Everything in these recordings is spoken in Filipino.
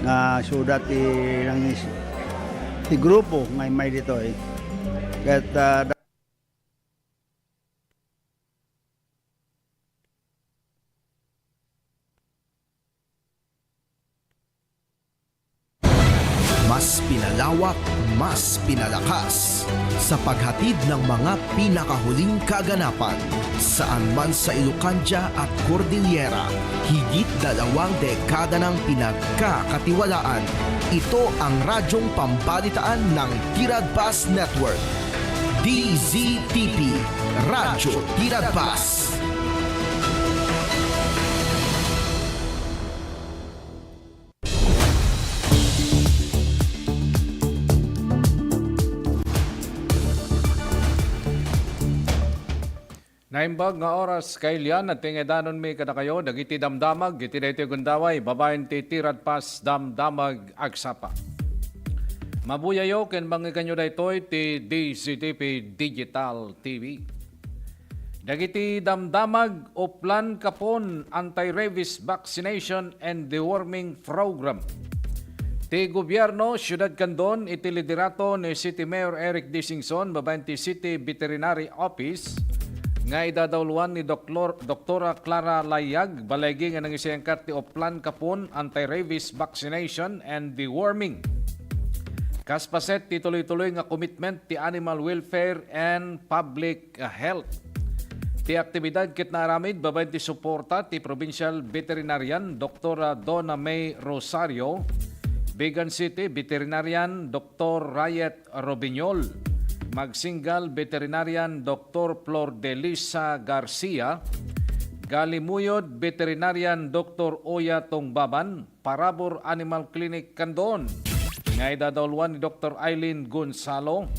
nga sudat ti grupo nga may dito eh. Ket Mas pinalawak, mas pinalakas sa paghatid ng mga pinakahuling kaganapan saan man sa Ilocania at Cordillera. Higit 2 dekada ng pinagkakatiwalaan. Ito ang radyong pambalitaan ng Tiradpas Network. DZTP, Radyo Tiradpas. Naimbag nga oras kailian at tingedanon mi kada kayo dagiti damdamag iti daytoy gundaway babaen ti Tiradpas damdamag agsapa. Mabuyayo ken mangikanyo daytoy ti DZTP Digital TV. Dagiti damdamag uplan kapon anti-rabies vaccination and deworming program. Ti gobyerno siyudad Candon iti liderato ni City Mayor Eric Disingson babaen ti City Veterinary Office nga idadawluan ni Doktora Clara Layag balegi nga nangisayangkat ti oplan kapon anti-rabies vaccination and deworming. Kaspaset ti tuloy-tuloy nga commitment ti animal welfare and public health. Ti aktibidad ket naaramid babaen ti suporta ti Provincial Veterinarian Dr. Donna May Rosario, Bigan City Veterinarian Dr. Rayet Robiñol, Magsingal Veterinarian Dr. Flor de Lisa Garcia, Galimuyod Veterinarian Dr. Oya Tongbaban, Parabor Animal Clinic Candon, nga idadawluan ni Dr. Eileen Gonzalo,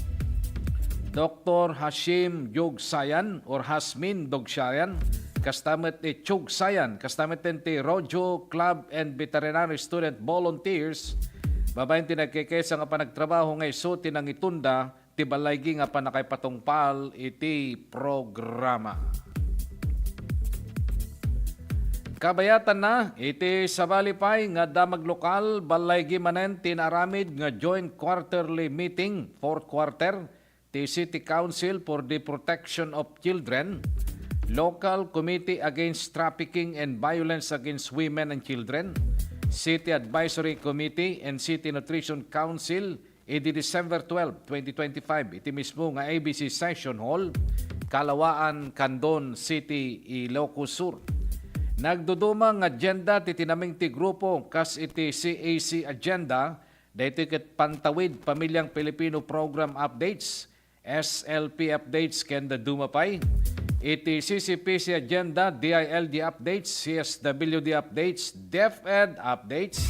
Dr. Hashim Jogsayan or Hasmin Dogsayan, kastamet ti Chugsayan, kastamet ti Rojo Club and Veterinary Student Volunteers, babaeng tinagkikesa nga panagtrabaho nga iso tinang itunda ti balaygi nga panakay patungpal iti programa. Kabayatan na iti sabalipay nga damag lokal balaygi manen tinaramid nga joint quarterly meeting 4th quarter ti City Council for the Protection of Children, Local Committee Against Trafficking and Violence Against Women and Children, City Advisory Committee and City Nutrition Council iti December 12, 2025, iti mismo nga ABC Session Hall, Kalawaan, Candon City, Ilocos Sur. Nagdudumang agenda ti tinaming ti grupo kas iti CAC agenda, dahito ket Pantawid Pamilyang Pilipino Program Updates, SLP Updates ken dumapay, iti CCPC agenda, DILD Updates, CSWD Updates, DepEd Updates,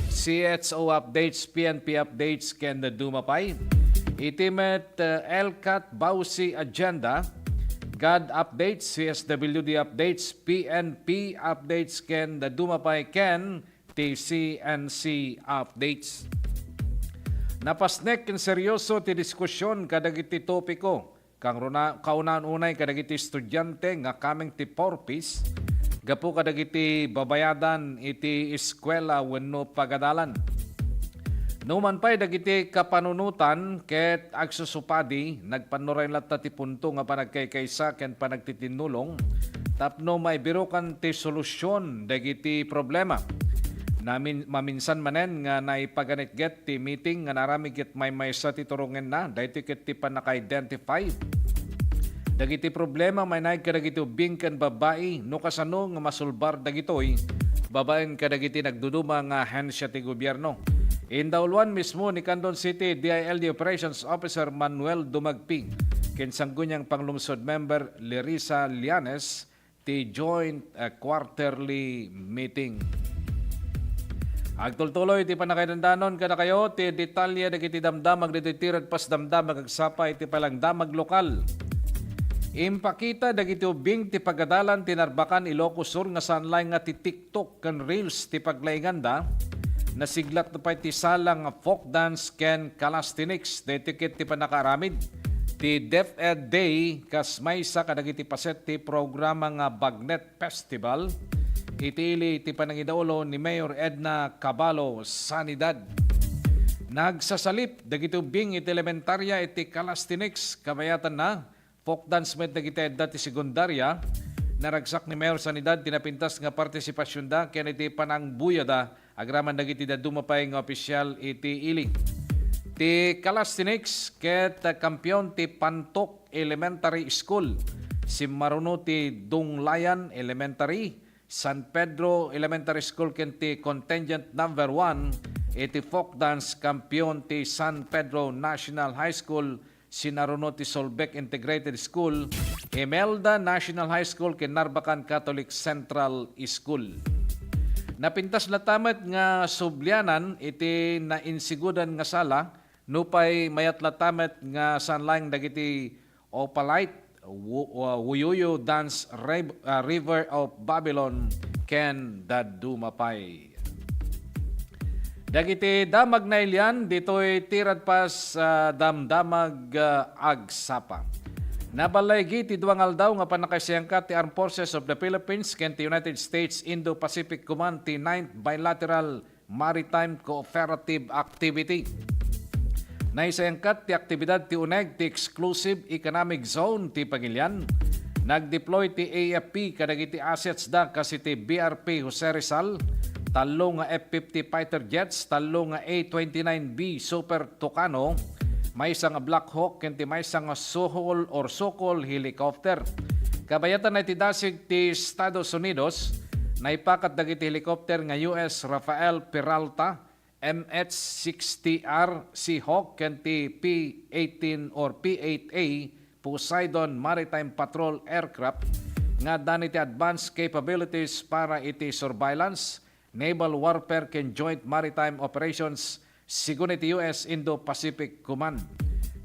CHO updates, PNP updates, ken dumapay. Itimet LCAT Bausi agenda, GAD updates, CSWD updates, PNP updates, ken dumapay, ken TCNC updates. Napasnek ken seryoso ti diskusyon kadagiti topiko kang kaunan unay kadagiti estudyante nga kaming ti Porpis gapu kadagiti babayadan iti eskwela wenno pagadalan. Numan pay dagiti kapanunutan ket agsusupadi nagpanuray latta ti punto nga panagkaykaysa ken panagtitinulong tapno maibirukan ti solusyon dagiti problema. Maminsan manen nga naipaganitget ti meeting nga narami ket maysa ti turungen na daytoy ket ti panaka-identify dagiti problema may naig kadagiti ubing ken babae no kasano nga masulbar dagitoy babaen kadagiti nagduduma nga hensya ti gobyerno. Indawluan mismo ni Candon City DILD Operations Officer Manuel Dumagping ken sanggunyang panglungsod member Larissa Lianes ti joint quarterly meeting. Agtultuloy ti panakaidandanon kada kayo ti detalye dagiti damdamag diti Tiradpas damdamag agsapa iti palang damag lokal. Impakita dagiti ubing ti pagadalan tinarbakan Ilocos Sur nga sanlay nga ti TikTok ken Reels ti paglainganda nasiglat na pa ti salang folk dance ken calisthenics detikit ti panakaramid ti DepEd Day kas maysa kadagiti paset ti programa nga Bagnet Festival Itili ti panangidaulo ni Mayor Edna Cabalo Sanidad. Nagsasalip dagiti ubing iti elementarya iti Calisthenics kabayatan na folk dance met dagiti edda ti sekundarya. Naragsak ni Mayor Sanidad tinapintas nga partisipasyon da ken iti panangbuyada agraman dagiti dadumapay nga opisyal iti iling. Ti Calisthenics ket kampiyon ti Pantok Elementary School. Si Maruno ti Dunglayan Elementary, San Pedro Elementary School ken ti contingent number 1 iti folk dance kampiyon ti San Pedro National High School, si Naruno ti Solbec Integrated School, Imelda National High School ken Narbacan Catholic Central School. Napintas latamet nga sublyanan iti nainsigudan nga sala nupay mayat latamet nga sanlaing dagiti Opalite Wuyuyo Dance River of Babylon ken dadumapay. Dagiti damag na ilyan dito'y tirad pas damdamag agsapa. Nabalaygi ti duang aldaw nga panakasiyangkat ti Armed Forces of the Philippines ken ti United States Indo-Pacific Command ti 9th Bilateral Maritime Cooperative Activity. Naisayangkat ti aktibidad ti UNEG ti Exclusive Economic Zone ti Pagilian. Nag-deploy ti AFP kadagiti assets da kasi ti BRP Jose Rizal, talo nga F-50 fighter jets, talo nga A-29B Super Tucano, may isang Black Hawk ken ti may isang Sokol helicopter. Kabayatan na itidasig ti Estados Unidos, naipakat dagiti helicopter nga US Rafael Peralta, MH-60R Seahawk ken ti P-18 or P-8A Poseidon Maritime Patrol Aircraft nga daniti advanced capabilities para iti surveillance, naval warfare ken joint maritime operations sigun iti US Indo-Pacific Command.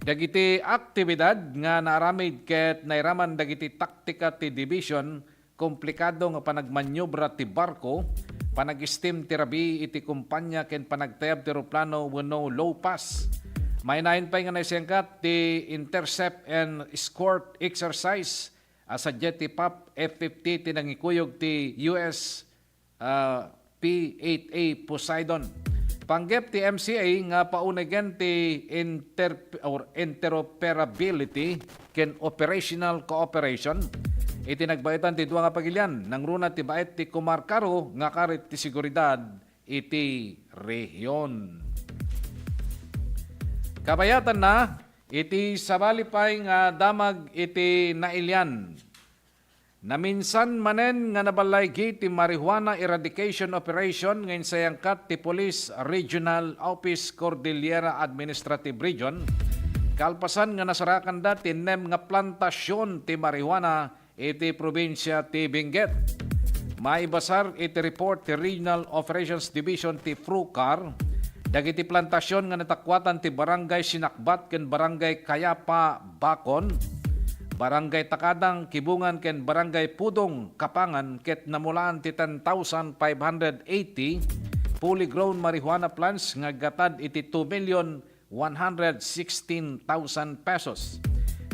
Dagiti aktibidad nga naaramid ket nairaman dagiti taktika ti division, komplikado nga panagmanyobra ti barko, panag-steam tirabi iti kumpanya ken panagtayab ti eroplano wenno low pass. May nainpay nga naisengkat ti intercept and escort exercise as a jetty PAP F-50 tinangikuyog ti US P-8A Poseidon. Panggep ti MCA nga paunagan ti interoperability ken operational cooperation. Iti nagbaytan ti duwa nga pagilian nang runa ti bait ti kumarkaro nga karit ti seguridad iti rehiyon. Kabayatan na iti sabalipay nga damag iti nailyan. Naminsan manen nga nabalaygi ti marijuana eradication operation ngayon sayangkat ti Police Regional Office Cordillera Administrative Region. Kalpasan nga nasarakan da ti nem nga plantasyon ti marijuana iti probinsya ti Benguet. Maibasar iti report ti Regional Operations Division ti FRUCAR. Dagiti plantasyon nga natakwatan ti Barangay Sinakbat ken Barangay Kayapa Bakon, Barangay Takadang Kibungan ken Barangay Pudong Kapangan ket namulaan ti 10,580 fully grown marijuana plants nga gatad iti 2,116,000 pesos.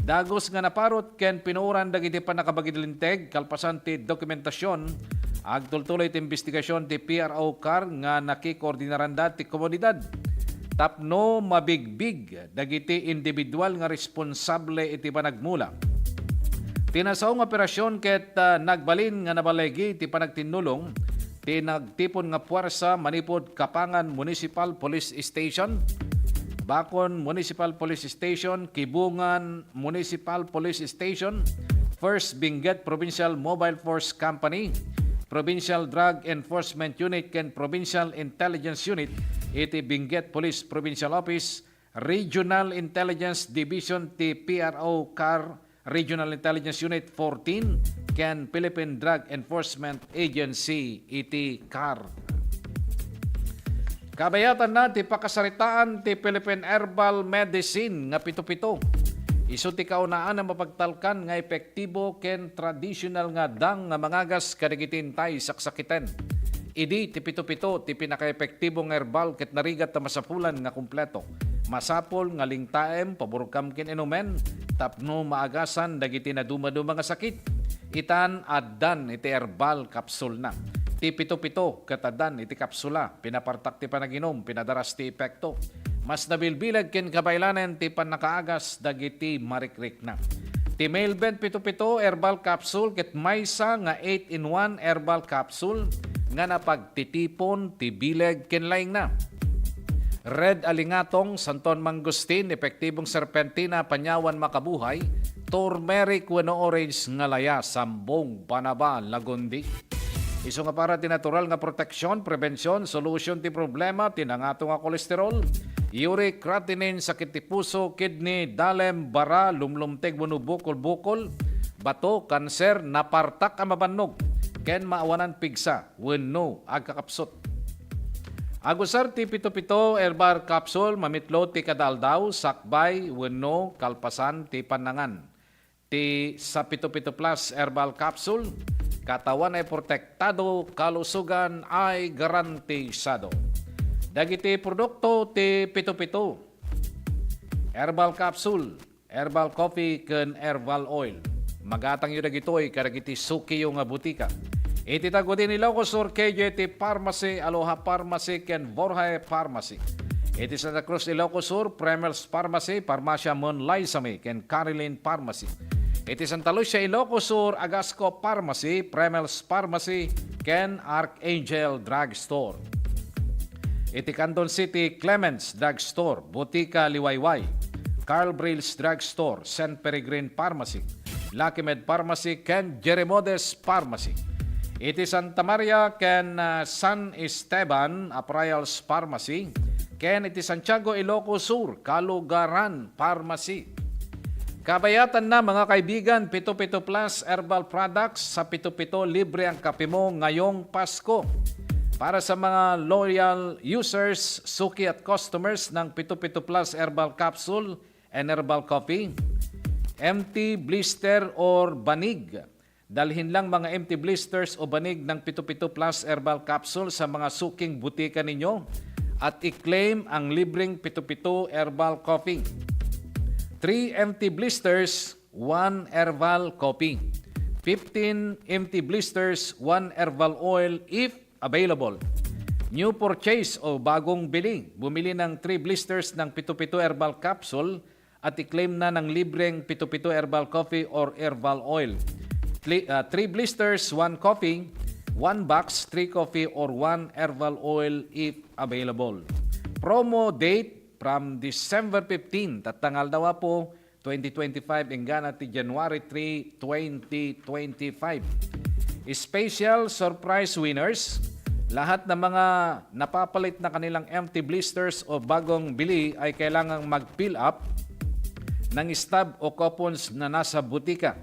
Dagos nga naparot ken pinuuran dagiti panakabagidilinteg kalpasan ti dokumentasyon agtultuloy ti investigasyon ti PRO CAR nga nakikoordinaran da ti komunidad. Tapno mabigbig dagiti individual nga responsable iti panagmula. Tinasaong operasyon ket nagbalin nga nabalegi ti panagtinulong ti nagtipon nga puwersa manipod Kapangan Municipal Police Station, Bakon Municipal Police Station, Kibungan Municipal Police Station, First Benguet Provincial Mobile Force Company, Provincial Drug Enforcement Unit ken Provincial Intelligence Unit iti Benguet Police Provincial Office, Regional Intelligence Division ti PRO CAR Regional Intelligence Unit 14 ken Philippine Drug Enforcement Agency iti CAR. Kabayatan na ti pakasaritaan ti Philippine Herbal Medicine nga pito-pito. Isu ti kaunaan na mapagtalkan nga epektibo ken traditional nga dang nga mangagas kadigitin tay saksakiten. Idi ti pito-pito ti pinaka-epektibo nga herbal ket narigat ta masapulan nga kumpleto. Masapol nga lingtaem paburkam ken inumen tapno maagasan dagiti na dumaduma nga sakit. Itan addan iti herbal capsule na. ti pito-pito katadan iti kapsula, pinapartak ti panaginom, pinadaras ti epekto. Mas nabilbilag ken kabaylanen ti panakaagas dagiti marikrik na. Ti Mailbent pito-pito herbal capsule ket maysa nga 8-in-1 herbal capsule nga napagtitipon ti bileg ken laing na. Red alingatong, santon mangustin, epektibong serpentina, panyawan makabuhay, turmeric wenno orange nga laya, sambong panaba lagundi. Isu nga para ti natural nga proteksyon, prevensyon, solution ti problema, tinangato nga kolesterol, uric, creatinine, sakit ti puso, kidney, dalem, bara, lumlumteg wenno bukol-bukol, bato, kanser, napartak ang mabannog, ken maawanan pigsa, wenno agkakapsot. Agusar ti pito-pito herbal capsule, mamitlo ti kadaldaw, sakbay, wenno, kalpasan ti panangan. Ti sa pito-pito plus herbal capsule, katawan ay protektado, kalusugan ay garantisado. Dagiti produkto ti pito-pito, herbal capsule, herbal coffee, ken herbal oil. Magatang yun dagitoy karagiti suki yung nga butika. Iti tagutin ni Locosur KJT Pharmacy, Aloha Pharmacy, ken Borja Pharmacy. Iti Santa Cruz Ilocosur, Premiers Pharmacy, Parmasya Monlaysami, ken Caroline Pharmacy. Iti Santa Lucia Ilocosur, Agasco Pharmacy, Premiers Pharmacy, ken Archangel Drug Store. Iti Canton City, Clements Drug Store, Botica Liwayway, Carl Brills Drug Store, St. Peregrine Pharmacy, Lucky Med Pharmacy, ken Jeremodes Pharmacy. Iti Santa Maria ken San Esteban Aprayals Pharmacy, ken iti Santiago Ilocos Sur Kalugaran Pharmacy. Kabayatan na mga kaibigan, Pito-Pito Plus Herbal Products, sa Pito-Pito libre ang kape mo ngayong Pasko. Para sa mga loyal users, suki at customers ng Pito-Pito Plus Herbal Capsule and Herbal Coffee, empty blister or banig. Dalhin lang mga empty blisters o banig ng Pito-Pito Plus Herbal Capsule sa mga suking butika ninyo at i-claim ang libreng Pito-Pito Herbal Coffee. 3 empty blisters, 1 herbal coffee. 15 empty blisters, 1 herbal oil if available. New purchase o bagong bili. Bumili ng 3 blisters ng Pito-Pito Herbal Capsule at i-claim na ng libreng Pito-Pito Herbal Coffee or Herbal Oil. 3 blisters, 1 coffee, 1 box, 3 coffee or 1 herbal oil if available. Promo date from December 15, tatangal daw po 2025 hanggang ti January 3, 2025. Special surprise winners, lahat ng mga napapalit na kanilang empty blisters o bagong bili ay kailangang mag-fill up ng stub o coupons na nasa butika.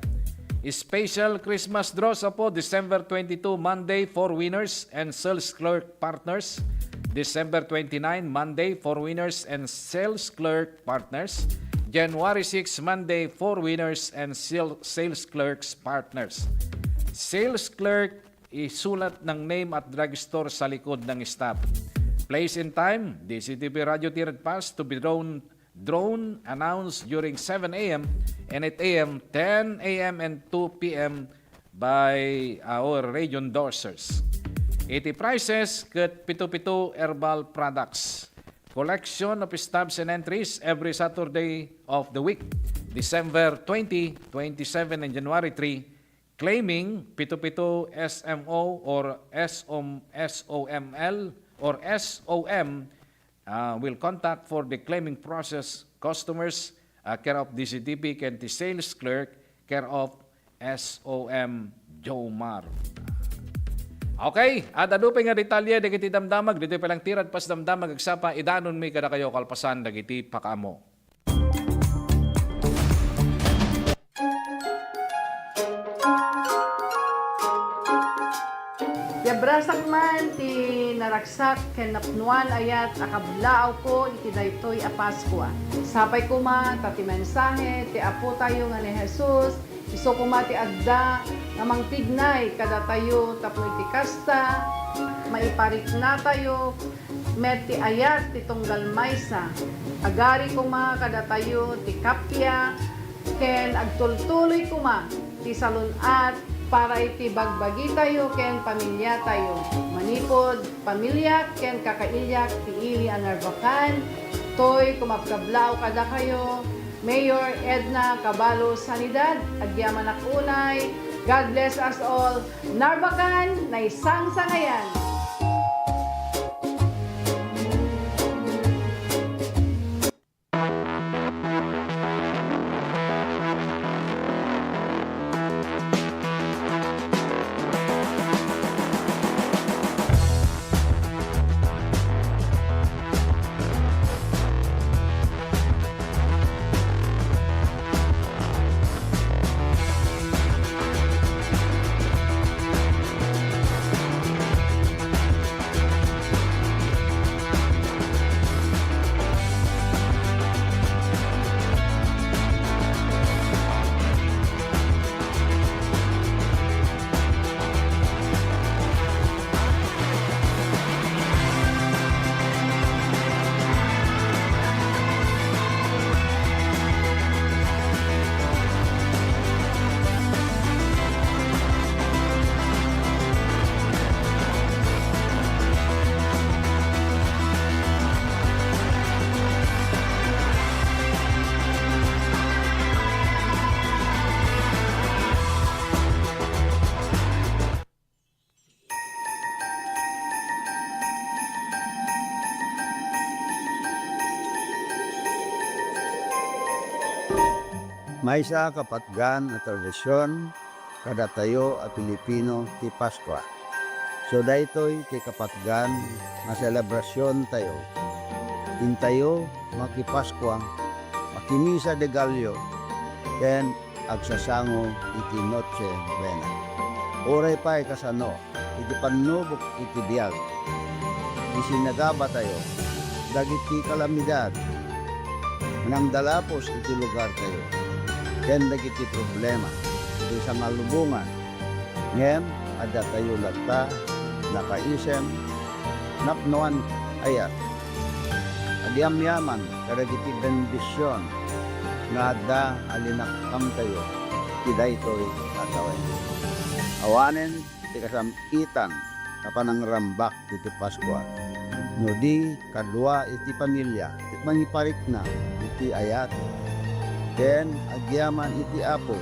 Special Christmas draw sa po December 22 Monday for winners and sales clerk partners. December 29 Monday for winners and sales clerk partners. January 6 Monday for winners and sales clerks partners. Sales clerk, isulat ng name at drugstore sa likod ng stub. Place and time, DCTV Radio Tirad Pass to be drone announced during 7 a.m. and 8 a.m., 10 a.m. and 2 p.m. by our radio endorsers. 80 prices ket Pito-Pito Herbal Products. Collection of stubs and entries every Saturday of the week, December 20, 27, and January 3, claiming Pito-Pito SMO or SOML or SOM will contact for the claiming process customers care of DCTP ken ti sales clerk care of SOM Jomar. Okay, at adupay nga detalye dagiti damdamag dito palang tirad pas damdamag agsapa idanon mi kada kayo kalpasan dagiti pakamo. Yabrasak man ti naraksak ken napnuan ayat akablaaw ko iti daytoy a Paskwa. Sapay kuma ta ti mensahe ti apo tayo nga ni Jesus, iso kuma ti adda nga mangtignay kada tayo tapno iti kasta, maiparik na tayo met ti ayat ti tunggal maysa. Agari kuma kada tayo ti kapya ken agtultuloy kuma ti salunat para iti bagbagi tayo ken pamilya tayo. Manipod pamilya ken kakailyak ti ili anarbakan. Toy kumapkablao kada kayo. Mayor Edna Cabalo Sanidad, agyaman akunay. God bless us all. Narbakan na isang sangayan. May sa kapatgan at tradisyon kada tayo a Pilipino ti Paskwa. So daytoy ti kapatgan nga selebrasyon tayo. Intayo makipaskwa, makimisa de Gallo, ken agsasango iti Noche Buena. Oray pa'y kasano, iti panubok iti biyag. Isinagaba tayo, dagiti kalamidad, nang dalapos iti lugar tayo. Ken dagiti problema, iti sa malubungan. Ngem, ada tayo lagta, nakaisem, napnoan ayat. Agyam-yaman, karagiti bendisyon, nga ada alinakam tayo, tiday to'y katawen. Awanen, ti kasamitan, kapanang rambak iti Paskwa. No di, kadwa iti pamilya, iti mangiparik na, iti ayat. Ken, agyaman iti apo,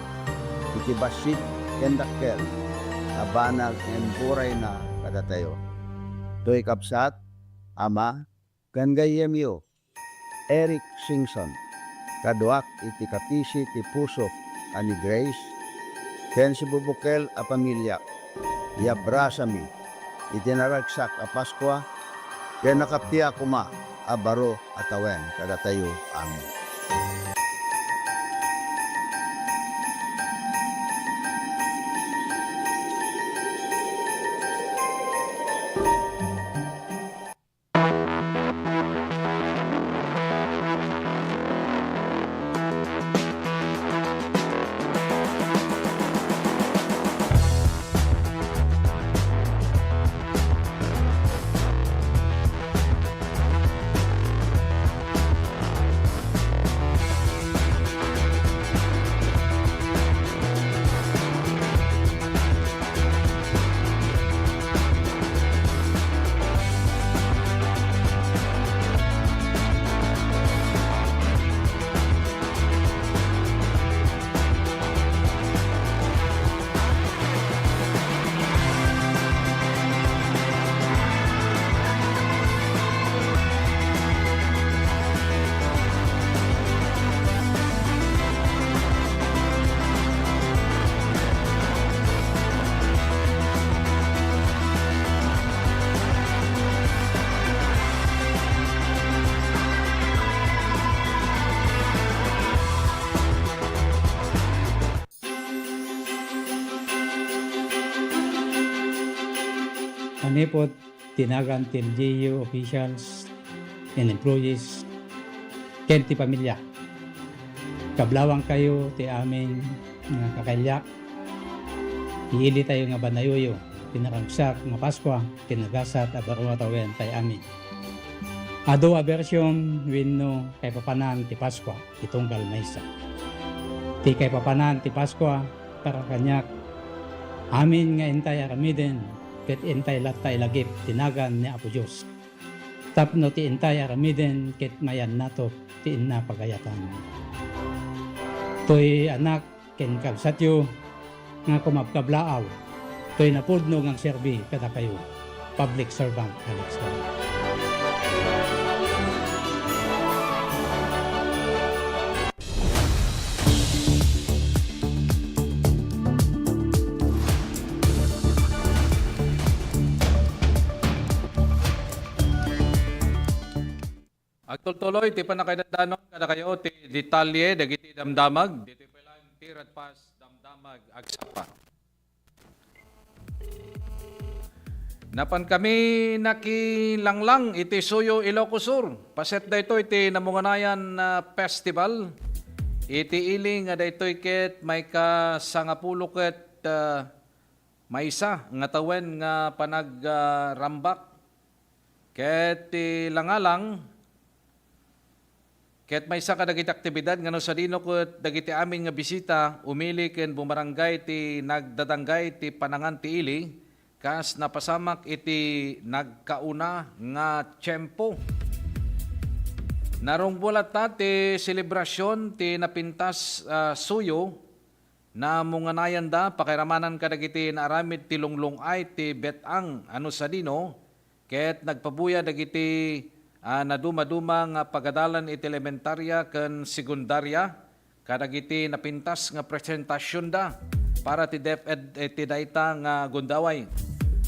iti basit, ken dakkel, abanag en buray na kada tayo. To'y kapsat, ama, ken gayemyo, Eric Singson, kaduak iti kapisi ti pusok ani Grace, ken si bubukel a pamilya, yabrasami, iti naragsak a Paskwa, ken nakaptiya kuma, a baro atawen kada tayo. Amen. Manipot, tinagan til LGU officials and employees, ken ti pamilya. Kablawang kayo ti aming nga kakailyak. Iili tayo nga banayoyo, pinaragsak nga Paskwa, kinagasat at barumatawen tayo amin. Ado a version winno kay papanan ti Paskwa, itunggal maysa. Ti kay papanan ti Paskwa, para kanyak, Amin nga intay aramiden, ket intay latay lagip tinagan ni Apo Diyos. Tapno ti intay aramiden, ket mayan nato ti inna pagayatan. Toy anak ken kabsatyo nga kumapkablaaw. Toy napudno ngang serbi kada kayo. Public servant Alex Caro. Agtultuloy, ti panakaidandanon, kada kayo, ti detalye, dagiti damdamag, dito pa lang, tirat pas, damdamag, agsapa. Napan kami nakilanglang iti Suyo Ilocos Sur. Paset da ito iti Namunganayan Festival. Iti iling nga da ito ket may kasangapulo ket maysa nga tawen nga panagrambak. Ket ti langalang ket may isa ka dagiti aktibidad nga no sa dino ket dagiti amin nga bisita umili ken bumarangay ti nagdadanggay ti panangan ti ili kas napasamak iti nagkauna nga tiyempo. Narong bulat ta ti selebrasyon ti napintas suyo na munganayan da pakiramanan kadagiti naaramid ti lunglungay ti betang ano sa dino ket nagpabuya dagiti naduma-duma nga pagadalan iti elementarya ken sekundarya kadagiti napintas nga presentasyon da para ti DepEd ti dayta nga gundaway.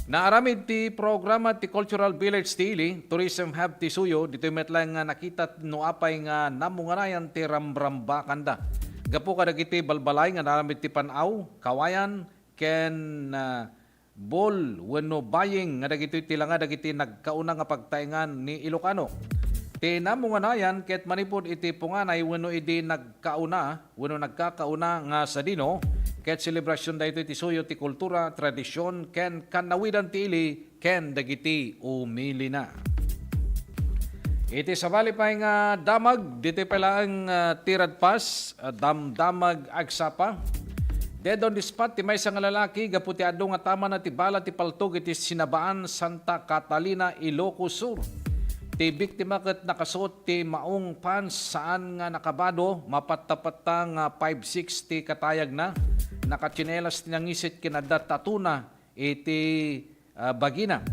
Naaramid ti programa ti Cultural Village ti ili, Tourism Hub ti Suyo, dito metlang nga nakita no apay nga namunganayan ti ramrambakan da. Gapo kadagiti balbalay nga naaramid ti panaw, kawayan, ken bol, wenno baying nga dagiti tila nga dagiti nagkauna nga pagtaingan ni Ilocano. Ti namunganayan ket manipod iti punganay wenno idi nagkauna, wenno nagkakauna nga sa dino. Ket selebrasyon dayto iti suyo ti kultura, tradisyon, ken kanawidan ti ili, ken dagiti umili na. Iti sabali pa nga damag, dito pala ang tirad pas, damdamag agsapa. Dead on the spot, ti may isang lalaki, gaputi ado nga tama na ti bala ti paltog iti Sinabaan, Santa Catalina, Ilocos Sur. Ti biktima ket nakasuot ti maong pants saan nga nakabado, mapattapatta nga 560 katayag na. Nakatsinelas tinangisit kinada tatuna iti bagina.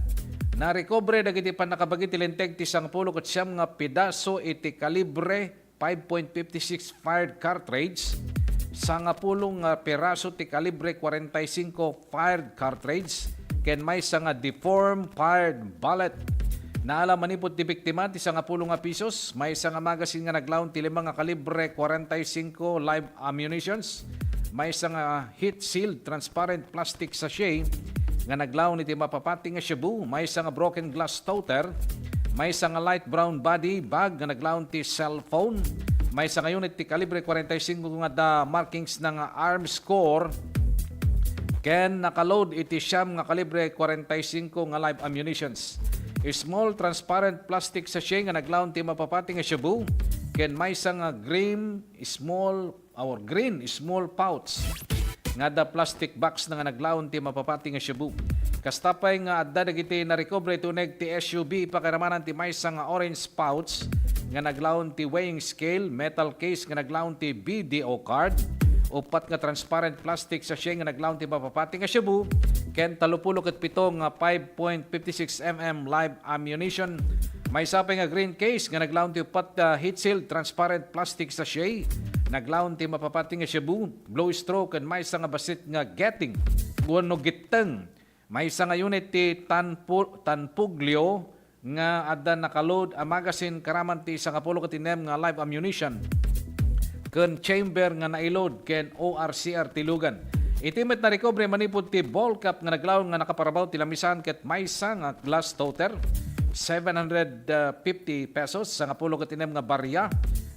Narekobre dagiti panakabagi ti lenteg ti 10 ket siyam nga pedaso iti kalibre 5.56 fired cartridge, 10 nga peraso ti kalibre 45 fired cartridge, ken may nga deformed fired bullet. Naala manipod ti biktima ti 10 nga pisos, may nga magazine nga naglaon ti 5 nga kalibre 45 live ammunitions. May isang heat-sealed transparent plastic sachet nga naglaon iti mapapati nga shabu. May isang broken glass toter. May isang light brown body bag nga naglaon ti cellphone. May isang unit ti kalibre 45 nga da markings ng arms core. Ken nakaload iti siyam nga kalibre 45 nga live ammunitions. Small transparent plastic sachet nga naglaon ti mapapati nga shabu. Ken may isang green small pouch nga da plastic box na nga naglaon ti mapapati nga shabu. Kastapay nga adda dagiti na recovery tuneg ti SUV pakiramanan ti maysa nga orange pouch nga naglaon ti weighing scale, metal case nga naglaon ti BDO card, upat nga transparent plastic sachet nga naglaon ti mapapati nga shabu, ken 37 nga 5.56 mm live ammunition. May sapay nga green case nga naglaon ti upat heat sealed transparent plastic sachet, naglaon ti mapapati nga shabu, blow stroke, ken may nga basit nga getting wenno gitteng. May nga unit ti tanpuglio nga adda nakaload a magazine karaman ti 10 nga live ammunition, ken chamber nga naiload ken ORCR tilugan. Itimet na recovery manipod ti ball cap nga naglaon nga nakaparabaw ti lamisan ket maysa nga glass toter, 750 pesos, 10 nga barya,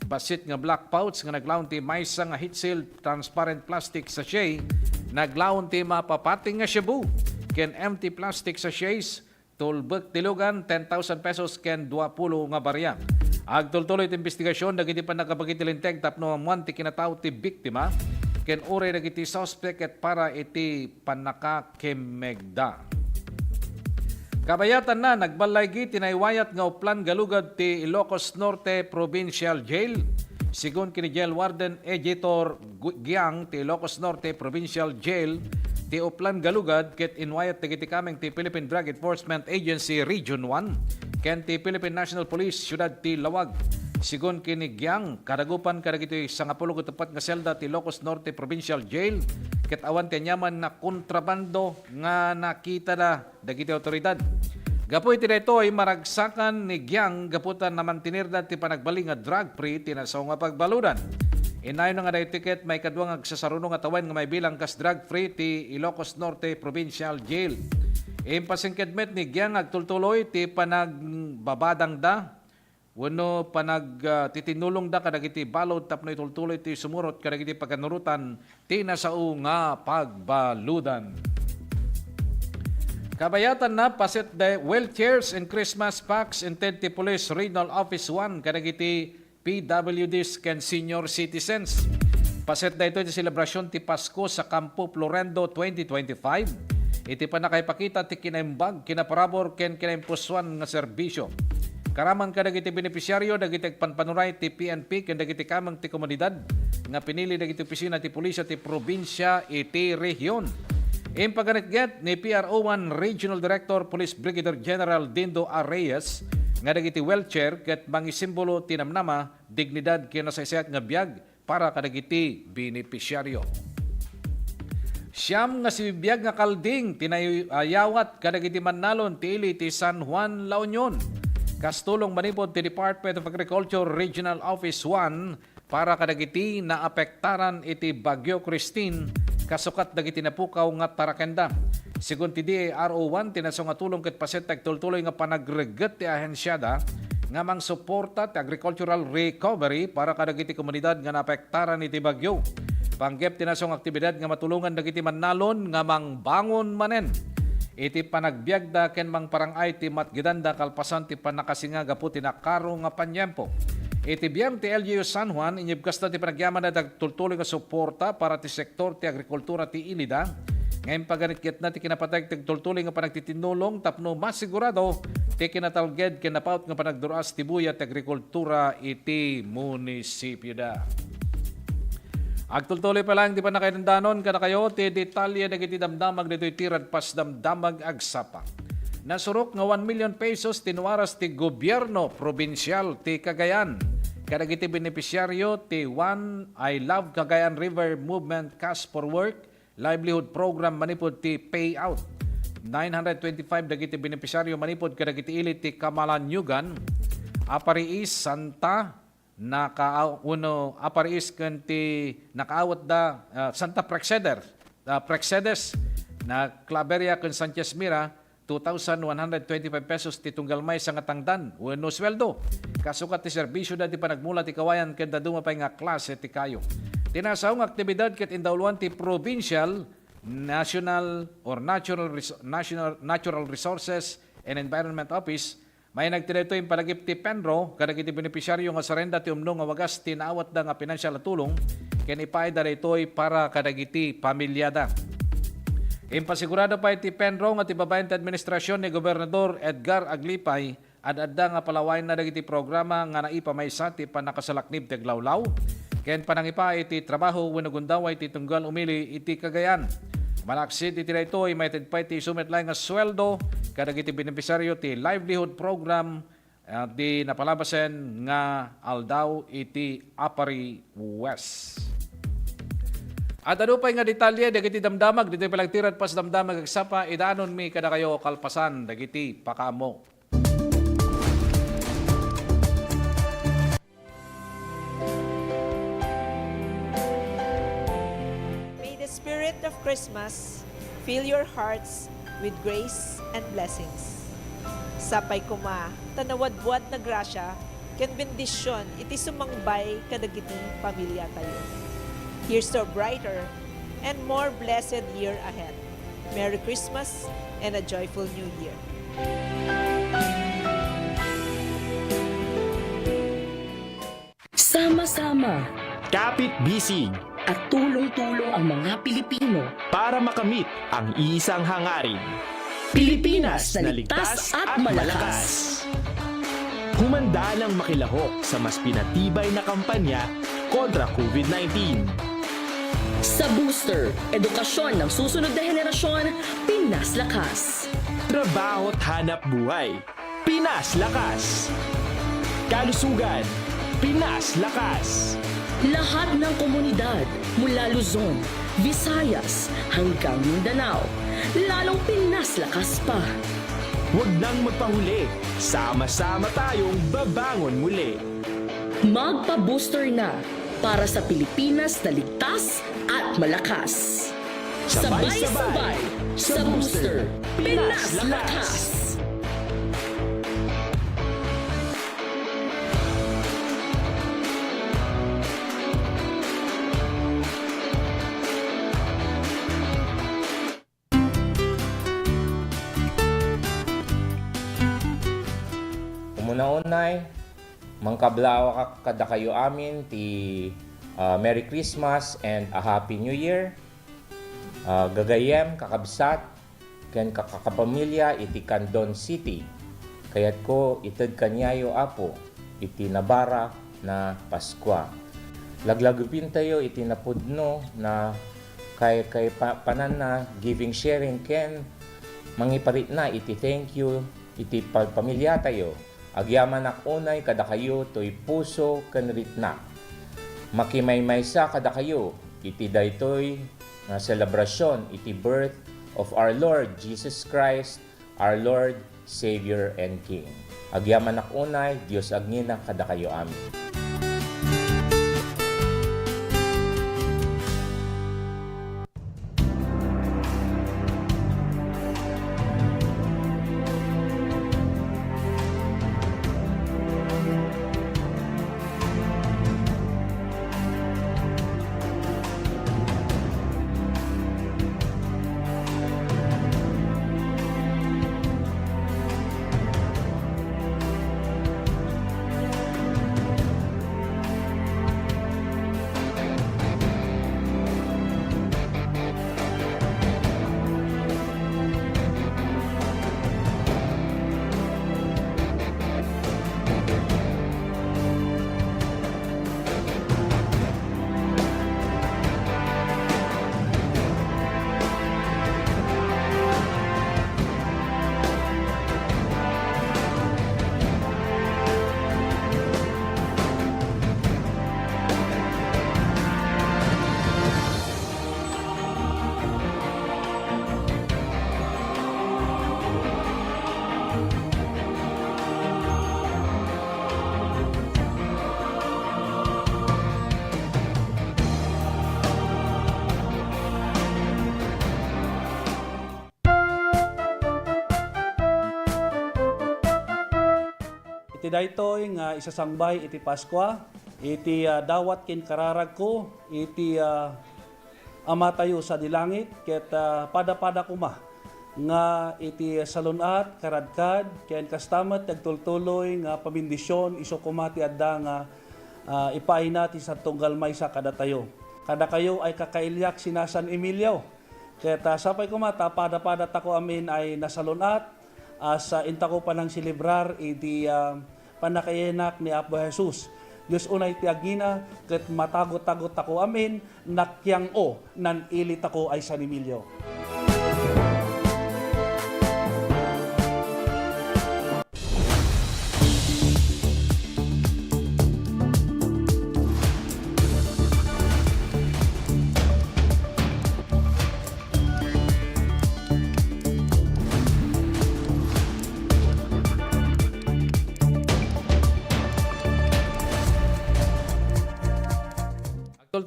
basit nga black pouch nga naglaon ti maysa nga heat-sealed transparent plastic sachet, naglaon ti mapapating nga shabu, ken empty plastic sachets, tulbek tilugan, 10,000 pesos ken 20 nga barya. Agtultuloy ti investigasyon dagiti pa nakabagiti linteg tapno amuan ti kinataw ti biktima, ken uri dagiti suspect ket para iti panakakemegda. Kabayatan na nagbalaygi tinaywayat nga uplan galugad ti Ilocos Norte Provincial Jail. Sigun kini Jail Warden Editor Giang ti Ilocos Norte Provincial Jail ti uplan galugad ket inwayat dagiti kameng ti Philippine Drug Enforcement Agency Region 1 ken ti Philippine National Police Syudad ti Lawag. Sigun kini Giang, kadagupan kadagiti 10 katapat nga selda ti Ilocos Norte Provincial Jail ket awan ti anyaman na kontrabando nga nakita na dagiti otoridad. Gapoy ti daytoy maragsakan ni Giang gaputan naman tinirda ti panagbali nga drug free tinasaw nga pagbaludan. Inayon nga dahi tiket may kadwang agsasarunong nga tawen nga may bilang kas drug free ti Ilocos Norte Provincial Jail. Impasingkedmet ni Giang agtultuloy ti panagbabadang da wano titinulong da kadagiti balod tapno itultuloy ti sumurot kadagiti pagkanurutan ti nasao nga pagbaludan. Kabayatan na pasit the wheelchairs and Christmas packs intend ti Police Regional Office 1 kadagiti PWDs ken senior citizens. Pasit da ito ti selebrasyon ti Pasko sa Campo Florendo 2025. Iti pa nakaipakita ti kinaimbag, kinaparabor ken kinaimpusuan nga serbisyo. Karaman kadagiti benepisyaryo dagiti panpanuray ti PNP ken dagiti kamang ti komunidad nga pinili dagiti opisina ti pulisya ti probinsya iti rehiyon. Impaganitget ni PRO1 Regional Director Police Brigadier General Dindo A. Reyes nga dagiti wheelchair ket mangisimbolo ti namnama dignidad ken nasaysayat nga biag para kadagiti benepisyaryo. Siyam nga si biyag nga kalding tinayawat kadagiti mannalon ti ili ti San Juan, La Union. Kastulong manipod ti Department of Agriculture Regional Office 1 para kadagiti na apektaran iti Bagyo Christine kasukat dagiti napukaw nga tarakenda. Sigun ti DARO1 tinaso nga tulong ket paset tultuloy nga panagreget ti ahensyada nga mang suporta ti agricultural recovery para kadagiti komunidad nga naapektaran iti bagyo. Panggep tinasong aktibidad nga matulungan dagiti mannalon nga mang bangon manen. Iti panagbiagda ken mang parangay ti matgidanda kalpasan ti panakasinga gapu ti nakaro nga panyempo. Iti biyang ti LGU San Juan inyibkas na ti panagyaman na dagtultuloy nga suporta para ti sektor ti agrikultura ti Ilida. Ngayon paganitkit na ti kinapatag ti tultuloy nga panagtitinulong tapno masigurado ti kinatalged kinapaut nga panagduras ti buya ti agrikultura iti munisipyo da. Agtultuloy pa lang di pa nakainandanon kada kayo ti detalye dagiti damdamag dito'y tirad pas damdamag agsapang. Nasurok nga 1 million pesos tinuwaras ti gobyerno probinsyal ti Cagayan. Kadagiti benepisyaryo ti One I Love Cagayan River Movement Cash for Work livelihood program manipod ti payout. 925 dagiti benepisyaryo manipod kadagiti ili ti Kamalanyugan, Apariis, Santa Apariis kanti nakaawat da Santa Praxedes na Claveria ken Sanchez Mira 2,125 pesos ti tunggal may sa ngatangdan wenno sweldo kasukat ti serbisyo da ti panagmula ti kawayan ken daduma pay nga klase ti kayo. Tinasaw nga aktibidad ket indawluan ti provincial, national or natural resources and environment office. May nagtirito yung palagip ti Penro, kadagiti benepisyaryo nga sarenda ti umno nga wagas tinaawat da nga pinansyal na tulong, ken ipayda ito'y para kadagiti pamilyada. Impasigurado pa iti Penro nga ti babayan ti administrasyon ni Gobernador Edgar Aglipay adda nga palawain na dagiti programa nga naipamaysa ti panakasalaknib ti Aglawlaw, ken panangipa iti trabaho wenno gundaway ti tunggal umili iti Cagayan. Malaksid iti daytoy may tedpay ti sumetlay nga sweldo kadagiti benepisaryo ti livelihood program di napalabasen nga aldaw iti Apari West. At ano pa nga detalye dagiti damdamag dito palagtirad pas damdamag agsapa idaanon mi kada kayo kalpasan dagiti pakamo. Spirit of Christmas, fill your hearts with grace and blessings. Sapay kuma, tanawad-buad na grasya, ken bendisyon, iti sumangbay kadagiti pamilya tayo. Here's to a brighter and more blessed year ahead. Merry Christmas and a joyful New Year. Sama-sama. Kapit bisig. at tulong-tulong ang mga Pilipino. para makamit ang isang hangarin. Pilipinas na ligtas at malakas. Humanda ng makilahok sa mas pinatibay na kampanya kontra COVID-19. Sa booster, edukasyon ng susunod na henerasyon, Pinas Lakas. Trabaho at hanap buhay, Pinas Lakas. Kalusugan, Pinas Lakas. Lahat ng komunidad mula Luzon, Visayas hanggang Mindanao, lalong Pinas Lakas pa. Huwag nang magpahuli, sama-sama tayong babangon muli. Magpa-booster na para sa Pilipinas na ligtas at malakas. Sabay-sabay sa booster, Pinas Lakas! Umuna-unay, mangkablawa kada kayo amin ti Merry Christmas and a Happy New Year. Gagayem, kakabsat, ken kakapamilya iti Candon City. Kayat ko ited kanyayo apo iti nabara na Paskwa. Laglagupin tayo iti napudno na kay panan na giving sharing ken mangiparit na iti thank you iti pamilya tayo. Agyaman ak unay kada kayo to'y puso ken ritna. Makimay-maysa kada kayo iti daytoy na selebrasyon iti birth of our Lord Jesus Christ, our Lord, Savior, and King. Agyaman ak unay, Dios agngina kada kayo amin. Iti daytoy nga isasangbay iti Paskwa, iti dawat ken kararag ko, iti ama tayo sa dilangit, ket pada-pada kuma nga iti salunat, karadkad, ken kastamat nagtultuloy nga pamindisyon, iso kumati adda nga ipaay natin sa tunggal may sa kada tayo. Kada kayo ay kakailyak sina San Emilio. Ket sapay kumata, pada-pada tako amin ay nasalunat, sa intako pa nang silibrar iti panakayenak ni Apo Jesus. Diyos unay tiagina ket matagot-tagot ako amin nakyang o nan ilit ako ay San Emilio.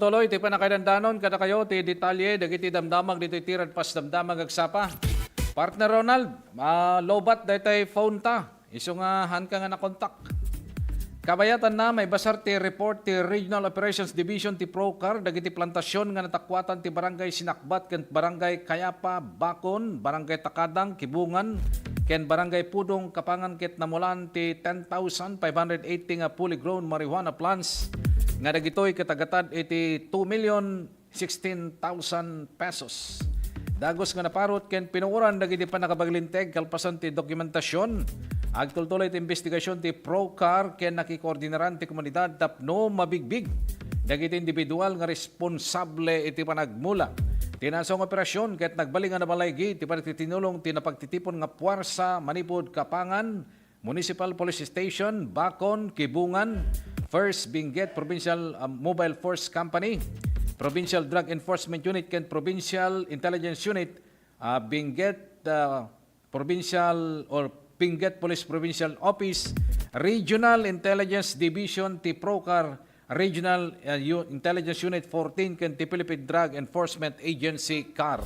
Tuloy, ti panakailandanon, kada kayo, ti detalye, dagiti damdamag, dito itiran pas damdamag agsapa. Partner Ronald, lobat daytay phone ta. Iso nga han ka nga nakontak. Kabayatan na, may basar ti report ti Regional Operations Division ti Procar, dagiti plantasyon nga natakwatan ti Barangay Sinakbat, ken Barangay Kayapa, Bakon, Barangay Takadang, Kibungan, ken Barangay Pudong, Kapangan, ket namulan ti 10,580 nga fully grown marijuana plants nga dagitoy katagatan iti 2,000,000 16,000 pesos. Dagos nga naparot ken pinuuran dagiti pa nakabaglinteg kalpasan ti dokumentasyon. Agtultuloy ti investigasyon ti Procar ken nakikoordinaran ti komunidad tapno mabigbig dagiti individual nga responsable iti panagmula. Tinasong operasyon ket nagbaling nga nabalaygi ti pagtitinulong ti napagtitipon nga puwersa manipod Kapangan, Municipal Police Station, Bacon, Kibungan, First Benguet Provincial Mobile Force Company, Provincial Drug Enforcement Unit ken Provincial Intelligence Unit, Benguet Provincial or Benguet Police Provincial Office, Regional Intelligence Division ti Procar, Regional Intelligence Unit 14 ken ti Philippine Drug Enforcement Agency CAR.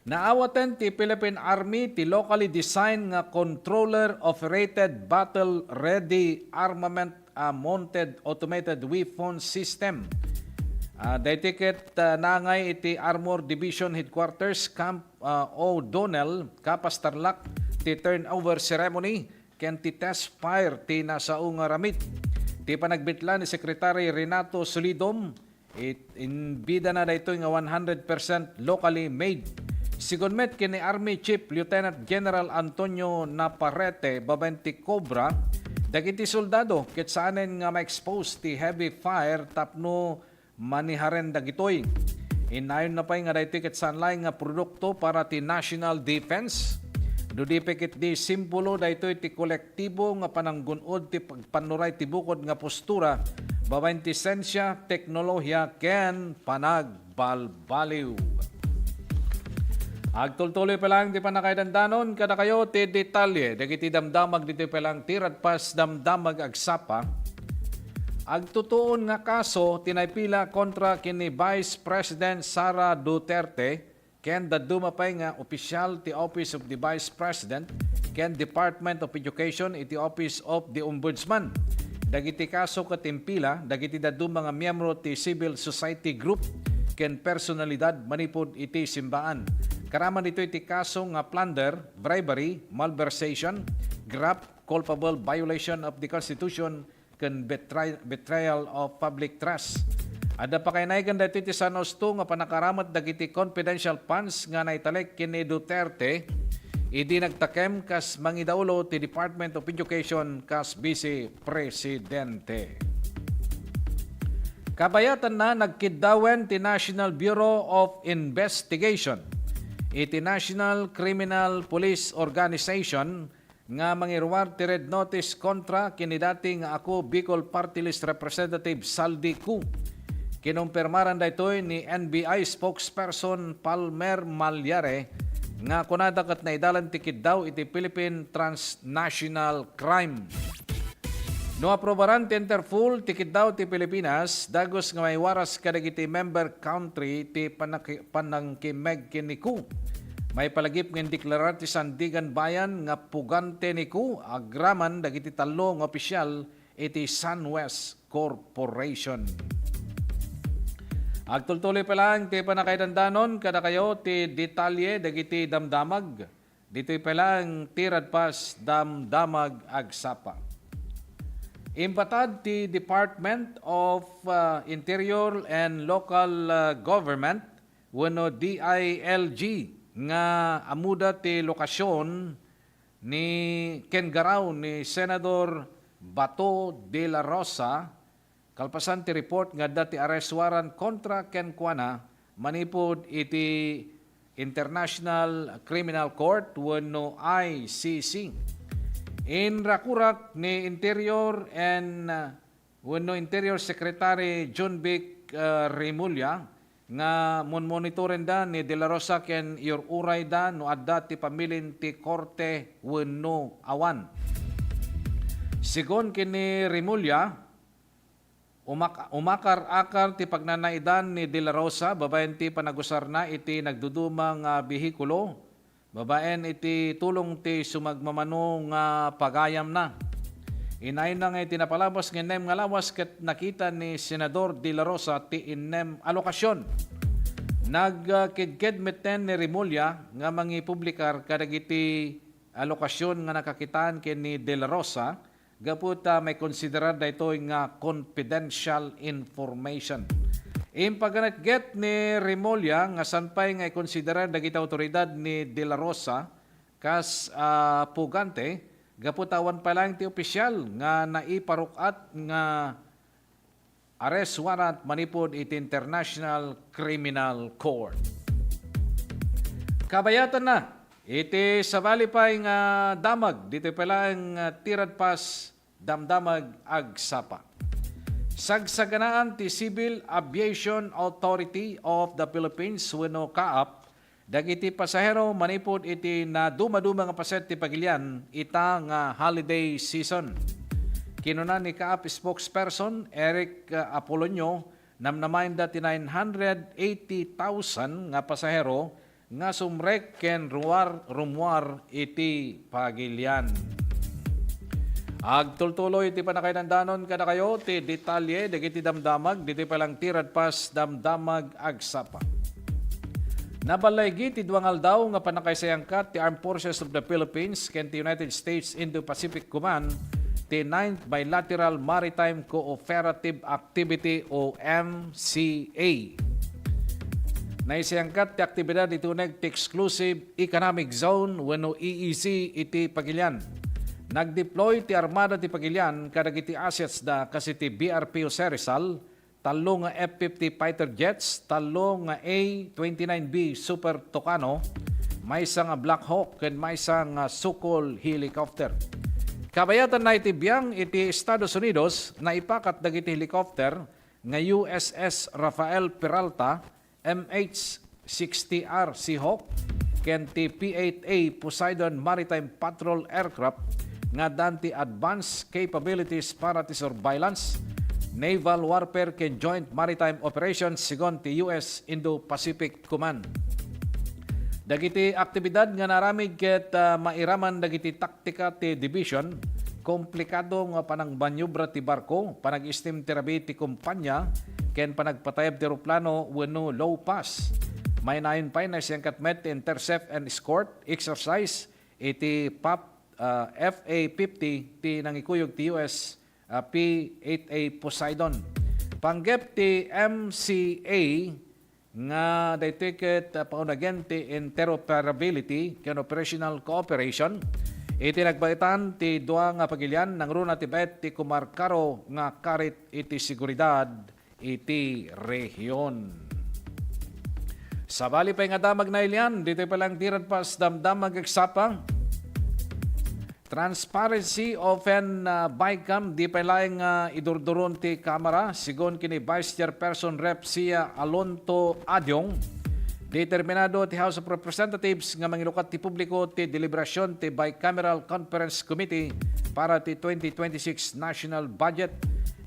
Naawatan ti Philippine Army ti locally designed nga controller operated battle ready armament mounted automated weapon system. Daytiket nangay iti Armor Division Headquarters Camp O'Donnell Kapas Tarlac ti turnover ceremony ken ti test fire ti nasaong ramit. Ti panagbitla ni Secretary Renato Solidom inbida na daytoy nga 100% locally made. Sigunmet kini Army Chief Lieutenant General Antonio Naparrete babaen ti Cobra dagiti soldado ket saanen nga ma-expose ti heavy fire tapno maniharen dagitoy. Inayon na pay nga daytoy ket sanlay nga produkto para ti national defense. Dudipikit di simbolo daytoy ti kolektibo nga pananggunod ti pagpanuray ti bukod nga postura babaen ti sensya, teknolohiya ken panagbalbaliw. Agtultuloy pa lang di panakaidandanon kada kayo ti detalye dagiti damdamag dito pa lang tiradpas damdamag agsapa. Agtutuon nga kaso tinaypila kontra kini Vice President Sara Duterte ken daduma pay nga opisyal ti Office of the Vice President ken Department of Education iti Office of the Ombudsman. Dagiti kaso katimpila dagiti daduma nga miyembro ti civil society group ken personalidad manipod iti simbaan. Karaman dito iti kaso nga plunder, bribery, malversation, graft, culpable violation of the Constitution ken betrayal of public trust. Ada pa kay naigan dito iti San Justo nga panakaramat dagiti confidential funds nga naitalek kini Duterte idi nagtakem kas mangidaulo ti Department of Education kas Vice Presidente. Kabayatan na nagkiddawen ti National Bureau of Investigation iti National Criminal Police Organization nga mangiruwar ti red notice kontra kini dating ako Bicol Party List Representative Saldi Cu. Kinumpirmaran daytoy ni NBI spokesperson Palmer Malyare nga kunada ket naidalan tikid daw iti Philippine Transnational Crime. No aprobaran ti Interpol tikid daw ti Pilipinas dagos nga may waras kadagiti member country ti panangkimeg kini Cu. May palagip ng deklarar ti Sandigan Bayan nga pugante ni Cu agraman dagiti talo nga opisyal iti SunWest Corporation. Agtultuloy pa lang ti panakaidandanon kada kayo ti detalye dagiti damdamag. Dito'y pa lang tiradpas damdamag agsapa. Impatad ti Department of Interior and Local Government wenno DILG nga amuda ti lokasyon ni ken garaw ni Senador Bato de la Rosa kalpasan ti report nga dati arrest warrant kontra ken kuana manipod iti International Criminal Court wenno ICC. In rakurak ni Interior and Interior Secretary John Vic Remulla nga monitoren da ni De La Rosa ken iyor uray da no adda ti pamilin ti korte wenno awan. Sigon kini Remulla, umakar-akar ti pagnanaidan ni De La Rosa babaen ti panagusar na iti nagdudumang bihikulo, babaen iti tulong ti sumagmamano nga pagayam na. Inayon na nga itinapalabas ng inem nga lawas ket nakita ni Senador De La Rosa ti inem alokasyon. Nagkidkidmeten ni Remulla nga mangipublikar kadagiti alokasyon nga nakakitaan ken ni De La Rosa gaput may konsiderar daytoy nga confidential information. Impaganaget ni Remolla nga sanpay nga ikonsiderar dagiti autoridad ni De La Rosa kas pugante, gaputawan pa lang ti opisyal nga naiparukat nga arrest warrant manipod iti International Criminal Court. Kabayatan na, iti sabali pa'y nga damag, dito pala ang tirad pas damdamag agsapa. Sagsaganaan ti Civil Aviation Authority of the Philippines wenno CAAP dagiti pasahero manipod iti na dumaduma nga paset ti pagilian ita nga holiday season. Kinunan ni CAAP spokesperson Eric Apolonio namnamain dati 980,000 nga pasahero nga sumrek ken rumuar iti pagilian. Agtultuloy iti panakailandanon kada kayo ti detalye dagiti damdamag diti palang tirad pas damdamag agsapa. Nabalaygi ti duangal daw nga panakaysayangkat ti Armed Forces of the Philippines ken ti United States Indo-Pacific Command ti 9th Bilateral Maritime Cooperative Activity o MCA. Naisayangkat ti aktibidad ituneg ti Exclusive Economic Zone wenno EEZ iti pagilian. Nagdeploy ti Armada ti Pagilian kadagiti assets da kasi ti BRP Rizal, talo nga F-50 fighter jets, talo nga A-29B Super Tucano, may isa nga Black Hawk ken may isa nga Sukhoi helicopter. Kabayatan na iti biyang iti Estados Unidos na ipakat dagiti helicopter nga USS Rafael Peralta, MH-60R Seahawk, ken ti P-8A Poseidon Maritime Patrol Aircraft nga danti advanced capabilities para ti surveillance, naval warfare ken joint maritime operations sigon ti US Indo-Pacific Command. Dagiti aktibidad nga naramid ket mairaman dagiti taktika ti division, komplikado nga panangmanyobra ti barko, panag-istim ti rabi ti kumpanya, ken panagpatayab ti eroplano wenno low pass. May nayon pay na siyang katmet intercept and escort exercise iti FA-50 ti nangikuyog ti US P-8A Poseidon. Panggep ti MCA nga daytoy paunagen ti interoperability ken operational cooperation. Iti nagbaitan ti dua nga pagilian ng runa ti bet ti kumarkaro nga karit iti seguridad iti rehiyon. Sabali pa'y nga damag na ilian, dito palang tirad pas damdamag agsapa. Transparency often bycam di palang idurduron ti kamera sigon kini Vice Chairperson Rep. Sia Alonto Adyong. Determinado ti House of Representatives nga mangilukat ti publiko ti deliberasyon ti Bicameral Conference Committee para ti 2026 National Budget.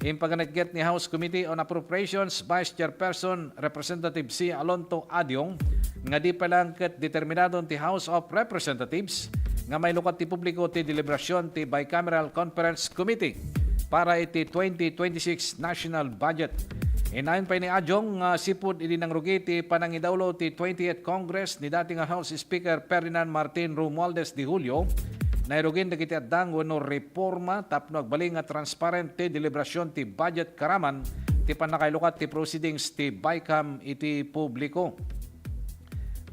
Impaganaget ni House Committee on Appropriations Vice Chairperson Representative Sia Alonto Adyong nga di palang ket determinado ti House of Representatives nga may lukat ti publiko ti deliberasyon ti Bicameral Conference Committee para iti 2026 National Budget. Inayon pa ni Adyong sipud idi nang rugi ti panangidawlo ti 20th Congress ni dating House Speaker Ferdinand Martin Romualdez de Julio na irugin dagiti addang wenno reforma tapno agbaling nga transparent ti deliberasyon ti budget karaman ti panakailukat ti proceedings ti Bicam iti publiko.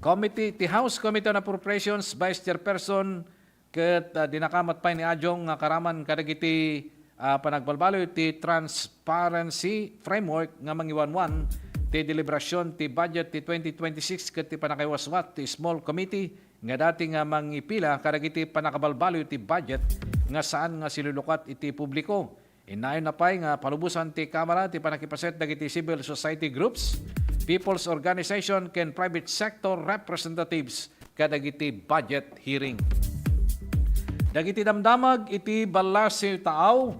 Ti House Committee on Appropriations Vice Chairperson ket dinakamat pa ni Adyong nga karaman kadagiti panagbalbaloy ti transparency framework nga mangiwanwan ti deliberasyon ti budget ti 2026 ket ti panakaiwaswat ti small committee nga dati nga mangipila kadagiti panakabalbaloy ti budget nga saan nga silulukat iti publiko. Inayon na pay nga palubusan ti Kamara ti panakipaset dagiti civil society groups, people's organization ken private sector representatives kadagiti budget hearing. Dagiti damdamag iti balasi taaw.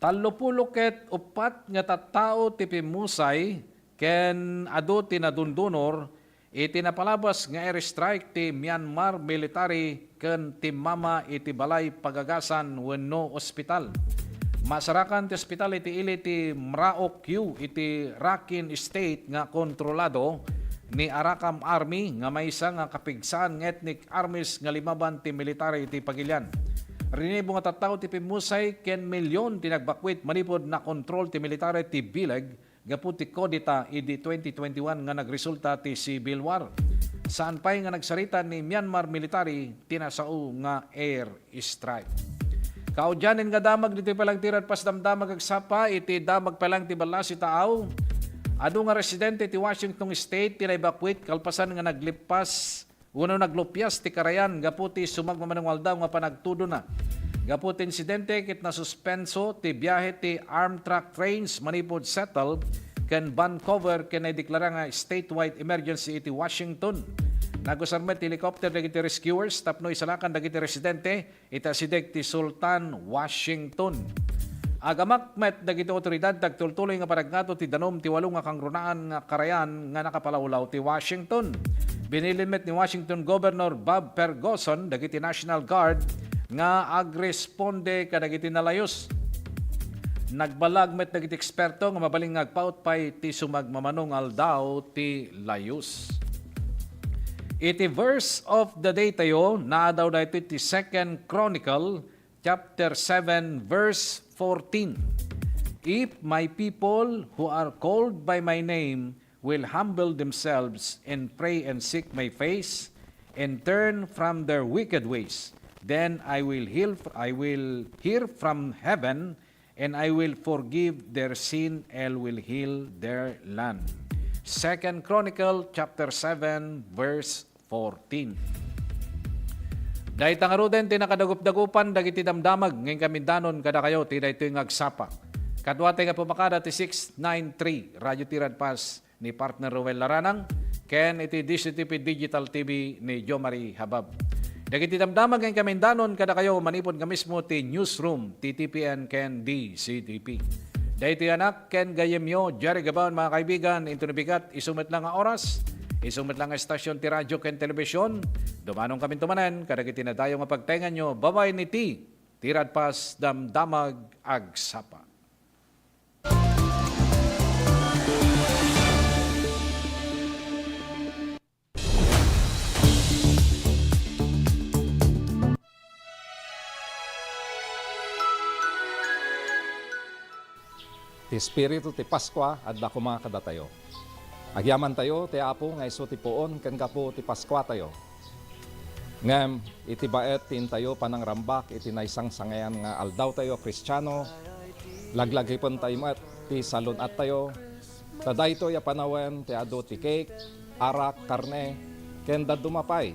30 ket 4 nga tattao ti pimusay ken adu ti nadundunor iti napalabas nga airstrike ti Myanmar military ken timmama iti balay pagagasan wenno ospital. Masarakan ti ospital iti ili ti Mraok Q iti Rakhine State nga kontrolado ni Arakan Army nga may isa nga kapigsaan ng ethnic armies nga limaban ti military iti pagilian. Rinibo nga tattao ti pimusay ken milyon ti nagbakwit manipod na kontrol ti military ti bileg gaputi kodita idi 2021 nga nagresulta ti civil war. Saan pa'y nga nagsarita ni Myanmar military tinasao nga air strike. Kaudyanin nga damag dito palang tirad pas damdamag agsapa iti damag palang ti bala si taaw. Ado nga residente ti Washington State tinaevacuate kalpasan nga naglipas uno naglupyas ti Karayan gaputi sumagmamanong daw nga panagtudo na. Gaputi insidente kit na suspenso ti biyahe ti Amtrak trains manipod settled ken Vancouver ken deklara nga statewide emergency iti Washington. Nagusarmet helicopter dagiti rescuers tapno isalakan dagiti residente ita sidek ti Sultan Washington. Agamakmet dagiti otoridad tagtultuloy nga paragnato ti danom ti walong nga kangrunaan nga Karayan nga nakapalawlaw ti Washington. Binilimet ni Washington Governor Bob Ferguson dagiti National Guard nga agresponde kadagiti nalayos. Nagbalag met dagiti eksperto nga mabaling agpaut pay ti sumagmamanong aldaw ti layos. Iti verse of the day tayo naa daw daytoy ti 2 Chronicle chapter 7 verse 14. If my people who are called by my name will humble themselves and pray and seek my face and turn from their wicked ways, then I will hear from heaven and I will forgive their sin and will heal their land. 2 Chronicle chapter 7 verse 14. Dahil tangaruden tinakadagup-dagupan dagiti damdamag ngayon kamindanon kada kayo tiday ito yung agsapa. Kadwate nga pumakada ti 693 Radio Tirad Pas ni partner Ruel Laranang ken iti DCTV Digital TV ni Jo Marie Habab. Dagiti damdamag ngayon kamindanon kada kayo manipod nga mismo ti newsroom TTPN ken DCTV. Dahil ti anak ken gayemyo Jerry Gabaon mga kaibigan into nabigat isumet lang nga oras. Isumit lang ang estasyon ti radyo ken telebisyon. Dumanong kami tumanen, kadagiti na dayo nga pagtengan nyo, babay ni ti, Tirad Pas damdamag agsapa. Ti Espiritu ti Paskwa at dako mga kadatayo. Agyaman tayo, ti Apo, nga iso ti poon, ken gapo ti Paskwa tayo. Ngem, iti baet tin tayo panang rambak, iti naisang sangayan nga aldaw tayo, Kristiyano, laglagipon tayo mat, ti salon at tayo, taday to ya panawen, ti ado ti cake, arak, karne, ken dadumapay.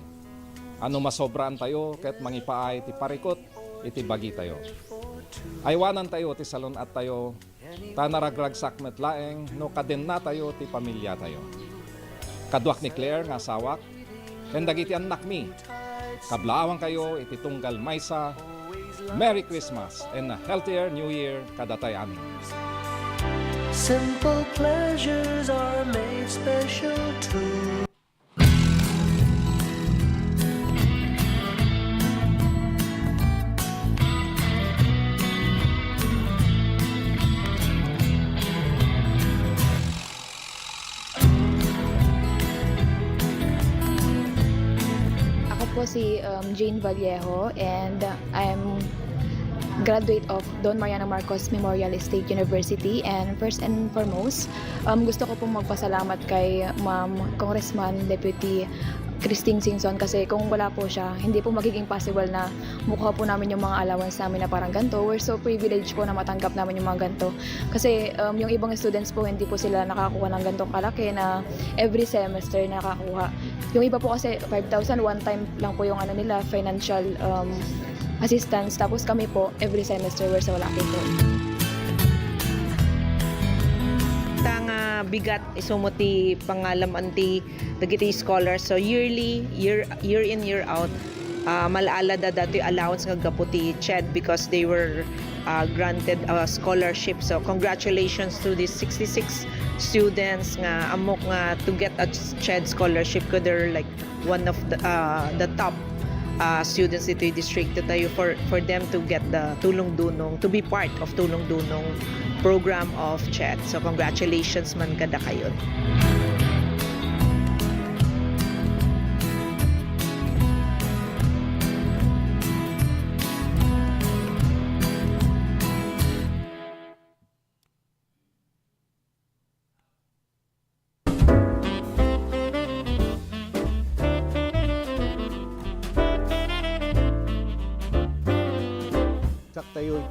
Ano masobraan tayo, ket mangipaay ti parikot, iti bagi tayo. Aywanan tayo, ti salon at tayo, tanaragragsak met laeng no kaden na tayo ti pamilya tayo. Kadwak ni Claire nga sawak, ken dagiti anak mi. Kablawang kayo iti tunggal maysa. Merry Christmas and a healthier New Year kadatay amin. Simple pleasures are made special too. Si Jane Vallejo and I'm graduate of Don Mariano Marcos Memorial State University, and first and foremost gusto ko pong magpasalamat kay Ma'am Congressman Deputy Christine Singson kasi kung wala po siya, hindi po magiging possible na mukha po namin yung mga allowance namin na parang ganito. We're so privileged po na matanggap namin yung mga ganito. Kasi yung ibang students po, hindi po sila nakakuha ng ganitong kalaki na every semester nakakuha. Yung iba po kasi 5,000, one time lang po yung nila, financial assistance. Tapos kami po, every semester we're so lucky po. Tanga bigat isumo ti pangalam anti dagiti scholars, so yearly year in year out malaala da dati allowance nga gaputi CHED because they were granted a scholarship. So congratulations to these 66 students nga amok nga to get a CHED scholarship, ko they're like one of the top students dito yung district tayo for them to get the Tulong Dunong, to be part of Tulong Dunong program of CHED. So congratulations man kada kayo.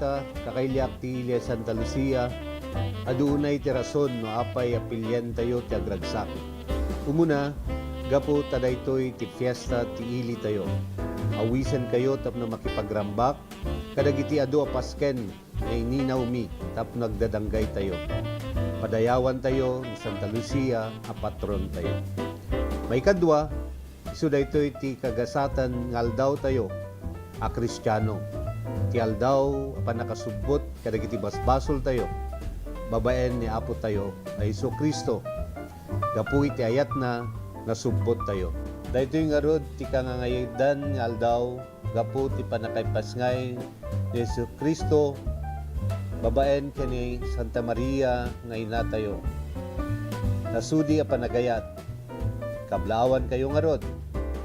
ka, kakailyak ti Ilia Santa Lucia, adunay ti rason no apay apilyan tayo ti agragsak. Umuna, gapo tadaytoy ti fiesta ti ili tayo. Awisan kayo tapno makipagrambak, kadagiti adu apasken na ininaw mi tapno nagdadanggay tayo. Padayawan tayo ni Santa Lucia, a patron tayo. May kadwa, isu daytoy ti kagasatan ngaldaw tayo, a Kristiyano. Ti aldaw panakasubbot kadagiti basbasol tayo. Babaen ni Apo tayo ay Hesus Kristo. Gapu iti ayat na nasubbot tayo. Daytoy nga rod ti kangangaydan nga aldaw gapu ti panakaypasngay ni Hesus Kristo. Babaen kani Santa Maria nga ina tayo. Nasudi a panagayat. Kablawan kayo nga rod.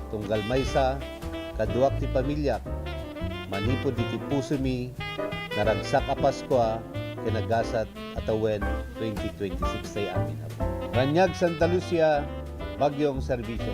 Tunggal maysa kaduak ti pamilya. Manipod iti puso mi, naragsak a Paskwa, kinagasat atawen 2026 tayo amin. Ranyag Santa Lucia, Bagyong Serbisyo.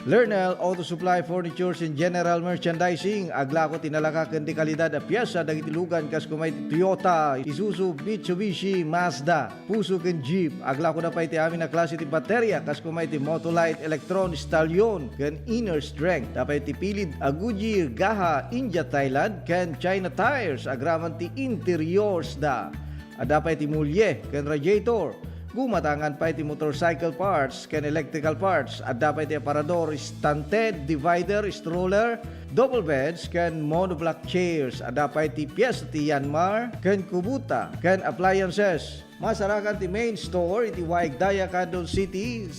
Lernel Auto Supply Furnitures and General Merchandising agla ko tinalaka ken di kalidad a piyesa dagiti lugan kas kumay Toyota, Isuzu, Mitsubishi, Mazda, Puso ken Jeep agla ko na pay ti amin na klase ti baterya kas kumay ti Motolite, Electron, Stallion ken Inner Strength tapay ti pilid a Goodyear, Gaha, India, Thailand ken China Tires agraman ti interiors da adapay ti mulye ken radiator. Gumatangan pa iti motorcycle parts ken electrical parts at dapat iti aparador, stunted, divider, stroller, double beds ken monoblock chairs at dapat iti piyesa ti Yanmar ken Kubota ken appliances. Masarakan ti main store iti Waigdaya, Quezon City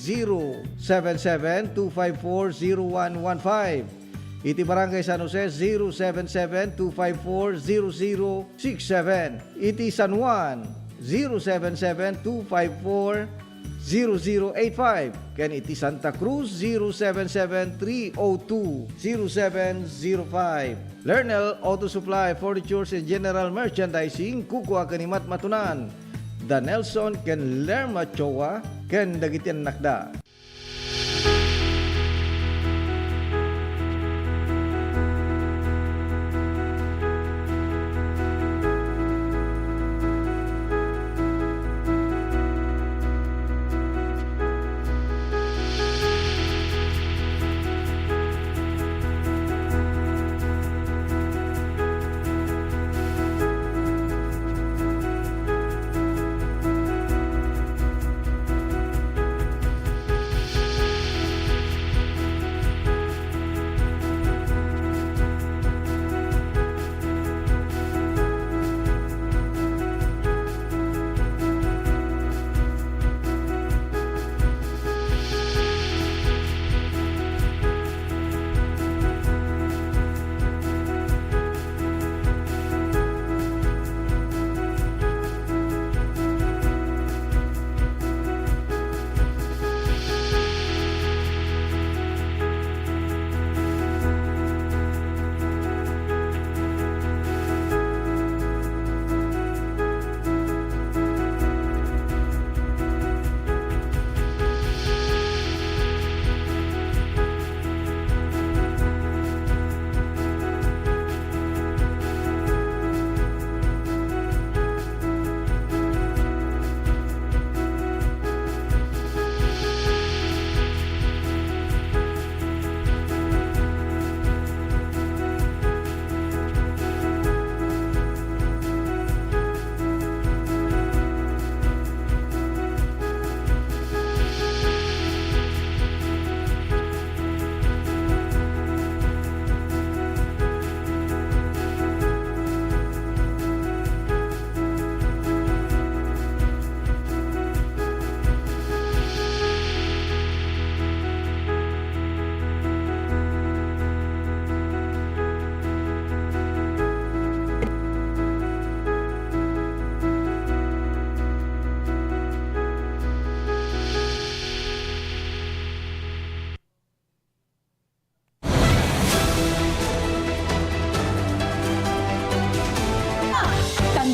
077-254-0115. Iti Barangay San Jose 077-254-0067. Iti San Juan 077-254-0085. Ken iti Santa Cruz 077-302-0705. Lernel Auto Supply Furnitures and General Merchandising kukuha kanimat matunan. Da Nelson ken Lerma Chowa ken dagitian nakda.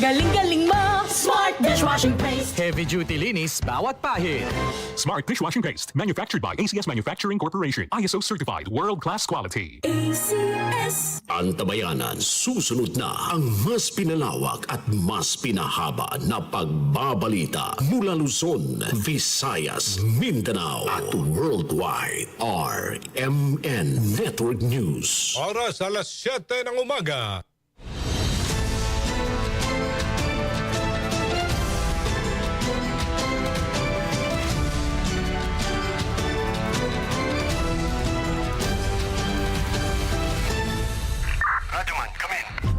Galing-galing mo, Smart Dishwashing Paste. Heavy duty linis bawat pahid. Smart dishwashing paste, manufactured by ACS Manufacturing Corporation. ISO certified, world-class quality. Ang Tabayanan, susunod na ang mas pinalawak at mas pinahaba na pagbabalita mula Luzon, Visayas, Mindanao at worldwide. RMN Network News. Oras alas 7 ng umaga.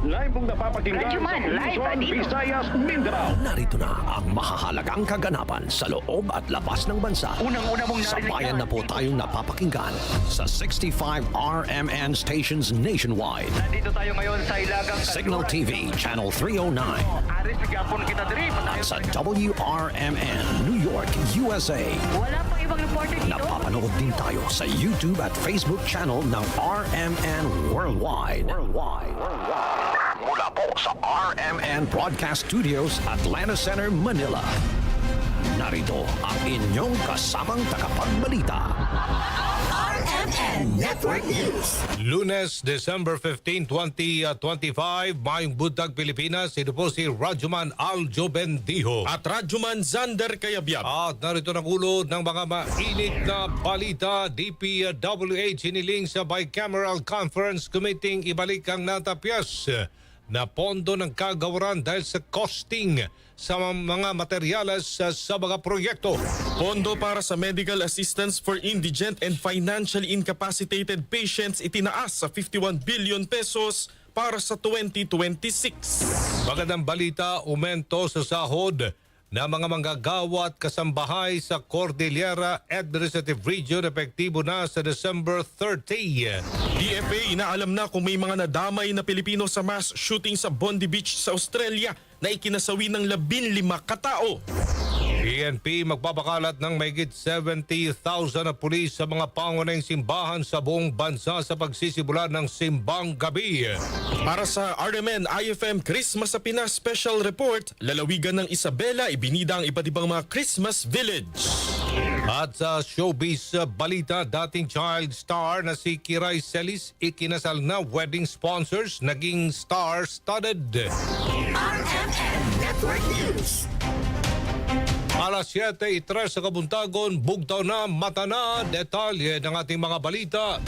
Live mong napapakinggan sa Luzon, Visayas, Mindanao. Narito na ang mahahalagang kaganapan sa loob at labas ng bansa. Unang-una mong sabayan na po tayong napapakinggan sa 65 RMN stations nationwide. Nandito tayo ngayon sa Ilagang Signal TV, Channel 309. Aris, bigapon kita diri. At sa WRMN, New York, USA. Wala pang ibang reporter dito. Napapanood din tayo sa YouTube at Facebook channel ng RMN Worldwide. Mula po sa RMN Broadcast Studios, Atlanta Center, Manila. Narito ang inyong kasamang tagapagbalita. RMN Network News. Lunes, December 15, 2025, Mayong Buntag, Pilipinas. Ito po si Rajuman Aljo Bendijo. At Rajuman Zander Kayabyab. At narito ng ulo ng mga mainit na balita. DPWH hiniling sa Bicameral Conference Committee ibalik ang natapyas na pondo ng kagawaran dahil sa costing sa mga materyales sa mga proyekto. Pondo para sa medical assistance for indigent and financially incapacitated patients itinaas sa 51 billion pesos para sa 2026. Magandang balita, umento sa sahod na mga manggagawa at kasambahay sa Cordillera Administrative Region epektibo na sa December 30. DFA inaalam na kung may mga nadamay na Pilipino sa mass shooting sa Bondi Beach sa Australia na ikinasawi ng 15 katao. PNP magbabakalat ng mahigit 70,000 na pulis sa mga pangunahing simbahan sa buong bansa sa pagsisimula ng simbang gabi. Para sa RMN IFM Christmas sa Pinas Special Report, lalawigan ng Isabela ibinida ang iba't ibang mga Christmas village. At sa showbiz balita, dating child star na si Kiray Celis ikinasal na, wedding sponsors naging star-studded. RMN Network News. Alas 7:03 sa Kabuntagon, bugtaw na, mata na, detalye ng ating mga balita.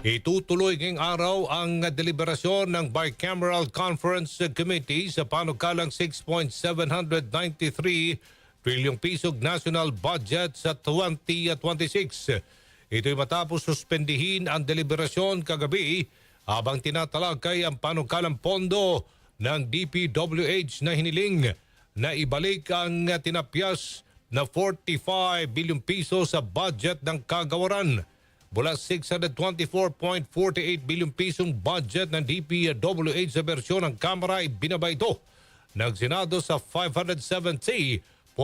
Itutuloy ngayong araw ang deliberasyon ng Bicameral Conference Committee sa panukalang 6.793 trilyong pisog national budget sa 2026. Ito'y matapos suspendihin ang deliberasyon kagabi habang tinatalakay ang panukalang pondo ng DPWH na hiniling na ibalik ang tinapyas na 45 bilyong piso sa budget ng kagawaran. Mula 624.48 bilyong pisong budget ng DPWH sa bersyon ng Kamara ay binaba ito ng Senado sa 570.48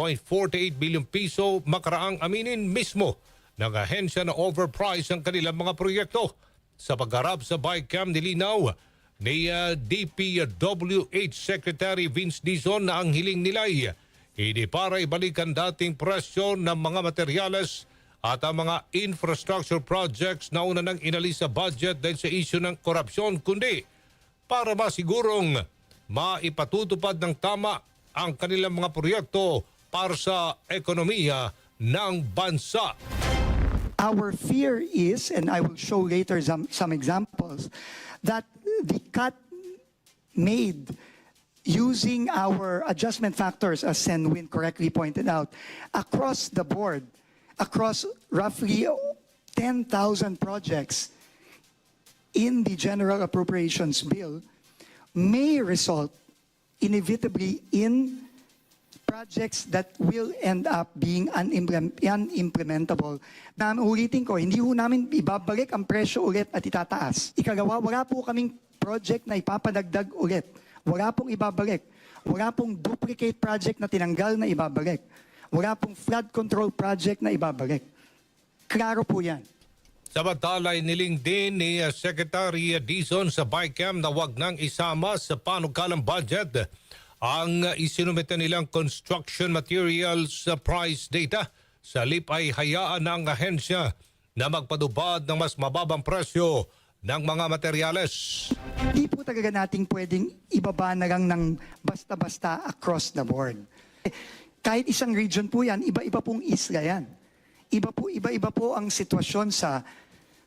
bilyong piso, makaraang aminin mismo ng ahensya na overprice ang kanilang mga proyekto. Sa pagharap sa BICAM, nilinaw ni DPWH Secretary Vince Dizon na ang hiling nila'y hindi para ibalik ang dating presyo ng mga materyales at ang mga infrastructure projects na una nang inalis sa budget dahil sa isyu ng korupsyon, kundi para masigurong maipatutupad ng tama ang kanilang mga proyekto para sa ekonomiya ng bansa. Our fear is, and I will show later some examples, that the cut made using our adjustment factors, as Senwin correctly pointed out, across the board, across roughly 10,000 projects in the General Appropriations Bill, may result inevitably in projects that will end up being unimplementable. Na ulitin ko, hindi ho namin ibabalik ang presyo ulit at itataas. Ikagawa, wala po kaming project na ipapadagdag ulit. Wala pong ibabalik. Wala pong duplicate project na tinanggal na ibabalik. Wala pong flood control project na ibabalik. Klaro po yan. Samantala, iniling din ni Secretary Dizon sa BICAM na wag nang isama sa panukalang budget ang isinumite nilang construction materials price data. Sa halip ay hayaan ng ahensya na magpadubad ng mas mababang presyo ng mga materyales. Hindi po talaga nating pwedeng ibaba na lang ng basta-basta across the board. Kahit isang region po yan, iba-iba pong isla yan. Iba-iba po ang sitwasyon sa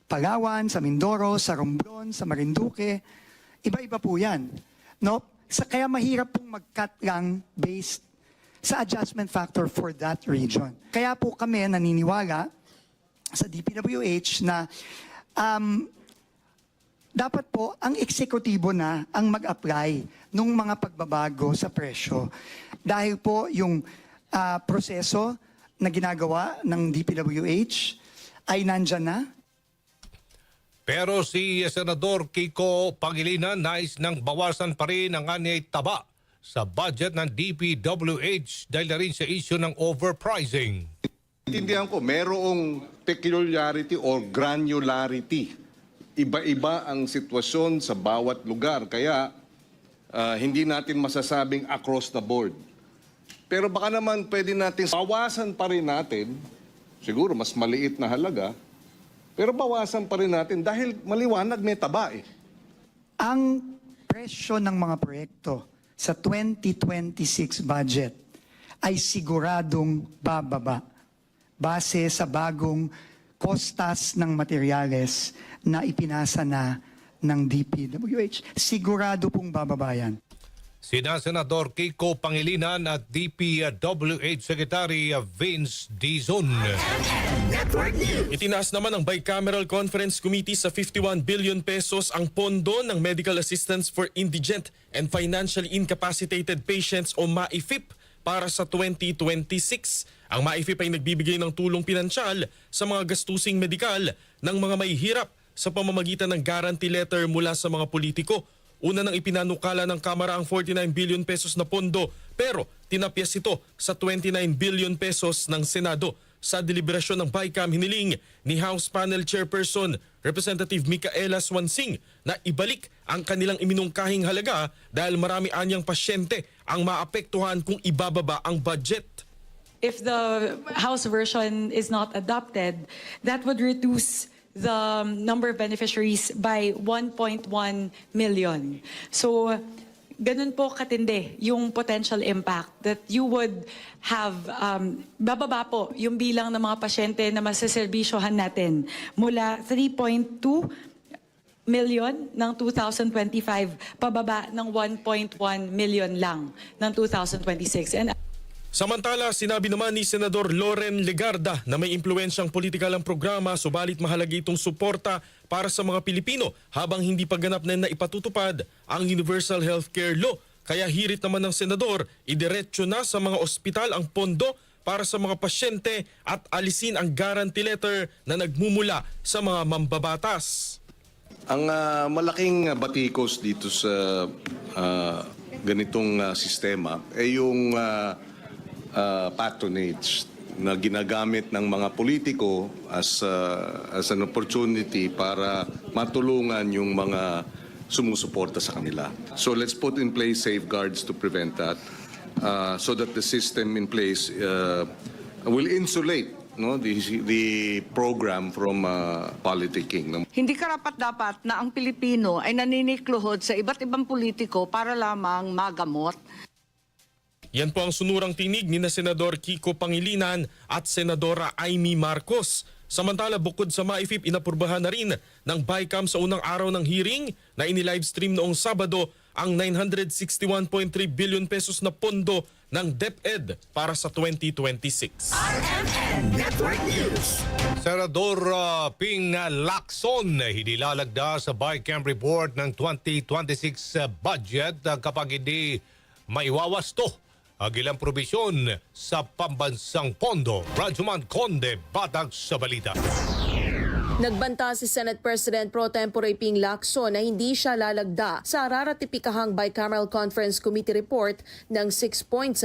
Palawan, sa Mindoro, sa Romblon, sa Marinduque. Iba-iba po yan. No? Kaya mahirap pong mag-cut lang based sa adjustment factor for that region. Kaya po kami naniniwala sa DPWH na dapat po ang eksekutibo na ang mag-apply ng mga pagbabago sa presyo. Dahil po yung proseso na ginagawa ng DPWH ay nandyan na. Pero si Senador Kiko Pangilinan nais nang bawasan pa rin ang anyay taba sa budget ng DPWH dahil na rin sa issue ng overpricing. Intindihan ko, merong peculiarity or granularity. Iba-iba ang sitwasyon sa bawat lugar. Kaya hindi natin masasabing across the board. Pero baka naman pwede natin bawasan pa rin natin, siguro mas maliit na halaga, pero bawasan pa rin natin dahil maliwanag may taba eh. Ang presyo ng mga proyekto sa 2026 budget ay siguradong bababa base sa bagong kostas ng materyales na ipinasa na ng DPWH. Sigurado pong bababa yan. Sina Senador Kiko Pangilinan at DPWH Secretary Vince Dizon. Itinaas naman ng Bicameral Conference Committee sa 51 billion pesos ang pondo ng Medical Assistance for Indigent and Financially Incapacitated Patients o MAIFIP para sa 2026. Ang MAIFIP ay nagbibigay ng tulong pinansyal sa mga gastusing medikal ng mga may hirap sa pamamagitan ng guarantee letter mula sa mga politiko. Una nang ipinanukala ng Kamara ang 49 billion pesos na pondo pero tinapyas ito sa 29 billion pesos ng Senado. Sa deliberasyon ng BICAM, hiniling ni House Panel Chairperson Representative Micaela Swansing na ibalik ang kanilang iminungkahing halaga dahil marami anyang pasyente ang maapektuhan kung ibababa ang budget. If the House version is not adopted, that would reduce the number of beneficiaries by 1.1 million. So, ganun po katindi yung potential impact that you would have, bababa po yung bilang ng mga pasyente na masaserbisyohan natin mula 3.2 million ng 2025 pababa ng 1.1 million lang ng 2026. And Samantala, sinabi naman ni Senador Loren Legarda na may impluensyang politikal ang programa subalit mahalaga itong suporta para sa mga Pilipino habang hindi pa ganap na ipatutupad ang Universal Healthcare Law. Kaya hirit naman ng Senador, idiretso na sa mga ospital ang pondo para sa mga pasyente at alisin ang guarantee letter na nagmumula sa mga mambabatas. Ang malaking batikos dito sa ganitong sistema ay yung patronage na ginagamit ng mga politiko as an opportunity para matulungan yung mga sumusuporta sa kanila. So let's put in place safeguards to prevent that so that the system in place will insulate the program from politicking. Hindi karapat-dapat na ang Pilipino ay naninikluhod sa iba't ibang politiko para lamang magamot. Yan po ang sunurang tinig ni na Senador Kiko Pangilinan at Senadora Amy Marcos. Samantala, bukod sa MAIFIP, inapurbahan na rin ng BICAM sa unang araw ng hearing na inilivestream noong Sabado ang 961.3 billion pesos na pondo ng DepEd para sa 2026. RMN Network News. Senador Ping Lacson hinilalagda sa BICAM report ng 2026 budget kapag hindi maiwawasto ang ilang probisyon sa pambansang pondo. Rajuman Conde, Batag sa Balita. Nagbanta si Senate President Pro Tempore Ping Lacson na hindi siya lalagda sa raratipikahang Bicameral Conference Committee report ng 6.793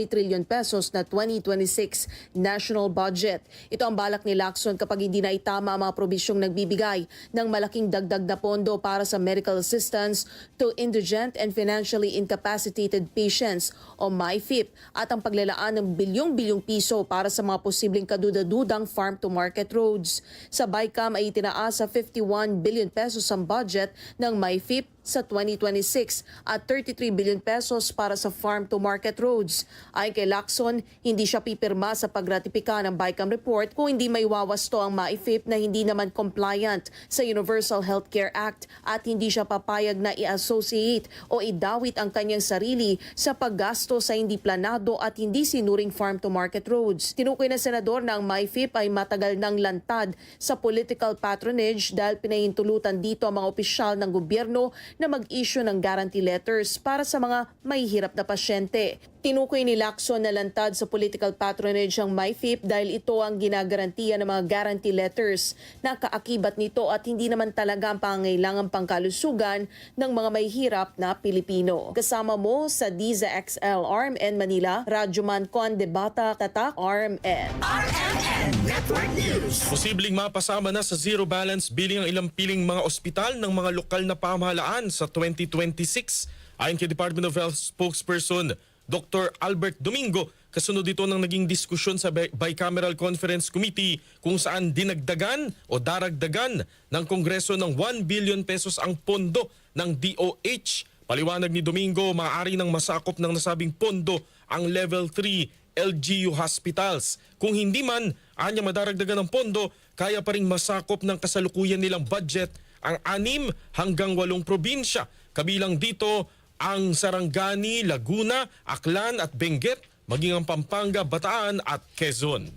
trillion pesos na 2026 national budget. Ito ang balak ni Lacson kapag hindi na itama ang mga probisyong nagbibigay ng malaking dagdag na pondo para sa medical assistance to indigent and financially incapacitated patients o MyFIP at ang paglalaan ng bilyong-bilyong piso para sa mga posibleng kaduda-dudang farm-to-market roads. Sa BICAM ay itinaas sa 51 billion pesos ang budget ng MyFIP sa 2026 at 33 billion pesos para sa farm-to-market roads. Ayon kay Lacson, hindi siya pipirma sa pagratipika ng BICAM report kung hindi may wawasto ang MyFIP na hindi naman compliant sa Universal Healthcare Act at hindi siya papayag na i-associate o idawit ang kanyang sarili sa paggasto sa hindi planado at hindi sinuring farm-to-market roads. Tinukoy na senador na ang MyFIP ay matagal nang lantad sa political patronage dahil pinahintulutan dito ang mga opisyal ng gobyerno na mag-issue ng guarantee letters para sa mga mahihirap na pasyente. Tinukoy ni Lacson na lantad sa political patronage ang MyFIP dahil ito ang ginagarantiya ng mga guarantee letters na kaakibat nito at hindi naman talaga ang pangangailangang pangkalusugan ng mga mahihirap na Pilipino. Kasama mo sa Diza XL RMN Manila, Radyoman Conde Bata, Tatak RMN. RMN Network News. Posibleng mapasama na sa zero balance billing ang ilang piling mga ospital ng mga lokal na pamahalaan sa 2026. Ayon kay Department of Health spokesperson Dr. Albert Domingo, kasunod dito ng naging diskusyon sa Bicameral Conference Committee kung saan dinagdagan o daragdagan ng Kongreso ng 1 billion pesos ang pondo ng DOH. Paliwanag ni Domingo, maaari nang masakop ng nasabing pondo ang Level 3 LGU hospitals. Kung hindi man, anya madaragdagan ng pondo, kaya pa ring masakop ng kasalukuyan nilang budget ang 6 hanggang 8 probinsya. Kabilang dito ang Sarangani, Laguna, Aklan at Benguet, maging ang Pampanga, Bataan at Quezon.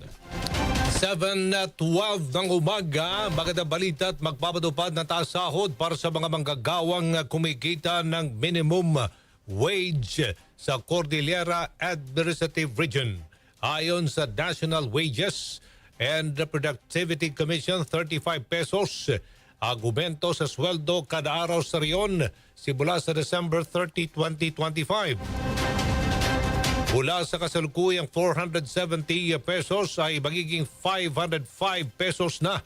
7:12 ng umaga, magandang balita at magpapatupad na taas sahod para sa mga manggagawang kumikita ng minimum wage sa Cordillera Administrative Region. Ayon sa National Wages and Productivity Commission, 35 pesos argumento sa sweldo kada araw sa riyon simula sa December 30, 2025. Mula sa kasalukuyang 470 pesos ay magiging 505 pesos na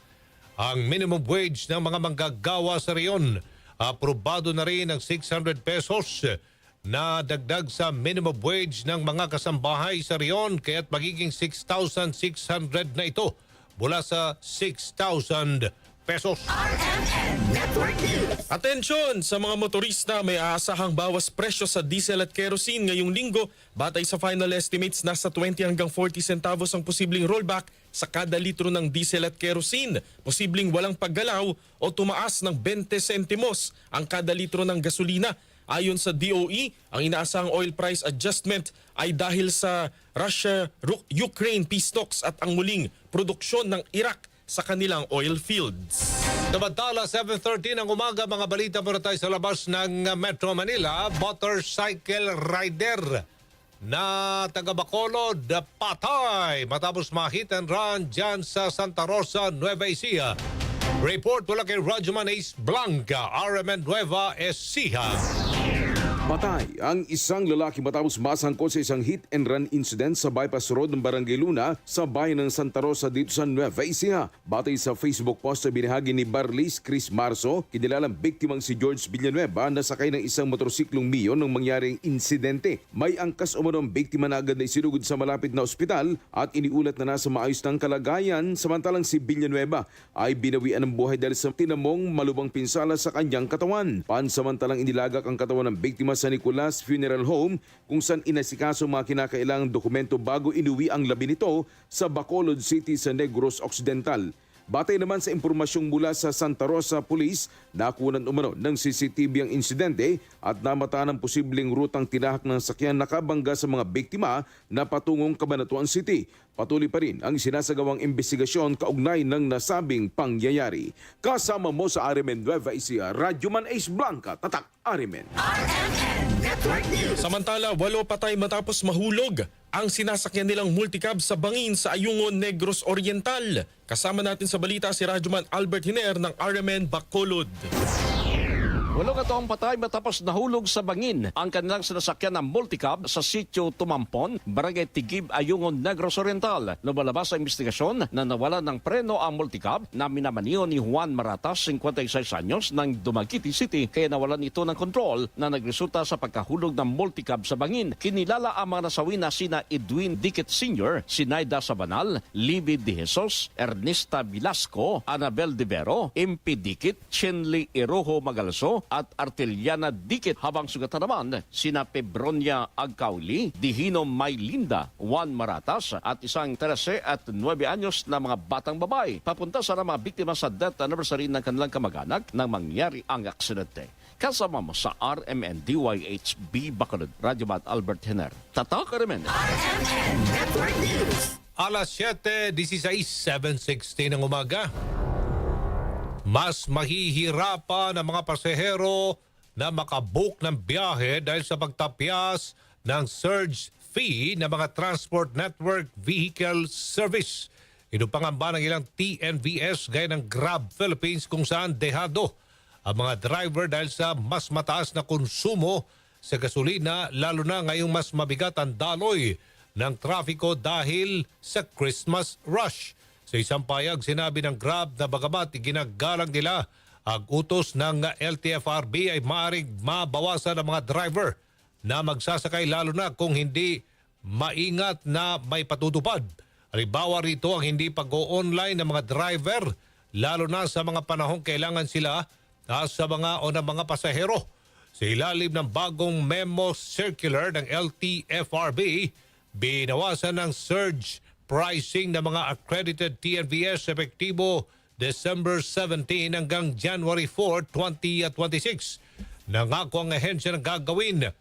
ang minimum wage ng mga manggagawa sa riyon. Aprobado na rin ang 600 pesos na dagdag sa minimum wage ng mga kasambahay sa riyon kaya't magiging 6,600 na ito mula sa 6,000 pesos. RMN Network News. Atensyon sa mga motorista, may aasahang bawas presyo sa diesel at kerosene ngayong linggo. Batay sa final estimates, nasa 20 hanggang 40 centavos ang posibleng rollback sa kada litro ng diesel at kerosene. Posibleng walang paggalaw o tumaas ng 20 sentimos ang kada litro ng gasolina. Ayon sa DOE, ang inaasahang oil price adjustment ay dahil sa Russia-Ukraine peace talks at ang muling produksyon ng Iraq sa kanilang oil fields. Samantala, 7:13 ng umaga, mga balita muna tayo sa labas ng Metro Manila. Motorcycle rider na taga Bacolod patay matapos ma-hit and run dyan sa Santa Rosa, Nueva Ecija. Report mula kay Radyoman Ace Blanca, RMN Nueva Ecija. Patay ang isang lalaki matapos masangkot sa isang hit and run incident sa bypass road ng Barangay Luna sa bayan ng Santa Rosa dito sa Nueva Ecija. Batay sa Facebook post na binahagi ni Barlis Chris Marso, kinilalang biktimang si George Villanueva na sakay ng isang motorsiklong Mio nung mangyaring insidente. May angkas umanong biktima na agad na isinugod sa malapit na ospital at iniulat na nasa maayos ng kalagayan, samantalang si Villanueva ay binawian ng buhay dahil sa tinamong malubang pinsala sa kanyang katawan. Pansamantalang inilagak ang katawan ng biktima sa Nicolas Funeral Home kung saan inasikaso mga kinakailangang dokumento bago inuwi ang labi nito sa Bacolod City sa Negros Occidental. Batay naman sa impormasyong mula sa Santa Rosa Police, nakunan umano ng CCTV ang insidente at namataan ang posibleng rutang tinahak ng sakyan nakabangga sa mga biktima na patungong Cabanatuan City. Patuloy pa rin ang sinasagawang investigasyon kaugnay ng nasabing pangyayari. Kasama mo sa RMN Nueva Ecija, Radyoman Ace Blanca, Tatak RMN. RMN Network News. Samantala, 8 patay matapos mahulog ang sinasakyan nilang multicab sa bangin sa Ayungon, Negros Oriental. Kasama natin sa balita si Radyoman Albert Hiner ng RMN Bacolod. 8 kataong patay matapos nahulog sa bangin ang kanilang sinasakyan ng multicab sa sitio Tumampon, Barangay Tigib, Ayungon, Negros Oriental. Lumalabas sa investigasyon na nawalan ng preno ang multicab na minamaniho ni Juan Maratas, 56 anyos, ng Dumaguete City, kaya nawalan ito ng kontrol na nagresulta sa pagkahulog ng multicab sa bangin. Kinilala ang mga nasawi na sina Edwin Diquet Sr., Sinaida Sabanal, Libby De Jesus, Ernesta Velasco, Anabel De Vero, MP Diquet, Chenly Iroho Magalso, at Arteliana Diquet, habang sugatan naman sina Pebronia Agcauli, Dihino Maylinda, Juan Maratas at isang 13 at 9 anyos na mga batang babae. Papunta sa mga biktima sa death anniversary ng kanilang kamag-anak nang mangyari ang aksidente. Kasama mo sa RMN DYHB Bacolod, Radyoman Albert Hiner. Tatak RMN. RMN Network News. Alas 7:16, 7:16 ng umaga. Mas mahihirapan ang mga pasahero na makabook ng biyahe dahil sa pagtapyas ng surge fee ng mga Transport Network Vehicle Service. Ito pangamba ng ilang TNVS gaya ng Grab Philippines kung saan dehado ang mga driver dahil sa mas mataas na konsumo sa gasolina, lalo na ngayong mas mabigat ang daloy ng trafiko dahil sa Christmas rush. Sa isang payag, sinabi ng Grab na bagamat ginagalang nila ang utos ng LTFRB ay maaaring mabawasan ang mga driver na magsasakay lalo na kung hindi maingat na may patutupad. Halimbawa rito ang hindi pag-o-online ng mga driver lalo na sa mga panahong kailangan sila sa mga o ng mga pasahero. Sa ilalim ng bagong memo circular ng LTFRB, binawasan ng surge pricing ng mga accredited TNVS epektibo December 17 hanggang January 4, 2026. Nangako ang ahensya ng gagawin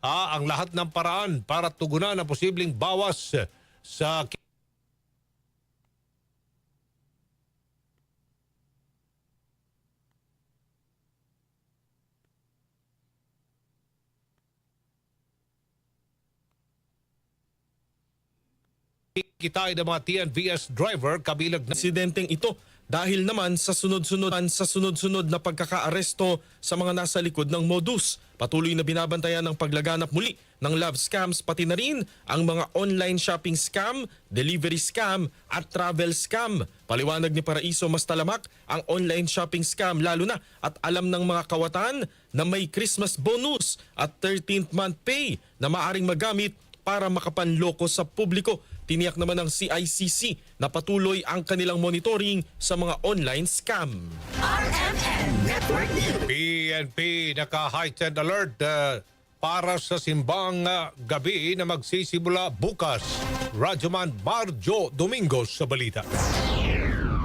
ang lahat ng paraan para tugunan ang posibleng bawas sa kitain ng mga TNVS driver kabilang na Insidenteng ito dahil naman sa sunod-sunod na pagkakaaresto sa mga nasa likod ng modus. Patuloy na binabantayan ng paglaganap muli ng love scams, pati na rin ang mga online shopping scam, delivery scam at travel scam. Paliwanag ni Paraiso mas talamak ang online shopping scam lalo na at alam ng mga kawatan na may Christmas bonus at 13th month pay na maaring magamit para makapanloko sa publiko. Tiniyak naman ng CICC na patuloy ang kanilang monitoring sa mga online scam. RMN Network News. PNP naka-heightened alert para sa simbang gabi na magsisimula bukas. Radyoman Marjo Domingos sa balita.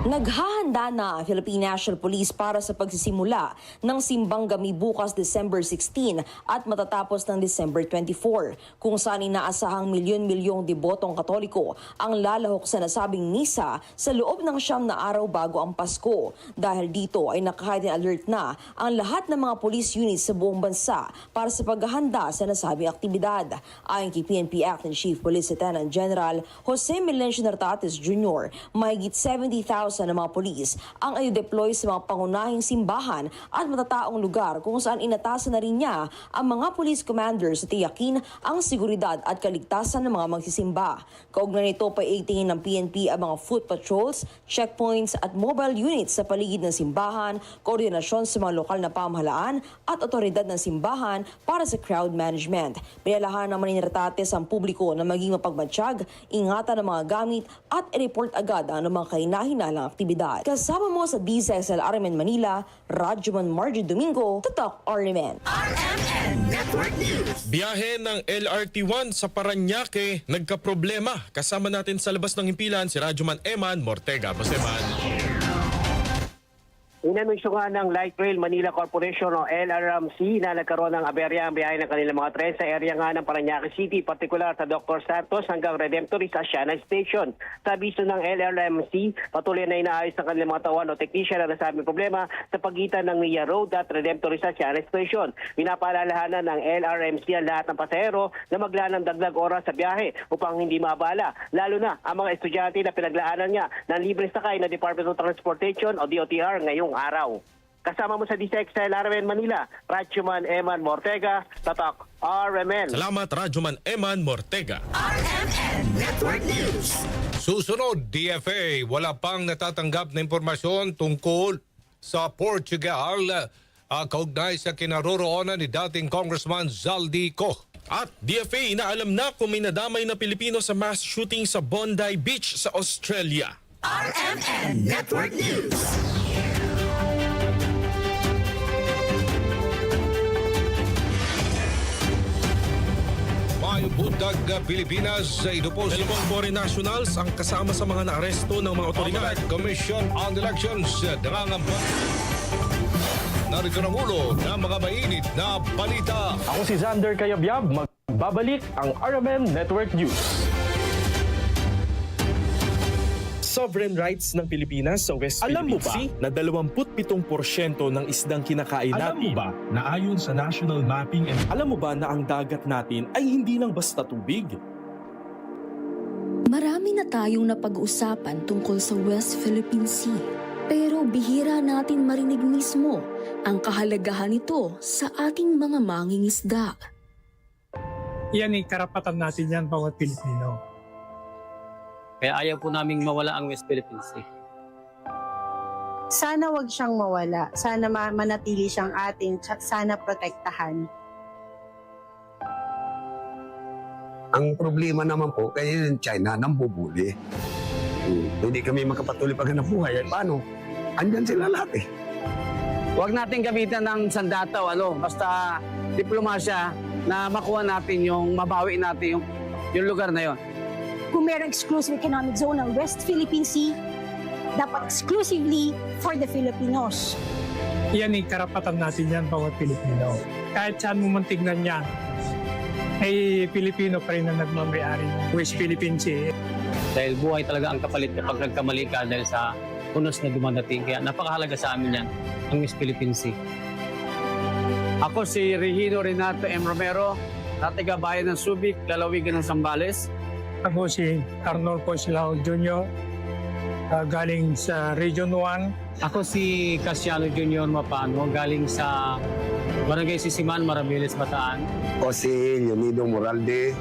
Naghahanda na ang Philippine National Police para sa pagsisimula ng simbang gabi bukas December 16 at matatapos ng December 24, kung saan inaasahang milyon-milyong debotong Katoliko ang lalahok sa nasabing misa sa loob ng 9 na araw bago ang Pasko. Dahil dito ay naka-heightened alert na ang lahat ng mga police units sa buong bansa para sa paghahanda sa nasabing aktibidad. Ayon kay PNP Acting Chief Police Lieutenant General Jose Melencio Nartates Jr., mahigit 70,000 ng mga polis ang i-deploy sa mga pangunahing simbahan at matataong lugar kung saan inatasan na rin niya ang mga police commanders sa tiyakin ang seguridad at kaligtasan ng mga magsisimba. Kaugnay nito pa itingin ng PNP ang mga foot patrols, checkpoints at mobile units sa paligid ng simbahan, koordinasyon sa mga lokal na pamahalaan at otoridad ng simbahan para sa crowd management. Pinalahan naman ni Nartates ang publiko na maging mapagmatsyag, ingatan ng mga gamit at i-report agad ang mga kahinahinala aktibidad. Kasama mo sa DZXL RMN Manila, Radyoman Marjo Domingo, Tatak RMN. RMN Network News. Biyahe ng LRT1 sa Parañaque nagkaproblema. Kasama natin sa labas ng himpilan si Radyoman Eman Mortega. Boss Eman. Inanunsyo nga ng Light Rail Manila Corporation o LRMC na nagkaroon ng aberya ang biyahe ng kanilang mga tren sa area nga ng Parañaque City, partikular sa Dr. Santos hanggang Redemptorist Asiana Station. Sa abiso ng LRMC, patuloy na inaayos ng kanilang mga tawan o technician na nasabing problema sa pagitan ng Nia Road at Redemptorist Asiana Station. Pinapaalalahanan ng LRMC ang lahat ng pasahero na maglaan ng dagdag oras sa biyahe upang hindi maabala, lalo na ang mga estudyante na pinaglaanan niya ng libreng sakay na Department of Transportation o DOTR ngayong araw. Kasama mo sa DSEC sa RMN Manila, Radyoman Eman Mortega, Tatak RMN. Salamat Radyoman Eman Mortega. RMN Network News. Susunod, DFA, wala pang natatanggap na impormasyon tungkol sa Portugal kaugnay sa kinaroroonan ni dating Congressman Zaldico. At DFA inaalam na kung may nadamay na Pilipino sa mass shooting sa Bondi Beach sa Australia. RMN Network News. Mayong buntag Pilipinas, ito po si Dalawang foreign nationals ang kasama sa mga naaresto ng mga otoridad. Commission on Elections nangangamba. Narito ang ulo ng mga mainit na balita. Ako si Xander Kayabyab, magbabalik ang RMN Network News. Sovereign rights ng Pilipinas sa West Philippine Sea na 27% ng isdang kinakain natin. Alam mo ba na ayon sa National Mapping and Alam mo ba na ang dagat natin ay hindi lang basta tubig? Marami na tayong napag-uusapan tungkol sa West Philippine Sea. Pero bihira natin marinig mismo ang kahalagahan nito sa ating mga mangingisda. Yan ay karapatan natin yan bawat Pilipino. Kaya ayaw po naming mawala ang West Philippine Sea. Sana wag siyang mawala. Sana manatili siyang atin. Sana protektahan. Ang problema naman po, kaya yung China nambubuli. Hindi kami makapatuloy pag nabuhay. Paano? Andyan sila lahat eh. Huwag natin gamitan ng sandata o basta diplomasya na makuha natin mabawi natin yung lugar na yon. Kung mayroong exclusive economic zone ng West Philippine Sea, dapat exclusively for the Filipinos. Yan ay karapatan natin yan bawat Pilipino. Kahit saan mo man tignan yan, ay Pilipino pa rin ang nagmamayari ng West Philippine Sea. Dahil buhay talaga ang kapalit kapag nagkamali ka dahil sa unos na dumadating. Kaya napakahalaga sa amin yan, ang West Philippine Sea. Ako si Regino Renato M. Romero, taga bayan ng Subic, lalawigan ng Zambales. Ako si Arnold Poslao Jr., galing sa Region 1. Ako si Casiano Jr. Mapano, galing sa Barangay Sisiman, Maraviles, Bataan. O si Leonido Moralde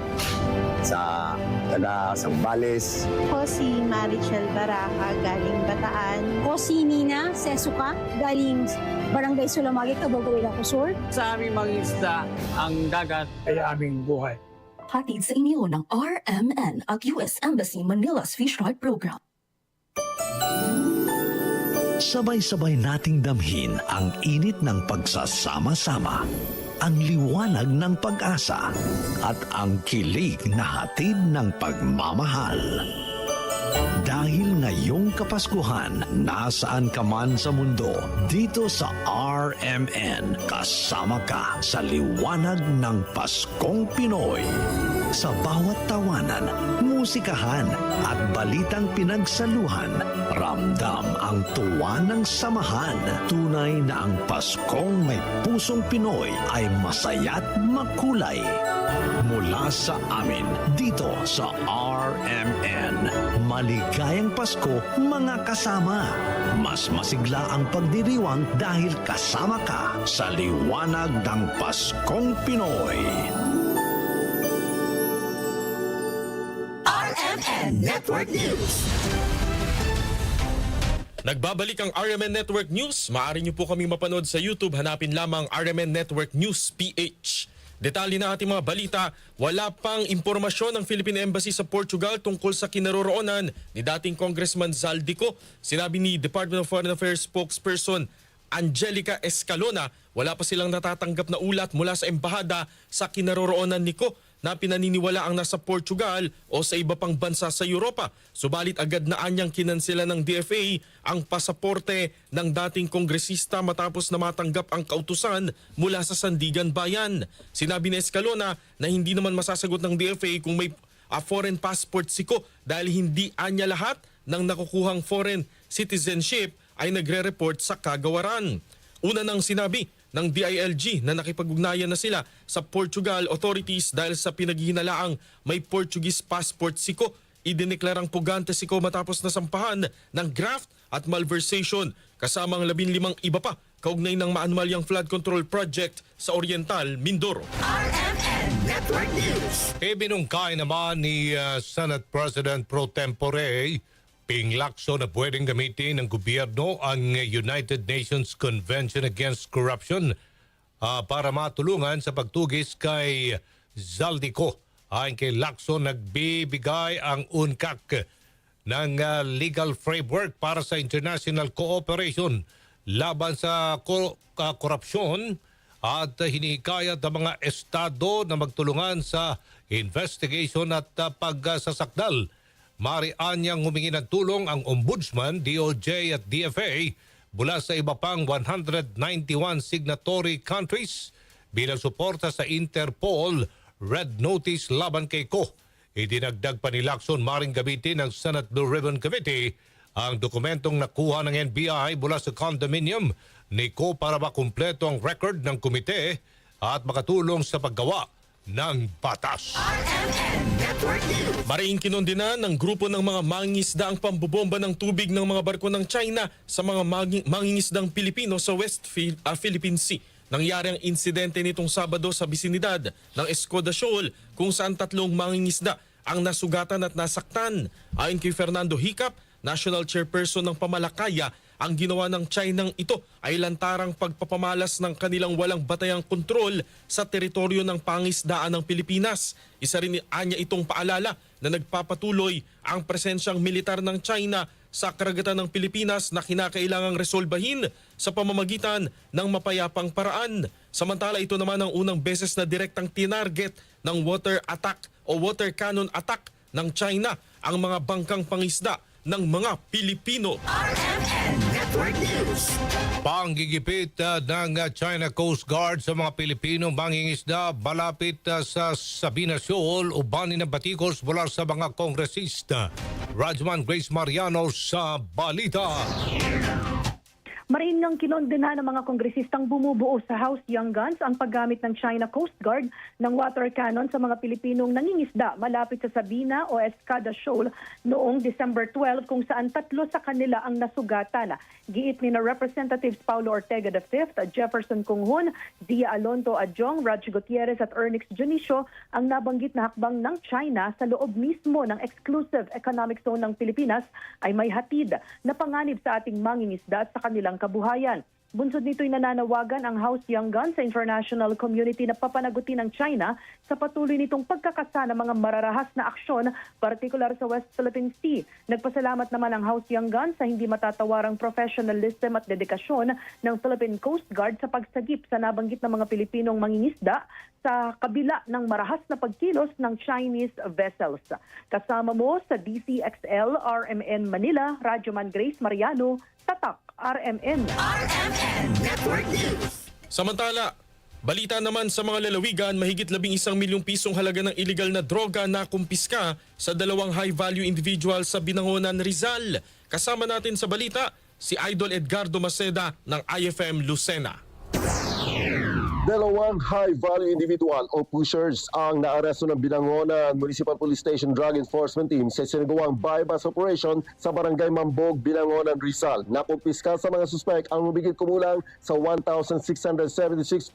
sa taga Zambales. Ako si Marichel Baraca, galing Bataan. Ako si Nina Sesuka, galing Barangay Sulamagit, Abogawila, Kusur. Sa aming mga isda, ang dagat ay aming buhay. Hatid sa inyo ng RMN at US Embassy Manila's Fish Fry Program. Sabay-sabay nating damhin ang init ng pagsasama-sama, ang liwanag ng pag-asa, at ang kilig na hatid ng pagmamahal. Dahil ngayong Kapaskuhan, nasaan ka man sa mundo, dito sa RMN, kasama ka sa liwanag ng Paskong Pinoy. Sa bawat tawanan, musikahan at balitang pinagsaluhan, ramdam ang tuwa ng samahan. Tunay na ang Paskong may pusong Pinoy ay masaya't makulay. Mula sa amin, dito sa RMN. Maligayang Pasko, mga kasama. Mas masigla ang pagdiriwang dahil kasama ka sa liwanag ng Paskong Pinoy. RMN Network News. Nagbabalik ang RMN Network News. Maaari niyo po kami mapanood sa YouTube. Hanapin lamang RMN Network News PH. Detalye na ating mga balita, wala pang impormasyon ng Philippine Embassy sa Portugal tungkol sa kinaroroonan ni dating Congressman Zaldico. Sinabi ni Department of Foreign Affairs spokesperson Angelica Escalona, wala pa silang natatanggap na ulat mula sa embahada sa kinaroroonan ni Ko. na pinaniniwala ang nasa Portugal o sa iba pang bansa sa Europa. Subalit agad na anyang kinansela ng DFA ang pasaporte ng dating kongresista matapos na matanggap ang kautusan mula sa Sandigan Bayan. Sinabi ni Escalona na hindi naman masasagot ng DFA kung may foreign passport siko dahil hindi anya lahat ng nakukuhang foreign citizenship ay nagre-report sa kagawaran. Una nang sinabi ng DILG na nakipag-ugnayan na sila sa Portugal authorities dahil sa pinaghihinalaang may Portuguese passport siko. Idineklarang pugante siko matapos nasampahan ng graft at malversation kasamang 15 iba pa kaugnay ng maanumalyang flood control project sa Oriental, Mindoro. RMN Network News. Ibinungkay naman ni Senate President Pro Tempore Ping Lacson na pwedeng gamitin ng gobyerno ang United Nations Convention Against Corruption para matulungan sa pagtugis kay Zaldico. Ayon kay Lacson, nagbibigay ang UNCAC ng legal framework para sa international cooperation laban sa korupsyon at hinikayat ang mga estado na magtulungan sa investigation at pagsasakdal. Marianyang humingi ng tulong ang Ombudsman, DOJ at DFA mula sa iba pang 191 signatory countries bilang suporta sa Interpol Red Notice laban kay Ko. Idinagdag pa ni Lacson maring gamitin ng Senate Blue Ribbon Committee ang dokumentong nakuha ng NBI mula sa condominium ni Ko para makumpleto ang record ng komite at makatulong sa paggawa ng batas. Mariing kinondena ng grupo ng mga mangingisda ang pambobomba ng tubig ng mga barko ng China sa mga mangingisdang Pilipino sa West Philippine Sea. Nangyari ang insidente nitong Sabado sa bisinidad ng Escoda Shoal kung saan 3 mangingisda ang nasugatan at nasaktan. Ayon kay Fernando Hicap, National Chairperson ng Pamalakaya, ang ginawa ng Chinang ito ay lantarang pagpapamalas ng kanilang walang batayang kontrol sa teritoryo ng pangisdaan ng Pilipinas. Isa rin anya itong paalala na nagpapatuloy ang presensyang militar ng China sa karagatan ng Pilipinas na kinakailangang resolbahin sa pamamagitan ng mapayapang paraan. Samantala ito naman ang unang beses na direktang tinarget ng water attack o water cannon attack ng China ang mga bangkang pangisda ng mga Pilipino. RMN Network News. Panggigipit ng China Coast Guard sa mga Pilipino mangingisda malapit sa Sabina Shoal, ubanin ng batikos mula sa mga kongresista. Rajman Grace Mariano sa Balita. Mariin nang kinondena ng mga kongresistang bumubuo sa House Young Guns ang paggamit ng China Coast Guard ng water cannon sa mga Pilipinong nangingisda malapit sa Sabina o Escada Shoal noong December 12 kung saan 3 sa kanila ang nasugatan. Giit ni na Representatives Paulo Ortega V, Jefferson Kunghun, Zia Alonto Adjong, Raj Gutierrez at Ernix Junicio ang nabanggit na hakbang ng China sa loob mismo ng exclusive economic zone ng Pilipinas ay may hatid na panganib sa ating mangingisda at sa kanilang kabuhayan. Bunsod nito'y nananawagan ang House Young Guns sa international community na papanagutin ng China sa patuloy nitong pagkakasa ng mga mararahas na aksyon, partikular sa West Philippine Sea. Nagpasalamat naman ang House Young Guns sa hindi matatawarang professionalism at dedikasyon ng Philippine Coast Guard sa pagsagip sa nabanggit na mga Pilipinong mangingisda sa kabila ng marahas na pagkilos ng Chinese vessels. Kasama mo sa DCXL RMN Manila, Radyoman Grace Mariano, Tatak RMN. RMN Network News. Samantala, balita naman sa mga lalawigan, mahigit 11 milyong pisong halaga ng iligal na droga na kumpiska sa 2 high-value individual sa Binangonan, Rizal. Kasama natin sa balita si Idol Edgardo Maceda ng IFM Lucena. 2 high-value individual o pushers ang naaresto ng Binangonan Municipal Police Station Drug Enforcement Team sa sinagawang bypass operation sa Barangay Mambog, Binangonan, Rizal. Nakumpiska sa mga suspek ang humigit kumulang sa 1,676.52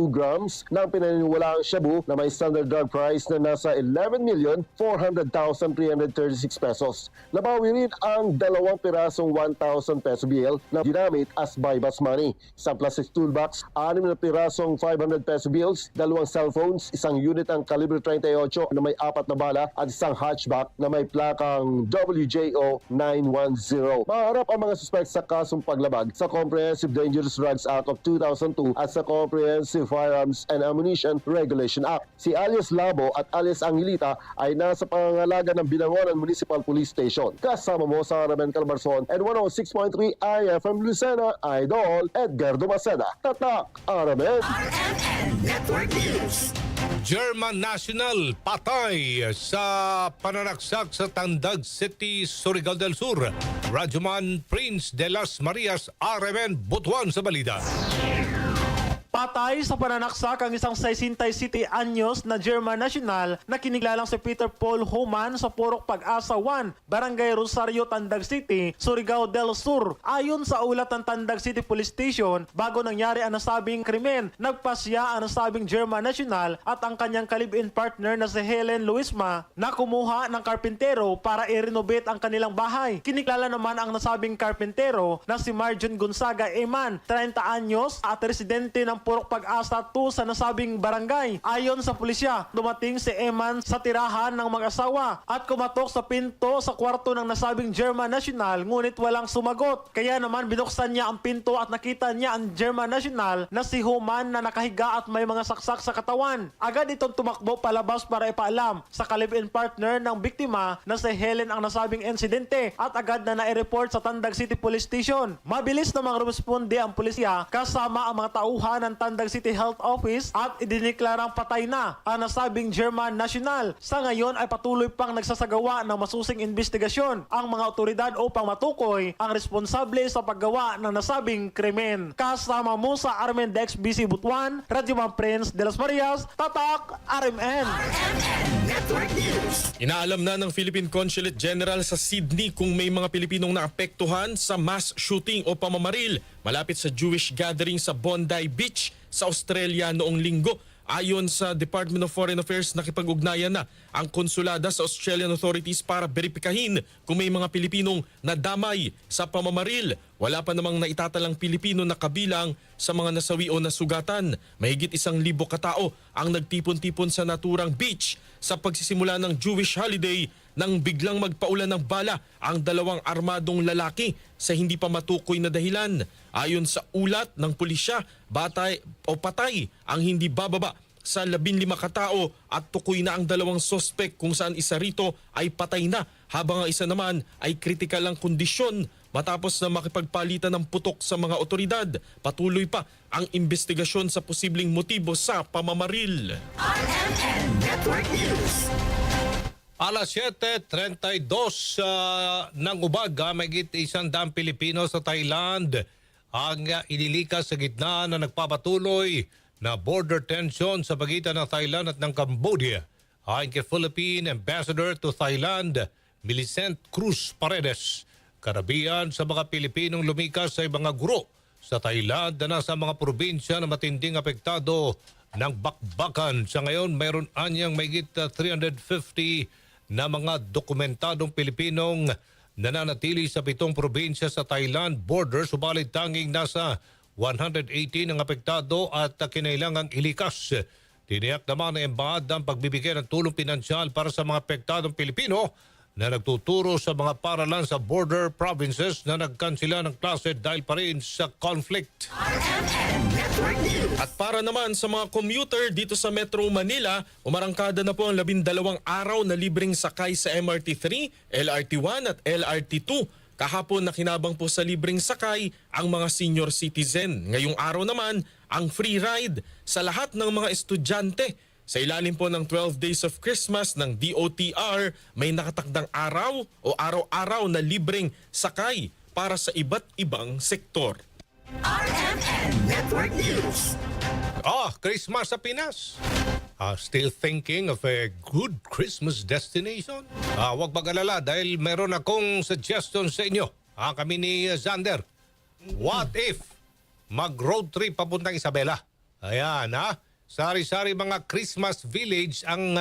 grams ng pinaniniwalaang shabu na may standard drug price na nasa 11,400,336 pesos. Nabawi rin ang 2 pirasong 1,000 peso bill na ginamit as bypass money. Sa plastic toolbox, 6 na pirasong pirasong 500 peso bills, 2 cellphones, isang unit ng kalibre 38 na may 4 na bala at isang hatchback na may plakang WJO 910. Maharap ang mga suspect sa kasong paglabag sa Comprehensive Dangerous Drugs Act of 2002 at sa Comprehensive Firearms and Ammunition Regulation Act. Si alias Labo at alias Angelita ay nasa pangangalaga ng Binangonan Municipal Police Station. Kasama mo sa Ramen Calbarzon and 106.3 IFM Lucena, Idol Edgardo Maceda. Tatak, Aramen. Network News. German National patay sa pananaksak sa Tandag City, Surigao del Sur. Radyoman Prince de las Marias, RMN Butuan sa balita. Patay sa pananaksak ang isang 67 anyos na German national na kinilalang si Peter Paul Human sa Purok Pag-asa 1, Barangay Rosario, Tandag City, Surigao del Sur. Ayon sa ulat ng Tandag City Police Station, bago nangyari ang nasabing krimen, nagpasya ang nasabing German national at ang kanyang kalib-in partner na si Helen Luisma na kumuha ng karpintero para i-renovate ang kanilang bahay. Kinikilala naman ang nasabing karpintero na si Marjon Gonzaga Eman, 30 anyos at residente ng Purok Pag-asa 2 sa nasabing barangay. Ayon sa pulisya, dumating si Eman sa tirahan ng mag-asawa at kumatok sa pinto sa kwarto ng nasabing German national ngunit walang sumagot. Kaya naman binuksan niya ang pinto at nakita niya ang German national na si Human na nakahiga at may mga saksak sa katawan. Agad itong tumakbo palabas para ipaalam sa kalib-in partner ng biktima na si Helen ang nasabing insidente at agad na nai-report sa Tandag City Police Station. Mabilis namang rumisponde ang pulisya kasama ang mga tauhan ng Tandag City Health Office at idineklarang patay na ang nasabing German national. Sa ngayon ay patuloy pang nagsasagawa ng masusing investigasyon ang mga otoridad upang matukoy ang responsable sa paggawa ng nasabing krimen. Kasama mo sa RMN DXBC Butuan, Radyoman Prince de las Marias, Tatak, RMN. Network News. Inaalam na ng Philippine Consulate General sa Sydney kung may mga Pilipinong naapektuhan sa mass shooting o pamamaril malapit sa Jewish gathering sa Bondi Beach sa Australia noong linggo. Ayon sa Department of Foreign Affairs, nakipag-ugnayan na ang konsulada sa Australian authorities para beripikahin kung may mga Pilipinong nadamay sa pamamaril. Wala pa namang naitatalang Pilipino na kabilang sa mga nasawi o nasugatan. Mahigit 1,000 katao ang nagtipon-tipon sa naturang beach sa pagsisimula ng Jewish holiday nang biglang magpaulan ng bala ang 2 armadong lalaki sa hindi pa matukoy na dahilan. Ayon sa ulat ng pulisya, patay ang hindi bababa sa 15 katao at tukoy na ang 2 sospek kung saan isa rito ay patay na habang ang isa naman ay kritikal ang kondisyon matapos na makipagpalitan ng putok sa mga otoridad. Patuloy pa ang investigasyon sa posibleng motibo sa pamamaril. RMN Network News. Alas 7:32 ng umaga, mahigit 100 Pilipino sa Thailand ang inilikas sa gitna na nagpapatuloy na border tension sa pagitan ng Thailand at ng Cambodia. Ayon kay Philippine Ambassador to Thailand, Millicent Cruz Paredes, karamihan sa mga Pilipinong lumikas ay mga guro sa Thailand na nasa mga probinsya na matinding apektado ng bakbakan. Sa ngayon, mayroon anyang mahigit 350 na mga dokumentadong Pilipinong nananatili sa 7 probinsya sa Thailand border, subalit tanging nasa 180 ang apektado at kinailangang ilikas. Tiniyak naman ng embahada ang pagbibigay ng tulong pinansyal para sa mga apektadong Pilipino na nagtuturo sa mga paralan sa border provinces na nagkansila ng klase dahil pa rin sa conflict. At para naman sa mga commuter dito sa Metro Manila, umarangkada na po ang 12 araw na libreng sakay sa MRT3, LRT1 at LRT2. Kahapon nakinabang po sa libreng sakay ang mga senior citizen. Ngayong araw naman, ang free ride sa lahat ng mga estudyante. Sa ilalim po ng 12 Days of Christmas ng DOTR, may nakatakdang araw o araw-araw na libreng sakay para sa iba't ibang sektor. RMN Network News. Christmas sa Pinas. Still thinking of a good Christmas destination? Huwag mag-alala dahil meron akong suggestion sa inyo. Kami ni Xander. What if mag-road trip papuntang Isabela? Ayan Sari-sari mga Christmas village ang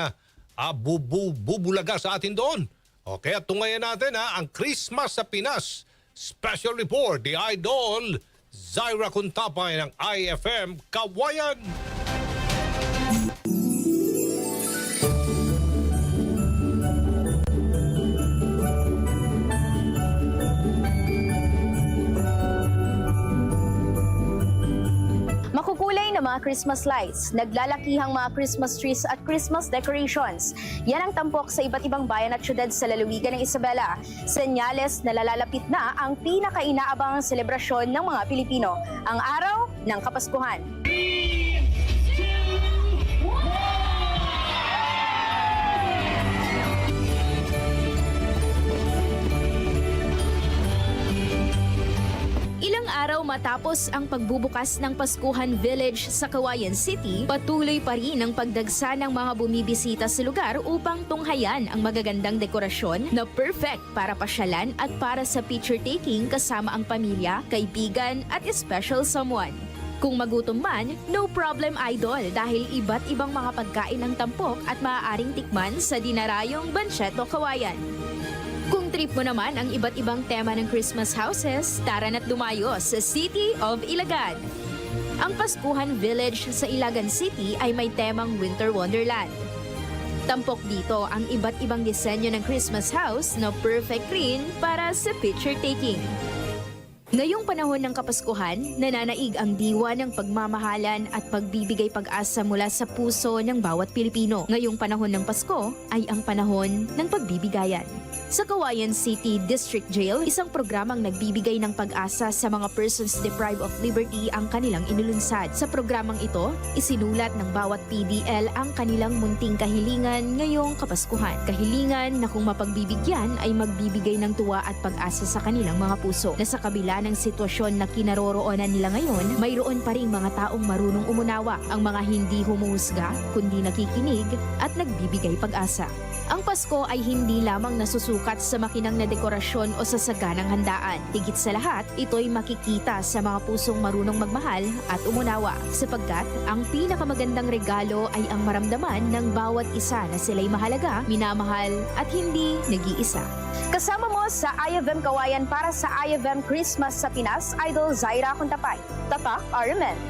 bubulaga sa atin doon. Kaya tungayan natin ang Christmas sa Pinas. Special report, the Idol Zaira Kuntapay ng IFM Kawayan. Makukulay na mga Christmas lights, naglalakihang mga Christmas trees at Christmas decorations. Yan ang tampok sa iba't ibang bayan at syudad sa lalawigan ng Isabela. Senyales na lalalapit na ang pinaka-inaabangang selebrasyon ng mga Pilipino, ang araw ng Kapaskuhan. Ilang araw matapos ang pagbubukas ng Paskuhan Village sa Kawayan City, patuloy pa rin ang pagdagsa ng mga bumibisita sa lugar upang tunghayan ang magagandang dekorasyon na perfect para pasyalan at para sa picture taking kasama ang pamilya, kaibigan at special someone. Kung magutom man, no problem idol dahil iba't ibang mga pagkain ang tampok at maaaring tikman sa dinarayong Banchetto Kawayan. Kung trip mo naman ang iba't ibang tema ng Christmas houses, tara na't dumayo sa City of Ilagan. Ang Paskuhan Village sa Ilagan City ay may temang Winter Wonderland. Tampok dito ang iba't ibang disenyo ng Christmas house na perfect rin para sa picture taking. Ngayong panahon ng Kapaskuhan, nananaig ang diwa ng pagmamahalan at pagbibigay pag-asa mula sa puso ng bawat Pilipino. Ngayong panahon ng Pasko ay ang panahon ng pagbibigayan. Sa Kawayan City District Jail, isang programang nagbibigay ng pag-asa sa mga persons deprived of liberty ang kanilang inulunsad. Sa programang ito, isinulat ng bawat PDL ang kanilang munting kahilingan ngayong Kapaskuhan. Kahilingan na kung mapagbibigyan ay magbibigay ng tuwa at pag-asa sa kanilang mga puso. Na sa kabila ng sitwasyon na kinaroroonan nila ngayon, mayroon pa ring mga taong marunong umunawa, ang mga hindi humuhusga, kundi nakikinig at nagbibigay pag-asa. Ang Pasko ay hindi lamang nasusukat sa makinang na dekorasyon o sa saganang handaan. Higit sa lahat, ito'y makikita sa mga pusong marunong magmahal at umunawa, sapagkat ang pinakamagandang regalo ay ang maramdaman ng bawat isa na sila'y mahalaga, minamahal at hindi nag-iisa. Kasama mo sa IFM Kawayan para sa IFM Christmas sa Pinas, Idol Zaira Kuntapay. Tatak RMN.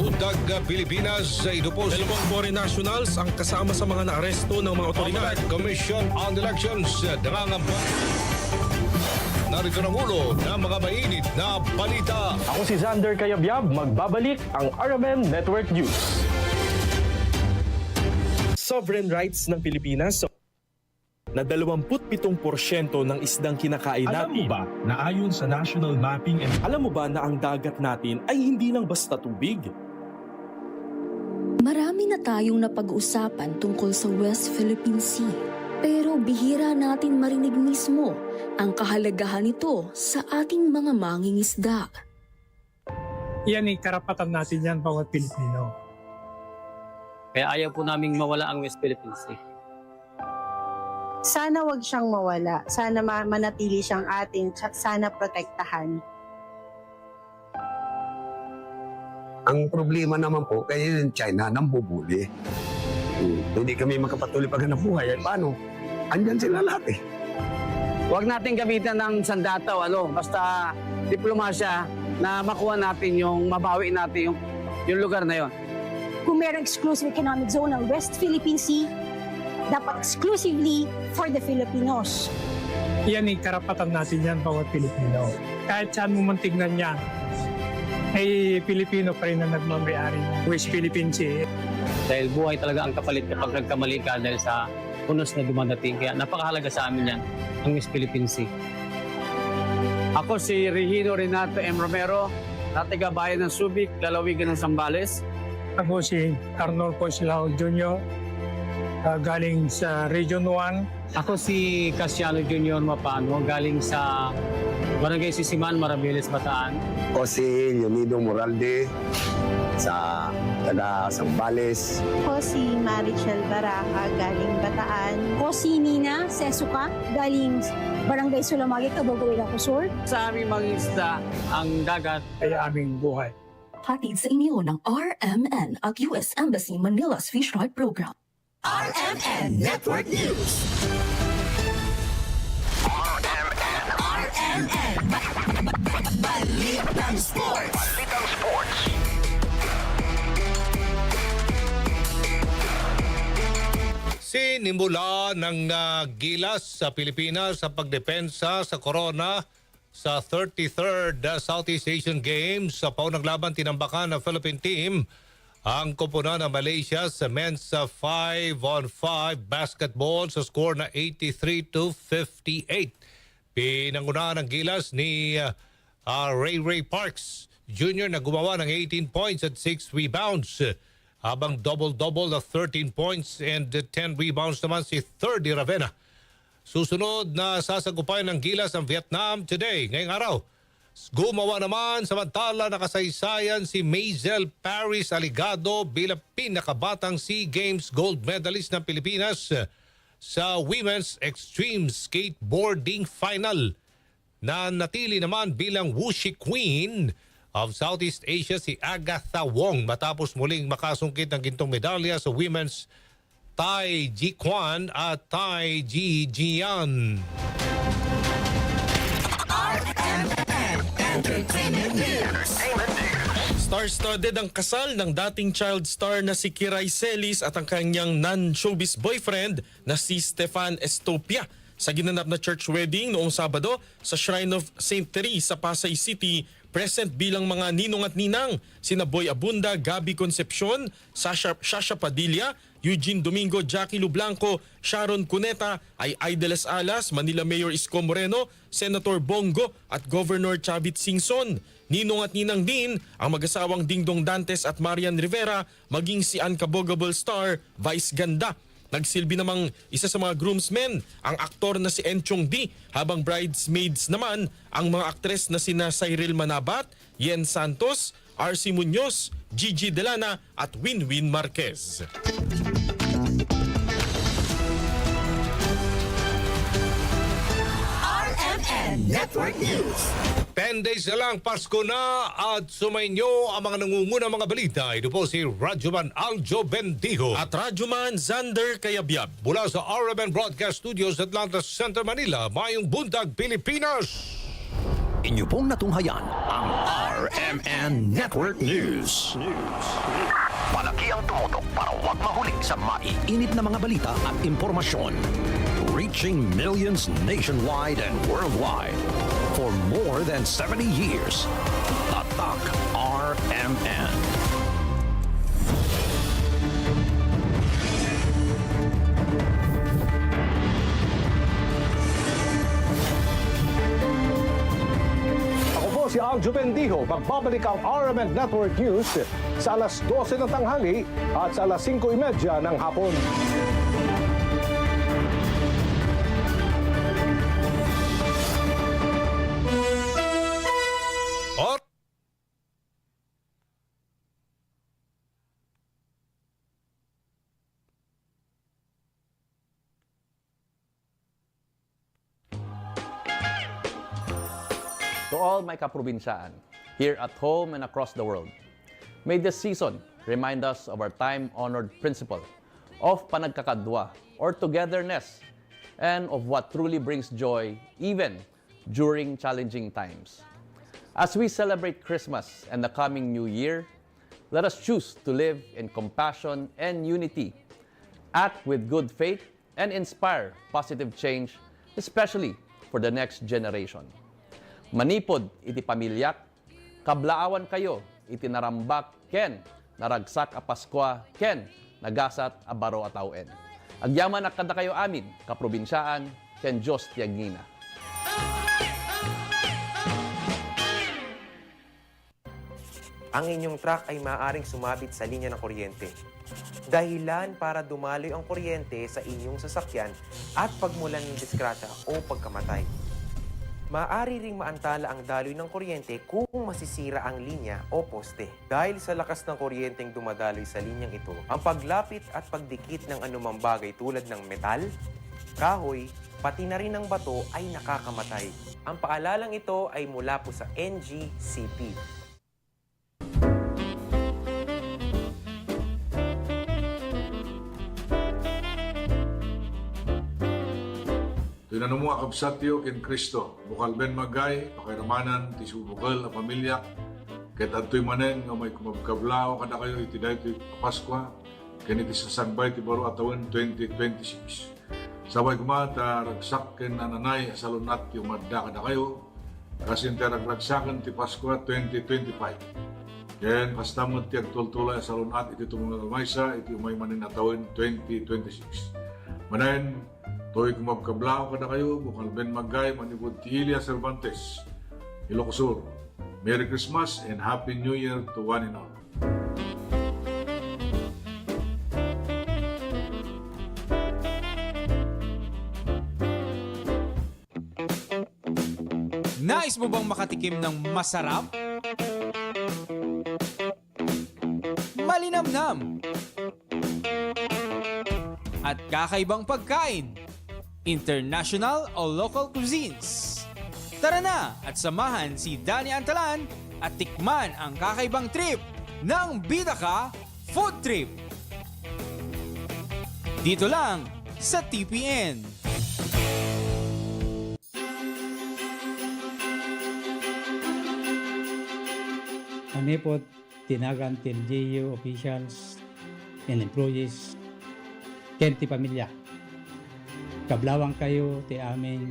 Buntag Pilipinas, ito po si Dalawang foreign nationals ang kasama sa mga naaresto ng mga otoridad. Commission on Elections nangangamba. Narito ang ulo ng mga mainit na balita. Ako si Xander Kayabyab, magbabalik ang RMN Network News. Sovereign rights ng Pilipinas na 27% ng isdang kinakain natin. Alam mo ba na ayon sa National Mapping and Alam mo ba na ang dagat natin ay hindi lang basta tubig? Marami na tayong napag-usapan tungkol sa West Philippine Sea, pero bihira natin marinig mismo ang kahalagahan nito sa ating mga mangingisda. Yan ay karapatan natin yan, bawat Pilipino. Kaya ayaw po naming mawala ang West Philippine Sea. Sana wag siyang mawala. Sana manatili siyang atin. Sana protektahan. Ang problema naman po, kaya yung China nambubuli. Hindi kami makapatuloy paghanap buhay. Paano? Andyan sila lahat eh. Huwag natin gamitan ng sandata o basta diplomasya na makuha natin yung, mabawi natin yung lugar na yon. Kung mayroong exclusive economic zone ng West Philippine Sea, dapat exclusively for the Filipinos. Yan ay karapatan natin yan, bawat Pilipino. Kahit saan mo man tignan yan, ay Pilipino pa rin na nagmamayari ng West Philippine Sea. Dahil buhay talaga ang kapalit kapag nagkamali ka dahil sa unos na dumadating. Kaya napakahalaga sa amin yan, ang West Philippine Sea. Ako si Regino Renato M. Romero, natigabayan ng Subic, lalawigan ng Zambales. Ako si Arnold Coslao Jr., galing sa Region 1. Ako si Casiano Junior Mapano, galing sa Barangay Sisiman, Maraviles, Bataan. O si Leonido Moralde sa taga Zambales. Ako si Marichel Baraca, galing Bataan. Ako Cosinina Sesuka, galing Barangay Sulamagi, Cabugao, Ilocos Sur. Sa aming mga isda, ang dagat ay aming buhay. Hatid sa inyo ng RMN at US Embassy Manila's Fish Ride Program. RMN Network News. RMN. Balitang Sports. Balitang Sports. Sinimula ng gilas sa Pilipinas sa pagdepensa sa corona sa 33rd Southeast Asian Games. Sa paunang laban tinambakan ng Philippine team ang koponan ng Malaysia sa men's 5-on-5 basketball sa score na 83-58. Pinangunahan ng gilas ni Ray Parks Jr. na gumawa ng 18 points at 6 rebounds. Habang double-double na 13 points and 10 rebounds naman si Thirdy Ravena. Susunod na sasagupayan ng gilas ang Vietnam today, ngayong araw. Gumawa naman samantala na kasaysayan si Maisel Paris Aligado bilang pinakabatang SEA Games gold medalist ng Pilipinas sa Women's Extreme Skateboarding Final. Nanatili naman bilang Wuxi Queen of Southeast Asia si Agatha Wong matapos muling makasungkit ng gintong medalya sa Women's Tai Ji Quan at Tai Ji Jian. Star-studded ang kasal ng dating child star na si Kiray Celis at ang kanyang non-showbiz boyfriend na si Stefan Estopia sa ginanap na church wedding noong Sabado sa Shrine of St. Therese sa Pasay City. Present bilang mga ninong at ninang sina Boy Abunda, Gabby Concepcion, Sasha Padilla, Eugene Domingo, Jackie Lublanco, Sharon Cuneta, ay Aideles Alas, Manila Mayor Isko Moreno, Senator Bongo at Governor Chavit Singson. Ninong at ninang din ang mag-asawang Dingdong Dantes at Marian Rivera, maging si Uncabogable star Vice Ganda. Nagsilbi namang isa sa mga groomsmen ang aktor na si Enchong D, habang bridesmaids naman ang mga aktres na sina Cyril Manabat, Yen Santos, RC Muñoz, Gigi Delana at Winwin Marquez. RMN Network News. 10 days na lang, Pasko na at sumainyo ang mga nangungunang mga balita. Ito po si Radyoman Aljo Bendijo At Radyoman Zander Kayabyab. mula sa RMN Broadcast Studios, Atlanta Center, Manila. Mayong buntag, Pilipinas! Inyo pong natunghayan ang RMN Network News. Malaki ang tumutok para huwag mahuli sa maiinit na mga balita at impormasyon. Reaching millions nationwide and worldwide. For more than 70 years, Tatak RMN. Ako po si Aljo Bendijo. Magbabalik ang RMN Network News sa alas 12 ng tanghali at sa alas 5:30 ng hapon. At To all my kaprobinsaan, here at home and across the world, may this season remind us of our time-honored principle of panagkakadwa or togetherness and of what truly brings joy even during challenging times. As we celebrate Christmas and the coming New Year, let us choose to live in compassion and unity, act with good faith, and inspire positive change, especially for the next generation. Manipod iti pamilyak, kablaawan kayo iti narambak ken naragsak a Paskwa ken nagasat a baro a tawen. Agyaman ak kada kayo amin kaprobinsyaan ken Dios ti agngina. Ang inyong truck ay maaaring sumabit sa linya ng kuryente. Dahilan para dumaloy ang kuryente sa inyong sasakyan at pagmulan ng disgrasya o pagkamatay. Maaari ring maantala ang daloy ng kuryente kung masisira ang linya o poste. Dahil sa lakas ng kuryenteng dumadaloy sa linyang ito, ang paglapit at pagdikit ng anumang bagay tulad ng metal, kahoy, pati na rin ang bato ay nakakamatay. Ang paalalang ito ay mula po sa NGCP. Tinanong mo akabsatyo ken Kristo, bukal ben magay, pakiramanan, ti subukal a pamilya, ket adtoy manen nga may kumabkablao kada kayo iti daytoy Paskwa, ken iti sasagbay ti baro atawon 2026. Sabay kumata ragsak ken nananay salunat yung madda kada kayo, kasi inte ragragsakan ti Paskwa 2025. Ken kastamot ti agtultulay salunat iti tumungal maysa iti umay manen atawon 2026. Manen to'y kumabkablao kada kayo, bukal ben magay, manibod ti Ilia Cervantes, Ilocos Sur. Merry Christmas and Happy New Year to one and all. Nais mo bang makatikim ng masarap? Malinamnam at kakaibang pagkain, international o local cuisines. Tara na at samahan si Danny Antalan at tikman ang kakaibang trip ng Bida Ka Food Trip. Dito lang sa TPN. Kami po tinagan LGU officials and employees ken ti pamilya. Kablawang kayo ti aming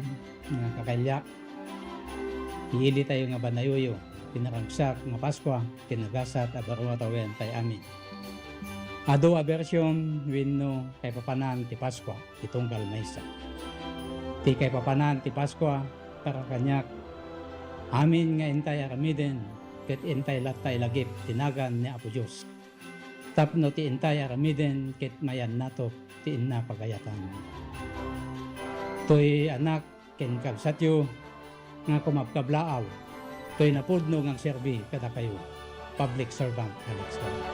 kakalya. Iili tayo nga banayoyo, pinaragsak nga Paskwa, kinagasat a baro tawen tay amin. Ado a version wenno kay papanan ti Paskwa, itunggal maysa. Ti kay papanan ti Paskwa, para kanyak amin nga intay aramiden, ket intay latay lagip tinagan ni Apo Diyos. Tapno ti intay aramiden, ket mayan nato ti inna pagayatan. To'y anak ken kabsatyo nga kumabkablaaw. To'y napudno ngang serbi kada kayo. Public servant Alex Galan.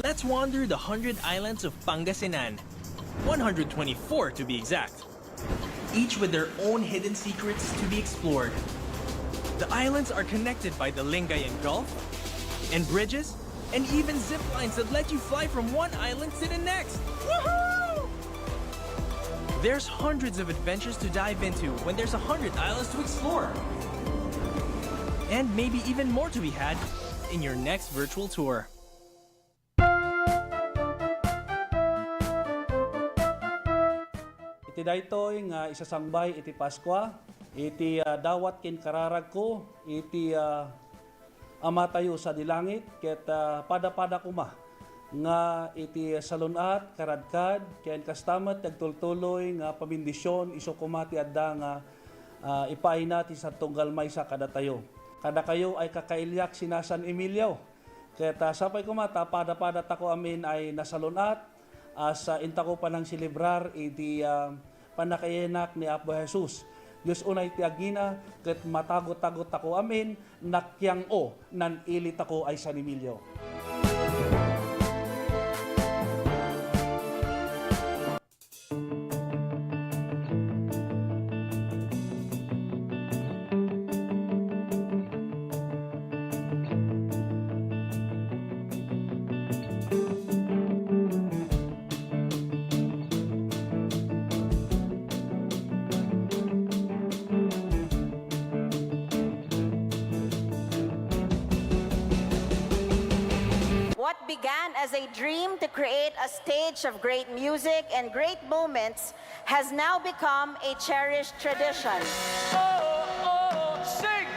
Let's wander the 100 islands of Pangasinan. 124 to be exact. Each with their own hidden secrets to be explored. The islands are connected by the Lingayen Gulf, and bridges, and even zip lines that let you fly from one island to the next. Woohoo! There's hundreds of adventures to dive into when there's 100 islands to explore. And maybe even more to be had in your next virtual tour. Iti daytoy nga isasangbay iti Paskwa, iti dawat ken kararag ko, iti ama tayo sa dilangit, ket pada-pada kuma nga iti salunat, karadkad, ken kastamat nagtultuloy nga pamindisyon, iso kumati adda nga ipaina ti sa tunggal maysa kada tayo. Kada kayo ay kakailyak sina San Emilio. Ket sapay kumata, pada-pada tako amin ay nasalunat, sa intako pa ng silibrar iti panakayenak ni Apo Jesus. Diyos unay tiagina, ket matagot-tagot ako amin, nakyang o, nan ilit ako ay San Emilio. What began as a dream to create a stage of great music and great moments has now become a cherished tradition. Sing!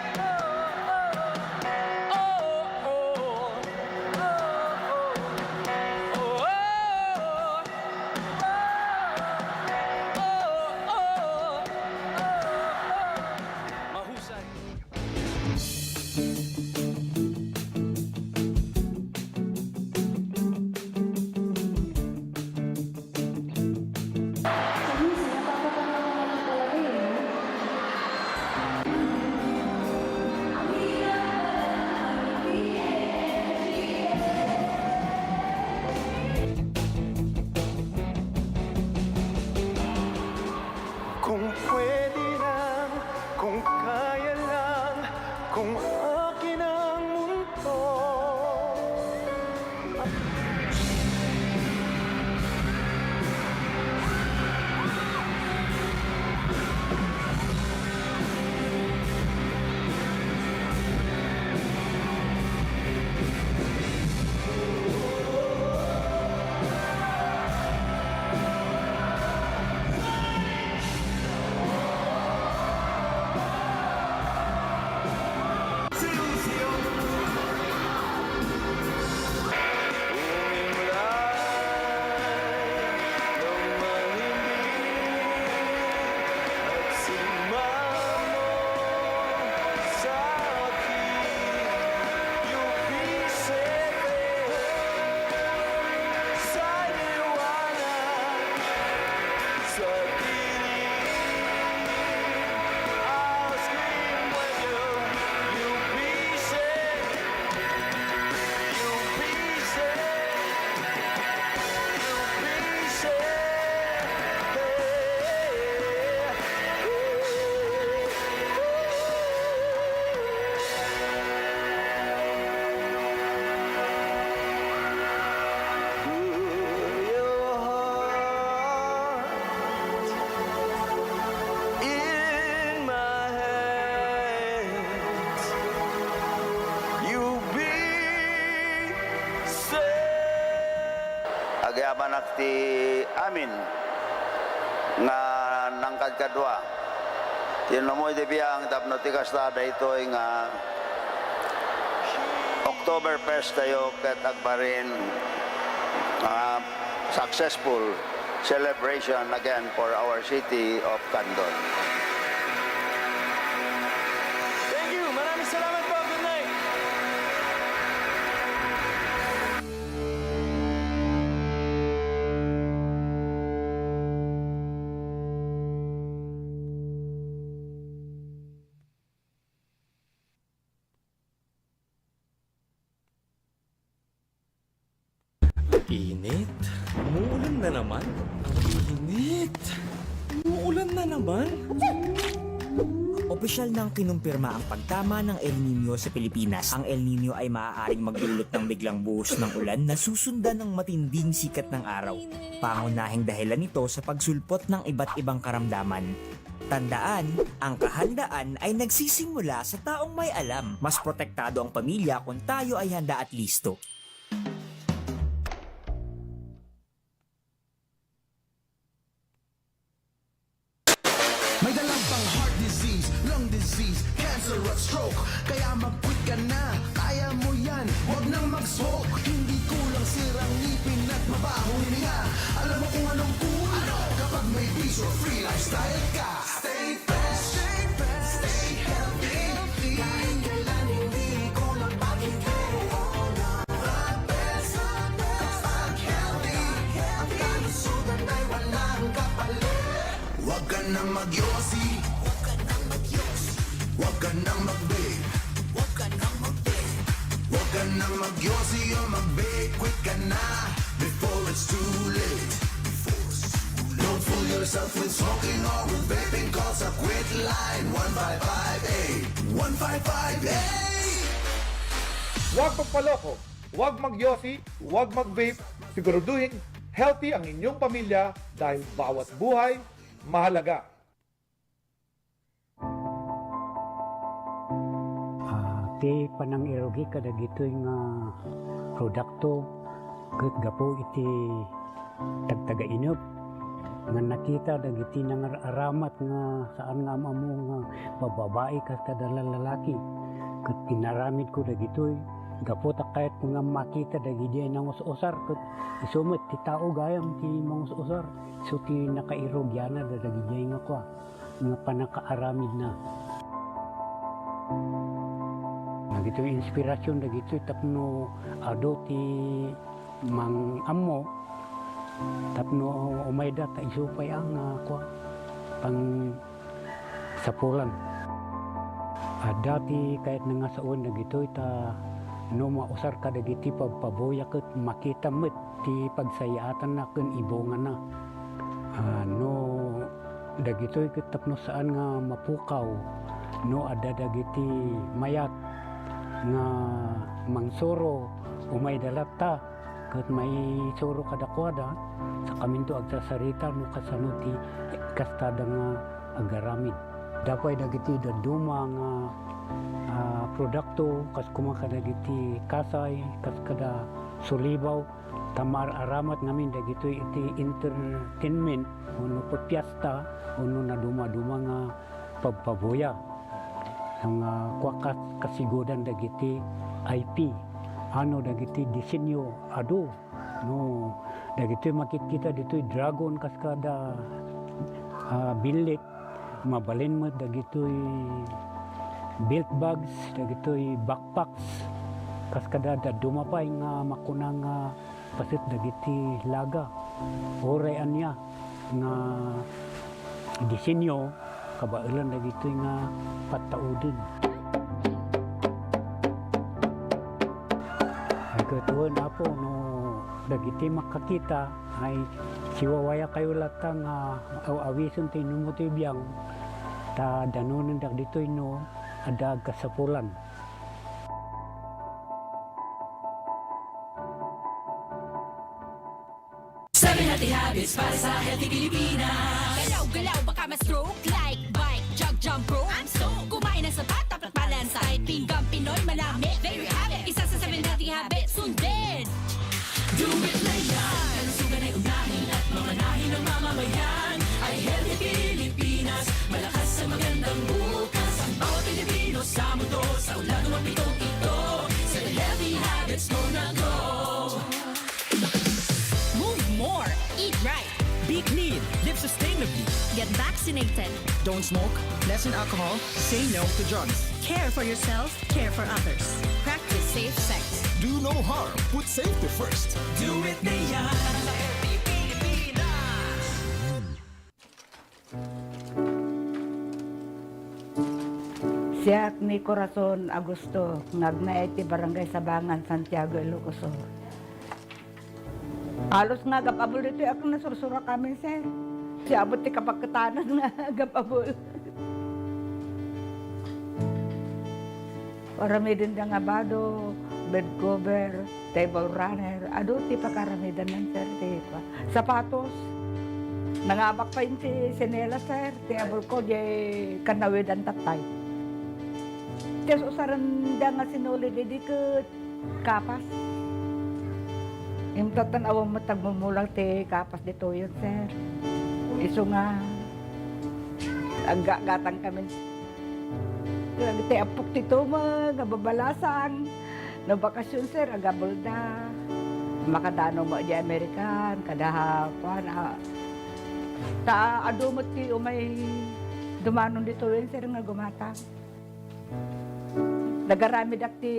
nagyabanak ti amin nga nangkad kadwa. Tinumoy di biyang tapno ti kastada ito nga October 1st tayo ket agbarin successful celebration again for our city of Candon. Thank you. Maraming salamat po. Good night. Init. Umuulan na naman. Ang init. Umuulan na naman. Opisyal nang kinumpirma ang pagtama ng El Nino sa Pilipinas. Ang El Nino ay maaaring magdulot ng biglang buhos ng ulan na susundan ng matinding sikat ng araw. Pangunahing dahilan nito sa pagsulpot ng iba't ibang karamdaman. Tandaan, ang kahandaan ay nagsisimula sa taong may alam. Mas protektado ang pamilya kung tayo ay handa at listo. May dalang pang heart disease, lung disease, cancer at stroke. Kaya mag-quit ka na, kaya mo yan. Huwag nang mag-smoke, hindi kulang sirang ngipin at mabahong hininga. Alam mo kung anong cool? Kapag may peace or free lifestyle ka. Stay fresh, stay fresh, stay healthy. Kahit kailan hindi kulang pag-ibig. The best, kapag healthy. Ang kalusugan ay walang kapalit. Huwag ka nang magyosi, huwag ka nang mag-vape, huwag ka nang mag-vape, huwag ka nang magyosi o mag-vape. Quit ka na before it's too late. Don't fool yourself with smoking or with vaping. Call sa quit line 1558 1558. Huwag magpaloko, huwag magyosi, huwag mag-vape. Siguraduhin healthy ang inyong pamilya dahil bawat buhay mahalaga. Ti panang irogi kada gito'y nga produkto ket gapo iti tagtaga inop nga nakita dagiti nang aramat nga saan nga amo nga bababae kas kada lalaki ket pinaramid ko dagitoy gapo ta kahit nga makita dagiti nang usar ket isumet ti tao gayam ti mangusar so ti nakairogyana dagiti nga kwa nga panakaaramid na dagito inspirasyon dagito tapno ado ti mang ammo tapno umayda ta isupay ang kwa pang sapulan dati kahit nga saon dagito ta no mausar ka dagiti pagpaboya ket makita met ti pagsayatan na ken ibongan na no dagito ket tapno saan nga mapukaw no adda dagiti mayat nga mangsuro umay dalata ket may suro kadakwada sa kaminto agsasarita no kasano ti kastada nga agaramid dapay dagiti daduma nga produkto kas kumakada dagiti kasay kas kada sulibaw tamar aramat ngamin dagito iti entertainment uno pagpiesta uno na duma-duma nga pagpaboya ang kwakas kasigodan dagiti IP ano dagiti disenyo ado no dagiti makikita dito dragon kaskada bilit mabalin mo dagito belt bags dagito backpacks kaskada dumapay nga makunang pasit dagiti laga oray anya nga disenyo kabailan dagito nga pataudin. Ay katuon apo no dagiti makakita ay siwawaya kayo latang awison ti numuti biyang ta danunan dagito no ada kasapulan. Seven healthy habits para sa healthy Pilipinas. Galaw-galaw baka ma-stroke like bike, jump rope. I'm so kumain ng sapat, dapat balance. Kahit pinggang Pinoy malami, there you have it. Isa sa 7 healthy habits, sundin. Do it na yan. Eat clean. Live sustainably. Get vaccinated. Don't smoke, lessen alcohol, say no to drugs. Care for yourself, care for others. Practice safe sex. Do no harm, put safety first. Do it Mayan. Siya ni Corazon Agosto, ngagna iti Barangay Sabangan, Santiago, Ilocos Sur. Halos nga gapabol dito ako nasursura kami, sir. Siya abot ti kapagkatanan nga gapabol. Paramidin nga abado, bed cover, table runner, ado ti pakaramidan ng sir, ti pa. Sapatos, nangabak pa yun ti sinela, sir, ti abol ko, di kanawid ang tatay. Tiyan usaran da nga sinuli di ke kapas. Yung tatanawa mo tagmumulang ti kapas dito yun, sir. Iso nga, gatang kami. Ti apok tito mo, nababalasang. No bakasyon, sir, agabol da. Makadano mo di Amerikan, kadahapan. Ta ado mo ti umay dumanon dito yun, sir, nga gumatang. Nagarami dakti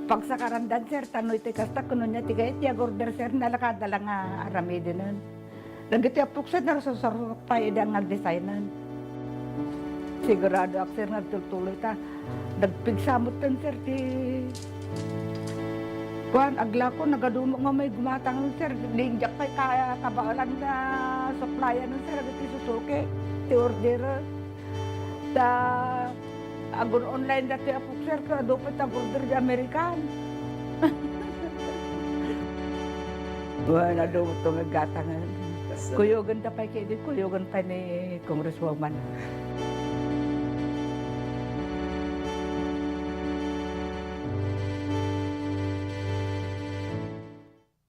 pagsakarandan, sir, tanoy ti kasta kuno niya ti gayet ti agorder, sir, nalakadala nga arami dinan. Nagiti apok, sir, narasasarok pa idang nagdesignan. Sigurado ak, sir, nagtultuloy ta. Nagpigsamot tan, sir, ti kuan agla ko nagadumo nga may gumatang, sir, lingjak kay kaya kabaalan na supplyan, sir, agiti susuki ti order. Ta agon online dati apok, sir, ka dapat order di Amerikan. Wala daw ito naggatangan. Kuyogan ta pa kaya kuyogan pa ni Congresswoman.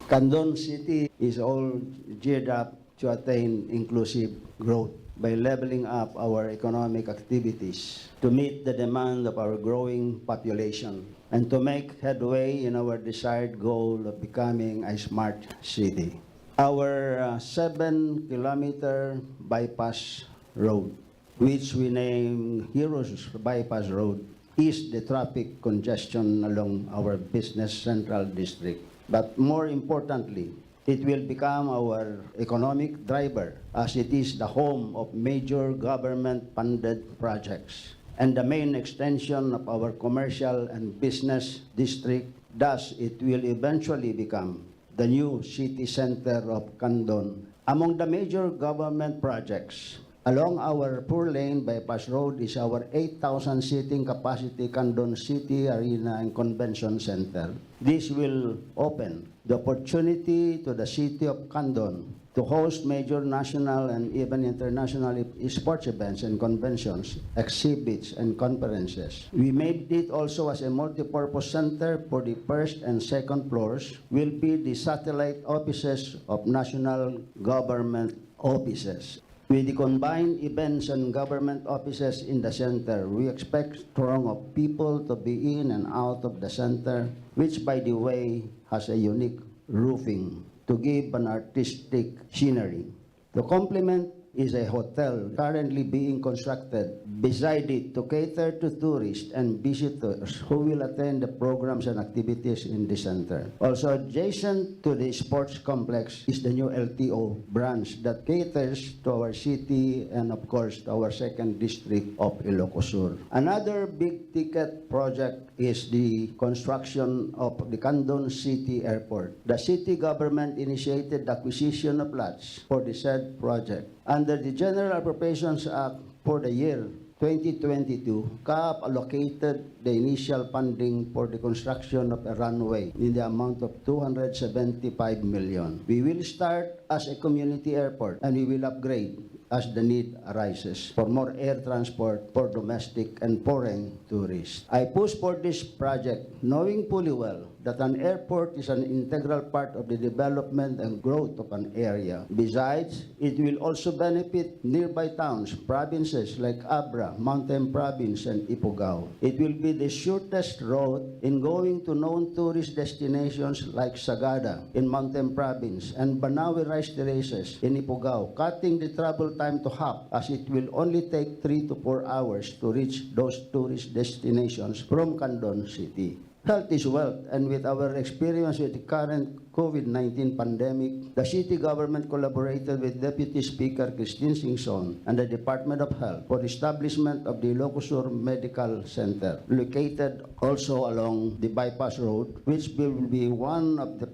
Candon City is all geared up to attain inclusive growth by leveling up our economic activities to meet the demand of our growing population and to make headway in our desired goal of becoming a smart city. Our 7-kilometer bypass road, which we name Heroes Bypass Road, is the traffic congestion along our business central district. But more importantly, it will become our economic driver as it is the home of major government-funded projects and the main extension of our commercial and business district. Thus, it will eventually become the new city center of Candon. Among the major government projects along our 4-lane bypass road is our 8,000 seating capacity Candon City Arena and Convention Center. This will open the opportunity to the city of Candon to host major national and even international sports events and conventions, exhibits, and conferences. We made it also as a multi-purpose center for the first and second floors will be the satellite offices of national government offices. With the combined events and government offices in the center, we expect strong of people to be in and out of the center, which, by the way, has a unique roofing to give an artistic scenery. To complement is a hotel currently being constructed beside it to cater to tourists and visitors who will attend the programs and activities in the center. Also adjacent to the sports complex is the new LTO branch that caters to our city and of course to our second district of Ilocos Sur. Another big ticket project is the construction of the Candon City Airport. The city government initiated the acquisition of lots for the said project. Under the General Appropriations Act for the year 2022, CAAP allocated the initial funding for the construction of a runway in the amount of 275 million. We will start as a community airport and we will upgrade as the need arises for more air transport for domestic and foreign tourists. I push for this project knowing fully well that an airport is an integral part of the development and growth of an area. Besides, it will also benefit nearby towns, provinces like Abra, Mountain Province, and Ifugao. It will be the shortest road in going to known tourist destinations like Sagada in Mountain Province and Banawe Rice Terraces in Ifugao, cutting the travel time to half as it will only take 3 to 4 hours to reach those tourist destinations from Candon City. Health is wealth, and with our experience with the current COVID-19 pandemic, the city government collaborated with Deputy Speaker Christine Singson and the Department of Health for establishment of the Ilocosur Medical Center, located also along the bypass road, which will be one of the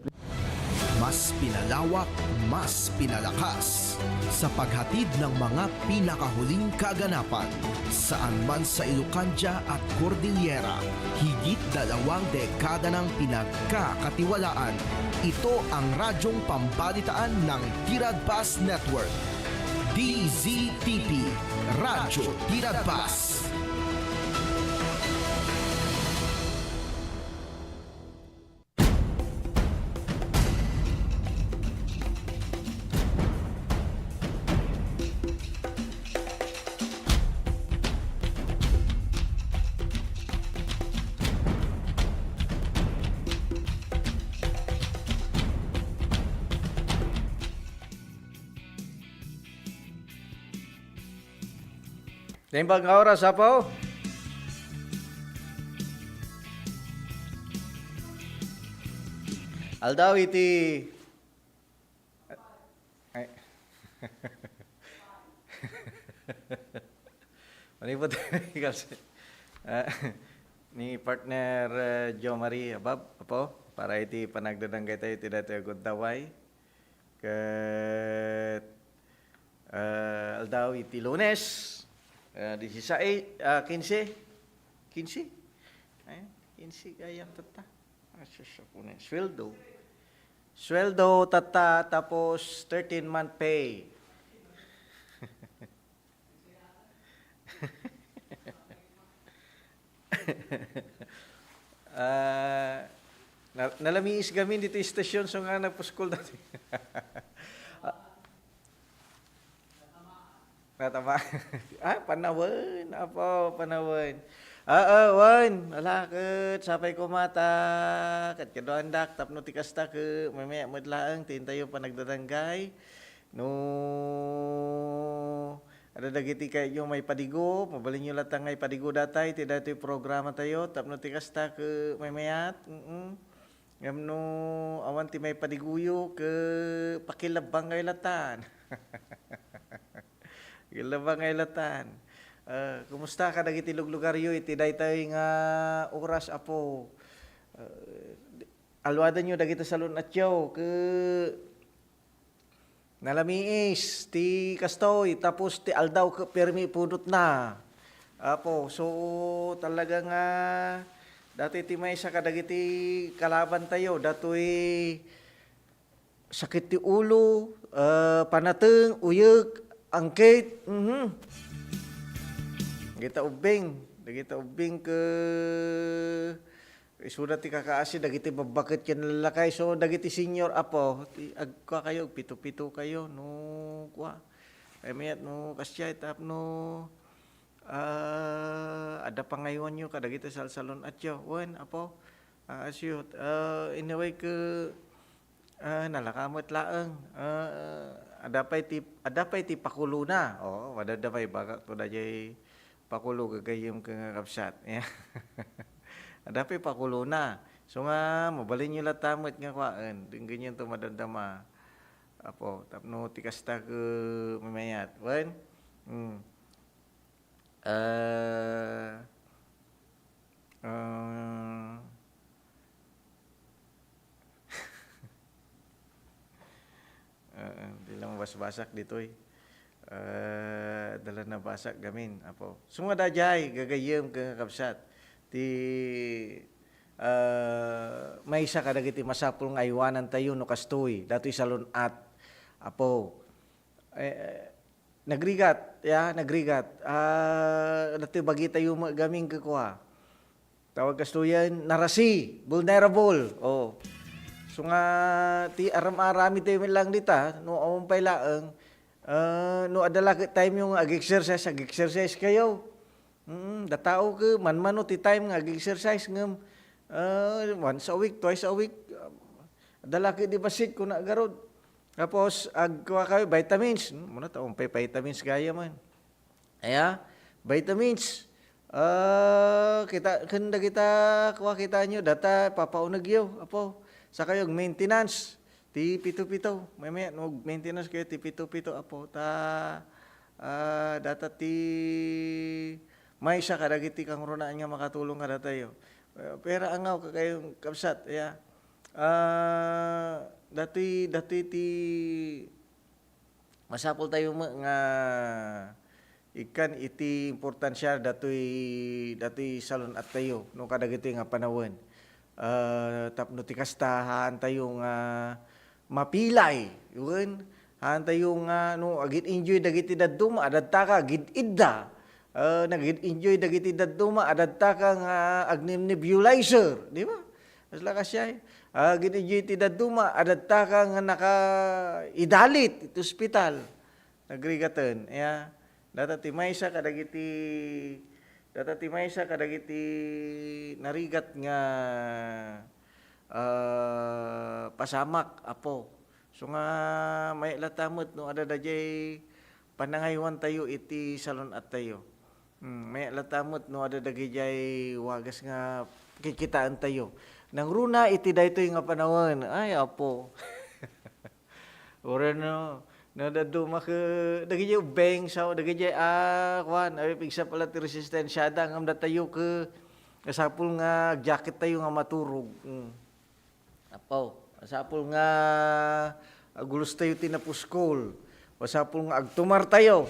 Mas pinalawak, mas pinalakas sa paghatid ng mga pinakahuling kaganapan saan man sa Ilocanja at Cordillera. Higit 2 dekada ng pinagkakatiwalaan. Ito ang radyong pambalitaan ng Tiradpas Network. DZTP, Radyo Tiradpas. Timbang ka oras, apo? Aldaw iti... Ay. Manipot ni partner Jo Marie Abab, apo? Para iti panagdadanggay tayo iti dati agundaway. Kat... aldaw iti Lunes. 15? 15 kayang tata. Sweldo tata tapos 13-month pay. Nalamiis gamin dito istasyon so nga nagpuskol dati. Natama. Panawan. Apo, panawan. Wan. Alakot. Sapay ko mata. Kat kadoandak. Tapno tikasta ke. Mamaya madlaang. Tintayo pa nagdadanggay. No. Ada dagiti kayo may padigo. Mabalin nyo latang ngay padigo datay. Tidak ito programa tayo. Tapno tikasta ke. Mamayat. Ngam no. Awan ti may padiguyo ke. Pakilabang ngay latan. Gilabang ngay latan. Kumusta ka dagiti lugar-lugaryo iti daytay nga oras apo. Alwadan nyo dagiti salon atyaw ke nalamiis ti kastoy tapos ti aldaw ke permi punot na. Apo, so talaga nga dati ti may sa kadagiti kalaban tayo datoy sakit ti ulo, panateng, uyeg, angkit, Dagita ubing ke isuda ti kakaasi dagiti babakit ken lalakay so dagiti senior apo ti agka kayo pito-pito kayo no kwa. Ay mayat no kasya tap no ada pangayon nyo kadagiti salsalon atyo. Wen apo asyot anyway ke nalakamot laeng adapay ti pakulo na. Oh, madadapay baka to dayay pakulo gagayem ka nga kapsat. Adapay pakulo na. So nga mabalin nyo latamot nga kwaan. Ding ganyan to madadama. Apo, tapno tikasta ke mamayat. Wen? Di lang basak dito dala na basak gamin apo. Sunga dajay gagayem ka kapsat. Ti may isa ka dagiti masapul nga aywanan tayo no kastoy. Datoy salon at apo. nagrigat, nagrigat. Dati bagi tayo gaming kakuha. Tawag kastuyan, narasi, vulnerable. Oh. So nga, ti aram-arami tayo lang dita, no amumpay laang, no adala time yung ag-exercise kayo. Datao ka, man-mano ti time nga ag-exercise ngam, once a week, twice a week, adala ka di basit kung nagarod. Tapos, agkuha kayo, vitamins. Muna taong vitamins kaya man. Vitamins. Kanda kita, kuha kita nyo, data, papaunag yun. Apo, sa kayo, maintenance. Ti pito-pito. May maintenance kayo, ti pito-pito. Apo, data ti, may isa kadagiti kang runaan nga makatulong kada tayo. Pero angaw ka kayong kapsat. Dati ti masapol tayo nga ikan iti importansya dati salon at tayo no kadagiti nga panawon. Tapno ti kastahan tayo nga mapilay yun han tayo nga no agit enjoy dagiti dadduma adadta ka gid idda nag-enjoy dagiti dadduma adadta ka nga nebulizer di ba? Mas lakas siya gid-enjoy ti dadduma adadta ka nga naka-idalit iti ospital nagrigatan data ti maysa kadagiti narigat nga pasamak apo so nga may latamot no adada jay panangaywan tayo iti salon at tayo may latamot no adada jay wagas nga kikitaan tayo nang runa iti daytoy nga panahon ay apo ora no nadaduma ka dagiti ubeng sao dagiti kwan ay pigsa pala ti resistensyada ngam datayo ka kasapul nga jacket tayo nga maturog apo kasapul nga agulos tayo tinapuskol kasapul nga agtumar tayo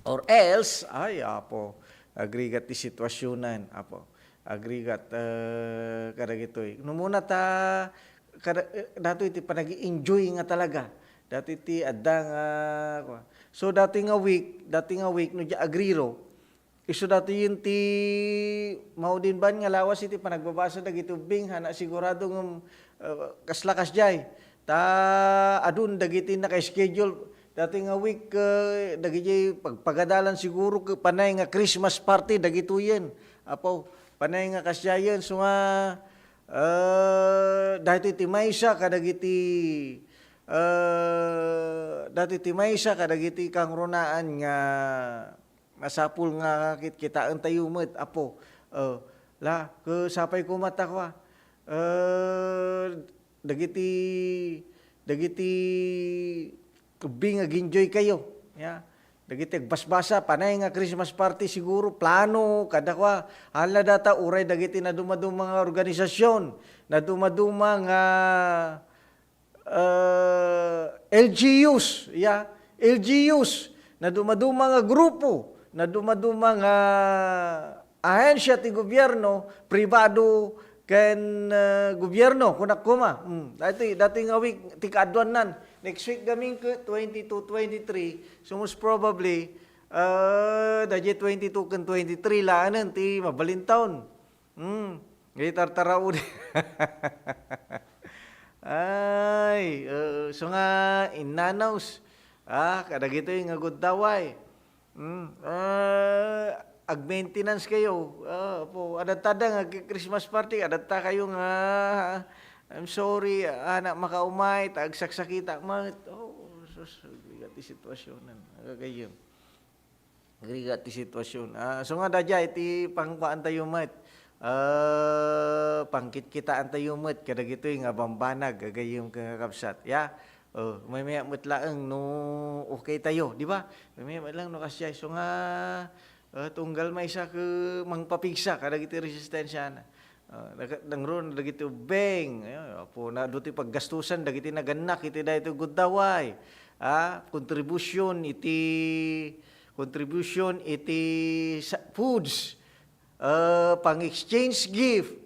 or else ay apo agrigat ti sitwasyonan apo agrigat kadagitoy no muna ta dato iti panagi-enjoy nga talaga. Dati iti adda nga so dati nga week no di agriro. Iso dati yun ti maudin ban nga lawas iti panagbabasa dagiti ubing hana sigurado ng kaslakas jay. Ta adun dagiti naka-schedule dati nga week dagiti pagpagadalan siguro panay nga Christmas party dagito yen. Apo panay nga kasyayen so nga dati ti maysa kadagiti kang runaan nga masapul nga kitaan tayo met apo la ke sapay ko mata ko dagiti kubing ag-enjoy kayo dagiti basbasa panay nga Christmas party siguro plano kada kwa hala data uray dagiti na dumaduma nga organisasyon na dumaduma nga LGUs LGUs na dumaduma nga grupo na dumaduma nga ahensya ti gobyerno pribado ken gobyerno kunak kuma dati nga week ti kaadwan nan next week gaming 22-23 so most probably daje 22 ken 23 laanan ti mabalintaon ngay tartaraon ay so nga inanaws kadagitoy nga gudaway ag-maintenance kayo po adatada nga Christmas party adata kayo nga I'm sorry, anak makaumay, tagsaksakita, sus, agrigat ti sitwasyon. Agrigat ti sitwasyon. So nga dadya, iti pangkuan tayo mat, pangkit-kitaan tayo mat, kadagito yung bambanag, gagayong kakapsat. May mutlaang no okay tayo, di ba? May lang no kasya. So nga, tunggal may isa ka mangpapigsa, kadagito resistensya na. Nangron dagiti ubeng po na duti paggastusan dagiti naganak iti dayto gudaway contribution iti foods pang exchange gift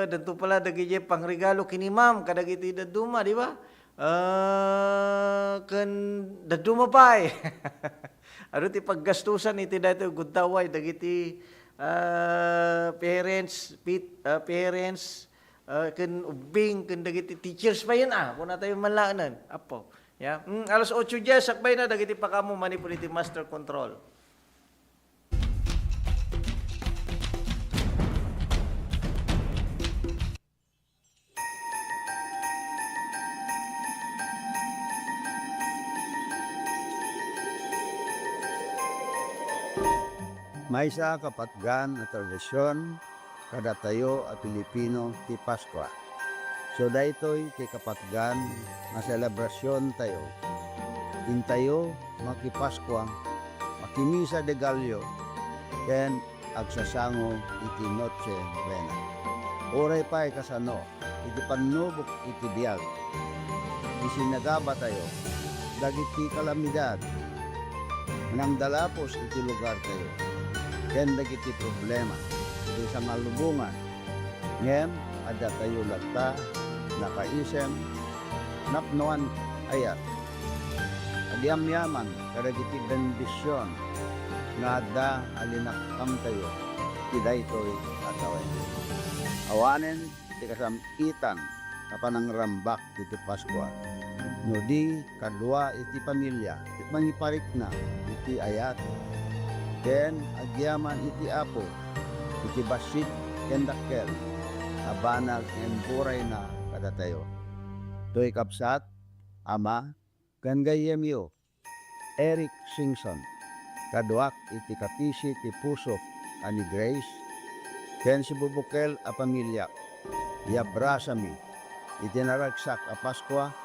danto pala dagiti pangregalo kini ma'am kadagiti daduma di ba Kan dadumapay. Ano ti paggastusan iti dito gudtaway dagiti parents kan ubing kan dagiti teachers pa yan kuna tayo manlaanan apo ya alas 8 diya sakbay na dagiti pakamo manipuliti master control. May isa kapatgan na tradisyon kada tayo at Pilipino ti Pasko. So daytoy ti kapatgan na selebrasyon tayo. Intayo makipasko, makimisa de Gallo, ken agsasango iti Noche Buena. Oray pa'y kasano, iti panubok iti biyag. Isinagaba tayo, dagiti kalamidad, nang dalapos iti lugar tayo. Ken dagiti problema, iti sa malubungan. Ngem, ada tayo lata, nakaisem, napnuan ayat. Adiam-yaman, kadagiti bendisyon, nga ada alinakam tayo, tiday to'y atawen. Awanen, ti kasamitan, kapanang rambak iti Pasko. No di, kadwa iti pamilya, mangiparik na iti ayat. Ken agyaman iti apo, iti basit ken dakkel, abanag en buray na kada tayo. To'y kapsat, ama, ken gayemyo, Eric Singson, kaduak iti kapisi ti puso ani Grace, ken si Bubukel a pamilya, yabrasami, iti naragsak a Paskwa,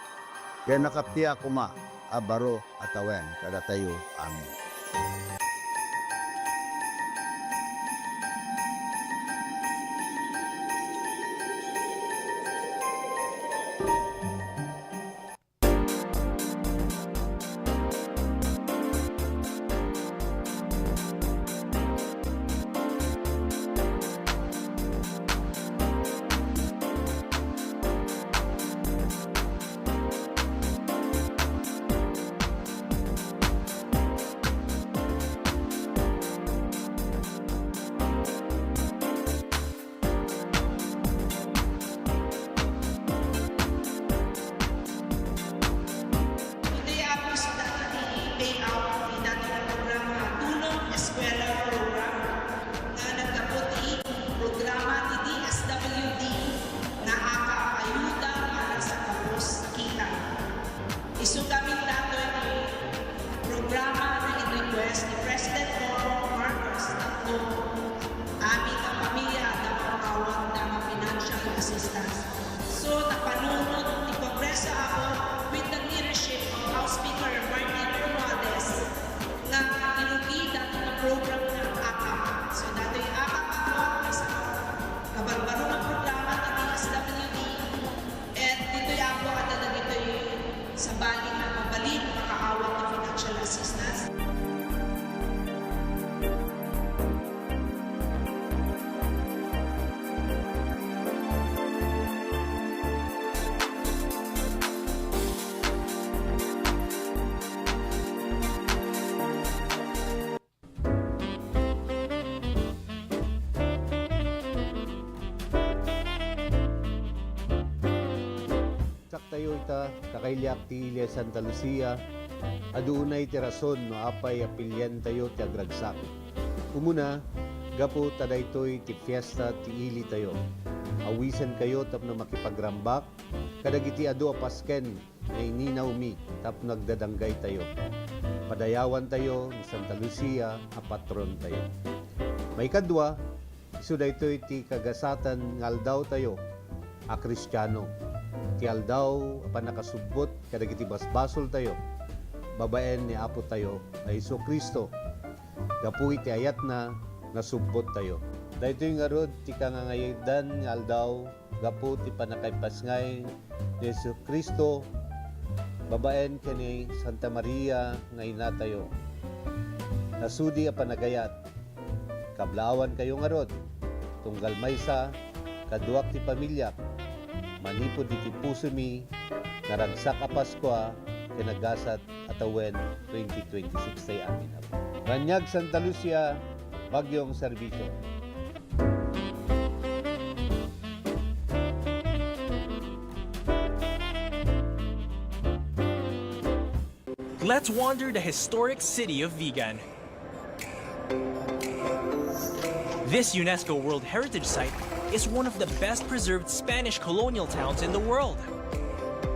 ken nakaptiya kuma, abaro atawen kada tayo. Amen. Tayo ita kakailyak ti Ilia Santa Lucia, adunay ti rason no apay apilyan tayo ti agragsak. Umuna, gapo tadaytoy ti fiesta ti ili tayo. Awisan kayo tapno makipagrambak, kadagiti adu a Pasken na ininaw mi tapno nagdadanggay tayo. Padayawan tayo ni Santa Lucia a patron tayo. May kadwa, iso daytoy ti kagasatan ngaldaw tayo a Kristiyano. Ti aldaw apan nakasubbot kadagiti basbasol tayo. Babaen ni Apo tayo na Hesus Kristo. Gapu iti ayat na nasubbot tayo. Daytoy nga rod ti kangangaydan nga aldaw gapu ti panakaypasngay ni Hesus Kristo. Babaen kani Santa Maria nga ina tayo. Nasudi a panagayat. Kablawan kayo nga rod. Tunggal maysa kaduak ti pamilya. Manipod iti puso mi, Naragsak a Paskwa, kinagasat atawen 2026 tay amin. Ranyag Santa Lucia, Bagyong Serbisyo. Let's wander the historic city of Vigan. This UNESCO World Heritage Site is one of the best preserved Spanish colonial towns in the world.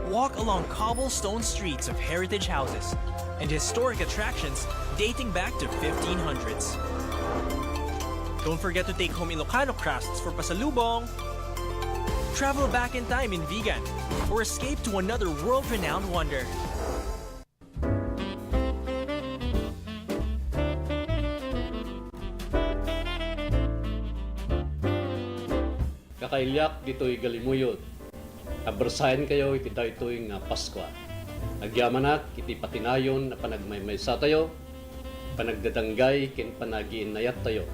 Walk along cobblestone streets of heritage houses and historic attractions dating back to 1500s. Don't forget to take home Ilocano crafts for pasalubong. Travel back in time in Vigan or escape to another world-renowned wonder. Kakailyak dito'y galimuyod. Abersayan kayo iti daytoy nga Paskwa. Agyamanat iti patinayon na panagmaymaysa tayo, panagdadanggay ken panagiinayat tayo.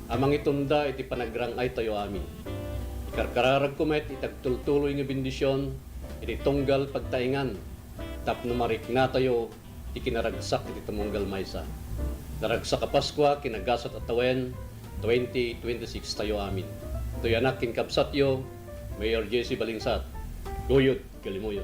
Amang itunda iti panagrangay tayo amin. Ikarkararag kumet itagtultuloy nga bendisyon, iti tunggal pagtaingan, tapno marik na tayo iti kinaragsak iti tumunggal maysa. Naragsak a Paskwa kinagasat atawen 2026 tayo amin. Ito'y anak kin kapsatyo, Mayor Jesse Balingsat. Guyod, galimuyod.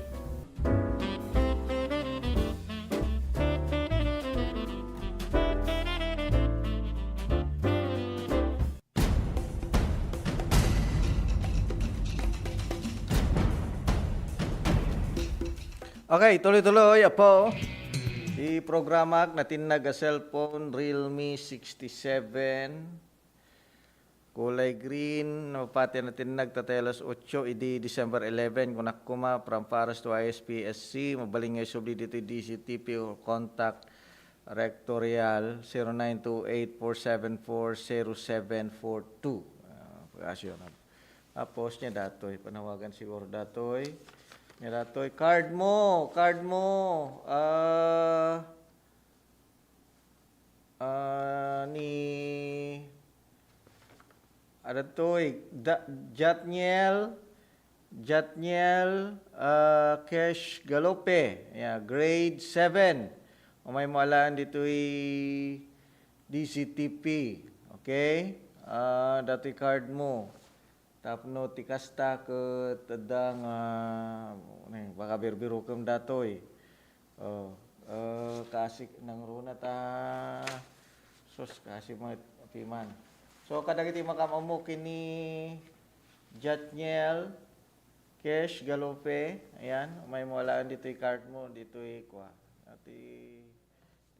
Okay, tuloy-tuloy po. Di programa natin naga cellphone Realme 67. Kulay green, pati natin nagtatelos 8, idi December 11, kung nakuma from Paris to ISPSC, mabaling ngay subli dito DCTP or contact rectorial 0928-474-0742. Pag-asyo na. Tapos niya datoy, panawagan siguro datoy. Niya datoy, card mo. Ni... Ada toy Jatniel Cash Galope, ya, grade 7. Umay mo alaan dito'y DCTP. Okay? Dato'y card mo. Tapno tikasta ke tedang baka birbiro kem datoy. Kasik nang runa ta. Sos kasih mo piman. So kada kiti makamamu kini Jatniel Cash Galope, ayan, may mawalaan dito'y card mo, dito'y kwa, ati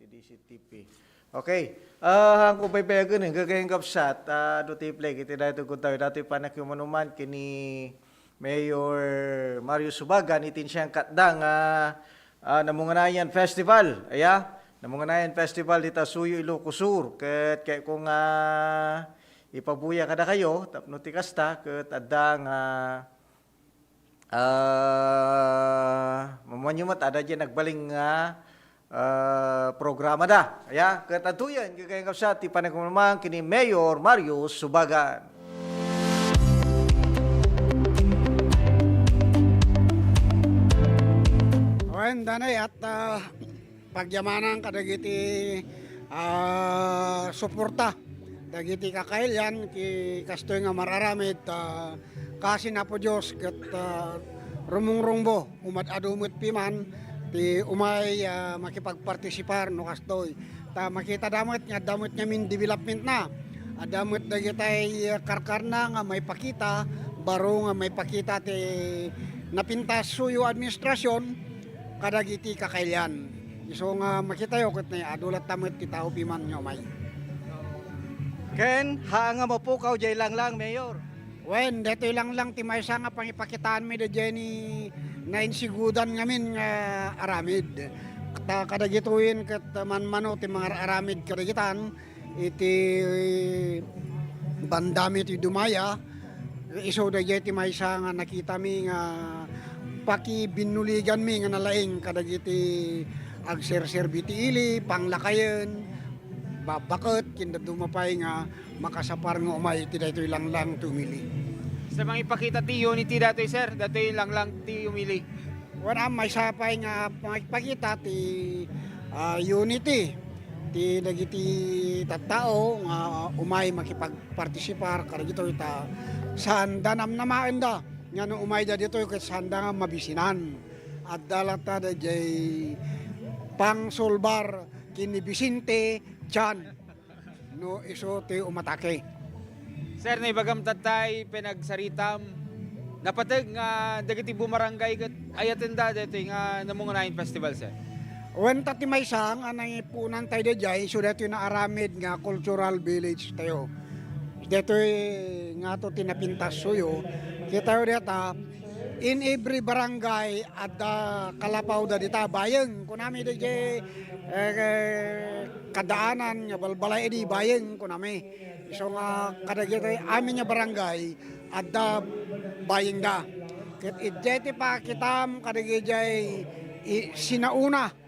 DCTP. Okay, ang kupaypayagan gagayang kapsat, dito'y play, kiti dito kung tayo, dato'y panakyumanuman kini Mayor Mario Subagan, itin siyang katdang Namunganayan Festival, ayan. Namunganayan Festival dito Suyo Ilocosur. Kaya kung ipabuya kada kayo, tapno tikasta, ket adang mamanyumat ada dyan nagbaling programa da. Aya, ket atuyan kagayang kapsat, ipanagmamang kini Mayor Mario Subagan. Wen danay at pagyamanan kadagiti suporta dagiti kakailyan ki kastoy nga mararamid kasi na po Diyos ket rumungrungbo umat-adumot piman ti umay makipagpartisipar no kastoy ta makita damot nya min development na adamot dagitay karkarna nga may pakita baro nga may pakita ti napintas suyo administrasyon kadagiti kakailyan. So nga makita yo ket na adulat tamet ti tao piman nyo may. Ken haanga mo po kaw jay lang Mayor. Wen deto lang ti maysa nga pangipakitaan mi da jeni nainsigudan ngamin nga aramid. Kadagituin ket manmano ti mga aramid kadagitan iti bandami ti Dumaya iso da jay ti maysa nga nakita mi nga paki binuligan mi nga nalaing kadagiti agserserbi ti ili, panglakayen, babakot, kinda dumapay nga makasapar nga umay, ti dato'y lang tumili. Sa mga ipakita ti unity dato'y sir, dato'y lang ti umili. wala may sapay nga makipagita ti unity ti dagiti tattao nga umay makipagpartisipar kada dito ita sanda namnamaen da nga no umay da dito ket sanda nga mabisinan at dalata da jay pangsulbar kini Vicente Chan no iso ti umatake. Sir, na ibagam tatay pinagsaritam napatag nga dagiti bumarangay ket ayatenda dito nga namungunahin festival, sir. Wen tati may sang anay punan tayo da jay so dito na aramid nga cultural village tayo. Dito nga to tinapintas suyo. Kita yo data in every barangay at kalapaw da dita bayeng kunami da jay kadaanan nga balbalay di bayeng kunami. So nga kada kita amin nga barangay at bayeng da. Ket idjeti pa kitam kada jay sinauna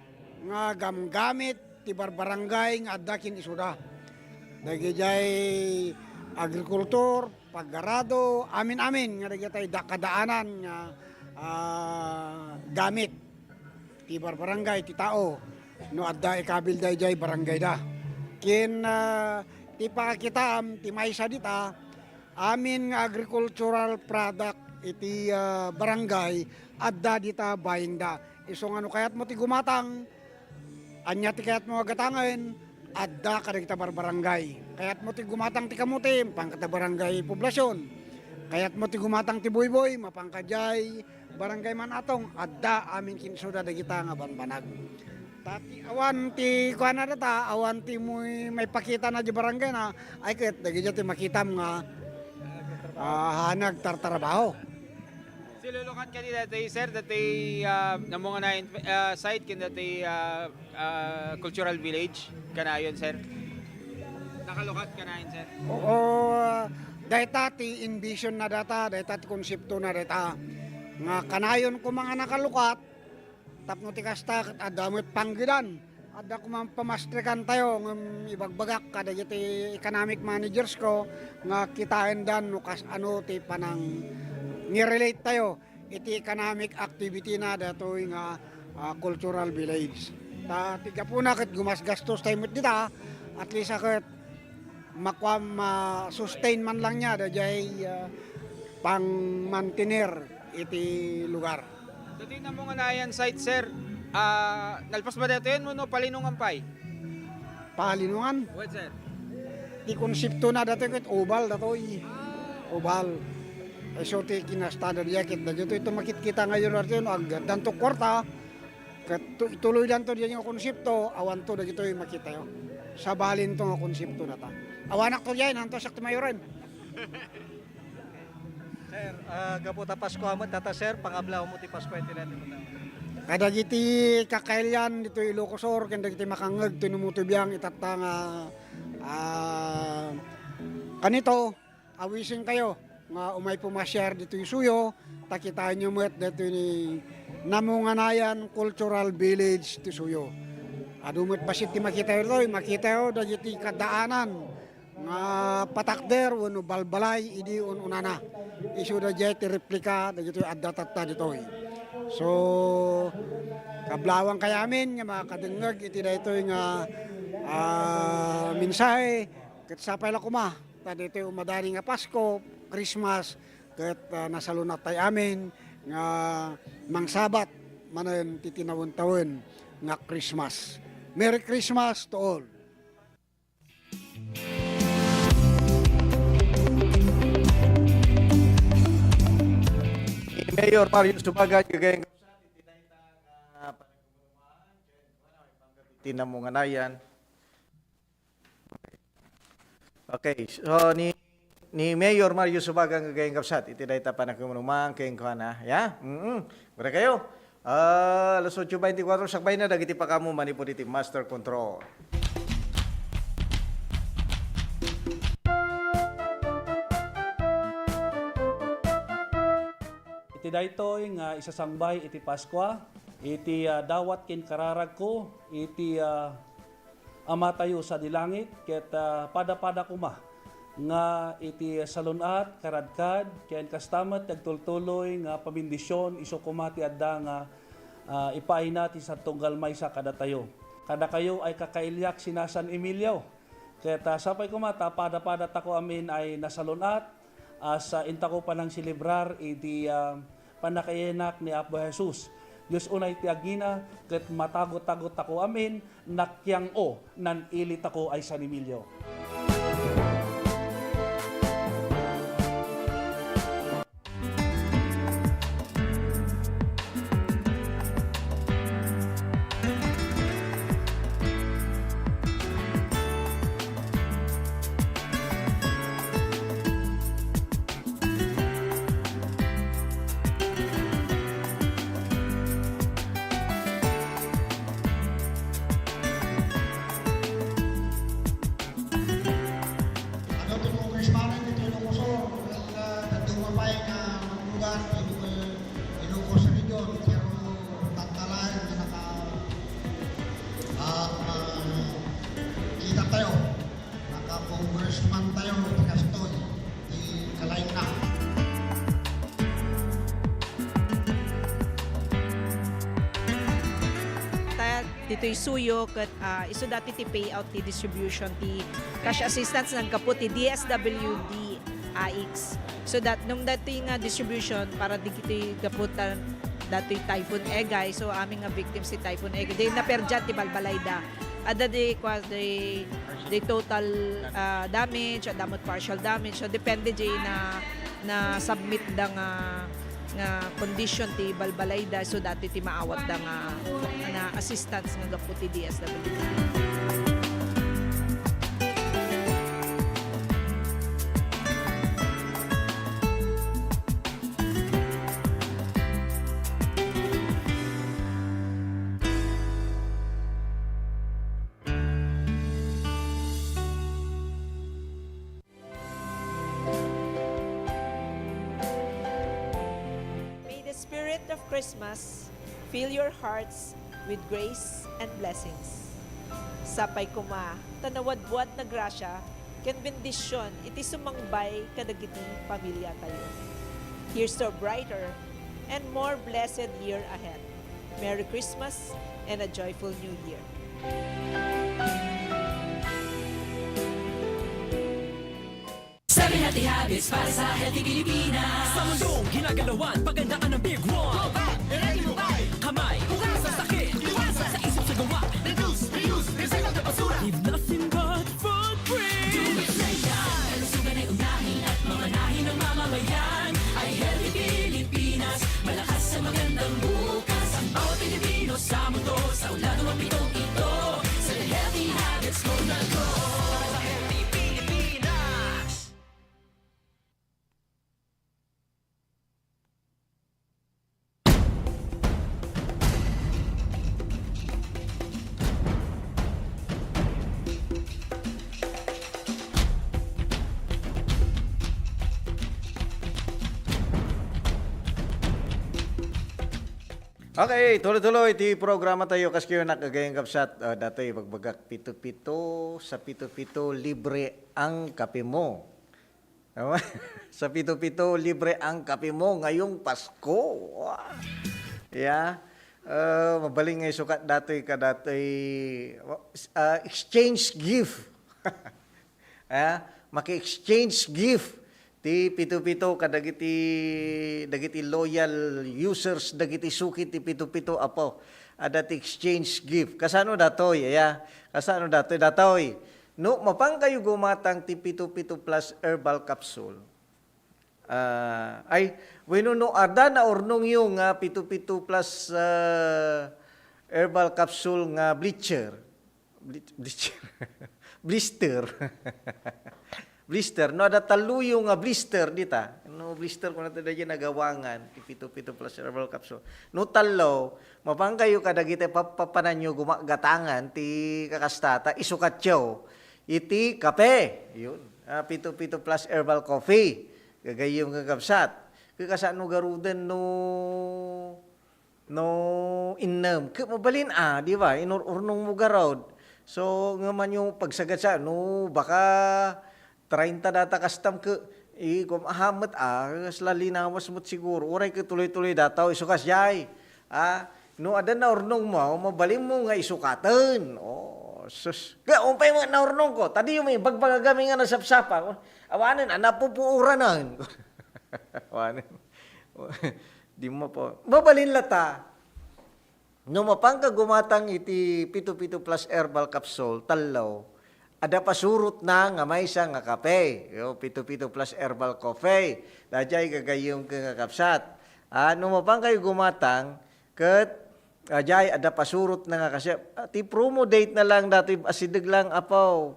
nga gamgamit ti barbarangay nga adda kin isuda. Dagijay agrikultur, paggarado, amin-amin nga dagitay kadaanan nga gamit ti barbarangay ti tao no adda ikabil dayjay barangay da. Kin ti pakitam ti maysa dita amin nga agricultural product iti barangay adda dita bayeng da. Iso nga no kayat mo ti gumatang anya ti kayat mo agatangan, adda kada kita barbarangay. Kayat mo ti gumatang ti kamutim, pangkata barangay poblasyon. Kayat mo ti gumatang ti buyboy, mapangkajay, barangay man atong, adda amin kinsuda da kita nga banbanag. Tati awan ti kuana data, awan ti may pakita na di barangay na, ay ket dagi ti makitam nga hanag tartarabaho. Silulukan ka dati, sir, dati namungunahin site kin dati cultural village kanayon, sir. Nakalukat kanayon, sir. Oo, data ti envision na data, data ti konsepto na data. Nga kanayon ko mga nakalukat, tapno ti kasta at damit panggidan. Adda ko man pamastrikan tayo ng ibagbagak kada ti economic managers ko nga kitain dan no kas ano ti panang ni-relate tayo iti economic activity na datoy nga cultural village. Tiga po na kat gumasgastos tayo mo dita at least kat sustain man lang niya dajay pang mantener iti lugar. Dati na mo nga nayan site, sir, nalpas ba dito yun mo no palinungan pay? Palinungan? What, sir? Ti konsepto na dati kat oval datoy. Oval. So ti kinastandard yakit na dito ito makikita ngayon natin agdan to kwarta ituloy lang to diyan yung konsepto awan to dito yung makita yo sa balin to nga konsepto na ta awanak to diyan hanto sakto mayoren. Sir, gaputa Pasko amot tata sir pangablaw mo ti Pasko iti natin mo. Kada giti kakailyan dito Ilocosor kanda giti makangeg tinumuto biyang itatta nga kanito awisin kayo nga umay pumasyar dito yung suyo, takitaan nyo mo dito ni Namunganayan Cultural Village ti suyo. Adumot basit ti makita yun, dagiti kadaanan nga patakder, wano balbalay, idi unana. Isu da jay ti replika, dagiti addatata dito. So, kablawang kayamin, nga makadengag, iti da ito nga mensahe, katsapay la kuma, dito umadari nga Pasko, Christmas ket nasalunat tayo amin nga mangsabat manen titinawon-tawon nga Christmas. Merry Christmas to all. Mayor Mario Subaga kagayang tinamunganayan. Okay, so ni Mayor Mario Subaga kagayang kapsat iti dayta panagkumumang kayong kuana ya. Bara kayo. Alas 8:24 sakbay na dagiti pa kamo manipod iti master control. Iti daytoy nga isasangbay iti Paskwa, iti dawat kin kararag ko, iti ama tayo sa dilangit, ket pada-pada kuma nga iti salunat karadkad ken kastamet nagtultuloy nga pamindisyon iso kumati adda nga ipaay natin sa tunggal maysa kada tayo. Kada kayo ay kakailyak sinasan Emilio. Kaya sapay ko mata, pada tako amin ay nasalunat, sa inta ko pa nang silibrar, iti panakayenak ni Apo Jesus. Diyos unay tiagina, ket matagot-tagot ako amin, nakyang o, nan ilit ako ay San Emilio. Kita tayo, naka-congressman tayo, Kastoy, di kalain na. Dito'y suyo kat iso dati ti payout ti distribution ti cash assistance ng kaput ti DSWD AX. So nung dati nga distribution para di kiti kaputan dati Typhoon Egay, so aming nga victims si Typhoon Egay. Di naperjat ti Balbalayda. Ada di total damage, adamot partial damage. So depende di na submit da nga condition ti Balbalayda, so dati ti maawat da nga na assistance nga gapu ti DSWD. Spirit of Christmas, fill your hearts with grace and blessings. Sapay kuma, tanawad-buat na grasya, ken bendisyon, iti sumangbay kadagiti pamilya tayo. Here's to a brighter and more blessed year ahead. Merry Christmas and a joyful New Year. Seven healthy habits para sa healthy Pilipinas. Sa mundong ginagalawan, pagandaan ng Big One. Go back, Kamay, sa sakit, iwasan, sa isip sa gawa. reduce, reuse, recycle the basura. Leave nothing but footprints. Do it na yan. Kalusugan ay unahin at mga nahin ng mamamayan. Ay healthy Pilipinas, malakas sa magandang bukas. Ang bawat Pilipino sa mundo, sa ulado ng pitong ito. Sa healthy habits mo na go. Para sa healthy Pilipinas. Okay, tuloy-tuloy ti programa tayo kas kayo nakagayang kapsat. Datoy pagbagak pito-pito sa pito-pito libre ang kape mo. Tama? Sa pito-pito libre ang kape mo ngayong Pasko. Wow. Yeah. Mabaling ngay sukat datoy ka datoy exchange gift. Maki-exchange gift. Ti pito-pito dagiti loyal users dagiti sukit ti pito-pito apo ada ti exchange gift kasano datoy kasano datoy no mapang kayo gumatang ti pito-pito plus herbal capsule ay wenno ada na ornong yung pito-pito plus herbal capsule nga blister blister, no ada taluyo nga blister dita. No blister ko natin dyan nagawangan, pito-pito plus herbal capsule. No talo, mapang kayo kadagite papanan nyo gumagatangan ti kakastata, isukatyo. Iti kape, yun. Pito-pito plus herbal coffee, gagayong gagabsat. Kakasano garudan no innam. Mabalin di ba? Inurnong mo garod. So, nga man yung pagsagat sa, no, baka 30 data kastam ke kumahamat slalinawas mo't siguro. Uray ke tuloy-tuloy dataw isukas yay. No, ada na urnong mo, mabalim mo nga isukatan. Oh, sus. Kaya, umpay mo na urnong ko. Tadi yung may bagbagagami nga nasapsapa. Awanin, anapupuuranan. Awanin. Di mo po. Mabalin lata. No, mapangka gumatang iti pito-pito plus herbal capsule, talaw. Ada pasurot na nga may isa nga kape. Yo, pito-pito plus herbal coffee. Dajay gagayong kakapsat. No, mapangka gumatang, kat ajay ada pasurot na nga kasi ti promo date na lang dati asidig lang apaw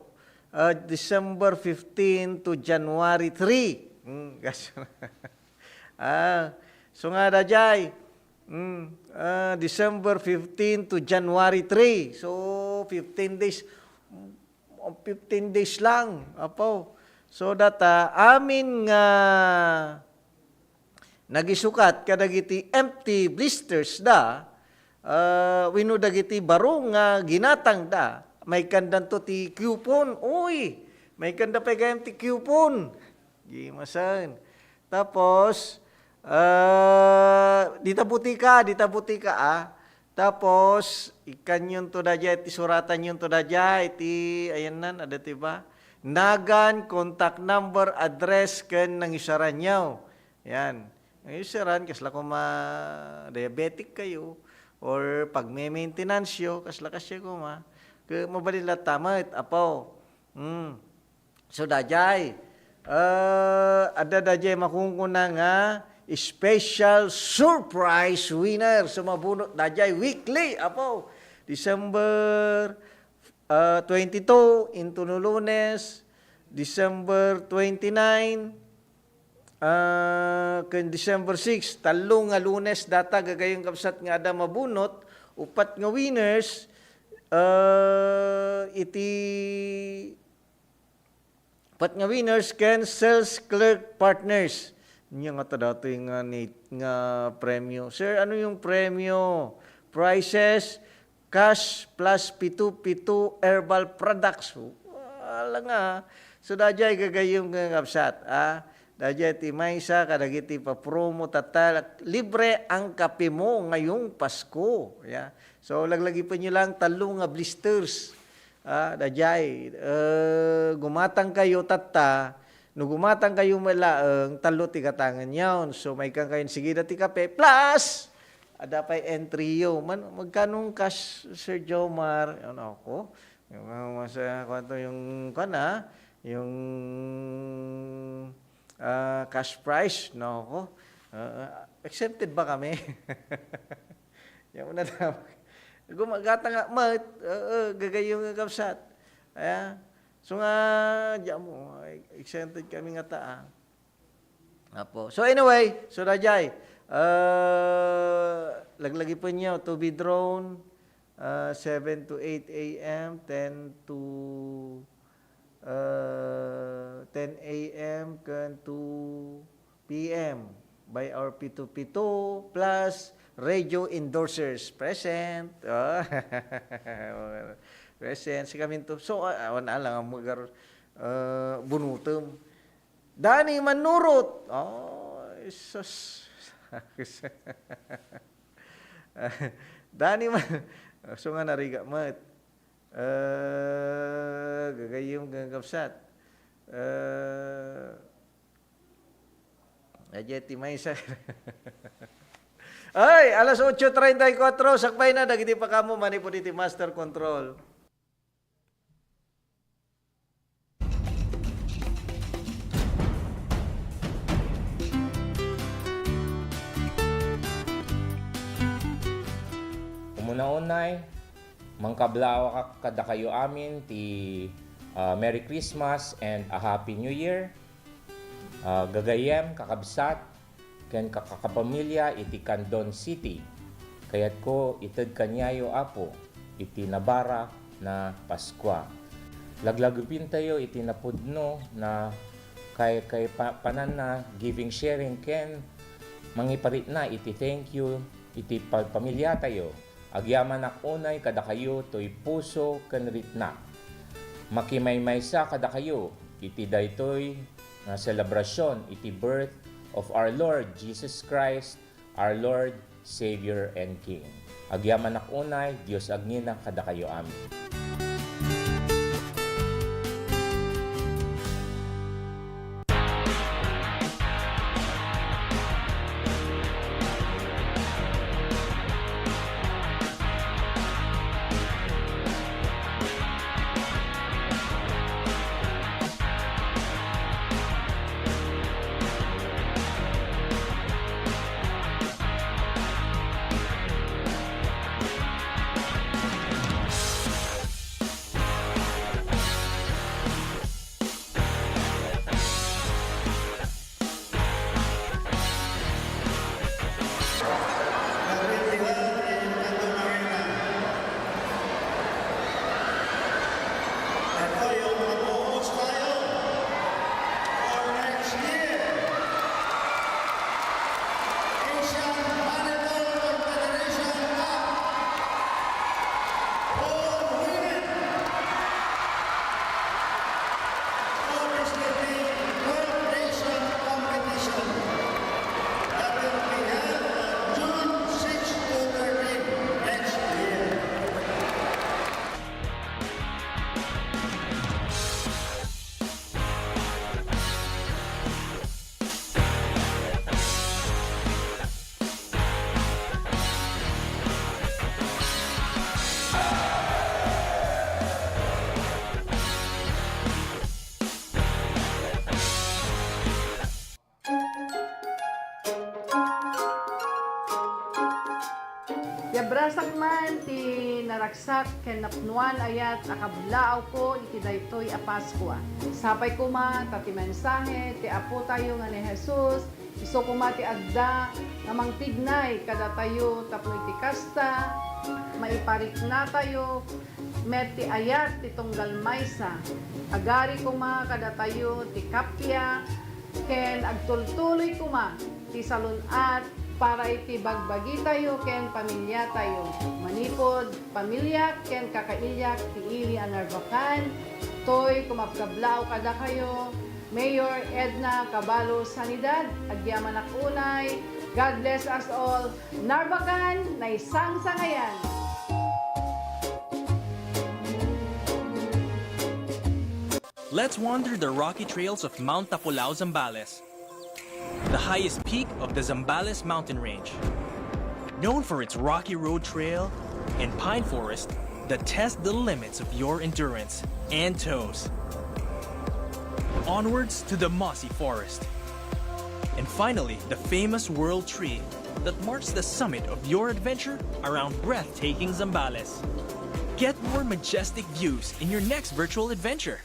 December 15 to January 3. So nga dajay December 15 to January 3. So 15 days lang apaw. So data amin nga nagisukat kadagiti empty blisters da wino dagiti barong nga ginatang da may kandan to ti coupon. Uy, may kanda pa gayam ti coupon. Gimasan. Tapos dita butika Tapos ikan yun to dajay ti suratan yun to dajay ti ayan nan ada ti ba? Nagan contact number address ken nang isaran nyaw. Yan. Ang isaran kasla ko diabetic kayo or pag may maintenance yo kasla kasya ko mabalila tamat apaw. So dajay ada dajay makungkuna nga special surprise winner sa mabunot dajay weekly apo December 22 into no Lunes, December 29 ken December 6 talong nga Lunes data gagayong kapsat nga ada mabunot upat nga winners iti upat nga winners ken sales clerk partners. Niya nga dato yung nga premyo. Sir, ano yung premyo? Prices, cash plus pitu-pitu herbal products. Wala nga. So, dajay gagayong ngapsat. Dajay ti maysa, kadagiti pa promo tatal. Libre ang kape mo ngayong Pasko. Yeah. So, laglagi pa nyo lang talong nga blisters. Dajay, gumatang kayo tata. No gumatang kayo malaang, talo ti katangan yawn. So may kang kayo sige na ti kape. Plus, ada pa'y entry yo. Magkanong cash, Sir Jomar? Ano ako? Yung kwanto yung yung cash price. No ako? Accepted ba kami? Yung una na. Gumagata nga, gagayong kapsat. So nga, diyan mo, exempted kami nga taa. Apo. So anyway, so dajay, laglagi po niyo, to be drawn, 7 to 8 a.m., 10 to 10 a.m. kan 2 p.m. by our P2P2 plus radio endorsers present. Present si kami to. So, awan lang ang magar bunutom. Dani manurot. Oh, isos. Dani man. So nga nariga mat. Gagayong gagapsat. Ajeti may sa. Ay, alas 8:34, sakbay na dagiti pa kamo manipuditi master control. Una-unay, mangkablaw ka kada kayo amin ti Merry Christmas and a Happy New Year. Gagayem, kakabsat, ken kakapamilya iti Candon City. Kayat ko ited kanyayo apo iti nabara na Paskwa. Laglagupin tayo iti napudno na kay panan na giving sharing ken mangiparit na iti thank you iti pamilya tayo. Agyaman unay kada kayo to'y puso ken ritna. Makimay-maysa kada kayo iti daytoy na selebrasyon iti birth of our Lord Jesus Christ, our Lord Savior, and King. Agyaman unay, Dios agnina kada kayo amin. Yabrasak man ti naraksak ken napnuan ayat akablaaw ko iti daytoy a Paskwa. Sapay kuma ta ti mensahe ti apo tayo nga ni Jesus, iso kuma ti adda nga mangtignay kada tayo tapno iti kasta, maiparik na tayo met ti ayat ti tunggal maysa. Agari kuma kada tayo ti kapya ken agtultuloy kuma ti salunat para iti bagbagi tayo ken pamilya tayo. Manipod pamilya ken kakailyak ti ili anarbakan. Toy kumapkablao kada kayo. Mayor Edna Cabalo Sanidad, agyaman unay. God bless us all. Narbakan na isang sangayan. Let's wander the rocky trails of Mount Tapulao, Zambales, the highest peak of the Zambales mountain range. Known for its rocky road trail and pine forest that test the limits of your endurance and toes. Onwards to the mossy forest. And finally, the famous world tree that marks the summit of your adventure around breathtaking Zambales. Get more majestic views in your next virtual adventure.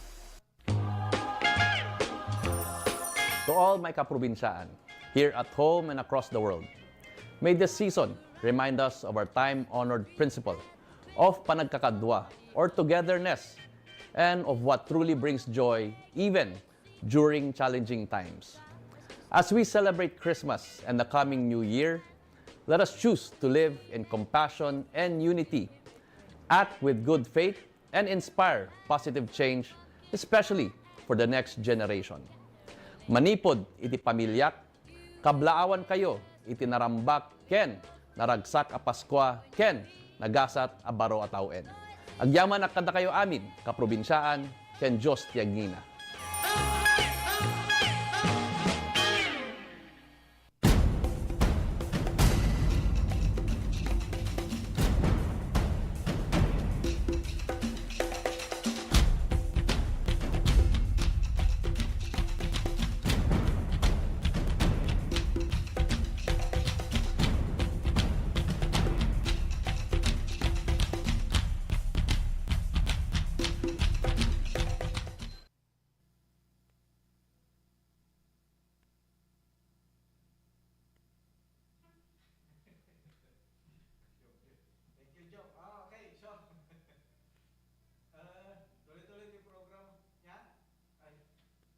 To all my kaprobinsaan, here at home and across the world, may this season remind us of our time-honored principle of panagkakadwa or togetherness and of what truly brings joy even during challenging times. As we celebrate Christmas and the coming New Year, let us choose to live in compassion and unity, act with good faith, and inspire positive change, especially for the next generation. Manipod iti pamilyak, kablaawan kayo iti narambak ken naragsak a Paskwa ken nagasat a baro a tawen. Agyaman kada kayo amin, kaprobinsyaan ken Diyos ti agnina.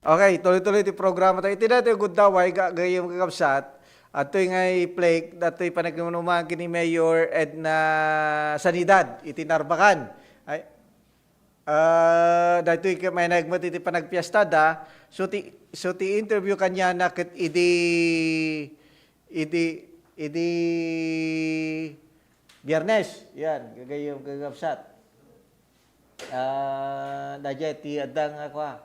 Okay, tuloy-tuloy ti programa tayo. Iti dati good daway, gagayong kakabsat. At ito'y ngay plake, dato'y panagmumagin ni Mayor Edna Sanidad, iti Narbakan. Ay, dato'y may nagmat iti panagpiesta da. So ti interview kanya na iti idi Biyernes, yan, gagayong gagapsat. Dajay ti adang ako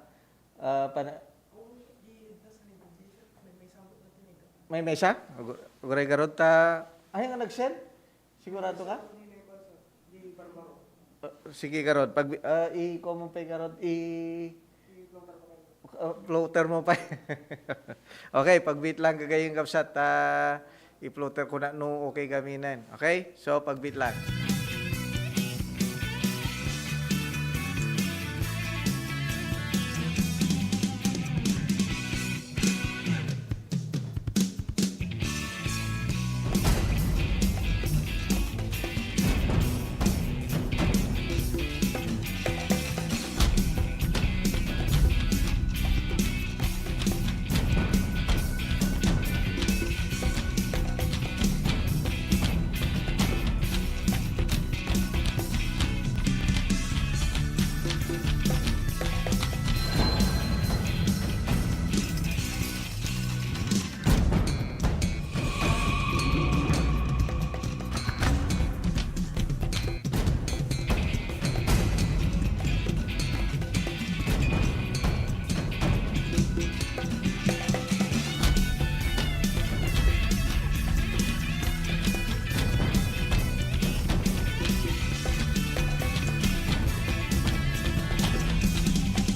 may mesa? Uguray garod ta, ay nga nag-send? Sigurado ka? Sige garod, pag i-common pa garod, floater mo pa. Okay, pag-beat lang gagayong kapsat, i-floater ko na no okay gaminan. Okay? So, pag-beat lang.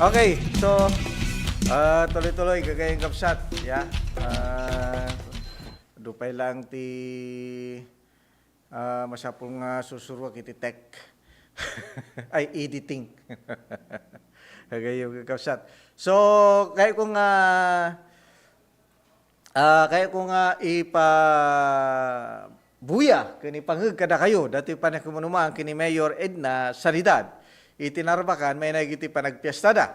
Okay, so tuloy-tuloy gagayang kapsat, ya. Dupay lang ti masapong susurwag iti tech. Ay editing. Gagayang kapsat. So, kaya kung ipa buya kini pangeg kada kayo dati pa nakumanumaan kini Mayor Edna Sanidad. Itinarbakan may nagiti panagpiesta da.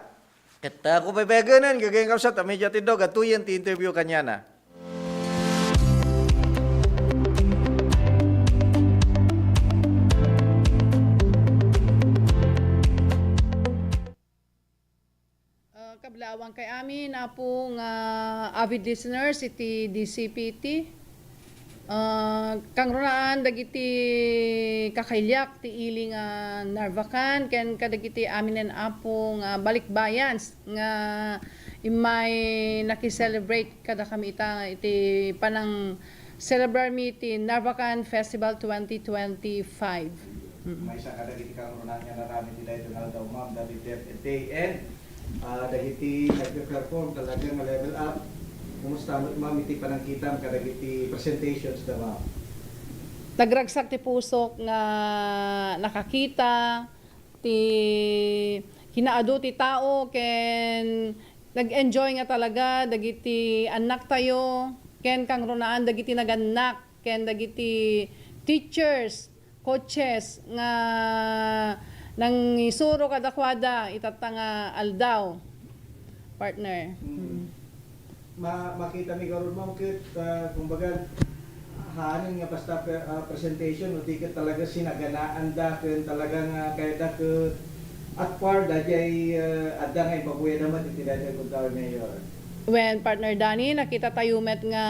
Ket ko pabaganan gagayang kapsat medyo tidog at tuyan ti interview kanya na. Kablawang kay amin apong avid listeners iti DCPT. Kang runaan dagiti kakailyak ti iling Narvacan ken kadagiti aminen apong balikbayan nga imay naki-celebrate kada kami iti panang celebrar mi ti Narvacan Festival 2025. May isa kadagiti kang runaan nga narami ti dayto na daw ma'am dati day and dagiti nagpe-perform talagang level up. Kumusta ma'am iti panangkitam kadagiti presentations da ma'am? Nagragsak ti pusok nga nakakita ti hinaado ti tao ken nag-enjoy nga talaga dagiti anak tayo ken kang runaan dagiti naganak ken dagiti teachers, coaches nga nang isuro kadakwada itatanga aldaw partner. Makita mi karon ma'am ket kumbaga hanin nga basta presentation o tiket talaga sinaganaan da ken talagang kaya da ke at par dajay adda nga ipabuya naman iti dajay kun mayor. When partner Danny nakita tayo met nga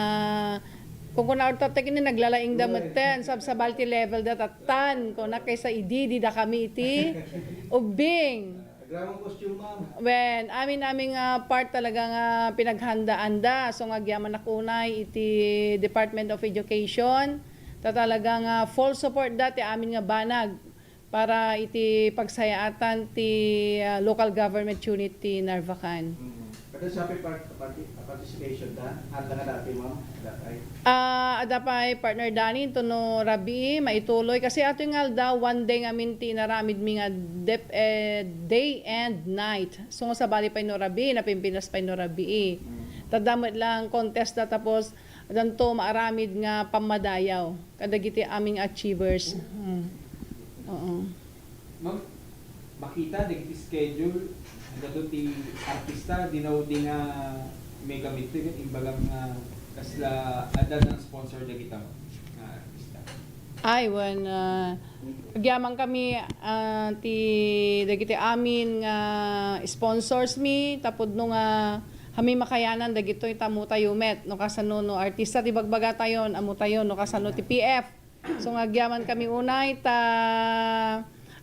kung kunaor tatek ni naglalaing dametten sa balti level da tatan ko na kaysa idi da kami iti ubing. Gramang costume ma'am. When aming part talaga nga pinaghandaan da so nga gyaman nakunay iti Department of Education ta talaga nga full support dati amin nga banag para iti pagsayaatan ti local government unit ti Narvacan. Kada sa participation da handa nga dati ma'am datay. Adapay partner Dani to no Rabi maituloy kasi ato yung alda one day ngamin ti naramid mi nga day and night. So sa bali pa no Rabi napimpinas pa no Rabi. Tadamot lang contest na tapos danto maaramid nga pamadayaw kadagiti aming achievers. Oo. Ma'am, makita dagiti schedule dato ti artista dinaw di nga may gamit ti imbagang kasla ada ng sponsor da kita nga artista. Ay when agyaman kami ti dagiti amin nga sponsors mi tapod no nga hami makayanan dagitoy tamo tayo met no kasano no artista ti bagbaga tayon amo tayo no kasano ti PF. So ngagyaman kami unay ta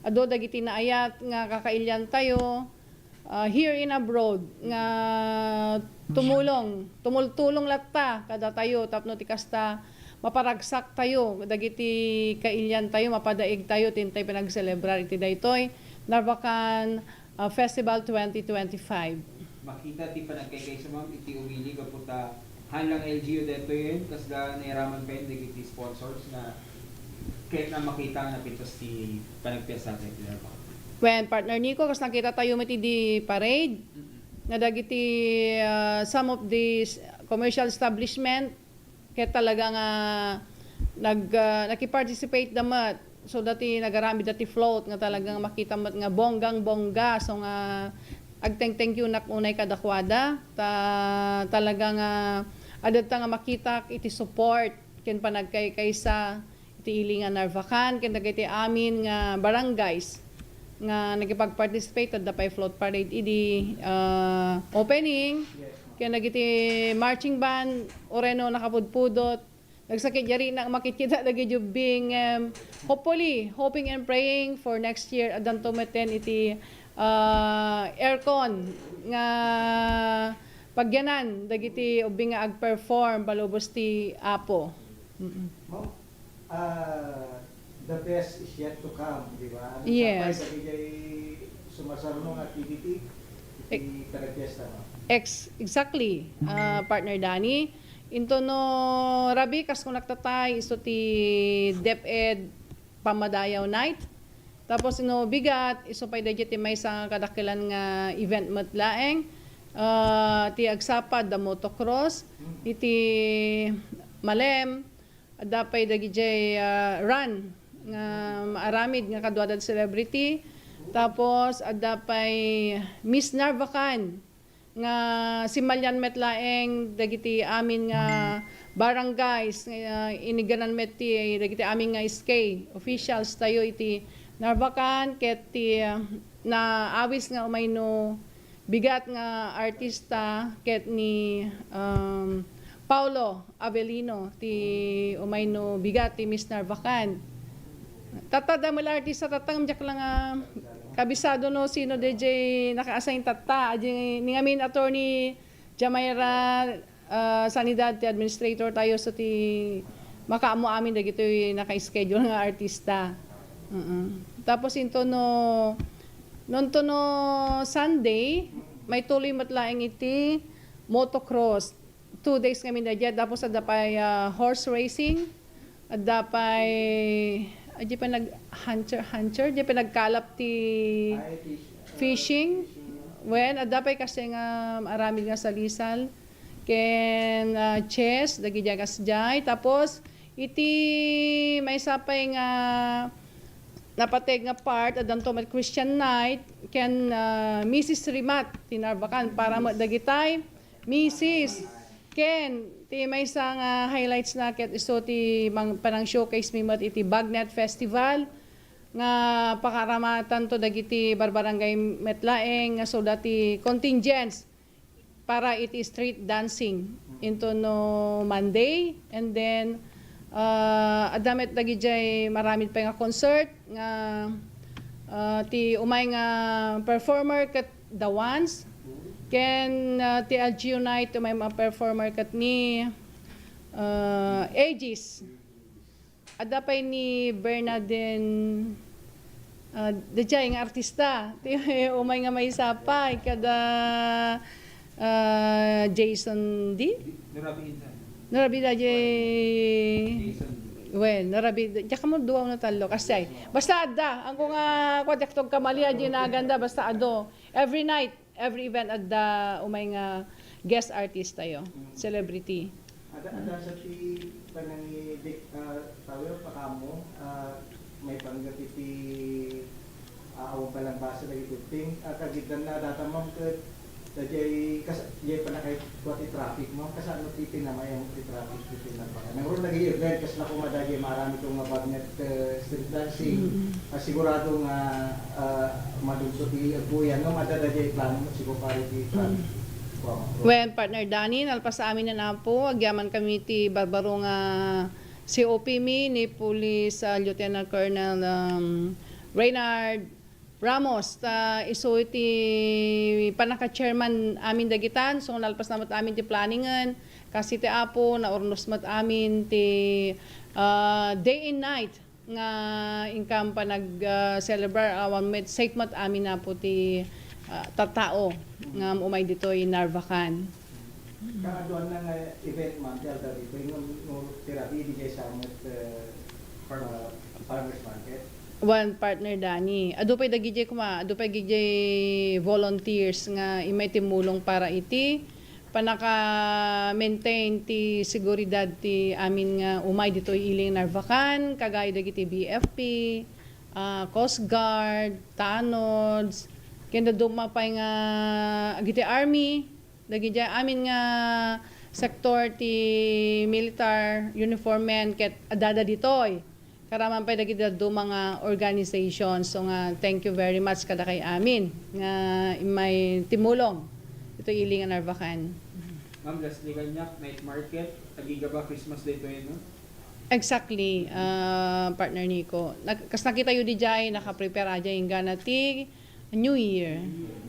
ado dagiti naayat nga kakailyan tayo here in abroad nga tumultulong latta kada tayo tapno ti kasta maparagsak tayo dagiti kailyan tayo mapadaig tayo tintay pinagselebrar iti daytoy Narvacan Festival 2025. Makita ti panagkaykay sa ma'am iti umili kaputa hanlang LGU dito yun kas da nairaman pa yun dagiti sponsors na kahit na makita na pintos ti panagpiyasa tayo Narvacan. When partner Nico kas nakita tayo mati di parade na dagiti some of these commercial establishment kaya talaga nga naki-participate damat so dati nagarami dati float nga talagang makita mat nga bonggang-bongga so nga thank you nak unay kadakwada talaga nga adto nga makita iti support ken panagkaysa iti ilingan Narvacan ken dagiti amin nga barangays nga nagipag-participate at dapay float parade idi opening kaya nagiti marching band oreno nakapudpudot nagsakit yari na makikita dagi jubing hoping and praying for next year adan tumeten iti aircon nga pagyanan dagiti ubing nga ag-perform balubos ti Apo. The best is yet to come, di ba? Yes. Sumasarunong activity iti panagpiesta mo. Exactly, partner Danny. Into no rabi kas kung nagtatay iso ti DepEd pamadayaw night. Tapos no bigat iso pay dagiti may sa kadakilan nga event matlaeng. Ti agsapad da motocross, iti malem dapay dagiti run nga maaramid nga kadwadad celebrity. Tapos adapay Miss Narvacan nga si Malyan metlaeng dagiti amin nga barangays nga iniganan met ti dagiti amin nga SK officials tayo iti Narvacan ket ti na awis nga umayno bigat nga artista ket ni Paulo Avelino ti umayno bigat ti Miss Narvacan. Tatada mo la artista tatang jak lang kabisado no sino DJ naka-assign tata ni amin attorney Jamaira Sanidad ti administrator tayo sa ti makaamo amin dagitoy naka-schedule nga artista. Tapos into no Sunday may tuloy matlaeng iti motocross 2 days kami na dyan tapos ada pay horse racing ada pay di pa nag-hunter, di pa nagkalap ti fishing. When, adapay kasi nga marami nga salisal. Ken chess, dagi jagas jay. Tapos, iti may sapay nga napateg nga part, adan to Christian night, ken Mrs. Rimat, tinarbakan, para dagitay, Mrs. Ken, ti may isang highlights na ket iso ti panang showcase mi mat iti Bagnet Festival nga pakaramatan to dagiti barbarangay metlaeng nga so dati contingents para iti street dancing into no Monday and then adamet dagijay maramid pa nga concert nga ti umay nga performer ket the ones ken ti LGU night may mga performer kat ni Aegis. Adapay ni Bernardine dejay nga artista. Ti umay nga may sapay kada Jason D. Narabi da narabi diya ka mo duwaw na talo kasi basta ada ang kung kwadyaktog kamalia di na ganda basta ado every night every event at the umay nga guest artist tayo, celebrity. Ada sa ti panangidik tayo pakamo may panggap iti awang palang basa lagi tuting kagitan na data mom ket dajay jay panakay kuat ti traffic mo kasano ti pinamay ang ti traffic ti pinamay. Nanguro lagi event kas na kumadagi marami tong Bagnet street dancing. Sigurado nga madugso ti agbuyan no madadajay plano mo siguro pare ti traffic. When partner Danny, nalpas sa amin na po, agyaman kami ti barbaro nga COP mi ni Police Lieutenant Colonel Reynard Ramos. Iso iti panaka-chairman amin dagitan, so nalpas namat amin ti planningan, kasi ti apo, naurnos mat amin ti day and night nga income pa nag-celebrate awan met safe mat amin na po ti tatao nga umay dito in Narvacan. Kaaduan na nga event man, Delta dito, yung tirabi di kayo sa farmers market. One partner Dani. Ado pa'y dagijay kuma, ado pa'y gijay volunteers nga imay timulong para iti panaka-maintain ti seguridad ti amin nga umay dito iling Narvacan, kagaya dagiti BFP, Coast Guard, Tanods, kaya dumapay nga agiti Army, dagijay amin nga sektor ti militar uniformen ket adada ditoy. Karaman pa dagiti do mga organizations. So nga thank you very much kada kay amin nga may timulong ito iling Narvacan. Ma'am, lastly kanyak, night market, tagiga ba Christmas Day to yun, no? Exactly, partner Nico. Kas nakita yu di jay, nakaprepare aja yung gana ti New Year.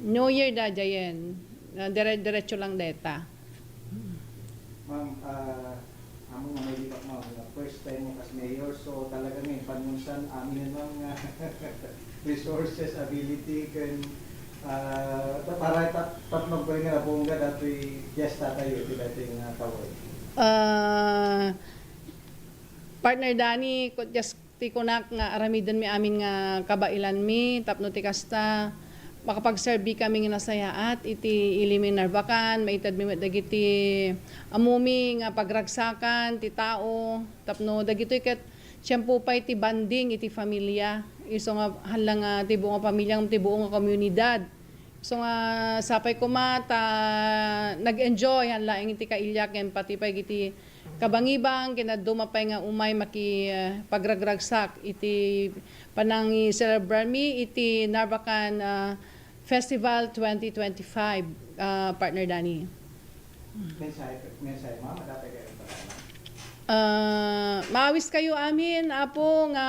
New Year da jayen. Diretso lang deta. Ma'am, among mga may libak mo, first time mo as mayor, so talaga ngayon, panunsan amin ng resources, ability, kan para tatlong ko nga bongga dato'y gesta tayo, di ba ito yung tawag? Partner Dani, just ti kunak nga aramidan mi amin nga kabailan mi, tapno ti kasta, makapag-serve kami nga nasayaat, iti ilimin Narvacan, maitad mi dagiti amumi nga pagragsakan, ti tao, tapno dagitoy ket siyempo pa iti banding, iti familia, iso nga halang ti buong pamilya, ti buong komunidad. So nga sapay ko mata, nag-enjoy, hanlaing iti kailyak, ken pati pa iti kabangibang, kinadumapay nga umay maki pagragragsak, iti panangi celebrate mi, iti Narvacan Festival 2025, partner Dani. Mensahe, ma'am, dati kayo pa. Maawis kayo amin, apo nga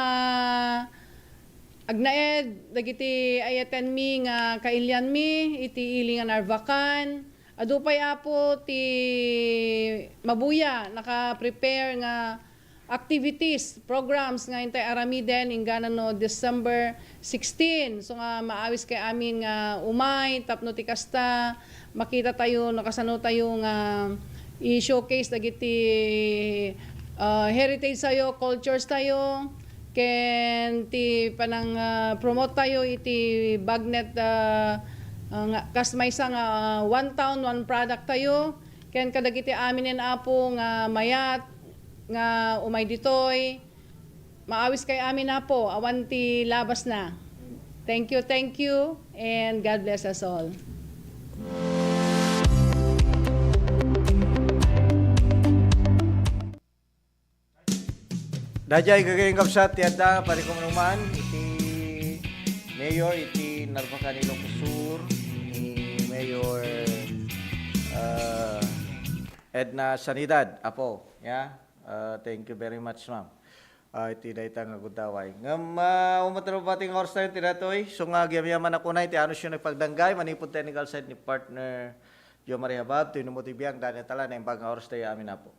agnaed, dagiti ayaten mi nga kailyan mi, iti iling Narvacan. Adupay apo ti mabuya, naka-prepare nga activities, programs nga intay aramiden ingana no December 16. So nga maawis kay amin nga umay, tapno ti kasta, makita tayo, nakasano tayo nga i-showcase dagiti heritage tayo, cultures tayo, ken ti panang promote tayo iti bagnet kas may isang one town, one product tayo, ken kadagiti aminen apo nga mayat nga umay ditoy, maawis kay amin apo, awan ti labas na. Thank you, and God bless us all. Dajay kagayang kapsat, tiyada, pari ko manuman, iti Mayor, iti Narvacan Ilocos Sur, ni Mayor Edna Sanidad, apo, yeah? Thank you very much, ma'am. Iti dayta nga gudaway. Ngam, umataro pa ting oras tayo, tinatoy. So nga, gyam-yaman ako na, iti ano siya nagpagdanggay, manipod technical side ni partner Jo Maria Bab, tinumutibiyang, dahil tala na yung pag oras tayo amin na po.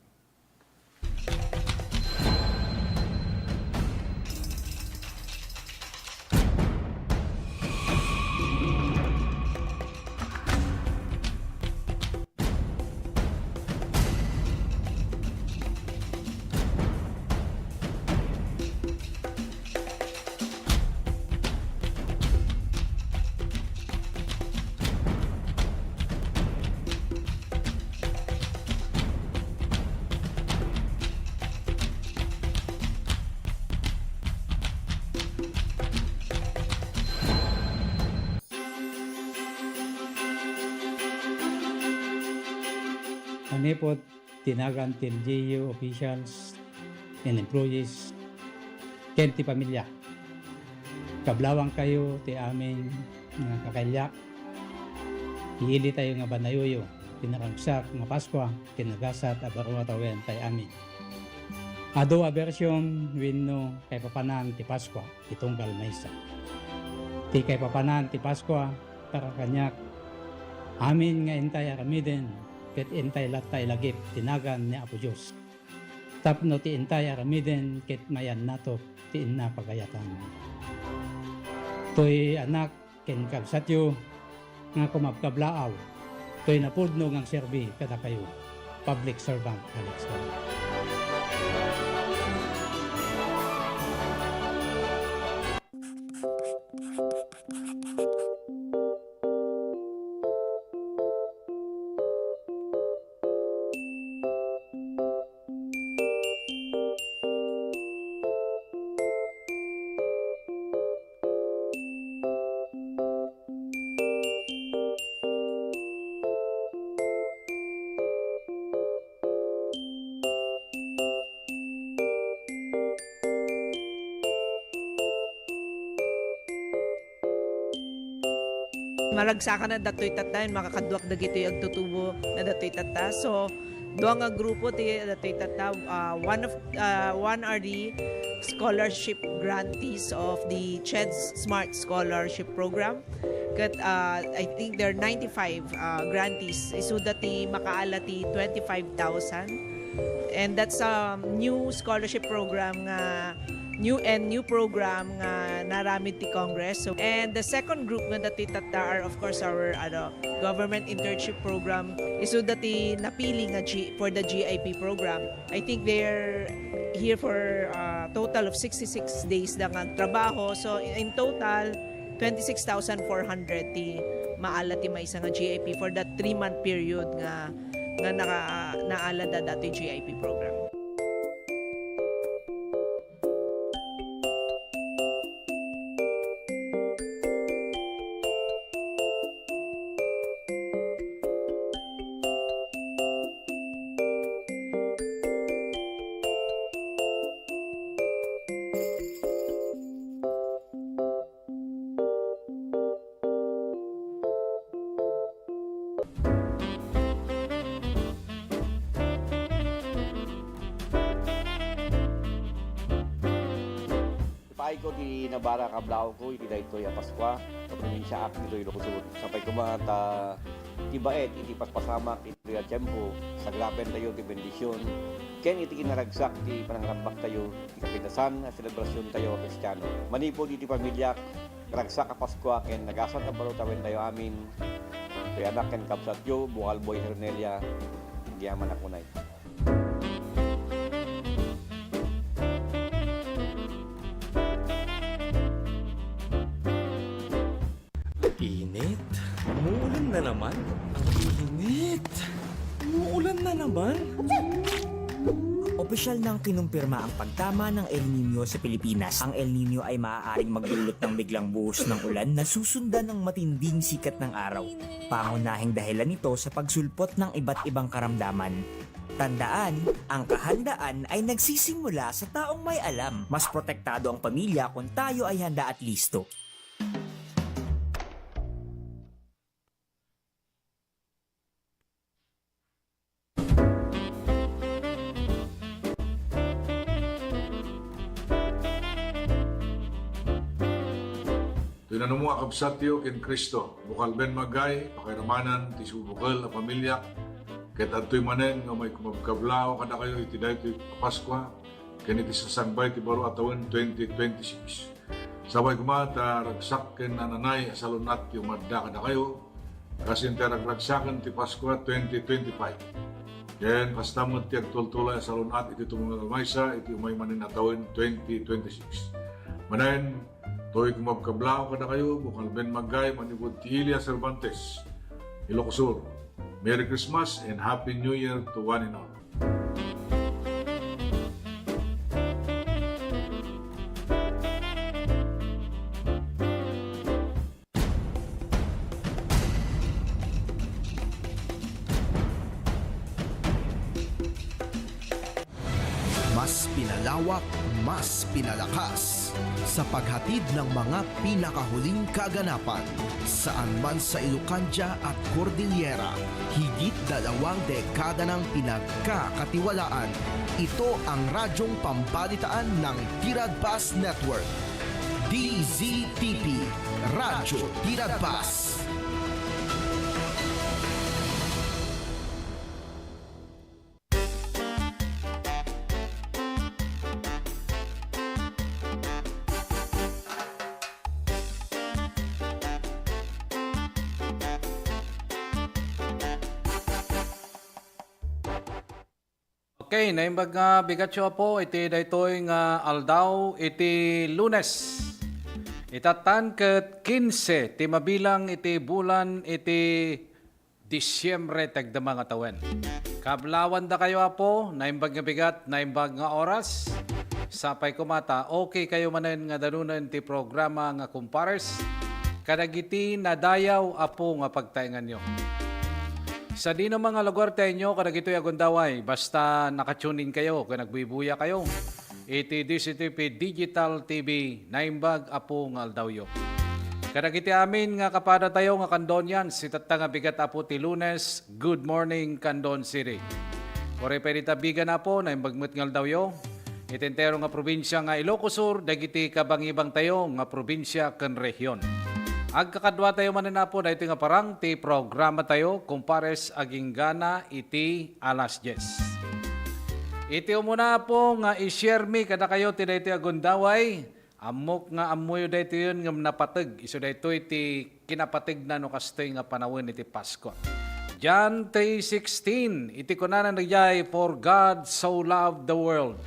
Manipot, tinagan til LGU officials and employees, ken ti pamilya. Kablawang kayo ti aming nga kakailyak. Iili tayo nga banayoyo. tinaragsak nga Pasko, kinagasat abarwa tawen tay amin. Ado a bersyon wenno kay papanan ti Pasko, itunggal maysa. Ti kay papanan ti Pasko, para kanyak, amin nga intay aramiden, ket intay latay lagip tinagan ni Apo Diyos. Tapno ti intay aramiden, ket mayan nato ti inna pagayatan. Toy anak, ken kabsatyo, nga kumabkablaaw, to'y napudno ngang serbi kada kayo. Public servant Alex Galan. Maragsakan na datoy tata, makakadwak dagitoy agtutubo na datoy tata. So, duwa nga grupo ti datoy tata, one are the scholarship grantees of the CHED's Smart Scholarship Program. Kat I think there are 95 grantees. Isu dati makaala ti 25,000. And that's a new scholarship program nga new program nga naramid ti Congress. So, and the second group nga dati tata are of course our government internship program. Isu dati napili nga for the GIP program. I think they're here for a total of 66 days na nga trabaho. So in total 26,400 ti maala ti may nga GIP for that 3-month period nga naala da dati GIP program. Paay ko di nabara kablao ko, iti daytoy a Paskwa, sa probinsya ak ditoy Ilocos. Sapay ko mga tibaet, iti paspasamak, iti a tiyempo, sagrapen tayo ti bendisyon. Ken iti kinaragsak, ti panangrambak tayo, ti kapitasan, a selebrasyon tayo a Kristiyano. Manipod iti pamilyak, ragsak a Paskwa, ken nagasat ang balutawen tayo amin. Iti anak ken kapsatyo, Bukal Boy Hernelia, giyaman ako na ito. Init. Umuulan na naman. Ang init. Umuulan na naman. Opisyal nang kinumpirma ang pagtama ng El Nino sa Pilipinas. Ang El Nino ay maaaring magdulot ng biglang buhos ng ulan na susundan ng matinding sikat ng araw. Pangunahing dahilan nito sa pagsulpot ng iba't ibang karamdaman. Tandaan, ang kahandaan ay nagsisimula sa taong may alam. Mas protektado ang pamilya kung tayo ay handa at listo. Tinanong mo akabsatyo ken Kristo, bukal ben magay, pakiramanan, ti subukal a pamilya, ket adtoy manen nga may kumabkablao kada kayo iti daytoy Paskwa, ken iti sasangbay ti baro atawon 2026. Sabay kumata ragsak ken nananay asalunat yung madda kada kayo, kasi yung ragsakan ti Paskwa 2025. Ken kastamot ti agtultulay asalunat iti tumungal maysa iti umay manen atawon 2026. Manen to'y kumabkablao kada kayo, bukal ben magay, manibod ti Ilia Cervantes, Ilocos Sur. Merry Christmas and Happy New Year to one and all. Mas pinalawak, mas pinalakas. sa paghatid ng mga pinakahuling kaganapan. Saan man sa Ilocania at Cordillera, higit 2 dekada ng pinagkakatiwalaan. Ito ang radyong pambalitaan ng Tiradpas Network. DZTP, Radyo Tiradpas. Okay, naimbag nga bigatyo po, iti daytoy nga aldaw, iti Lunes. Itatan ket 15, ti mabilang iti bulan, iti Disyembre tagdama nga tawen. Kablawan da kayo apo, naimbag nga bigat, naimbag nga oras. Sapay kumata, okay kayo manen nga danunan ti programa nga kumpares. Kadagiti nadayaw apo nga pagtaingan nyo. Sa di ng mga lugar tayo, kadagito'y agundaway, basta nakatunin kayo, kung nagbibuya kayo. Iti DCTP Digital TV, naimbag apo nga aldawyo. Kadagiti amin nga kapada tayo nga Kandonyan, sitata nga bigat apo ti Lunes, good morning Kandon City. Kore perita bigan apo, naimbag met nga aldawyo. Itentero nga probinsya nga Ilocos Sur, dagiti kabangibang tayo nga probinsya ken rehiyon. Agkakadwa tayo manin po na ito nga parang ti programa tayo kumpares aging gana iti alas 10. Iti muna po nga i-share mi kada kayo ti daytoy agundaway amok nga amoy daytoy yun nga napateg iso daytoy iti kinapatig na no kastoy nga panawin iti Pasko. John 3:16 iti kunanan nagyay for God so loved the world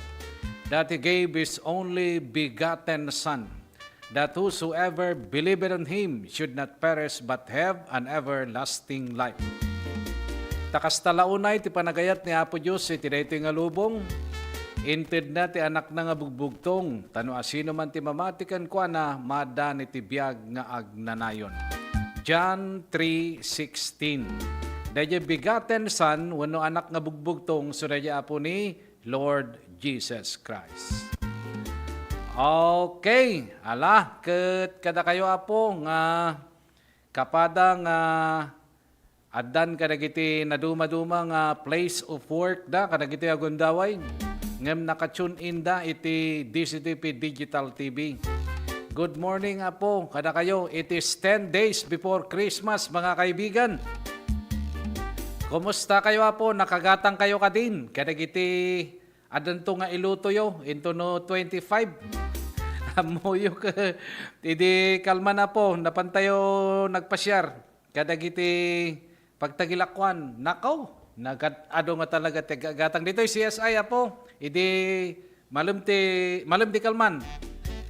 that He gave His only begotten Son, that whosoever believeth on Him should not perish but have an everlasting life. Takas talaunay ti panagayat ni Apo Diyos iti daytoy nga lubong. Inted na ti anak na nga bugbugtong. Tano asino man ti mamatikan ko na madan iti biyag nga agnanayon. John 3:16. Daya begotten Son, wano anak nga bugbugtong, so daya Apo ni Lord Jesus Christ. Okay, ala, kada kayo apo nga kapada nga adan kadagiti naduma-duma nga place of work da kadagiti agundaway ngem nakatune in da iti DCTP Digital TV. Good morning apo, kada kayo, it is 10 days before Christmas mga kaibigan. Kumusta kayo apo? Nakagatang kayo kadin kadagiti adanto nga ilutoyo into no 25. Amoyo ka, hindi kalma na po, napantayo nagpasyar. Kadagiti pagtagilakwan, nakaw, ado nga talaga gatang dito CSI apo, hindi malam di kalman.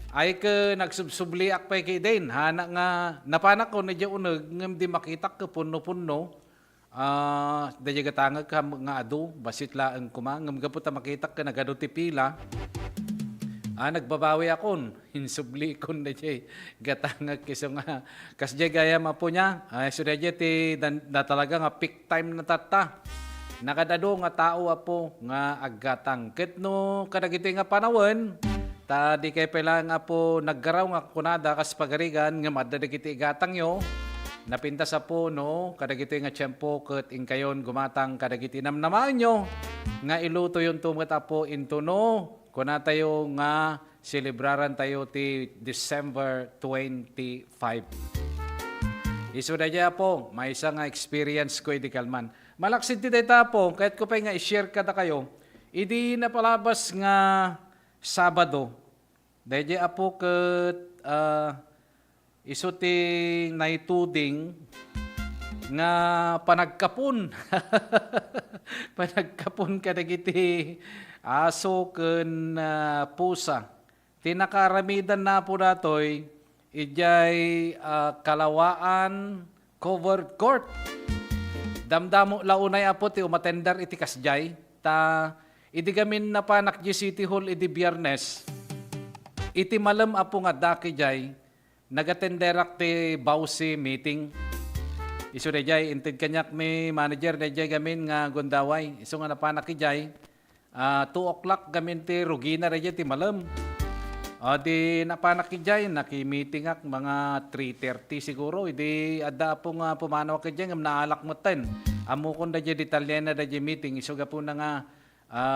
Ay ka nagsubsubliak pa kay din, hana nga napanak ko na dyan unag, ngam di makita ka puno-puno, daya gatangag ka nga ado, basit laang kuma, ngam gaputa makita ka nagado ti pila. Nagbabawi akon, hinsubli kon na dyan, gatangag kiso nga, kasya gaya mapo niya, so na dyan ti na talaga nga peak time na tata. Nakadado nga tao apo nga aggatang. Ket no kadagiti nga panawon, ta di kay pala nga po naggaraw nga kunada kas pagarigan nga madadagiti gatang yo. Napintas apo no kadagiti nga tiyempo ket ingkayon gumatang kadagiti namnamaan nyo nga iluto yon tumet apo into no kuna tayo nga celebraran tayo ti December 25. Iso na dyan po, may isa nga experience ko iti kalman. Malaksid ti data po, kahit ko pa nga i-share kada kayo, idi napalabas nga Sabado. Dahil apo kat iso ti naituding nga panagkapun. Panagkapun kadagiti aso ken pusa. Tinakaramidan na po datoy ijay kalawaan covered court. Damdamo launay apo ti umatendar iti kasjay ta idi gamin na panak di City Hall idi Biyernes. Iti malam apo nga daki jay nagatenderak ti Bausi meeting. Isu dayjay inted kanyak mi manager dayjay gamin nga gondaway. Isu nga napanak ijay 2 o'clock gamin ti Rugina dayjay ti malam. Di napanakidjay, naki-meeting ak mga 3:30 siguro. Di adda po nga pumanaw akidjay ngam naalak mo ten. Amo kon da di Italiana da di meeting. Isuga po na nga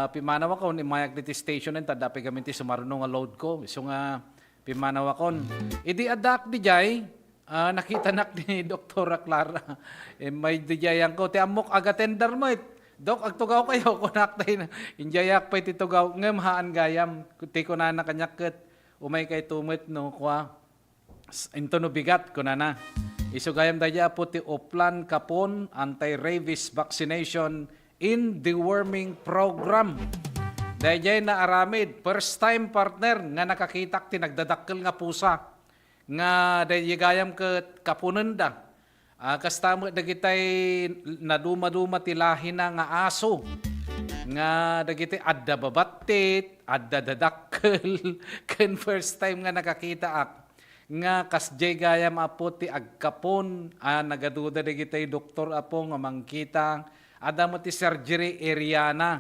pimanaw ako ni mayak diti station en tadapi kami ti sumarno nga load ko. Isu nga pimanaw akon. Idi adda ak di jay nakita nak ni Dr. Clara. May di jayang ko ti amok aga tender mo Dok, agtugaw kayo, kunak tayo na. Injayak pa itugaw, ngam haan gayam. Kuti ko na nakanyakit, umay kay tumit, no, kwa. Into no bigat ko na. Iso gayam daya po ti Oplan Kapon anti-rabies vaccination in deworming program. Daya na aramid, first time partner, nga nakakitak ti nagdadakkel nga pusa. Nga daya gayam ket kapunen da. Kastamo dagitay naduma-duma tilahin na nga aso. Nga dagitay adda babatit, adda dadakkel. Ken first time nga nakakita ak. Nga kasjay gayam apo ti agkapon. Nagaduda dagitay doktor apo nga mangkita. Ada mo ti surgery area na.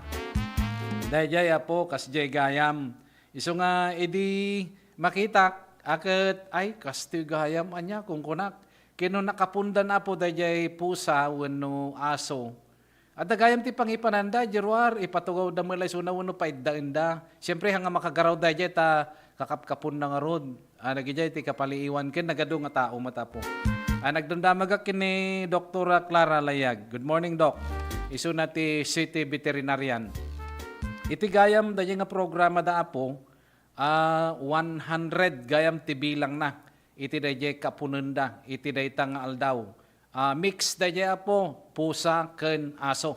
Dayjay apo kasjay gayam. Iso nga edi makita aket ay kasjay gayam anya kung kunak. Kino nakapunda na po dayjay pusa wenno aso. At dagayam ti pangipananda, jeruar, ipatugaw da mulay suna wenno paidda-inda. Siyempre hanga makagaraw dayjay ta kakapkapun na nga rod. Nagijay ti kapaliiwan ken nagado nga tao matapo. Nagdundamag ak ni Dr. Clara Layag. Good morning, Doc. Isu na ti City Veterinarian. Iti gayam dayjay nga programa da apo, 100 gayam ti bilang na. Iti dayjay kapunenda, iti dayta nga aldaw. Mix dayjay apo, pusa ken aso.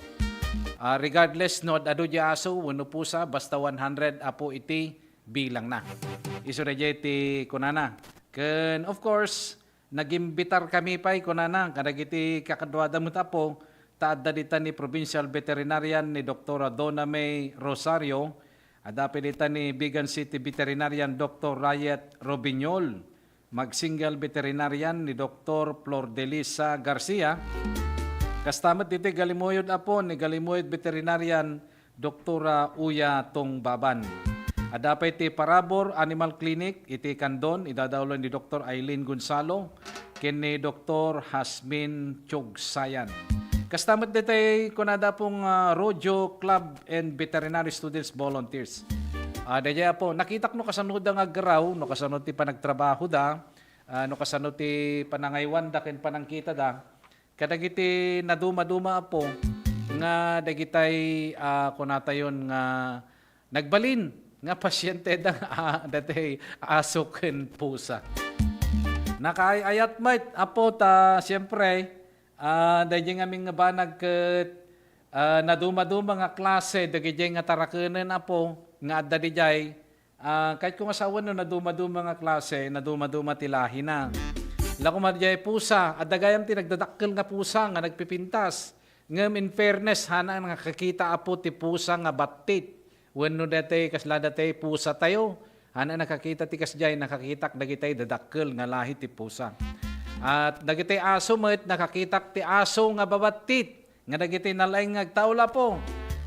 Regardless no adu di aso, wenno pusa, basta 100 apo iti bilang na. Isu dayjay ti kunana. Ken of course, nagimbitar kami pay kunana, kadagiti kakadwada mo tapo, taadda dita ni Provincial Veterinarian ni Dr. Donna May Rosario, adapi dita ni Bigan City Veterinarian Dr. Rayet Robiñol, mag-single veterinarian ni Dr. Flordelisa Garcia. Kastamat dito galimuyod apo ni galimuyod veterinarian Dr. Uya Tongbaban. Adapay ti Parabor Animal Clinic iti Kandon idadawlan ni Dr. Aileen Gonzalo ken ni Dr. Hasmin Chogsayan. Kastamat dito kunada pong Rojo Club and Veterinary Students Volunteers. Daya po, nakitak no kasanod nga garaw, no kasanod ti panagtrabaho da, no kasanod ti panangaywan da, ken panangkita da, kadagiti naduma-duma po, nga dagitay kunatayon nga nagbalin, nga pasyente da, dati aso ken pusa. Nakaayat mait, apo ta, siyempre, daya nga aming nga banag ket naduma-duma nga klase, dagiti nga tarakenan apo, nga adda dijay kahit kung asawa no naduma-duma nga klase, naduma-duma tilahi na. Lako madjay pusa, adda gayam ti nagdadakkel nga pusa nga nagpipintas. Ngem in fairness hana nga kakita apo ti pusa nga batit. Wenno dati kasla dati pusa tayo. Hana nakakita ti kasjay nakakitak dagitay dadakkel nga lahi ti pusa. At dagitay aso met nakakitak ti aso nga babatit. Nga dagitay nalaing ngagtawla po.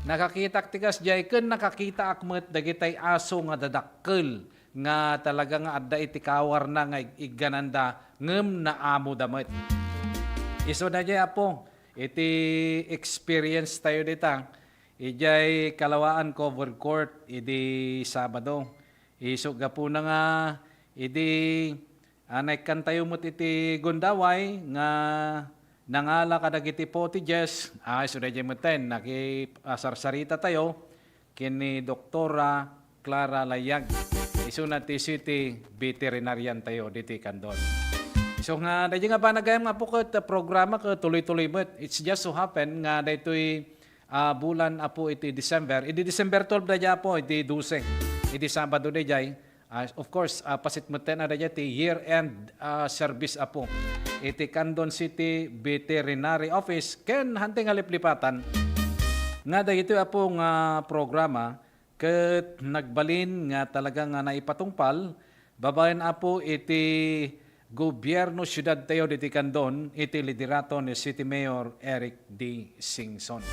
Nakakitak tikas jay ken nakakita akmet dagitay aso nga dadakkel nga talaga nga adda iti kawar na nga iggananda ngem naamo damet. Iso na jay apo iti experience tayo dita. Ijay kalawaan covered court idi Sabado. Iso gapo na nga idi anay tayo mo iti Gundaway nga nangala kadagiti po ti Jess, suda dyan mo ten, nakisarsarita tayo, kini Doktora Clara Layag. Iso na ti City Veterinarian tayo, diti Kandon. So nga, dahil nga ba nagayang nga po kat programa ka tuloy-tuloy mo. It's just so happen nga dahil bulan apo iti December. Iti December 12 dahil po, iti 12. Iti Sabado dahil. Of course, pasit mo ten na dahil ti year-end service apo. Iti Kandon City Veterinary Office ken hanting aliplipatan nga dahito apong programa ket nagbalin nga talaga nga naipatungpal babaen apo iti gobyerno syudad tayo diti Kandon iti liderato ni City Mayor Eric D. Singson.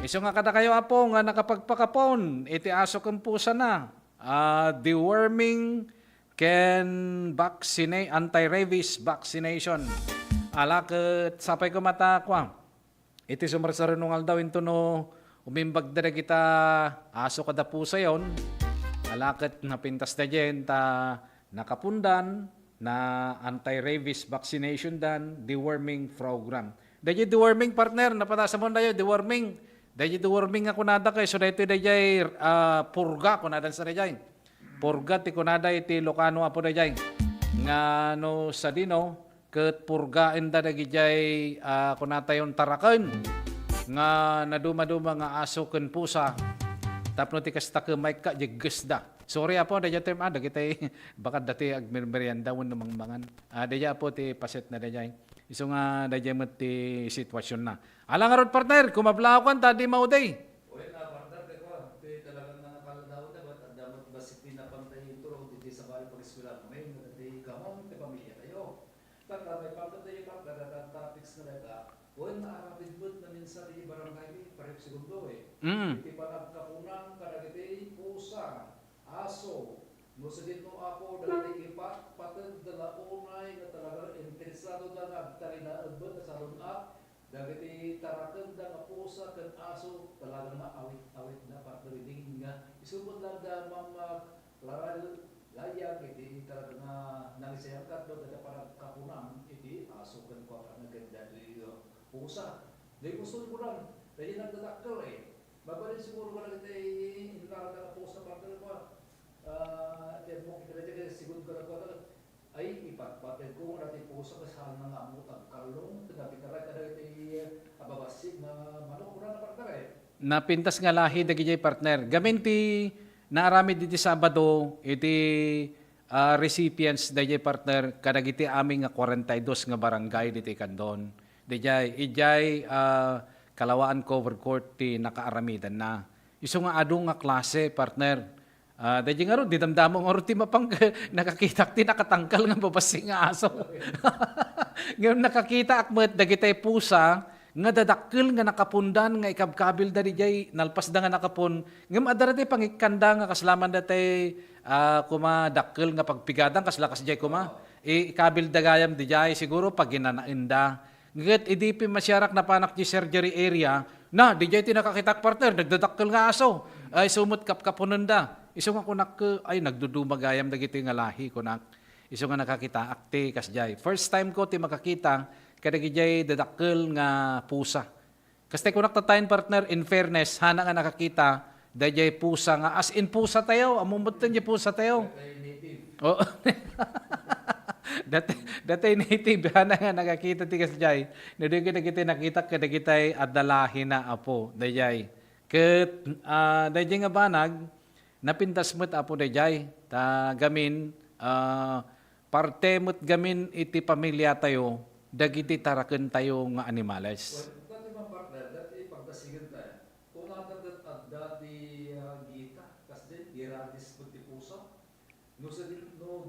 Iso nga kada kayo apo nga nakapagpakapon iti aso ken pusa na deworming ken anti-rabies vaccination. Alaket sapay ko mata kwa. Iti sumarsarunungal daw into no umimbag dere kita aso kada pusa yon. Alaket napintas na dyan ta nakapundan na anti-rabies vaccination dan deworming program. Dahil deworming partner, napatasa mo na yun, deworming. Dahil deworming ako nada kayo, so dahil dahil purga ko nadan sa dahil. Purga ti kunada iti Ilocano apo dahil. Nga no sa dino, ket purgain da dahil kunata yung tarakan. Nga naduma-duma nga aso ken pusa. Tapno ti kasta ke may ka jeges da. Sorry apo dahil tem ada kita bakad dati agmerienda won namang mangan. Dahil apo ti paset na dahil. Iso nga dahil mo ti sitwasyon na. Alang arod partner, kumablaw kan tadi mauday. Oy na partner ko, ti talagang nakaladaw da bat adamot basik pinapantay ito ti sa bali pag-eskwela ngayon ti kamon ti pamilya tayo. Pagka may pagkatay pa kada topics na daga. Oy na arapid bud na minsan ti barangay parek segundo Ti panagkapunan kada ti pusa, aso, no sa dito ako dali ipat patid dala unay nga talaga interesado da nagtalina ubod sa lunat. Dagiti taraken da nga pusa ken aso talaga na awit na patriding nga isubod lang da laral layag iti talaga nga nangisayang kadto da panagkapunan iti aso ken ko naganda di pusa. Di gusto ko lang dahil nagdadakkel babalik siguro ko lang iti inlara da pusa partner ko. Yan mo kita siguro ko na ay ipatpatin ko natin puso kasal na nga mo tagkalong tinapitaray kada iti ababasig na manok na partner Napintas nga lahi dagiti partner. Gamin ti naarami diti Sabado iti recipients dagiti partner kadagiti aming nga 42 nga barangay diti Kandon. Ijay Kalawaan Covered Court ti nakaaramidan na. Iso nga adong nga klase partner. Dahil nga ro, di damdamo nga ro, ti mapang nakakita, ti nakatangkal nga babasing nga aso. Ngayon nakakita akmet, dagitay pusa, nga dadakkel nga nakapundan, nga ikabkabil da di jay, nalpas da nga nakapun. Ngayon adara ti pangikanda nga kaslaman da tay kumadakkel nga pagpigadang, kaslakas jay kuma. Ikabil da gayam di jay, siguro pag ginanainda. Ngayon, idipi masyarak na panak di surgery area, na, di jay ti nakakitak partner, nagdadakkel nga aso. Ay sumut kapkapunan da. Iso nga kunak ay nagdudumagayam dagiti nga lahi kunak. Iso nga nakakita akti kasjay. First time ko ti makakita kadagiti dadakkel nga pusa. Kaste kunak tatayin partner in fairness hana nga nakakita dayjay pusa nga as in pusa tayo amumbutan di pusa tayo. Oh. Dati native hana nga nakakita ti kasjay. Nadagiti kita nakita kadagiti adalahi na apo dayjay. Ket dayjay nga banag napintas mo't apo dayjay ta gamin parte mo't gamin iti pamilya tayo dagiti taraken tayo nga animales. Dati mga partner, dati pagdasigan tayo, kung nadadat dati gita, kasi iradis mo ti pusa, no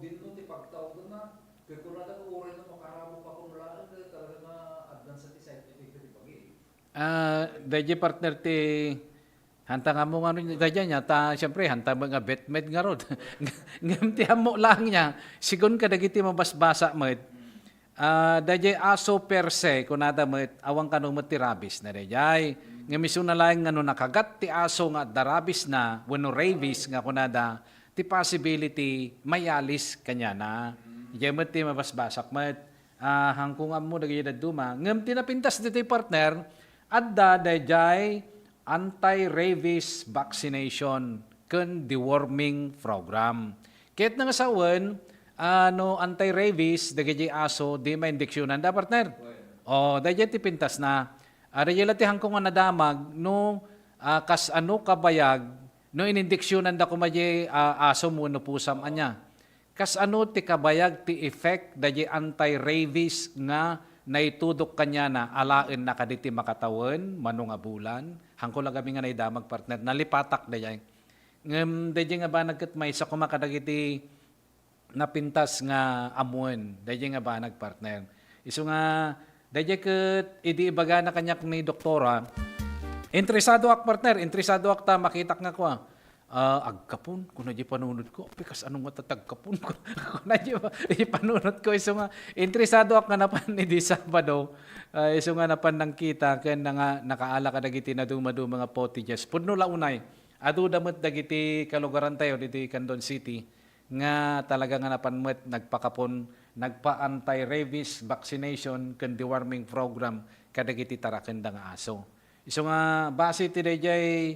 din no ti pagtawag na, kaya kung nadadat uray na makaramo pa kung laan, talaga na advance at side effect ti pagi. Dayjay partner ti hanta nga mo nga rin dyan niya, siyempre, hanta mga betmed nga ron. Ngamtihan mo lang niya, sigun ka dagiti mabasbasa mo, dayjay aso per se, kunada mo, awang kanong mo ti rabis na dayjay. Ngamiso na lang nga no nakagat ti aso nga darabis na, wano rabies nga kunada, ti possibility mayalis kanya na. Dayjay mo ti mabasbasak mo, hangkungan mo dagiti daduma. Ngam tinapintas dito partner, adda dayjay, anti-rabies vaccination ken deworming program. Kahit nga sawan, anti-rabies, dagiti aso, di ma-indeksyonan da partner. O, dagiti ti pintas na. Dagiti ti hangkong nga nadamag, no, kas ano kabayag, no inindeksyonan da kumaji aso mo no pusam anya. Kas ano ti kabayag ti effect, dagiti anti-rabies nga naitudok kanya na alain na kaditi makatawan, manong abulan, hangko lang kami nga naidamag partner, nalipatak da yan. Dahil nga ba nagkat may sa kumakadagiti napintas nga amuan, dahil nga ba nagpartner. Iso nga, dahil kat idiibaga na kanyak ni doktora, interesado ak partner, interesado ak ta, makitak nga ko agkapon, kung na di panunod ko, pikas anong matatagkapon ko, kung na di panunod ko, iso nga, interesado ako nga napan ni di Sabado, iso nga napan nang kita, kaya na nga nakaala ka dagiti na dumadu mga potages. Puno launay, adu damot dagiti kalugaran tayo, dito Candon City, nga talaga nga napan met nagpakapon, nagpa-anti-rabies vaccination, kan deworming program, kadagiti tarakenda nga aso. Iso nga, base ti dayjay,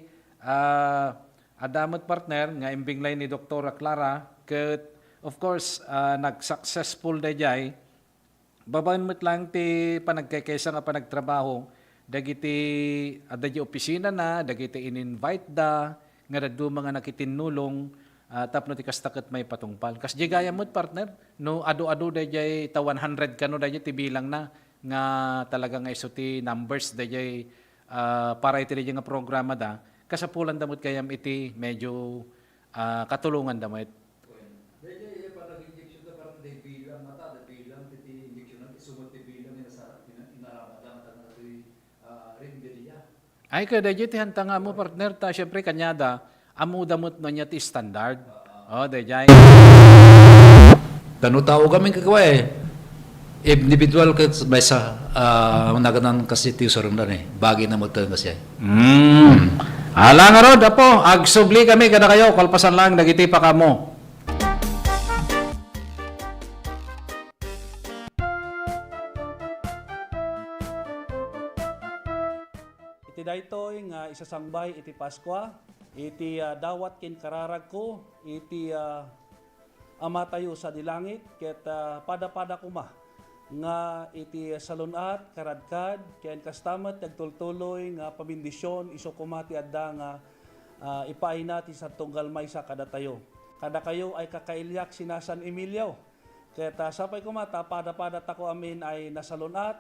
adamot partner nga imbinglay ni Dr. Clara ket of course nag-successful dayjay babaen met lang ti panagkaysa nga panagtrabaho dagiti adagiti opisina na dagiti in-invite da nga dadto mga nakitinulong tapno ti kastaket may patungpal kas jigaya met partner no adu-adu dayjay ta 100 kano dayjay ti bilang na nga talaga nga iso ti numbers dayjay para iti dayjay nga programa da kasapulan damot kayam iti medyo katulungan damot. Dahil pa nag-injection na parang day bilang mata, day bilang titi injection na isumot ti bilang ni nasarap inaramatan na iti rinderia. Ay kada ti hanta nga mo partner ta syempre kanyada amu damot no nya ti standard. Oh dayjay. Tanutao kami kagawa individual ka may sa naganan kasi ti usaron ni bagi na mo tayo kasi. Ala nga rod, apo, agsubli kami kada kayo, kalpasan lang, dagiti pa kamo. Iti daytoy nga isasangbay iti Paskwa, iti dawat kin kararag ko, iti ama tayo sa dilangit, ket pada-pada kuma nga iti salunat karadkad ken kastamet nagtultuloy nga pamindisyon iso kumati adda nga ipaay ti sa tunggal maysa kada tayo. Kada kayo ay kakailyak sina San Emilio. Ket sapay kumata pada-pada tako amin ay nasalunat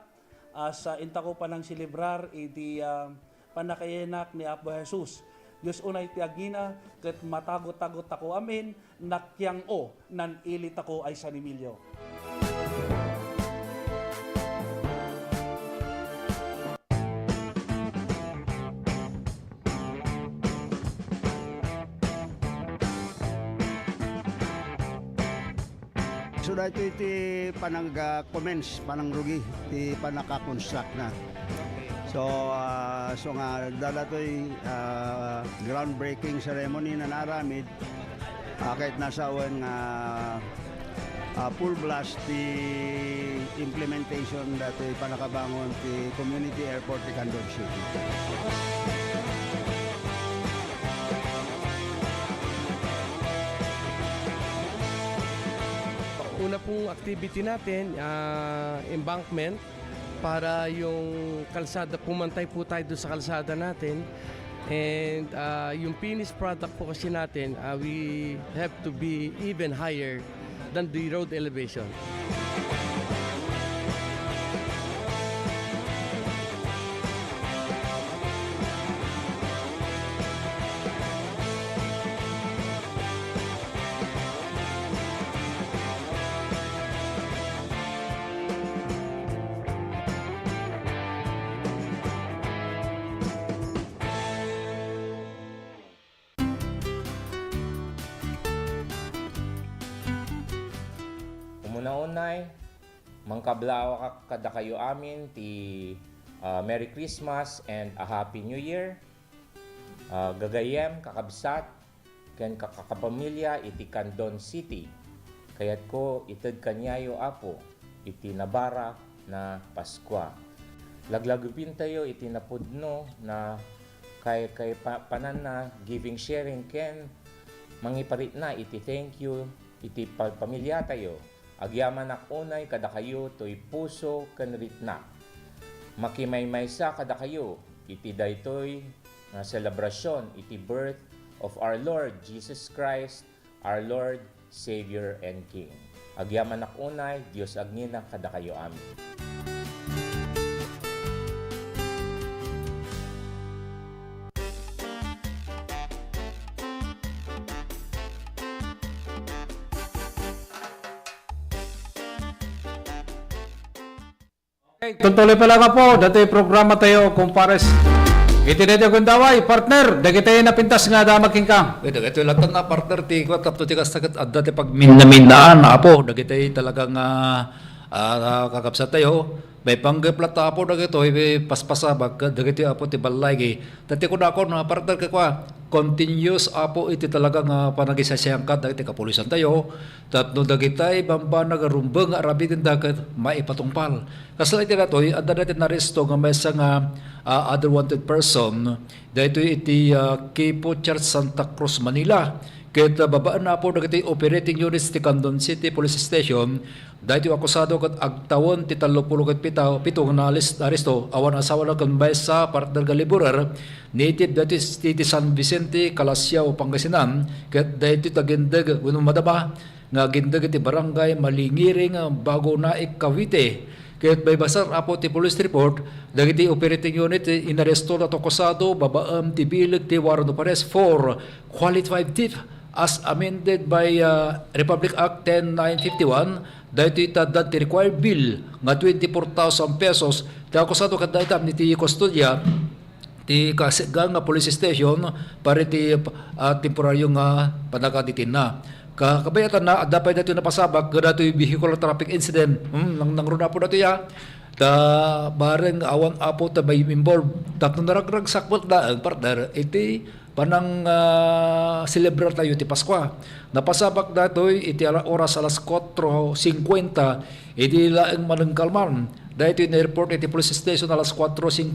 as intako pa nang silibrar iti panakayenak ni Apo Jesus. Diyos unay ti agina ket matagot-tagot tako amin nakyang o nan ilit ako ay San Emilio. So dito iti panang-commence, panang-rugi, iti panaka-construct na. So nga dalatoy groundbreaking ceremony na naramid kahit nasa awan nga full blast the implementation datoy panakabangon ti community airport ti Candon City. Una pong activity natin, embankment, para yung kalsada, pumantay po tayo doon sa kalsada natin. And yung finished product po kasi natin, we have to be even higher than the road elevation. Una-unay, mangkablaw kada kayo amin ti Merry Christmas and a Happy New Year. Gagayem, kakabsat, ken kakapamilya iti Candon City. Kayat ko ited kanyayo apo iti nabara na Paskwa. Laglagupin tayo iti napudno na kay panan na giving sharing ken mangiparit na iti thank you iti pamilya tayo. Agyaman ak unay kada kayo to'y puso ken ritna. Makimay-maysa kada kayo iti daytoy nga selebrasyon iti birth of our Lord Jesus Christ, our Lord, Savior, and King. Agyaman ak unay, Dios agnina kada kayo amin. Okay, tuloy pala ka po. Dati programa tayo kung pares Iti dito gundaway, partner, dagiti napintas nga damag kingkang. Ito lahat na partner ti kwat tapos ti kasagat at dati pag minnaminaan apo dagiti talagang kakabsat tayo. May panggaplata apo dagito paspasabag dagiti apo ti balay. Dati ko na ako na partner kakwa continuous apo iti talagang panagisasayangkat dagiti kapulisan tayo. Tatno dagitay bamba nagarumbeng arabi din dagat maipatungpal. Kasala iti natoy adda natin naresto nga may nga other wanted person dahito iti Quipo Church Santa Cruz Manila. Kaya babaan na po dagiti operating units ti Candon City Police Station dahito akusado kat agtawon ti 37 nga aresto awan asawa na kanbay sa partner galiburar native dahito ti San Vicente Calasiao Pangasinan kaya dahito tagindag unong madama nga gindag iti barangay Malingiring bago na Cavite. Kaya may basar apo ti police report dagiti operating unit inaresto na akusado babaam ti bilag ti warrant of arrest for qualified thief as amended by Republic Act 10951 dahito itadad ti required bill nga 24,000 pesos ti akusado kat daitam ni ti kustodya ti kasigang nga police station para ti temporaryong panakaditin na. Kabayatan na, dapat dito napasabak, dato yung vehicular traffic incident, nangruna po dito ya, da bareng awang apo ta may involved, tatong naragrag sakbot na, ang partner, iti panang celebrar tayo ti Pasko. Napasabak dato iti oras alas 4:50, iti laeng manengkalman. Dahito yung airport iti police station alas 4:51.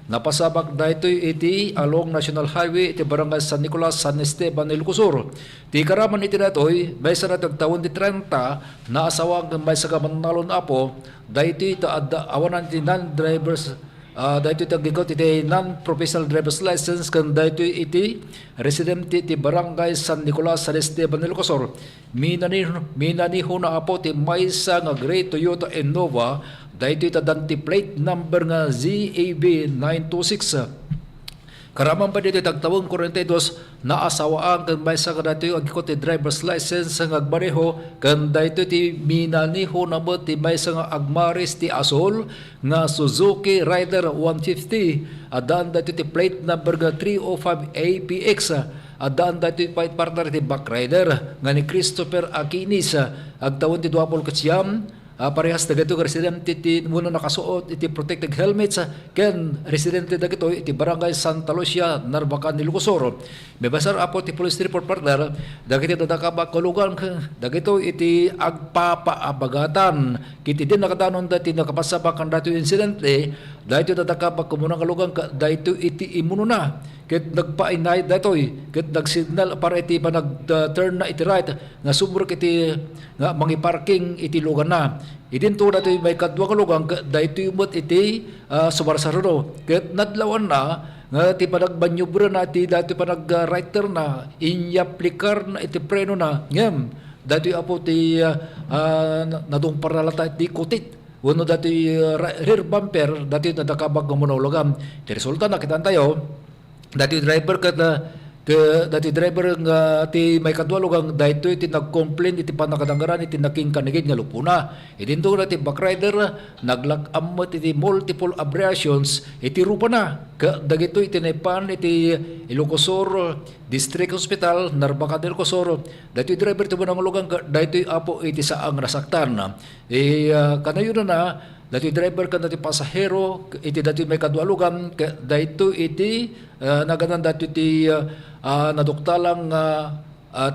Napasabak dahito iti along National Highway iti barangay San Nicolas, San Esteban, Ilocosur. Ti karaman iti datoy, may sa natag taon di 30 na asawang may sa kamanalon apo, dahito iti awanan iti non-drivers dahito iti agigot iti non-professional driver's license kan dahito iti resident iti barangay San Nicolas, San Esteban, Ilocosur. Minaniho na apo ti may sa nga gray Toyota Innova dahito iti danti plate number nga ZAB 926. Karaman pa dito tagtawang 42 na asawaan kan may sa kadito yung agikot ti driver's license ang agmareho kan dito ti minaniho na mo ti may sa nga agmaris ti asol nga Suzuki Rider 150 adaan dito ti plate number nga 305 APX adaan dito ti partner ti back rider nga ni Christopher Aquinis agtawon ti 20 katsiyam. Parehas dagito residente ti muna nakasuot iti protective helmets ken residente dagito iti barangay Santa Lucia, Narvacan, Ilocosur. May basar apo ti police report partner dagiti dadakaba kulugan dagito iti agpapaabagatan kiti din nakadanon dati nakapasabakan dato insidente dahito dadakaba kumunang kalugan dahito iti imununa ket nagpainay datoy ket nagsignal para iti pa nag-turn na iti right nga subrok iti nga mangi-parking iti lugar na idinto datoy may kadwa ka lugar daytoy umot iti subarsarano ket nadlawan na nga ti panagmanyubra na iti datoy panag-right turn na inyaplikar na iti preno na ngem datoy apo ti nadung paralata iti kutit uno datoy rear bumper datoy nadakabag ng monologam ti resulta nakitaan tayo dati driver dati driver nga ti may kadwalugang dahito iti nag-complain iti panakadangaran iti naking kanigid nga lupuna. Idinto na ti back rider naglak-amot iti multiple abrasions iti rupa na. Dagito iti naipan iti Ilocosur District Hospital Narvacan del Ilocosur. Dati driver ti bunang lugang dahito apo iti saang nasaktan. Kanayo na dati driver kan dati pasahero iti dati may kadwalugan dahito iti naganan dati iti naduktalang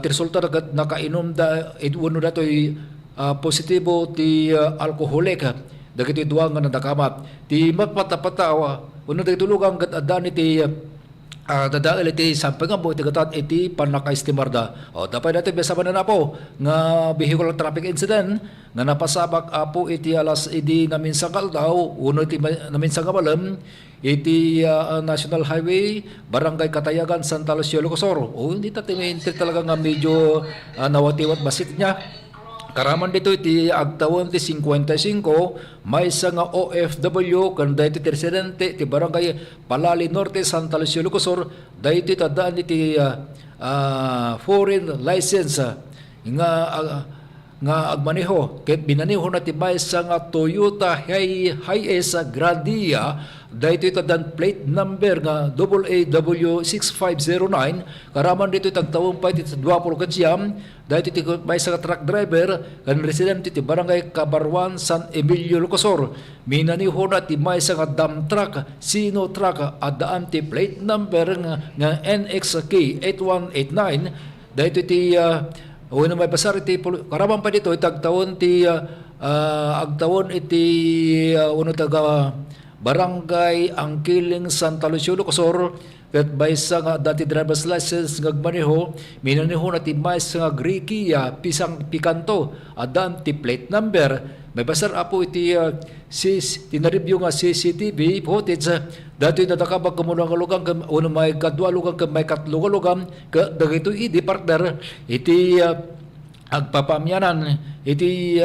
ti resulta nakainom da uno datoy positibo ti alcoholic dagiti duwa nga nadakamat ti magpatapatawa uno dagiti lugang kat adan iti dadael iti sampay nga po iti gatat iti panakaistimar da. O dapat dati besama na po nga vehicular traffic incident nga napasabak apo iti alas idi naminsangkal daw uno iti naminsangkal malam iti National Highway Barangay Katayagan Santa Lucia, Ilocosur. O hindi talaga nga medyo nawatiwat basit niya. Karaman dito iti agtawon ti 55 may isa nga OFW kan dahito ti residente ti barangay Palali Norte, Santa Lucia, Ilocosur dahito tadaan iti foreign license nga nga agmaneho ket binaniho na tibay sa nga Toyota Hiace Grandia daytoy tadan plate number nga AAW6509 karaman dito tagtawong pa iti sa 20 kasyam daytoy ti may sa truck driver kan residente ti barangay Kabarwan San Emilio Lucosor minaniho na ti may sa nga dump truck Sino truck adaan ti plate number nga NXK 8189 daytoy ti Una may pasar iti karaman pa dito itagtawon ti agtawon iti uno taga Barangay Angkiling Santa Lucia Lucosor ket baysa nga dati driver's license nga agmaneho minaniho na ti mais nga Grikia Pisang Picanto adan ti plate number may pasar apo iti tinareview nga CCTV footage dati nadakabag kamo nga lugang uno may kadwa lugang may katlo nga lugang dagito idi partner iti agpapamyanan iti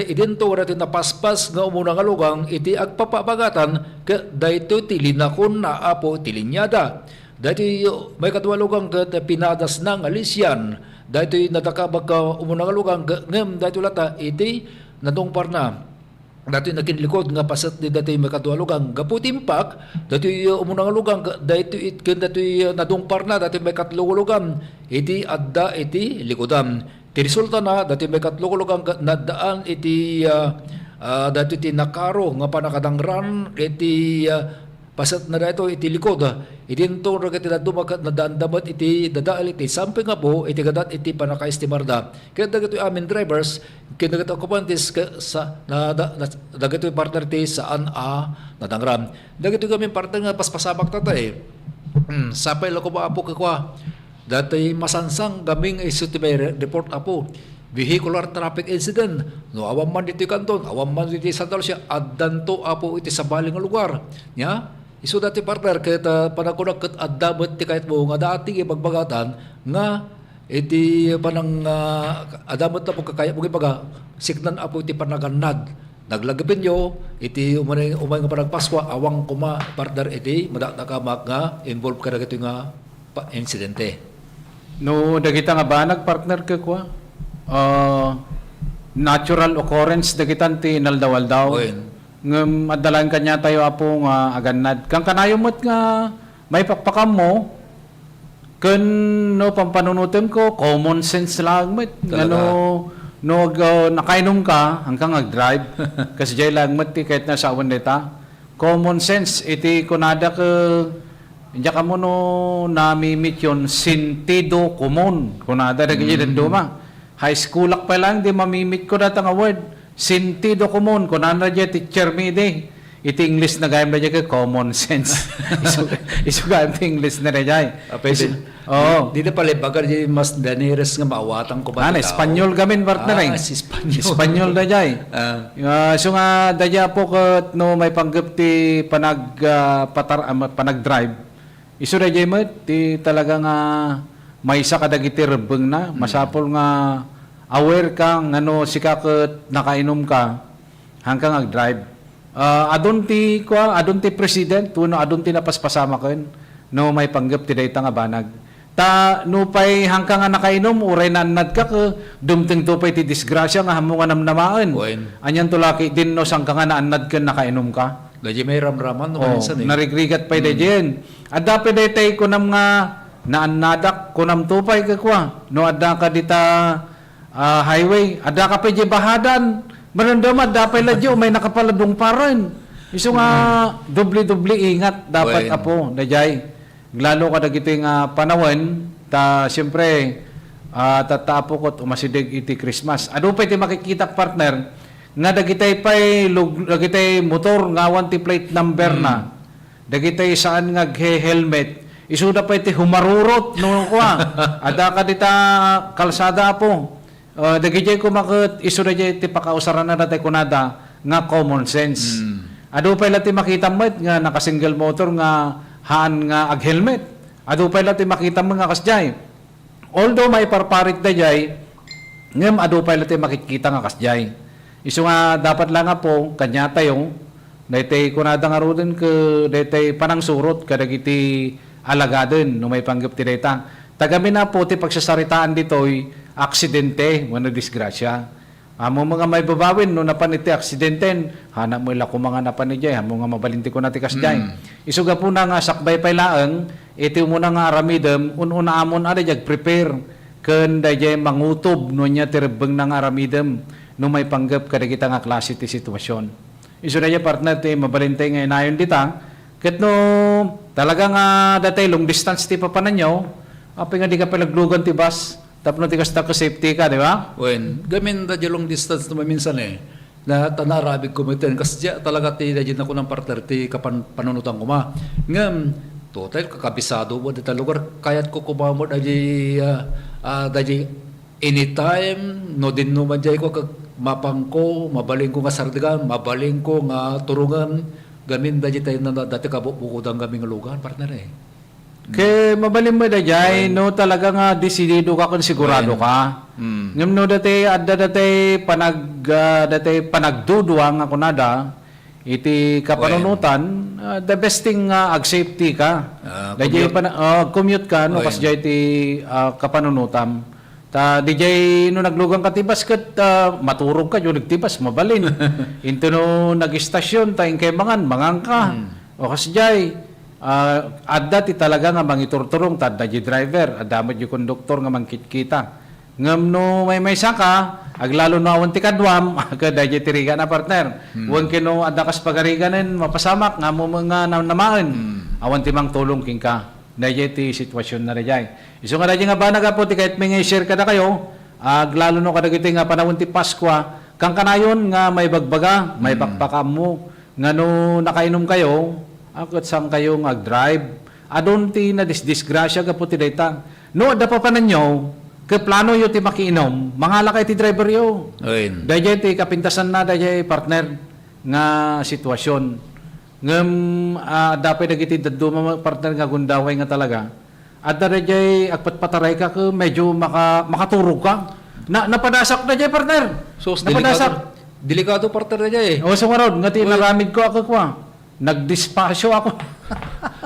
idento ora ti napaspas nga umuna nga lugang iti agpapabagatan dayto ti linakon na apo ti linyada dati may kadwa lugang pinadas ng Alisian dayto nadakabag umuna nga lugang ngem dayto lata iti nadungpar na dati nakinlikod nga pasat di dati makadwalugang gaputimpak dati umunang lugang dati nadungpar na dati may katlugulugan iti adda iti likodan ti resulta na dati may katlugulugang nadaan iti dati ti nakaro nga panakadangran iti pasat na dito iti likod idinto ragat iti dumagat nadaan damat iti dadaal iti samping nga po iti gadat iti panakaestimarda kaya dagito amin drivers kaya dagito okupantis sa dagito partner ti saan nadangram dagito kami partner nga paspasamak tatay sapay lako ba apo kakwa dati masansang gaming isuti may report apo vehicular traffic incident no awam man dito kanton awam man dito Santa Lucia addanto apo iti sa baling nga lugar nya isu dati partner ket panakunak ket addamet ti kayat mo nga dati ibagbagatan nga iti panang addamet na po kakaya mo ibaga siknan apo iti panaganad naglagapin nyo iti umay nga parang Pasko awang kuma partner iti madakamak nga involved ka na ito nga insidente no dagita nga banag partner ke kwa natural occurrence dagitan ti naldawaldaw ngem adalan kanya tayo apo nga aganad kang kanayomot nga may pakpakam mo ken no pampanunutem ko common sense lang met ano no nakainom ka hanggang ag-drive kasi jay lang met ti kahit na sa awan deta common sense iti kunada ke Diya ka mo no namimit yun sentido común kunada dagiti duma high school pa lang di mamimit ko data nga word sentido común kunana dya teacher mi di iti English na gayam na dya common sense iso gayam ti English na dya di na pala bagar di mas danires nga maawatang ko ba Espanyol gamin partner Espanyol na dya so nga dya po no may panggap ti panag-drive iso na dya mo ti talaga nga may isa kadagiti rebeng na masapol nga aware ka ngano sikaket nakainom ka hanggang ag-drive adun ti president tuno adun ti napaspasama ken no may panggap ti dayta nga banag ta no pay hanggang nga nakainom uray nanad ka ke dumteng to pay ti disgrasya nga hamo nga namnamaen anyan tulaki din no sangka nga naanad ken nakainom ka daji may ramraman no narigrigat pay dayen adda pay daytay kunam nga naanadak kunam tupay ka kwa no adda ka dita highway adda ka pa bahadan manandama dapay ladyo may nakapaladong paran iso nga doble ingat dapat apo dayay lalo ka dagiti nga panawen ta siyempre tatapo kot umasidig iti Christmas adu pa iti makikita partner nga dagitay pay dagitay motor nga wanti plate number na dagitay saan nga helmet isuda pa iti humarurot no kwa ada ka dita kalsada po dagiti ko makit isuda ti pakausaran na dati kunada nga common sense adu pa lati makita mo nga naka single motor nga haan nga ag helmet adu pa lati makita mo nga kasjay although may parparit dayay ngem adu pa lati makikita nga kasjay isu nga dapat lang nga po kanya tayo daytay kunada nga ruden ke daytay panang surot kadagiti alagaden no may panggap ti dayta tagami na po ti pagsasaritaan ditoy aksidente, wano disgrasya. Amo mga may babawin, no napan iti aksidenten, hanap mo ila ko mga napan ni Jay, hamo nga mabalinti ko nati kas Jay. Isuga po na nga sakbay pay laeng, iti mo na nga aramidem, ununa amon ada jag prepare, ken da Jay mangutob, no niya tirebeng na nga aramidem, no may panggap kada kita nga klase ti sitwasyon. Isu na partner ti mabalinti nga inayon dita, ket no talaga nga datay long distance ti papananyo, apay nga di ka palaglugan ti bus, tapos tikas ka safety ka, di ba? When gamin da long distance naman minsan na tanarabig ko miten kasi talaga ti dajin ako ng partner ti panunutan ko ma. Ngam total kakabisado mo dito lugar kayat ko kumamo daji anytime no din no man ko mapang ko mabaling ko nga sardigan mabaling ko nga turungan gamin daji tayo na dati kabukudang gaming lugar partner Kaya mabalim mo da jay, no talaga nga desidido ka kung sigurado ka. Ngam no dati panagduduang ako nada, iti kapanunutan, the best thing ag safety ka. Commute ka, no kas jay ti kapanunutan. Ta di jay no naglugang ka tibas ket maturog ka yung nagtibas mabalin. Into no nag-istasyon tayong kay mangan ka. O kas jay adda ti talaga nga mangiturturong tad da driver adamot yung konduktor nga mangkitkita ngam no may saka aglalo no awan ti kadwam kada di tiriga na partner wan kino adda kas pagariganen mapasamak nga mo mga namaan awan ti mang tulong king ka dayay ti sitwasyon na dayay iso nga dayay nga ba nagapo ti kahit may share kada kayo aglalo no kadagiti nga panahon ti Pasko kang kanayon nga may bagbaga may bakbakam mo nga no nakainom kayo akot sang kayo mag-drive. Adon ti na disgrasya ka po ti dayta. No, da pa pananyo, ke plano yo ti makiinom, mangala kay ti driver yo. Dayay ti kapintasan na dayay partner nga sitwasyon. Ngem dapat dagiti daduma partner nga gundaway nga talaga. Adda dayay agpatpataray ka ke medyo makaturog ka. Napadasak dayay partner. So delikado partner dayay. O sumarod nga ti naramid ko ako kwa. Nagdispasyo ako.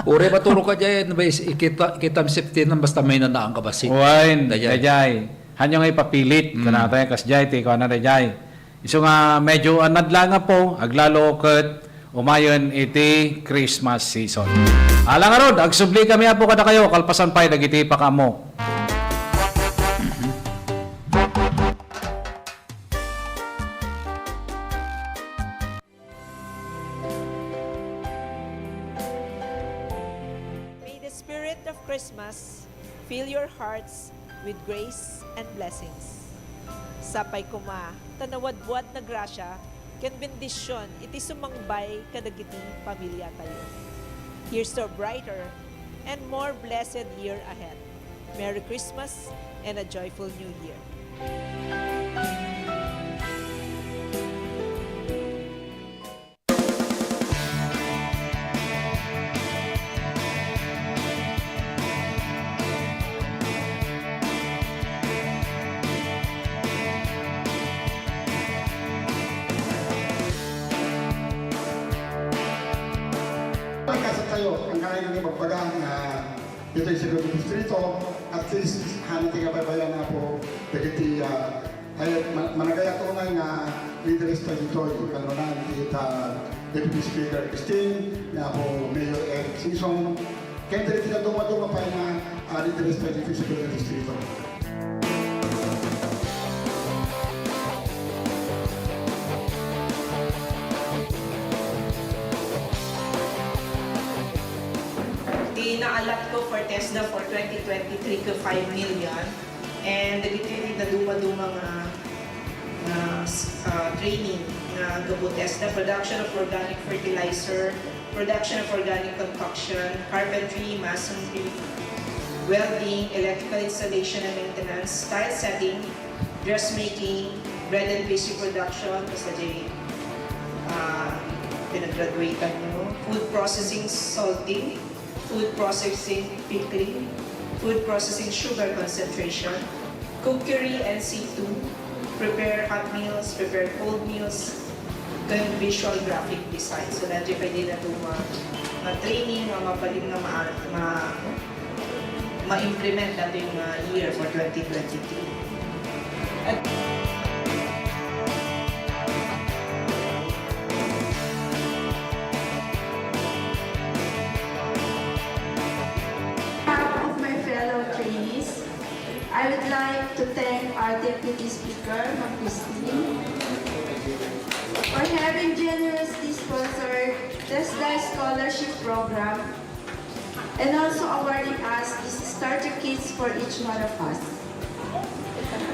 Ure maturo ka dyan, ikitam safety na basta may nanaang kabasit. Uwain, dayay. Hanyo nga ipapilit. Kanatay, kas dayay, tiko na dayay. Iso nga, medyo anadla nga po, aglalo ket umayon iti Christmas season. Alang arod, agsubli kami po kada kayo, kalpasan pa'y dagiti pa kamo. Christmas, fill your hearts with grace and blessings. Sapay kuma, tanawad-buat na grasya, ken bendisyon, iti sumangbay kadagiti pamilya tayo. Here's to a brighter and more blessed year ahead. Merry Christmas and a joyful New Year. Ang kaya ng magpagang ito yung siguro distrito, at least hanati nga babayan na po dagiti ay managaya to nga leaders tayo ito kanunan kita Deputy Speaker Christine nga po Mayor Eric Sison kaya dito na dumaduma pa nga leaders tayo ito siguro distrito. Inaalat ko for TESDA for 2023 ko 5 million and dagiti na duma-duma training na gabo TESDA, production of organic fertilizer, production of organic concoction, carpentry, masonry, welding, electrical installation and maintenance, tile setting, dressmaking, bread and pastry production, basta pinag-graduate nyo, food processing, salting, food processing pickling, food processing sugar concentration, cookery and C2, prepare hot meals, prepare cold meals, then visual graphic design. So nandiyo pwede na ito ma-training, mapaling na ma-implement natin yung year for 2023. Of my fellow trainees, I would like to thank our Deputy Speaker, Ma'am Christine, for having generously sponsored TESDA Scholarship Program and also awarding us these starter kits for each one of us.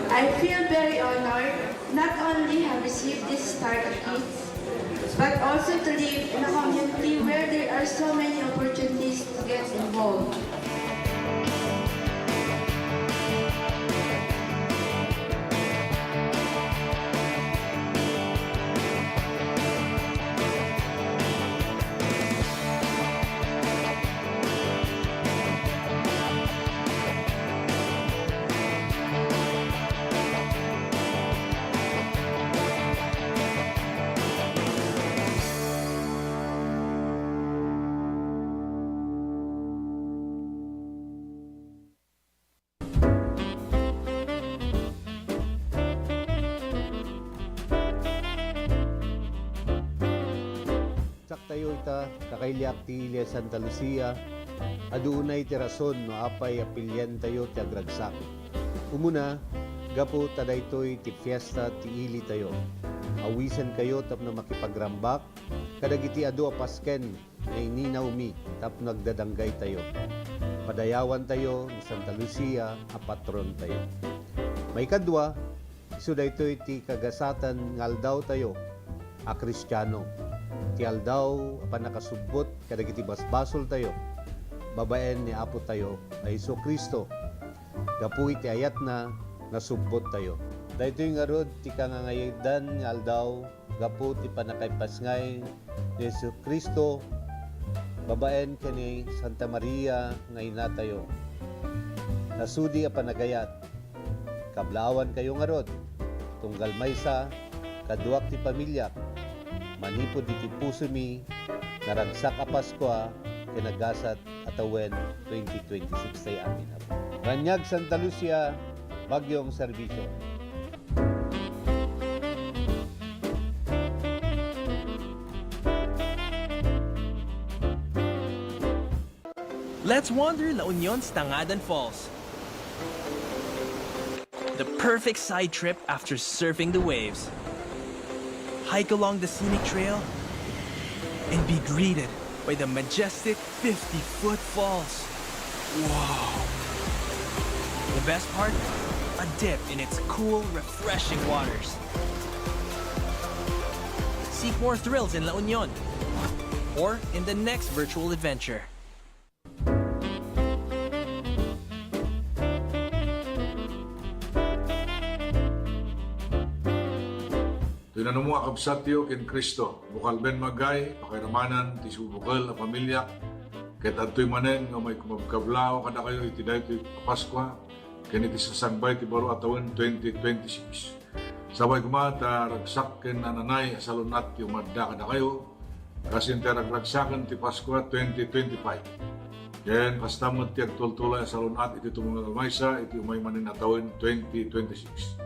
I feel very honored not only have received these starter kits, but also to live in a community where there are so many opportunities to get involved. Saktayo ita, kakailiak ti Ilia Santa Lucia, aduunay ti rason no apay apilyan tayo ti agragsak. Umuna, gapo tadaytoy ti fiesta ti ili tayo. Awisan kayo tapno makipagrambak, kadagiti adu apasken na ininaw mi tapno nagdadanggay tayo. Padayawan tayo ni Santa Lucia, a patron tayo. May kadwa, iso daytoy ti kagasatan ngaldaw tayo, a Kristiyano. Ti aldaw apan nakasubbot kadagiti basbasol tayo. Babaen ni Apo tayo ay Hesus Kristo. Gapu iti ayat na nasubbot tayo. Daytoy nga rod ti kangangaydan nga aldaw gapu ti panakaypasngay ni Hesus Kristo. Babaen kani Santa Maria nga ina tayo. Nasudi a panagayat. Kablawan kayo nga rod. Tunggal maysa kaduak ti pamilya. Manipod iti puso mi, naragsak a Paskwa, kinagasat atawen 2026 tayo amin. Ranyag Santa Lucia, Bagyong Serbisyo. Let's wander La Union's Tangadan Falls. The perfect side trip after surfing the waves. Hike along the scenic trail, and be greeted by the majestic 50-foot falls. Whoa! The best part? A dip in its cool, refreshing waters. Seek more thrills in La Union, or in the next virtual adventure. Tinanong mo akabsatyo kin Kristo, bukal ben magay, pakiramanan, ti subukal a pamilya, ket adtoy manen nga may kumabkablaw kada kayo iti daytoy Paskwa, ken iti sasangbay ti baro atawen 2026. Sabay kumata ragsak ken nananay asalunat ti umadda kada kayo, kasi iti ragragsakan ti Paskwa 2025. Ken kastamot ti agtultulay asalunat iti tumungal maysa iti umay manen atawen 2026.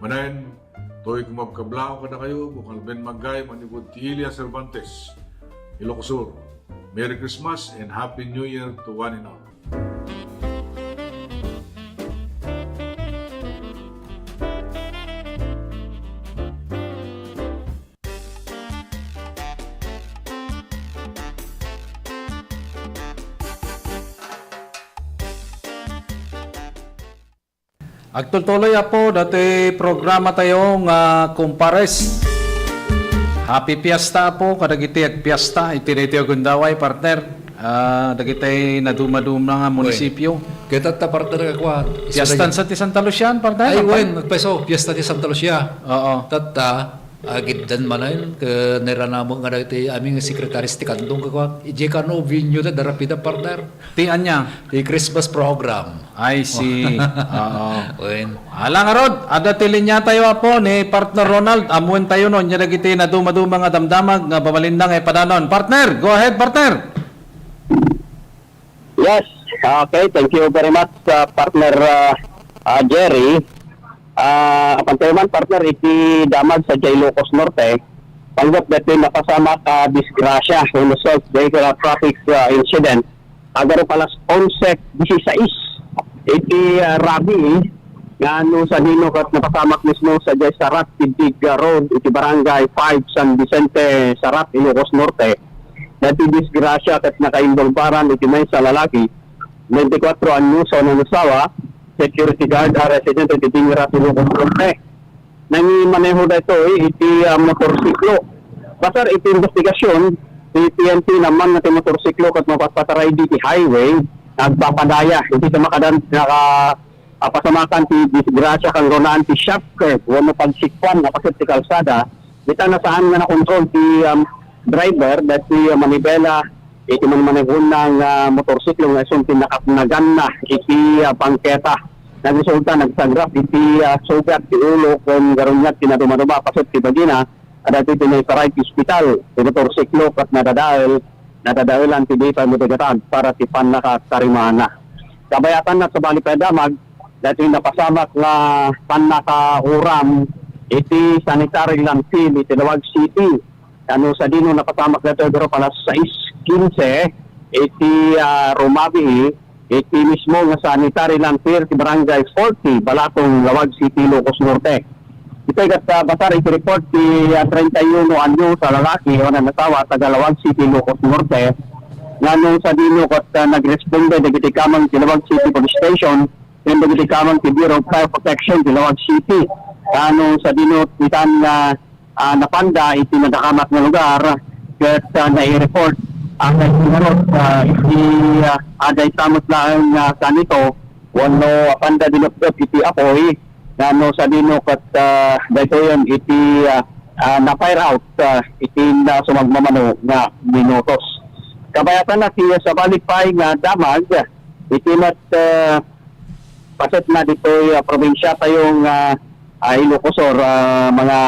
Manen to'y kumabkablaw kada kayo, bukal ben magay, manibod ti Ilia Cervantes, Ilocos Sur. Merry Christmas and Happy New Year to one and all. Agtultuloy po, dati programa tayo nga kumpares. Happy Fiesta po, kadagiti ag Fiesta, itiniti agundaway, partner. Dagiti naduma-duma nga munisipyo. Kita ta partner ka Fiesta sa ti Santa Lucia, partner? Ay, wen, nagpeso, Fiesta ti Santa Lucia. Oo. Tata, agiddan manayon, ka naranamo nga dati aming sekretaris ti kantong kakwa. Ije ka no, vinyo na darapida partner. Ti anya? Ti Christmas program. I see. Oo. Wen. Alang arod, ada tilin niya tayo po ni partner Ronald. Amuin tayo nun, niya nagiti na duma-duma nga damdamag, nga babalindang ay padanon. Partner, go ahead partner. Yes, okay, thank you very much partner Jerry. Apan partner iti damag sa Ilocos Norte, panggap dati napasama ka disgrasya o result vehicle traffic incident. Agaro palas 11:16 iti Rabi nga sa dino kat napasamak mismo sa Sarat Pidig Road iti Barangay 5 San Vicente Sarat Ilocos Norte. Dati disgrasya kat nakaimbolbaran iti may sa lalaki 24 anyos o nanusawa, security guard resident iti Tingirat Ilocos Norte. Nangimaneho da ito iti motorsiklo. Basar iti investigasyon, iti PNP naman na iti motorsiklo kat mapapataray iti highway, nagpapadaya. Iti sa makadan pasamakan ti disgrasya kang ronaan ti sharp curve, wano pagsikwan na pasit ti kalsada. Dita na saan nga na-control ti driver dati manibela iti manmanehon ng motorsiklo nga isun pinakapnagan na iti bangketa. Nagresulta nagsagrap iti sugat ti ulo kung garonyat tinaduma-duma pasot ti bagina at iti tinaysaray ti hospital ti motorsiklo kat nadadaelan ti data motigatag para ti panakatarimana. Kabayatan na sa Balipedamag dati napasamak nga panakauram iti sanitary landfill iti Lawag City. Sa dino napasamak dito pero pala 6:15 iti Rumabi iti mismo nga sanitary landfill ti Barangay 40 Balatong Lawag City Ilocos Norte. Ito kat basar iti report ti 31 anyo sa lalaki o nasawa taga Lawag City Ilocos Norte nga sa dino kat nagresponde dagiti kamang ti Lawag City Police Station and dagiti kamang ti Bureau of Fire Protection ti Lawag City. Sa dino itan napanda iti nadakamat nga lugar ket nai-report ang nagsinarot iti aday samot lang kanito wano apanda dinupdop iti apoy sa dino kat daytoyon iti na-fire out iti sumagmamano nga minutos. Kabayatan na siya sa Balipay nga damag iti mat paset na dito'y probinsya tayong Ilocosor mga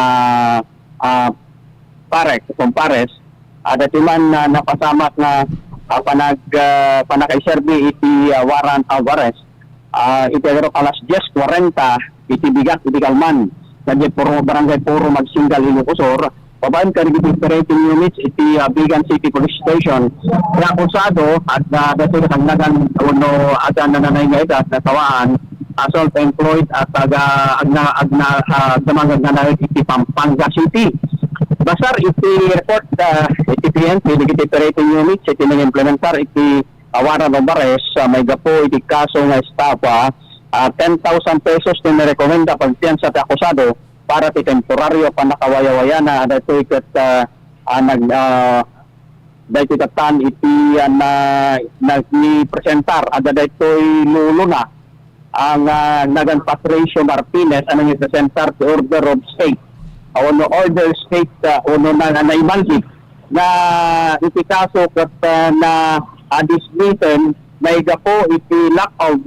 kumpares dati man napasamak na panakaiserbi iti warrant of arrest iti pero alas 10:40 iti bigat iti Kalman nadya puro barangay puro magsinggal Ilocosor pabayan ka rin operating units iti Bigan City Police Station na akusado at dati katagnagan uno at nananay nga edad na tawaan self-employed at agdamang iti Pampanga City. Basar iti report iti PNP iti operating units iti nag-implementar iti warrant of arrest may gapo iti kaso nga estafa 10,000 pesos na nirekomenda pagpiyansa ti akusado para ti temporaryo panakawayawaya na dito ikat dito ikatan iti ni-presentar ada dito lulo na ang nagan Patricio Martinez ang i-presentar ti order of state ono order state ono na naimalhik na iti kaso kat na dismissed may gapo iti lack of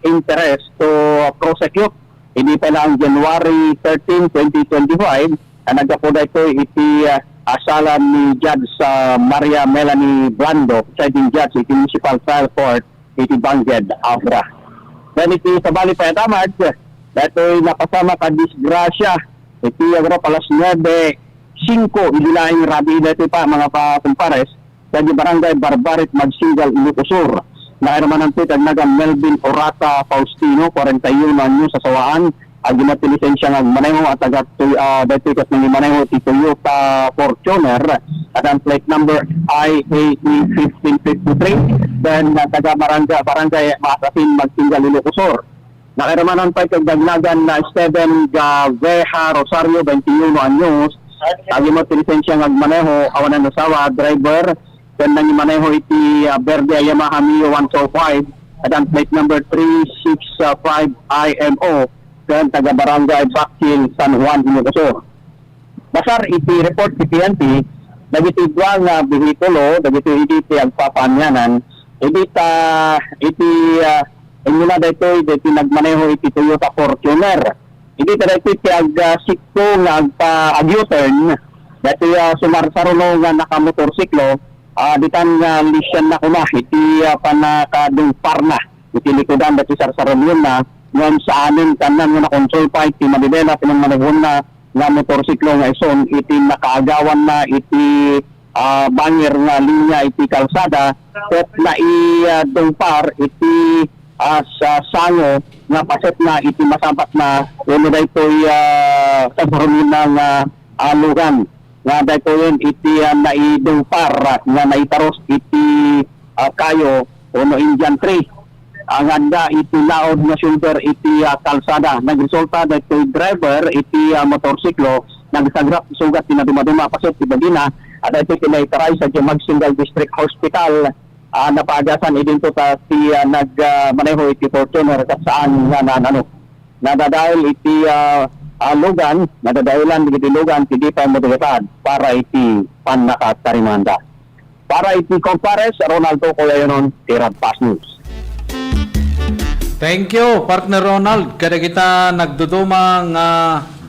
interest to prosecute. Hindi pa lang January 13, 2025 nagapo na ito iti asalan ni Judge Maria Melanie Blando, presiding judge iti Municipal Trial Court iti Bangged, Abra. Then iti sa Balipay Damag dato'y napasama ka disgrasya iti agro palas 9:05 ililaing rabi dito pa mga kumpares sa Barangay Barbarit Magsinggal Ilocosur. Nairaman ang pitag naga Melvin Orata Faustino 41 anyo sa sawaan agimat lisensya ng maneho at agat dito kat ng maneho ti Toyota Fortuner at ang plate number IAE1553 then taga Barangay Maasasin Magsinggal Ilocosur. Nairaman ang pitag dagnagan na Steven Gaveja Rosario 21 anyos agimat lisensya ng maneho awanan nasawa driver then nang maneho iti Verde Yamaha Mio 105 at ang plate number 365 IMO then taga Barangay Bakil San Juan Ilocosur. Basar iti report ti PNP dagiti duang bihikulo dagiti iti agpapanyanan iti mula dito iti nagmaneho iti Toyota Fortuner iti dito iti sikto nga ag-U-turn dati sumarsaruno nga nakamotorsiklo ditan nga lisyan na kuna iti panakadungpar na iti likodan dati sarsaron yun na ngayon sa amin kanan nga na-control pa iti Manibela pinangmanahon na nga motorsiklo nga ison iti nakaagawan na iti bangir nga linya iti kalsada at naidungpar iti sa sango nga paset na iti masampat na uno daytoy kabarumin ng lugan nga daytoy iti naidungpar nga naitaros iti kayo uno Indian tree ang handa iti laod nga shoulder iti kalsada nagresulta daytoy driver iti motorsiklo nagsagrap sugat tinaduma-duma paset ti bagina at ito kinaitaray sa Jumag Singal District Hospital napagasan idinto ta ti nagmaneho iti Fortuner kat saan nga nadadahil iti lugan nadadahilan iti lugan ti di pa modelatad para iti panakatarimanda para iti Compares Ronaldo Collayonon Tirad Pass News. Thank you, partner Ronald. Kada kita nagdudumang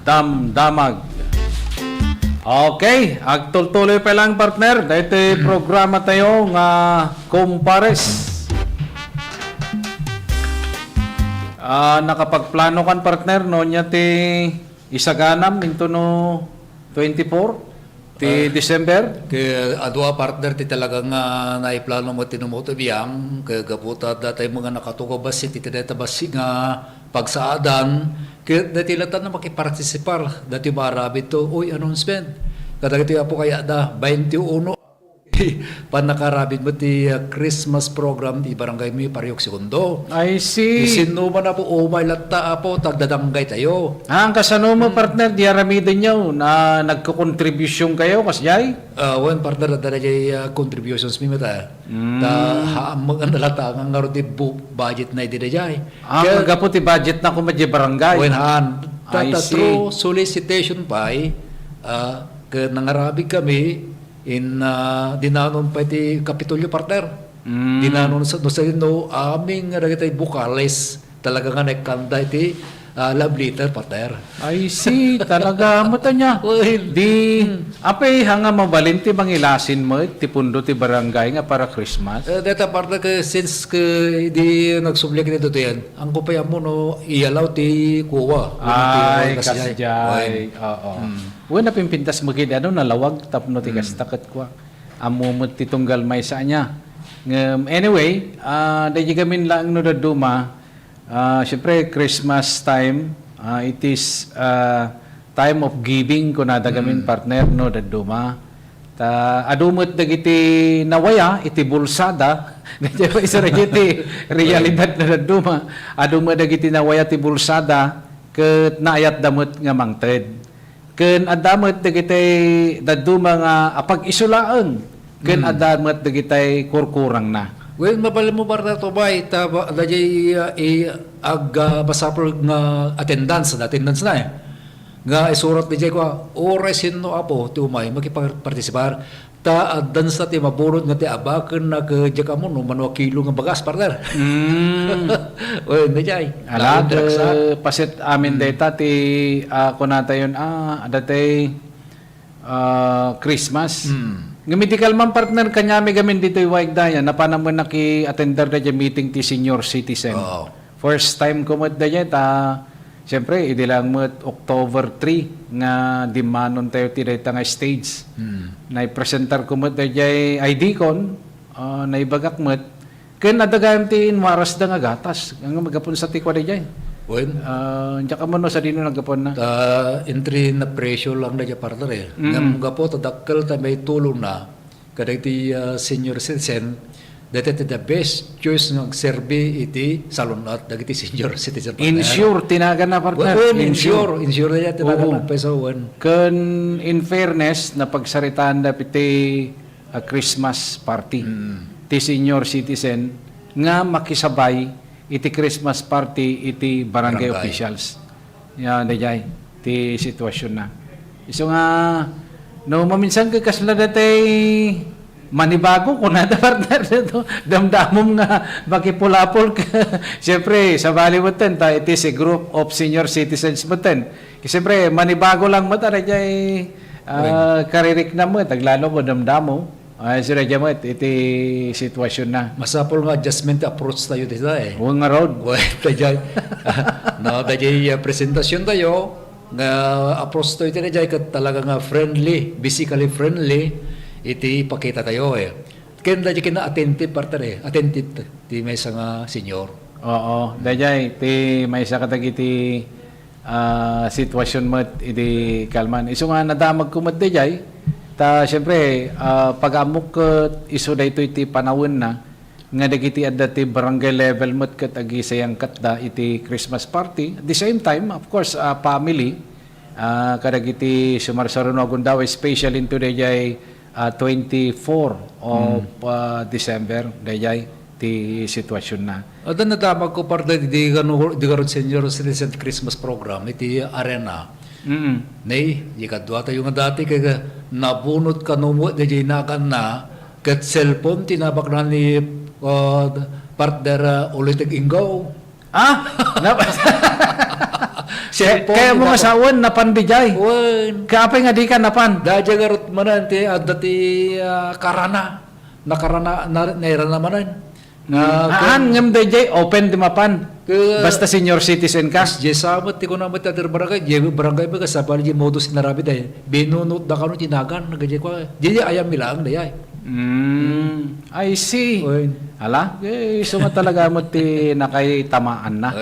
damdamag. Okay, agtuloy pa lang partner. Dito programa tayo nga Compares. Nakapagplano kan partner no nya ti isaganam into no 24 ti December. Kaya adwa partner ti talagang naiplano mo tinumoto biyang kagaputa datay mga nakatugabas si titideta basi nga pagsaadan kaya dati latan na makipartisipar dati marabit to uy announcement kadagiti po kaya da 21 panakarabit mo ti Christmas program di barangay mi Pariok Segundo. I see. Isino man na po umay latta po tagdadanggay tayo. Ang kasano mo partner di aramidin nyo na nagko-contribution kayo kasjay? One partner na jay contributions mi mata. Ta haamang nalata ang ngaro ti budget na idi jay. Ang gapo ti budget na kumadya barangay. When hand through solicitation pa ke nangarabig kami in dinanon pa iti Kapitolyo partner. Dinanon sa aming nagitay bukales talaga nga nagkanda iti love letter partner. I see, talaga mata niya. Di apay hanga mabalinti mangilasin mo ti pundo ti barangay nga para Christmas. Data partner ke since ke di nagsubli kinito yan. Ang kupaya mo no ialaw ti kuwa. Ay kasjay. Oo. Wala pimpintas mo gid nalawag tapno ti kastaket kwa. Amumot ti tunggal may sa nya. Anyway, dahil gamin lang no daduma. Siyempre Christmas time, it is time of giving ko na dagamin partner no daduma. Adumot dagiti nawaya iti bulsada. Medyo isa ra iti realidad na daduma. Adumot dagiti nawaya ti bulsada ket naayat damot nga mangted. Ken adamot dagiti daduma nga apag-isulaeng ken adamot dagiti kurkurang na. Well, mabali mo ba to ba dajay basapol nga attendance na nga isurat di jay ko oresin no apo ti umay makipartisipar ta dance ti maburod nga ti abaken na kajaka mo no manwa kilo nga bagas partner. Well, di jay Ala pasit amin data ti kunata yun datay Christmas. Medical man partner kanyami gamin dito iwaig daya napanamon naki-attender da meeting ti senior citizen. First time ko mo daya siyempre idilang mo October 3 nga dimanon tayo ti dayta nga stage. Na-presentar ko mo daya ID kon naibagak mo ken adagam ti inwaras da nga gatas nga magapon sa ti kwa daya. When diya ka mo no sa dino nagapon na entry na presyo lang na partner ngam gapo tadakkel ta may tulong na kada iti senior citizen that the best choice ng serbi iti salunat dagiti senior citizen partner. Insure tinagan na partner. Insure na tinagan na peso one. Kun in fairness na pagsaritaan da piti Christmas party ti senior citizen nga makisabay iti Christmas party iti barangay officials. Yan dayay ti sitwasyon na. Iso nga no maminsan ka kasla datay manibago kun ada partner dito damdamom nga makipulapol ka. Siyempre sa Baliwatan ta iti si group of senior citizens maten. Siyempre manibago lang mata dayay karirik na mo taglalo mo damdamo Ay, sir, jamot, iti sitwasyon na. Masapol nga adjustment approach tayo dito eh. Huwag nga road. Tajay. No, tajay presentasyon tayo nga approach tayo tajay kat talaga nga friendly, basically friendly iti pakita tayo eh. Ken tajay kina attentive partner eh. Attentive ti may nga senior. Oo, dajay ti may isa katag iti sitwasyon mo iti kalman. Iso nga nadamag kumad dajay. Ta syempre pag-amok iso dayto iti panawon na nga dagiti adda ti barangay level met ket agi sayang katda iti Christmas party. At the same time, of course, family kadagiti sumarsaruno Agundaw, especially into dayjay 24 of December dayjay ti sitwasyon na. Ada nadamag ko parte di garod senior citizen Christmas program iti arena. Nay, ikadwa tayo nga dati kaya nabunot ka numo di nakan na kat cellphone tinabak na ni partner ulit inggaw. Kaya mo asawan napan bijay. Kaapay nga di ka napan. Dadya garot manan ti adda ti karana. Nakarana nairana manan. Ngem DJ open di mapan. Basta senior citizen ka. Je sabat ti ko na matatir barangay. Je barangay ba kasapal je modus sinarabi day. Binunot da kanu tinagan nagaje ko. Je ayam milang dayay. I see. Ala, so nga talaga mo ti nakay-tamaan na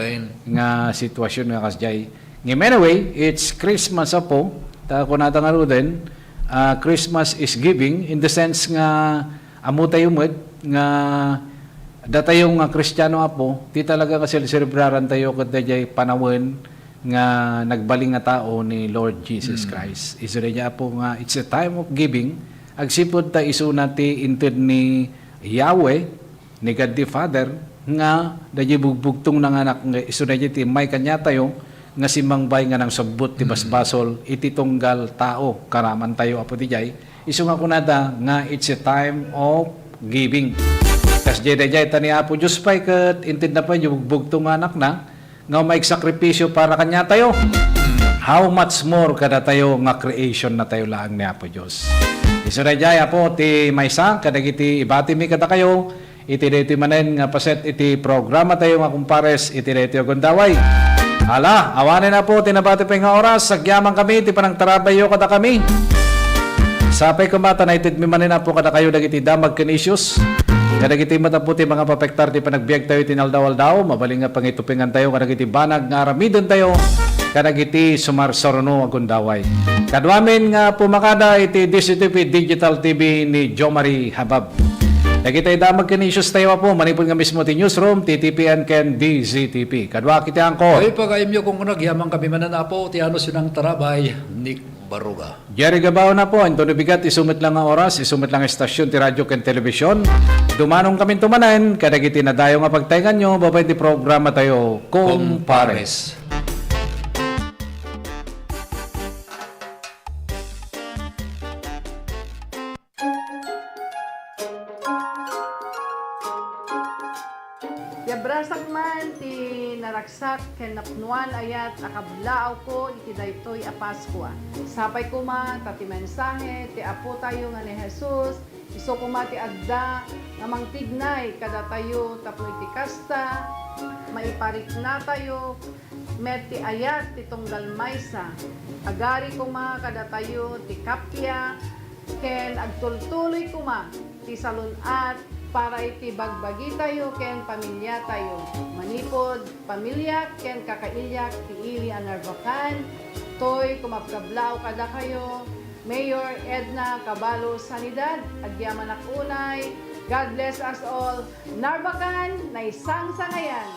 nga sitwasyon nga kasjay. Anyway, it's Christmas po. Ta ko nata nga din, Christmas is giving in the sense nga amo tayo mo nga datayong nga Kristiyano apo, ti talaga kasi celebraran tayo kadayay panawon nga nagbaling nga tao ni Lord Jesus Christ. Iso niya po nga it's a time of giving. Agsipod ta iso nati inted ni Yahweh, ni God the Father, nga dahi bugbugtong ng anak nga iso na ti may kanya tayo nga simangbay nga nang sabot ti basbasol iti tunggal tao karaman tayo apo ti jay. Iso nga kunada nga it's a time of giving. Kas jay tani apo Diyos pa'y kat inted na pa yung bugbugtong anak na nga may sakripisyo para kanya tayo. How much more kada tayo nga creation na tayo lang ni apo Diyos. Iso na jay apo ti maysa kadagiti ibati mi kada kayo iti dito manen nga paset iti programa tayo nga kumpares iti dito Agundaway. Hala, awanin na po tinabati pa nga oras sagyaman kami iti panang tarabayo kada kami. Sapay kumata na itit mi manen na po kada kayo dagiti damag ken issues. Kadagiti mataputi mga papektar ti panagbiag tayo tinaldaw-aldaw mabaling nga pangitupingan tayo kadagiti banag nga aramidon tayo kadagiti sumarsaruno Agundaway. Kadwamin nga pumakada iti DCTV Digital TV ni Jomari Habab. Dagiti damag ken issues tayo po manipon nga mismo ti newsroom TTPN ken DZTP. Kadwa kiti angko. Ay pagayem yo kung nagyamang kami mananapo ti ano sinang tarabay Nick Baruga. Jerry Gabao na po, ito bigat, isumit lang ang oras, isumit lang ang estasyon, ti radyo ken telebisyon. Dumanong kami tumanan, kadagiti na dayo nga pagtaingan nyo, babay di programa tayo, Kumpares. Yabrasak man ti naraksak ken napnuan ayat akablaaw ko iti daytoy a Paskwa. Sapay kuma ta ti mensahe ti apo tayo nga ni Jesus, iso kuma ti adda nga mangtignay kada tayo tapno iti kasta, maiparik na tayo met ti ayat ti tunggal maysa. Agari kuma kada tayo ti kapya ken agtultuloy kuma ti salunat para iti bagbagi tayo ken pamilya tayo. Manipod pamilya ken kakailyak ti ili anarbakan. Toy kumapkablao kada kayo. Mayor Edna Cabalo Sanidad, agyaman akunay. God bless us all. Narbakan na isang sangayan.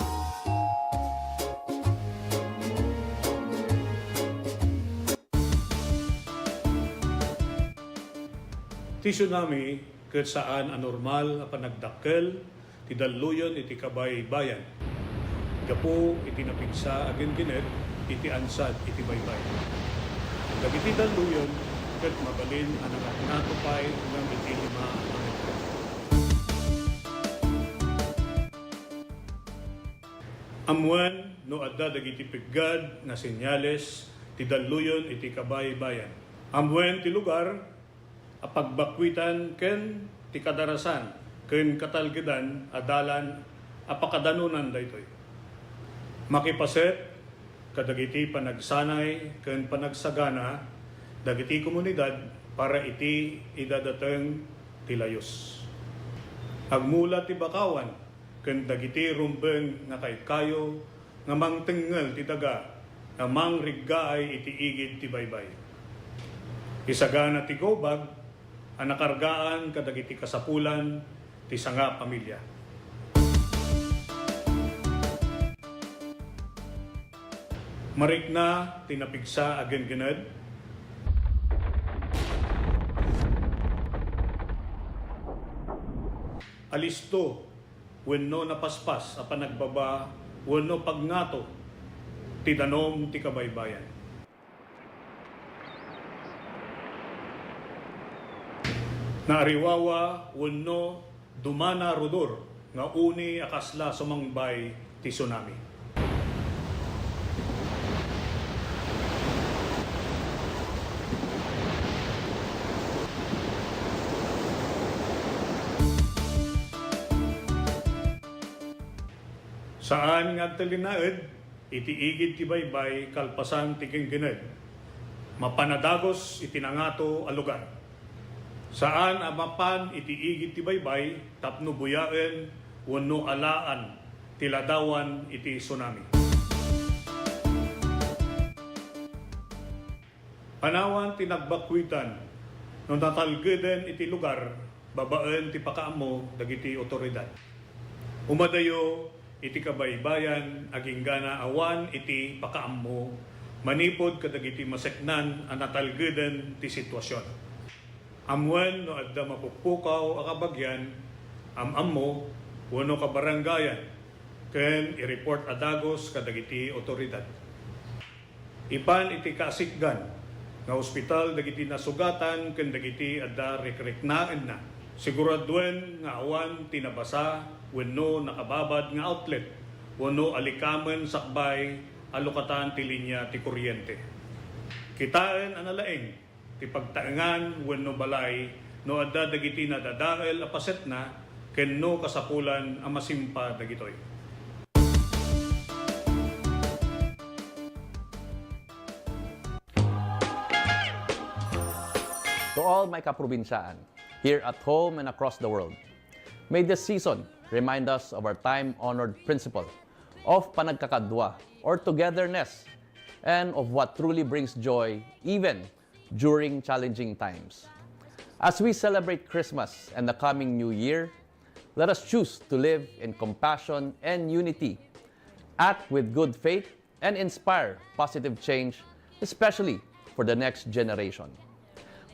Ti tsunami ket saan anormal a panagdakkel ti daluyon iti kabay bayan. Gapo iti napigsa agin kinet iti ansad iti baybay. Dagiti daluyon ket mabalin ang natupay ng iti 5 metro. Amuan no adda dagiti piggad na senyales ti daluyon iti kabay bayan. Amuan ti lugar apagbakwitan ken ti kadarasan ken katalgedan adalan apakadanunan daytoy. Makipaset kadagiti panagsanay ken panagsagana dagiti komunidad para iti idadateng tilayos. Agmula ti bakawan ken dagiti rumbeng nga kayo nga mangtengel ti daga nga mangriggaay iti igid ti baybay. Isagana ti gobag ang nakargaan kadagiti kasapulan ti sanga pamilya. Marikna tinapigsa agen-gened. Alisto wenno napaspas a panagbaba wenno pagngato ti danom ti kabaybayan. Naariwawa wenno dumana rudor nga uni akasla sumangbay ti tsunami. Saan nga talinaed, iti igid ti baybay kalpasan ti kenggened. Mapanadagos iti nangato a lugar. Saan amapan iti igid ti baybay tapno buyaen wenno alaan ti ladawan iti tsunami. Panawan ti nagbakwitan no natalgeden iti lugar babaen ti pakaammo dagiti otoridad. Umadayo iti kabaybayan aging gana awan iti pakaammo manipod kadagiti maseknan ang natalgeden ti sitwasyon. Amwen no adda mapukpukaw a kabagyan ammo wenno kabarangayan ken i-report adagos kadagiti otoridad. Ipan iti kasikgan nga ospital dagiti nasugatan ken dagiti adda rekreknaen na. Siguraduen nga awan tinabasa wenno nakababad nga outlet wenno alikamen sakbay alokatan ti linya ti kuryente. Kitaen analaeng ti pagtaengan wenno balay no adda dagiti nadadael a paset na ken no kasapulan a masimpa dagitoy. To all my kaprobinsyaan, here at home and across the world, may this season remind us of our time-honored principle of panagkakadwa or togetherness and of what truly brings joy even during challenging times. As we celebrate Christmas and the coming New Year, let us choose to live in compassion and unity, act with good faith, and inspire positive change, especially for the next generation.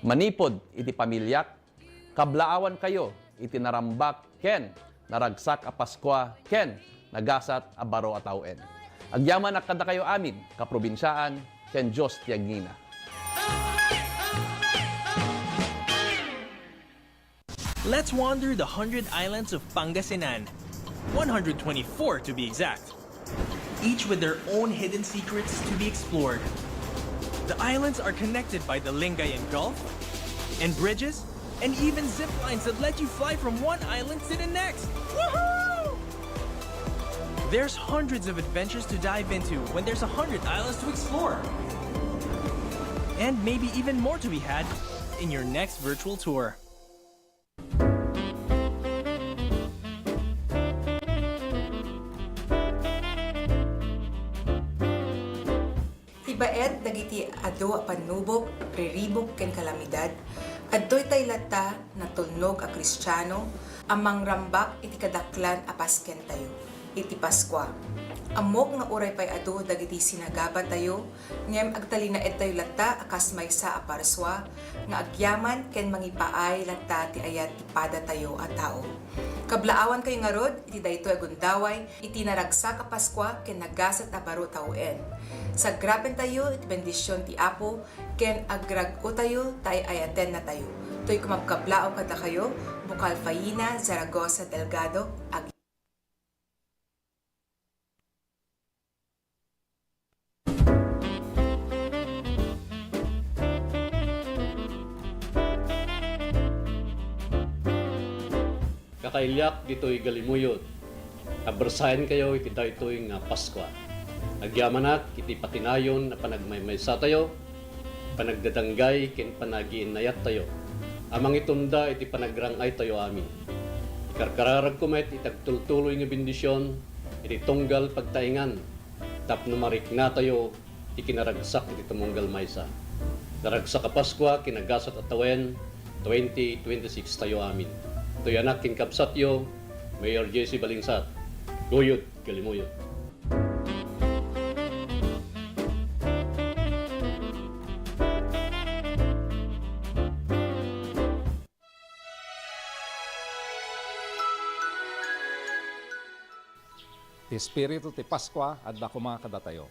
Manipod iti pamilyak, kablaawan kayo iti narambak ken naragsak a Paskwa ken nagasat a baro a tawen. Agyaman ak kada kayo amin kaprobinsyaan ken Dios ti agnina. Let's wander the 100 islands of Pangasinan, 124 to be exact, each with their own hidden secrets to be explored. The islands are connected by the Lingayen Gulf, and bridges, and even zip lines that let you fly from one island to the next. Woohoo! There's hundreds of adventures to dive into when there's 100 islands to explore. And maybe even more to be had in your next virtual tour. Ibaet dagiti adu a panubok, riribok ken kalamidad, adtoy tay lata na tulnog a Kristiyano, amang rambak iti kadaklan a Pasken tayo, iti Paskwa. Amok nga uray pay adu dagiti sinagaban tayo, ngem agtalinaed tayo lata akas maysa a parswa, nga agyaman ken mangipaay lata ti ayat ti pada tayo a tao. Kablaawan kayo nga rod, iti dayto agundaway, iti naragsak a Paskwa ken nagasat a baro tawen. Sagrapen tayo, iti bendisyon ti Apo, ken agrag-o tayo, tay ayaten na tayo. To'y kumagkablao kada kayo, Bukal Faina, Zaragoza, Delgado, nakailyak dito'y galimuyot. Abersayan kayo iti daytoy nga Pasko. Agyamanat iti patinayon na panagmaymaysa tayo, panagdadanggay ken panagiinayat tayo. Amang itunda iti panagrangay tayo amin. Ikarkararag kumet itagtultuloy nga bendisyon, iti tunggal pagtaingan, tapno marikna tayo, ikinaragsak iti tumunggal maysa. Daragsak ka Pasko, kinagasat at tawen, 2026 tayo amin. Ito'y anak kinkapsatyo, Mayor JC Balingsat. Guyot, galimuyot. Ti Espiritu ti Paskwa adda kuma kadatayo.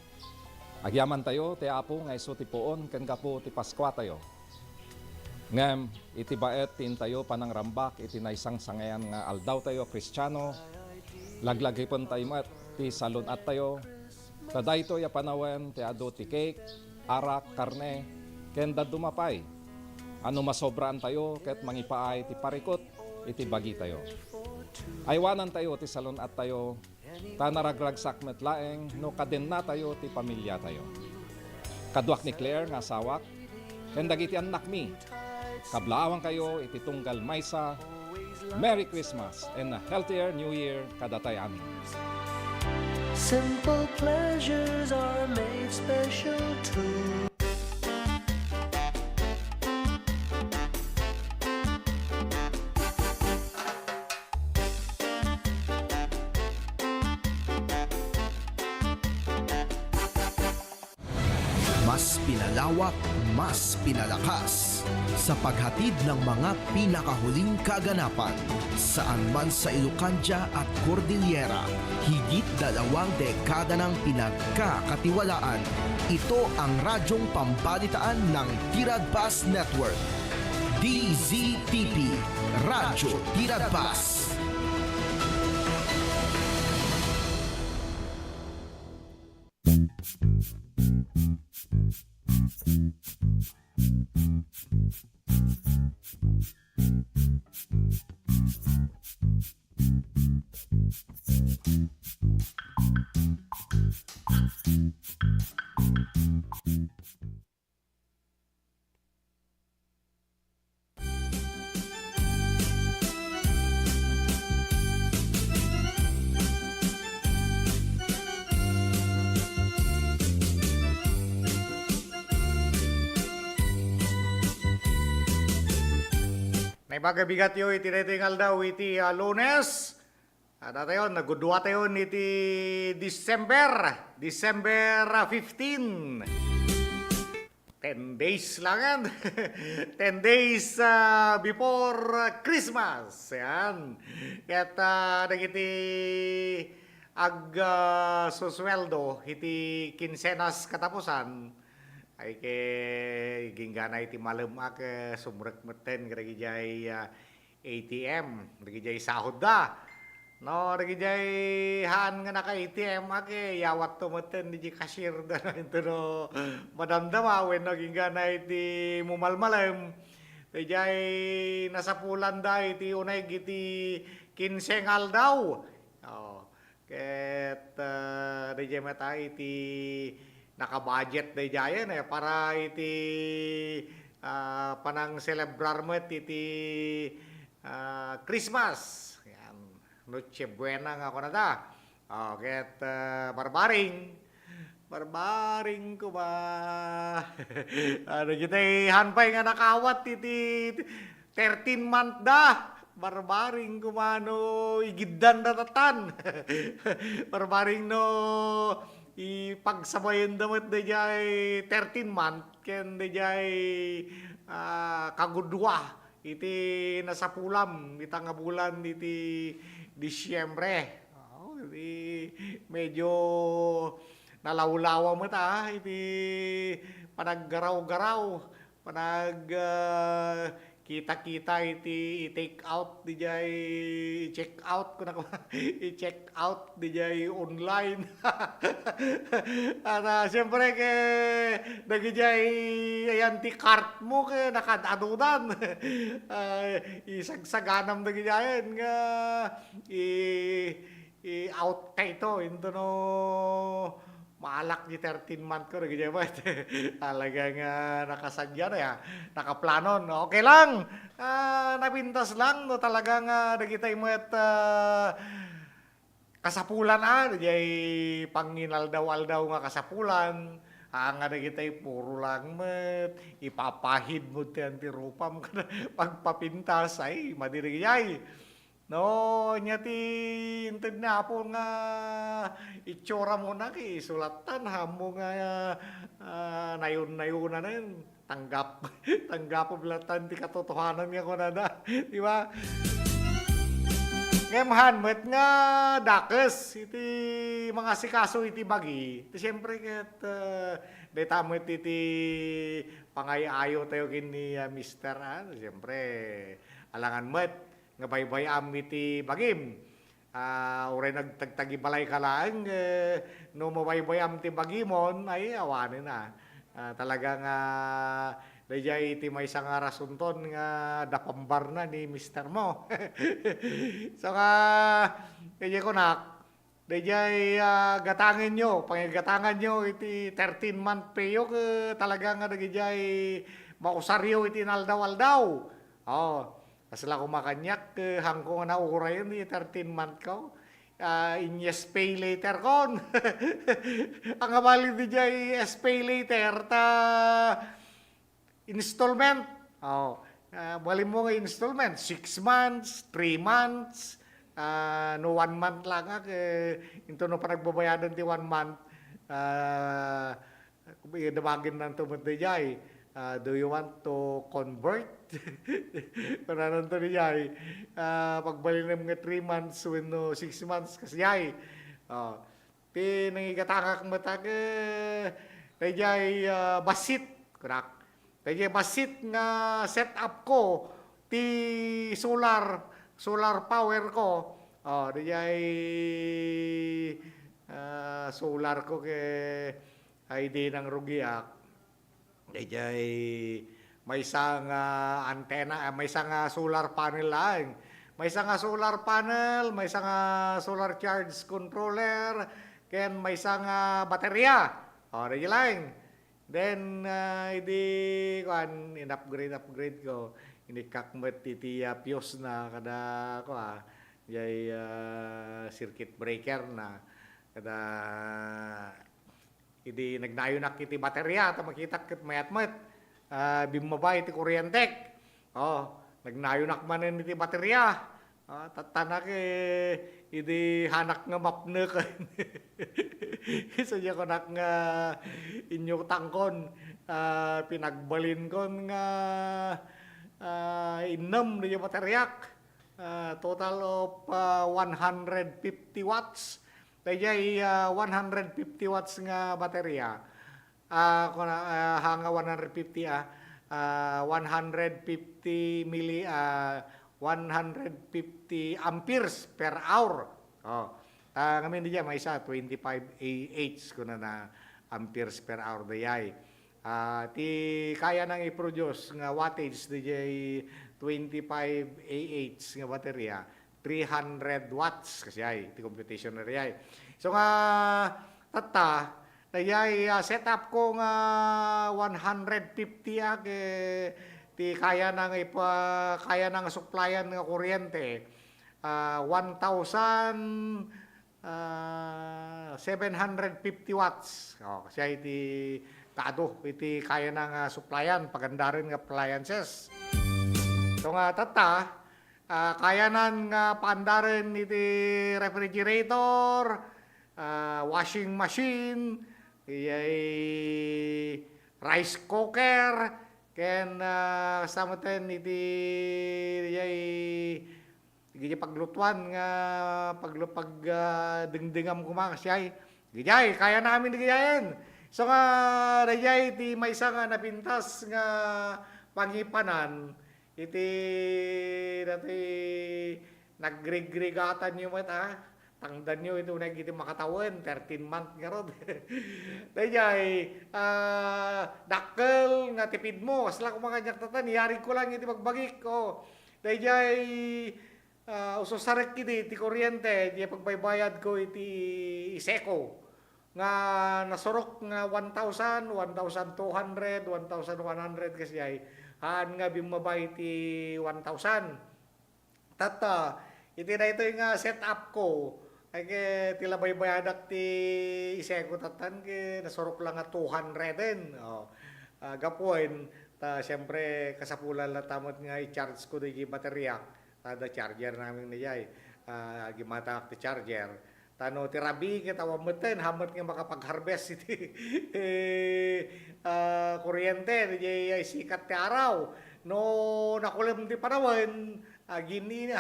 Agyaman tayo ti Apo nga isu ti puon ken gapu ti Paskwa tayo. Ngem iti baet tin tayo panangrambak iti naysang sangayan nga aldaw tayo Kristiyano. Laglagipon tayo mat ti salon at tayo. Taday to ya panawen ti ado ti cake, arak, karne, ken dadumapay. Ano masobraan tayo ket mangipaay ti parikot iti bagi tayo. Aywanan tayo ti salon at tayo. Tanaragragsak met laeng no kaden na tayo ti pamilya tayo. Kaduak ni Claire nga sawak, ken dagiti anak mi. Kablawang kayo iti tunggal maysa. Merry Christmas and a healthier New Year kadatay amin. Simple pleasures are made special too. Mas pinalawak, mas pinalakas sa paghatid ng mga pinakahuling kaganapan saan man sa Ilocania at Cordillera. Higit 2 dekada ng pinagkakatiwalaan. Ito ang radyong pambalitaan ng Tiradpas Network. DZTP, Radyo Tiradpas. Naibagabigat yo iti retingal daw iti Lunes. Ada tayo, nagudwa tayo iti December 15. 10 days lang yan. 10 days before Christmas. Yan. At nagiti susweldo iti kinsenas katapusan. Ay ke ginggana iti malamak sumrek meten gregi jay ATM, gregi jay sahod da. No, gregi jay han nga naka ATM ake yawat to meten di cashier da ito no madamdama when no ginggana iti mumalmalem. Di jay nasapulan da iti unay iti kinsengal daw. Oh, ket di jay mata iti naka-budget na jayan para iti panang celebrar mo iti Christmas. Yan. Noche Buena nga ako na da. Ket barbaring ko ba? Ano kita hanpay nga nakawat iti 13 month da. Barbaring kumano igiddan datatan. Barbaring no ipagsabayan damat da jay 13 month ken da jay kagudwa iti nasapulam ita nga bulan iti Disyembre. Iti medyo nalawlawa mo ta iti panaggaraw-garaw panag kita-kita iti i-take out di jay check out ko na i-check out di jay online. At siyempre ke nagijay ayan ti cart mo ke nakadadudan. Isagsaganam nagijayan nga i-out kay ito into no maalak di 13 month ko nagijay ba? Talagang nakasadya na ya, nakaplanon. Okay lang, napintas lang no talagang nagitay mo at kasapulan jay panginaldaw-aldaw nga kasapulan. Ang nagitay puro lang met, ipapahid mo ti antirupam ka pagpapintas ay madirigay. No, nya ti inted na po nga itsura mo na ki sulatan hamo nga nayon-nayuna na yun. Tanggap po belatan ti katotohanan nga ko na da. Di ba? Ngemahan met nga dakes iti mga sikaso iti bagi. Iti siyempre ket deta met iti pangayayo tayo kini Mr. Siyempre alangan met nga baybayam iti bagim. Uray nagtagtagibalay ka lang, no mabaybayam ti bagimon, ay awanin na. Talagang dayjay iti may nga rasunton nga dapambar na ni Mr. mo. So dayjay ko nak, dayjay gatangin nyo, pangigatangan nyo iti 13-month payo, talagang dayjay mausaryo iti naldaw-aldaw. Kasala ko makanyak, hangko nga nauray yun, 13-month ko. Inyes pay later kon. Ang abali di jay pay later, installment. Bali mo nga installment, 6 months, 3 months, no 1 month lang. Ito no pa nagbabayadan ti 1 month, damagin ng tumot di jay. Do you want to convert? Kung nanon to ni Jai, pagbalik ng mga 3 months when no 6 months kasi Jai. Nangigatangak matag kay Jai basit. Correct. Kay Jai basit nga set up ko ti solar power ko. Di Jai solar ko kay ay di ng rugiak. Dayjay may isang antena, may isang solar panel lang. May isang solar panel, may isang solar charge controller, ken may isang baterya. Dayjay lang. Then in-upgrade ko. Inikakmet iti pios na kada ko jay circuit breaker na kada idi nagnayonak iti baterya ta makita ket mayat-mayat bimabay iti kuryentek. Nagnayonak manen iti baterya. Tatanak idi hanak nga mapne ken. So ya konak nga inyo tangkon pinagbalin kon nga inam di bateryak. Total of 150 watts. Dayjay 150 watts nga baterya. Hanga 150 150 amperes per hour. Ngamin diya may isa 25 Ah kuna na amperes per hour dayay. Ti kaya nang i-produce nga wattage dayjay 25 Ah nga baterya. 300 watts kasi ay ti computation na rin ay. So nga dayay set up ko nga 150 ti kaya nang supplyan nga kuryente 1,750 watts. Kasi ay ti iti kaya nang supplyan pagandarin nga appliances. So nga kaya nan nga paandarin iti refrigerator, washing machine, rice cooker, ken samaten iti paglutuan nga dingdingam kumakas yay. Gijay, kaya namin gijayen. So nga dayay ti maysa nga napintas nga pangipanan iti dati naggrigregatan nyo mata, tangdan nyo ito iti makatawan, 13 month nga rod. Dayjay, dakkel nga tipid mo, asla ko mga nyaktan, yari ko lang iti magbagik ko. Dayjay, ususarek iti, iti kuryente, di pagbaybayad ko iti iseko. Nga nasurok nga 1,000, 1,200, 1,100 kasi ay haan nga bimabay iti 1,000. Tata, iti na ito yung setup ko. Ay ke tila baybayadak ti iseko tatan ke nasurok lang nga 200 din. Gapuin, ta siyempre kasapulan la tamot nga i-charge ko di baterya. Tada charger namin niyay. Gimatak ti charger. Tano ti rabi kita wameten hamat nga makapag-harvest iti kuryente di sikat ti araw. No nakulam ti panawan ginit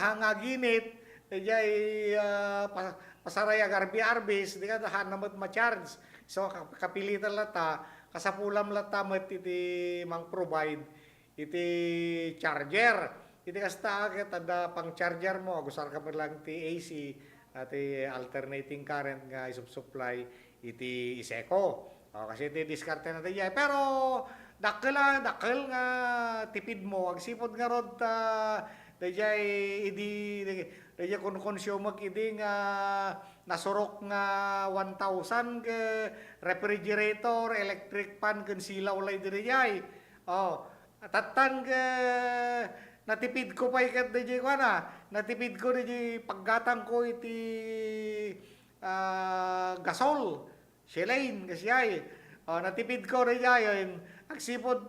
di pasaray agarbi arbis di ka namat ma-charge. So kapilitan lata kasapulam lata met iti mang provide iti charger. Iti kasta tada pang charger mo agusar ka lang ti AC ati alternating current nga isup-supply iti iseko. Kasi iti diskarte na tayo. Pero dakkel nga tipid mo. Agsipod nga rod dayjay kun consume idi nga nasurok nga 1,000 ke refrigerator, electric fan ken silaw lay dayjay. Tatan ke natipid ko pa ikat DJ ko natipid ko DJ paggatang ko iti gasol Shelaine kasi ay natipid ko DJ yun agsipod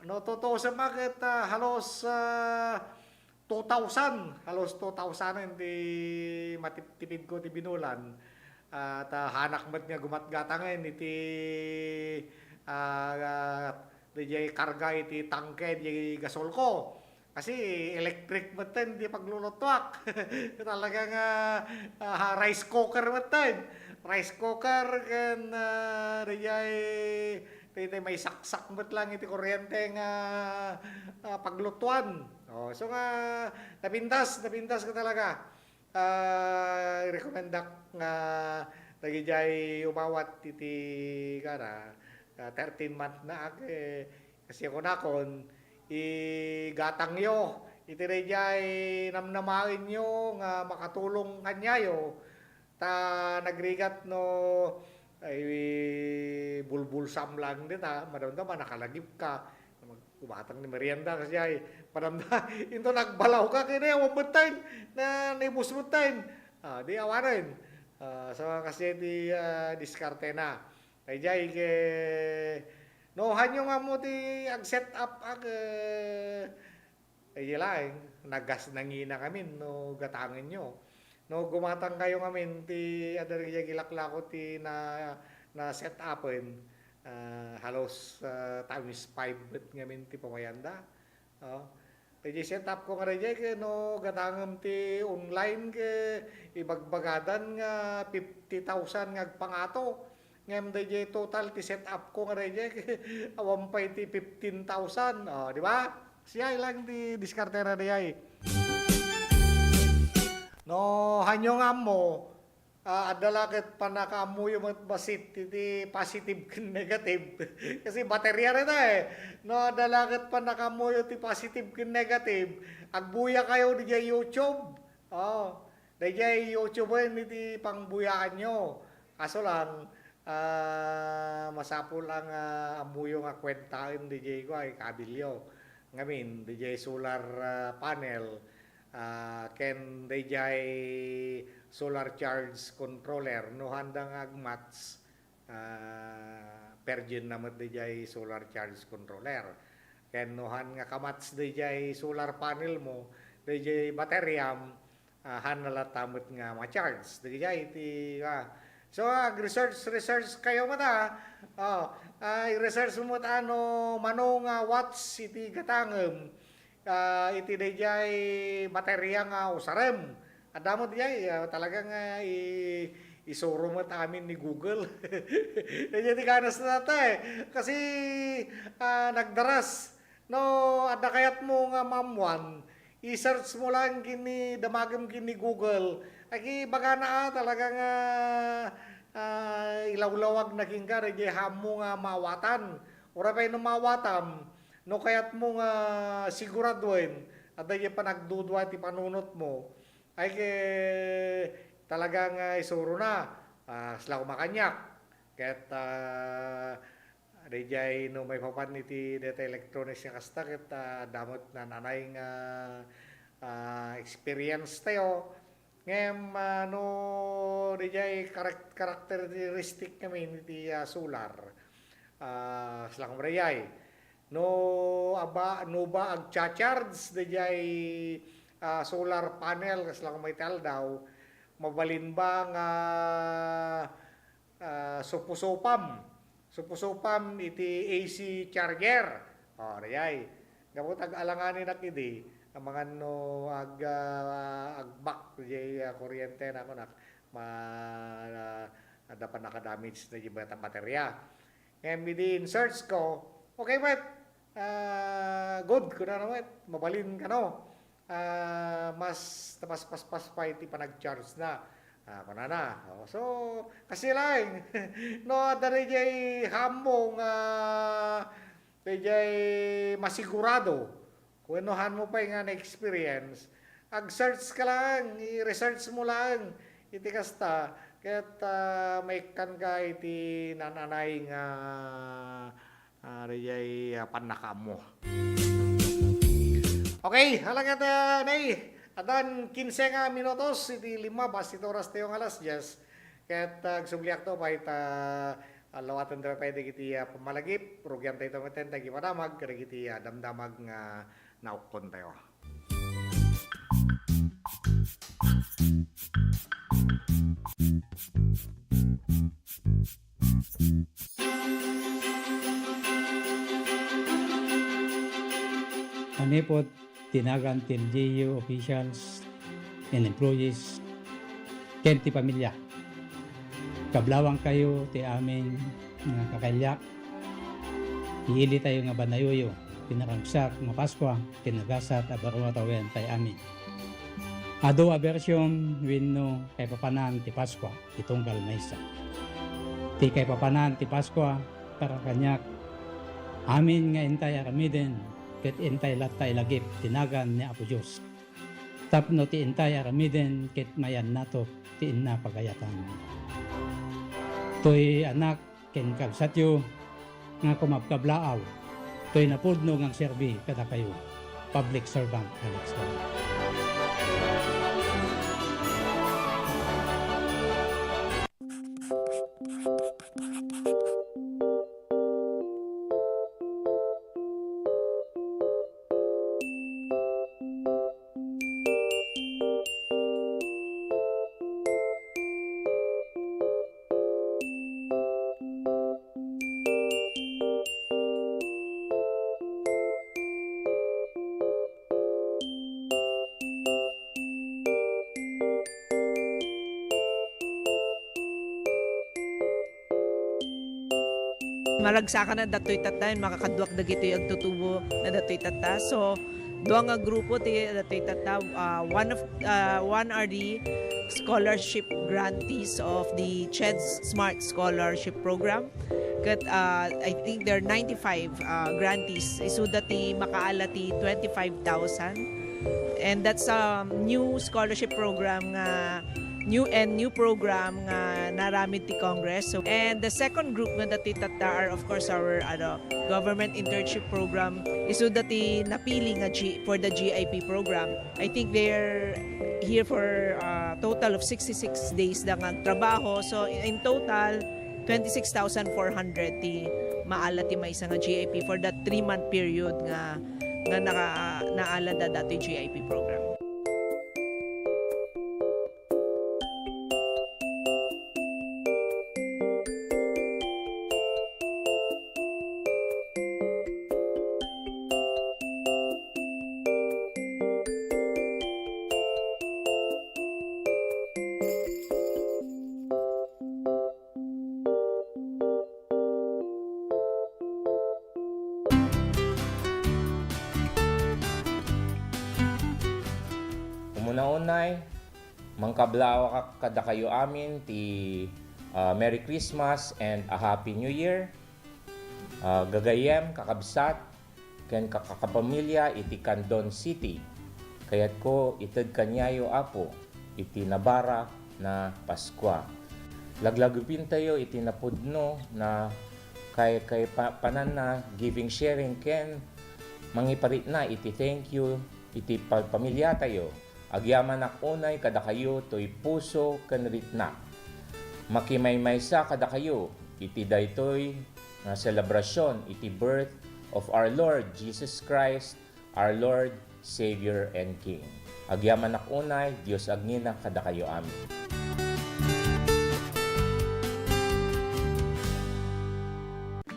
no totoo sa market halos 2,000 hindi matipid ko ti binulan at hanak mat nga gumatgatangan iti DJ karga iti tangke di gasol ko. Kasi electric meten di paglulutwak. Talagang rice cooker meten. Rice cooker kan DJ may saksak met lang iti kuryente nga paglutuan. So nga napintas ka talaga. I-recommendak nga DJ umawat iti kana 13 month na kasi ako nakon igatang yo iti rejay namnamain yo nga makatulong kanyayo ta nagrigat no ay bulbulsam lang dita madamda man nakalagip ka kumatang ni merienda kasi ay madamda into nagbalaw ka kini wabetain na nibus betain di awarin so kasi di diskarte na kaya ke no hanyo nga mo ti ag set up lang nagas nangina kami no gatangan nyo no gumatang kayo ngamin ti adar gilakla ko ti na set upin halos times 5 bet ngamin ti pamayanda kaya set up ko nga rin ke no gatangam ti online ke ibagbagadan nga 50,000 nga pangato ngem DJ total ti set up ko nga DJ awampay ti 15,000 di ba? Siya lang ti diskarte na DJ. No hanyo nga mo adala ket panakamu yung basit ti positive ken negative kasi baterya rin no adala ket panakamu yung ti positive ken negative agbuya kayo DJ YouTube DJ YouTube iti pangbuyaan nyo kaso lang masapul ang ambuyo nga kwentaan DJ ko ay kabilyo ngamin DJ solar panel ken DJ solar charge controller no handang agmats pergin namat DJ solar charge controller ken nohan nga kamats DJ solar panel mo DJ bateryam hanala tamot nga ma-charge DJ ti so research kayo mata research mo mano nga watts iti gatangem iti dayjay baterya nga usarem adamot jay talagang isuro mo amin ni Google dayjay ti kanas na kasi nagdaras No, ada kayat mo nga mamwan, i-search mo lang kini, damagam kini Google. Ay baga na talagang ilawlawag na kingka, regi hamo nga mawatan. Ora pa no mawatam, no kayat mo nga siguraduin, ada yung panagdudwa ti panunot mo, ay talagang isuro na, sila kumakanyak. Kaya't rejay no may papan iti data electronics nga kasta ket damot na nanay nga experience tayo ngem no rejay characteristic kami iti solar sila kumrayay no ba ag charge rejay solar panel sila kumaytal daw mabalin ba nga supusupam iti AC charger. Rayay. Gamot ag-alanganin ak idi ang mga no agbak di kuryente na ko nak dapat naka-damage na di baterya. Ngayon idi search ko, okay wet. Good ko na wet. Mabalin ka no. Mas pas pa iti panag-charge na. Panana. So, kasi lang, no, dari jay hamong, jay masigurado. Kung anuhan mo pa yung experience, ag-search ka lang, i-research mo lang, iti kasta, kaya't may kan ka iti nananay nga, jay panaka mo. Okay, halagat nay. Adan 15 nga minutos, iti 5, basta oras tayo ng alas 10. Kaya't agsubliak to, kahit lawatan tayo pwede kiti pamalagip, rugyan tayo ito tagi padamag, kaya kiti damdamag nga naukon tayo. Manipot, tinagan til LGU officials and employees, kenti pamilya. Kablawang kayo ti amin nga kakalyak. Iili tayo nga banayoyo, pinaragsak nga Paskwa, kinagasat abarwa tawen tay amin. Ado a version winno kay papanan ti Paskwa, itunggal maysa. Ti kay papanan ti Paskwa, para kanyak, amin nga intay aramiden, ket intay latay lagip tinagan ni Apo Diyos. Tapno ti intay aramiden ket mayan nato ti inna pagayatan. Toy anak ken kabsatyo nga kumapkablaaw. Toy napudno ngang serbi kada kayo. Public servant Alex Wang. Malagsakan na datoy tata, makakadwak dagitoy ang tutubo na datoy tata. So, duwa nga grupo ti datoy tata, one are the scholarship grantees of the CHED's Smart Scholarship Program. Kat I think there are 95 grantees. Isu dati makaala ti 25,000. And that's a new scholarship program nga new program nga naramid ti Congress. So, and the second group nga dati tata are of course our government internship program. Isu dati napili nga for the GIP program. I think they're here for a total of 66 days lang ang trabaho. So in total 26,400 ti maala ti may nga GIP for that 3-month period nga naala da dati GIP program. Muna-unay, mangkablaw ka kada kayo amin ti Merry Christmas and a Happy New Year. Gagayem, kakabsat, ken kakapamilya iti Candon City. Kayat ko ited kanyayo apo iti nabara na Paskwa. Laglagupin tayo iti napudno na kay panan na giving sharing ken mangiparit na iti thank you iti pamilya tayo. Agyaman ak unay kada kayo to'y puso ken ritna. Makimay-maysa kada kayo iti daytoy na selebrasyon iti birth of our Lord Jesus Christ, our Lord, Savior, and King. Agyaman ak unay, Dios agnina kada kayo amin.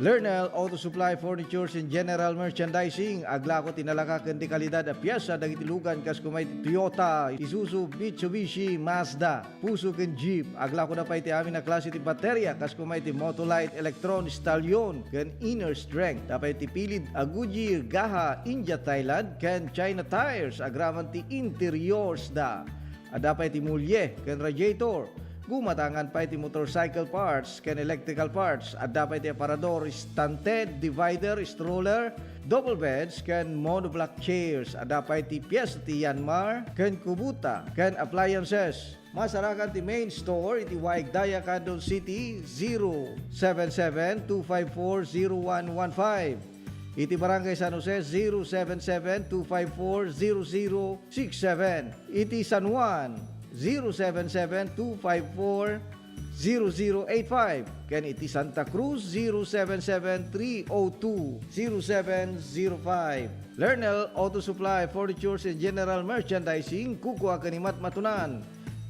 Lernel Auto Supply Furnitures and General Merchandising agla ko tinalaka ken di kalidad a piyesa dagiti lugan kas kumay Toyota, Isuzu, Mitsubishi, Mazda, Puso ken Jeep. Agla ko na pa iti amin na klase ti baterya kas kumay ti Motolite, Electron, Stallion ken Inner Strength. Tapay ti pilid a Goodyear, Gaha, India, Thailand ken China Tires agraman ti interiors da. Adapay ti mulye ken radiator. Gumatangan pa iti motorcycle parts ken electrical parts at dapat iti aparador, stunted, divider, stroller, double beds ken monoblock chairs at dapat iti piyes ti Yanmar ken Kubota ken appliances. Masarakan ti main store iti Waigdaya, Candon City 077-254-0115. Iti Barangay San Jose 077-254-0067. Iti San Juan 077-254-0085. Ken iti Santa Cruz 077-302-0705. Lernel Auto Supply Furnitures and General Merchandising kukuha kanimat matunan.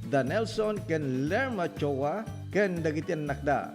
Da Nelson ken Lerma Chowa ken dagitian nakda.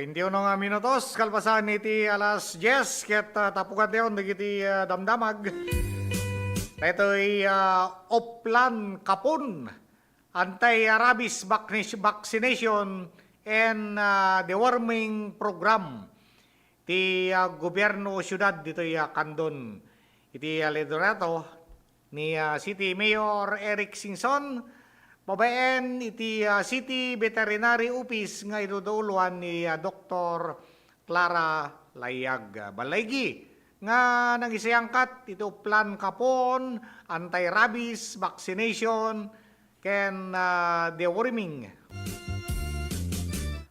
Indiyo nga minutos, kalpasan iti alas 10, ket tapukan tayo nagiti damdamag. Ito'y Oplan Kapon, anti-rabies vaccination and deworming program. Ti gobyerno syudad dito'y Candon. Iti liderato ni City Mayor Eric Singson, babaen iti City Veterinary Office nga iduduluan ni Dr. Clara Layag Balaygi nga nangisayangkat ito plan kapon, anti-rabies vaccination ken deworming.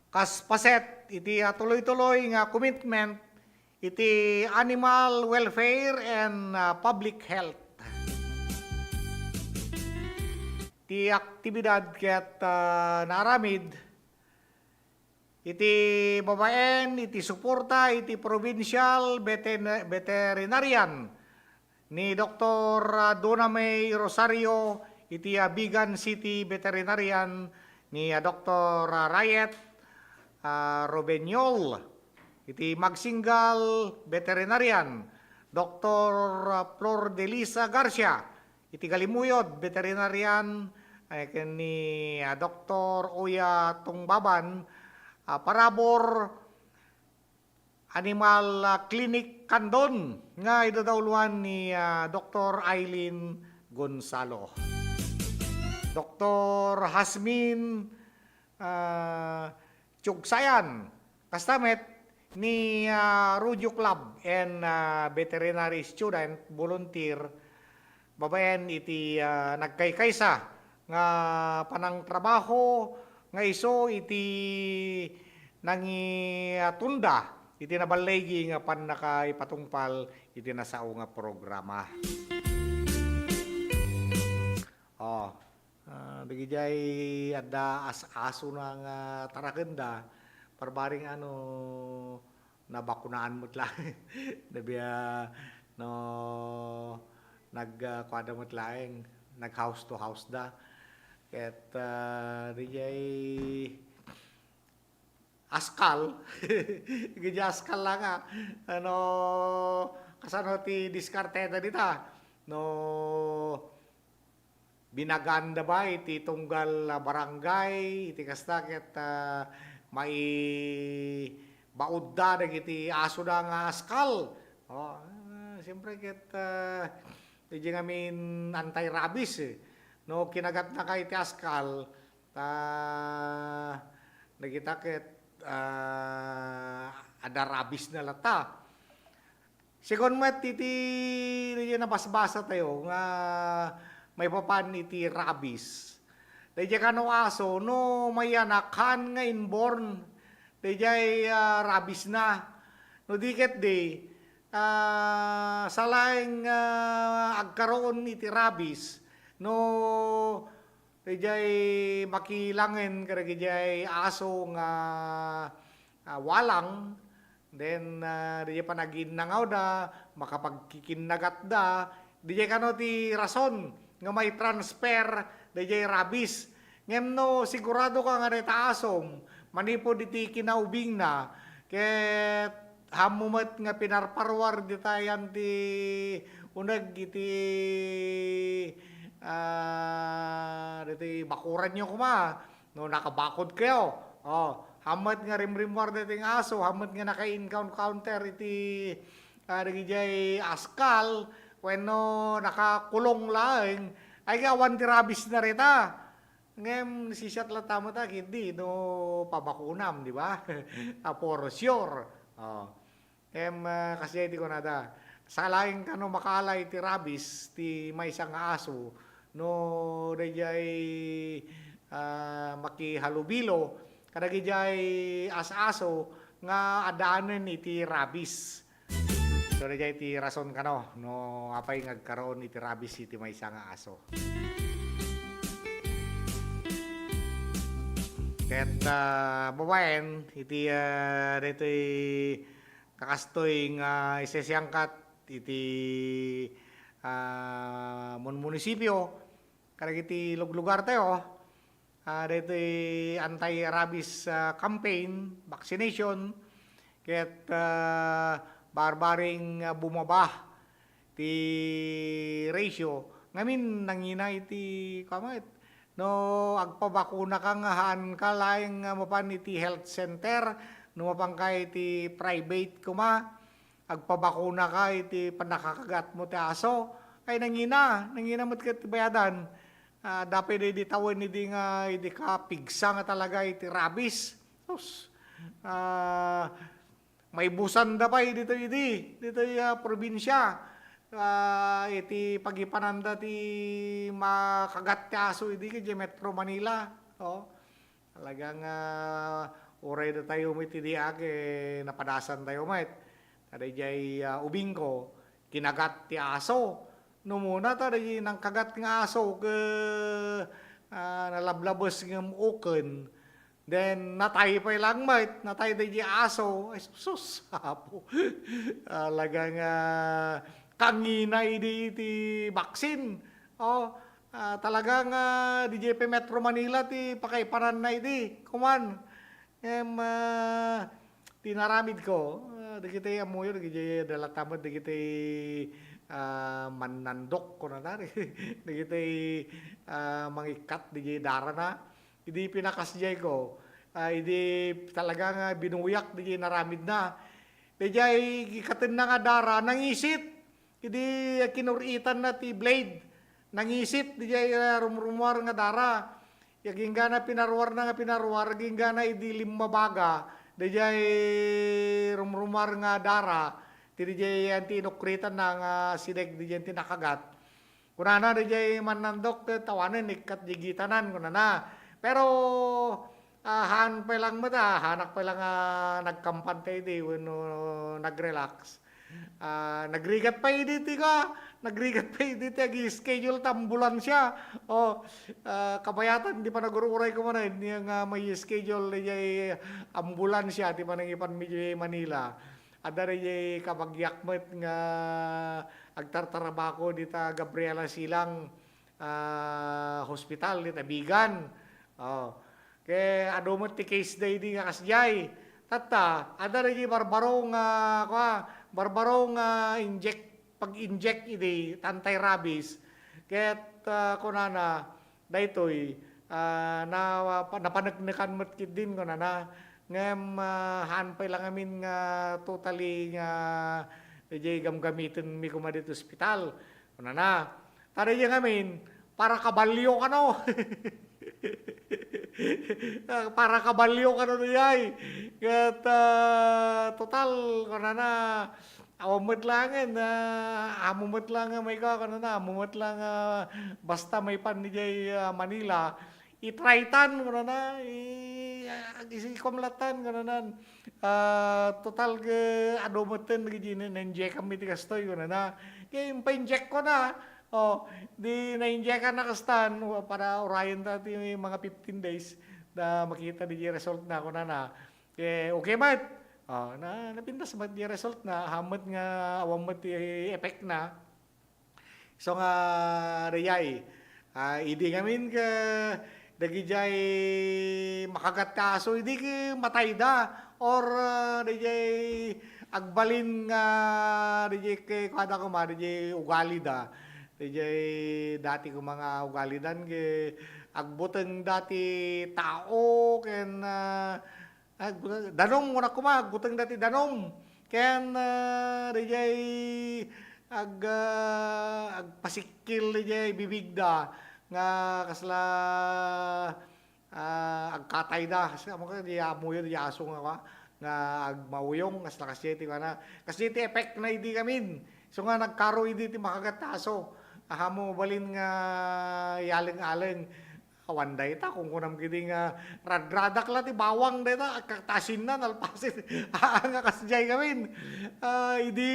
Kas paset iti tuloy-tuloy nga commitment iti animal welfare and public health. Iti aktibidad ket naaramid iti babaen iti suporta iti provincial veterinarian ni Dr. Dona May Rosario, iti Bigan City Veterinarian ni Dr. Rayet Robenyol, iti Magsingal Veterinarian Dr. Flor de Lisa Garcia, iti Galimuyod Veterinarian ni Dr. Oya Tungbaban, Parabor Animal Clinic Candon nga idadawluan ni Dr. Eileen Gonzalo. Dr. Hasmin Chugsayan, kastamet ni Rudio Club and veterinary student volunteer, babaen iti nagkaykaysa nga panang trabaho nga iso iti nangi tunda iti nabalaygi nga pan nakaipatungpal iti nasao nga programa. Bigijay adda as-aso na nga tarakenda parbaring nabakunaan mo't lang. Nabiya no nagkuada mo't laeng nag house to house da ket dijay askal gidya askal lang nga ano kasano ti diskarteta dita no binaganda ba iti tunggal barangay iti kasta ket may baudda dagiti aso da nga askal siyempre ket di ngamin anti-rabies no kinagat na kay ti askal nagita ket ada rabies na lata sigon met iti nabasbasa tayo nga may papan iti rabies. Dayjay kano aso no may anakan nga inborn. Dayjay rabies na. No diket di salaing agkaroon iti rabies. No dayjay makilangen kadagiti aso nga walang then dayjay panaginangaw da makapagkikinagat da dayjay kano ti rason nga may transfer dayjay rabies ngem no sigurado ka nga deta asom manipod iti kinaubing na ket hamumet nga pinarparwar ditayan ti uneg iti diti bakuran nyo kuma no nakabakod kayo hamet nga rimrimwar dating aso hamet nga naka-encounter iti dagijay askal wenno nakakulong laeng ay gawan ti rabies na rita ngem sisat la tama ta hindi no pabakunam di ba for sure ngem kasi di ko nada sa laeng kano makalay ti rabies ti may isang aso no dayjay makihalubilo kadagijay as-aso nga adaanen iti rabies. So dayjay ti rason kano no apay ngagkaroon iti rabies iti maysa nga aso. Ket babaen iti daytoy kakastoy nga isesiyangkat iti munisipyo kadagiti lugar tayo daytoy anti-rabies campaign vaccination ket barbaring bumaba ti ratio ngamin nangina iti kamait no agpabakuna ka nga haan ka laeng mapan iti health center no mapangkay iti private kuma agpabakuna ka iti panakakagat mo ti aso ay nangina mo't ket bayadan dapat di tawon hindi nga hindi ka pigsa nga talaga iti rabies may busan da pa dito probinsya iti pagipananda ti makagat ti aso iti kay Metro Manila talagang uray da tayo iti diak napadasan tayo met kadayjay ubing ko kinagat ti aso no muna ta dahi nang kagat nga aso ke nalablabos ng uken then natay pa lang mait natay dahi aso ay sus hapo lagang kanginay di baksin talagang di JP Metro Manila ti pakaipanan na iti kuman tinaramid ko digiti amuyo digiti dalatamad digiti manandok ko na dari digiti mangikat digiti darana idi pinakasjay ko idi talagang binuyak digiti naramid na digay gikaten na nga dara nangisit idi kinuritan na ti blade nangisit digay rumrumwar nga dara yaginggana pinarwar na nga pinarwar yaginggana idi limabaga digay rumrumar nga dara DJ anti inukritan ng sideg DJ anti nakagat. Kunana DJ manandok tawanan ikat jigitanan kunana. Pero han pa lang mata, hanak pa lang nagkampante di when nagrelax. Nagrigat pa dito ka, nagrigat pa dito schedule tambulan siya. Kabayatan di pa nagururay ko man yung may schedule DJ ambulansya di pa nang ipan Manila. ada rin kabagyakmet nga agtartarabako dita Gabriela Silang hospital dita Bigan. Kaya adomot ti case day di nga kasjay. Tata, ada rin barbarong pag-inject iti anti-rabies. Kaya't kunana, daytoy, napanagnakan mo't kit din kunana, ngem hanpay lang amin nga totally nga gamgamitin mi kuma dito hospital. Kunana, tari yung amin, para kabalyo ka no. Para kabalyo ka no yay. Kaya't total, kunana, amumot lang amumot lang may amumot lang basta may pan ni Manila, itraitan isikomlatan total ke adomoten na-inject kami ti kastoy kaya pa-inject ko na di na-inject na kastan para orayan dati mga 15 days na makita di result na kaya okay mat napintas mat di result na hamot nga awamot ti effect na so nga reyay idi ngamin ka dagijay makagat kaso hindi ka matay da or dagijay agbalin nga dagijay kay kada ko ma dagijay ugali da dagijay dati ko mga ugalidan kay agbuteng dati tao ken danom muna kuma agbuteng dati danom ken dagijay agpasikil dagijay bibigda nga kasla agkatay da kasi amo ka di amuyo di aso nga agmauyong kasla kasyete kana kasyete effect na idi kamin so nga nagkaro idi ti makagataso ahamo balin nga yaling-aling awanday ta kung kunam kidi nga radradak la ti bawang deta kaktasin na nalpasin nga kasjay kamin idi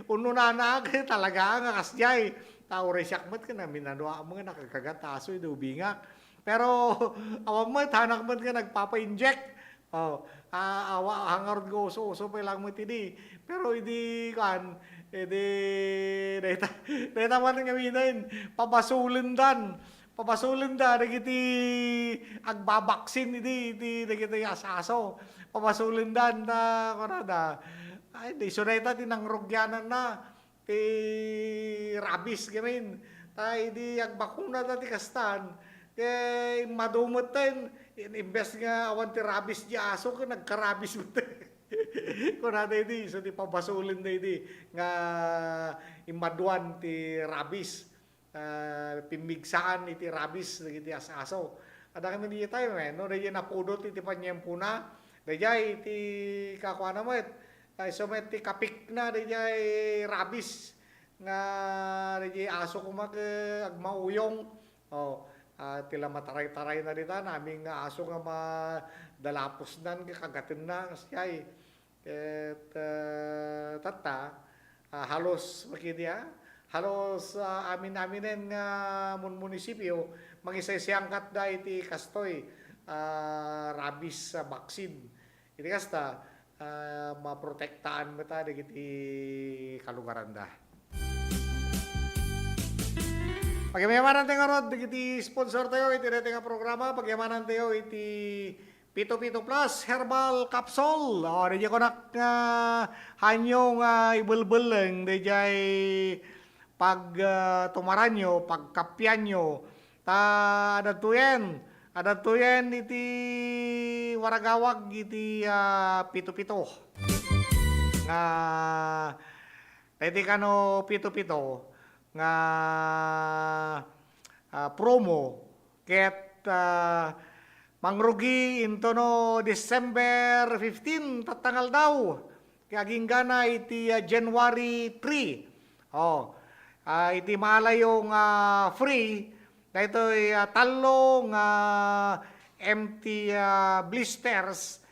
ununana talaga nga kasjay tao resyak ka namin nandoa mo nga nakakagataso ito ubingak. Pero awam mo, hanak mo nga nagpapa-inject. Hangar go uso pa lang mo tidi. Pero hindi kan, data man nga minayin, pabasulin dan, nagiti agbabaksin iti nagiti asaso, pabasulin dan na, kunada, ay, di sunayta tinangrugyanan na, ti rabies gamin tay di agbakuna dati kastan kay madumot ten imbes nga awan ti rabies di aso ka nagkarabis mo kunada di so di pabasulin di nga imaduan ti rabies pimigsaan iti rabies iti aso ada kami di tayo no dahil napudot iti panyempuna dahil iti kakuha naman so may ti kapik na diyay rabis nga diyay aso kumak agmauyong tila mataray-taray na dita naming aso nga madalapos nan kagatin na kasiyay tata halos makidya halos amin-aminen nga munisipyo mag-isa-siyangkat da iti kastoy rabis vaccine iti kasta maprotektaan mo tayo iti kalugaran da. Pagyamanan tayo nga rod, iti sponsor tayo, iti nga programa, pagyamanan tayo iti Pito Pito Plus Herbal Capsule. Di ko hanyong ibulbuleng, di jay pag tumaran nyo, pagkapyan nyo, Ada tuyen iti waragawag iti pito-pito. Nga pwede kano pito-pito nga promo ket mangrugi into no December 15 tatangal daw. Kaging gana iti January 3. Iti malayong free dahito talong empty blisters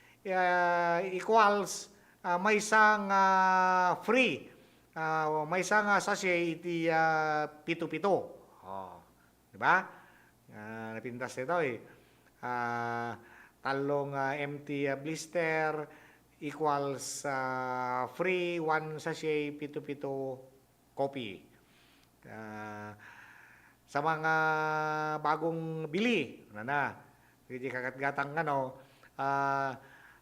equals may isang free may isang sachet iti pito-pito. Diba? Napintas ito talong empty blister equals free 1 sachet pito-pito coffee. Sa mga bagong bili, hindi kagatgatang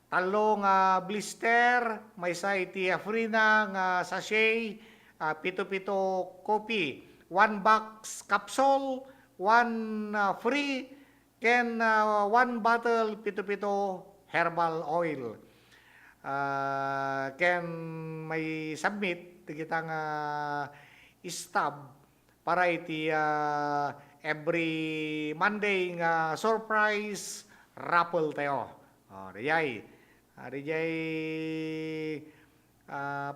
talong blister, may sa iti free na nga sachet, pito-pito coffee, 1 box capsule, 1 free, ken 1 bottle pito-pito herbal oil. Ken may submit kitang stub para iti every Monday nga surprise raffle tayo. Dijay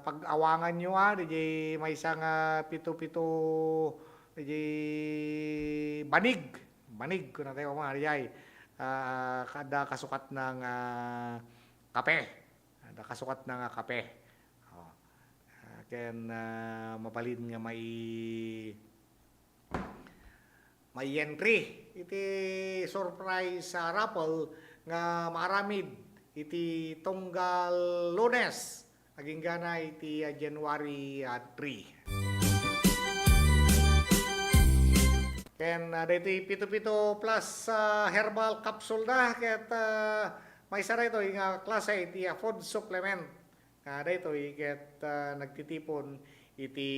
pag-awangan nyo dijay may isang pito-pito dijay banig ko na tayo mga dijay kada kasukat ng kape. Kada kasukat ng kape. Ken mabalin nga may entry iti surprise raffle nga maaramid iti tunggal Lunes aging gana iti January 3. Ken dito pito-pito plus herbal capsule na ket may sara ito nga klase iti food supplement dito ket nagtitipon iti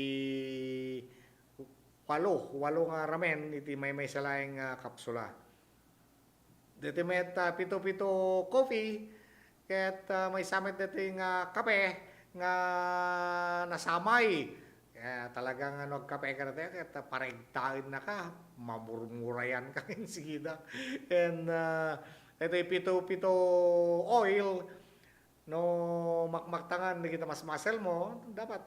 walo nga ramen iti may salaing kapsula. Dito met pito-pito coffee ket may samit dito nga kape nga nasamay. Talagang kape ka natin ket paregtaan na ka, mamurmurayan ka insigida. And ito pito-pito oil no makmaktangan na kita mas muscle mo dapat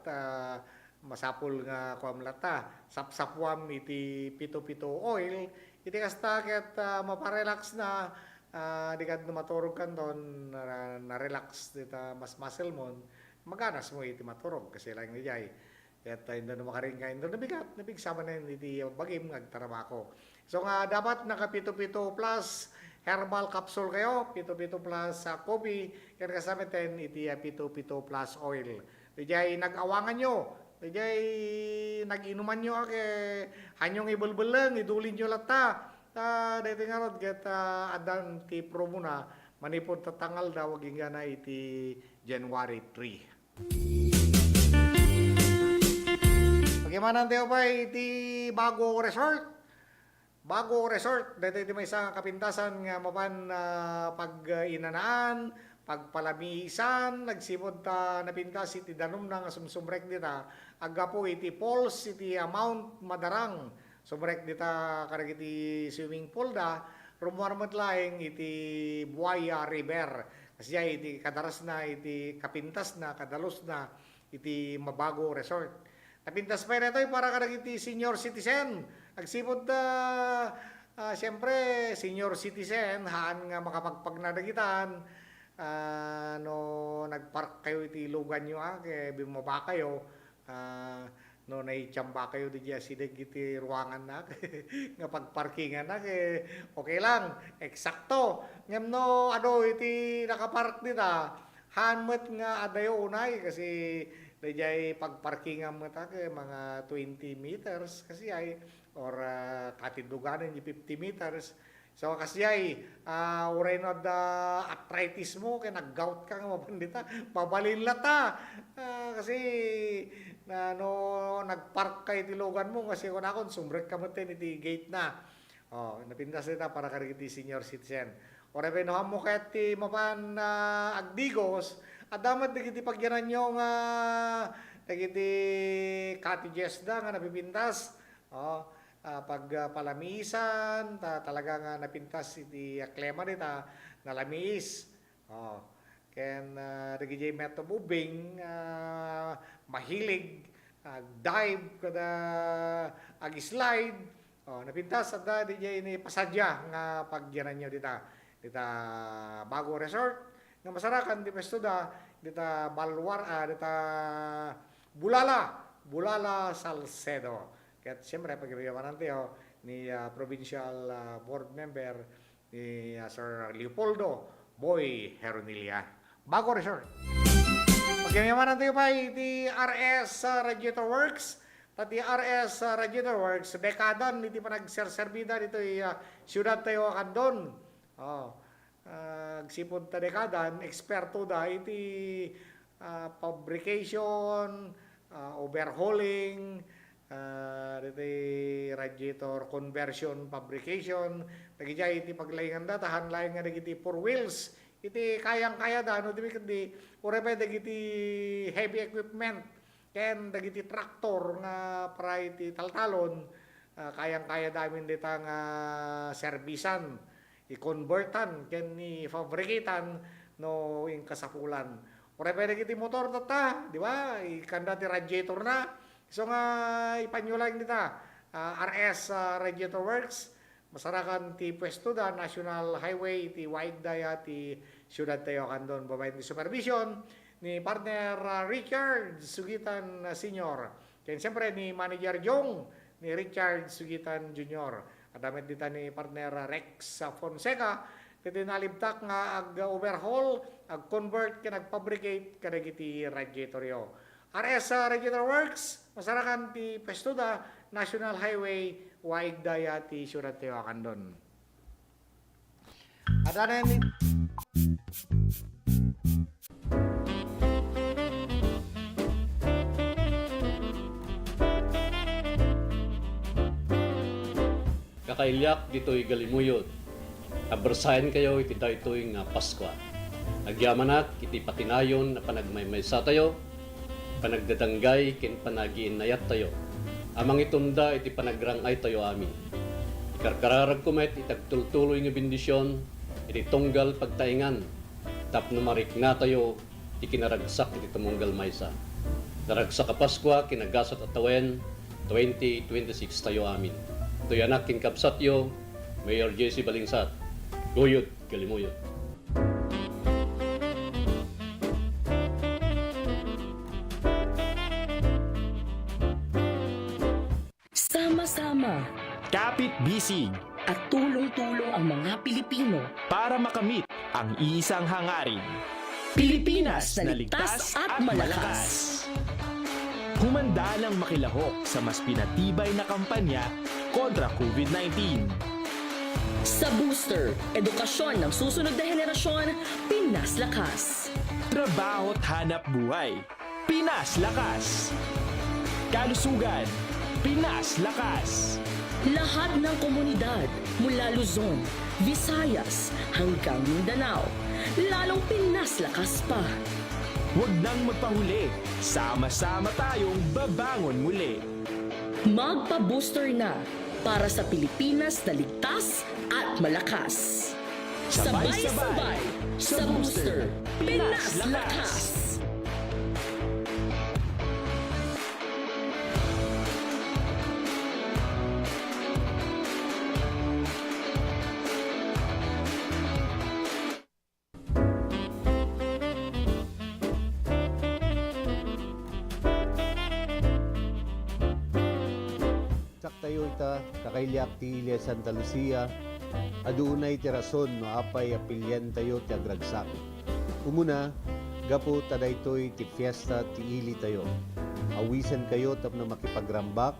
masapul nga kuamlata sapsapwam iti pito-pito oil iti kasta ket maparelax na di kad maturog kan don na relax dita mas muscle mo maganas mo iti maturog kasi lang ni jay ket indo na makaring ka indo nabigat nabigsama na iti bagim agtarabako so nga dapat naka pito-pito plus herbal capsule kayo pito-pito plus coffee ken kasama ten iti pito-pito plus oil di jay nag-awangan nyo Dijay nag-inuman nyo hanyong ibulbulang, idulin nyo lata. Dito nga rod, get adan ti promo na, manipod tatangal daw, waging na iti January 3. Bagaimana tayo ba iti Bago Resort? Bago Resort, dito iti may isang kapintasan nga mapan pag-inanaan, pagpalamisan, nagsimod napintas iti danum na sumsumrek dita, aga po iti falls, iti Mount Madarang, sumrek dita karag iti swimming pool da, rumuarmat laeng iti Buaya River, kasi iti kadaras na, iti kapintas na, kadalos na, iti Mabago Resort. Napintas pa rin ito para karag iti senior citizen, nagsimod siyempre, senior citizen, haan nga makapagpagnadagitan, no nagpark kayo iti lugan nyo kaya bumaba kayo no naitsamba kayo di sinig iti ruangan na nga pagparkingan na okay lang eksakto ngem no iti nakapark dita hanmet nga adayo unay kasi di pagparkingan mo mga 20 meters kasi ay or katinduganan 50 meters. So kasi ay uray no da arthritis mo kay nag-gout ka nga mabandita pabalin lata kasi nagpark kay tilugan mo kasi kun akon sumrek ka mo iti gate na napindas dita para karigi senior citizen ora ben mo ket ti mapan agdigos adamat digiti pagyanan nyo nga digiti cottages da nga napipintas pagpalamisan talaga nga napintas iti klema nita nalamis ken digiti meto moving mahilig dive kada ag-slide napintas adda DJ ni pasadya nga pagyanan nyo dita Bago Resort nga masarakan di pesto da dita Balwar dita Bulala Salcedo. Ket siyempre pagkiriyaman natin ni Provincial Board Member ni Sir Leopoldo Boy Heronilia. Bago Resort. Magyamanan tayo pa iti RS Radiator Works. Tati RS Radiator Works, dekadan iti pa nagserserbida dito siyudad tayo Candon. Agsipod ta dekadan, eksperto da iti fabrication, overhauling, iti radiator conversion, fabrication. Nagijay iti paglaingan da, tahan lain nga iti 4 wheels. Iti kayang-kaya da, no, di urepay dagiti heavy equipment, ken dagiti traktor nga para iti taltalon, kayang-kaya damin dita nga servisan, i-convertan, ken i-fabrikitan, no, yung kasapulan. Urepay dagiti motor data, di ba? Ikanda ti radiator na. So nga ipanyulang dita, RS Radiator Works, masarakan ti pwesto da National Highway ti wide daya ti Ciudad Tayo Candon. Babayin ti supervision ni partner Richard Sugitan Sr. Kaya siyempre ni Manager Jong ni Richard Sugitan Jr. At damit dita ni partner Rex Fonseca kiti nalibtak nga ag-overhaul, ag-convert, nag-fabricate kadagiti radiator yo. RS Radiator Works, masarakan ti pwesto da National Highway wide daya ti Ciudad Tayo Candon. At ano yan? Kakailyak dito'y galimuyot. Abersayan kayo iti daytoy nga Pasko. Agyamanat iti patinayon na panagmaymaysa tayo, panagdadanggay ken panagiinayat tayo. Amang itunda iti panagrangay tayo amin. Ikarkararag kumet itagtultuloy nga bendisyon, iti tunggal pagtaingan, tapno marik na tayo, ikinaragsak iti tumunggal maysa. Naragsak a Pasko, kinagasat at tawen, 2026 tayo amin. Ito'y anak kinkapsat yo, Mayor JC Balingsat. Guyot, galimuyot. Sama-sama, kapit-bisig, at tulong-tulong ang mga Pilipino para makamit ang isang hangarin. Pilipinas na ligtas at malakas. Humanda ng makilahok sa mas pinatibay na kampanya kontra COVID-19. Sa booster, edukasyon ng susunod na henerasyon, Pinas Lakas. Trabaho at hanap buhay, Pinas Lakas. Kalusugan, Pinas Lakas. Lahat ng komunidad mula Luzon, Visayas hanggang Mindanao, lalong Pinas Lakas pa. Huwag nang magpahuli, sama-sama tayong babangon muli. Magpa-booster na para sa Pilipinas na ligtas at malakas. Sabay-sabay sa booster, Pinas Lakas! Tayo ita, kakailyak ti Ilia Santa Lucia, adunay ti rason no apay apilyan tayo ti agragsak. Umuna, gapo tadaytoy ti fiesta ti ili tayo. Awisan kayo tapno makipagrambak,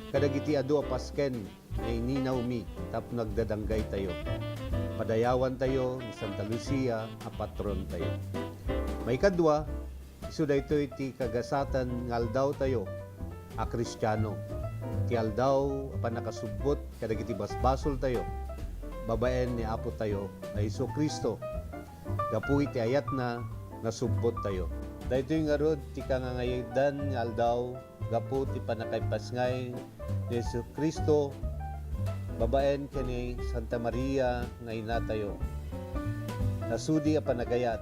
kadagiti adu apasken na ininaw mi tapno nagdadanggay tayo. Padayawan tayo ni Santa Lucia, a patron tayo. May kadwa, iso daytoy ti kagasatan ngaldaw tayo, a Kristiyano. Ti aldaw apan nakasubbot kadagiti basbasol tayo, babaen ni Apo tayo na Hesus Kristo. Gapu iti ayat na nasubbot tayo. Daytoy nga rod ti kangangaydan nga aldaw, gapu ti panakaypasngay ni Hesus Kristo, babaen kani Santa Maria nga ina tayo. Nasudi a panagayat,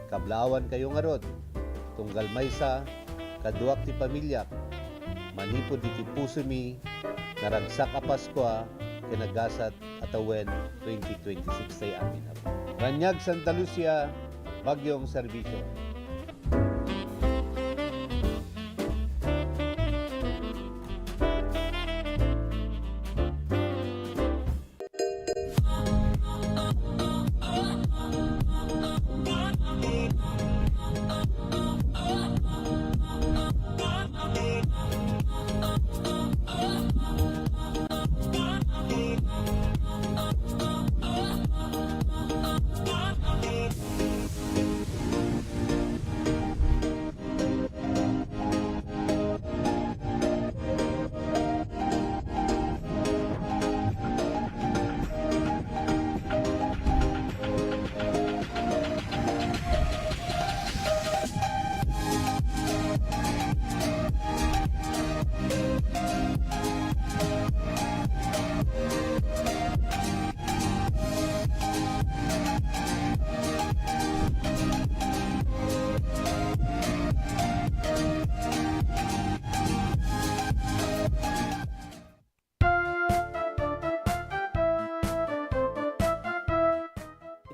kablawan kayo nga rod, tunggal maysa, kaduak ti pamilya, manipod iti puso mi, naragsak a Pasko, kinagasat atawen 2026 tayo amin. Ranyag Santa Lucia, Bagyong Serbisyo.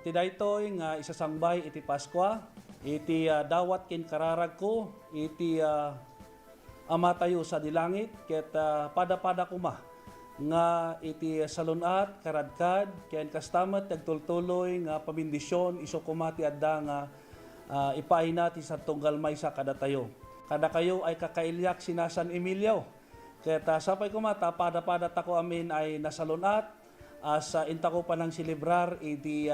iti daytoy nga isasangbay iti Paskwa, iti dawat ken kararag ko, iti ama tayo sa dilangit, ket pada-pada kuma nga iti salunat, karadkad, ken kastamat nagtultuloy nga pamindisyon, iso kumati adda nga ipaina ti sa tunggal may sa kada tayo. Kada kayo ay kakailyak sina San Emilio. Ket sapay kumata, pada-pada tako amin ay nasalunat, sa inta ko pa nang silibrar iti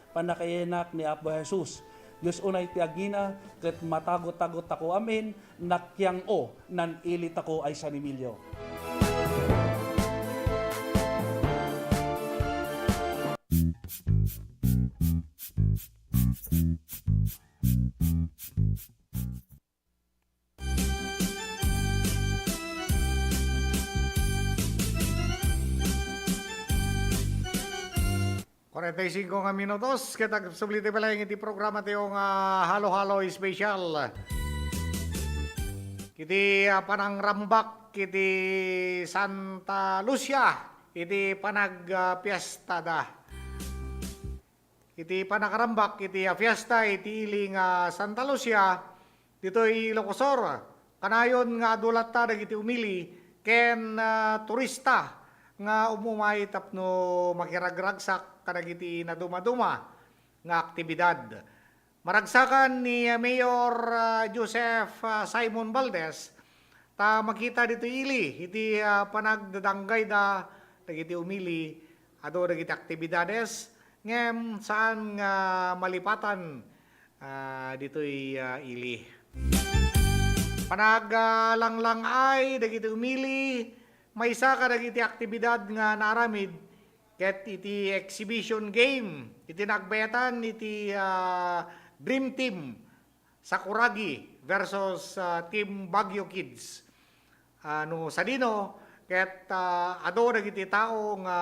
panakayenak ni Apo Jesus. Diyos unay ti agina, ket matagot-tagot ako amin, nakyang o, nan ilit ako ay San Emilio. Cinco nga minutos, kita sublite pala yung iti programa tayong halo-halo special. Kiti panangrambak, kiti Santa Lucia, iti panagpiesta da. Iti panakarambak, iti fiesta, iti iling Santa Lucia, dito'y Ilocosor. Kanayon nga adulat ta, dagiti umili, ken turista, nga umumay tapno makiragragsak kadagiti na duma-duma nga aktibidad. Maragsakan ni Mayor Joseph Simon Valdez ta makita dito ili iti panagdadanggay da dagiti umili ado dagiti aktibidades ngem saan nga malipatan dito'y ili. Panaglalanglang ay dagiti umili may isa ka dagiti aktibidad nga naramid ket iti exhibition game iti nagbayatan iti Dream Team Sakuragi versus Team Baguio Kids. No sadino ket ado dagiti tao nga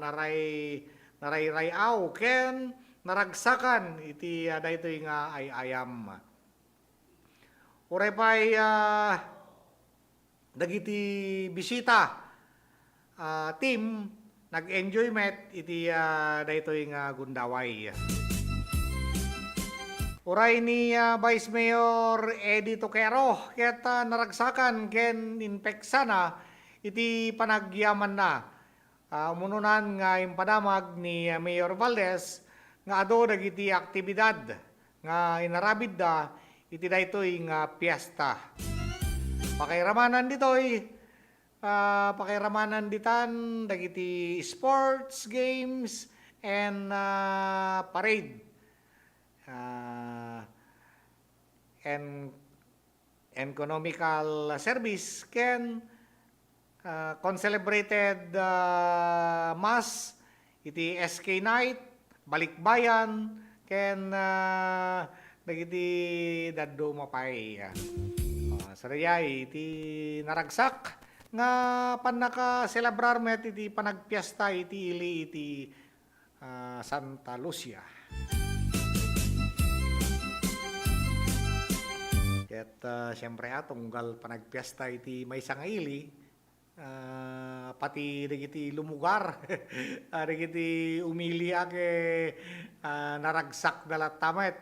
naray-rayaw ken naragsakan iti daytoy nga ayam. Uray pay dagiti bisita team nag-enjoyment iti daytoy nga gundaway. Uray ni Vice Mayor Eddie Toquero ket naragsakan ken inpeksana iti panagyaman na. Umununan nga impadamag ni Mayor Valdez nga ado dagiti aktibidad nga inarabid da iti daytoy nga piyesta. Pakairamanan ditoy pakairamanan ditan dagiti sports, games, and parade. And economical service ken concelebrated mass iti SK night, balikbayan ken dagiti daddo mapay. Sarayay iti naragsak nga panaka-celebrar met iti panagpiesta iti ili iti Santa Lucia. Ket siyempre tunggal panagpiesta iti maysa nga ili pati dagiti lumugar dagiti umili ake naragsak dalat tamet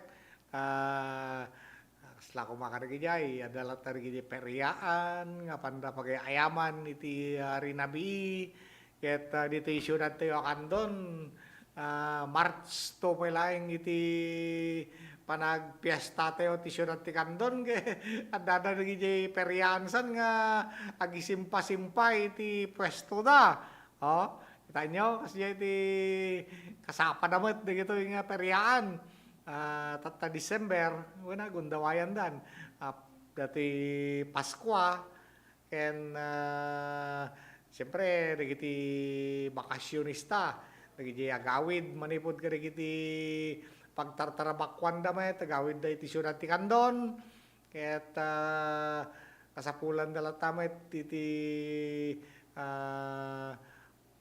kasla kumakarigijay adalat tarigijay periaan nga panda pagayaman iti rinabi ket dito syudad tayo kandon March 2 pelaeng iti panagpiesta tayo ti syudad ti kandon ke adada tarigijay periaan san nga agisimpa-simpa iti pwesto da. Kita nyo kasi iti kasapa damat dito nga periaan. Tata December, wala gundawayan dan. Dati Paskwa, and siyempre, nagiti bakasyonista, nagiti agawid, manipod ka nagiti pagtartarabakwan damay, tagawid da iti syudad ti Kandon, ket kasapulan dala tamay iti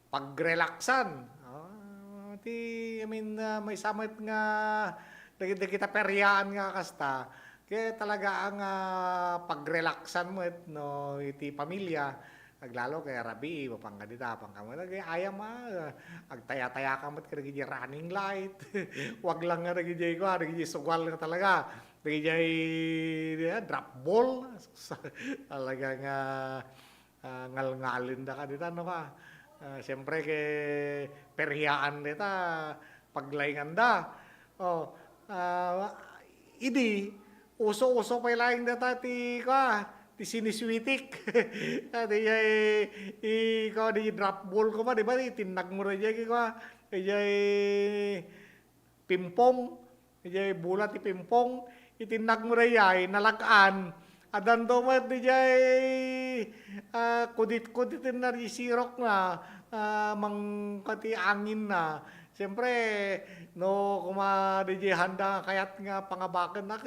pagrelaksan. May samit nga dagiti kita peryaan nga kasta kaya talaga ang pagrelaksan mo no iti pamilya aglalo kay rabi mapanggadita pangkamala kay ayam agtaya-taya kamot kay running light. Wag lang nga nagijay ko, nagijay sugwal nga talaga. Nagijay drop ball. Talagang ngal-ngalin da ka dita no ka. Siyempre kay perhiyaan dita paglaingan da. Oh, idi uso-uso pa laing data ti siniswitik. Di ko di drop ball ko pa di ba tinag mo ra jay ko. Jay pimpong, jay bulat ti pimpong, itinag mo ra jay nalakaan. Adan do mo di jay kudit-kudit na di sirok na mangkati angin na. Siyempre, no, kuma di jay handa kayat nga pangabakan na.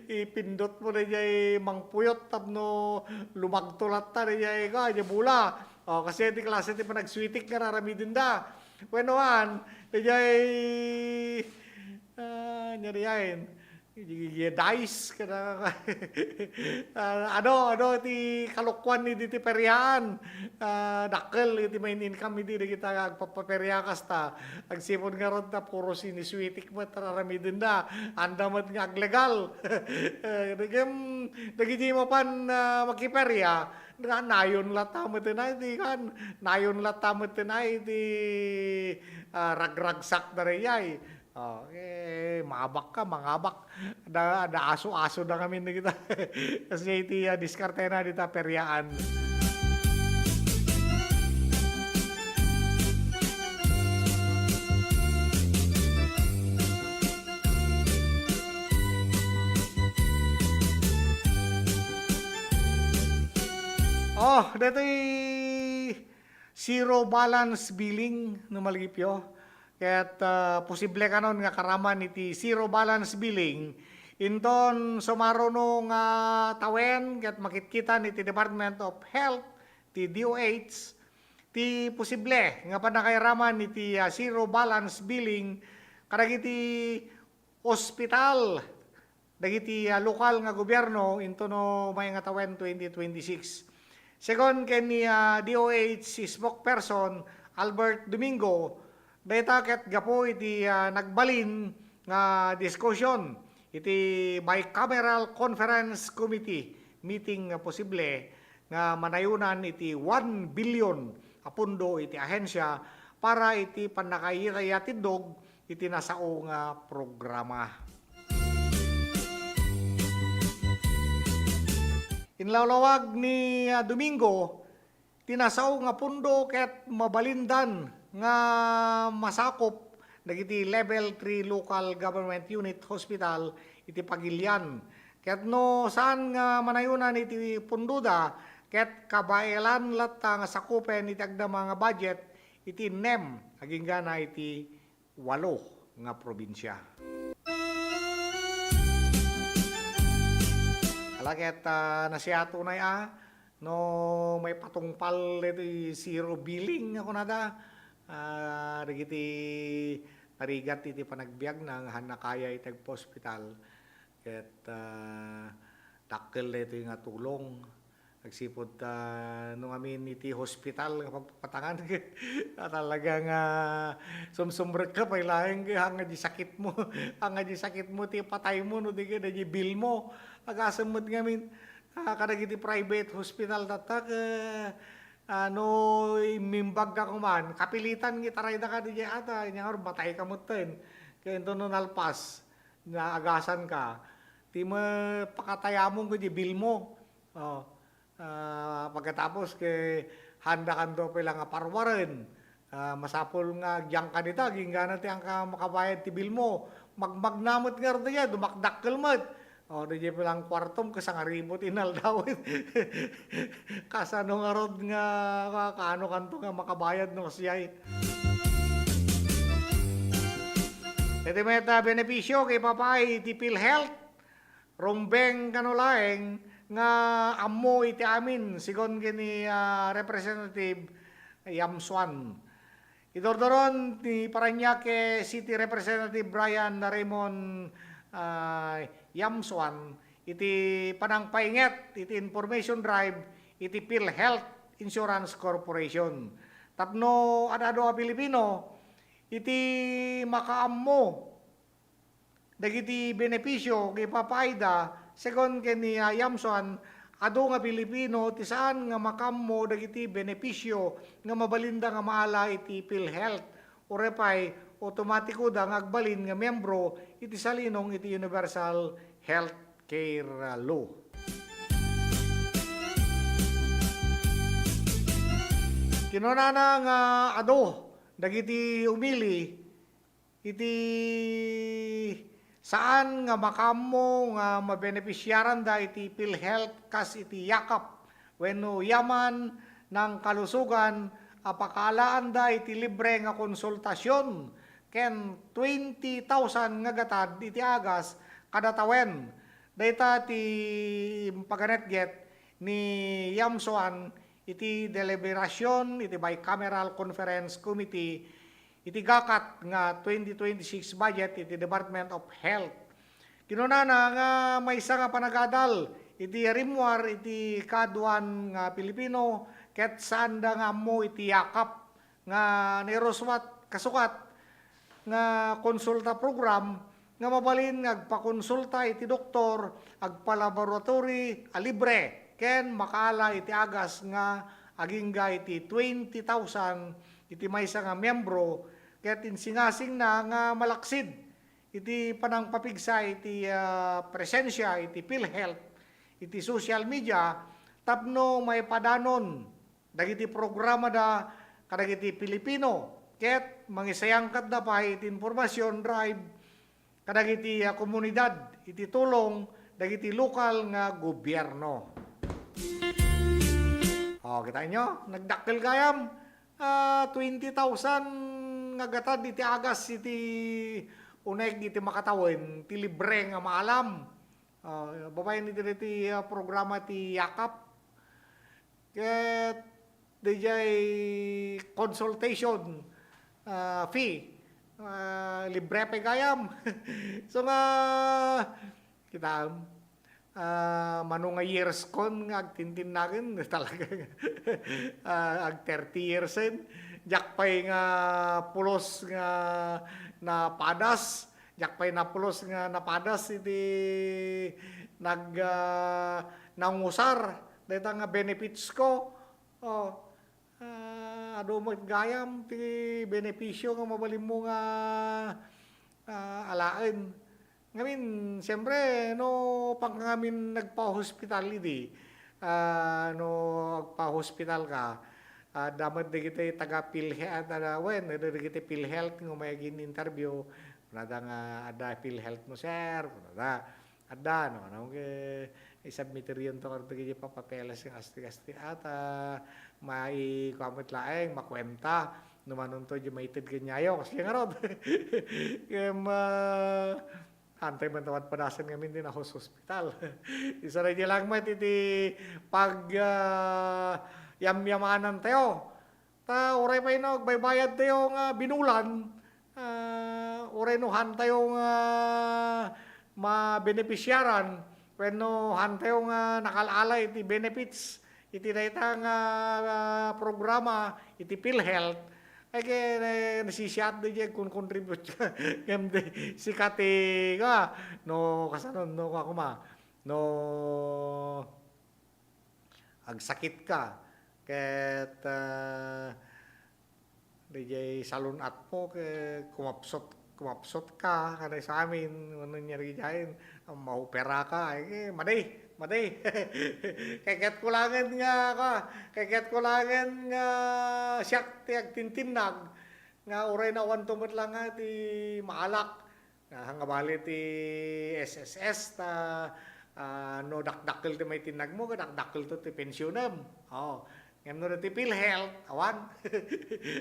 Ipindot mo di jay mangpuyot tapno lumagtulat ta di jay ka, jay bula. O, kasi di klase ti panagswitik nga raramidin da. Wenoan, di jay nyariyain. Dice kada ano ti kalukwan ni ti peryahan dakkel iti main income iti kita agpapaperyakas ta agsipon nga ron ta puro siniswitik mo tararamidin da anda mat nga aglegal nagiji mo pan makiperya nayon lata mo tinay di kan nayon lata mo tinay di ragragsak na reyay. Mangabak ka, mangabak. Da aso-aso na kami na kita. Kasi iti diskarte na dita peryaan. Dito'y zero balance billing no malgipyo. Kaya't posible ka nun nga karaman iti zero balance billing inton sumaruno nga tawen kaya't makitkitan iti Department of Health ti DOH ti posible nga panakairaman iti zero balance billing kadag iti ospital dagiti lokal nga gobyerno into no may nga tawen 2026. Second ken ni DOH spokesperson Albert Domingo data ket gapo iti nagbalin nga diskusyon iti bicameral conference committee meeting nga posible nga manayunan iti 1 billion apundo iti ahensya para iti panakairayatindog iti nasao nga programa. Inlawlawag ni Domingo tinasao nga pundo ket mabalindan nga masakop dagiti level 3 local government unit hospital iti Pagilian. Ket no saan nga manayunan iti punduda ket kabaelan latta nga sakupen iti agda mga budget iti NEM aging gana iti 8 nga probinsya. Alaket nasiyato na no may patungpal iti zero billing ako nada. Dagiti parigat iti panagbiag ng hanakaya itag hospital ket dakkel ito nga tulong nagsipod nung amin iti hospital nga pagpapatangan talagang sumsumrek ka pa ilahing hanga di sakit mo hanga di sakit mo ti patay mo no di ka di bill mo agasamot ngamin kadag iti private hospital tatak imimbag ka kuman, kapilitan ngitaray na ka di ata, inyang batay ka mo ten. Kaya ito no nalpas, na agasan ka, di mo pakataya mo ko di bill mo. Pagkatapos kay handa kando pa lang parwaran, masapol nga gyang ka dita, ginggana ti ang ka makabayad ti bill mo. Magmagnamot nga rin niya, dumakdakkel mo. Di pa lang kwartom kasangaribo tinaldawin. Kasano nga rod nga kaano kanto nga makabayad no siyay. Iti meta benepisyo kay papay iti PhilHealth. Rumbeng kanulaeng nga ammo iti amin sigon kini Representative Yamsuan. Idordoron ni Parañaque City Representative Brian Raymond Yamsuan iti panangpainget iti information drive iti PhilHealth Insurance Corporation. Tapno adado a Pilipino iti makaammo dagiti benepisyo kay papaida second ken ni Yamson ado nga Pilipino ti saan nga makammo dagiti benepisyo nga mabalinda nga maala iti PhilHealth orepay otomatiko da nga agbalin nga membro iti salinong iti Universal Health Care Law. Kinunana nga ado dagiti umili iti saan nga makammo nga mabenepisyaran da iti PhilHealth kas iti yakap wenno yaman ng kalusugan apakalaan da iti libre nga konsultasyon ken 20,000 nga gatad iti agas kada tawen. Dayta ti paganetget ni Yamsoan iti deliberasyon iti bicameral conference committee iti gakat nga 2026 budget iti Department of Health. Kinunana nga maysa nga panagadal iti rimwar iti kaduan nga Pilipino ket saan da nga mo iti yakap nga niroswat kasukat nga konsulta program nga mabalin nga agpakonsulta iti doktor agpalaboratory a libre ken makala iti agas nga agingga iti 20,000 iti maysa nga membro ket insingasing na nga malaksid iti panangpapigsa iti presensya iti PhilHealth iti social media tapno may padanon dagiti programa da kadagiti Pilipino ket mangisayangkat da pa iti informasyon drive kadagiti komunidad iti tulong dagiti lokal nga gobyerno. Kita nyo, nagdakkel kayam 20,000 nga gatad iti agas iti uneg iti makatawin ti libre nga maalam. Babayin iti programa ti yakap ket dijay consultation fee libre pa kayam. So nga kita mano nga years kon nga agtintin nakin talaga ag 30 years jakpay nga pulos nga napadas jakpay na pulos nga napadas iti nangusar dayta nga benefits ko ado mo gayam ti benepisyo nga mabalim mo nga alaen. Ngamin, siyempre, no, pag ngamin nagpa-hospital hindi, no, nagpa-hospital ka, dapat na kita taga-PhilHealth, di kita PhilHealth, ng may interview, nada nga, ada PhilHealth mo, sir, ada, no, i-submitter yun to, kung hindi papapelas yung asti-asti, at may comment laeng, makwenta, numanon to, yung maitid ganyayo, kasi nga ron, antay man tawad padasan ngamin din ako sa hospital. Isa rin lang mat iti pag yam-yamanan tayo. Ta oray pa ino, baybayad tayo nga binulan. Oray no han tayo nga mabenepisyaran. When no han tayo nga nakalala iti benefits. Iti dayta nga programa, iti PhilHealth. Ay kaya nasisiyat na dyan kung contribute ka. Si Kati ka, no, kasanon, no, ako ma, no, agsakit ka, ket, dyan salon at po, kumapsot ka, kada sa amin, ano nangyari dyan, maupera ka, ay, maday. Kaget ko langan nga siyak ti agtintinag nga uray na wantumot lang nga ti maalak nga hangabali ti SSS ta no dakdakkel ti may tinag mo dakdakkel to ti pensyonam. Ngem no ti PhilHealth awan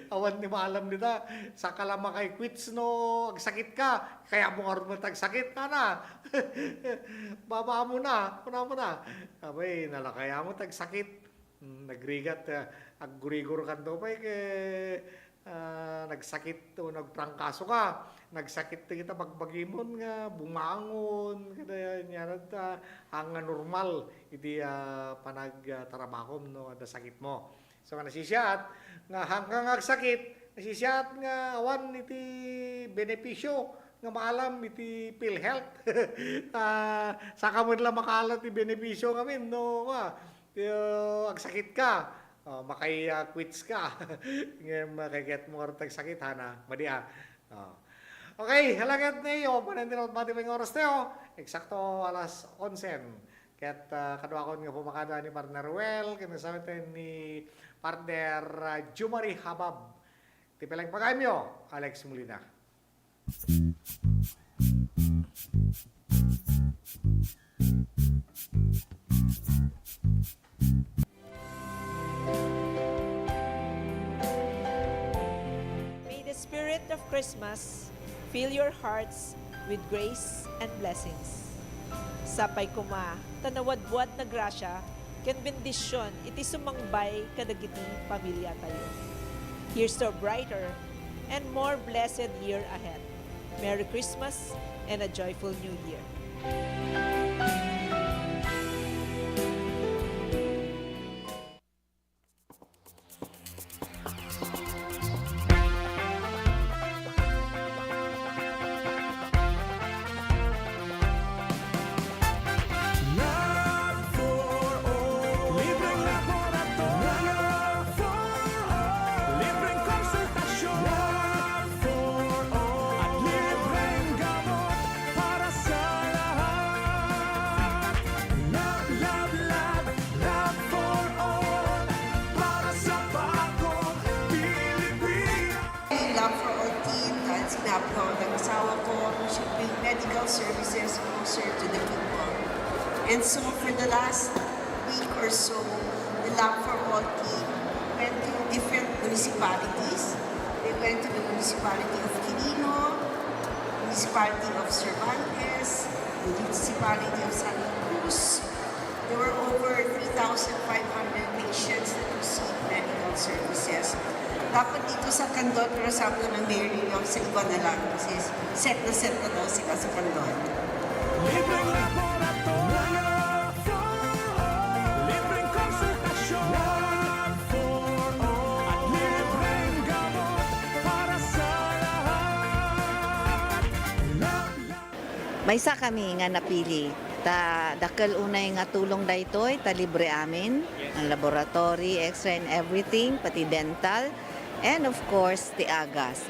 awan ni maalam nita sa kalama kay quits no agsakit ka kaya mo karon mo tagsakit na baba mo na kuna mo na abay nalakaya mo tagsakit nagrigat aggurigor kanto pay ke nagsakit o nagprangkaso ka, nagsakit kita pagbagimon nga, bumangon, kada niya ang normal, iti panagtrabaho no, ada sakit mo. So nga nasisiat, nga hanggang nagsakit, nasisiat nga awan iti benepisyo, nga maalam iti PhilHealth. Saka mo nila makaalat iti benepisyo ngamin, no, agsakit ka, makay-quits ka. Makikit mo karutag sakit, hana, madia. Okay, halagat na iyo, panandin ako pati mga oras na iyo, eksakto alas 11. Kaya't kadwa ko nga pumakada ni partner Well, kinasabi tayo ni partner Jumari Habab. Tipilang pagkaimyo, Alex Molina. May the spirit of Christmas fill your hearts with grace and blessings. Sapay kuma, tanawad-buad na grasya, ken bendisyon, iti sumangbay kadagiti pamilya tayo. Here's to a brighter and more blessed year ahead. Merry Christmas and a joyful New Year. Medical services closer to the people. And so for the last week or so, the Lab for All team went to different municipalities. They went to the municipality of Quirino, municipality of Cervantes, the municipality of Santa Cruz. There were over 3,500 patients that received medical services. Dapat dito sa Candon, pero sabi ko ng Mayor yung sa iba na lang kasi set na daw sila sa Candon. Libreng laboratorio libreng konsultasyon for all at libreng gamot para sa lahat. Maysa kami nga napili. Dakal unay nga tulong daytoy, ta libre amin, ang laboratory, X-ray and everything, pati dental, and of course, the agas.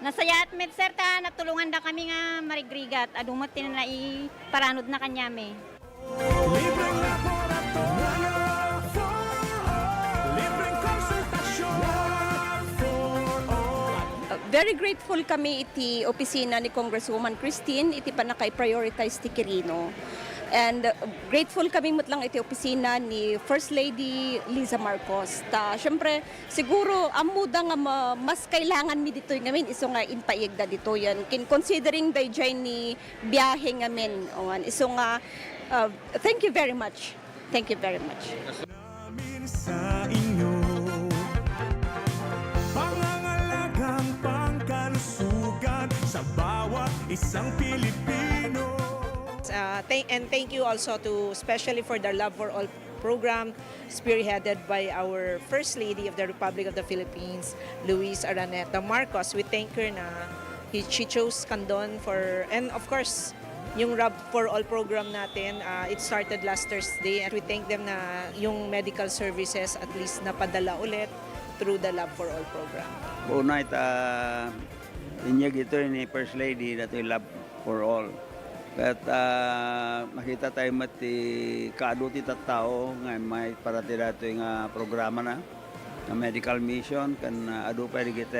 Nasaya at med sir ta, natulungan da kami nga marigrigat, adumot na iparanod na kanyame. Libreng laboratorio libreng konsultasyon for all. Very grateful kami iti opisina ni Congresswoman Christine, iti panakay-prioritize ti Quirino. And grateful kami lang iti opisina ni First Lady Liza Marcos. Siyempre, siguro, amuda nga mas kailangan mi dito ngamin, iso nga inpaigda dito yan. Considering dayjay ni biyahe ngamin. Iso nga, thank you very much. Thank you very much. Sa inyo pangangalagang pangkalusugan sa bawat isang Pilipino. And thank you also to, especially for the Love for All program, spearheaded by our First Lady of the Republic of the Philippines, Luis Araneta Marcos. We thank her na she chose Candon for, and of course, yung Love for All program natin, it started last Thursday, and we thank them na yung medical services at least napadala ulit through the Love for All program. Una inyag ito ni First Lady na ito yung Love for All. At makita tayo mati kaadot ita tao nga may para tira ito yung programa na medical mission kan adu pa kita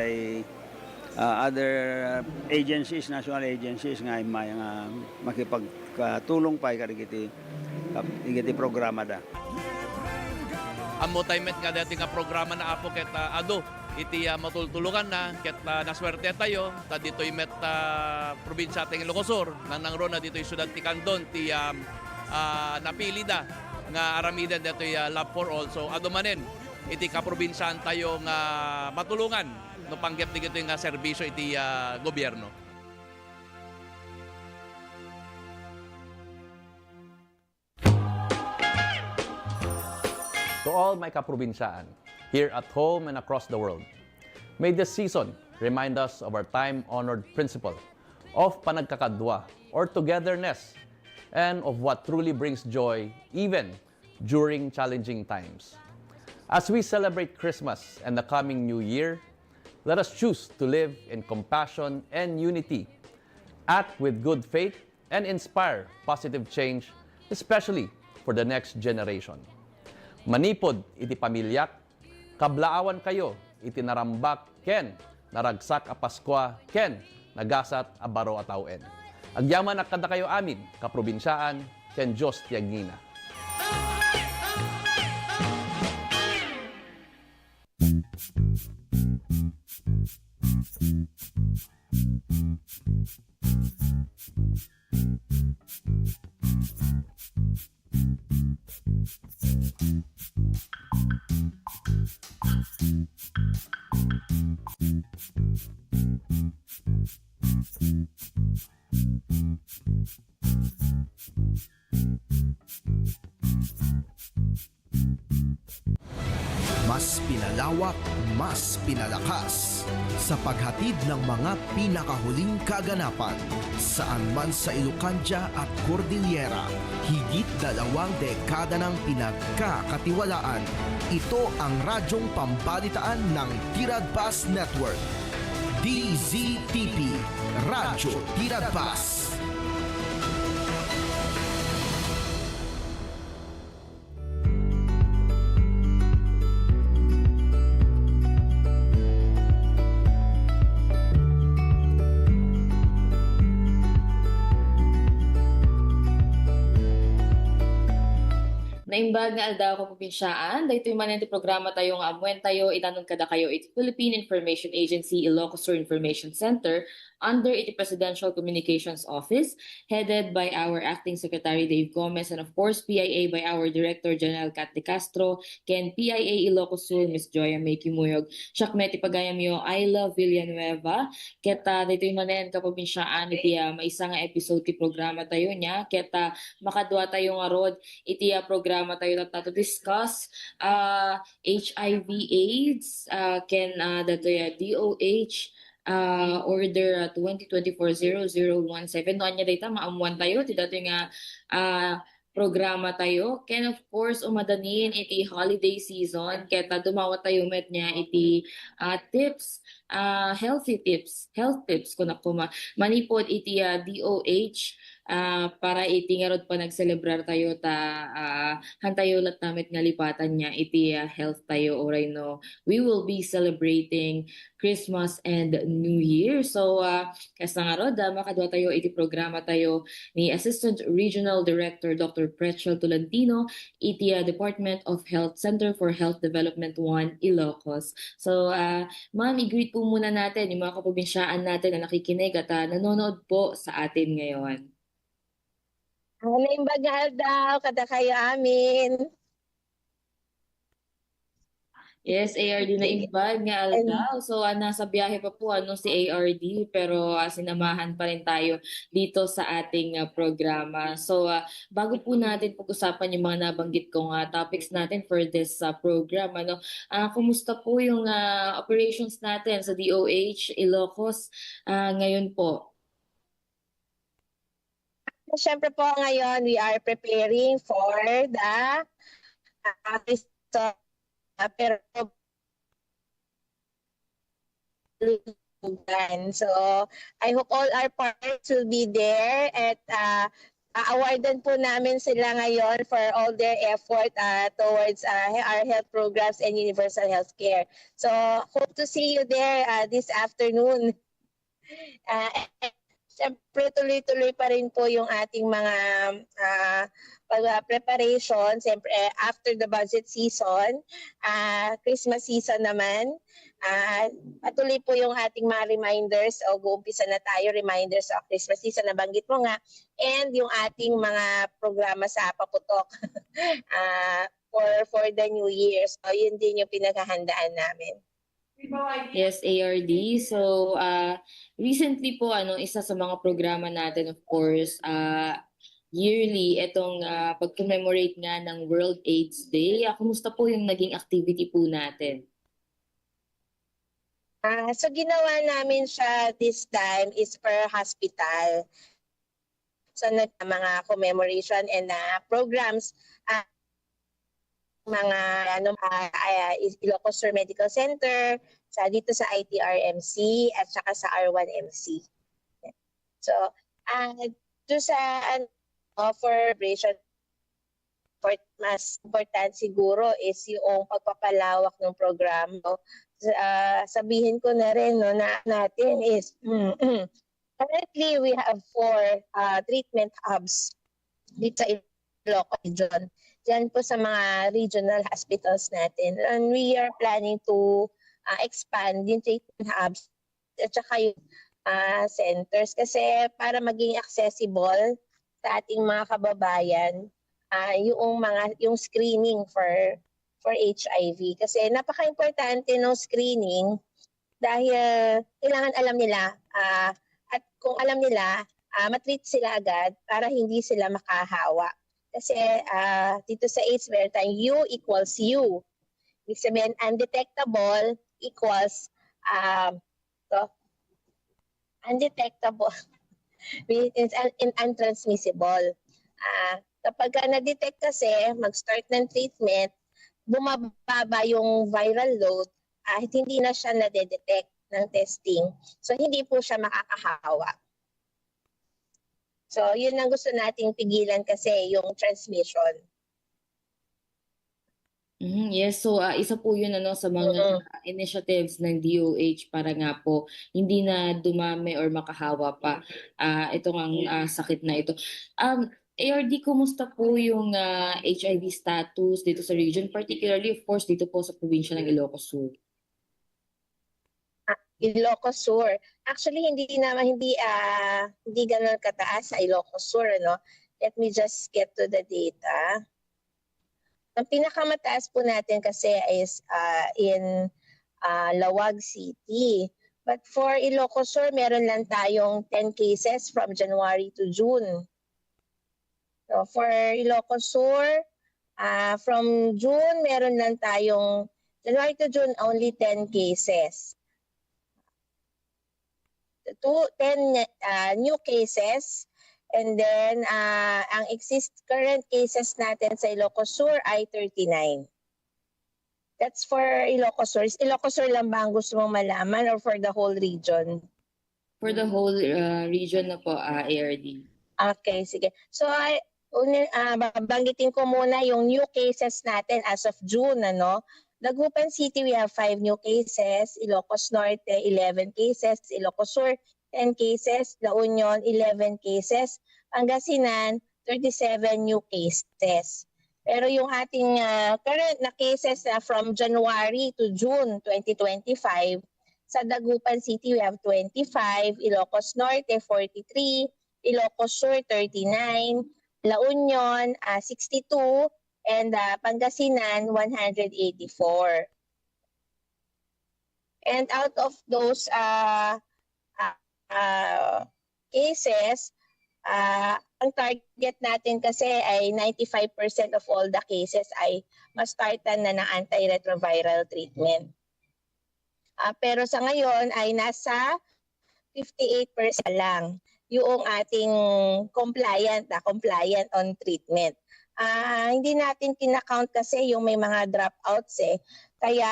other agencies, national agencies nga may makipagtulong pa ikiti programa da. Amo tayo met nga dati nga programa na apo ket adu iti matultulungan na ket naswerte tayo ta ditoy met probinsya ting Ilocosur nang ro na ditoy syudad ti Candon ti napili da nga aramidan datoy Love for All. So adumanen iti kaprobinsaan tayo nga matulungan no panggap ti ito nga serbisyo iti gobyerno. To all my kaprobinsaan, here at home and across the world, may this season remind us of our time-honored principle of panagkakadwa or togetherness and of what truly brings joy even during challenging times. As we celebrate Christmas and the coming New Year, let us choose to live in compassion and unity, act with good faith, and inspire positive change, especially for the next generation. Manipod iti pamilyak, kablaawan kayo iti narambak ken naragsak a Paskwa ken nagasat a baro a tawen. Agyaman ak kada kayo amin kaprobinsyaan ken Dios ti agngina. Mas pinalawak, mas pinalakas sa paghatid ng mga pinakahuling kaganapan saan man sa Ilocanja at Cordillera. Higit 2 dekada ng pinagkakatiwalaan. Ito ang radyong pambalitaan ng Tiradpas Network. DZTP, Radyo Tiradpas. Naimbag nga aldaw ko probinsyaan, dahito yung manenti programa tayo nga amuen tayo, itanong kada kayo iti Philippine Information Agency Ilocos Sur Information Center under iti Presidential Communications Office, headed by our Acting Secretary Dave Gomez, and of course PIA by our Director General Kat De Castro, ken PIA Ilocos Sur Ms. Joya May Kimuyog, Shakmeti pagayam yo Ayla Villanueva, keta dito yung manen kapobinsyaan iti maisa nga episode ti programa tayo niya, keta makadwa tayo nga rod iti programa tayo to discuss HIV AIDS, ken dato ya DOH order 2024-0017 noon niya data maamuan tayo ti dato nga programa tayo, ken of course umadanin iti holiday season keta dumawa tayo met niya iti tips, health tips kuna kuma manipod iti DOH para iti nga rod pa nagselebrar tayo hantayo lat namit nga lipatan niya iti health tayo oray no we will be celebrating Christmas and New Year. So kasa nga rod makadwa tayo iti programa tayo ni Assistant Regional Director Dr. Pretchel Tolentino iti Department of Health Center for Health Development 1 Ilocos. So ma'am, i-greet po muna natin yung mga kaprobinsyaan natin na nakikinig at nanonood po sa atin ngayon. Naimbag nga aldaw kada kayo amin. Yes, ARD na imbag nga aldaw. So nasa biyahe pa po si ARD pero sinamahan pa rin tayo dito sa ating programa. So bago po natin pag-usapan yung mga nabanggit kong topics natin for this program, kumusta po yung operations natin sa DOH Ilocos ngayon po? Siyempre po ngayon we are preparing for the pero so I hope all our partners will be there at awardan po namin sila ngayon for all their effort towards our health programs and universal health care. So hope to see you there this afternoon. Siyempre, tuloy-tuloy pa rin po yung ating mga preparation. Siyempre, after the budget season, Christmas season naman, patuloy po yung ating mga reminders o guumpisa na tayo, reminders of Christmas season, nabanggit mo nga, and yung ating mga programa sa Paputok for the New Year. So, yun din yung pinaghahandaan namin. Yes, ARD. So, recently po, isa sa mga programa natin, of course, yearly, itong pag-commemorate nga ng World AIDS Day. Kumusta po yung naging activity po natin? So, ginawa namin siya this time is per hospital. So, mga commemoration and programs, mga Ilocos Sur Medical Center, dito sa ITRMC at saka sa R1MC. So, to sa for operation, mas important siguro is yung pagpapalawak ng programa. Sabihin ko na rin natin is currently we have 4 treatment hubs dito sa Ilocos region. Diyan po sa mga regional hospitals natin. And we are planning to expand yung treatment hubs at saka yung centers kasi para maging accessible sa ating mga kababayan yung screening for HIV. Kasi napaka-importante ng screening dahil kailangan alam nila at kung alam nila, matreat sila agad para hindi sila makahawa. Kasi dito sa AIDS, meron tayong U equals U. Ibig sabihin, undetectable equals undetectable means untransmissible. Kapag na-detect kasi, mag-start ng treatment, bumababa yung viral load at hindi na siya na-detect ng testing. So, hindi po siya makakahawa. So, yun ang gusto nating pigilan kasi yung transmission. Yes, so isa po yun sa mga initiatives ng DOH para nga po hindi na dumami or makahawa pa itong sakit na ito. ARD, kumusta po yung HIV status dito sa region, particularly of course dito po sa probinsya ng Ilocos Sur? Ilocos Sur. Actually, hindi ganoon kataas sa Ilocos Sur, no? Let me just get to the data. Ang pinakamataas po natin kasi is in Lawag City. But for Ilocos Sur, meron lang tayong 10 cases from January to June. So for Ilocos Sur, from June, meron lang tayong January to June, only 10 cases. 10 new cases, and then ang current cases natin sa Ilocos Sur ay 39. That's for Ilocos Sur. Is Ilocos Sur lang ba ang gusto mong malaman or for the whole region? For the whole region na po, ARD. Okay, sige. So, babanggitin ko muna yung new cases natin as of June, ano? Dagupan City, we have 5 new cases. Ilocos Norte, 11 cases. Ilocos Sur, 10 cases. La Union, 11 cases. Pangasinan, 37 new cases. Pero yung ating current na cases from January to June 2025, sa Dagupan City, we have 25. Ilocos Norte, 43. Ilocos Sur, 39. La Union, 62. And Pangasinan, 184. And out of those cases, ang target natin kasi ay 95% of all the cases ay ma-startan na ng antiretroviral treatment. Pero sa ngayon ay nasa 58% lang yung ating compliant on treatment. Hindi natin kinakount kasi yung may mga dropouts kaya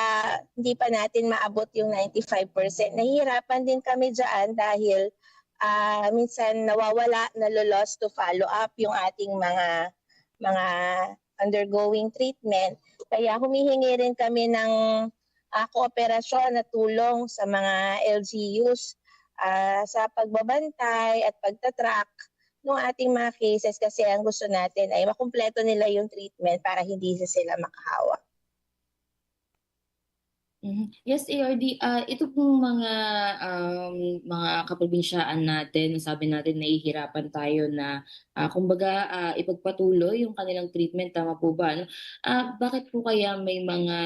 hindi pa natin maabot yung 95%. Nahihirapan din kami dyan dahil minsan nawawala, nalolos to follow up yung ating mga undergoing treatment. Kaya humihingi rin kami ng kooperasyon na tulong sa mga LGUs sa pagbabantay at pagtatrack ng ating mga cases kasi ang gusto natin ay makumpleto nila yung treatment para hindi sila makahawa. Yes, ARD, ito pong mga kaprobinsyaan natin, sabi natin nahihirapan tayo na kumbaga ipagpatuloy yung kanilang treatment, tama po ba? Ano? Bakit po kaya may mga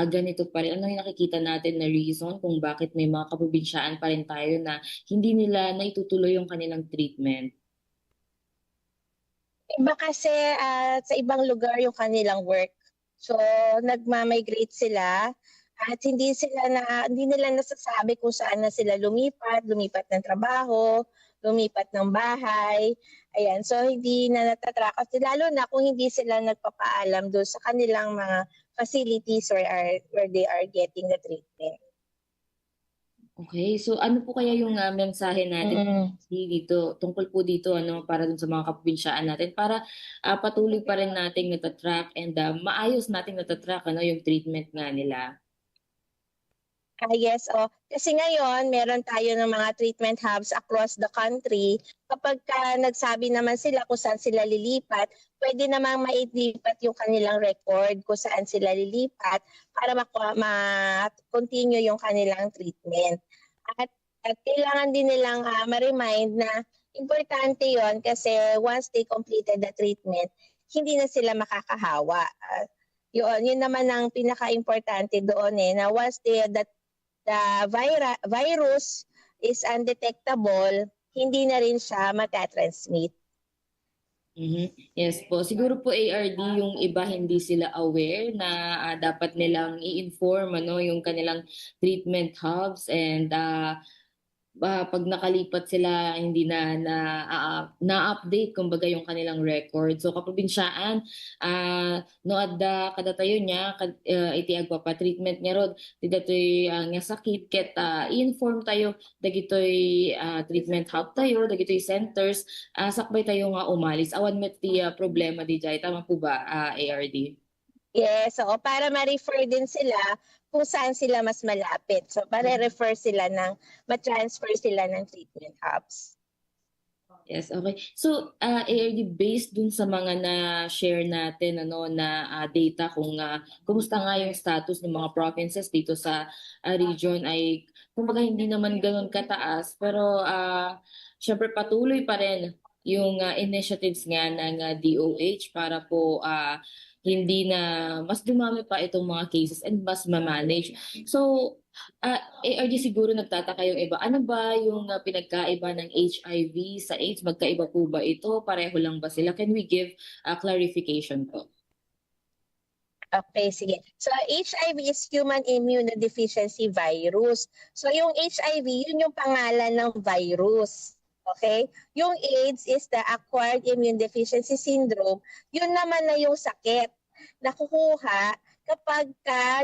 ganito pa rin? Ano yung nakikita natin na reason kung bakit may mga kaprobinsyaan pa rin tayo na hindi nila naitutuloy yung kanilang treatment? Iba kasi sa ibang lugar yung kanilang work. So nagma-migrate sila at hindi nila nasasabi kung saan na sila lumipat ng trabaho, lumipat ng bahay. Ayan, so hindi na natatrack. Lalo na kung hindi sila nagpapaalam doon sa kanilang mga facilities where they are getting the treatment. Okay, so ano po kaya yung mensahe natin dito tungkol po dito para dun sa mga kaprobinsyaan natin para patuloy pa rin nating natatrack and maayos nating natatrack yung treatment nga nila? Yes, kasi ngayon meron tayo ng mga treatment hubs across the country. Kapag nagsabi naman sila kung saan sila lilipat, pwede namang mailipat yung kanilang record kung saan sila lilipat para ma-continue yung kanilang treatment. At kailangan din nilang ma-remind na importante yon kasi once they completed the treatment, hindi na sila makakahawa. Yun naman ang pinaka-importante doon na once the virus is undetectable, hindi na rin siya matatransmit. Yes po. Siguro po ARD yung iba hindi sila aware na dapat nilang i-inform yung kanilang treatment hubs and pag nakalipat sila hindi na-update kumbaga yung kanilang record. So kaprobinsyaan no adda kadatayo niya iti agpapa-treatment niya rod didatoy nga sakit ket i-inform tayo dagitoy treatment hub tayo dagitoy centers sakbay tayo nga umalis awan met ti problema di jay, tama po ba ARD? Yes, so para ma-refer din sila kung saan sila mas malapit. So ma-transfer sila ng treatment hubs. Yes, okay. So ARD based dun sa mga na-share natin na data kung kumusta nga yung status ng mga provinces dito sa region ay kumbaga hindi naman ganoon kataas pero syempre patuloy pa rin yung initiatives nga ng DOH para po hindi na mas dumami pa itong mga cases and mas ma-manage. So, ARD siguro nagtataka yung iba. Ano ba yung pinagkaiba ng HIV sa AIDS? Magkaiba po ba ito? Pareho lang ba sila? Can we give clarification po? Okay, sige. So, HIV is human immunodeficiency virus. So, yung HIV, yun yung pangalan ng virus. Okay? Yung AIDS is the acquired immune deficiency syndrome. Yun naman na yung sakit na kukuha kapag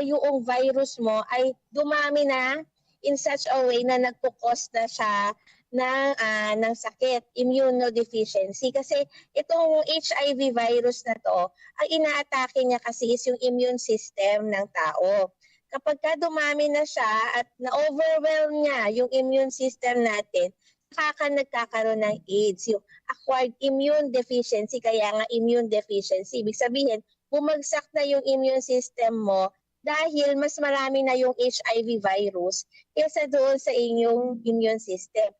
yung virus mo ay dumami na in such a way na nagpo-cause na siya ng sakit, immunodeficiency. Kasi itong HIV virus na to, ang inaatake niya kasi is yung immune system ng tao. Kapag dumami na siya at na-overwhelm niya yung immune system natin, nagkakaroon ng AIDS, yung acquired immune deficiency, kaya nga immune deficiency. Ibig sabihin, bumagsak na yung immune system mo dahil mas marami na yung HIV virus kaysa doon sa inyong immune system.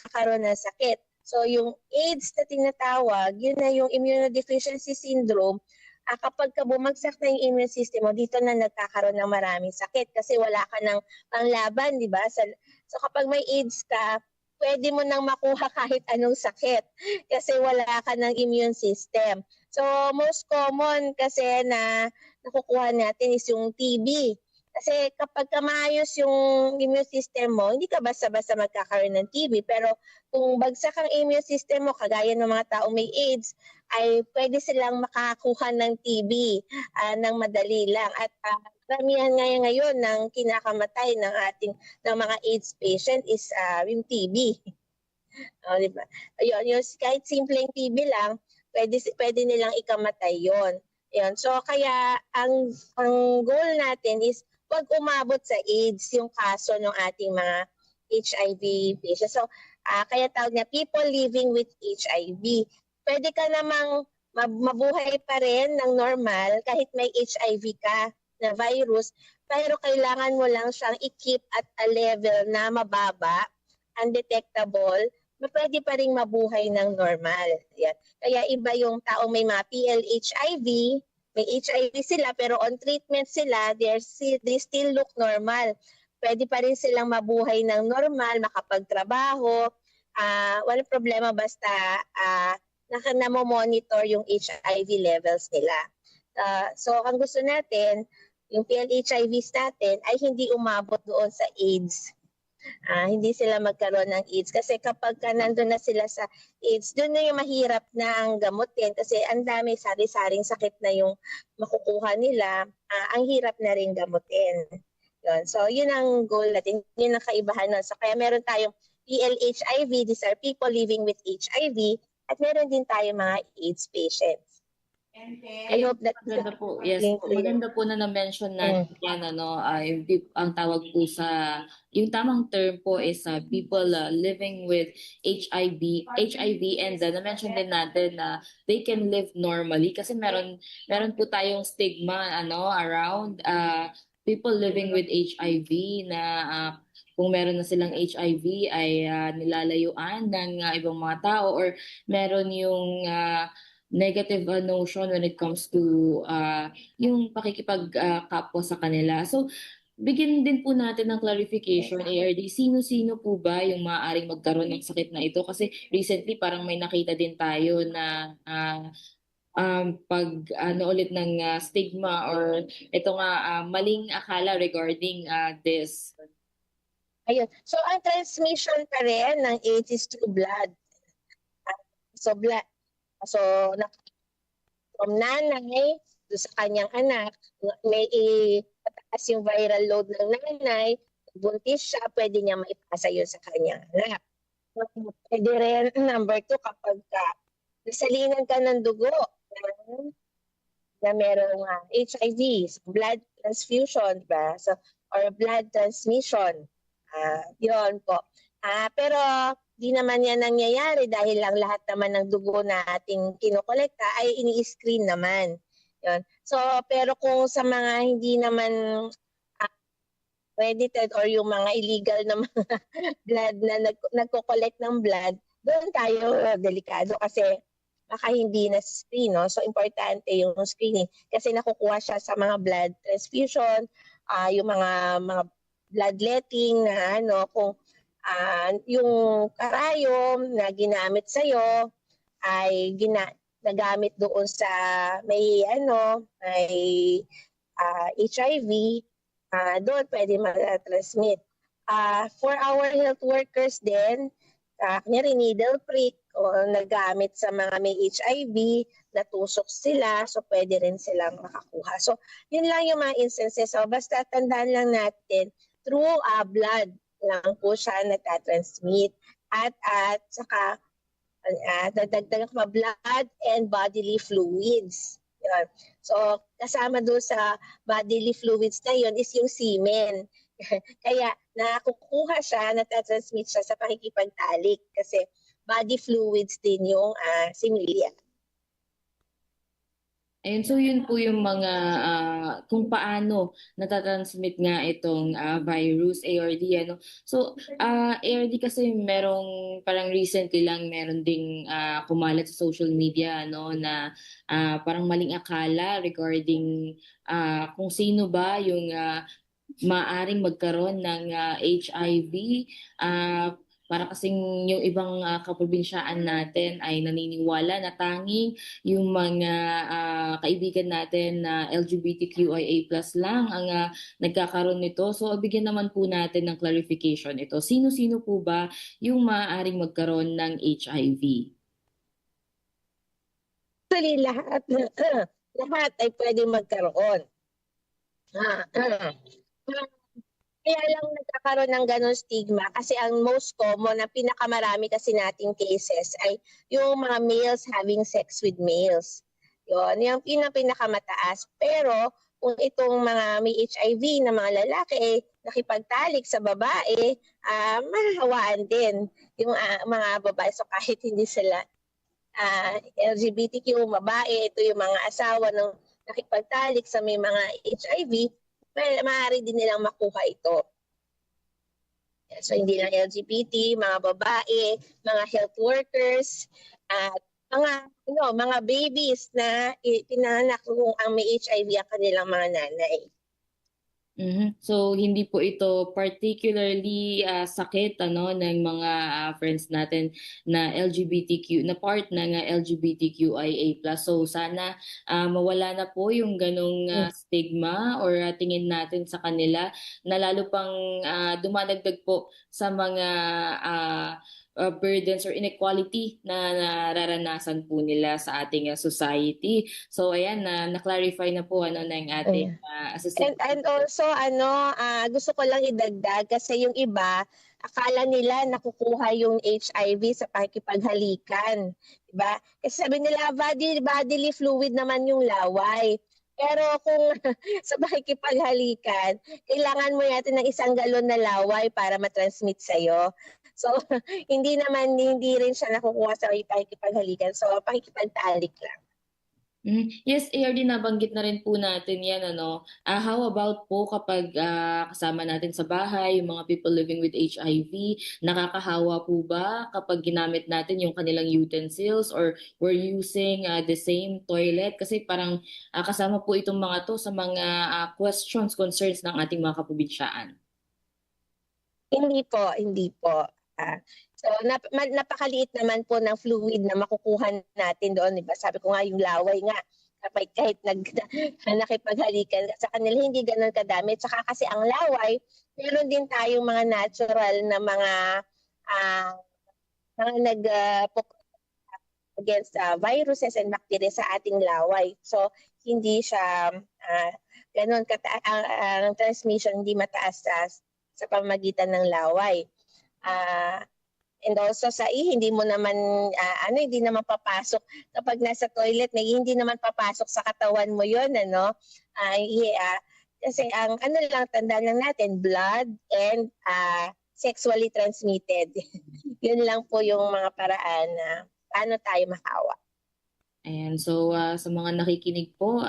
Kakaroon ng sakit. So yung AIDS na tinatawag, yun na yung immunodeficiency syndrome. Kapag bumagsak na yung immune system mo, dito na nagkakaroon ng maraming sakit kasi wala ka ng panglaban, di ba? So kapag may AIDS ka, pwede mo nang makuha kahit anong sakit kasi wala ka ng immune system. So most common kasi na nakukuha natin is yung TB. Kasi kapag maayos yung immune system mo, hindi ka basta-basta magkakaroon ng TB. Pero kung bagsak ang immune system mo, kagaya ng mga taong may AIDS, ay pwede silang makakuha ng TB ng madali lang. At karamihan ngayon ng kinakamatay ng mga AIDS patient is yung TB. Diba? Ayun, yung kahit simpleng TB lang, pwede nilang ikamatay yon. Ayun. So kaya ang goal natin is wag umabot sa AIDS yung kaso ng ating mga HIV patients. So, kaya tawag niya people living with HIV. Pwede ka namang mabuhay pa rin ng normal kahit may HIV ka na virus, pero kailangan mo lang siyang i-keep at a level na mababa, undetectable, na pwede pa rin mabuhay ng normal. Yan. Kaya iba yung taong may mga PLHIV, may HIV sila, pero on treatment sila, they still look normal. Pwede pa rin silang mabuhay ng normal, makapagtrabaho, walang problema basta namo-monitor yung HIV levels nila. So ang gusto natin, yung PLHIVs natin ay hindi umabot doon sa AIDS. Hindi sila magkaroon ng AIDS kasi kapag nandun na sila sa AIDS, doon na yung mahirap na ang gamutin kasi ang dami sari-saring sakit na yung makukuha nila, ang hirap na rin gamutin. Yun. So yun ang goal natin, yun ang kaibahan nun. So kaya meron tayong PLHIV, these are people living with HIV, at meron din tayo mga AIDS patients. I hope that maganda po. Yes, maganda po na na-mention natin yan, ang tawag po sa, yung tamang term po is people living with HIV, and na-mention din natin na they can live normally kasi meron po tayong stigma around people living with HIV na kung meron na silang HIV ay nilalayuan ng ibang mga tao or meron yung negative notion when it comes to yung pakikipagkapwa sa kanila. So, bigyan din po natin ng clarification, ARD, sino-sino po ba yung maaaring magkaroon ng sakit na ito? Kasi recently parang may nakita din tayo na ulit ng stigma or ito nga maling akala regarding this. Ayun. So, ang transmission pa rin ng AIDS is through blood. So, from nanay to sa kanyang anak, may pataas yung viral load ng nanay, buntis siya, pwede niya maipasa yun sa kanyang anak. Pwede rin, number 2, kapag nasalinan ka ng dugo na merong HIV, blood transfusion, diba? So, or blood transmission. Yun po. Pero di naman yan nangyayari dahil lang lahat naman ng dugo na ating kinokolekta ay ini-screen naman. Yun. So, pero kung sa mga hindi naman accredited or yung mga illegal na mga blood na nagko-collect ng blood, doon tayo delikado kasi baka hindi na screen. No? So, importante yung screening kasi nakukuha siya sa mga blood transfusion, yung mga bloodletting na kung yung karayom na ginamit sa'yo ay nagamit doon sa may HIV, doon pwede mag-transmit. For our health workers din, kunyari needle prick o nagamit sa mga may HIV, natusok sila, so pwede rin silang makakuha. So, yun lang yung mga instances. So, basta tandaan lang natin, through blood lang po siya natatransmit. At saka, dadagdagan pa blood and bodily fluids. Yun. So, kasama doon sa bodily fluids na yun is yung semen. Kaya, nakukuha siya, natatransmit siya sa pakikipagtalik kasi body fluids din yung similia. Ayun, so yun po yung mga kung paano natatransmit nga itong virus, ARD. So, ARD kasi merong parang recently lang meron ding kumalat sa social media na parang maling akala regarding kung sino ba yung maaring magkaroon ng HIV. Para kasing yung ibang kaprobinsyaan natin ay naniniwala na tanging yung mga kaibigan natin na LGBTQIA+ lang ang nagkakaroon nito. So bigyan naman po natin ng clarification ito. Sino-sino po ba yung maaaring magkaroon ng HIV? Actually, lahat ay pwede magkaroon. Kaya lang nagkakaroon ng ganun stigma kasi ang most common na pinakamarami kasi nating cases ay yung mga males having sex with males. Yun, yung pinakamataas. Pero kung itong mga may HIV na mga lalaki, nakipagtalik sa babae, mahahawaan din yung mga babae. So kahit hindi sila LGBTQ babae, ito yung mga asawa ng nakipagtalik sa may mga HIV, maaari din nilang makuha ito. So hindi lang LGBT, mga babae, mga health workers, at mga babies na pinanganak kung ang may HIV ang kanilang mga nanay. So hindi po ito particularly sakit ng mga friends natin na LGBTQ na part ng LGBTQIA+. So sana mawala na po yung ganong stigma or tingin natin sa kanila na lalo pang dumadagdag po sa mga burdens or inequality na nararanasan po nila sa ating society. So ayan, na-clarify na po ng ating assistant. And also gusto ko lang idagdag kasi yung iba akala nila nakukuha yung HIV sa pakikipaghalikan, diba? Kasi sabi nila bodily fluid naman yung laway. Pero kung sa pakikipaghalikan, kailangan mo yata ng 1 galon na laway para matransmit sa'yo. So, hindi rin siya nakukuha sa pakikipaghalikan. So, pakikipagtalik lang. Yes, ARD, nabanggit na rin po natin yan. How about po kapag kasama natin sa bahay, yung mga people living with HIV, nakakahawa po ba kapag ginamit natin yung kanilang utensils or we're using the same toilet? Kasi parang kasama po itong mga to sa mga questions, concerns ng ating mga kaprobinsyaan. Hindi po. So napakaliit naman po ng fluid na makukuha natin doon, diba? Sabi ko nga yung laway nga kahit nakipaghalikan sa kanila hindi ganoon kadami. Saka kasi ang laway, meron din tayong mga natural na mga against viruses and bacteria sa ating laway. So hindi siya ganoon ang transmission hindi mataas sa pamamagitan ng laway. And also hindi mo naman hindi naman papasok kapag nasa toilet, hindi naman papasok sa katawan mo 'yon, kasi ang lang tandaan lang natin, blood and sexually transmitted. 'Yun lang po yung mga paraan na paano tayo makawa. Ayan, so sa mga nakikinig po,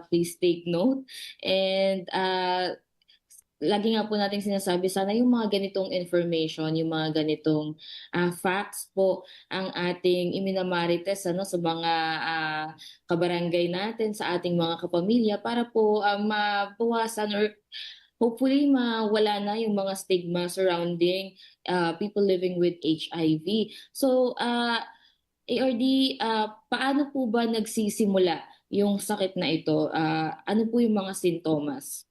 please take note and lagi nga po natin sinasabi, sana yung mga ganitong information, yung mga ganitong facts po ang ating iminamarites sa mga kabarangay natin, sa ating mga kapamilya para po mabawasan or hopefully mawala na yung mga stigma surrounding people living with HIV. So, ARD, paano po ba nagsisimula yung sakit na ito? Ano po yung mga sintomas?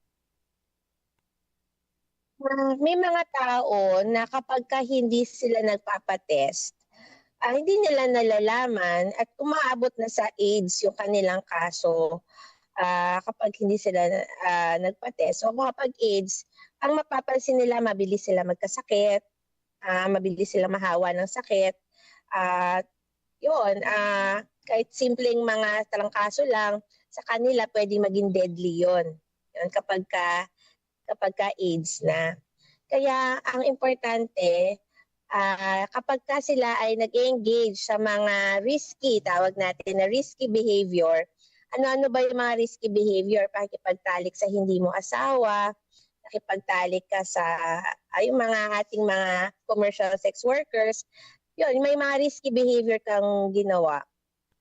May mga tao na kapag hindi sila nagpapatest, hindi nila nalalaman at umaabot na sa AIDS yung kanilang kaso kapag hindi sila nagpatest. So kapag AIDS, ang mapapansin nila, mabilis sila magkasakit, mabilis sila mahawa ng sakit. Kahit simpleng mga trangkaso lang, sa kanila pwedeng maging deadly yun. Kapag AIDS na. Kaya ang importante, kapag sila ay nag-engage sa mga risky, tawag natin na risky behavior, ano-ano ba yung mga risky behavior? Pakikipagtalik sa hindi mo asawa, nakipagtalik ka sa yung mga ating mga commercial sex workers, yun, may mga risky behavior kang ginawa.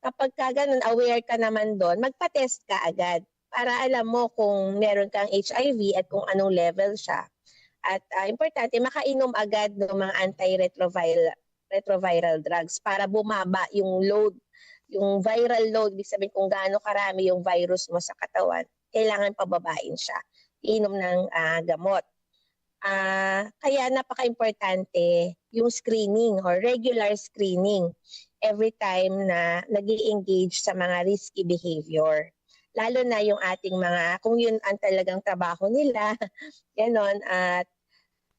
Kapag ganun, aware ka naman doon, magpa-test ka agad para alam mo kung meron kang HIV at kung anong level siya. At importante, makainom agad ng mga antiretroviral drugs para bumaba yung load, yung viral load, ibig sabihin kung gaano karami yung virus mo sa katawan, kailangan pababain siya. Inom ng gamot. Kaya napaka-importante yung screening or regular screening every time na nag-i-engage sa mga risky behavior. Lalo na yung ating mga, kung yun ang talagang trabaho nila, ganon,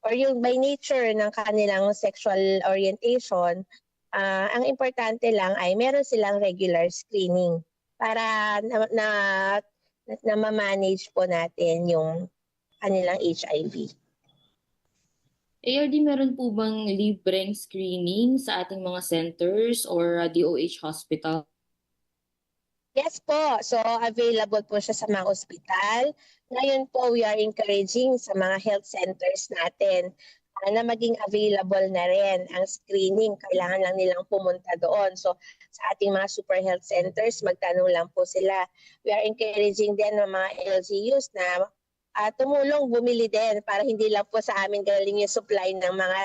or yung by nature ng kanilang sexual orientation, ang importante lang ay meron silang regular screening para na ma-manage po natin yung kanilang HIV. ARD, meron po bang libreng screening sa ating mga centers or DOH hospital? Yes po. So available po siya sa mga ospital. Ngayon po we are encouraging sa mga health centers natin na maging available na rin ang screening. Kailangan lang nilang pumunta doon. So sa ating mga super health centers, magtanong lang po sila. We are encouraging din ng mga LGUs na tumulong bumili din para hindi lang po sa amin galing yung supply ng mga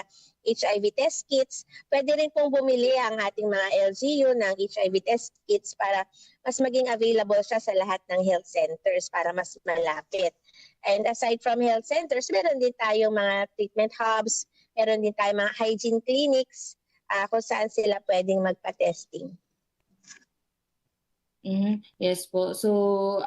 HIV test kits. Pwede rin pong bumili ang ating mga LGU ng HIV test kits para mas maging available siya sa lahat ng health centers para mas malapit. And aside from health centers, meron din tayong mga treatment hubs, meron din tayong mga hygiene clinics kung saan sila pwedeng magpa-testing. Yes po. So,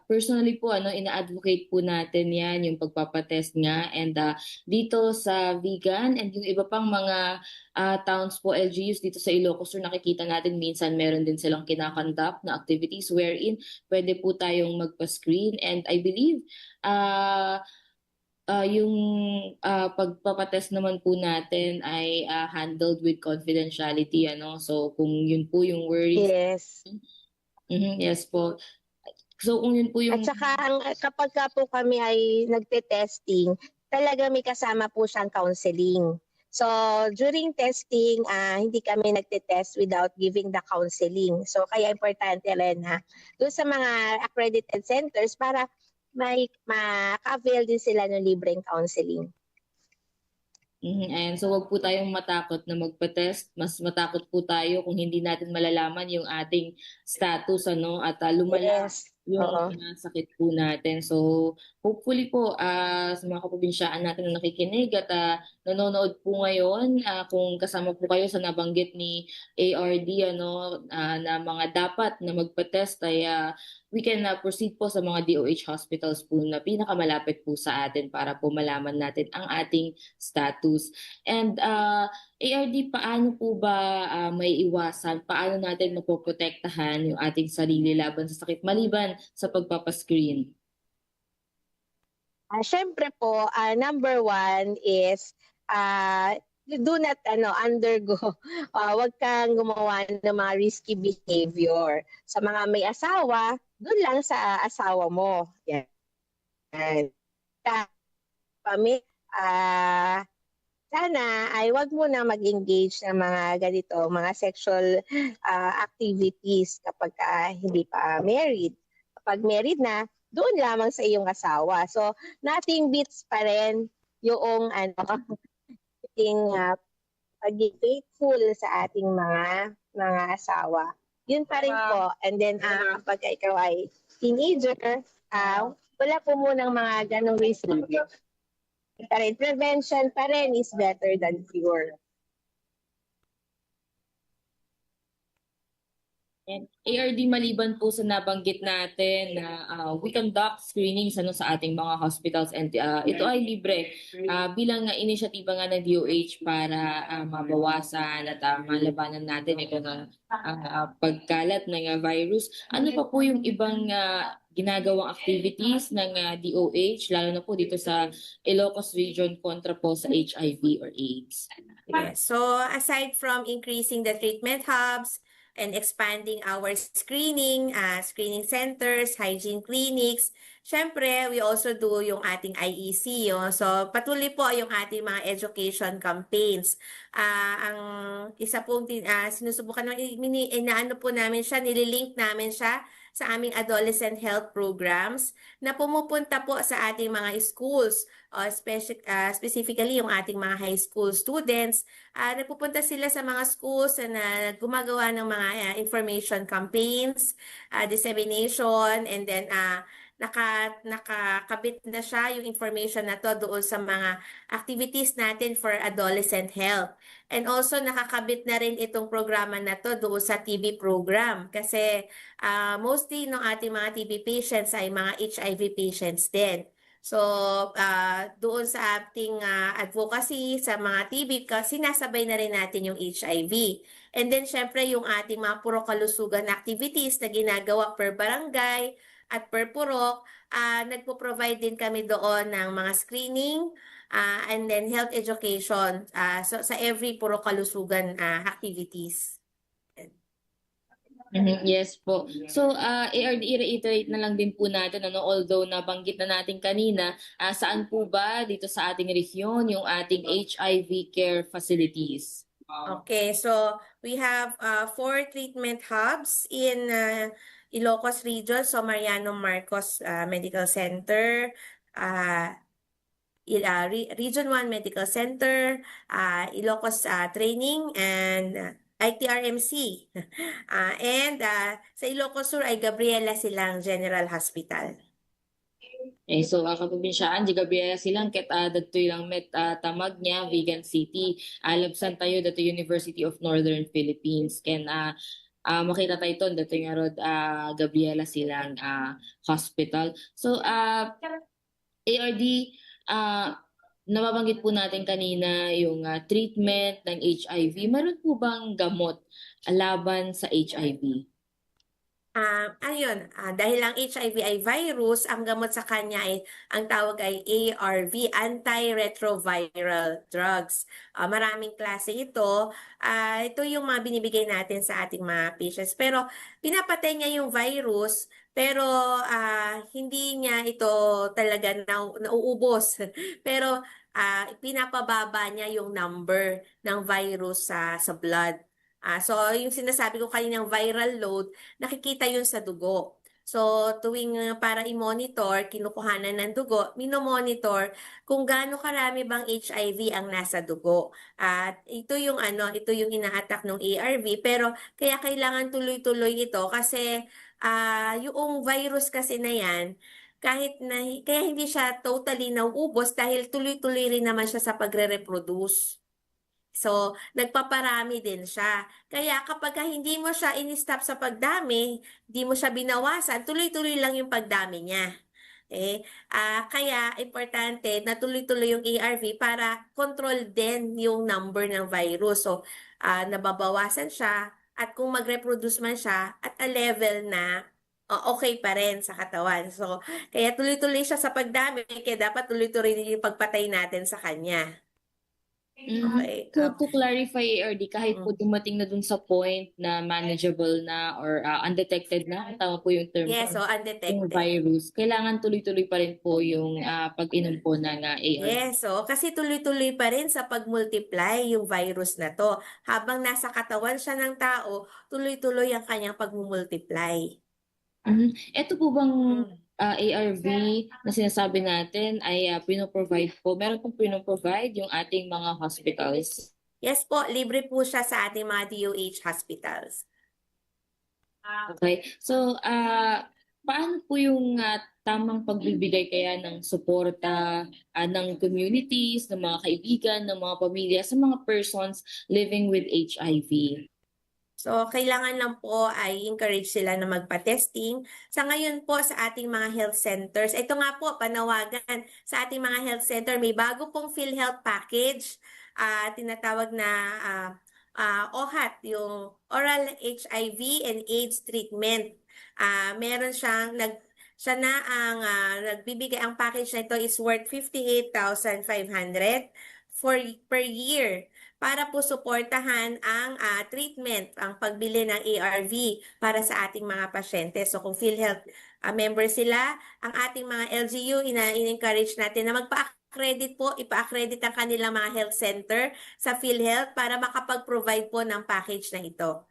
personally po, ina-advocate po natin yan, yung pagpapatest nga. And dito sa Vigan and yung iba pang mga towns po, LGUs dito sa Ilocos Sur, nakikita natin minsan meron din silang kinakonduct na activities wherein pwede po tayong magpa-screen. And I believe, yung pagpapatest naman po natin ay handled with confidentiality. So, kung yun po yung worries. Yes. Yes po. So kung yun po yung... At saka kapag po kami ay nagte-testing, talaga may kasama po siyang counseling. So during testing, hindi kami nagte-test without giving the counseling. So kaya importante rin doon sa mga accredited centers para may maka-avail din sila ng libreng counseling. And so wag po tayong matakot na magpa-test. Mas matakot po tayo kung hindi natin malalaman yung ating status at lumala yung sakit po natin. So hopefully po sa mga kaprobinsyaan natin na nakikinig at nanonood po ngayon, kung kasama po kayo sa nabanggit ni ARD na mga dapat na magpa-test ay we can proceed po sa mga DOH hospitals po na pinakamalapit po sa atin para po malaman natin ang ating status. And ARD, paano po ba may iwasan? Paano natin mapoprotektahan yung ating sarili laban sa sakit maliban sa pagpapascreen? Siyempre po, number one is do not undergo. Huwag kang gumawa ng mga risky behavior. Sa mga may asawa, doon lang sa asawa mo. Yan. Sana ay wag mo na mag-engage ng mga ganito, mga sexual activities kapag hindi pa married. Kapag married na, doon lamang sa iyong asawa. So, nothing beats pa rin yung pagiging faithful sa ating mga asawa. Yun pa rin po. And then, kapag ikaw ay teenager, wala po munang mga ganong risk. Prevention pa rin is better than cure. And ARD, maliban po sa nabanggit natin na we conduct screenings sa ating mga hospitals and ito ay libre bilang inisyatiba nga ng DOH para mabawasan at malabanan natin ito na pagkalat ng virus. Ano pa po yung ibang ginagawang activities ng DOH, lalo na po dito sa Ilocos Region kontra po sa HIV or AIDS? Yes. So aside from increasing the treatment hubs, and expanding our screening centers, hygiene clinics. Syempre, we also do yung ating IEC. So, patuloy po yung ating mga education campaigns. Ang isa pong sinusubukan inaano po namin siya, nililink namin siya sa aming adolescent health programs na pumupunta po sa ating mga schools, specifically yung ating mga high school students. Napupunta sila sa mga schools na gumagawa ng mga information campaigns, dissemination, and then nakakabit na siya yung information na to doon sa mga activities natin for adolescent health. And also nakakabit na rin itong programa na to doon sa TB program kasi mostly ng ating mga TB patients ay mga HIV patients din. So doon sa ating advocacy sa mga TB, sinasabay na rin natin yung HIV. And then syempre yung ating mga puro kalusugan activities na ginagawa per barangay at per purok, nagpo-provide din kami doon ng mga screening, and then health education so sa every puro kalusugan activities. Yes po. So, i-reiterate na lang din po natin, ano, although nabanggit na natin kanina, saan po ba dito sa ating rehiyon yung ating HIV care facilities? Okay, so we have 4 treatment hubs in Ilocos Region, so Mariano Marcos Medical Center, Region 1 Medical Center, Ilocos Training, and ITRMC. And sa Ilocos Sur ay Gabriela Silang General Hospital. So, kaprobinsyaan, di Gabriela Silang, ket datoy lang met tamag niya, Vegan City. Labsan tayo, dato University of Northern Philippines. Ken makita tayo ito, dato nga rod Gabriela Silang Hospital. So, ARD, nababanggit po natin kanina yung treatment ng HIV. Meron po bang gamot laban sa HIV? Dahil ang HIV ay virus, ang gamot sa kanya ay, ang tawag ay ARV, antiretroviral drugs. Maraming klase ito. Ito yung mga binibigay natin sa ating mga patients. Pero pinapatay niya yung virus, pero hindi niya ito talaga nauubos. Pero pinapababa niya yung number ng virus sa blood. So, yung sinasabi ko kaninang viral load, nakikita yun sa dugo. So, tuwing para i-monitor, kinukuhanan ng dugo, minomonitor kung gaano karami bang HIV ang nasa dugo. At ito yung ina-attack ng ARV, pero kaya kailangan tuloy-tuloy ito kasi yung virus kasi na yan, kaya hindi siya totally nauubos dahil tuloy-tuloy rin naman siya sa pagre-reproduce. So, nagpaparami din siya. Kaya kapag hindi mo siya in-stop sa pagdami, hindi mo siya binawasan, tuloy-tuloy lang yung pagdami niya. Kaya importante na tuloy-tuloy yung ARV para control din yung number ng virus. So, nababawasan siya at kung mag-reproduce man siya at a level na okay pa rin sa katawan. So, kaya tuloy-tuloy siya sa pagdami, kaya dapat tuloy-tuloy din yung pagpatay natin sa kanya. Okay. So, to clarify, ARD, kahit po dumating na dun sa point na manageable na or undetected na, tama po yung term, Yes, so undetected. yung virus, kailangan tuloy-tuloy pa rin po yung pag-inom po ng ARD. Yes, so kasi tuloy-tuloy pa rin sa pag-multiply yung virus na to. Habang nasa katawan siya ng tao, tuloy-tuloy ang kanyang pag-multiply. Ito po bang ARV na sinasabi natin ay pinoprovide po? Meron pong pinoprovide yung ating mga hospitals? Yes po, libre po siya sa ating mga DOH hospitals. Okay. So, paano po yung tamang pagbibigay kaya ng suporta ng communities, ng mga kaibigan, ng mga pamilya sa mga persons living with HIV? So, kailangan lang po ay encourage sila na magpa-testing. Sa ngayon po sa ating mga health centers, ito nga po, panawagan sa ating mga health center, may bago pong PhilHealth package, tinatawag na OHAT, yung Oral HIV and AIDS Treatment. Meron siyang, siya na ang nagbibigay, ang package na ito is worth 58,500 per year, para po suportahan ang treatment, ang pagbili ng ARV para sa ating mga pasyente. So kung PhilHealth member sila, ang ating mga LGU, in-encourage natin na magpa-accredit po, ipa-accredit ang kanilang mga health center sa PhilHealth para makapag-provide po ng package na ito.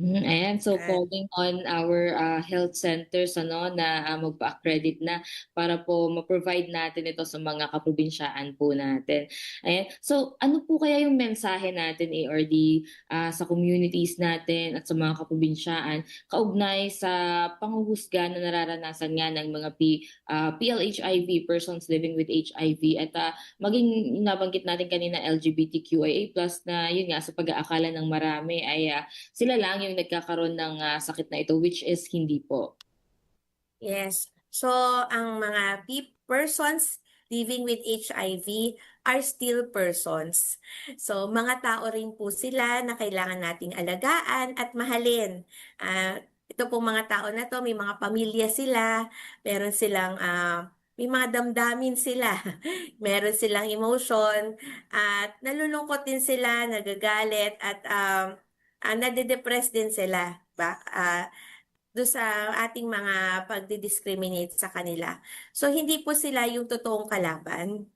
Ayan, so calling on our health centers na magpa-accredit na para po ma-provide natin ito sa mga kaprobinsyaan po natin. Ayan. So ano po kaya yung mensahe natin, ARD, sa communities natin at sa mga kaprobinsyaan kaugnay sa panghuhusga na nararanasan nga ng mga PLHIV, persons living with HIV, at maging nabanggit natin kanina LGBTQIA+, na yun nga sa pag-aakala ng marami ay sila lang yung nagkakaroon ng sakit na ito, which is hindi po. Yes. So, ang mga persons living with HIV are still persons. So, mga tao rin po sila na kailangan nating alagaan at mahalin. Ito pong mga tao na to, may mga pamilya sila, meron silang may mga damdamin sila. Meron silang emotion at nalulungkot din sila, nagagalit at nade-depress din sila. Do sa ating mga pagdi-discriminate sa kanila. So hindi po sila yung totoong kalaban.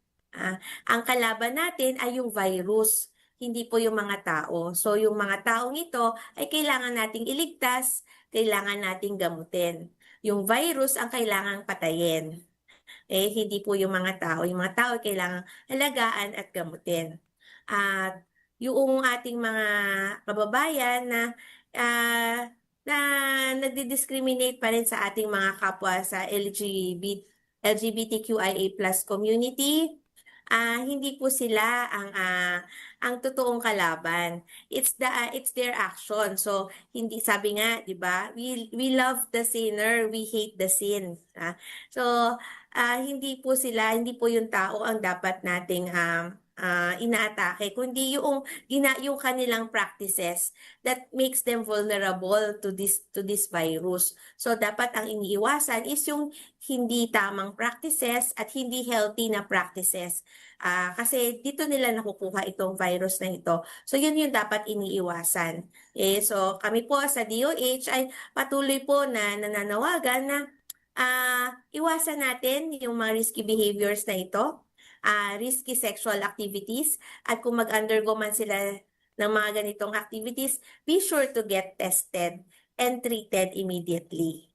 Ang kalaban natin ay yung virus, hindi po yung mga tao. So yung mga taong ito ay kailangan nating iligtas, kailangan nating gamutin. Yung virus ang kailangang patayin. Hindi po yung mga tao. Yung mga tao ay kailangang alagaan at gamutin. At yung ating mga kababayan na nagdi-discriminate pa rin sa ating mga kapwa sa LGBTQIA+ community, hindi po sila ang totoong kalaban. It's their action. So hindi, sabi nga, 'di ba? We love the sinner, we hate the sin. So hindi po yung tao ang dapat nating inaatake, kundi yung kanilang practices that makes them vulnerable to this virus. So dapat ang iniiwasan is yung hindi tamang practices at hindi healthy na practices. Kasi dito nila nakukuha itong virus na ito. So yun yung dapat iniiwasan. So kami po sa DOH ay patuloy po na nananawagan na iwasan natin yung mga risky behaviors na ito, risky sexual activities, at kung mag-undergo man sila ng mga ganitong activities, be sure to get tested and treated immediately.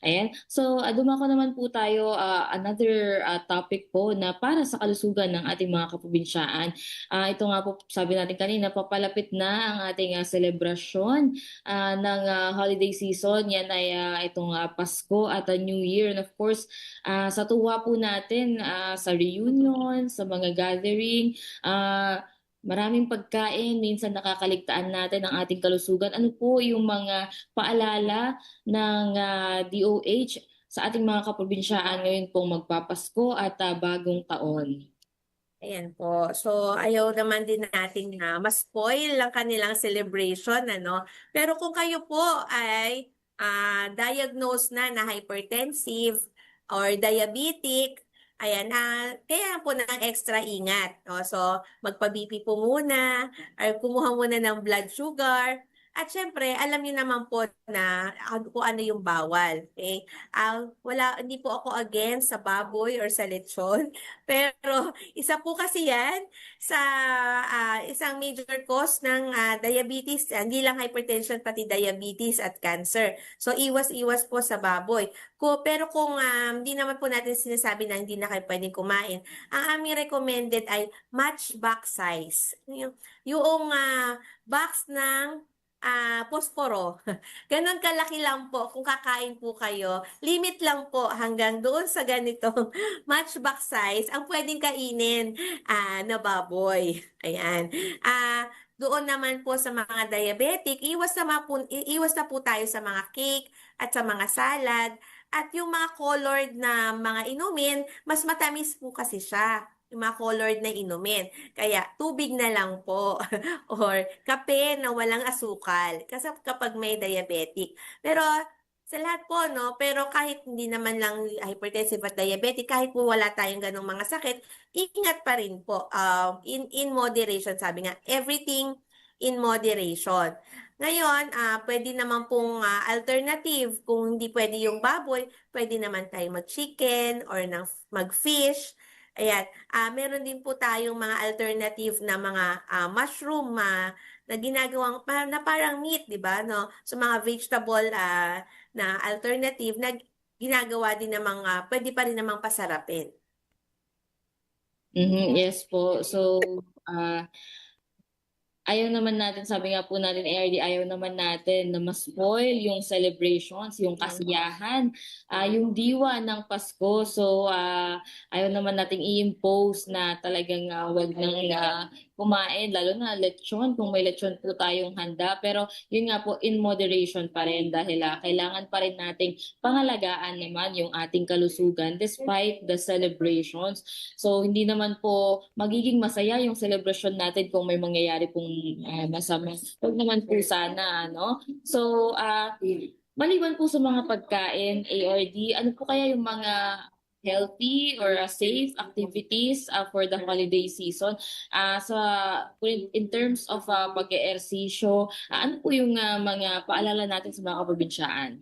Ayan. So, dumako naman po tayo another topic po na para sa kalusugan ng ating mga kaprobinsyaan. Ito nga po, sabi natin kanina, papalapit na ang ating selebrasyon ng holiday season. Yan ay itong Pasko at New Year. And of course, sa tuwa po natin sa reunion, sa mga gathering, maraming pagkain, minsan nakakaligtaan natin ang ating kalusugan. Ano po yung mga paalala ng DOH sa ating mga kaprobinsyaan ngayon pong magpapasko at bagong taon? Ayan po. So, ayaw naman din natin na ma-spoil ang kanilang celebration, ano? Pero kung kayo po ay diagnosed na hypertensive or diabetic, ayan, kaya po ng extra ingat. So, magpa-BP po muna, or kumuha muna ng blood sugar. At syempre, alam niyo naman po na kung ano yung bawal. Okay? Hindi po ako against sa baboy or sa lechon. Pero isa po kasi yan sa isang major cause ng diabetes. Hindi lang hypertension, pati diabetes at cancer. So iwas-iwas po sa baboy. Pero kung hindi naman po natin sinasabi na hindi na kayo pwedeng kumain, ang aming recommended ay matchbox size. Yung box ng posporo. Ganon kalaki lang po kung kakain po kayo. Limit lang po hanggang doon sa ganitong matchbox size ang pwedeng kainin na baboy. Ayan. Doon naman po sa mga diabetic, iwas na po tayo sa mga cake at sa mga salad. At yung mga colored na mga inumin, mas matamis po kasi siya. Yung mga colored na inumin. Kaya tubig na lang po or kape na walang asukal kasi kapag may diabetic. Pero sa lahat po, no? Pero kahit hindi naman lang hypertensive at diabetic, kahit po wala tayong ganong mga sakit, ingat pa rin po. In moderation, sabi nga, everything in moderation. Ngayon, pwede naman pong alternative. Kung hindi pwede yung baboy, pwede naman tayo mag-chicken or mag-fish. Ayan, meron din po tayong mga alternative na mga mushroom na ginagawang na parang meat, di ba? No? So mga vegetable na alternative na ginagawa din namang pwede pa rin namang pasarapin. Yes po. So, ayaw naman natin, sabi nga po natin, ARD, ayaw naman natin na ma-spoil yung celebrations, yung kasiyahan, yung diwa ng Pasko. So, ayaw naman nating i-impose na talagang wag nang kumain, lalo na lechon, kung may lechon po tayong handa. Pero yun nga po, in moderation pa rin dahil kailangan pa rin nating pangalagaan naman yung ating kalusugan despite the celebrations. So, hindi naman po magiging masaya yung celebration natin kung may mangyayari pong masama. Huwag naman po sana, no? So, maliban po sa mga pagkain, ARD, ano po kaya yung mga healthy or safe activities for the holiday season. In terms of pag-eehersisyo, ano po yung mga paalala natin sa mga kaprobinsyaan?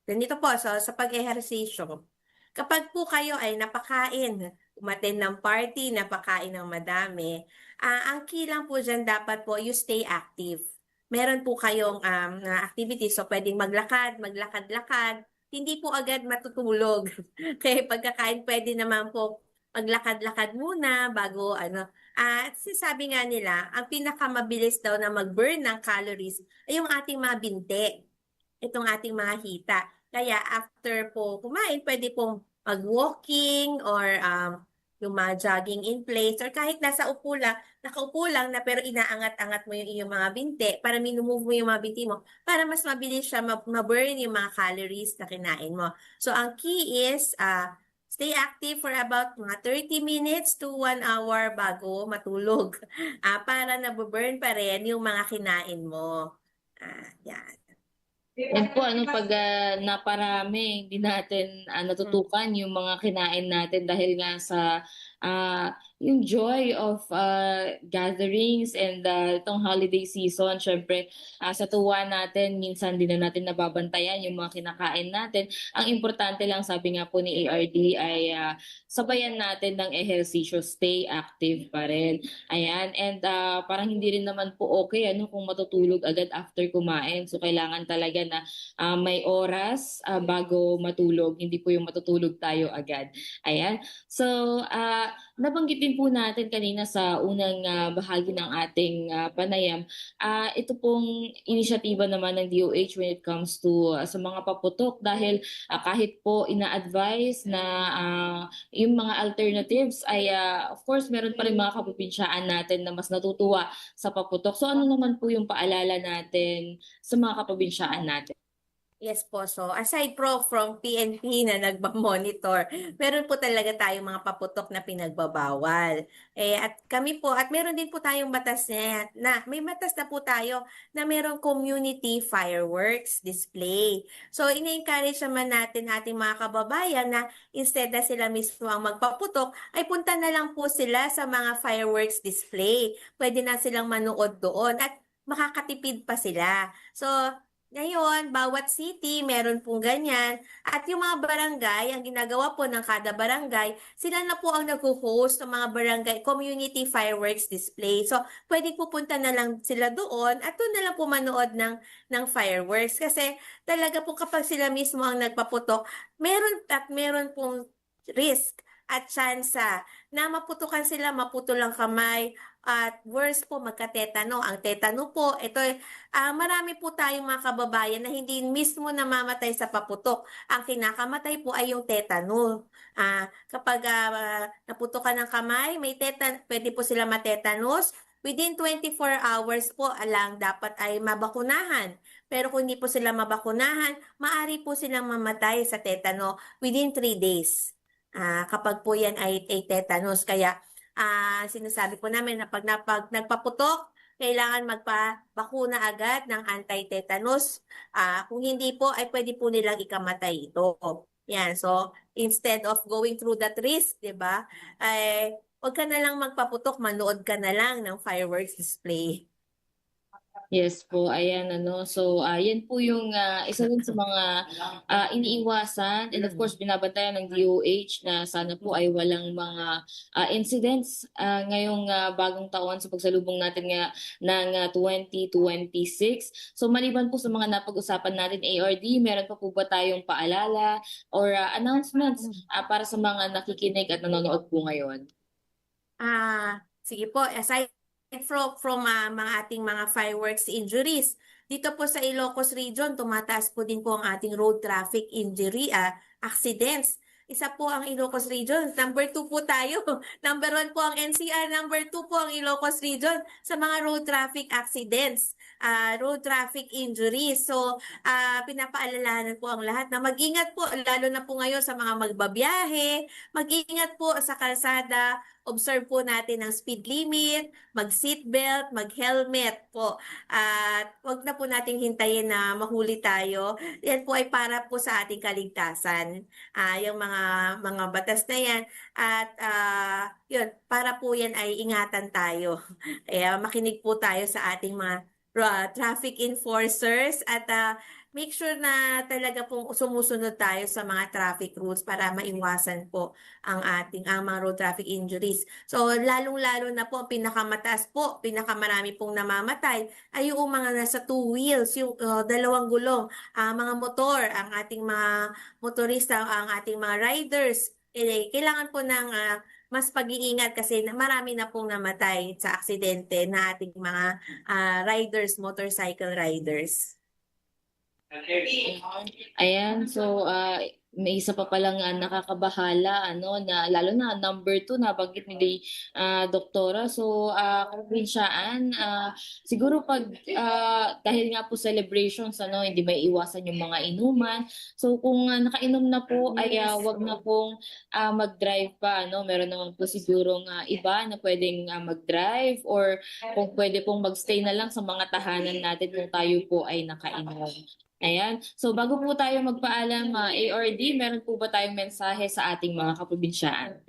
Ganito po, so, sa pag-ehersisyo, kapag po kayo ay napakain, umattend ng party, napakain ng madami, ang key lang po dyan dapat po, you stay active. Meron po kayong activities, so pwedeng maglakad-lakad, hindi po agad matutulog. Kaya pagkakain, pwede naman po maglakad-lakad muna bago At sabi nga nila, ang pinakamabilis daw na mag-burn ng calories ay yung ating mga binti, itong ating mga hita. Kaya after po kumain, pwede pong mag-walking or yung mga jogging in place or kahit nakaupo lang na pero inaangat-angat mo yung iyong mga binti para minumove mo yung mga binti mo para mas mabilis siya ma-burn yung mga calories na kinain mo. So ang key is stay active for about mga 30 minutes to 1 hour bago matulog para nabuburn pa rin yung mga kinain mo. Yan. Yan po, pag naparami, hindi natin natutukan yung mga kinain natin dahil nga sa yung joy of gatherings and itong holiday season. Syempre, sa tuwa natin, minsan din na natin nababantayan yung mga kinakain natin. Ang importante lang, sabi nga po ni ARD, ay sabayan natin ng ehersisyo, stay active pa rin. Ayan, and parang hindi rin naman po okay kung matutulog agad after kumain. So, kailangan talaga na may oras bago matulog. Hindi po yung matutulog tayo agad. Ayan. So, nabanggit din po natin kanina sa unang bahagi ng ating panayam, ito pong inisyatiba naman ng DOH when it comes to sa mga paputok dahil kahit po ina-advise na yung mga alternatives ay of course meron pa rin mga kaprobinsyaan natin na mas natutuwa sa paputok. So ano naman po yung paalala natin sa mga kaprobinsyaan natin? Yes po. So, aside from PNP na nagmamonitor, meron po talaga tayong mga paputok na pinagbabawal. At kami po, at meron din po tayong batas may batas na po tayo na merong community fireworks display. So, ina-encourage naman natin ating mga kababayan na instead na sila mismo ang magpaputok, ay punta na lang po sila sa mga fireworks display. Pwede na silang manood doon at makakatipid pa sila. So, ngayon, bawat city meron pong ganyan. At yung mga barangay, ang ginagawa po ng kada barangay, sila na po ang nag-host ng mga barangay community fireworks display. So, pwede pupunta na lang sila doon at doon na lang po manood ng fireworks. Kasi talaga po kapag sila mismo ang nagpaputok, meron pong risk at tsansa na maputukan sila, maputol ang kamay, at worse po, magka-tetano. Ang tetano po, ito marami po tayong mga kababayan na hindi mismo namamatay sa paputok. Ang kinakamatay po ay yung tetano. Kapag naputukan ng kamay, pwede po sila matetanos. Within 24 hours po lang dapat ay mabakunahan. Pero kung hindi po sila mabakunahan, maaari po silang mamatay sa tetano within 3 days. Kapag po yan ay tetanus. Kaya sinasabi po namin na pag nagpaputok, kailangan magpabakuna agad ng anti-tetanus. Kung hindi po, ay pwede po nilang ikamatay ito. Yan, so instead of going through that risk, di ba, ay huwag ka na lang magpaputok, manood ka na lang ng fireworks display. Yes po, ayan So, yan po yung isa din sa mga iniiwasan and of course binabantayan ng DOH na sana po ay walang mga incidents ngayong bagong taon sa pagsalubong natin ng 2026. So, maliban po sa mga napag-usapan natin ARD, meron pa po ba tayong paalala or announcements para sa mga nakikinig at nanonood po ngayon? Sige po, aside from mga ating mga fireworks injuries. Dito po sa Ilocos Region, tumataas po din po ang ating road traffic injury accidents. Isa po ang Ilocos Region. Number 2 po tayo. Number 1 po ang NCR. Number 2 po ang Ilocos Region sa mga road traffic accidents, road traffic injuries. So, pinapaalalahanan po ang lahat na mag-ingat po, lalo na po ngayon sa mga magbabiyahe. Mag-ingat po sa kalsada. observe po natin ang speed limit, mag-seatbelt, mag-helmet po. At wag na po nating hintayin na mahuli tayo. Yan po ay para po sa ating kaligtasan. Yung mga batas na yan. At yun, para po yan ay ingatan tayo. Kaya makinig po tayo sa ating mga traffic enforcers at make sure na talaga pong sumusunod tayo sa mga traffic rules para maiwasan po ang mga road traffic injuries. So lalong-lalo na po pinakamataas po, pinakamarami pong namamatay ay yung mga nasa two wheels, yung dalawang gulong, mga motor, ang ating mga motorista, ang ating mga riders. Kailangan po ng mas pag-iingat kasi marami na pong namatay sa aksidente na ating mga riders, motorcycle riders. Ayan, so may isa pa palang nakakabahala na lalo na number 2 nabanggit ni doktora. So kabinsyaan, siguro pag dahil nga po celebrations hindi may iwasan yung mga inuman. So kung nakainom na po ay wag na pong mag-drive pa meron naman po sigurong iba na pwedeng mag-drive or kung pwede pong magstay na lang sa mga tahanan natin kung tayo po ay nakainom. Ayan. So bago po tayo magpaalam, ARD, meron po ba tayong mensahe sa ating mga kaprobinsyaan?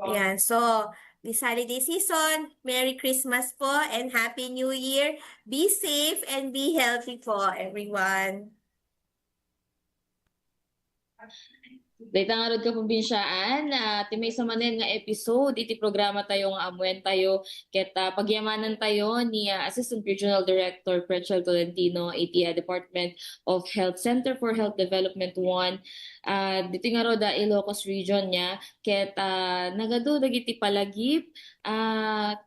Ayan. So, this holiday season, Merry Christmas po and Happy New Year. Be safe and be healthy po, everyone. Dahil nga rin kaprobinsyaan, may sa manen nga episode, iti programa tayo nga amuen tayo, ket pagyamanan tayo ni Assistant Regional Director Prechel Tolentino, iti Department of Health Center for Health Development 1. Dito nga ro da Ilocos Region niya, ket nagado dagiti palagip,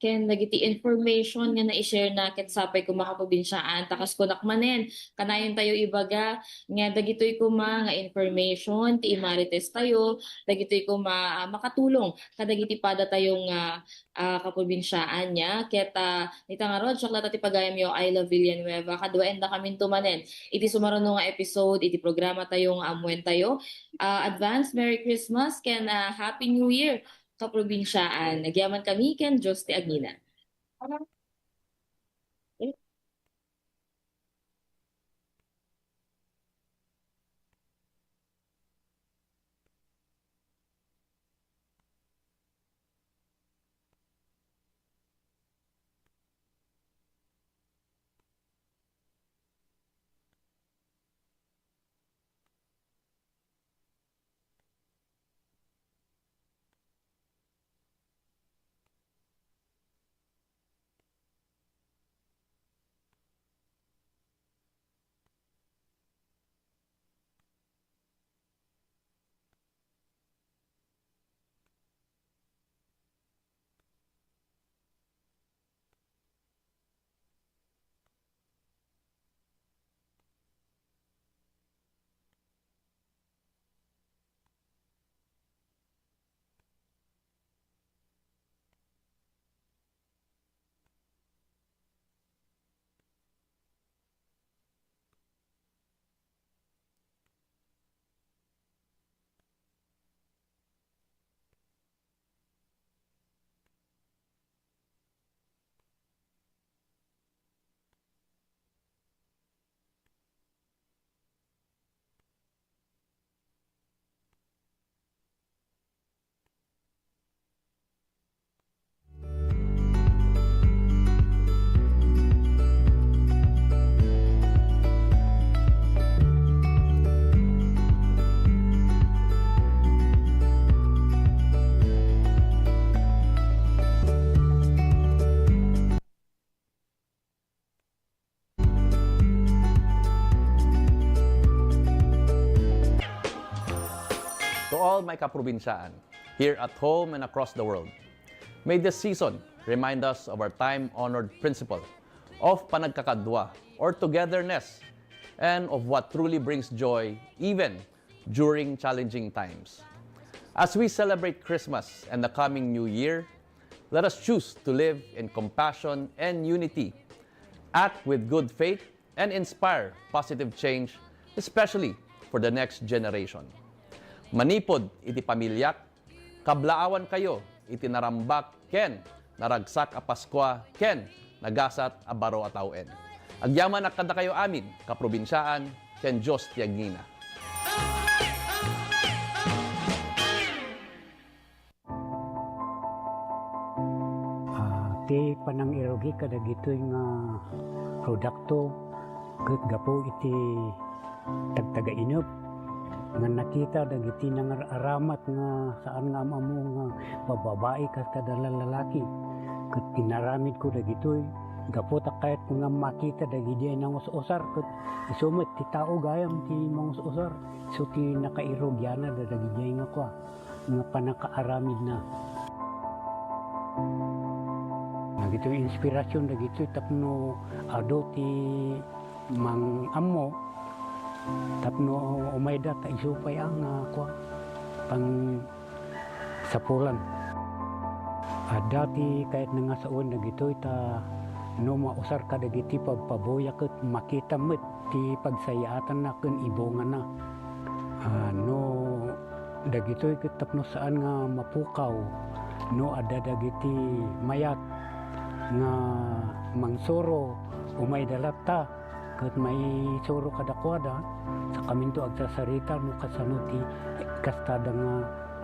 ken dagiti information nga na-share na ket sapay ko makaprobinsyaan, takas ko nakmanen, kanayon tayo ibaga, nga dagitoy ko nga information, ti imarites tayo, dagitoy ko makatulong, kadagiti pada tayong kaprobinsyaan niya, ket ita nga rod, syakla tati pagayam yo, I love Villanueva, kadwaen da kamin tumanen, iti sumaruno nga episode, iti programa tayo nga amuen tayo, advance Merry Christmas, ken Happy New Year, kaprobinsyaan. Nagyaman kami ken Diyos ti Agina. To all my kaprobinsyaan, here at home and across the world, may this season remind us of our time-honored principle of panagkakadwa or togetherness and of what truly brings joy even during challenging times. As we celebrate Christmas and the coming New Year, let us choose to live in compassion and unity, act with good faith, and inspire positive change, especially for the next generation. Manipod iti pamilyak, kablaawan kayo iti narambak ken naragsak a Paskwa ken nagasat a baro a tawen. Agyaman ak kada kayo amin, kaprobinsyaan, ken Diyos ti agnina. Ti panang irogi kada gitoy nga produkto ket gapo iti tagtaga inup nga nakita dagiti nangaramat nga saan nga amamo nga bababae kas kada lalaki ket pinaramid ko dagitoy gapo ta kahit nga makita dagiti nang usar ket isumet ti tao gayam ti mangusar so ti nakairogyana dagiti nga kwa nga panakaaramid na. Nagito inspirasyon dagito tapno ado ti mang ammo tapno umayda ta isupay ang kwa pang sapulan. Dati kahit nga saon dagito ta no mausar ka dagiti pagpaboya ket makita met ti pagsayaatan na ken ibongan na. No dagito ket tapno saan nga mapukaw no ada dagiti mayat nga mangsuro umay dalata ket may suro kadakwada sa kaminto agsasarita no kasano ti kastada nga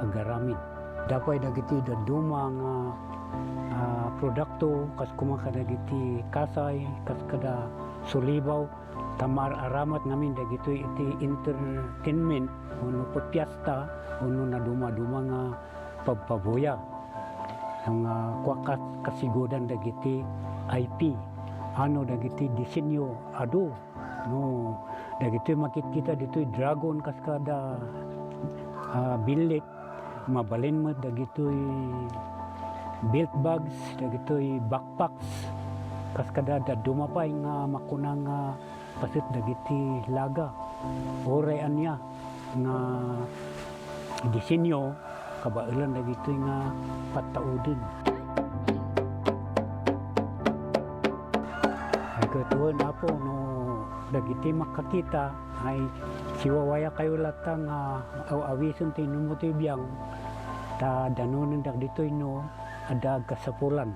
agaramid. Dapay dagiti daduma nga produkto kas kumaka dagiti kasay kas kada sulibaw tamar aramat namin dagito iti entertainment uno pagpiesta uno na duma-duma nga pagpaboya. Ang kwakas kasigodan dagiti IP ano dagiti disenyo ado no dagiti makikita dito dragon kaskada bilit mabalin mo dagito belt bags dagito backpacks kaskada dumapay nga makunang pasit dagiti laga oray anya nga disenyo kabailan dagito nga pataudin. Ay katuon na po no dagiti makakita ay siwawaya kayo latang awison tinumutoy biyang ta danunan dagito no ada kasapulan.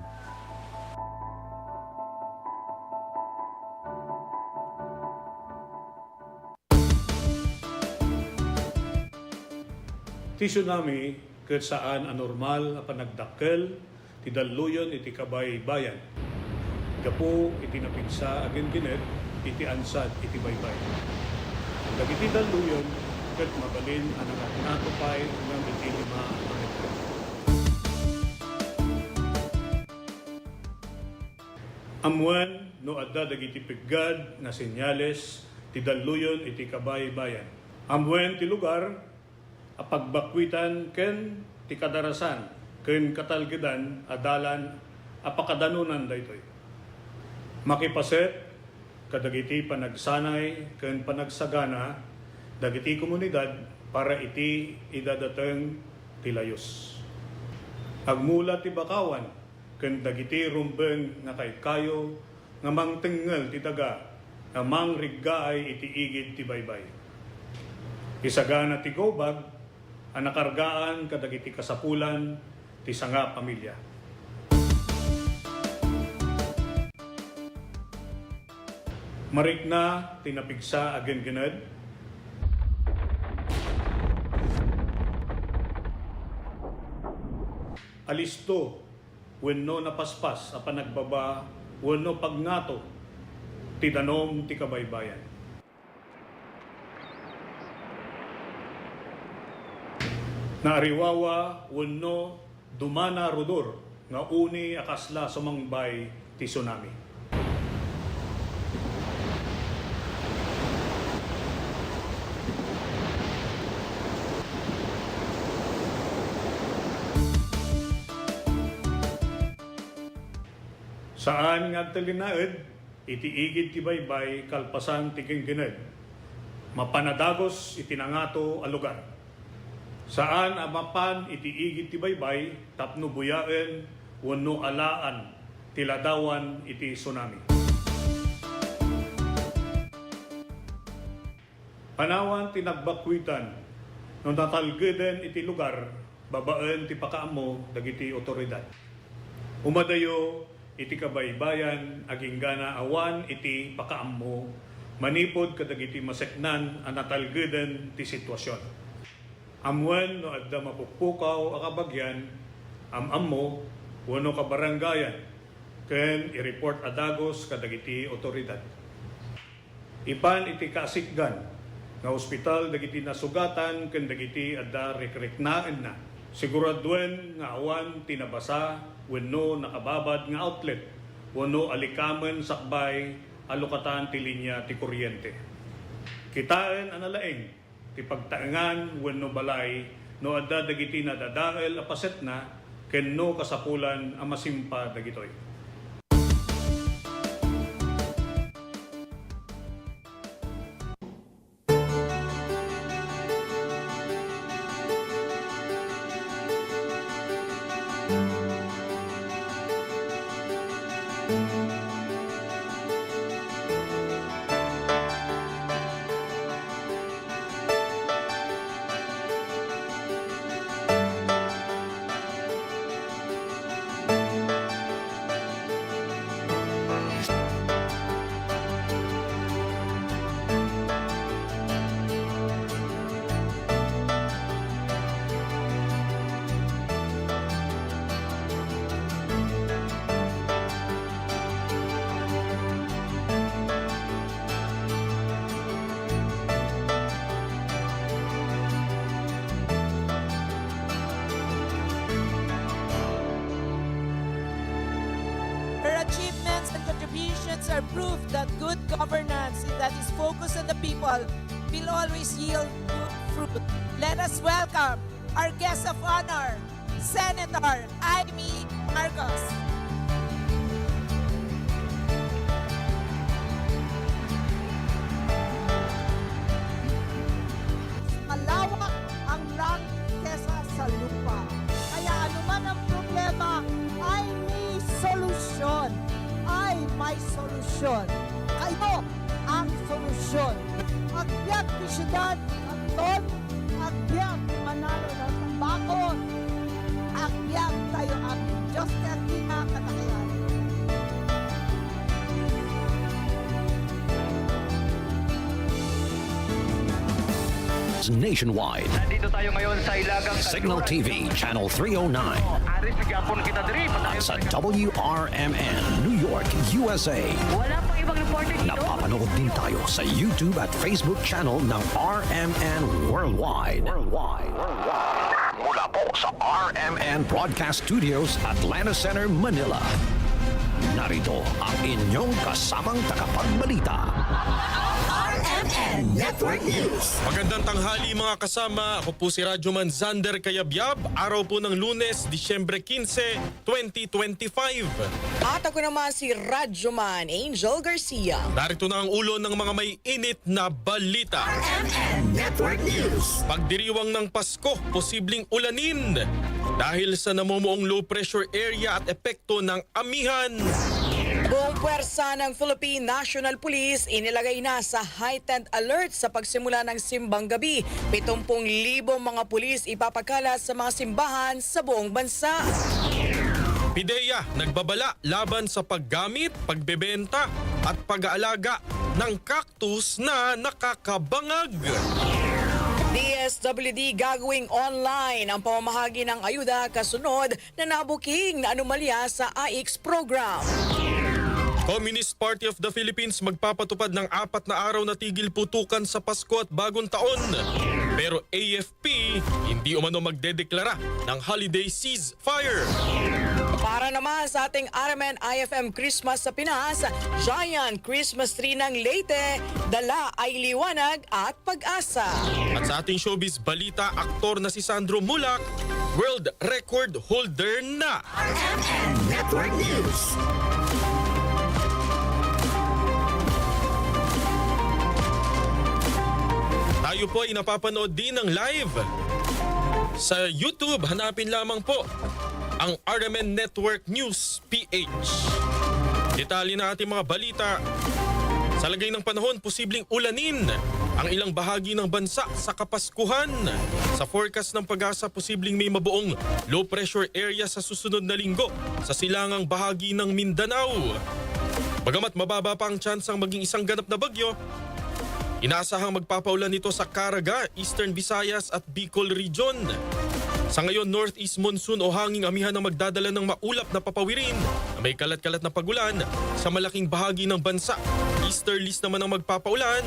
Ti tsunami ket saan anormal a panagdakkel ti dalluyon iti kabay-bayan. Gapo iti napigsa agen ginet iti ansad iti baybay. Dagiti dalluyon ket mabalin a nangatnatupay ngem iti 5 a metro. Amuan no adda dagiti piggad nga senyales ti dalluyon iti kabay-bayan. Amuan ti lugar a pagbakwitan ken ti kadarasan ken katalgedan adalan a pakadanunan daytoy. Makipaset kadagiti panagsanay ken panagsagana dagiti komunidad para iti idadateng ti layos. Agmula ti bakawan ken dagiti rumbeng nga kaykayo nga mangtengel ti daga nga mangriggaay iti igid ti baybay. Isagana ti gobag ang nakargaan kadagiti kasapulan ti sanga pamilya. Marikna tinapigsa agen gened. Alisto wenno napaspas a panagbaba wenno pagnato ti danom ti kabaybayan. Naariwawa wenno dumana rodor nga uni akasla sumangbay ti tsunami. Saan nga talinaed iti igid ti baybay kalpasan ti kengkened. Mapanadagos iti nangato a lugar. Saan amapan iti igid ti baybay tapno buyaen wenno alaan ti ladawan iti tsunami. Panawan ti nagbakwitan no natalgeden iti lugar babaan ti pakaammo dagiti otoridad. Umadayo iti kabaybayan aging gana awan iti pakaammo manipod kadagiti maseknan ang natalgeden ti sitwasyon. Amwan no adda mapukpukaw a kabagyan ammo wano kabarangayan ken i-report adagos kadagiti otoridad. Ipan iti kasikgan nga ospital dagiti nasugatan ken dagiti adda rekreknaan na. Siguraduen nga awan tinabasa wenno nakababad nga outlet wenno alikamen sakbay alokatan ti linya ti kuryente. Kitaan analaeng ti pagtaengan wenno balay no adda dagiti nadadael a paset na ken no kasapulan a masimpa dagitoy. Her achievements and contributions are proof that good governance that is focused on the people will always yield good fruit. Let us welcome our guest of honor, Senator Amy Marcos. Malawak ang langit kesa sa lupa. Kaya anuman ang problema ay may solusyon. Ay may solusyon. Kayo ang solusyon. Agbyag ni siyudad, Anton, agbyag manalo ng tabako, agbyag tayo ang Diyos kaya kinakatakayan. Nationwide. Nandito tayo ngayon sa Ilagang Signal TV, Channel 309. Aris bigyan kita diri. Sa WRMN, New York, USA. Wala pang ibang reporter dito. Napapanood din tayo sa YouTube at Facebook channel ng RMN Worldwide. Mula po sa RMN Broadcast Studios, Atlanta Center, Manila. Narito ang inyong kasamang tagapagbalita. RMN Network News. Magandang tanghali mga kasama. Ako po si Radyoman Zander Kayabyab. Araw po ng Lunes, Disyembre 15, 2025. At ako naman si Radyoman Angel Garcia. Narito na ang ulo ng mga may init na balita. RMN Network News. Pagdiriwang ng Pasko, posibleng ulanin dahil sa namumuong low pressure area at epekto ng amihan. Buong puwersa ng Philippine National Police inilagay na sa heightened alert sa pagsimula ng simbang gabi. 70,000 mga pulis ipapagkala sa mga simbahan sa buong bansa. PIDEA nagbabala laban sa paggamit, pagbebenta at pag-aalaga ng cactus na nakakabangag. DSWD gagawing online ang pamamahagi ng ayuda kasunod na nabuking na anomalya sa AIX program. Communist Party of the Philippines magpapatupad ng 4 na araw na tigil putukan sa Pasko at Bagong Taon. Pero AFP hindi umano magdedeklara ng holiday ceasefire. Para naman sa ating RMN IFM Christmas sa Pinas, giant Christmas tree ng Leyte, dala ay liwanag at pag-asa. At sa ating showbiz balita, aktor na si Sandro Mulak, world record holder na. RMN Network News. Tayo po ay napapanood din ng live. Sa YouTube, hanapin lamang po ang RMN Network News PH. Detalye na ating mga balita. Sa lagay ng panahon, posibleng ulanin ang ilang bahagi ng bansa sa Kapaskuhan. Sa forecast ng Pag-asa, posibleng may mabuong low pressure area sa susunod na linggo sa silangang bahagi ng Mindanao. Bagamat mababa pa ang tsansang maging isang ganap na bagyo, inaasahang magpapaulan nito sa Caraga, Eastern Visayas at Bicol Region. Sa ngayon, northeast monsoon o hanging amihan ang magdadala ng maulap na papawirin na may kalat-kalat na pagulan sa malaking bahagi ng bansa. Easterlies naman ang magpapaulan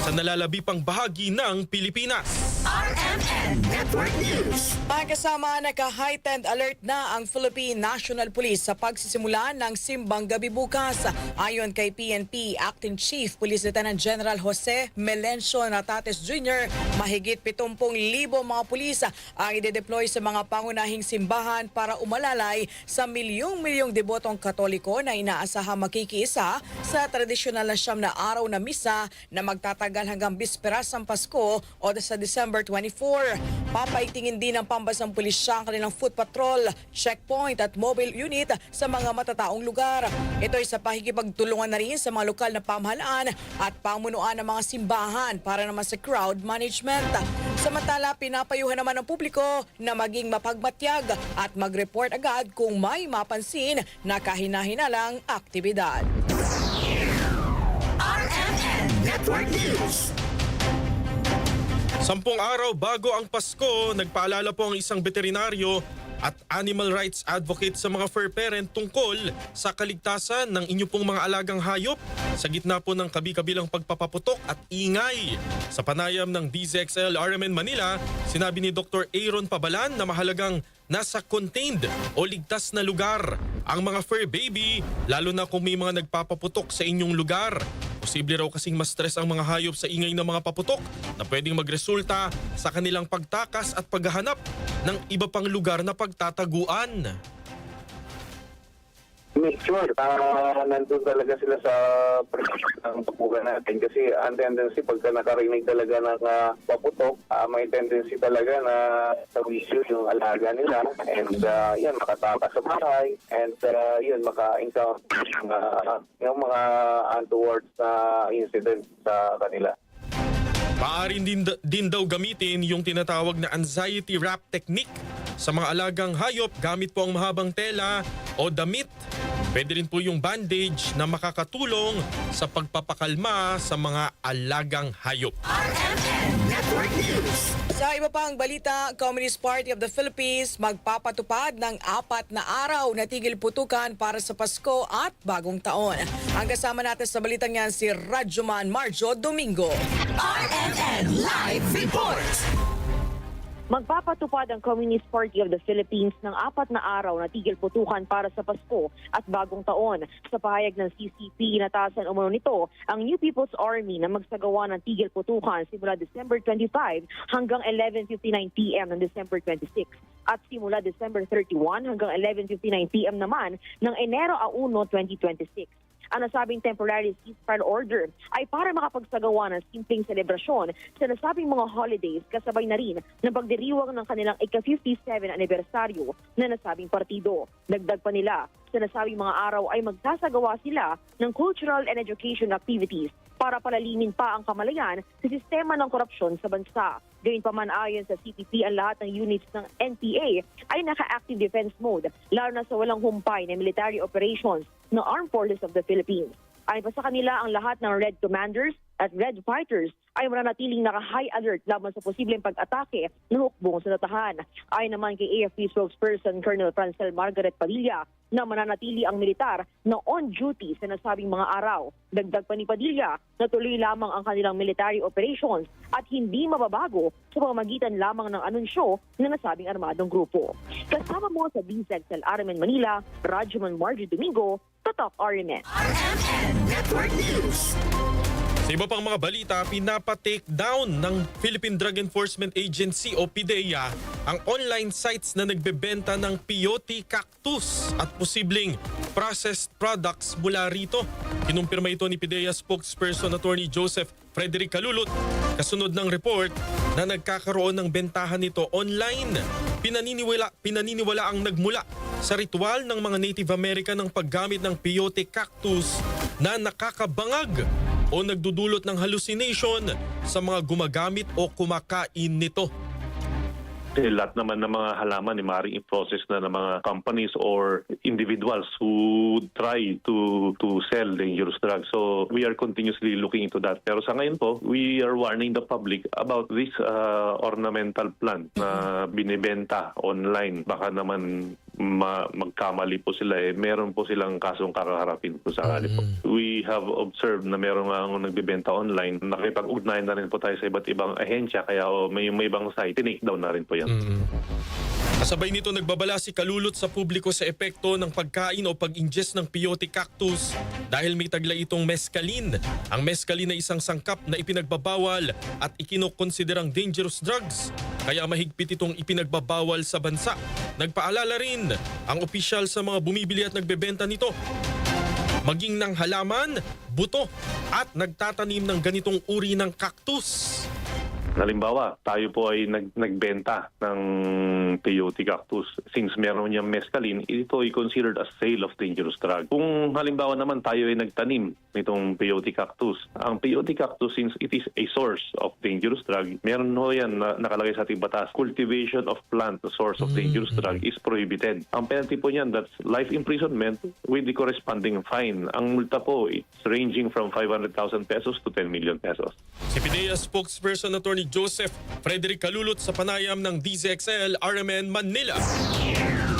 sa nalalabi pang bahagi ng Pilipinas. RMN Network News. Kasama, naka-heightened alert na ang Philippine National Police sa pagsisimula ng simbang gabi bukas. Ayon kay PNP Acting Chief Police Lieutenant General Jose Melencio Natates Jr., mahigit 70,000 mga pulis ang ide-deploy sa mga pangunahing simbahan para umalalay sa milyong-milyong debotong Katoliko na inaasahang makikiisa sa tradisyonal na 9 na araw na misa na magtatagal hanggang bisperas ng Pasko o sa December 24. Papaigtingin din ng pambasang pulisya ang kanilang foot patrol, checkpoint at mobile unit sa mga matataong lugar. Ito ay sa pakikipagtulungan na rin sa mga lokal na pamahalaan at pamunuan ng mga simbahan para naman sa crowd management. Samantala, pinapayuhan naman ng publiko na maging mapagmatyag at mag-report agad kung may mapansin na kahina-hinalang aktibidad. RMN Network News. 10 araw bago ang Pasko, nagpaalala po ang isang veterinaryo at animal rights advocate sa mga fur parent tungkol sa kaligtasan ng inyo pong mga alagang hayop sa gitna po ng kabi-kabilang pagpapaputok at ingay. Sa panayam ng DZXL RMN Manila, sinabi ni Dr. Aaron Pabalan na mahalagang nasa contained o ligtas na lugar ang mga fur baby, lalo na kung may mga nagpapaputok sa inyong lugar. Posible raw kasing ma-stress ang mga hayop sa ingay ng mga paputok na pwedeng magresulta sa kanilang pagtakas at paghahanap ng iba pang lugar na pagtataguan. Make sure nandun talaga sila sa presyon ng papugan natin kasi ang tendency pagka nakarinig talaga ng paputok, may tendency talaga na sa issue yung alaga nila and yan makatakas sa bahay and yun maka-encounter yung mga untoward incident sa kanila. Maaari din daw gamitin yung tinatawag na anxiety wrap technique sa mga alagang hayop gamit po ang mahabang tela o damit. Pwede rin po yung bandage na makakatulong sa pagpapakalma sa mga alagang hayop. RMN Network News. Sa iba pang balita, Communist Party of the Philippines magpapatupad ng 4 na araw na tigil putukan para sa Pasko at Bagong Taon. Ang kasama natin sa balitang yan si Radyoman Marjo Domingo. RMN Live Report. Magpapatupad ang Communist Party of the Philippines ng 4 na araw na tigil putukan para sa Pasko at Bagong Taon. Sa pahayag ng CCP, inatasan umano nito ang New People's Army na magsagawa ng tigil putukan simula December 25 hanggang 11:59 p.m. ng December 26 at simula December 31 hanggang 11:59 p.m. naman ng Enero 1, 2026. Ang nasabing temporary ceasefire order ay para makapagsagawa ng simpleng selebrasyon sa nasabing mga holidays kasabay na rin ng pagdiriwang ng kanilang ika-57 anibersaryo na nasabing partido. Dagdag pa nila, sa nasabing mga araw ay magsasagawa sila ng cultural and education activities para palalimin pa ang kamalayan sa sistema ng korupsyon sa bansa. Gayunpaman ayon sa CPP, ang lahat ng units ng NPA ay naka-active defense mode, lalo na sa walang humpay na military operations ng Armed Forces of the Philippines. Ayon pa sa kanila, ang lahat ng Red Commanders at Red Fighters ay mananatiling naka-high alert laban sa posibleng pag-atake ng hukbong sa Natahan. Ayon naman kay AFP spokesperson Colonel Francel Margaret Padilla na mananatili ang militar na on duty sa nasabing mga araw. Dagdag pa ni Padilla na tuloy lamang ang kanilang military operations at hindi mababago sa pamamagitan lamang ng anunsyo ng nasabing armadong grupo. Kasama mo sa DZXL RMN Manila, Radyoman Marjo Domingo, Tatak RMN. RMN Network News. Sa iba pang mga balita, pinapa-take down ng Philippine Drug Enforcement Agency o PDEA ang online sites na nagbebenta ng peyote cactus at posibleng processed products mula rito. Kinumpirma ito ni PDEA spokesperson Attorney Joseph Frederick Calulot kasunod ng report na nagkakaroon ng bentahan nito online. Pinaniniwala ang nagmula sa ritual ng mga Native American ng paggamit ng peyote cactus na nakakabangag o nagdudulot ng hallucination sa mga gumagamit o kumakain nito. Lahat naman ng mga halaman maaaring i-process na ng mga companies or individuals who try to sell dangerous drugs. So we are continuously looking into that. Pero sa ngayon po, we are warning the public about this ornamental plant na binibenta online. Baka naman magkamali po sila meron po silang kasong kakaharapin po sakali po. We have observed na meron nga nagbebenta online. Nakipag-ugnayan na rin po tayo sa iba't ibang ahensya kaya may ibang site. Tinake down na rin po yan. Kasabay nito nagbabala si Kalulot sa publiko sa epekto ng pagkain o pag-ingest ng peyote cactus dahil may taglay itong mescaline. Ang mescaline ay isang sangkap na ipinagbabawal at ikinokonsiderang dangerous drugs. Kaya mahigpit itong ipinagbabawal sa bansa. Nagpaalala rin ang opisyal sa mga bumibili at nagbebenta nito. Maging ng halaman, buto at nagtatanim ng ganitong uri ng cactus. Halimbawa, tayo po ay nagbenta ng peyote cactus. Since meron niyang mescaline, ito ay considered as sale of dangerous drug. Kung halimbawa naman tayo ay nagtanim nitong peyote cactus, ang peyote cactus, since it is a source of dangerous drug, meron ho yan na nakalagay sa ating batas. Cultivation of plant, the source of dangerous drug, is prohibited. Ang penalty po niyan, that's life imprisonment with the corresponding fine. Ang multa po, it's ranging from 500,000 pesos to 10 million pesos. Si PIDEA spokesperson Attorney Joseph Frederick Kalulot sa panayam ng DZXL RMN Manila.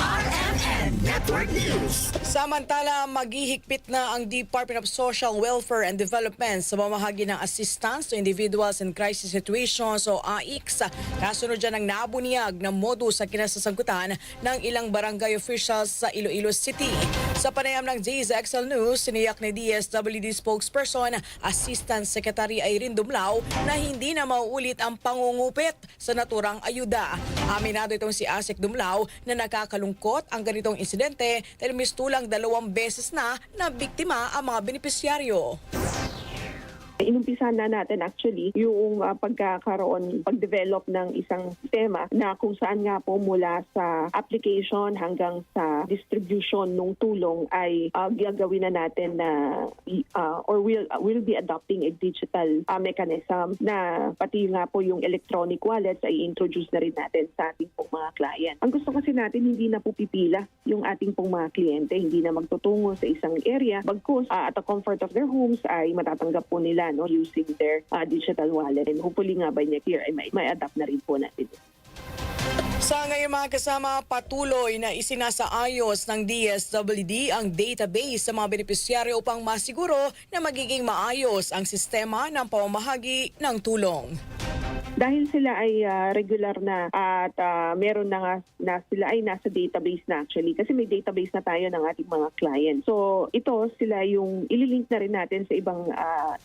RMN Network News. Samantala, maghihigpit na ang Department of Social Welfare and Development sa mamahagi ng Assistance to Individuals in Crisis Situations o AICS. Kasunod dyan ang nabunyag ng modus sa kinasasangkutan ng ilang barangay officials sa Iloilo City. Sa panayam ng DZXL News, siniyak ni DSWD spokesperson Assistant Secretary Irene Dumlao na hindi na mauulit ang pangungupit sa naturang ayuda. Aminado itong si Asik Dumlao na nakakalungkot ang ganitong insidente dahil mistulang 2 beses na biktima ang mga benepisyaryo. Inumpisahan na natin actually yung pag-develop ng isang sistema na kung saan nga po mula sa application hanggang sa distribution ng tulong ay gagawin na natin na or will be adopting a digital mechanism na pati nga po yung electronic wallets ay introduce na rin natin sa ating pong mga client. Ang gusto kasi natin hindi na po pipila yung ating pong mga kliyente, hindi na magtutungo sa isang area, bagkus at the comfort of their homes ay matatanggap po nila using their digital wallet. And hopefully nga by next year ay may adapt na rin po natin. Sa ngayon mga kasama, patuloy na isinasaayos ng DSWD ang database sa mga benepisyaryo upang masiguro na magiging maayos ang sistema ng pamamahagi ng tulong. Dahil sila ay regular na at meron na sila ay nasa database na actually kasi may database na tayo ng ating mga clients. So ito sila yung ililink na rin natin sa ibang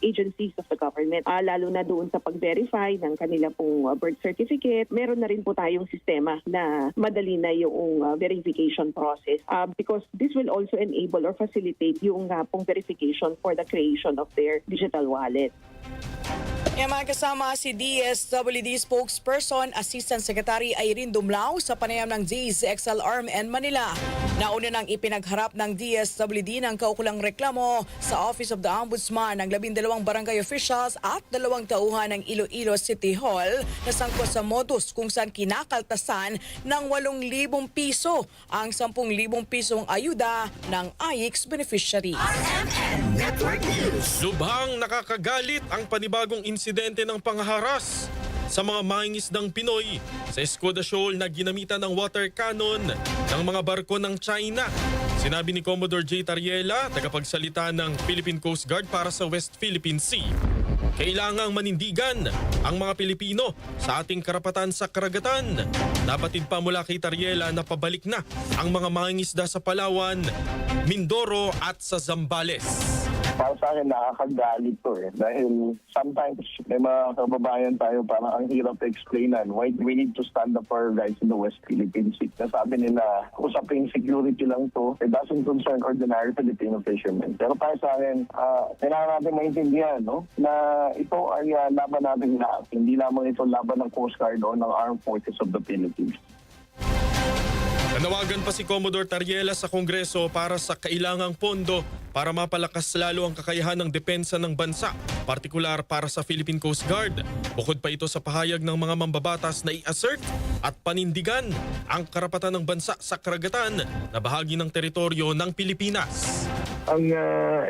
agencies of the government lalo na doon sa pag-verify ng kanila pong birth certificate. Meron na rin po tayong sistema na madali na yung verification process because this will also enable or facilitate yung pong verification for the creation of their digital wallet. Yung mga kasama si DSWD spokesperson, Assistant Secretary Irene Dumlao sa panayam ng DZXL RMN Manila. Nauna nang ipinagharap ng DSWD ng kaukulang reklamo sa Office of the Ombudsman ng 12 barangay officials at 2 tauhan ng Iloilo City Hall na sangkot sa modus kung saan kinakaltasan ng 8,000 piso ang 10,000 pisong ayuda ng AICS beneficiary. RMN Network News. Lubhang nakakagalit ang panibagong insidente ng pangharas sa mga mangingisdang Pinoy sa Escoda Shoal na ginamitan ng water cannon ng mga barko ng China. Sinabi ni Commodore J. Tariela, tagapagsalita ng Philippine Coast Guard para sa West Philippine Sea. Kailangang manindigan ang mga Pilipino sa ating karapatan sa karagatan. Napatid pa mula kay Tariela na pabalik na ang mga mangingisda sa Palawan, Mindoro at sa Zambales. Para sa akin, nakakagalit to dahil sometimes may mga kababayan tayo parang ang hirap explainan why we need to stand up for our guys in the West Philippine Sea. Nasabi nila, usaping security lang to, it doesn't concern ordinary Filipino fishermen. Pero para sa akin, kailangan natin maintindihan na ito ay laban natin lahat. Hindi lamang ito laban ng Coast Guard o ng Armed Forces of the Philippines. Nanawagan pa si Commodore Tariela sa Kongreso para sa kailangang pondo para mapalakas lalo ang kakayahan ng depensa ng bansa, partikular para sa Philippine Coast Guard. Bukod pa ito sa pahayag ng mga mambabatas na i-assert at panindigan ang karapatan ng bansa sa karagatan na bahagi ng teritoryo ng Pilipinas. Ang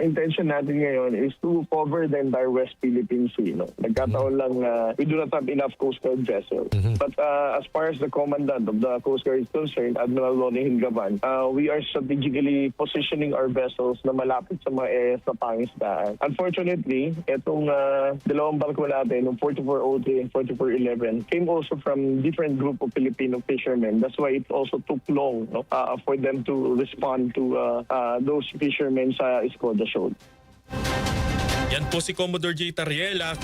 intention natin ngayon is to cover the entire West Philippine Sea. No? Nagkataon lang we do not have enough Coast Guard vessels. But as far as the commandant of the Coast Guard is concerned, Admiral Ronnie Hingaban, we are strategically positioning our vessels na malapit sa mga areas na pangisdaan. Unfortunately, itong dalawang barko natin, yung 4403 and 4411, came also from different group of Filipino fishermen. That's why it also took long for them to respond to those fishermen sa Escoda Shoal. Yan po si Commodore J. Tariela,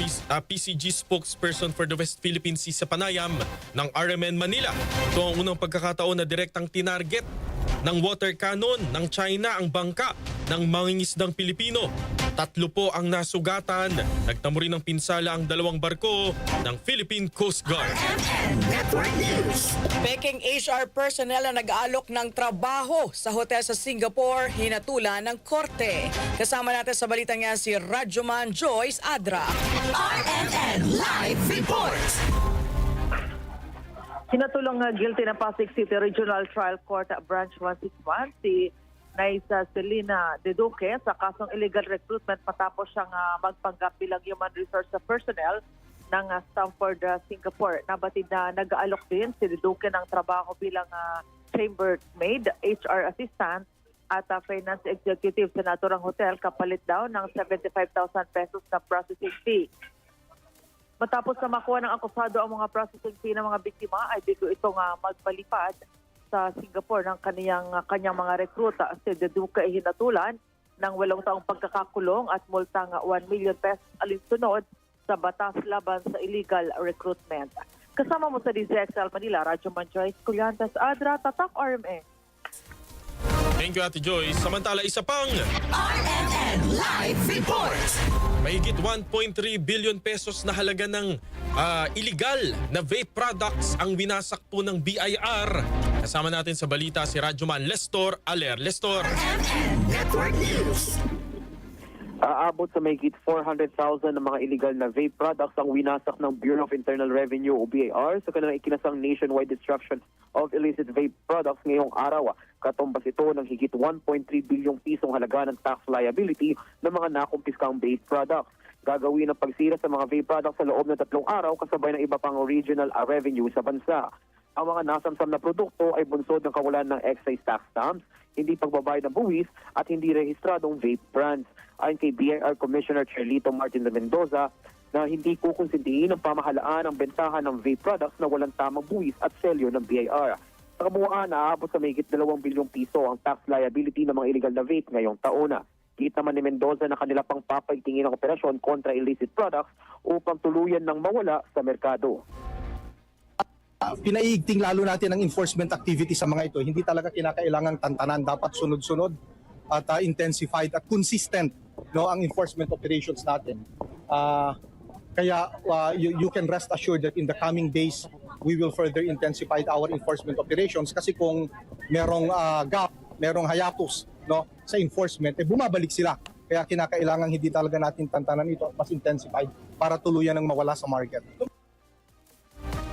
PCG spokesperson for the West Philippine Sea sa Panayam ng RMN Manila. Ito ang unang pagkakataon na direktang tinarget ng water cannon ng China ang bangka ng mangingisdang Pilipino. 3 po ang nasugatan. Nagtamo rin ng pinsala ang 2 barko ng Philippine Coast Guard. Peking HR personnel na nag-aalok ng trabaho sa hotel sa Singapore, hinatulan ng korte. Kasama natin sa balitang yan si Radyoman Joyce Adra. RMN Live Report. Hinatulang guilty ng Pasig City Regional Trial Court Branch 161 si Naisa Selina De Duque sa kasong illegal recruitment matapos siyang magpanggap bilang human resource personnel ng Stamford, Singapore. Nabatid na nag-aalok din si De Duque ng trabaho bilang chambermaid, HR assistant at finance executive sa naturang hotel kapalit daw ng 75,000 pesos na processing fee. Matapos na makuha ng akusado ang mga processing fee ng mga biktima ay bigo itong magpalipad sa Singapore ng kanyang mga rekruta. Si De Duque ay hinatulan ng 8 taong pagkakakulong at multang 1 million pesos alinsunod sa batas laban sa illegal recruitment. Kasama mo sa DZXL Manila, Radyoman Joyce Cullantes Adra, Tatak RMN. Thank you, Ate Joyce. Samantala, isa pang RMN Live Report. mahigit 1.3 billion pesos na halaga ng illegal na vape products ang winasak po ng BIR. Kasama natin sa balita si Radyoman Lestor Aler. Lestor. Network News. Aabot sa mahigit 400,000 na mga illegal na vape products ang winasak ng Bureau of Internal Revenue o BIR sa kanilang ikinasang nationwide destruction of illicit vape products ngayong araw. Katumbas ito ng higit 1.3 bilyong pisong halaga ng tax liability ng mga nakumpiskang vape products. Gagawin ang pagsira sa mga vape products sa loob ng 3 araw kasabay ng iba pang regional revenue sa bansa. Ang mga nasamsam na produkto ay bunsod ng kawalan ng excise tax stamps, hindi pagbabayad ng buwis at hindi rehistradong vape brands. Ayon kay BIR Commissioner Charlito Martin de Mendoza na hindi kukonsintihin ng pamahalaan ang bentahan ng vape products na walang tamang buwis at selyo ng BIR. Sa kabuuan, naaabot sa mahigit 2 bilyong piso ang tax liability ng mga illegal na vape ngayong taon. Giit naman ni Mendoza na kanila pang papaitingin ang operasyon kontra illicit products upang tuluyan ng mawala sa merkado. Pinaiigting lalo natin ang enforcement activity sa mga ito. Hindi talaga kinakailangang tantanan, dapat sunod-sunod at intensified at consistent ang enforcement operations natin. Kaya you can rest assured that in the coming days we will further intensify our enforcement operations kasi kung merong gap, merong hiatus sa enforcement, bumabalik sila. Kaya kinakailangan hindi talaga natin tantanan ito at mas intensified para tuluyan ng mawala sa market.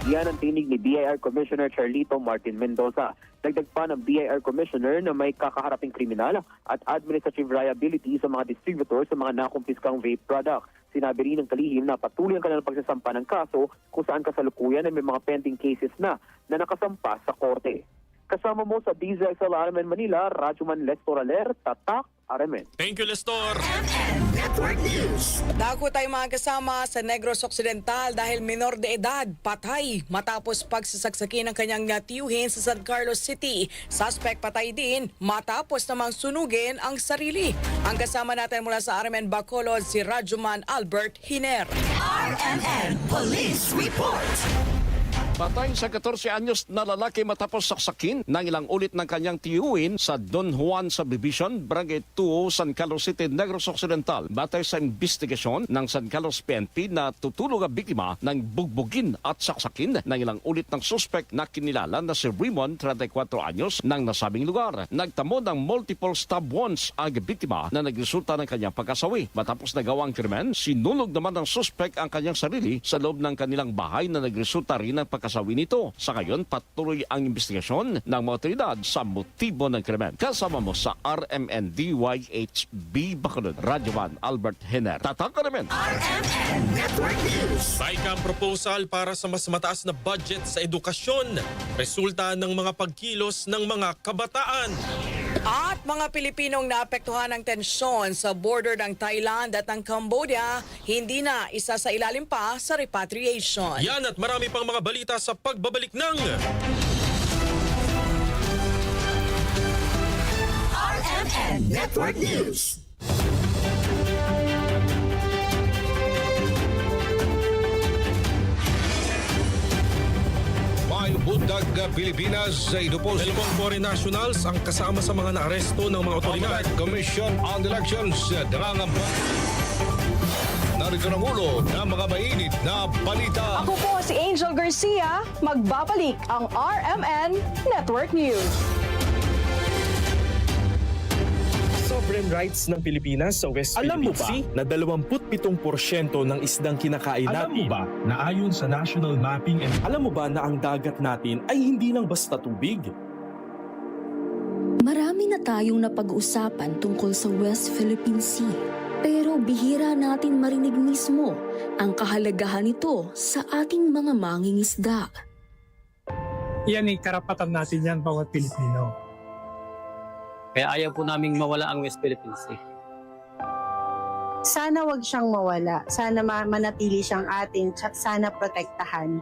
Yan ang tinig ni BIR Commissioner Charlito Martin Mendoza. Dagdag pa ng BIR Commissioner na may kakaharaping kriminal at administrative liability sa mga distributors sa mga nakumpiskang vape product. Sinabi rin ng kalihim na patuloy ang kanilang pagsasampa ng kaso kung saan kasalukuyan ay may mga pending cases na nakasampa sa korte. Kasama mo sa DZXL RMN Manila, Radyoman Lestor Aler, Tatak RMN. Thank you, Lestor. Network News. Dako tayo mga kasama sa Negros Occidental dahil minor de edad patay matapos pagsasaksakin ng kanyang tiyuhin sa San Carlos City. Suspect patay din matapos namang sunugin ang sarili. Ang kasama natin mula sa RMN Bacolod si Radyoman Albert Hiner. RMN Police Report. Patay sa 14 anyos na lalaki matapos saksakin ng ilang ulit ng kanyang tiyuin sa Don Juan Subdivision, Barangay 2, San Carlos City, Negros Occidental. Batay sa investigasyon ng San Carlos PNP na tutulong ang biktima ng bugbugin at saksakin ng ilang ulit ng suspect na kinilala na si Raymond, 34 anyos, ng nasabing lugar. Nagtamo ng multiple stab wounds ang biktima na nagresulta ng kanyang pagkasawi. Matapos nagawang krimen, sinulog naman ng suspect ang kanyang sarili sa loob ng kanilang bahay na nagresulta rin ng pagkasawi nito. Sa ngayon, patuloy ang investigasyon ng mga otoridad sa motibo ng krimen. Kasama mo sa RMN DYHB Bacolod, Radyoman Albert Hener. Tatak ka namin! RMN Network News. Baikang proposal para sa mas mataas na budget sa edukasyon. Resulta ng mga pagkilos ng mga kabataan. At mga Pilipinong naapektuhan ng tensyon sa border ng Thailand at ng Cambodia, hindi na isa sa ilalim pa sa repatriation. Yan at marami pang mga balita sa pagbabalik ng RMN Network News. May bundag Pilipinas sa idupos. dalawang foreign nationals ang kasama sa mga naaresto ng mga otoridad. Commission on Elections darangamba. Narito ang ulo ng mga mainit na balita. Ako po si Angel Garcia, magbabalik ang RMN Network News. Sovereign rights ng Pilipinas sa West Philippine Sea na 27% ng isdang kinakain natin. Alam mo ba na ayon sa National Mapping and Alam mo ba na ang dagat natin ay hindi lang basta tubig? Marami na tayong napag-uusapan tungkol sa West Philippine Sea. Pero bihira natin marinig mismo ang kahalagahan nito sa ating mga mangingisda. yan ay karapatan natin yan bawat Pilipino. Kaya ayaw po naming mawala ang West Philippine Sea. Sana wag siyang mawala. Sana manatili siyang atin. Sana protektahan.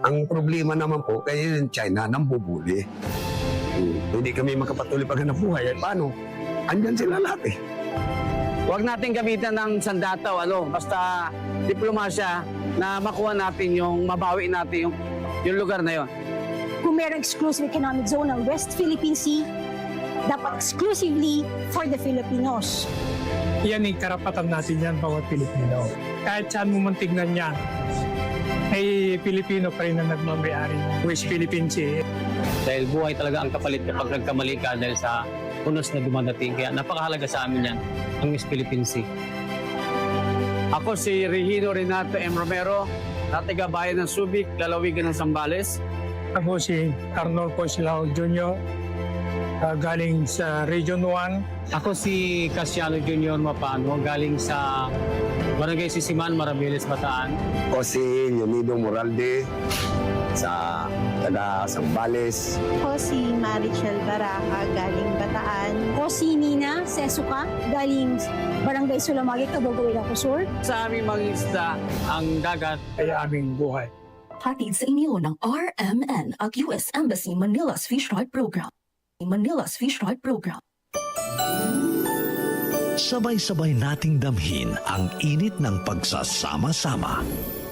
Ang problema naman po, kaya yung China nambubuli. Hindi kami makapatuloy pag hanap buhay. Paano? Andyan sila lahat eh. Huwag natin gamitan ng sandataw, basta diplomasya na makuha natin mabawi natin yung lugar na yon. Kung mayroong exclusive economic zone ng West Philippine Sea, dapat exclusively for the Filipinos. Yan ay karapatan natin yan bawat Pilipino. Kahit saan mo man tignan yan, ay Pilipino pa rin na nagmamayari ng West Philippine Sea. Dahil buhay talaga ang kapalit kapag nagkamali ka dahil sa unos na dumadating. Kaya napakahalaga sa amin yan, ang West Philippine Sea. Ako si Regino Renato M. Romero, taga-bayan ng Subic, lalawigan ng Zambales. Ako si Arnold Posilao Jr., galing sa Region 1. Ako si Casiano Jr. Mapano, galing sa Barangay Sisiman, Maraviles, Bataan. O si Leonido Moralde sa Zambales. Ako si Marichel Baraca, galing Bataan. Ako si Nina Sesuka, galing Barangay Sulamagi, Cabugawin ako Sur. Sa aming mga isda, ang dagat ay aming buhay. Hatid sa inyo ng RMN at US Embassy Manila's Fish Fry Program. Manila's Fish Fry Program. Sabay-sabay nating damhin ang init ng pagsasama-sama,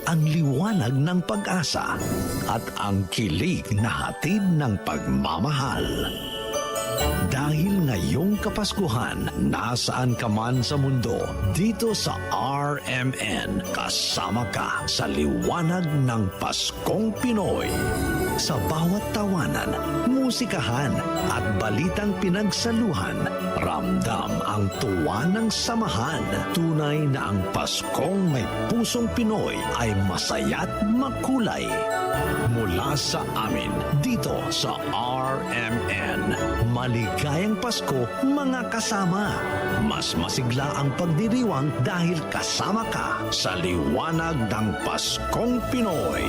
ang liwanag ng pag-asa, at ang kilig na hatid ng pagmamahal. Dahil ngayong Kapaskuhan, nasaan ka man sa mundo, dito sa RMN, kasama ka sa liwanag ng Paskong Pinoy. Sa bawat tawanan, musikahan at balitang pinagsaluhan, ramdam ang tuwa ng samahan. Tunay na ang Paskong may pusong Pinoy ay masaya't makulay. Mula sa amin, dito sa RMN. Maligayang Pasko, mga kasama. Mas masigla ang pagdiriwang dahil kasama ka sa liwanag ng Paskong Pinoy.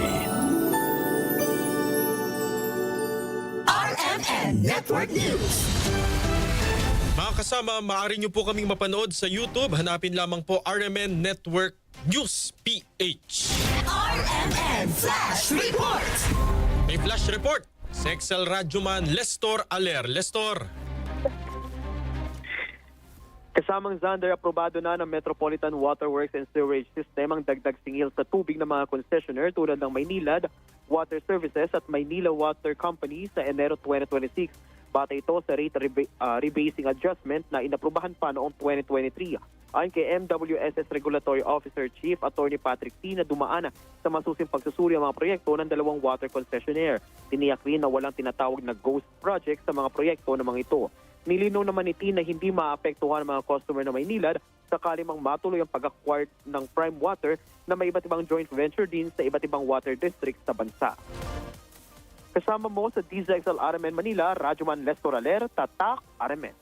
RMN Network News. Mga kasama, maaari nyo po kaming mapanood sa YouTube. Hanapin lamang po RMN Network News PH. RMN Flash Report. May flash report. Sexel Radyoman Lestor Aler. Lestor. Kasamang Xander, aprobado na ng Metropolitan Waterworks and Sewerage System ang dagdag singil sa tubig ng mga concessionaire tulad ng Maynilad Water Services at Maynila Water Company sa Enero 2026. Bata ito sa rate rebasing adjustment na inaprubahan pa noong 2023. Ayon kay MWSS Regulatory Officer Chief Attorney Patrick T. na dumaan sa masusing pagsusuri ang mga proyekto ng dalawang water concessionaire. Tiniyak rin na walang tinatawag na ghost project sa mga proyekto ng mga ito. Nilinaw naman ni T na hindi maapektuhan ang mga customer na Maynilad sakali mang matuloy ang pag-acquire ng prime water na may iba't ibang joint venture din sa iba't ibang water districts sa bansa. Kasama mo sa DZXL RMN Manila, Radyoman Lester Aler, Tatak, RMN.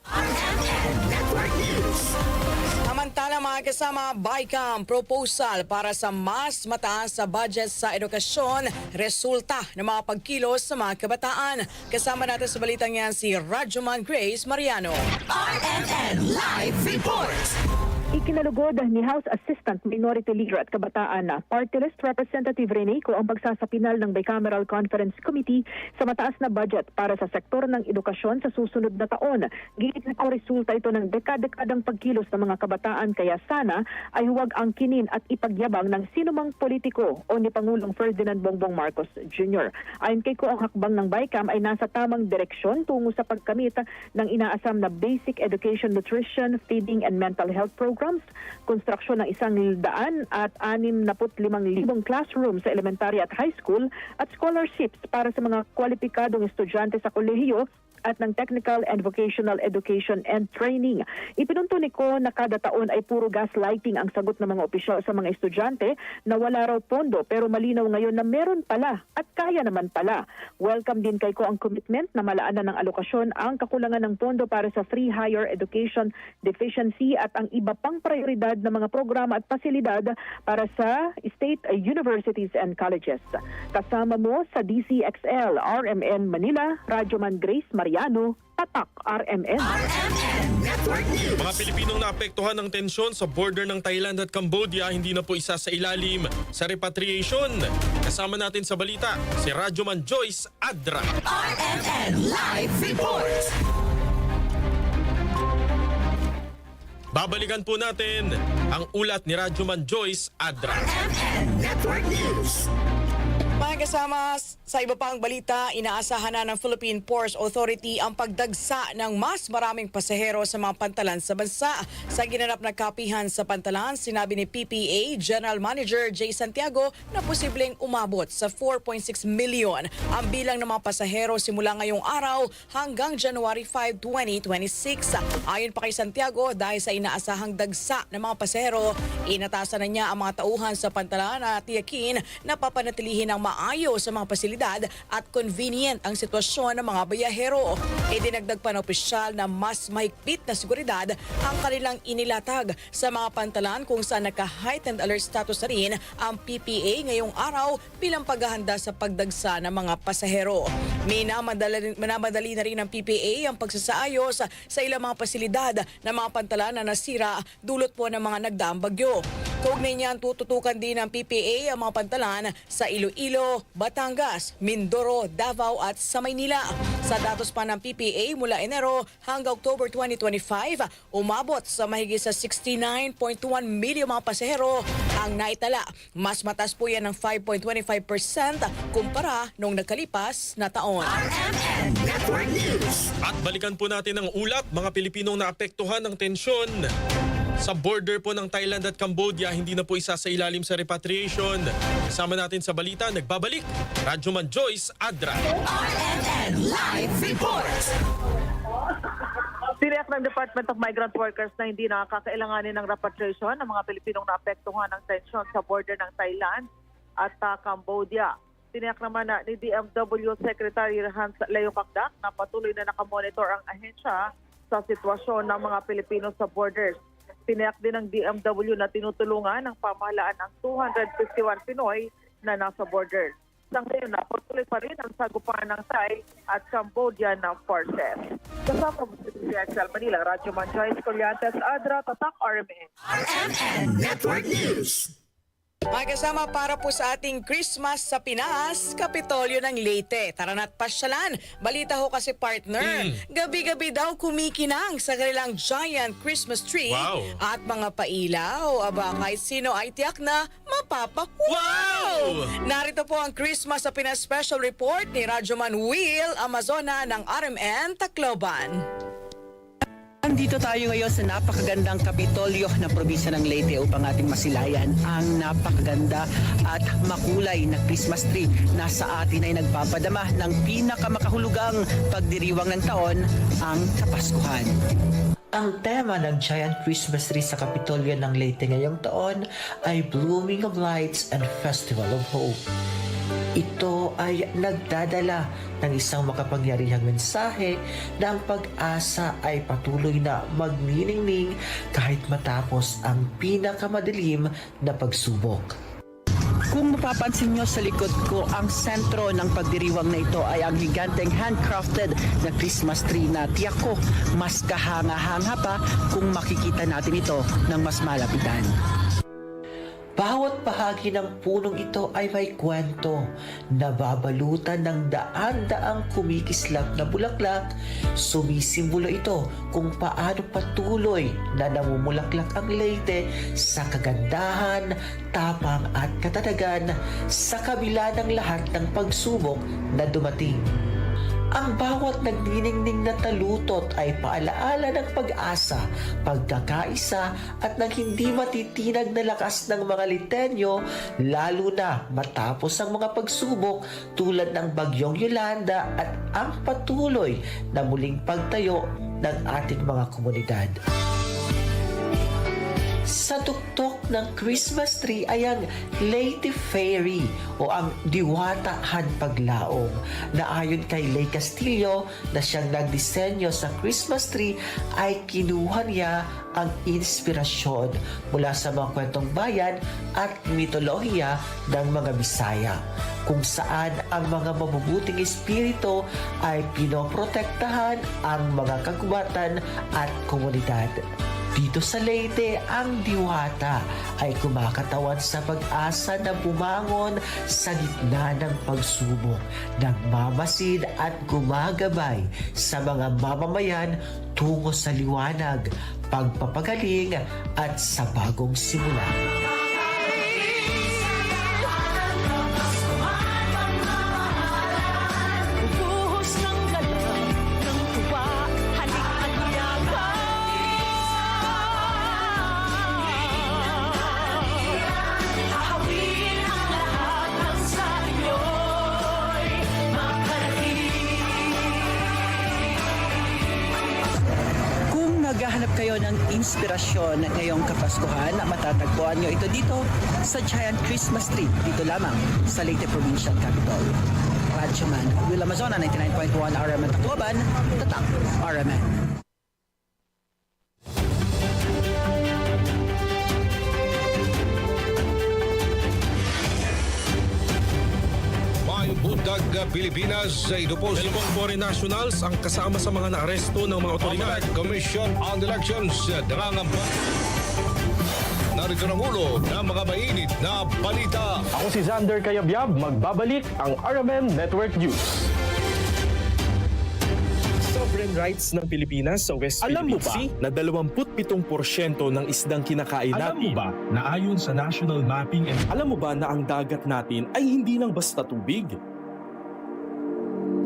Samantala mga kasama, BICAM proposal para sa mas mataas sa budget sa edukasyon, resulta ng mga pagkilos sa mga kabataan. Kasama natin sa balitang yan si Radyoman Grace Mariano. RMN Live Report! Ikinalugod ni House Assistant Minority Leader at Kabataan na Party List Representative Rene Co ang pagsasapinal ng Bicameral Conference Committee sa mataas na budget para sa sektor ng edukasyon sa susunod na taon. Gigit na resulta ito ng dekadang pagkilos ng mga kabataan kaya sana ay huwag angkinin at ipagyabang ng sinumang politiko o ni Pangulong Ferdinand Bongbong Marcos Jr. Ayon kay Co, ang hakbang ng BICAM ay nasa tamang direksyon tungo sa pagkamit ng inaasam na basic education, nutrition, feeding and mental health programs, konstruksyon ng 165,000 classrooms sa elementary at high school at scholarships para sa mga kwalipikadong estudyante sa kolehiyo at ng technical and vocational education and training. Ipinuntunin ko na kada taon ay puro gaslighting ang sagot ng mga opisyal sa mga estudyante na wala raw pondo pero malinaw ngayon na meron pala at kaya naman pala. Welcome din kay ko ang commitment na malaanan ng alokasyon ang kakulangan ng pondo para sa free higher education deficiency at ang iba pang prioridad na mga programa at pasilidad para sa state universities and colleges. Kasama mo sa DCXL RMN Manila, Radyoman Grace Mariano, Tatak RMN. Mga Pilipinong naapektuhan ng tensyon sa border ng Thailand at Cambodia hindi na po isa sa ilalim sa repatriation. Kasama natin sa balita si Radyoman Joyce Adra. RMN Live Report! Babalikan po natin ang ulat ni Radyoman Joyce Adra. RMN Network News! Mga kasama, sa iba pang balita, inaasahan na ng Philippine Ports Authority ang pagdagsa ng mas maraming pasahero sa mga pantalan sa bansa. Sa ginanap na kapihan sa pantalan, sinabi ni PPA General Manager Jay Santiago na posibleng umabot sa 4.6 million ang bilang ng mga pasahero simula ngayong araw hanggang January 5, 2026. Ayon pa kay Santiago, dahil sa inaasahang dagsa ng mga pasahero, inatasan na niya ang mga tauhan sa pantalan na tiyakin na papanatilihin ang maayos sa mga pasilidad at convenient ang sitwasyon ng mga bayahero. Idinagdag pa ng opisyal na mas mahigpit na seguridad ang kanilang inilatag sa mga pantalan kung saan naka-heightened alert status na rin ang PPA ngayong araw bilang paghahanda sa pagdagsa ng mga pasahero. Minamadali na rin ng PPA ang pagsasaayos sa ilang mga pasilidad ng mga pantalan na nasira dulot po ng mga nagdaang bagyo. Kaugnay niyan, tututukan din ng PPA ang mga pantalan sa Iloilo, Batangas, Mindoro, Davao at sa Maynila. Sa datos pa ng PPA mula Enero hanggang October 2025, umabot sa mahigit sa 69.1 milyon mga pasahero ang naitala. Mas mataas po yan ng 5.25% kumpara noong nagkalipas na taon. RMN Network News! At balikan po natin ang ulat, mga Pilipinong naapektuhan ng tensyon sa border po ng Thailand at Cambodia, hindi na po isa sa ilalim sa repatriation. Kasama natin sa balita, nagbabalik, Radyoman Joyce Adra. RMN Live Report! Tiniyak ng Department of Migrant Workers na hindi nakakailanganin ng repatriation ng mga Pilipinong naapektuhan ng tensyon sa border ng Thailand at Cambodia. Tiniyak naman na ni DMW Secretary Hans Leo Kakdak na patuloy na nakamonitor ang ahensya sa sitwasyon ng mga Pilipino sa borders. Tiniyak din ng DMW na tinutulungan ng pamahalaan ang 251 Pinoy na nasa borders. Sa ngayon, patuloy pa rin ang sagupan ng Thai at Cambodian forces. Kasama mo sa DZXL Manila, Radyoman Joyce Colliantes Adra, Tatak RMN. RMN Network News! May kasama para po sa ating Christmas sa Pinas, Kapitolyo ng Leyte. Tara na't pasyalan. Balita ho kasi partner, gabi-gabi daw kumikinang sa kanilang giant Christmas tree at mga pailaw. Aba, kahit sino ay tiyak na mapapa-wow! Narito po ang Christmas sa Pinas Special Report ni Radyoman Will Amazona ng RMN Tacloban. Nandito tayo ngayon sa napakagandang Kapitolyo ng probinsya ng Leyte upang ating masilayan ang napakaganda at makulay na Christmas tree na sa atin ay nagpapadama ng pinakamakahulugang pagdiriwang ng taon, ang Kapaskuhan. Ang tema ng giant Christmas tree sa Kapitolyo ng Leyte ngayong taon ay Blooming of Lights and Festival of Hope. Ito ay nagdadala ng isang makapangyarihang mensahe na ang pag-asa ay patuloy na magniningning kahit matapos ang pinakamadilim na pagsubok. Kung mapapansin nyo sa likod ko, ang sentro ng pagdiriwang na ito ay ang higanteng handcrafted na Christmas tree na tiyak ko mas kahanga-hanga pa kung makikita natin ito ng mas malapitan. Bawat bahagi ng punong ito ay may kwento, nababalutan ng daan-daang kumikislap na bulaklak. Sumisimbolo ito kung paano patuloy na namumulaklak ang Leyte sa kagandahan, tapang at katatagan sa kabila ng lahat ng pagsubok na dumating. Ang bawat nagniningning na talutot ay paalaala ng pag-asa, pagkakaisa at ng hindi matitinag na lakas ng mga Litenyo, lalo na matapos ang mga pagsubok tulad ng Bagyong Yolanda at ang patuloy na muling pagtayo ng ating mga komunidad. Sa tuktok ng Christmas tree ay ang Leyte Fairy o ang Diwata Hanpaglaong na ayon kay Ley Castillo na siyang nagdisenyo sa Christmas tree ay kinuha niya ang inspirasyon mula sa mga kwentong bayan at mitolohiya ng mga Bisaya, kung saan ang mga mabubuting espiritu ay pinoprotektahan ang mga kagubatan at komunidad. Dito sa Leyte, ang diwata ay kumakatawan sa pag-asa na bumangon sa gitna ng pagsubok, nagmamasid at gumagabay sa mga mamamayan tungo sa liwanag, pagpapagaling at sa bagong simula. Naghahanap kayo ng inspirasyon ngayong Kapaskuhan, matatagpuan nyo ito dito sa Giant Christmas Tree, dito lamang sa Leyte Provincial Capital. Radyoman Will Amazona, 99.1 RMN Tacloban, tatak RMN. Bundag Pilipinas, ito po dalawang foreign nationals ang kasama sa mga naaresto ng mga otoridad. Commission on Elections nangangamba. Narito ng ulo ng mga mainit na balita. Ako si Xander Kayabyab, magbabalik ang RMN Network News. Sovereign rights ng Pilipinas sa West Philippine Sea na 27% ng isdang kinakain natin. Alam mo ba na ayon sa national mapping alam mo ba na ang dagat natin ay hindi lang basta tubig?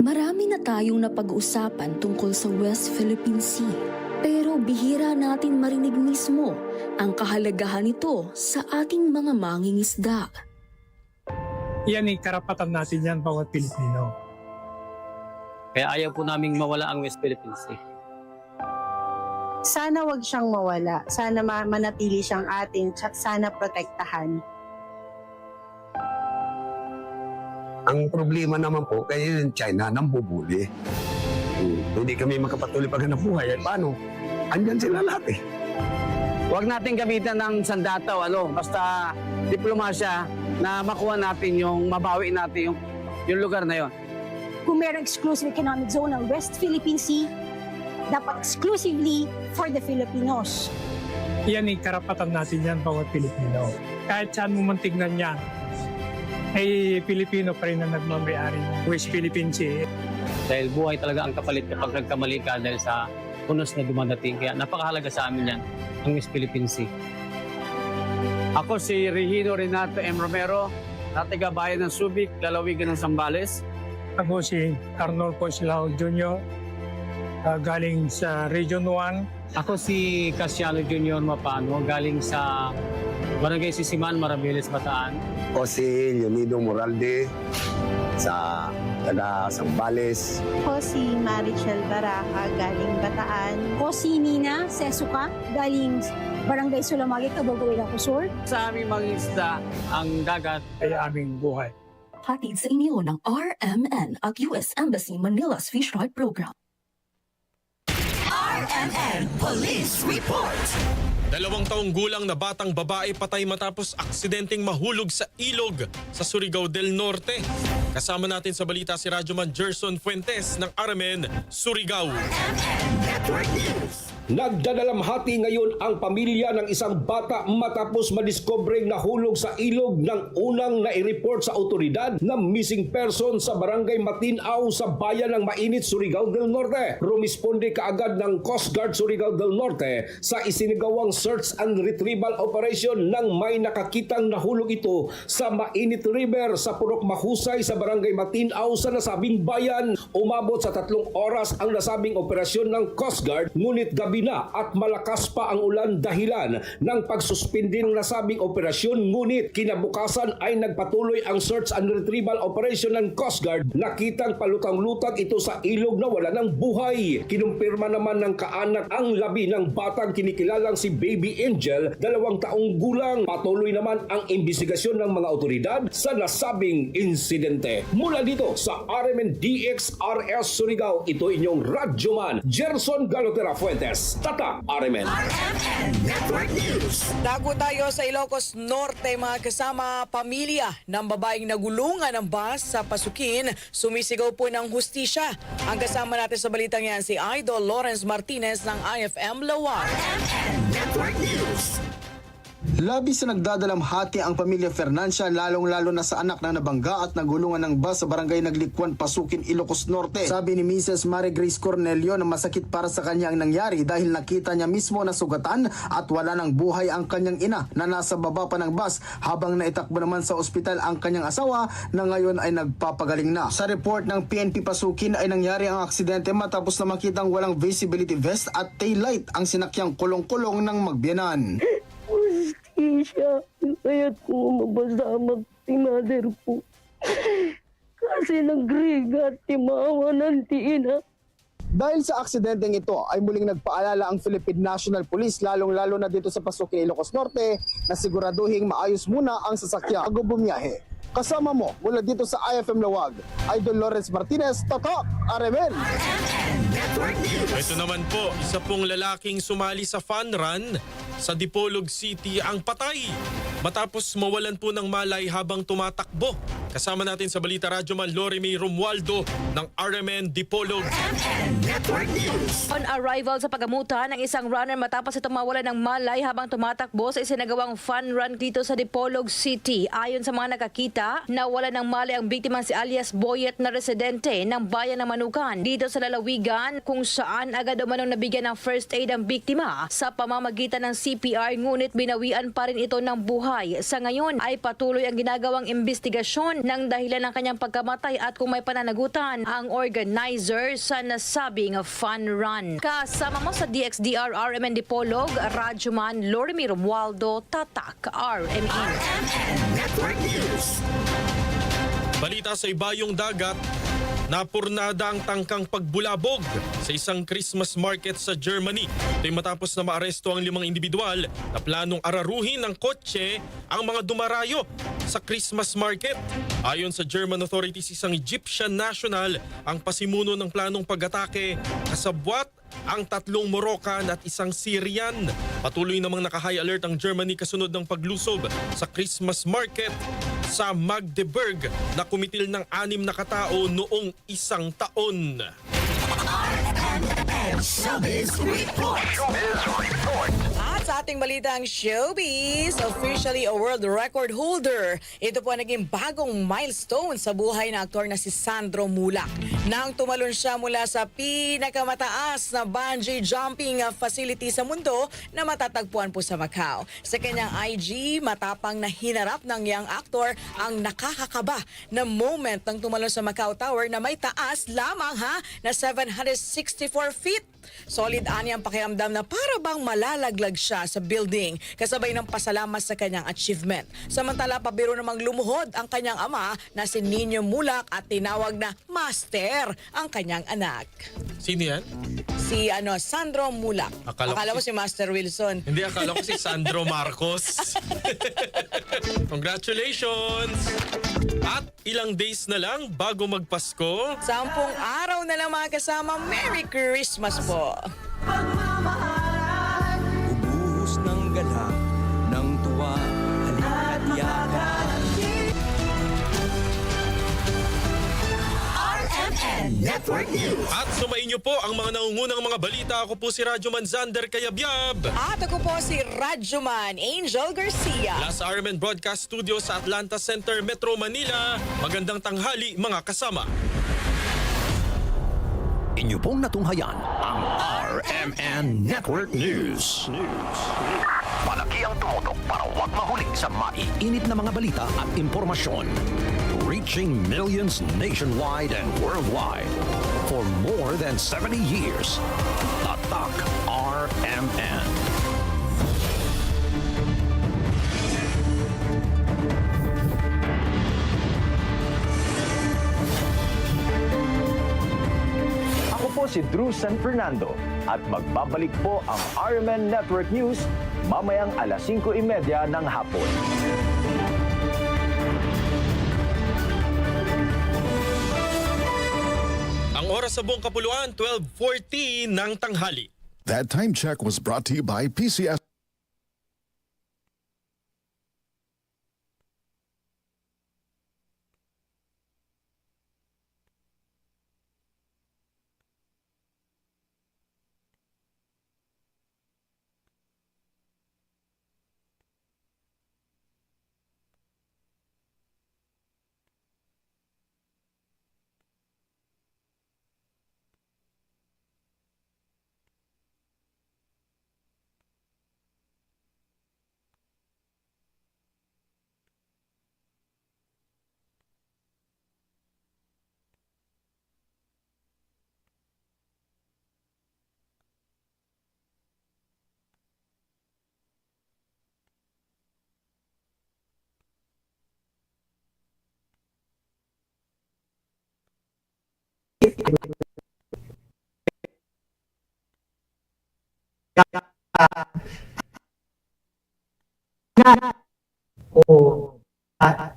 Marami na tayong napag-uusapan tungkol sa West Philippine Sea. Pero bihira natin marinig mismo ang kahalagahan nito sa ating mga mangingisda. Yan ay karapatan natin yan, bawat Pilipino. Kaya ayaw po naming mawala ang West Philippine Sea. Sana wag siyang mawala. Sana manatili siyang atin. Sana protektahan. Ang problema naman po, kaya yung China nambubuli. Hindi kami makapatuloy pag hanap buhay. Ay paano? Andyan sila lahat eh. Huwag natin gamitan ng sandataw, basta diplomasya na makuha natin mabawi natin yung lugar na yon. Kung mayroong exclusive economic zone ng West Philippine Sea, dapat exclusively for the Filipinos. Yan ay karapatan natin yan, bawat Pilipino. kahit saan mo man tignan yan, ay Pilipino pa rin na nagmamayari ng West Philippine Sea. Dahil buhay talaga ang kapalit kapag nagkamali ka dahil sa unos na dumadating. Kaya napakahalaga sa amin yan, ang West Philippine Sea. Ako si Regino Renato M. Romero, natiga bayan ng Subic, lalawigan ng Zambales. Ako si Arnold Coslao Jr., galing sa Region 1. Ako si Casiano Junior Mapano, galing sa Barangay Sisiman, Marabeles, Bataan. O si Leonido Moralde sa taga Zambales. Ako si Marichel Baraca, galing Bataan. Ako si Nina Sesuka, galing Barangay Sulamagi, Cabalgawilang Sur. Sa aming mga isda, ang dagat ay aming buhay. Hatid sa inyo ng RMN at US Embassy Manila's Fish Fry Program. RMN Police Report. 2 taong gulang na batang babae patay matapos aksidenteng mahulog sa ilog sa Surigao del Norte. Kasama natin sa balita si Radyoman Gerson Fuentes ng RMN Surigao. Network News. Nagdadalamhati ngayon ang pamilya ng isang bata matapos madiskubreng nahulog sa ilog ng unang nai-report sa otoridad na missing person sa barangay Matinaw sa bayan ng Mainit, Surigao del Norte. Rumisponde kaagad ng Coast Guard Surigao del Norte sa isinagawang search and retrieval operation nang may nakakitang nahulog ito sa Mainit River sa Purok Mahusay sa barangay Matinaw sa nasabing bayan. Umabot sa 3 oras ang nasabing operasyon ng Coast Guard, ngunit gabi na at malakas pa ang ulan dahilan ng pagsuspindi ng nasabing operasyon, ngunit kinabukasan ay nagpatuloy ang search and retrieval operation ng Coast Guard. Nakitang palutang-lutang ito sa ilog na wala ng buhay. Kinumpirma naman ng kaanak ang labi ng batang kinikilalang si Baby Angel, 2 taong gulang. Patuloy naman ang investigasyon ng mga otoridad sa nasabing insidente. Mula dito sa RMN DXRS Surigao, ito inyong Radyoman Gerson Galotera Fuentes. Tata, RMN. RMN Network News. Dago tayo sa Ilocos Norte, mga kasama. Pamilya ng babaeng nagulungan ng bus sa Pasukin, sumisigaw po ng hustisya. Ang kasama natin sa balitang yan si Idol Lawrence Martinez ng IFM Lawag. RMN Network News. Labis na nagdadalamhati ang pamilya Fernancia, lalong-lalo na sa anak na nabangga at nagulungan ng bus sa barangay Naglikwan, Pasukin, Ilocos Norte. Sabi ni Mrs. Mary Grace Cornelio na masakit para sa kanya ang nangyari dahil nakita niya mismo na sugatan at wala ng buhay ang kanyang ina na nasa baba pa ng bus, habang naitakbo naman sa ospital ang kanyang asawa na ngayon ay nagpapagaling na. Sa report ng PNP Pasukin ay nangyari ang aksidente matapos na makitang walang visibility vest at taillight ang sinakyang kulong-kulong ng magbiyanan. Siya, kaya't ko mabasama si mother po. Kasi nagrigat si mama ng tina. Dahil sa aksidenteng ito ay muling nagpaalala ang Philippine National Police, lalong-lalo na dito sa Pasukin, Ilocos Norte, na siguraduhin maayos muna ang sasakyan bago bumiyahe. Kasama mo mula dito sa IFM Lawag, Idol Lawrence Martinez, Tatak, RMN. Ito naman po, isa pong lalaking sumali sa fun run sa Dipolog City ang patay matapos mawalan po ng malay habang tumatakbo. Kasama natin sa balita Radyoman Lorime Romualdo ng RMN Dipolog. On arrival sa pagamutan ng isang runner matapos itong mawalan ng malay habang tumatakbo sa isinagawang fun run dito sa Dipolog City. Ayon sa mga nakakita, nawala ng malay ang biktima si alias Boyet na residente ng bayan ng Manukan dito sa lalawigan, kung saan agad umanong nabigyan ng first aid ang biktima sa pamamagitan ng CPR, ngunit binawian pa rin ito ng buhay. Sa ngayon ay patuloy ang ginagawang investigasyon ng dahilan ng kanyang pagkamatay at kung may pananagutan ang organizer sa nasabing fun run. Kasama mo sa DXDR RMN Dipolog, Radyoman Lorime Romualdo, Tatak, RMN. Network News. Balita sa ibayong dagat, napurnada ang tangkang pagbulabog sa isang Christmas market sa Germany. Ito'y matapos na maaresto ang 5 individual na planong araruhin ng kotse ang mga dumarayo sa Christmas market. Ayon sa German authorities, isang Egyptian national ang pasimuno ng planong pag-atake, kasabwat ang 3 Moroccan at isang Syrian. Patuloy namang naka-high alert ang Germany kasunod ng paglusob sa Christmas market sa Magdeburg na kumitil ng 6 na katao noong 1 taon. Showbiz Report. At sa ating balitang showbiz, officially a world record holder. Ito po naging bagong milestone sa buhay ng aktor na si Sandro Mulak. Nang tumalon siya mula sa pinakamataas na bungee jumping facility sa mundo na matatagpuan po sa Macau. Sa kanyang IG, matapang na hinarap ng young actor ang nakakakaba na moment ng tumalon sa Macau Tower na may taas lamang na 764 feet. Solid ani ang pakiramdam na para bang malalaglag siya sa building kasabay ng pasalamat sa kanyang achievement. Samantala, pabiro namang lumuhod ang kanyang ama na si Nino Mulak at tinawag na Master ang kanyang anak. Sino yan? Si Sandro Mulak. Akala mo si Master Wilson. Hindi, akala ko si Sandro Marcos. Congratulations! At ilang days na lang bago magpasko. 10 araw na lang mga kasama. Merry Christmas po! Ubuhos ng galak, ng tuwa, halina't yakan. RMN Network News. At sumayin niyo po ang mga nangungunang mga balita. Ako po si Radyo Man Zander Kayabyab. At ako po si Radyoman Angel Garcia. Mula sa RMN Broadcast Studio sa Atlanta Center, Metro Manila. Magandang tanghali mga kasama. Inyo pong natunghayan ang RMN Network News. Malaki ang tumutok para huwag mahuli sa maiinit na mga balita at impormasyon. Reaching millions nationwide and worldwide for more than 70 years. Tatak RMN. Ako po si Drew San Fernando at magbabalik po ang RMN Network News mamayang alas 5:30 ng hapon. Ang oras sa buong kapuluan, 12:40 ng tanghali. That time check was brought to you by PCS.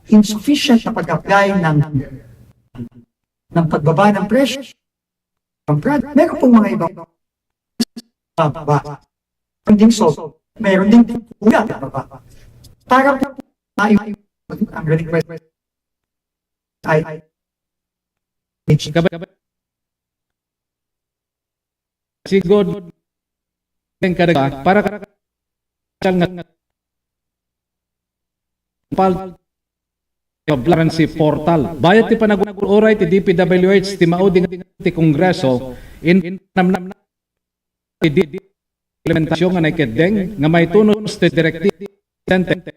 Insufficient na pag-apply ng pagbaba ng presyo. Meron pong mga ibang baba. Meron so, meron din kuya baba. Para po ang request ay sigod ng kadaga para Transparency Portal. Bayat ti panaguray ti DPWH ti mauding ti Kongreso in namnam ti implementasyon nga nakedeng nga may tunos ti directive sentence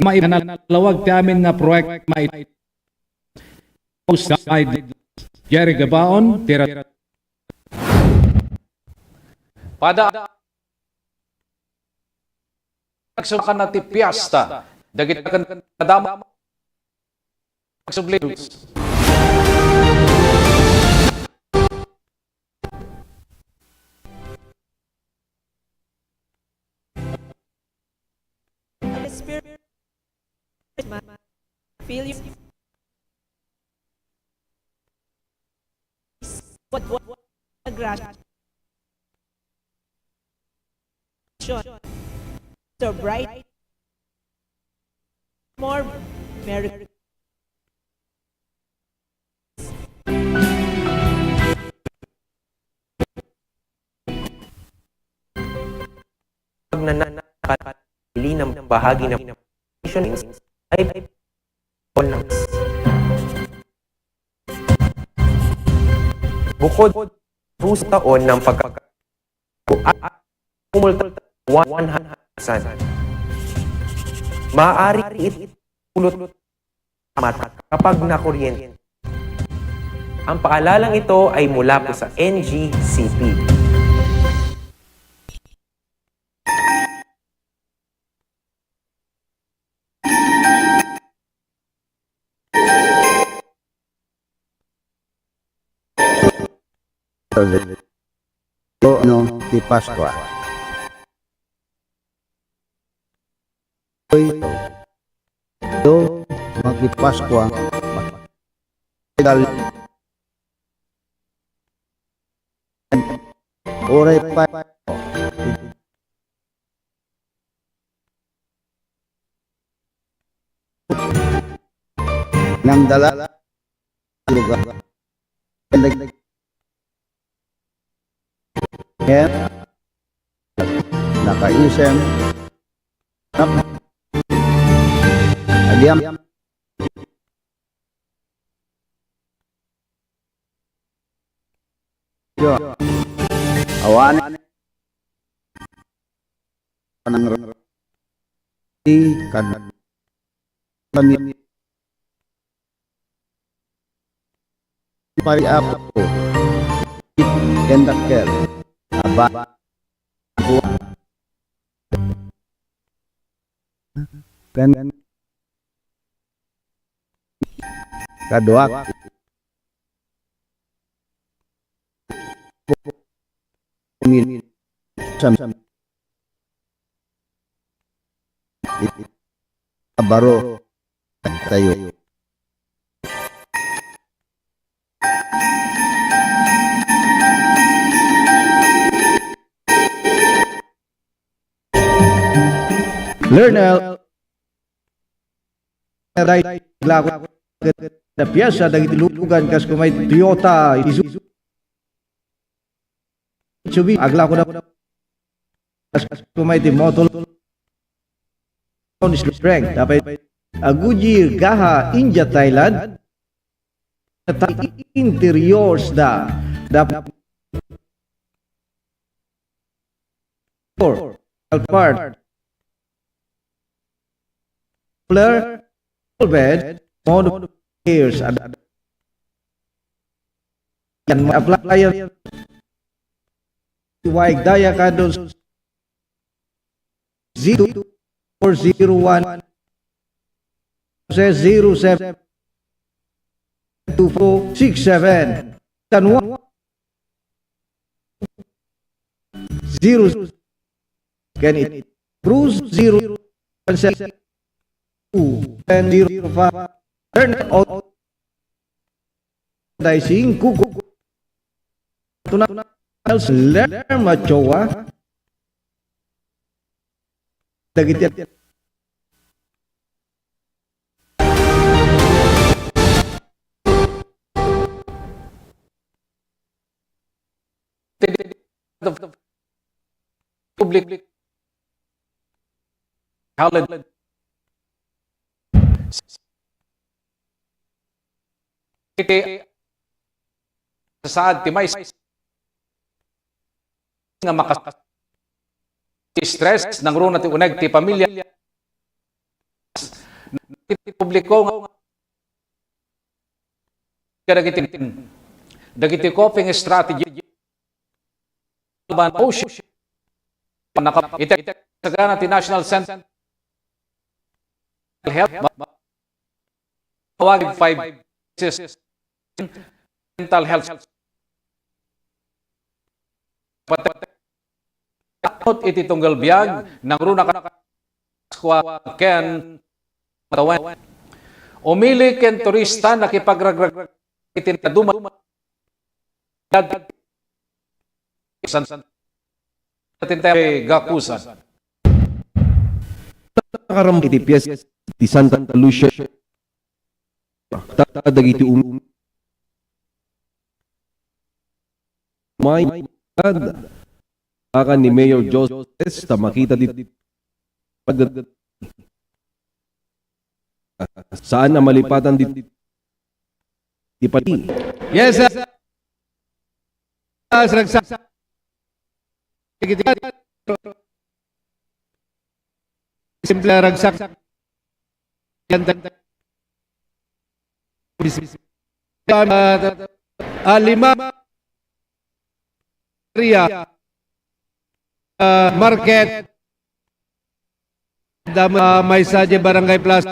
maipanalawag ti amin nga proyekt may side Jerry Gabaon tira pada nagsukan na ti piyesta dagit kan kadama sublidos feel you what aggression so bright more Merry nananakali ng bahagi ng ay bukod sa taon ng pagkakumulta 100%. Maaari itulot kapag nakuryente. Ang paalalang ito ay mula po sa NGCP. Di Pasqua. Do Magi Pasqua. Oray pa ng dala lugar. Nakaisem Agyam Yo awan panang di kan kami pari apa kendakel aba kan kadoak baro tayo Lernel right lago na piyesa dagiti lugan kas kumay Toyota Isuzu agla ko na kas kumay di motor on strength dapat aguji gaha India Thailand interiors dapat part Fleur bed modifiers ada yang apply waig daya kadon 0401 07 2467 tanwa 0 can it cruise 0 and 05 turn out dicing kuku tunal ler machowa dagiti public holiday saad timay nga makas stress ng runa ti uneg ti pamilya ti publiko dagiti coping strategy ban ocean ite sagana ti National Center Health tawag 5 mental health patot iti tunggal biag ng runa ka ken matawan umili ken turista nakipagragrag itin kaduma san tintay gakusan nakaram iti piyes ti Santa Lucia dagiti may Baka ni Mayor Joseph na makita dito saan na malipatan dito. Yes, sir. Simple ragsak. Lima area market may sadya barangay plus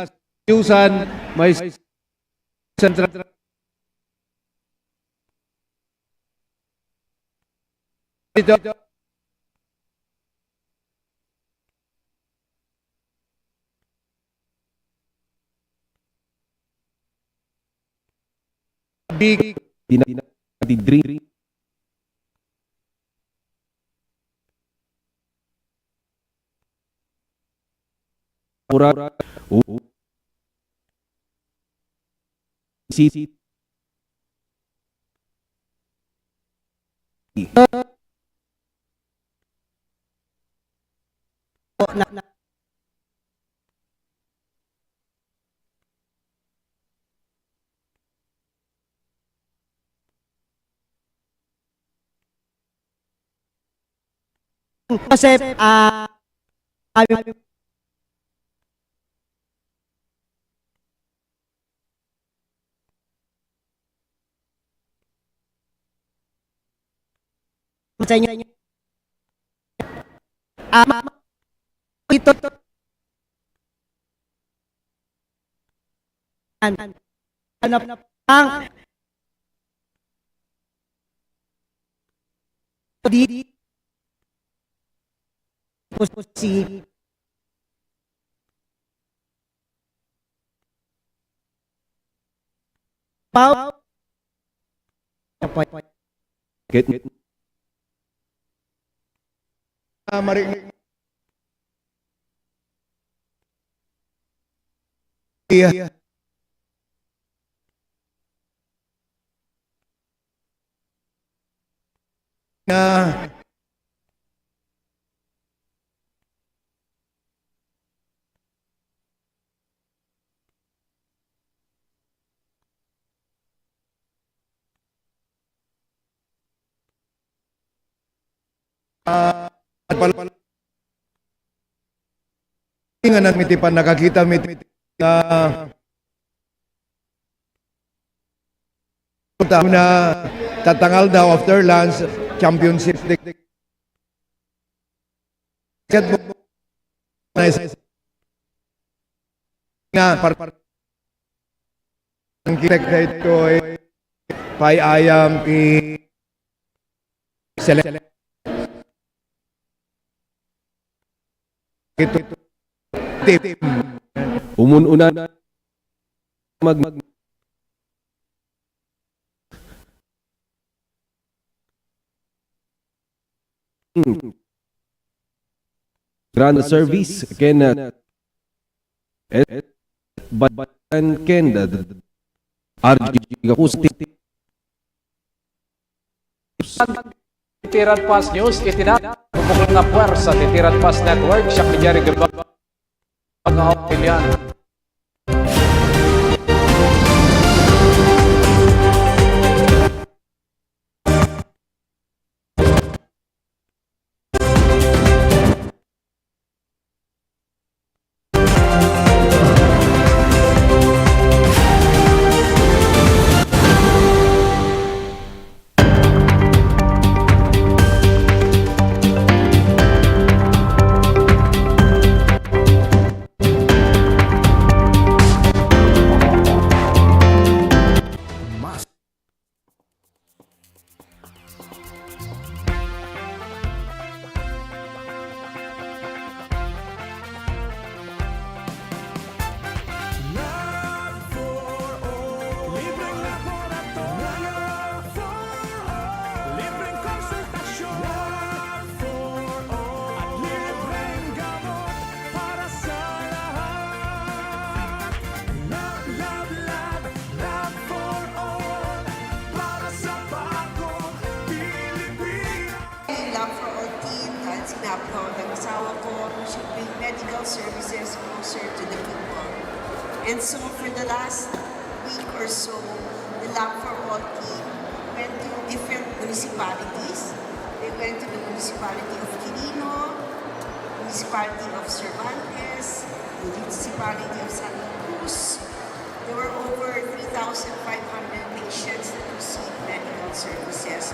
Yusan may central dito big Dinadidri. Pura. City. Kasi, sa inyo, ito, ang di si Pau Maring na nga nagmitipan nakakita mit na tatangal daw after lunch championship nga ang kirek ko ay payayam select ito tip Umununa mag Grand service can but and can RG acoustic Titiran Pas News itinat bumukol nga puwersa Titiran Pas Network siya kanyari gabag pag-aopilyan. sinabi ko ng asawa ko, we should bring medical services closer to the people. And so for the last week or so, the Lab for All team went to different municipalities. They went to the municipality of Quirino, municipality of Cervantes, the municipality of Santa Cruz. There were over 3,500 patients that received medical services.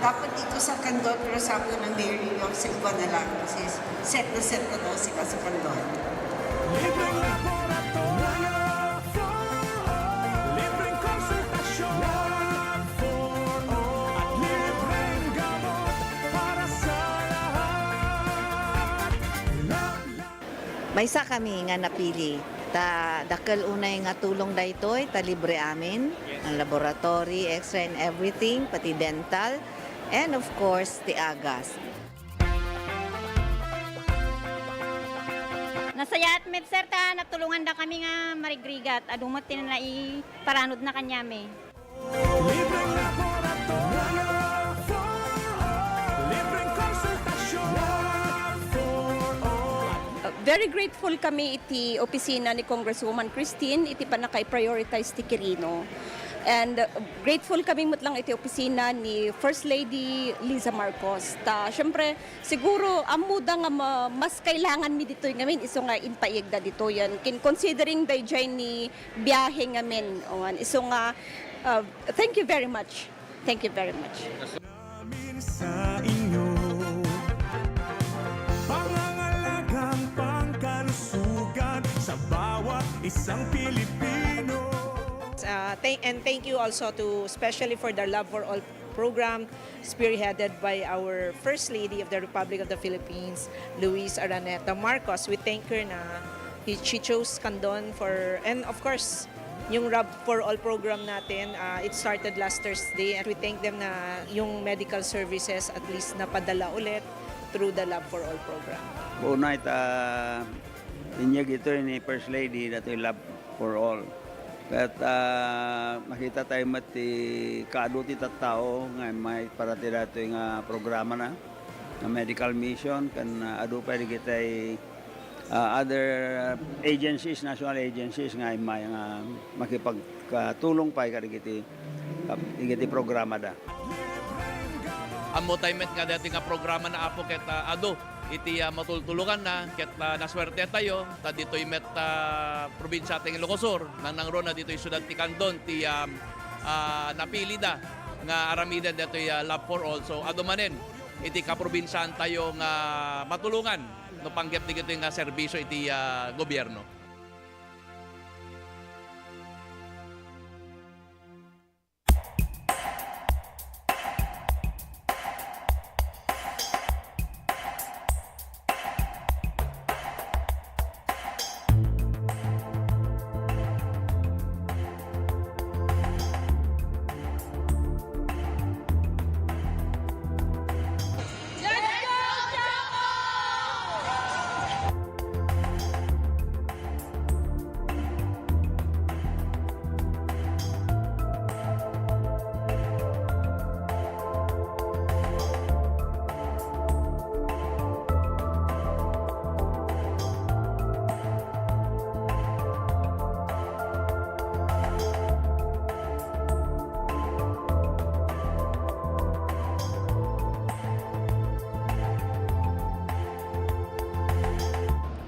Dapat dito sa Candon, pero sabi ko ng mayor yung sa iba na lang kasi set na daw sila sa Candon. Libreng laboratorio for all. Libreng konsultasyon for all. At libreng gamot para sa lahat. Maysa kami nga napili. Dakal unay nga tulong daytoy, ta libre amin. Ang laboratory, X-ray and everything, pati dental. And of course, tiagas. Nasaya at med sir ta, natulungan da kami nga marigrigat. Adumot na paranod na kanyame. Libreng laboratorio for all. Libreng konsultasyon for all. Very grateful kami iti opisina ni Congresswoman Christine, iti pa nakay-prioritize ti Quirino. And grateful kami lang iti opisina ni First Lady Liza Marcos. Siyempre, siguro, amuda nga mas kailangan mi dito ngamin, iso nga inpaigda dito yan. Considering dayjay ni biyahe ngamin. Iso nga, thank you very much. Thank you very much. Sa inyo, pangangalagang pangkalusugan sa bawat isang Pilipino. And thank you also to, especially for the Love for All program, spearheaded by our First Lady of the Republic of the Philippines, Luis Araneta Marcos. We thank her na she chose Candon for, and of course, yung Love for All program natin, it started last Thursday, and we thank them na yung medical services at least napadala ulit through the Love for All program. Unay inyag ito ni First Lady dito yung Love for All. At makita tayo mati kaaduti tattao nga may parati dato yung programa na medical mission kan adu pa kita other agencies, national agencies nga may makipagtulong pa kiti programa da. Amo tayo met nga dati nga programa na apo ket adu iti matultulugan na ket naswerte tayo ta ditoy met probinsya ting Ilocosur nang rona ditoy syudad ti Candon ti napili da nga aramiden ditoy Love for All. So adumanen iti kaprobinsyan tayo nga matulungan no panggep ti kitoy nga serbisyo iti gobyerno.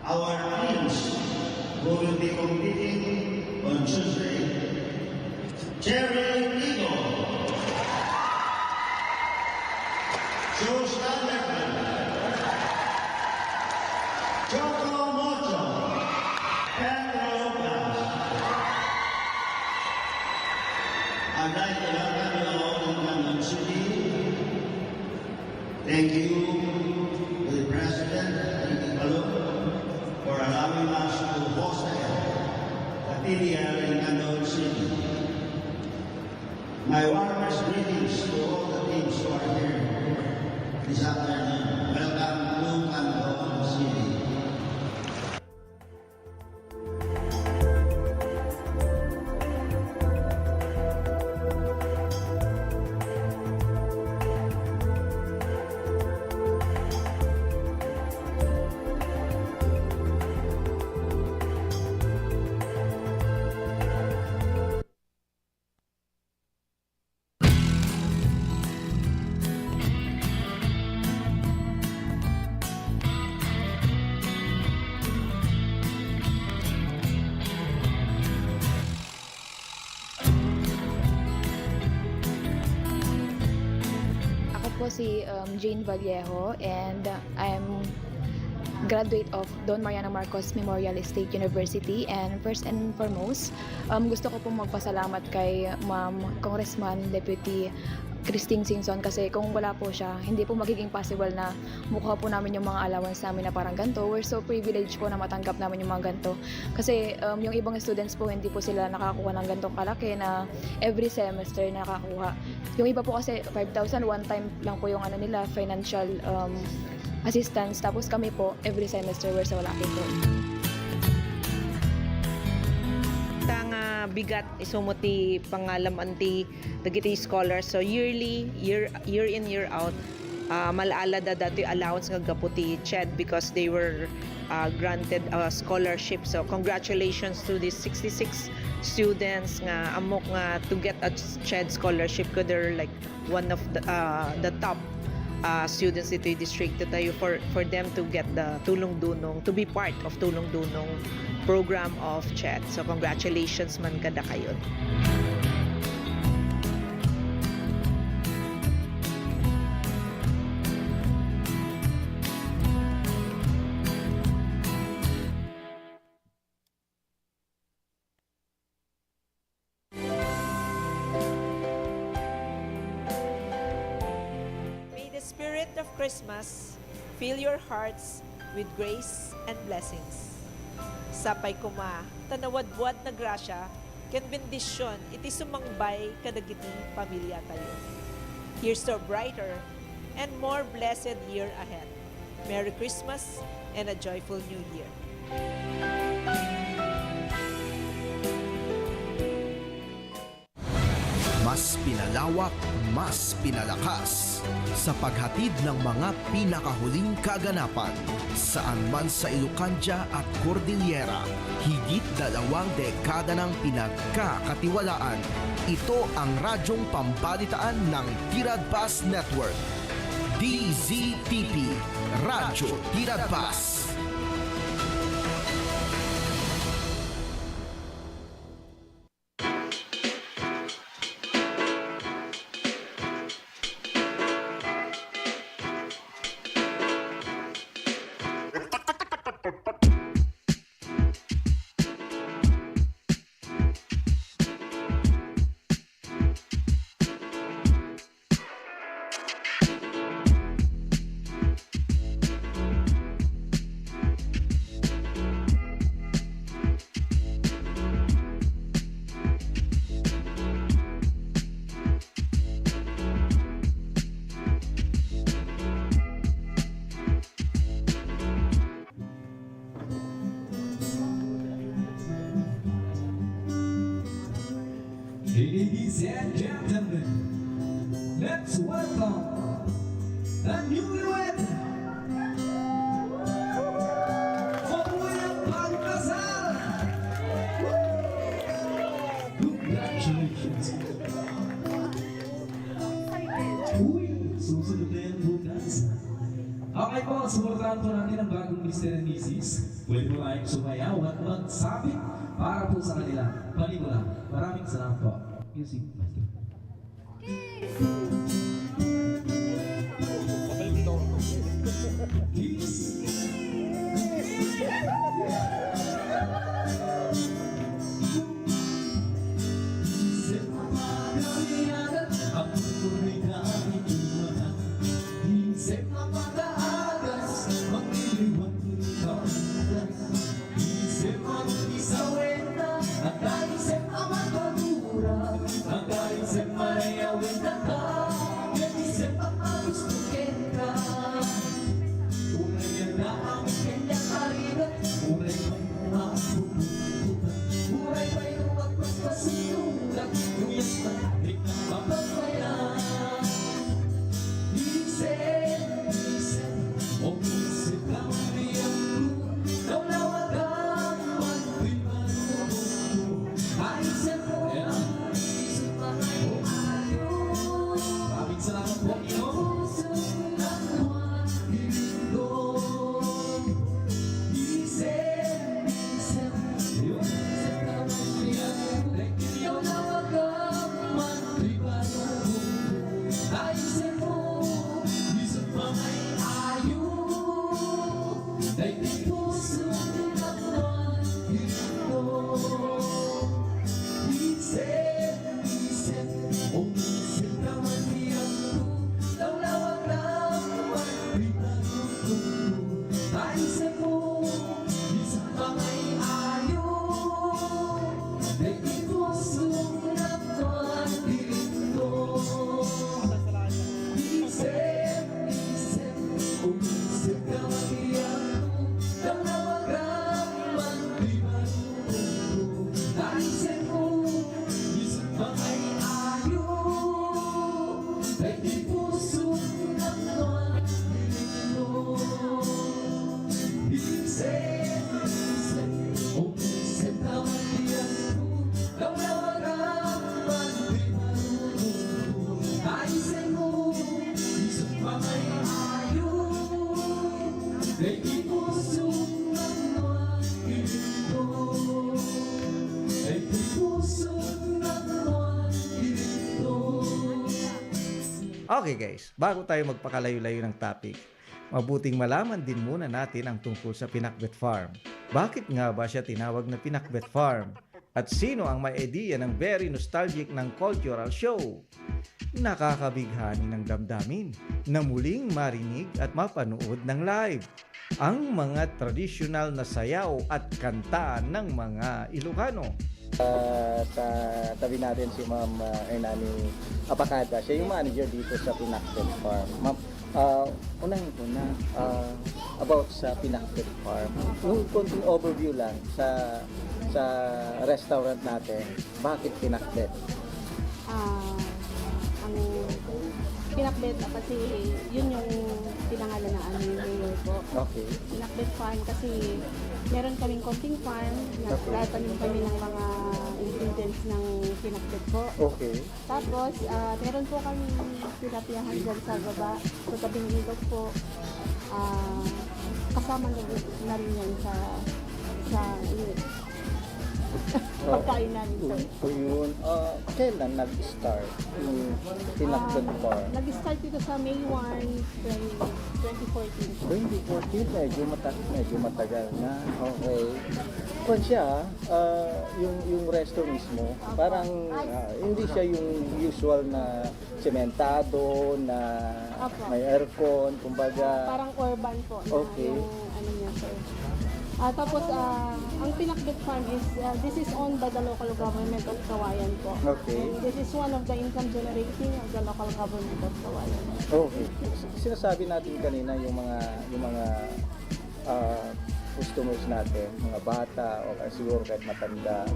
Our teams will be competing on Tuesday. Jerry Eagle, Joe Stanley, Choco Mocho, Pedro Lopez. I'd like to welcome you all in London City. Thank you to the President, for allowing us to host the PDL in Candon City. My warmest greetings to all the teams who are here this afternoon. Welcome to Candon City. si Jane Vallejo and I'm graduate of Don Mariano Marcos Memorial State University, and first and foremost, gusto ko pong magpasalamat kay Ma'am Congressman Deputy Christine Singson kasi kung wala po siya, hindi po magiging possible na mukha po namin yung mga allowance namin na parang ganito. We're so privileged po na matanggap namin yung mga ganito. Kasi yung ibang students po, hindi po sila nakakuha ng ganitong kalaki na every semester nakakuha. Yung iba po kasi 5,000 one time lang po yung nila, financial assistance. Tapos kami po, every semester we're so lucky po. Tanga bigat isumuti pangalam anti dagiti scholars. So yearly, year in year out, malaala da dati allowance nga gaputi CHED because they were granted a scholarship. So congratulations to these 66 students nga amok nga to get a CHED scholarship ko. They're like one of the top students dito yung district tayo for them to get the Tulong Dunong, to be part of Tulong Dunong program of CHED. So congratulations man kada kayo. Spirit of Christmas, fill your hearts with grace and blessings. Sapay kuma, tanawad-wad na grasya, ken bendisyon, iti sumangbay kadagiti pamilya tayo. Here's to a brighter and more blessed year ahead. Merry Christmas and a joyful New Year. Mas pinalawak, mas pinalakas sa paghatid ng mga pinakahuling kaganapan saan man sa Ilocandia at Cordillera. Higit 2 dekada ng pinagkakatiwalaan. Ito ang radyong pambalitaan ng Tiradpas Network. DZTP, Radyo Tiradpas. Ladies and gentlemen, let's welcome the newlywed Pamuyang Pagkasal. Congratulations. Uy, susunod na yan bukas. Okay po, supportahan po natin ang bagong Mr. and Mrs. Pwede po kayong sumayaw at magsabit para po sa kanila. Panimula. Maraming salamat po. Music master. Ang galing sa Maria Winata manunuto. Naisin mo, isang pangay ayo. Dahil puso na to ang piling ko. Isip, umisip ka magiyang dalawagan man di manunuto. Naisin mo, isang pangay ayo. Dahil puso na to ang piling ko. Isip, umisip ka magiyang dalawagan man di manunuto. Naisin mo, isang pangay ayo. Dahil puso na to ang piling ko. Dahil puso na to ang piling ko. Okay guys, bago tayo magpakalayo-layo ng topic, mabuting malaman din muna natin ang tungkol sa Pinakbet Farm. Bakit nga ba siya tinawag na Pinakbet Farm? At sino ang may idea ng very nostalgic ng cultural show? Nakakabighani ng damdamin na muling marinig at mapanood ng live ang mga tradisyonal na sayaw at kanta ng mga Ilocano. Sa tabi natin si Ma'am Hernani Apacada. Siya yung manager dito sa Pinakbet Farm. Ma'am, unang-una, about sa Pinakbet Farm. Yung konting overview lang sa restaurant natin. Bakit Pinakbet? Ang Pinakbet kasi yun yung pinangalan na aming mayor po. Okay. Pinakbet Farm kasi meron kaming konting farm, nagtatanim kami ng mga ingredients ng pinakbet po. Okay. Tapos, meron po kami tinapiyahan dyan sa baba, sa tabing ilog po. Kasama na rin yan sa pagkain namin sa So yun, kailan nag-start yung Pinakbet Farm? Nag-start dito sa May 1, 2014. 2014, medyo matagal na. Okay. Kung siya, yung resto mismo, parang hindi siya yung usual na sementado, na may aircon, kumbaga. Parang urban po. Okay. Yung ano niya, sir. Tapos, ang Pinakbet Farm is, this is owned by the local government of Kawayan po. Okay. And this is one of the income generating of the local government of Kawayan. Okay. Sinasabi natin kanina yung mga customers natin, mga bata o siguro kahit matanda,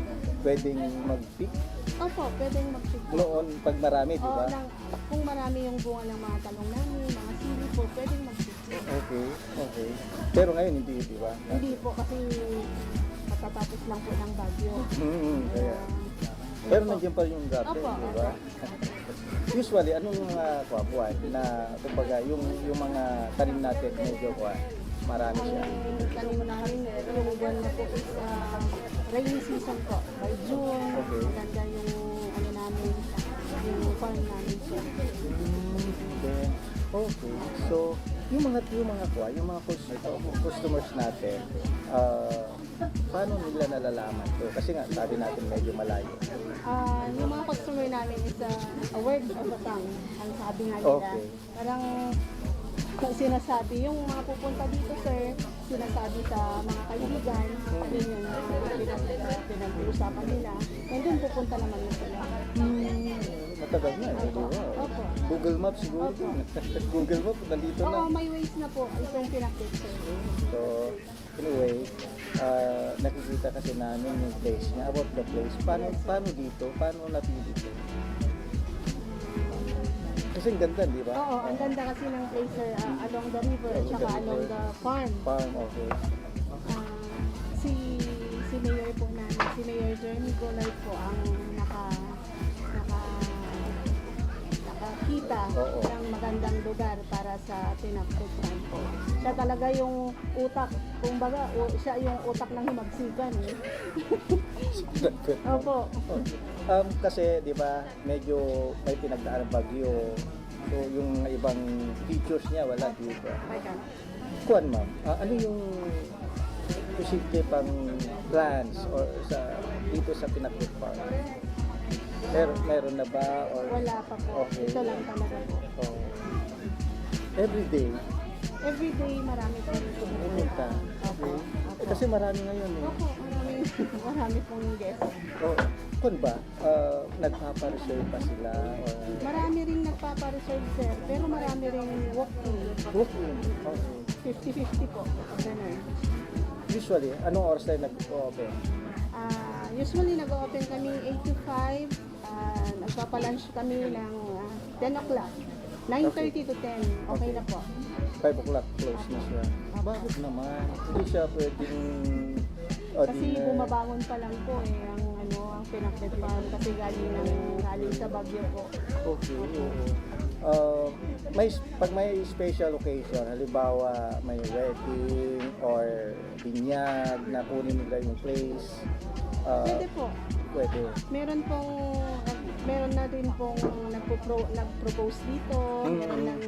pwedeng mag-pick? Opo, pwedeng mag-pick. Noon, pag marami, di ba? Kung marami yung bunga ng mga talong namin, mga sili po, pwedeng mag-pick. Okay. Pero ngayon hindi, di ba? Hindi po kasi matatapos lang po ng bagyo. Kaya. Pero nandiyan pa rin yung gap, Opo, di ba? Usually, anong mga buwan na, kumbaga, yung mga tanim natin medyo marami siya? Ang tanim namin, yung buwan na po is rainy season po. By June, maganda yung ano namin, yung farm namin siya. Okay. So, yung mga customers natin, paano nila nalalaman to? Kasi nga, sabi natin medyo malayo. Yung mga customer namin is a word of the tongue. Ang sabi nga nila. Okay. Parang sinasabi, yung mga pupunta dito, sir, sinasabi sa mga kaibigan, yun yung pinag-uusapan nila. And then pupunta naman na sila. Matagal na, di ba? Opo. Google Maps siguro. Google Maps, nandito na. Oo, may ways na po. Itong Pinakbet, sir. So, anyway, nakikita kasi namin yung place niya, about the place. Paano dito? Paano napili ito? Kasi ang ganda, di ba? Oo, ang ganda kasi ng place, sir, along the river at saka along the farm. Farm, okay. Si Mayor po namin, si Mayor Jeremy Golard po ang nakakita ng magandang lugar para sa Pinakbet Farm po. Siya talaga yung utak, kumbaga, siya yung utak ng himagsikan. Opo. Kasi, di ba, medyo may pinagdaan ng bagyo. So, yung ibang features niya, wala dito. Kuan, ma'am, ano yung posible pang plans or dito sa Pinakbet Farm? Meron na ba? Or, wala pa po. Okay. Ito lang talaga po. Every day? everyday marami po yung Pumunta. Opo. Eh, kasi marami ngayon eh. Opo, marami pong guest. O, kun ba, nagpapa-reserve pa sila? Or... Marami ring nagpapa-reserve, sir, pero marami ring walk-in. Walk-in? Okay. 50-50 po. Ganun. Usually, anong oras tayo nag-open? Usually nag-open kami 8 to 5. Nagpapa-lunch kami ng 10 o'clock. 9:30 to 10. Okay na po. 5 o'clock close na siya. Bakit naman? Hindi siya pwedeng Kasi bumabangon pa lang po ang Pinakbet Farm kasi galing sa Baguio po. Okay, oo. Pag may special occasion, halimbawa may wedding or binyag na kunin nila yung place. Pwede po. Pwede. Meron na din pong nag-propose dito, meron nang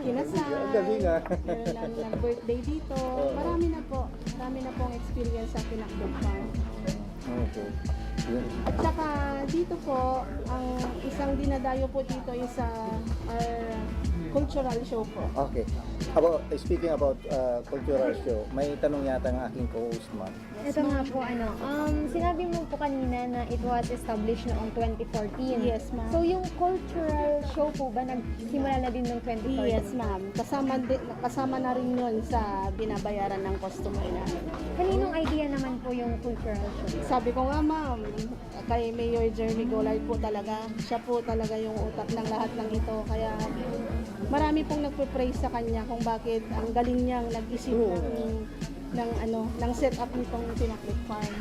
kinasal, meron nang birthday dito. Marami na pong experience sa Pinakbet Farm. Okay. At saka dito po, ang isang dinadayo po dito is cultural show po. Okay. Speaking about cultural show, may tanong yata ng aking co-host, ma'am. Ito nga po, sinabi mo po kanina na it was established noong 2014. Yes, ma'am. So, yung cultural show po ba nagsimula na din noong 2014? Yes, ma'am. Kasama na rin yun sa binabayaran ng customer namin. Kaninong idea naman po yung cultural show? Sabi ko nga, ma'am, kay Mayor Jeremy Golay po talaga. Siya po talaga yung utak ng lahat ng ito. Kaya marami pong nagpe-praise sa kanya kung bakit ang galing niyang nag-isip ng setup nitong Pinakbet Farm.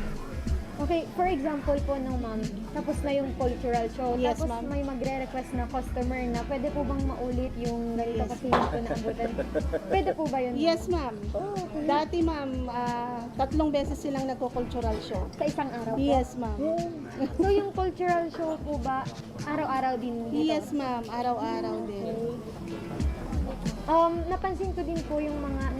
Okay, for example po nung ma'am, tapos na yung cultural show, Yes, tapos ma'am. may magre-request na customer na pwede po bang maulit yung ganito kasi hindi ko naabutan? Pwede po ba yun? Yes, ma'am. Dati, ma'am, 3 beses silang nagko-cultural show. Sa isang araw po? Yes, ma'am. So yung cultural show po ba, araw-araw din dito? Yes, ma'am. Araw-araw din. Napansin ko din po yung mga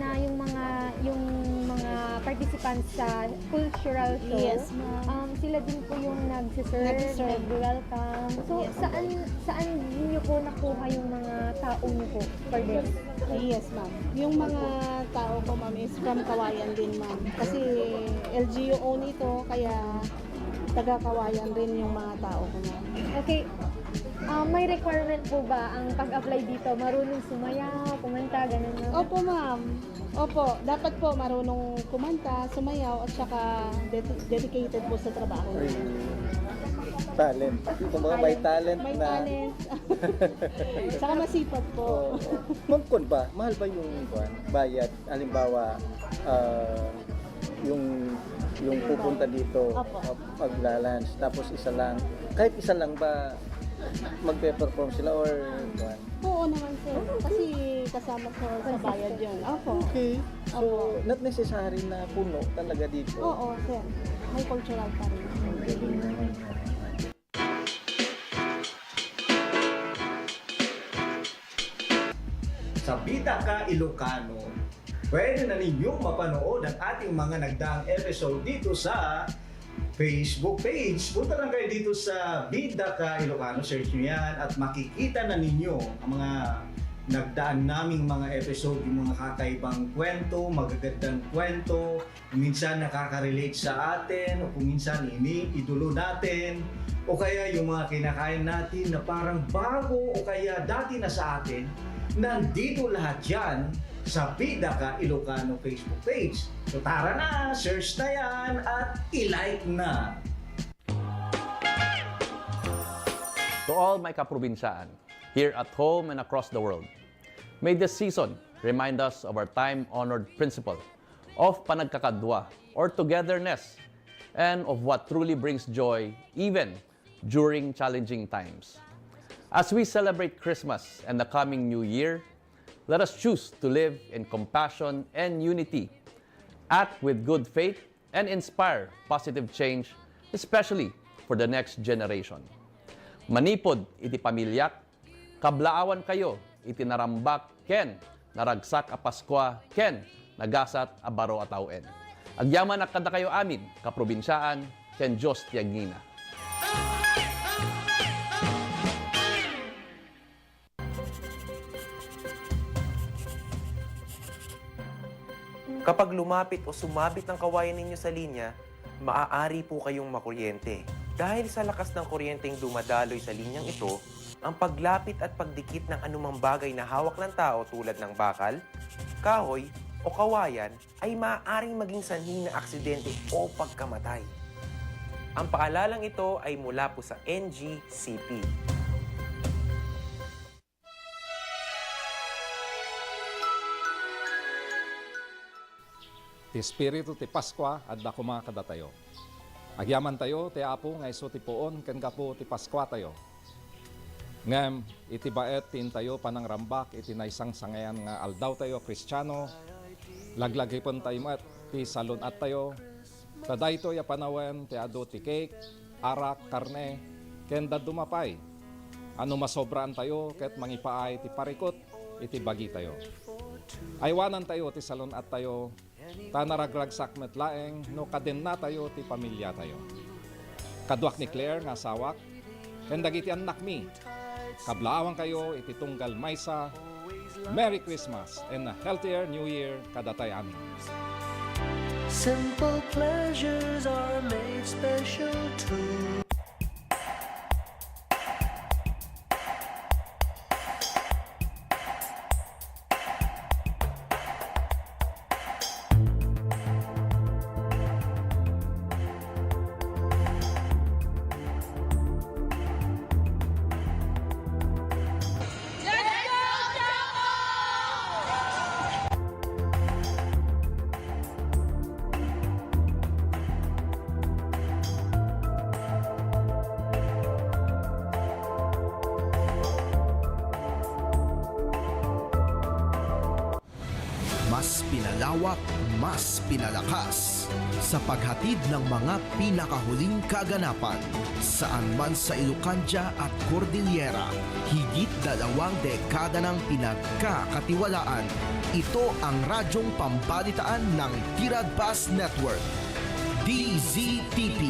participants sa cultural show. Yes, ma'am. Sila din po yung nag-serve, nag-welcome. So, saan niyo po nakuha yung mga tao niyo po for this? Yes, ma'am. Yung mga tao ko, ma'am, is from Kawayan din, ma'am. Kasi LGU own ito, kaya taga-Kawayan rin yung mga tao ko, ma'am. Okay. May requirement po ba ang pag-apply dito? Marunong sumayaw, kumanta, ganun na? Opo, ma'am. Opo, dapat po marunong kumanta, sumayaw, at saka dedicated po sa trabaho. Talent. Kumbaga may talent May na... talent. Saka masipag po. Ma'am, kun ba, mahal ba yung bayad? Halimbawa, yung pupunta dito, paglalunch, tapos isa lang. Kahit isa lang ba, magpe-perform sila or what? Oo naman, sir. Kasi kasama sa bayad yun. Opo. Okay. So, not necessary na puno talaga dito. Oo, sir. May cultural pa rin. Sa Bida Ka Ilocano, pwede na ninyong mapanood ang ating mga nagdaang episode dito sa Facebook page. Punta lang kayo dito sa Bida Ka Ilocano, search nyo yan at makikita na ninyo ang mga nagdaan naming mga episode, yung mga kakaibang kwento, magagandang kwento, minsan nakaka-relate sa atin, o kung minsan idolo natin, o kaya yung mga kinakain natin na parang bago o kaya dati na sa atin. Nandito lahat yan sa Bida Ka Ilocano Facebook page. So tara na, search na yan at i-like na! To all my kaprobinsaan, here at home and across the world, may this season remind us of our time-honored principle of panagkakadwa or togetherness and of what truly brings joy even during challenging times. As we celebrate Christmas and the coming New Year, let us choose to live in compassion and unity, act with good faith, and inspire positive change, especially for the next generation. Manipod iti pamilyak, kablaawan kayo iti narambak ken naragsak a Paskwa ken nagasat a baro a tawen. Agyaman akada kayo amin, kaprobinsyaan, ken Diyos tiyagngina. Kapag lumapit o sumabit ang kawayan ninyo sa linya, maaari po kayong makuryente. Dahil sa lakas ng kuryenteng dumadaloy sa linyang ito, ang paglapit at pagdikit ng anumang bagay na hawak ng tao tulad ng bakal, kahoy o kawayan ay maaaring maging sanhi ng aksidente o pagkamatay. Ang paalalang ito ay mula po sa NGCP. Ti Espiritu ti Paskwa at dako mga kadatayo. Agyaman tayo, ti Apo, nga iso ti poon, ken kapo ti Paskwa tayo. Ngem, iti baet tin tayo panang rambak, iti naisang sangayan nga aldaw tayo, Kristiyano, laglagipon tayo mat, ti salon at tayo, taday to ya panawen, ti ado ti cake, arak, karne, ken dumapay. Ano masobraan tayo, ket mangipaay ti parikot, iti bagi tayo. Aywanan tayo, ti salon at tayo, tanaragragsak met laeng, no kaden na tayo, ti pamilya tayo. Kaduak ni Claire nga sawak, ken dagiti anak mi, kablaawang kayo, iti tunggal maysa, Merry Christmas and a healthier New Year kadatay amin. Simple pleasures are made special too. Mas pinalawak, mas pinalakas sa paghatid ng mga pinakahuling kaganapan saan man sa Ilocania at Cordillera. Higit 2 dekada ng pinagkakatiwalaan. Ito ang radyong pambalitaan ng Tiradpas Network. DZTP,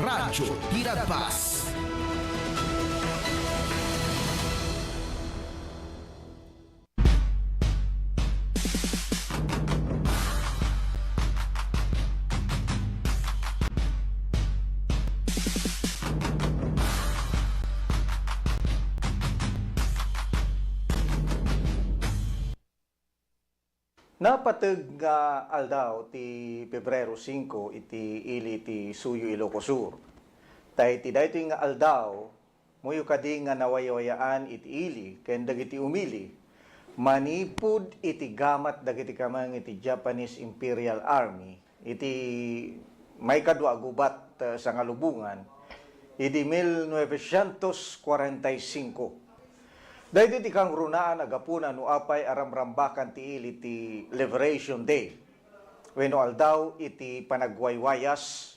Radyo Tiradpas. Napateg nga aldaw ti Pebrero 5 iti ili ti Suyo Ilocos Sur. Tay ti daytoy nga aldaw muyo kadi nga nawayawayaan iti ili ken dagiti umili manipud iti gamat dagiti kamang iti Japanese Imperial Army iti may kadwa gubat sa ngalubungan iti 1945. Dahil ti kang runaan agapuna no apay aramrambakan ti ili ti Liberation Day. Wenno aldaw iti panagwaywayas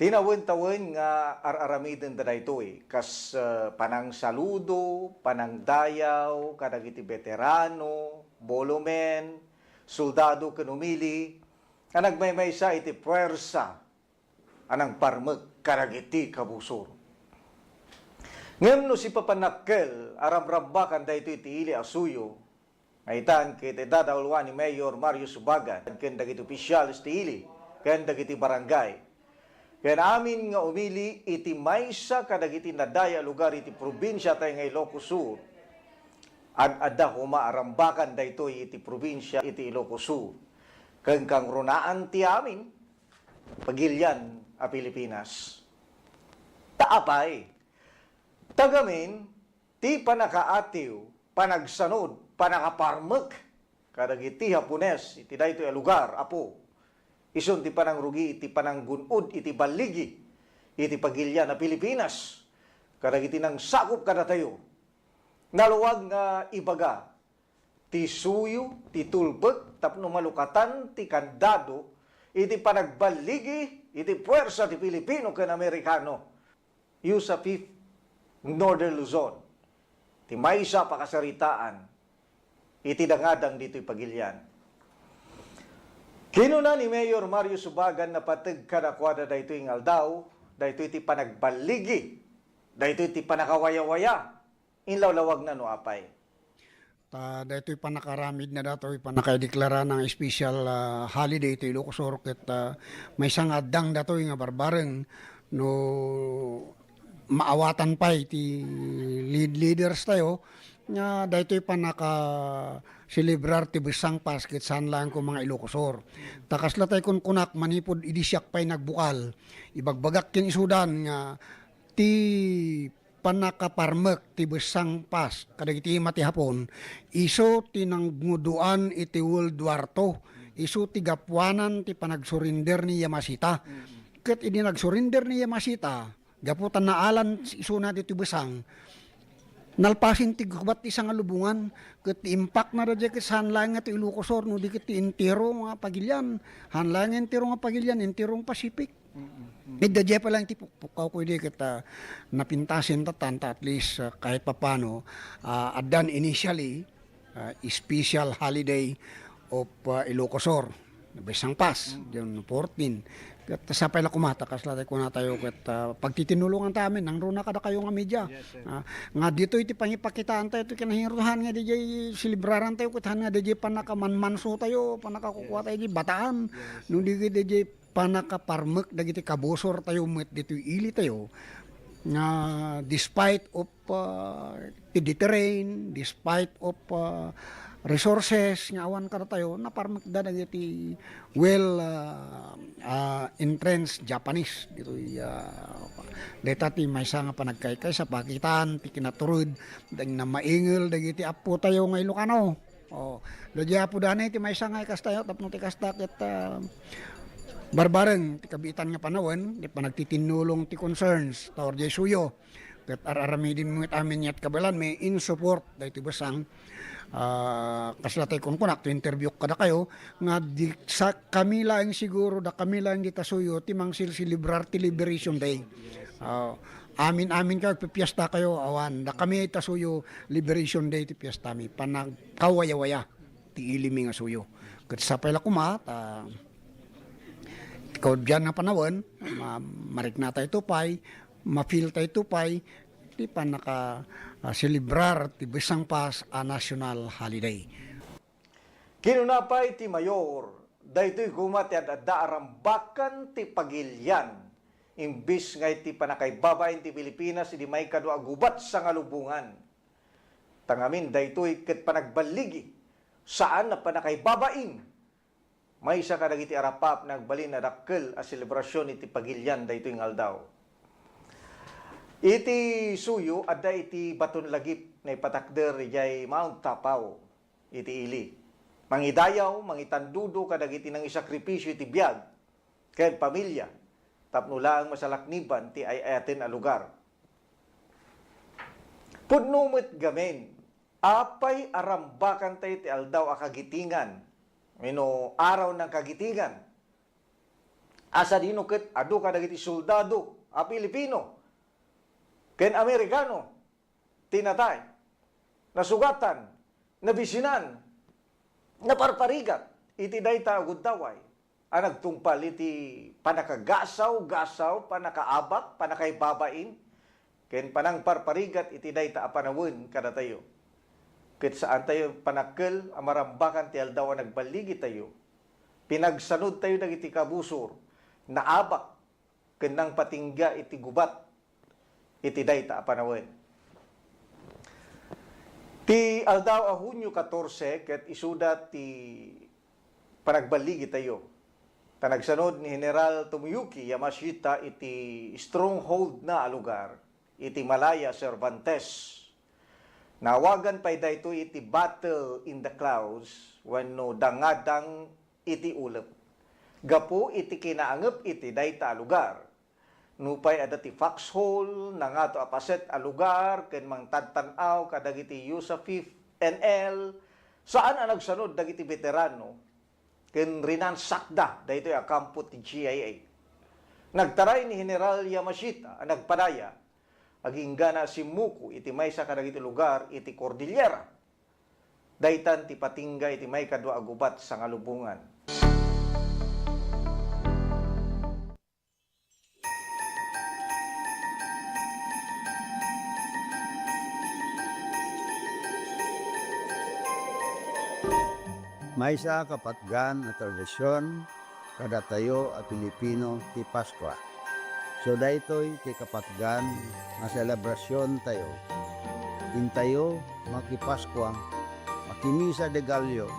tinawin-tawin nga araramiden da daytoy kas panang saludo, panang dayaw, kadagiti veterano, bolomen, soldado ken umili, ang nagmaymaysa iti puwersa anang parmek kadagiti kabusor. Ngem no si papanakkel aramrambakan dayto iti ili asuyo ngaitan ket dadawalwan ni Mayor Mario Subagan ken dagiti opisyales ti ili ken dagiti barangay. Ken amin nga umili iti maysa kadagiti nadaya lugar iti probinsya tay nga Ilocos Sur. Adda huma arambakan dayto iti probinsya iti Ilocos Sur. Ken kang runaan ti amin pagilyan a Pilipinas. Taapay tagamin, ti panakaatiw, panagsanod, panakaparmek, kadagiti Hapones, iti dayto a lugar, apo. Ison ti panangrugi, iti pananggunod, iti baligi, iti pagilya na Pilipinas, kadagiti nang sakop kada tayo. Naluwag nga ibaga, ti suyo, ti tulbek, tapno malukatan, ti kandado, iti panagbaligi, iti puwersa ti Pilipino ken Amerikano. Yu sa 5th Northern Luzon, ti maysa pakasaritaan, iti dangadang dito'y pagilyan. Kinuna ni Mayor Mario Subagan na pateg kadakwada daytoy ngaldaw, daytoy ti panagbaligi, daytoy ti panakawaya-waya, inlawlawag na no apay. dato'y panakaramid na dato'y panakaideklara ng special holiday ito Ilocosur ket may sangadang dato'y nga barbareng no maawatan pa iti leaders tayo nga daytoy panaka celebrar ti besang Paskit saan lang ko mga Ilocosur. Takas latay kun kunak manipod idisyak pay nagbukal. Ibagbagak kin isudan nga ti panakaparmek ti besang pas kadagiti mati hapon iso tinangguduan iti World War II. Iso ti gapuanan ti panagsurinder ni Yamashita. Ket idi nagsurinder ni Yamashita gaputan na alan iso na ti besang nalpasin ti gubat ti sangalubungan ket impact na radya ket hanlang nga ti Ilocosur no di ket ti entero nga pagilyan hanlang entero nga pagilyan enterong Pacific. Medya pa lang ti pukaw ko di ket napintasin tatan at least kahit papano adan initially special holiday of Ilocosur besang pas June 14 ket sapay la kumata kasla ko na tayo ket pagtitinulungan ta amin nang runa kada kayo nga media nga dito iti pangipakitaan tayo iti kinahiruhan nga DJ selebraran tayo ket nga DJ panakamanmanso tayo panakakukuha tayo di bataan no di DJ panakaparmek dagiti kabosor tayo met dito ili tayo nga despite of the terrain despite of resources nga awan kada tayo naparmek da dagiti well entrenched Japanese dito deta ti maysa nga panagkaykay sa pakitan ti kinaturod dang na maingel dagiti apo tayo nga Ilocano lodya po danay ti maysa nga ikas tayo tapno ti kasta ket barbareng ti kabitan nga panawon di panagtitinulong ti concerns tawar jay suyo ket araramidin mo amin yat kabalan may in support daytoy besang kaslatay kun kunak to interview kada kayo nga di sa kami lang siguro da kami lang di tasuyo timang celebrar ti Liberation Day amin kayo pipiesta kayo awan da kami tasuyo Liberation Day ti piesta mi panag kawaya-waya ti ilimi nga suyo ket sapay la kumat ikaw diyan nga panawon marik na tayo tupay ma-feel tayo tupay ti panaka celebrar ti besang pas a national holiday. Kinunapay ti mayor, daytoy gumat at daarambakan ti pagilyan. Imbis nga iti panakaibabain ti Pilipinas, idi may kadwa gubat sa ngalubungan. Tangamin daytoy ket panagbaligi, saan na panakaibabain. May isa ka dagiti arapap nagbalin na dakkel a selebrasyon iti pagilyan daytoy ngaldaw. Iti suyo adda iti baton lagip na ipatakder jay Mount Tapaw iti ili. Mangidayaw, mangitandudo kadagiti nang isakripisyo iti biyag ken pamilya tapno laang masalakniban ti ayaten a lugar. Pudnumit gamen apay arambakan tayo ti aldaw a kagitingan mino araw ng kagitingan asa dino ket adu kadagiti soldado a Pilipino ken Amerikano, tinatay, nasugatan, nabisinan, naparparigat, iti dayta agudaway, ang nagtungpal iti panakagasaw, panakaabak, panakaibabain, ken panang parparigat iti dayta apanawin kada tayo. Ket saan tayo panakkel, amarambakan ti aldaw nagbaligi tayo, pinagsanod tayo dagiti kabusor, naabak, ken nang patingga iti gubat, iti dayta apanawin. Ti aldaw a Hunyo 14 ket isuda ti panagbaligi tayo. Tanagsanod ni General Tomoyuki Yamashita iti stronghold na lugar iti Malaya Cervantes. Nawagan pay dayto iti battle in the clouds wenno dangadang iti ulep. Gapu iti kinaangep iti dayta lugar. Nupay adati foxhole na nga to apaset a lugar ken mangtadtanaw kadagiti USA 5th NL saan ang nagsanod dagiti veterano ken rinansakda daytoy a kampo ti GIA. Nagtaray ni General Yamashita ang nagpadaya aging gana si Muku iti maysa kadagiti lugar iti Cordillera. Daytan ti patingga iti may kadwa agubat sa ngalubungan. May sa kapatgan na tradisyon kada tayo a Pilipino ti Paskwa. So daytoy ti kapatgan na selebrasyon tayo. Intayo makipaskwa, makimisa de Gallo,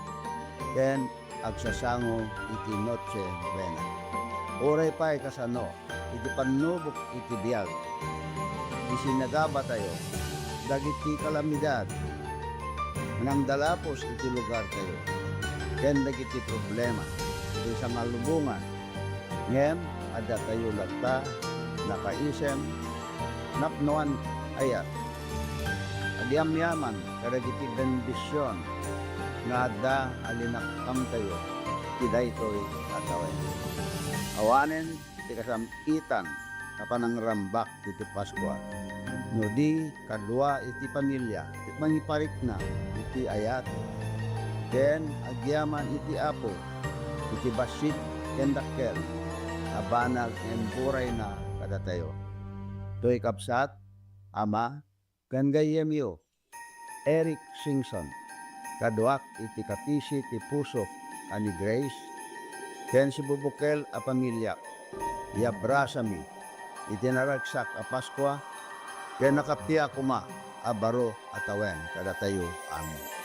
ken agsasango iti Noche Buena. Oray pa'y kasano, iti panubok iti biyag. Isinagaba tayo, dagiti kalamidad, nang dalapos iti lugar tayo, ken dagiti problema, iti sa malubungan. Ngem, ada tayo lagta, nakaisem, napnoan ayat. Adiam-yaman, karagiti bendisyon, nga ada alinakam tayo, tiday to'y atawen. Awanen, ti kasamitan, na panangrambak iti Paskwa. No di, kadwa iti pamilya, iti mangiparik na, iti ayat. Ken, agyaman iti apo, iti basit, ken dakkel, abanag en buray na kada tayo. To'y kapsat, ama, ken gayemyo, Eric Singson, kaduak iti kapisi ti puso ani Grace, ken si bubukel a pamilya, iabrasami, iti naragsak a Paskwa, ken nakapia kuma a baro atawen kada tayo amin.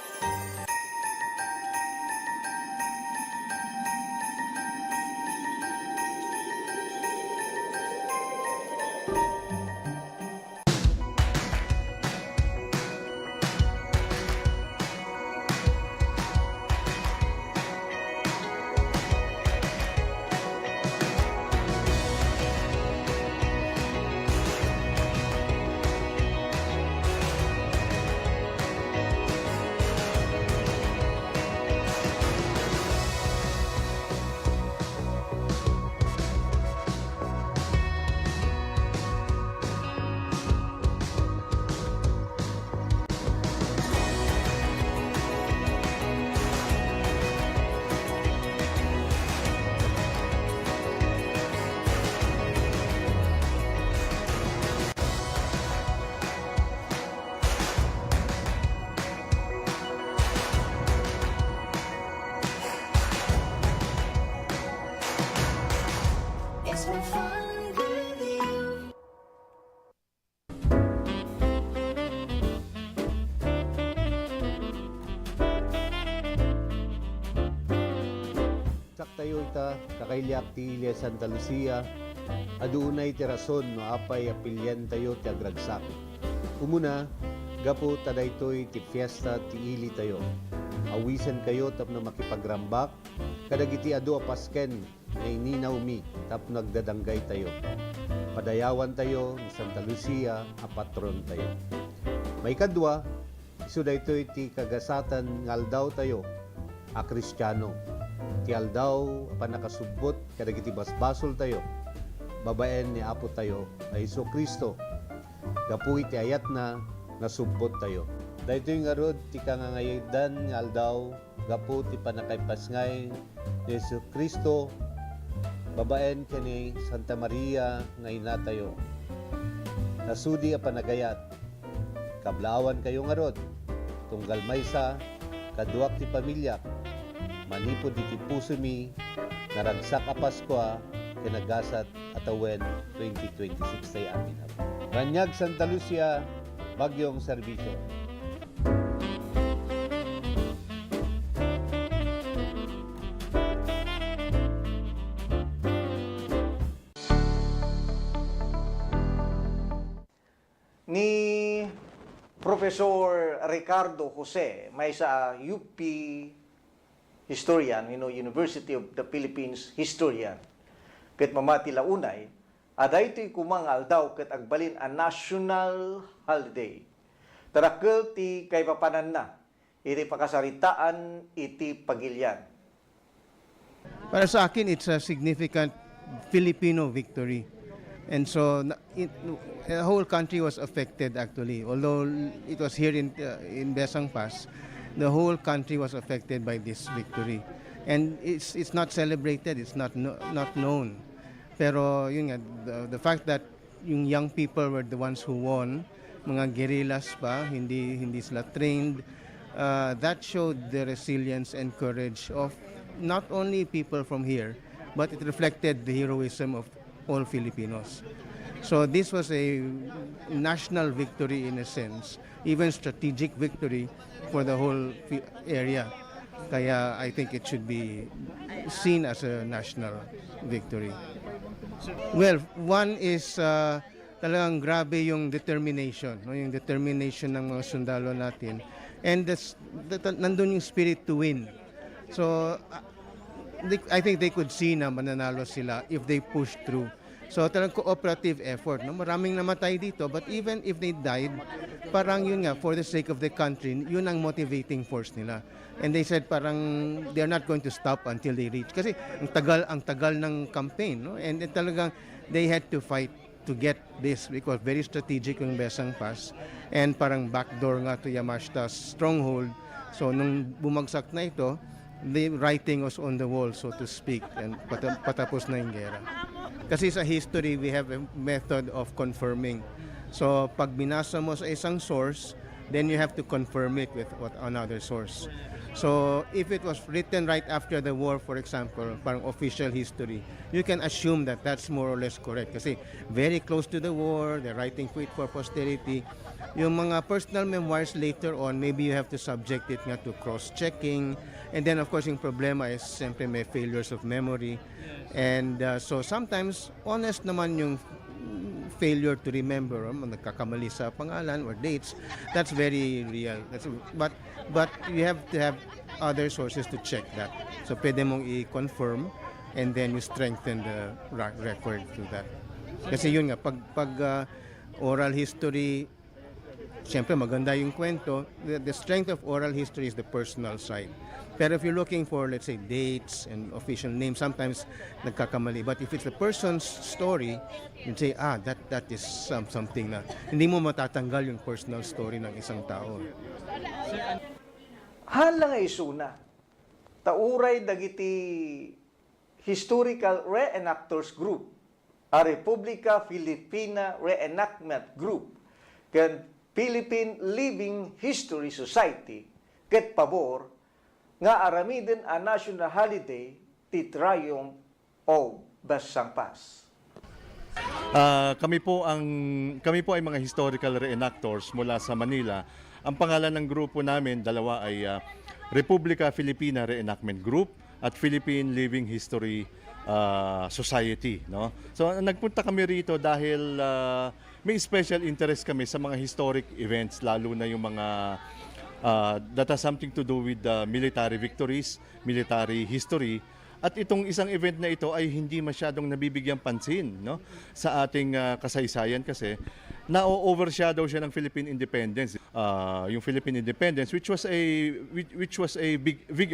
Saktayo ita, kakailyak ti Ilia Santa Lucia, adunay ti rason no apay apilyan tayo ti agragsak. Umuna, gapo tadaytoy ti fiesta ti ili tayo. Awisan kayo tapno makipagrambak, kadagiti adu apasken na ininaw mi tapno nagdadanggay tayo. Padayawan tayo ni Santa Lucia, a patron tayo. May kadwa, iso daytoy ti kagasatan ngaldaw tayo, a Kristiyano. Ti aldaw panakasubbot kadagiti basbasol tayo, babaen ni Apo tayo na Hesus Kristo. Gapu iti ayat na nasubbot tayo. Daytoy nga rod ti kangangayodan nga aldaw, gapu ti panakaypasngay ni Hesus Kristo, babaen kani Santa Maria nga ina tayo. Nasudi a panagayat, kablawan kayo nga rod, tunggal maysa, kaduak ti pamilya, manipod iti puso mi, naragsak a Paskwa, kinagasat atawen 2026 tayo amin. Ranyag Santa Lucia, Bagyong Serbisyo. Ni Professor Ricardo Jose, may sa UP historian, University of the Philippines historian, ket mamati launay, aday ito'y kumangal daw ket agbalin a national holiday. Tarakel ti kay papanan na, iti pakasaritaan iti pagilyan. Para sa akin, it's a significant Filipino victory. And so, the whole country was affected actually. Although it was here in Besang Pass, the whole country was affected by this victory. And it's not celebrated, it's not known. Pero yun nga, the fact that yung young people were the ones who won, mga guerrillas pa, hindi sila trained, that showed the resilience and courage of not only people from here, but it reflected the heroism of all Filipinos. So this was a national victory in a sense, even strategic victory for the whole area. Kaya I think it should be seen as a national victory. Well, one is talagang grabe yung determination, no? Yung determination ng mga sundalo natin. And nandun yung spirit to win. So I think they could see na mananalo sila if they push through. So talagang cooperative effort. No? Maraming namatay dito, but even if they died, parang yun nga, for the sake of the country, yun ang motivating force nila. And they said parang they're not going to stop until they reach. Kasi ang tagal ng campaign. No? And talagang they had to fight to get this because very strategic yung Besang Pass. And parang backdoor nga to Yamashita's stronghold. So nung bumagsak na ito, the writing was on the wall, so to speak, and patapos na yung gera. Kasi sa history, we have a method of confirming. So pag binasa mo sa isang source, then you have to confirm it with another source. So if it was written right after the war, for example, parang official history, you can assume that that's more or less correct. Kasi very close to the war, they're writing for it for posterity. Yung mga personal memoirs later on, maybe you have to subject it nga to cross-checking. And then of course yung problema is siyempre may failures of memory. And so sometimes honest naman yung failure to remember, nagkakamali sa pangalan or dates, that's very real. But you have to have other sources to check that. So pwede mong i-confirm and then you strengthen the record through that. Kasi yun nga, pag oral history, siyempre maganda yung kwento. The strength of oral history is the personal side. Pero if you're looking for, let's say, dates and official names, sometimes nagkakamali. But if it's the person's story, you'd say, that is something na hindi mo matatanggal yung personal story ng isang tao. Halang ay suna, tauray dagiti Historical Reenactors Group, a Republika Filipina Reenactment Group, ken Philippine Living History Society, ket pabor, nga aramiden a national holiday ti Triumph of Besang Pass. Kami po ay mga historical reenactors mula sa Manila. Ang pangalan ng grupo namin, dalawa ay Republika Filipina Reenactment Group at Philippine Living History Society. No? So nagpunta kami rito dahil may special interest kami sa mga historic events, lalo na yung mga that has something to do with military victories, military history. At itong isang event na ito ay hindi masyadong nabibigyang pansin, no? Sa ating kasaysayan kasi na-overshadow siya ng Philippine Independence. Yung Philippine Independence which was a big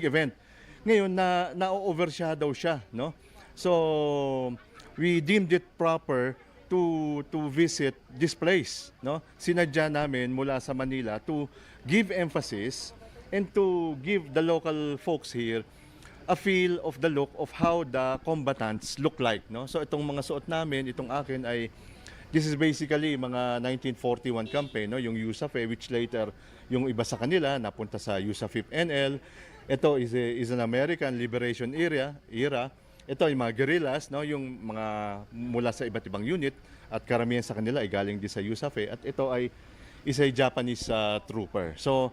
event. Ngayon na-overshadow siya, no? So we deemed it proper to visit this place, no? Sinadya namin mula sa Manila to give emphasis and to give the local folks here a feel of the look of how the combatants look like, no? So itong mga suot namin, itong akin ay this is basically mga 1941 campaign, no? Yung USAF, which later yung iba sa kanila napunta sa USAF NL. Ito is an American Liberation era. Ito ay mga guerrillas, no? Yung mga mula sa iba't ibang unit at karamihan sa kanila ay galing din sa USAF. At ito ay is a Japanese trooper. So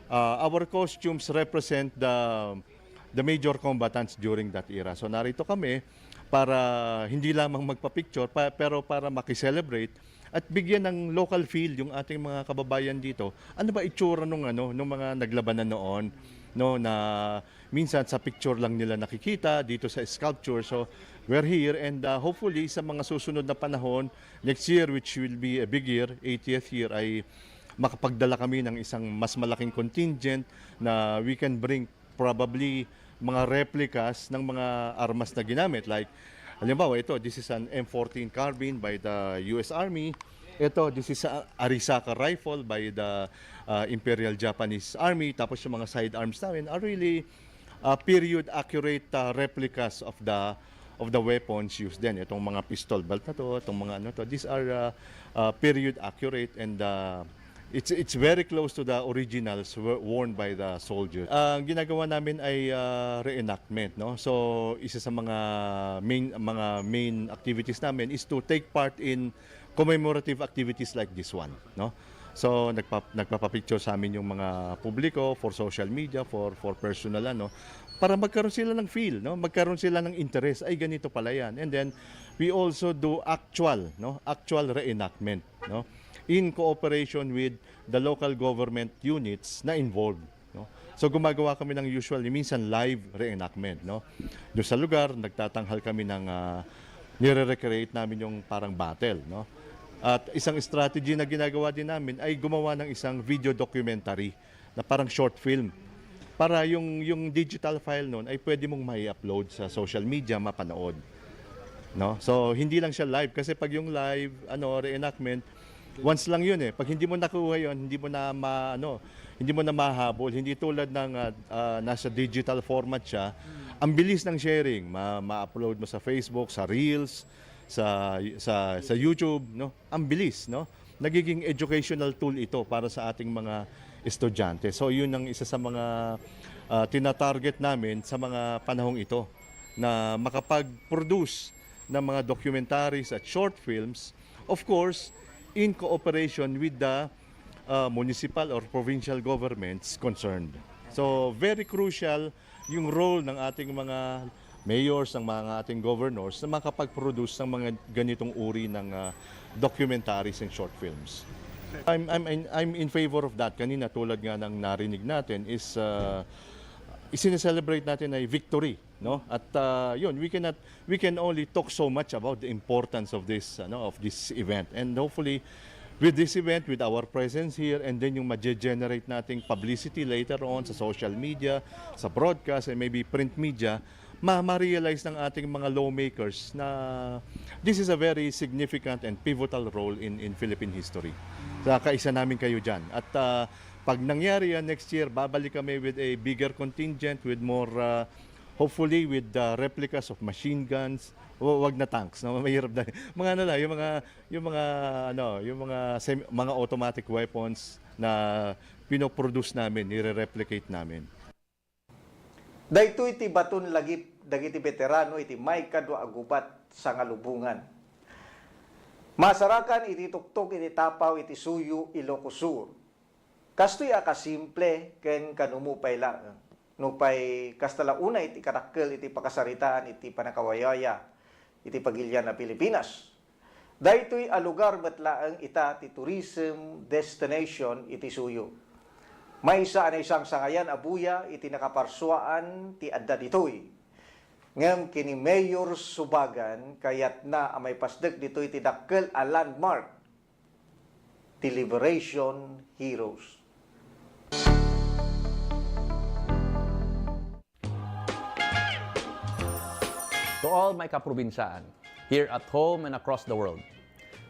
our costumes represent the major combatants during that era. So narito kami para hindi lamang magpa-picture pero para makiselebrate at bigyan ng local feel yung ating mga kababayan dito. Ano ba itsura nung mga naglabanan noon, no, na minsan sa picture lang nila nakikita dito sa sculpture. So we're here and hopefully sa mga susunod na panahon, next year which will be a big year, 80th year, ay makapagdala kami ng isang mas malaking contingent na we can bring probably mga replicas ng mga armas na ginamit. Like, halimbawa, this is an M14 carbine by the US Army. This is a Arisaka rifle by the Imperial Japanese Army. Tapos yung mga sidearms namin are really period accurate replicas of the weapons used then. Itong mga pistol belt na to, itong mga these are period accurate and It's very close to the originals worn by the soldiers. Ang ginagawa namin ay reenactment, no? So isa sa mga main activities namin is to take part in commemorative activities like this one, no? So nagpapapicture sa amin yung mga publiko for social media, for personal para magkaroon sila ng feel, no? Magkaroon sila ng interest, ay ganito pala yan. And then we also do actual reenactment, no? In cooperation with the local government units na involved, no? So gumagawa kami ng usually minsan live reenactment, no? Doon sa lugar nagtatanghal kami ng nire-recreate namin yung parang battle, no? At isang strategy na ginagawa din namin ay gumawa ng isang video documentary na parang short film para yung digital file noon ay pwede mong mai-upload sa social media, mapanood, no? So hindi lang siya live kasi pag yung live reenactment once lang yun eh. Pag hindi mo nakuha yun, hindi mo na mahabol. Hindi tulad ng nasa digital format siya. Ang bilis ng sharing, ma-upload mo sa Facebook, sa Reels, sa YouTube, no? Ang bilis, no? Nagiging educational tool ito para sa ating mga estudyante. So yun ang isa sa mga tina-target namin sa mga panahong ito na makapag-produce ng mga documentaries at short films. Of course, in cooperation with the municipal or provincial governments concerned. So very crucial yung role ng ating mga mayors, ng mga ating governors na makapag-produce ng mga ganitong uri ng documentaries and short films. I'm in favor of that. Kanina tulad nga ng narinig natin is isineselebrate natin ay victory, no? At yun, we can only talk so much about the importance of this event. And hopefully with this event, with our presence here, and then yung ma-generate nating publicity later on sa social media, sa broadcast, and maybe print media, ma-realize ng ating mga lawmakers na this is a very significant and pivotal role in Philippine history. Sa kaisa namin kayo dyan. At pag nangyari yan next year, babalik kami with a bigger contingent, with more, hopefully with replicas of machine guns. Wag na tanks, no? Mahirap na. Mga mga automatic weapons na pinoproduce namin, nire-replicate namin. Daytoy iti baton lagip dagiti veterano iti may kadwa agubat sa ngalubungan. Masarakan iti tuktok iti tapaw iti suyu Ilocos Sur. Kastoy akasimple ken kanumupay lang. Nupay kastala una iti karakkel iti pakasaritaan iti panakawayaya iti pagilya na Pilipinas. Daytoy a lugar betlaeng ita ti tourism destination iti suyu. May isa na isang sangayan abuya iti nakaparsuaan ti adda ditoy. Ngem kini Mayor Subagan kayat na amay pasdek ditoy ti dakkel a landmark ti Liberation Heroes. To all my kaprobinsaan, here at home and across the world,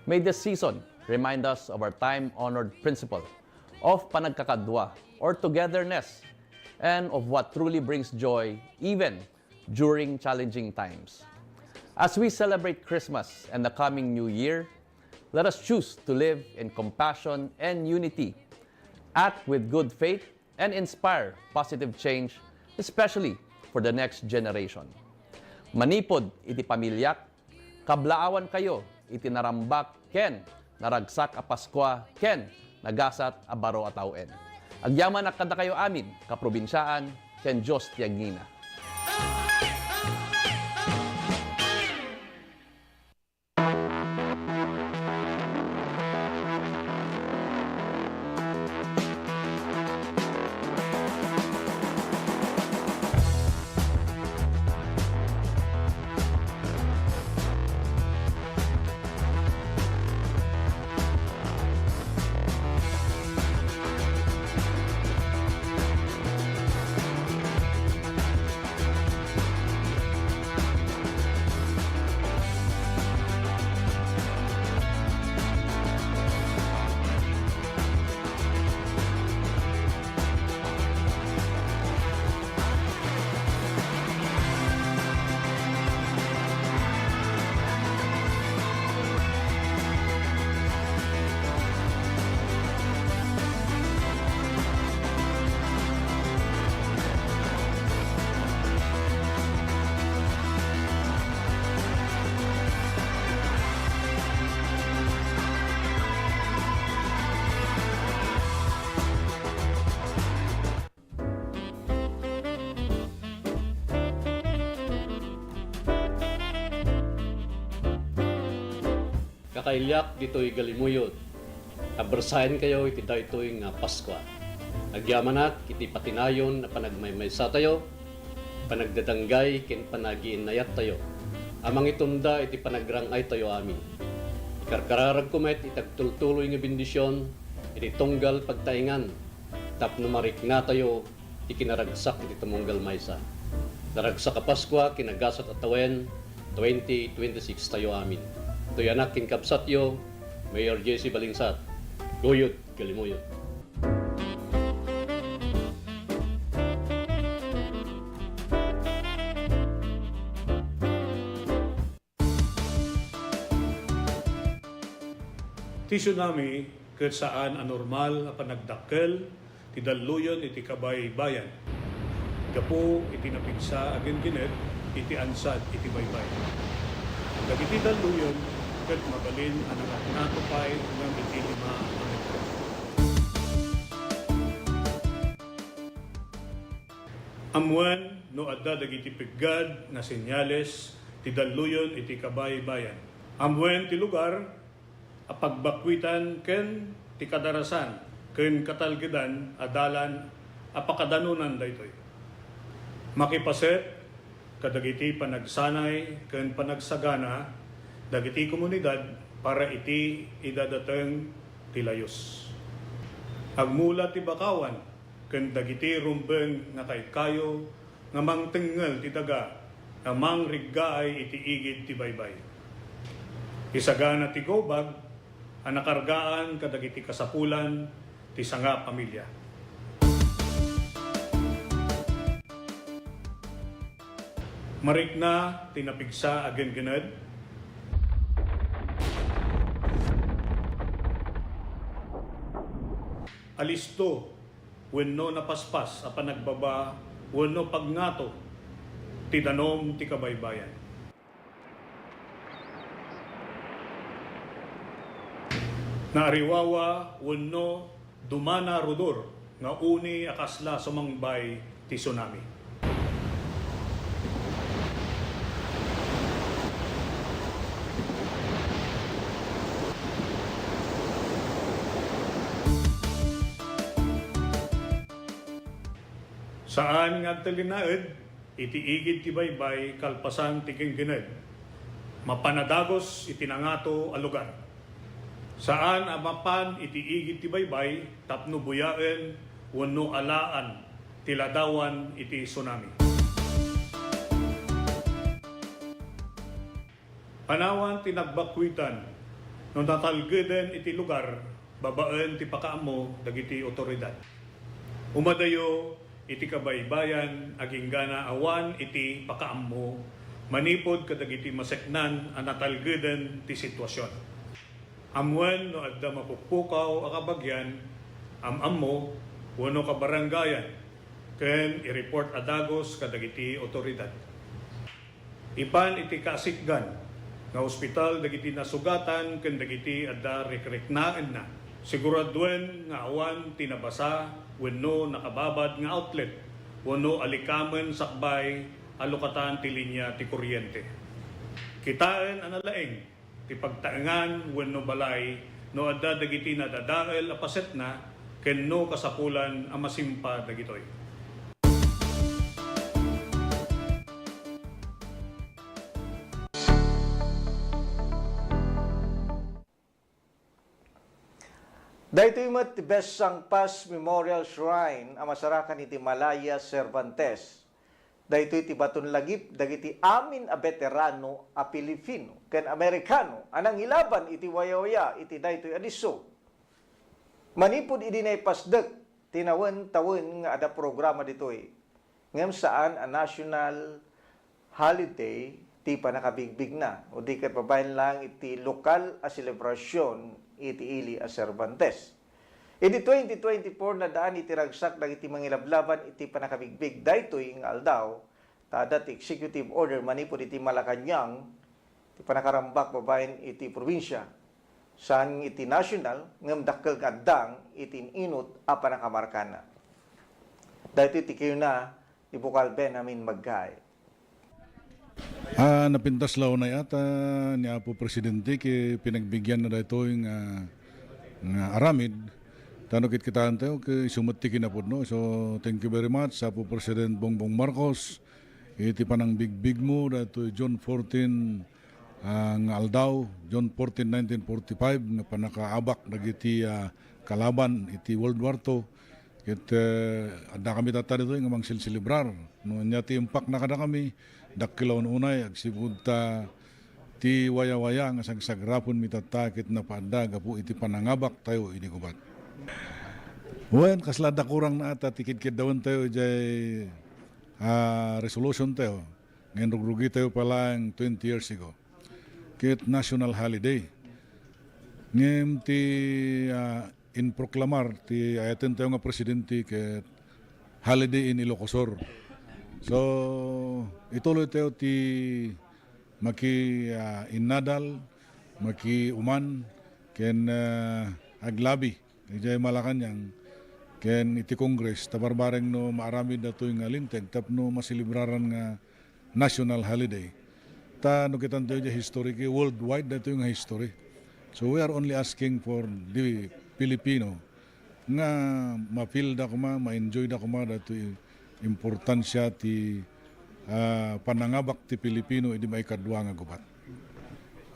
may this season remind us of our time-honored principle of panagkakadwa or togetherness and of what truly brings joy even during challenging times. As we celebrate Christmas and the coming New Year, let us choose to live in compassion and unity, act with good faith, and inspire positive change, especially for the next generation. Manipod iti pamilyak, kablaawan kayo iti narambak ken naragsak a Paskwa ken nagasat a baro a tawen. Agyaman nakada kayo amin, kaprobinsyaan, ken Diyos tiyagina. kakailyak dito'y galimuyod. Abersayan kayo iti daytoy nga Paskwa. Agyamanak iti patinayon na panagmaymaysa tayo, panagdadanggay ken panagiinayat tayo. Amang itunda iti panagrangay tayo amin. Karkararag kumet itagtultuloy nga bendisyon, iti tunggal pagtaingan, tapno marikna tayo, ikinaragsak iti tumunggal maysa. Daragsak a Paskwa, kinagasat at tawen, 2026 tayo amin. Ito'y anak king kapsatyo, Mayor J.C. Balingsat. Guyod, galimuyod. Ti tsunami ket saan anormal a panagdakkel ti dalluyon iti kabay bayan. Gapo iti napigsa agen ginet iti ansad iti baybay. Dagiti dalluyon ket mabalin anang natupay ngam iti 5 a metro. Amuan no adda dagiti piggad nga senyales ti dalluyon iti kabay bayan. Amuan ti lugar a pagbakwitan ken ti kadarasan ken katalgedan adalan a pakadanunan daytoy. Makipaset kadagiti panagsanay ken panagsagana dagiti komunidad para iti idadateng ti layos. Agmula ti bakawan ken dagiti rumbeng nga kaykayo nga mangtengel ti daga nga mangriggaay iti igid ti baybay. Isagana ti gobag ang nakargaan kadagiti kasapulan ti sanga pamilya. Marikna tinapigsa agen gened. Alisto wenno napaspas a panagbaba wenno pagngato ti danom ti kabaybayan. Naariwawa wenno dumana rudor nga uni akasla sumangbay ti tsunami. Saan nga talinaed iti igid ti baybay kalpasan ti genggened. Mapanadagos iti nangato a lugar. Saan amapan iti igid ti baybay tapno buyaen wenno alaan ti ladawan iti tsunami. Panawan ti nagbakwitan no natalgeden iti lugar babaen ti pakaammo dagiti otoridad. Umadayo iti kabaybayan aging gana awan iti pakaammo manipod kadagiti maseknan a natalgeden ti sitwasyon. Amwen no adda mapukpukaw a kabagyan, ammo wenno kabarangayan, ken i-report adagos kadagiti otoridad. Ipan iti kasikgan nga ospital dagiti nasugatan ken dagiti adda rekriknaan na. Siguraduen nga awan tinabasa wenno nakababad nga outlet wenno alikamen sakbay alokatan ti linya ti kuryente. Kitaen analaeng ti pagtaengan wenno balay no adda dagiti nadadael a paset na ken no kasapulan a masimpa dagitoy. Daytoy met ti Best Sangpas Memorial Shrine a masarakan iti Malaya, Cervantes. Daytoy ti baton lagip dagiti amin a veterano a Pilipino ken Amerikano anang ilaban iti wayawaya iti daytoy adiso. Manipod idi nay pasdek tinawen-tawen nga ada programa ditoy. Ngem saan a national holiday ti panakabigbig na o di ket pabayan lang iti lokal a selebrasyon iti ili a Cervantes. Iti 2024 na daan iti ragsak dagiti mangilablaban iti panakabigbig daytoy nga aldaw tadat executive order manipod iti Malacañang iti panakarambak babaen iti probinsya saan iti national ngem dakkel gaddang iti inut a panakamarkana. Daytoy ti na ni Bukal Benjamin Maggay. Napintas law na yata niya po presidente ki pinagbigyan na dito yung nga aramid. Tanokit kita tayo ki sumatikin na po no. So thank you very much sa po President Bongbong Marcos. Iti pa ng big mo dito John 14 nga aldaw, John 14, 1945 nga panakaabak nagiti kalaban iti World War II. Ada kami tata dito nga mang silsilibrar. No nya ti impak na kada kami dakilaw unay agsibud ta ti waya-waya nga sagsagrapon mitatakit na paanda gapu iti panangabak tayo ini gubat. Wen kaslada kurang na ata tikid-kid dawon tayo jay resolution tayo. Ngayon rugrugi tayo palang 20 years ago. Kit national holiday. Ngayon ti in proklamar ti ayaten tayo nga presidente kit holiday in Ilocosur. So ituloy tayo ti maki innadal, maki uman ken aglabi ijay Malacanang ken iti Congress tabarbareng no maaramid datoy nga linteg tapno masilibraran nga national holiday. Ta no kitan tayo jay history ki worldwide datoy nga history. So we are only asking for the Filipino nga ma-feel da kuma, ma-enjoy da kuma datoy importansya ti panangabak ti Pilipino idi may kadwa nga gubat.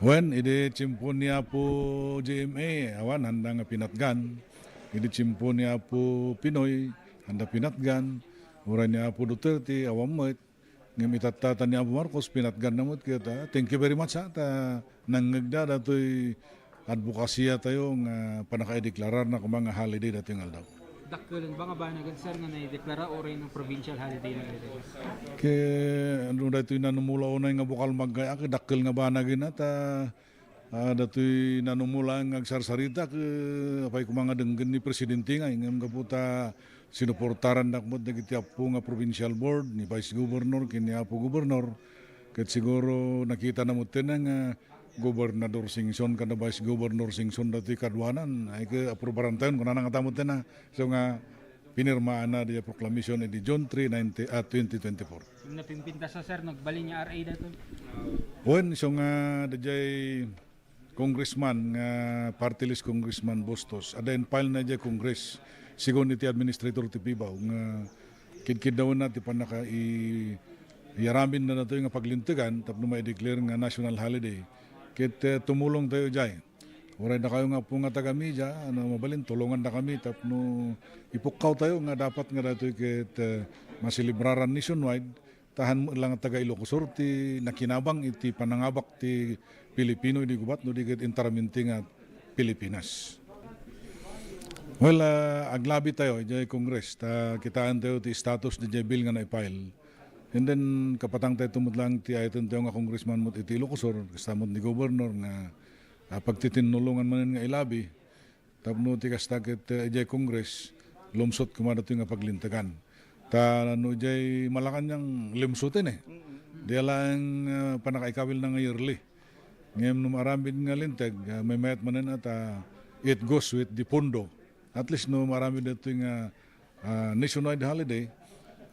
When idi chimpon niya po GMA awan handa nga pinatgan, idi chimpon niya po Pinoy handa pinatgan, ura niya po Duterte awamot, ngem itatatan niya po Marcos pinatgan namot kita. Thank you very much ta nangagda datoy advokasya tayo nga panaka-deklarar na kumang holiday datoy nga aldaw. Dakkelan ba nga ba nagad sir nga na-deklara oray ng provincial holiday na ito? Kaya ano dato'y nanumula unay nga bukal maggaya ki dakkel nga ba nagin at dato'y nanumula nga agsarsarita ki apay kumanga denggen ni presidente nga ingam kaputa sinuportaran nakmot dagiti apo nga provincial board ni vice governor kini apo governor ket siguro nakita na mo nga Gobernador Singson kada Vice Governor Singson dati kadwanan ay ke aprobaran tayon kuna nga tamot na so nga pinirmaan na di proclamation di June 3, 2024. Yung napimpinta sa sir nagbali niya RA dato. Wen so nga dajay congressman nga party list congressman Bustos ada file na jay Congress sigon iti administrator ti Pibaw nga kid daw na ti panaka iaramin na nato nga paglintigan tapno ma-declare nga national holiday. Kit tumulong tayo dyan. Uray na kayo nga po nga taga-media, mabalin, tulungan na kami, tapno ipukaw tayo nga dapat nga dito kit masilibraran nationwide, tahan mo lang taga Ilocosur, ti nakinabang iti panangabak ti Pilipino, hindi gubat, no di kit interaminti nga Pilipinas. Well, aglabi tayo, dyan Congress, kitaan tayo ti status di dyan bill nga na-file. And then kapatang tayo tumod lang ti ayaton tayo nga congressman mo iti Ilocosur, kastamot ni Governor nga pagtitinulungan man nga ilabi, tapno ti kastakit ijay Congress, lumsot kumada ito nga paglintagan. Ta no ijay Malacanang limsutin Di lang panakaikawil na nga yearly. Ngayon no maramid nga lintag, may mayat manan at it goes with the pondo. At least no maramid ito nga nationwide holiday,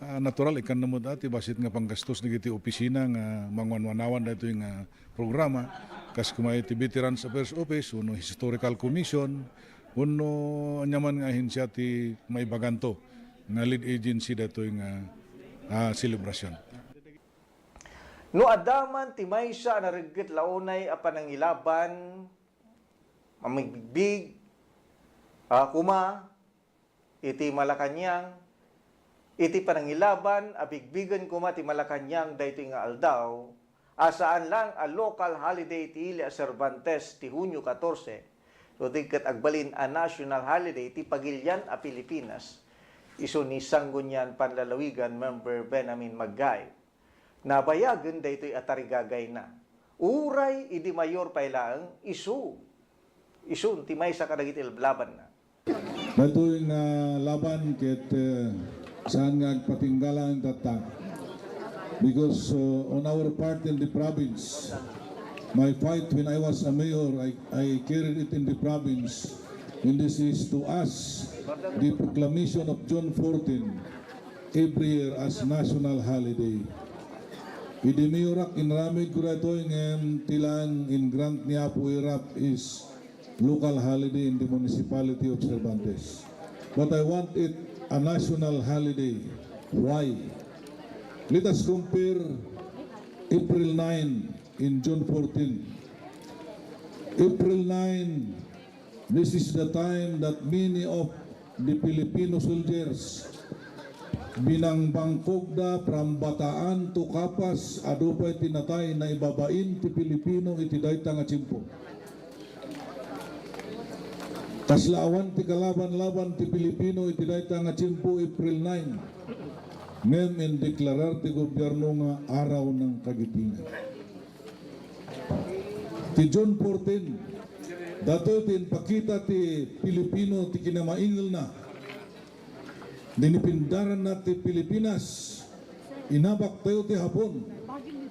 natural ikan namod ati basit nga panggastos ni iti opisina nga mangwanwanawan dito yung programa kas kumay ti Veterans Affairs Office uno Historical Commission uno anyaman nga ahensya ti may baganto nga lead agency dito yung celebration. No adaman ti maysa na regget launay a panangilaban mamigbig kuma iti Malacanang iti panangilaban, abigbigan kuma ti Malacanang daytoy nga aldaw, asaan lang a local holiday ti Ilia Cervantes ti Hunyo 14, so tigkat agbalin a national holiday ti Pagilian a Pilipinas, iso ni Sanggunian Panlalawigan member Benjamin Maggay. Nabayagan daytoy atarigagay na. Uray idi mayor pailaang isu ti may sa kadagiti laban na. Daytoy nga laban ket saan nga patinggalan tatak because on our part in the province my fight when I was a mayor I carried it in the province and this is to us the proclamation of June 14 every year as national holiday Idimiurak inramid ko ito ng tilang in grant niya po irap is local holiday in the municipality of Cervantes. But I want it a national holiday. Why? Let us compare April 9 in June 14. April 9, this is the time that many of the Filipino soldiers binangbangkog da from Bataan to Kapas adupay tinatay na ibabain ti Pilipino iti dayta nga tiyempo. Kaslaawan ti kalaban-laban ti Pilipino iti dayta nga tiyempo April 9. Ngem in deklarar ti gobyerno nga araw ng kagitingan. Ti June 14, dato tin pakita ti Pilipino ti kinamaingil na dinipindaran na ti Pilipinas, inabak tayo ti Hapon,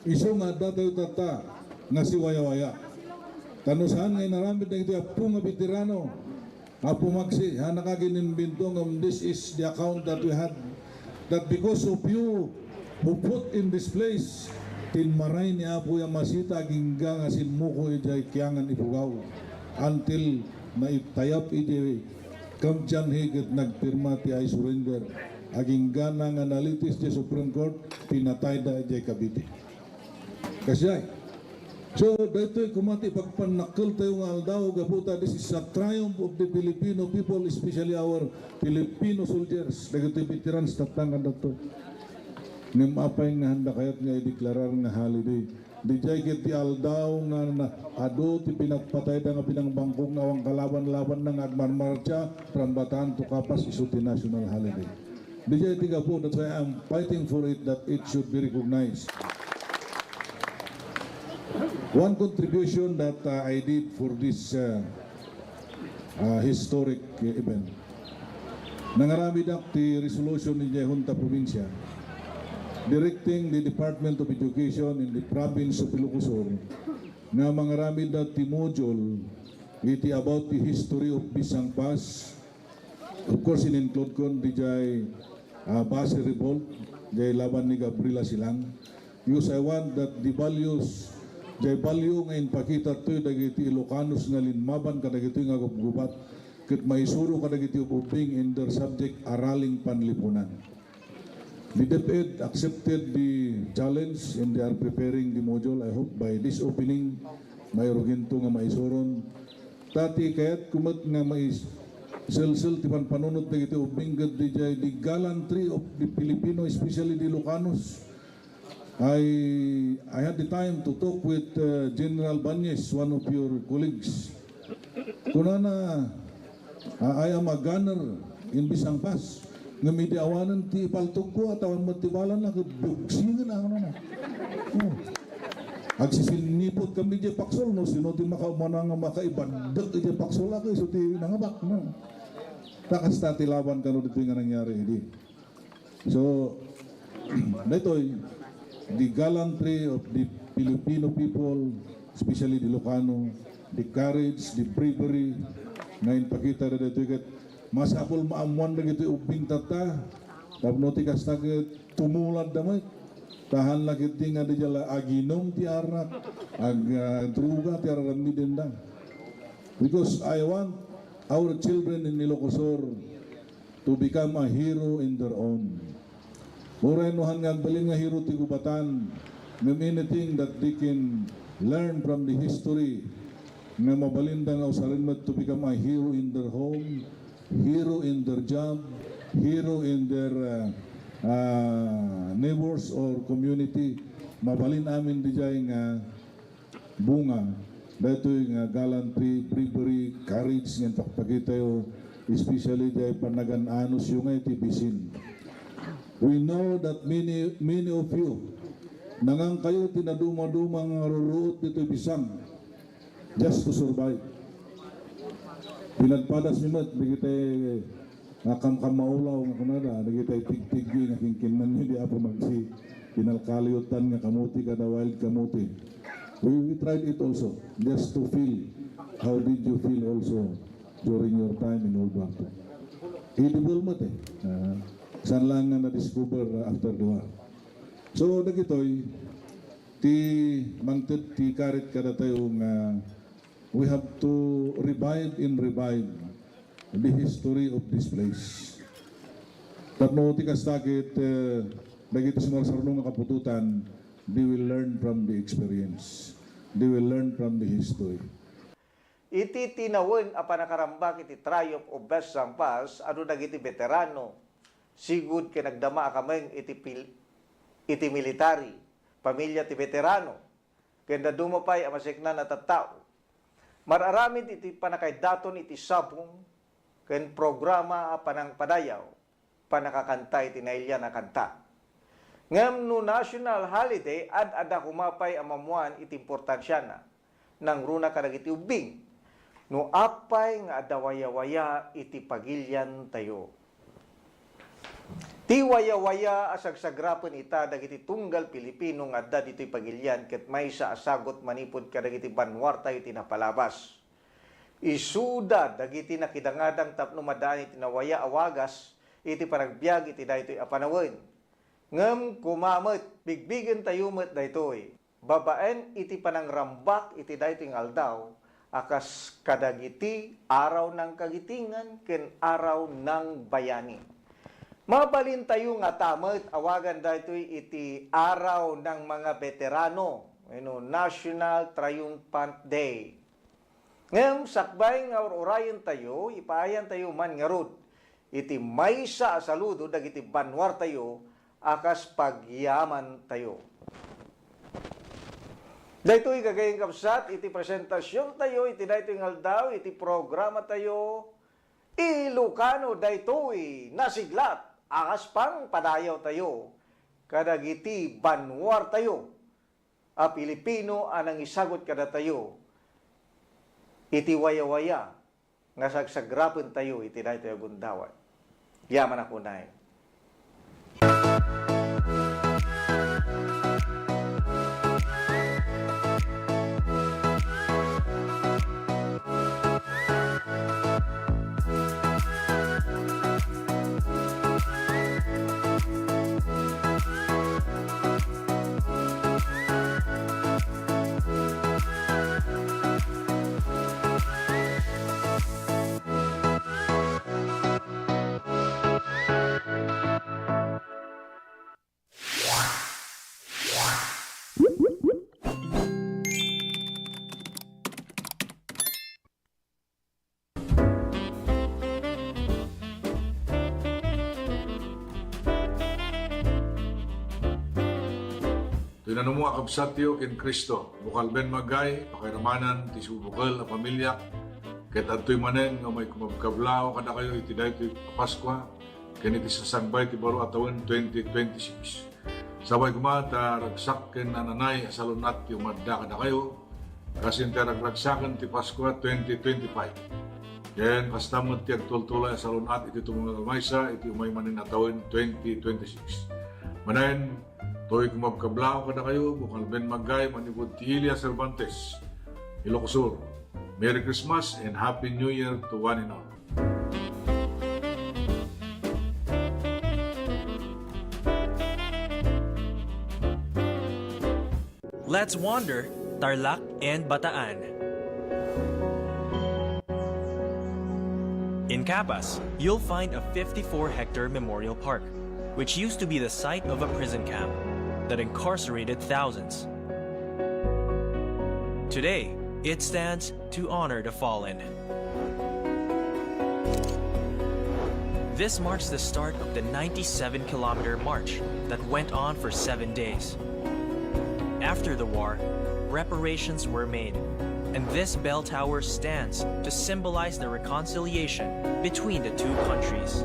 iso nga datayo tata nga si Waya-Waya. Tanusahan ngay naramid na iti apo nga veterano, apo magsi, nakaginimbinto nga this is the account that we had, that because of you who put in this place, tinmaray ni Apo Yamasita gingga nga sinmuko ijay kiyangan ipugaw until naitayap ijay kamdyan higit nagpirma ti ay surrender aging gana nga nalitis di Supreme Court pinatay da ijay Cavite. Kasi ay so daytoy kumati pagpanakil tayo nga aldaw gaputa, this is a triumph of the Filipino people, especially our Filipino soldiers dagitoy veterans tatangan dato nim apay nga handa kayat nga ideklarar nga holiday. Di jay kiti aldaw nga na ado ti pinagpatay da nga pinangbangkog nga awang kalaban-laban ng agmarmarcha from Bataan to Kapas iso ti national holiday. Di jay tiga po, that's why I'm fighting for it that it should be recognized. One contribution that I did for this historic event, nangarami dak ti resolution ni Junta Provincia directing the Department of Education in the province of Ilocos nga mangaramid na ti module iti about the history of Bisang Pass. Of course, in-include ko di jay Base Revolt, jay laban ni Gabriela Silang. Because I want that the values, jay value nga inpakita to dagiti Ilocanos nga linmaban kadagiti nga gubat ket maisuro kadagiti ubing in their subject araling panlipunan. The DepEd accepted the challenge and they are preparing the module. I hope by this opening may ruginto nga maisuron. Tati kayat kumat nga sel-sel tipan panunod na iti ubing gad di jay the gallantry of the Filipino, especially the Ilocanos. I had the time to talk with General Banyes, one of your colleagues. Kunana, I am a gunner in Bisang Pass. Nga may diawanan ti paltog ko at awan matibalan na buksingan na ano na. Agsisinipot kami di paksol no, sino ti makaumana nga makaibandag di paksol ako iso ti nangabak no. Takas ta ti laban kano dito nga nangyari hindi. So, dito'y the gallantry of the Filipino people, especially the Ilocano, the courage, the bravery, ngayon pakita na dito mas apol maamuan na gito ubing tata tapno ti kastagit tumulad damay tahan lagi ti nga di jala aginom ti arak druga ti ararami dendang because I want our children in Ilocos to become a hero in their own. Muraynuhan nga baling nga hero ti gubatan ng anything that they can learn from the history nga mabalinda nga usarin mo to become a hero in their home, hero in their job, hero in their neighbors or community. Mabalin amin di jay nga bunga datoy nga gallantry, bravery, courage nga pagpagitayo, especially jay panagan-anos yung nga iti bisin. We know that many of you nangang kayo tinaduma-duma nga ruruot dito bisang just to survive. Pinagpadas ni Mat, nagitay kamkamaulaw nga kunada, nagitay tig-tigi nga kingkinan niya di ako magsi pinalkaliyutan nga kamuti kada wild kamuti. We tried it also, just to feel how did you feel also during your time in Old Bangko. Edible Mat saan lang nga na-discover after the war. So nagitoy, ti mangted ti karit kada tayo nga we have to revive the history of this place. Tapno ti kastakit dagiti sumarsarno nga kapututan, they will learn from the experience. They will learn from the history. Iti tinawin a panakarambak iti triumph of Best Sampas, ano dagiti veterano, sigud kay nagdama kameng iti military, pamilya ti veterano, kaya dumapay amasikna na tattao. Mararamid iti panakaydaton iti sabong, kaya programa a panang padayaw, panakakanta iti nailya na kanta. Ngam no national holiday, ad-ada kumapay amamuan iti importansya na, nang runa kadagiti ubing, no apay nga adawaya-waya iti pagilyan tayo. Ti waya-waya asagsagrapen ita dagiti tunggal Pilipino nga adda dito'y pagilyan ket maysa asagot manipod kadagiti banwar tayo tinapalabas. Isuda dagiti nakidangadang tapno madaan iti nawaya awagas iti panagbiag iti daytoy apanawin. Ngem kumamet bigbigen tayo met daytoy. Babaen iti panangrambak iti daytoy aldaw akas kadagiti araw ng kagitingan ken araw ng bayani. Mabalin tayo nga tamet awagan daytoy iti araw ng mga veterano, National Triumphant Day. Ngem sakbay nga urayan tayo, ipaayan tayo man nga rod, iti maysa saludo dagiti banwar tayo akas pagyaman tayo. Daytoy kagayang kapsat, iti presentasyon tayo, iti daytoy ngaldaw, iti programa tayo, Ilocano daytoy nasiglat, akas pang padayaw tayo, kadagiti banwar tayo, a Pilipino anang isagot kada tayo, iti waya-waya, nga sagsagrapen tayo, iti daytoy agundawan. Yaman ako na Tinanong mo akabsatyo ken Kristo, bukal ben magay, pakiramanan, ti subukal a pamilya, ket adtoy manen nga may kumagkablaw kada kayo iti daytoy Paskwa, ken iti sasangbay ti baro atawon 2026. Sabay kumata ragsak ken nananay asalunat ti umadda kada kayo, kasin ti ragragsaken ti Paskwa 2025. Ken kastamot ti agtultulay asalunat iti tumungan maysa iti umay manen atawon 2026. Manen to'y kumabkablao kada kayo, bukal ben magay, manipod ti Ilia Cervantes, Ilocos Sur. Merry Christmas and Happy New Year to one and all. Let's wander Tarlac and Bataan. In Capas, you'll find a 54-hectare memorial park, which used to be the site of a prison camp that incarcerated thousands. Today, it stands to honor the fallen. This marks the start of the 97-kilometer march that went on for 7 days. After the war, reparations were made, and this bell tower stands to symbolize the reconciliation between the two countries.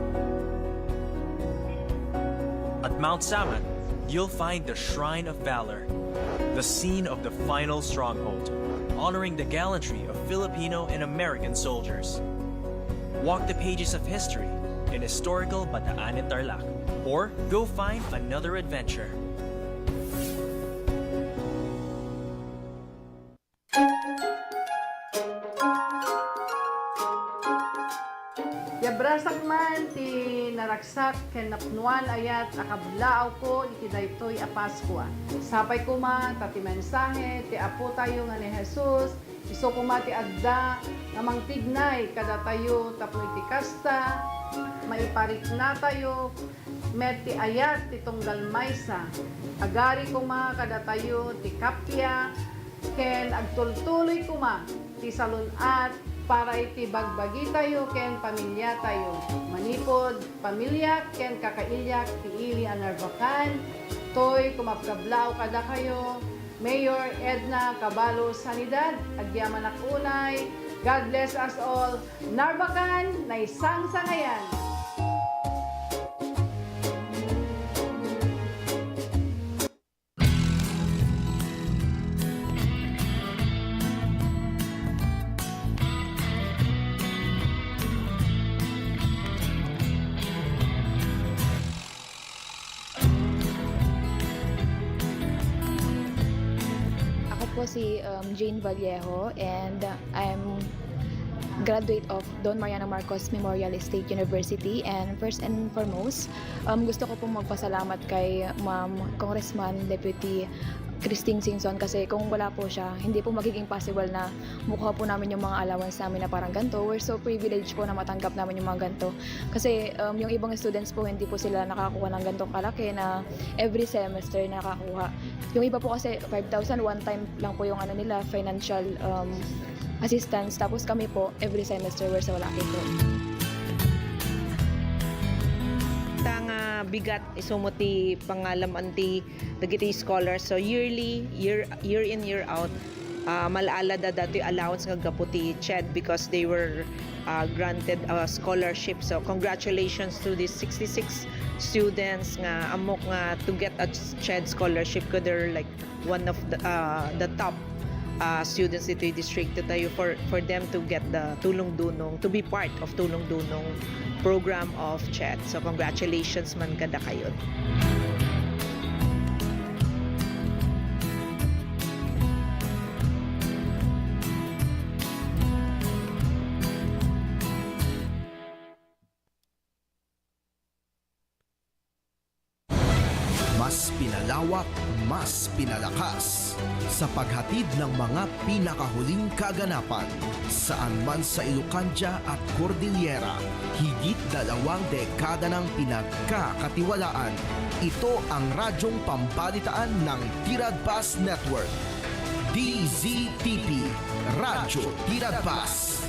At Mount Samat, you'll find the Shrine of Valor, the scene of the final stronghold, honoring the gallantry of Filipino and American soldiers. Walk the pages of history in historical Bataan and Tarlac, or go find another adventure. Yabrasak man ti naragsak ken napnuan ayat akablaaw ko iti daytoy a Paskwa. Sapay kuma tati mensahe ti apo tayo nga ni Jesus, iso kuma ti adda nga mangtignay kada tayo tapno iti kasta, maiparik na tayo met ti ayat ti tunggal maysa. Agari kuma kada tayo ti kapya ken agtultuloy kuma ti salunat para iti bagbagi tayo ken pamilya tayo. Manipod pamilya ken kakailyak ti ili anarbakan. Toy kumapkablao kada kayo. Mayor Edna Cabalo Sanidad, agyaman akunay. God bless us all. Narbakan na isang sangayan. Po si Jane Vallejo and I'm graduate of Don Mariano Marcos Memorial State University, and first and foremost gusto ko pong magpasalamat kay Ma'am Congressman Deputy Christine Singson kasi kung wala po siya, hindi po magiging possible na mukha po namin yung mga allowance namin na parang ganito. We're so privileged po na matanggap namin yung mga ganito. Kasi yung ibang students po, hindi po sila nakakuha ng ganitong kalaki na every semester nakakuha. Yung iba po kasi 5,000, one time lang po yung nila, financial assistance. Tapos kami po, every semester we're so lucky po. Nga bigat isumuti pangalam anti dagiti scholars, so yearly year in year out malaala da dati allowance nga gaputi CHED because they were granted a scholarship. So congratulations to these 66 students nga amok nga to get a CHED scholarship, ko they're like one of the top students dito yung district tayo for them to get the Tulong Dunong, to be part of Tulong Dunong program of CHED. So congratulations man kada kayo. Mas pinalawak, mas pinalakas sa paghatid ng mga pinakahuling kaganapan saan man sa Ilocania at Cordillera. Higit 2 dekada ng pinagkakatiwalaan. Ito ang radyong pambalitaan ng Tiradpas Network. DZTP, Radyo Tiradpas.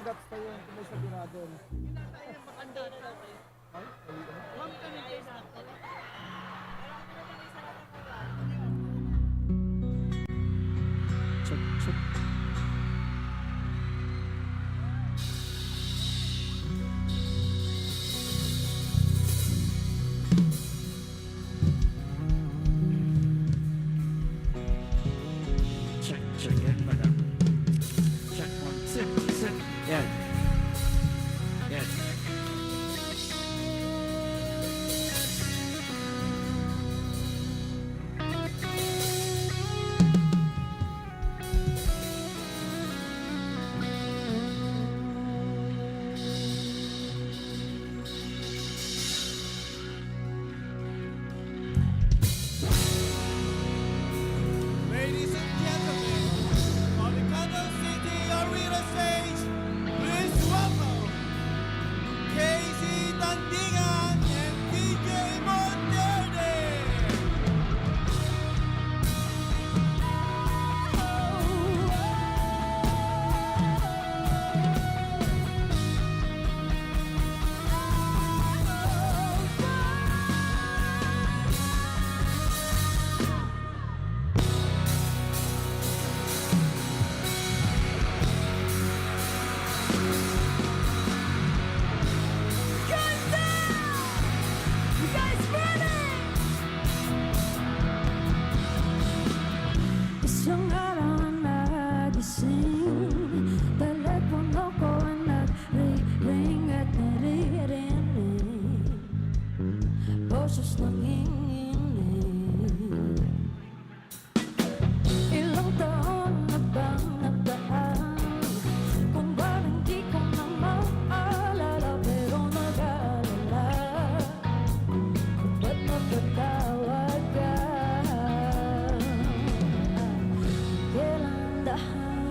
That's tayo yung may sabi natin. Check, check. Check, check yan, madam. Check, one, sit, sit. Yan. Yan. Ladies and gentlemen,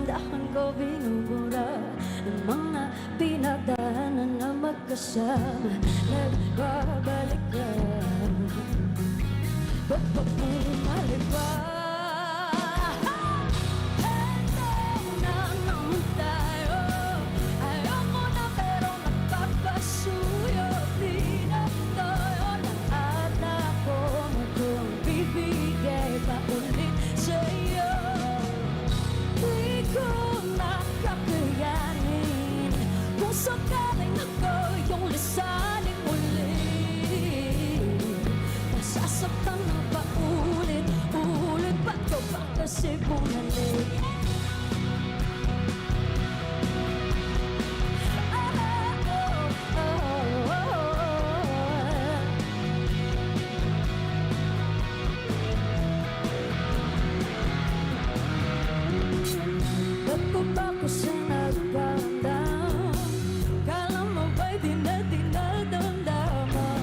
dahan-dahan ko binubura ng mga pinagdaanan na magkasama. Nagbabalik ka, bumalik pa. Eto na naman tayo. Ayoko na pero nagpapasuyo. Di na tayo lahat ako kung bibigay pa ulit sa'yo. Di ko nakakayanin kung sakaling ako yung lisanin ulit. Nasasaktan na pa ulit, ba't ka ba kasi bumalik? Ba't ko ba kasi nagparamdam? Kala mo ba'y di na dinadamdaman?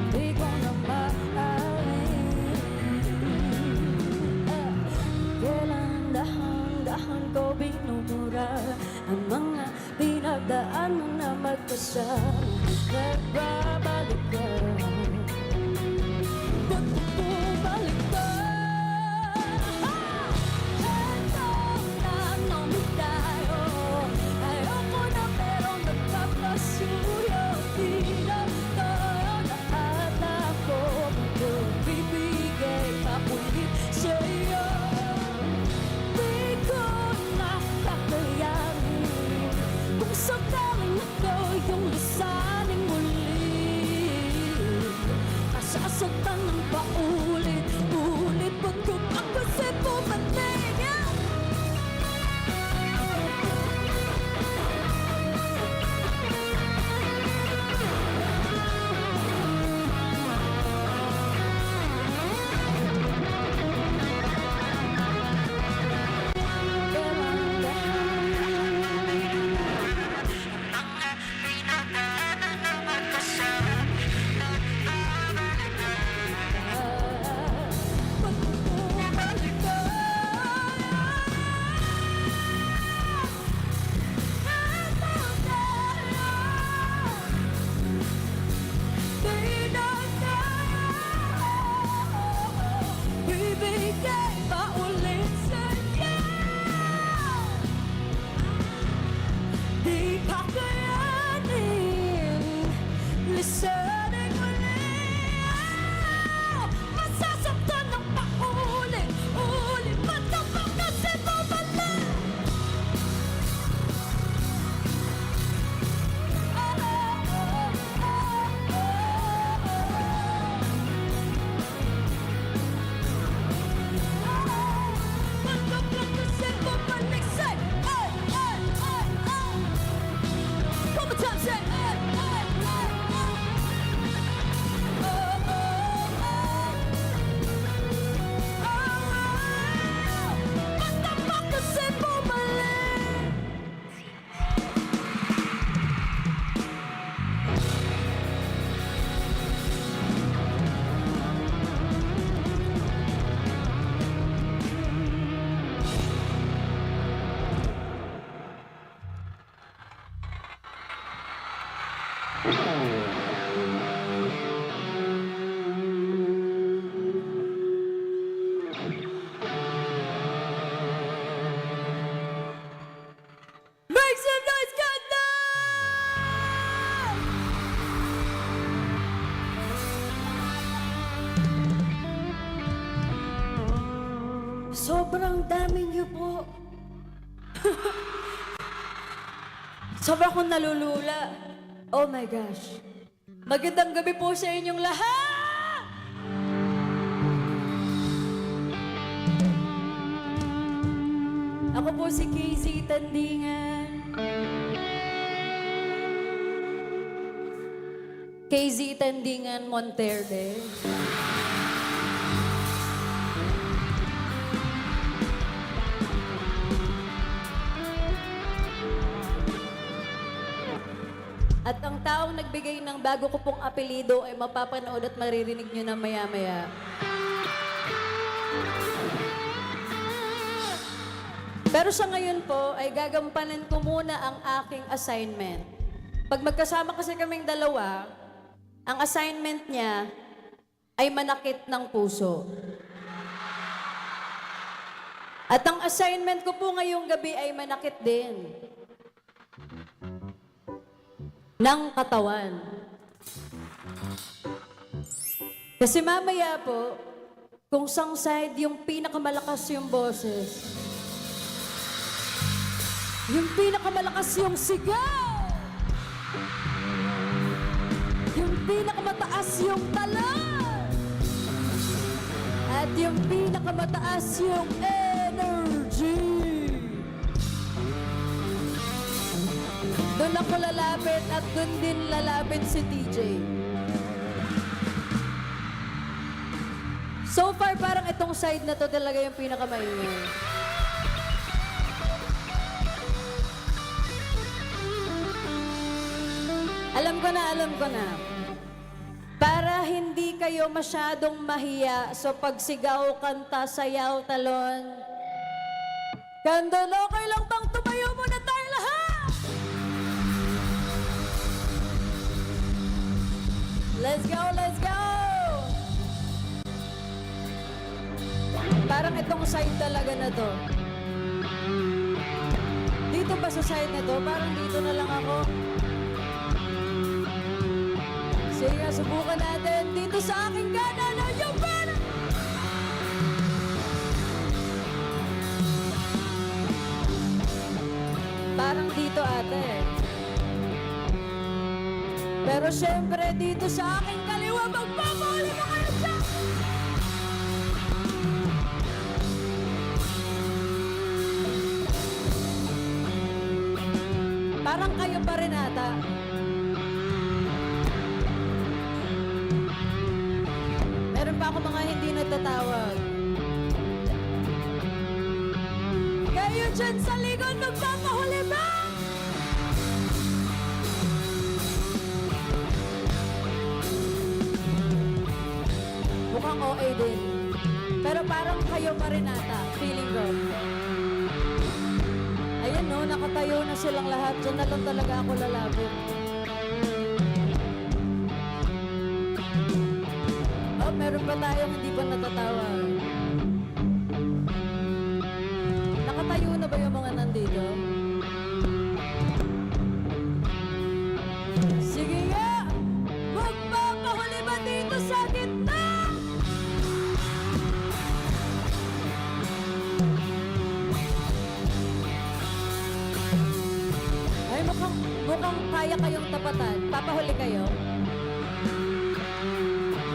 Di ko na mahalin. Kailan dahan-dahan ko binubura ang mga pinagdaanan na magkasama. Nagbabalik ka, ba't bumalik ka? Eto na naman tayo. Ayoko na pero nagpapasuyo. Di na tayo lahat ako magbibigay pa ulit sa'yo. Di ko nakakayanin kung sakaling ako yung lisaning muli. Nasasaktan ng paulit-ulit, ba't ko ba kasi bumalik? Bibigay pa ulit sa'yo. Di pa kayanin lisanin ulit. Masasaktan ng paulit-ulit, ba't ka ba kasi bumalik? Ba't ka ba kasi bumalik? Say, ay, ay, ay, ay. One more time, say, ay, ay, ay, ay. Oh, oh, oh. Ba't ka ba kasi bumalik? Make some noise, Kanda! Sobrang dami niyo po. Sobrang akong nalulula. Oh my gosh. Magandang gabi po sa inyong lahat! Ako po si KZ Tandingan. KZ Tandingan Monterde. At ang taong nagbigay ng bago ko pong apelido ay mapapanood at maririnig nyo na maya-maya. Pero sa ngayon po, ay gagampanan ko muna ang aking assignment. Pag magkasama kasi kaming dalawa, ang assignment niya ay manakit ng puso. At ang assignment ko po ngayong gabi ay manakit din ng katawan. Kasi mamaya po, kung sang side yung pinakamalakas yung boses, yung pinakamalakas yung sigaw, yung pinakamataas yung talan, at yung pinakamataas yung energy. Doon ako lalapit at doon din lalapit si TJ. So far, parang itong side na to talaga yung pinakamaingay. Alam ko na. Para hindi kayo masyadong mahiya sa pagsigaw, kanta, sayaw, talon. Kandon, okay lang bang tumayo muna tayo lahat? Let's go, let's go! Parang itong side talaga na to. Dito ba sa side na to? Parang dito na lang ako. Sige nga, subukan natin. Dito sa aking kanan, yung pera! Parang dito ate. Pero syempre, dito sa aking kaliwa, magpapahuli mo kayo dyan! Parang kayo pa rin ata. Meron pa ako mga hindi nagtatawag. Kayo dyan sa likod, magpapahuli ba? Mukhang OA din. Pero parang kayo pa rin ata, feeling ko. Ayan no, nakatayo na silang lahat. Diyan na lang talaga ako lalapit. Oh, meron pa tayong hindi pa natatawa. Nakatayo na ba yung mga nandito? Sige nga! Magpapahuli ba dito sa gitna? Ay, mukhang kaya kayong tapatan. Papahuli kayo?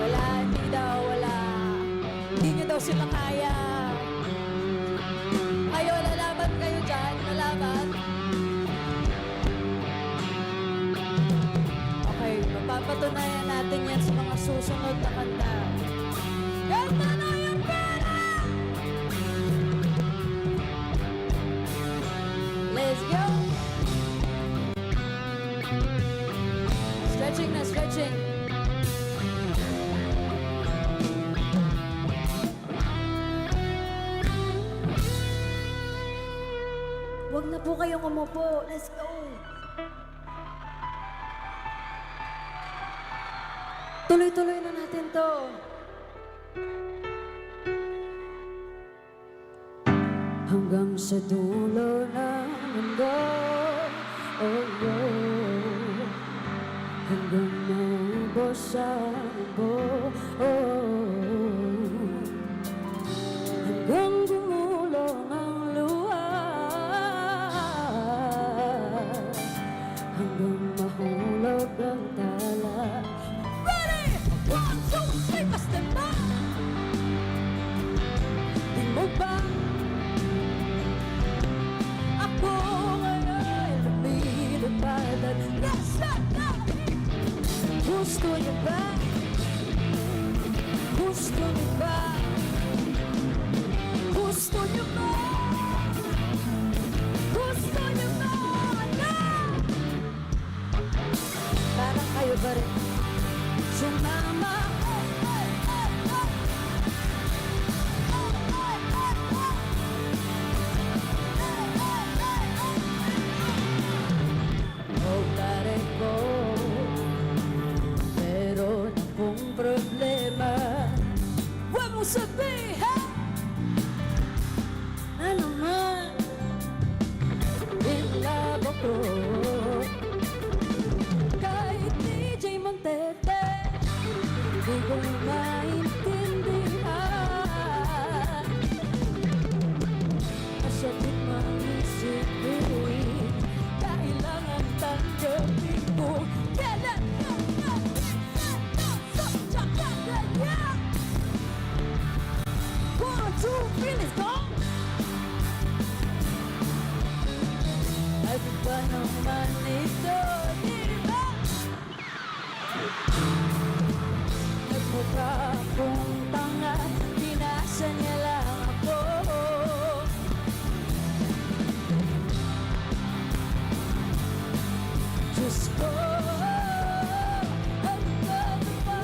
Wala, hindi daw, wala. Hindi nyo daw sila kaya. Kayo, lalaban kayo dyan, lalaban. Okay, mapapatunayan natin yan sa mga susunod na kanta. Ganda na yung pera! Let's go! Stretching na, stretching. Huwag na po kayong umupo. Let's go! Tuloy-tuloy na natin to. Hanggang sa dulo ng mundo, oh, oh. Hanggang maubos ang buo, oh. Hanggang gumulong ang luha, hanggang mahulog ang tala. Ready? 1, 2, 3, basta na! Di mo ba ako ngayon lumilipad at nasa natin? Gusto niyo ba? Gusto niyo ba? Gusto niyo ba? Gusto niyo ba? Na! Parang kayo ba rin? Sumama! three, let's go! Ay, ba naman ito, di ba? Nagmukha akong tanga, pinasa niya lang ako. Diyos ko, ang ganda pa.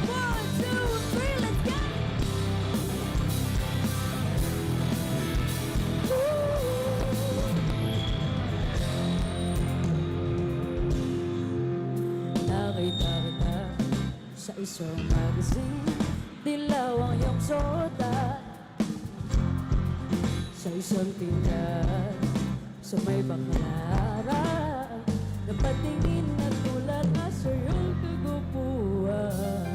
One, two, three, let's go! Nakita kita sa isang magazine, dilaw ang iyong suot. Sa isang tindahan, sa may Baclaran, napatingin na tulad na sa iyong kagupuan.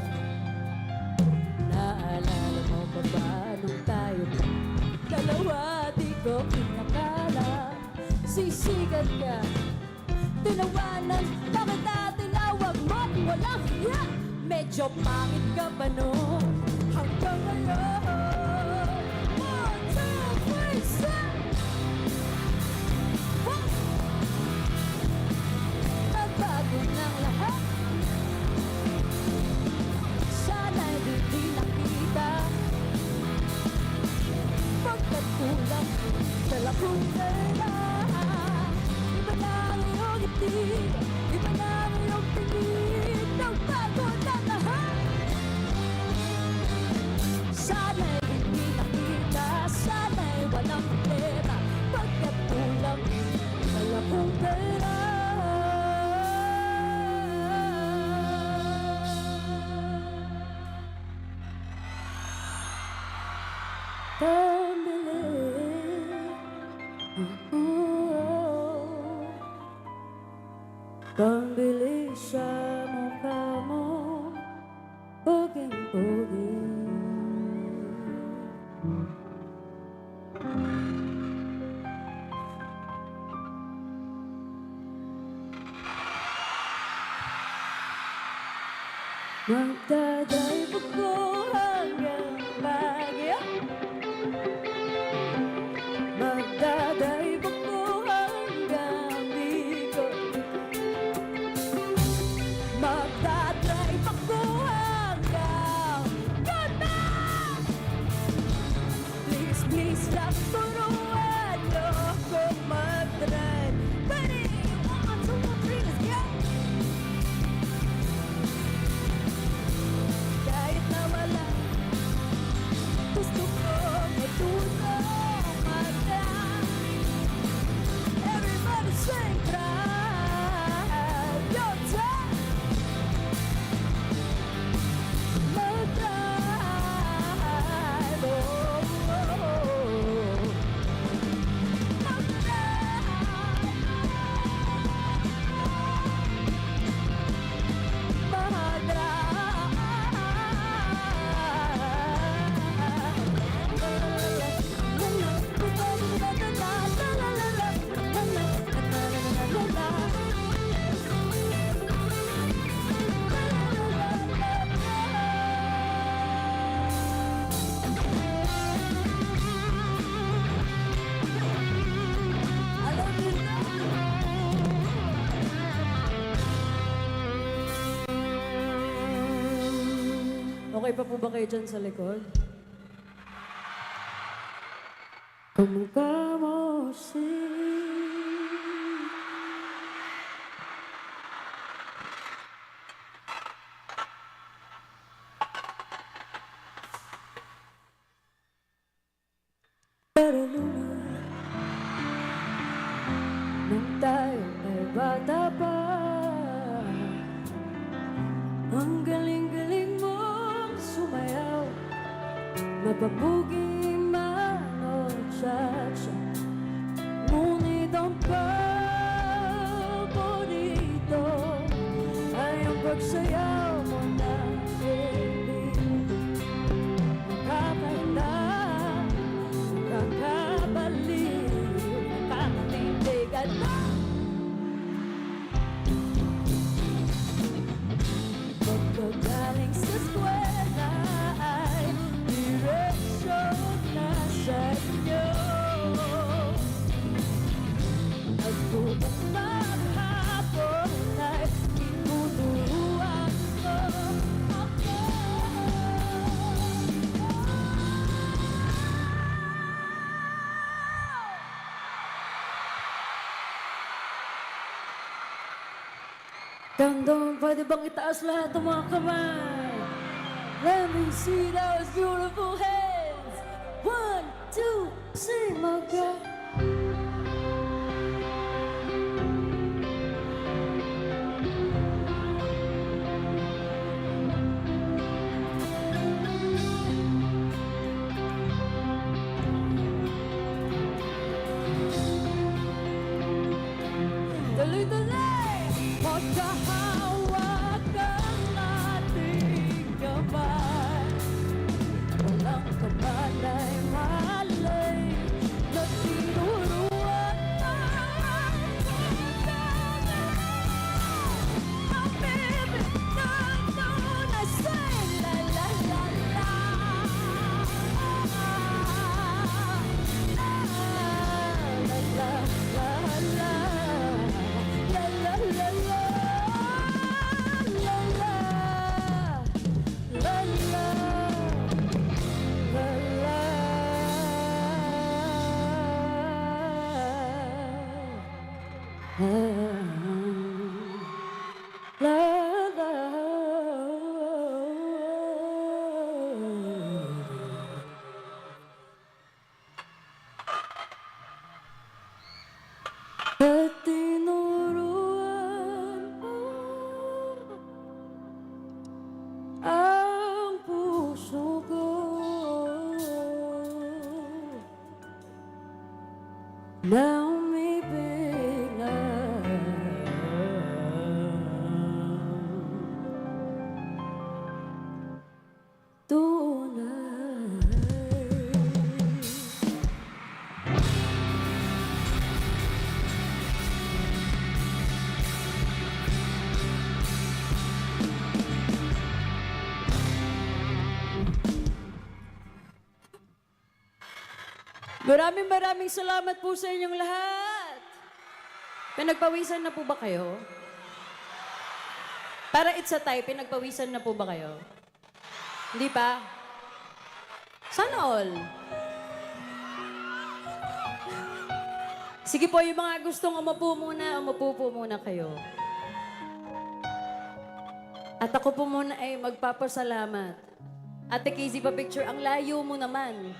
Naalala mo pa ba nung tayo dalawa, di ko pinakala, sisigat ka, tinawanan, bakit na tinawag mo? Walang hiya, medyo pangit ka pa noon, hanggang ngayon. One, two, three, set! Nagbago ng lahat, sana'y di nakita, pagkat kulang dala kong pera. Iba na ang iyong ngiti, iba na ang iyong tingin, nagbago ng lahat. Sana'y hindi nakita, sana'y walang problema, pagkat kulang dala kong pera. Pambili, pambili sa mukha mo, puging-pugi. Magdadrive ako hanggang Baguio, magdadrive ako hanggang Bicol, magdadrive ako hanggang Ganon. Please, please lang turuan niyo akong mag-drive. Ready? 1, 2, 3, let's go! Kahit na wala, gusto ko matulong mag-drive. Everybody sing, drive your time. Mag-drive, oh, oh, oh. Okay pa po ba kayo dyan sa likod? Kamukha mo si pero luna nang tayo ay bata pa, ang galing-galing mong sumayaw, mapabugi man o cha-cha. Ngunit ang paborito ay ang pagsaya Pagkagaling sa eskwela ay direksyon na sa inyo. At buong maghapon ay tinuturuan mo ako. Gandong, pwede bang itaas lahat ng mga kamay? Let me see those beautiful hands. 1, 2, sing my girl. Tuloy-tuloy! Magkahawakan nating kamay. Walang kamalay malay na tinuruan ang mabibigyan doon ay say la la la la. La la la la. La la la la. La la. La la. La la. La la. At tinuruan mo ang puso ko na umibig na tunay. Maraming salamat po sa inyong lahat. Pinagpawisan na po ba kayo? Para it's a tie, pinagpawisan na po ba kayo? Hindi pa? Sana all. Sige po, yung mga gustong umupo po muna kayo. At ako po muna ay magpapasalamat. Ate Casey, pa-picture. Ang layo mo naman.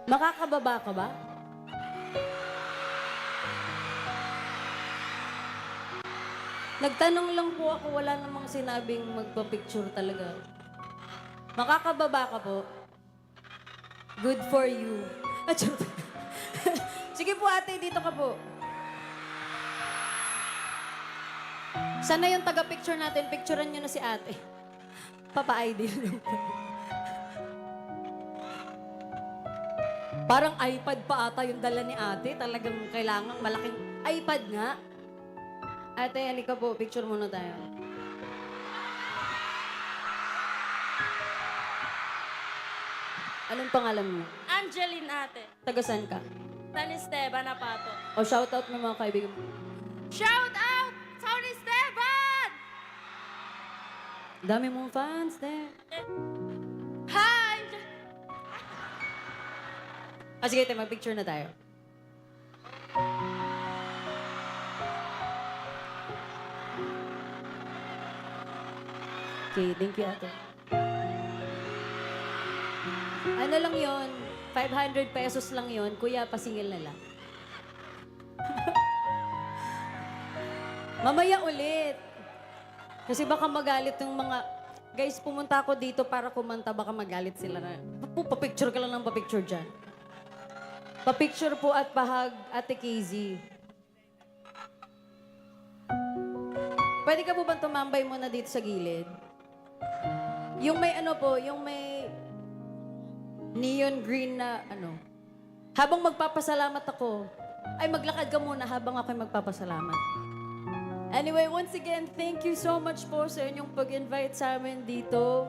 Makakababa ka ba? Nagtanong lang po ako, wala namang sinabing magpa-picture talaga. Makakababa ka po? Good for you. Sige po ate, dito ka po. Sana yung taga-picture natin, picturean nyo na si ate. Papa-ID lang po. Parang iPad pa ata yung dala ni ate. Talagang kailangan malaking iPad nga. Ate, halika po. Picture muna tayo. Anong pangalan mo? Angeline ate. Taga saan ka? San Esteban Apato. O shoutout mo mga kaibigan mo. Shout out! San Esteban! Dami mong fans there. Hi! Sige, tayo. Mag-picture na tayo. Okay, thank you, ate. Ano lang yon? 500 pesos lang yon. Kuya, pasingil na lang. Mamaya ulit. Kasi baka magalit yung mga... Guys, pumunta ako dito para kumanta. Baka magalit sila na... Pa-picture ka lang ng pa-picture dyan. Pa-picture po at pahag, Ate Casey. Pwede ka po bang tumambay muna dito sa gilid? Yung may ano po, yung may neon green na ano. Habang magpapasalamat ako, Ay, maglakad ka muna habang ako'y magpapasalamat. Anyway, once again, thank you so much po sa inyong pag-invite sa amin dito.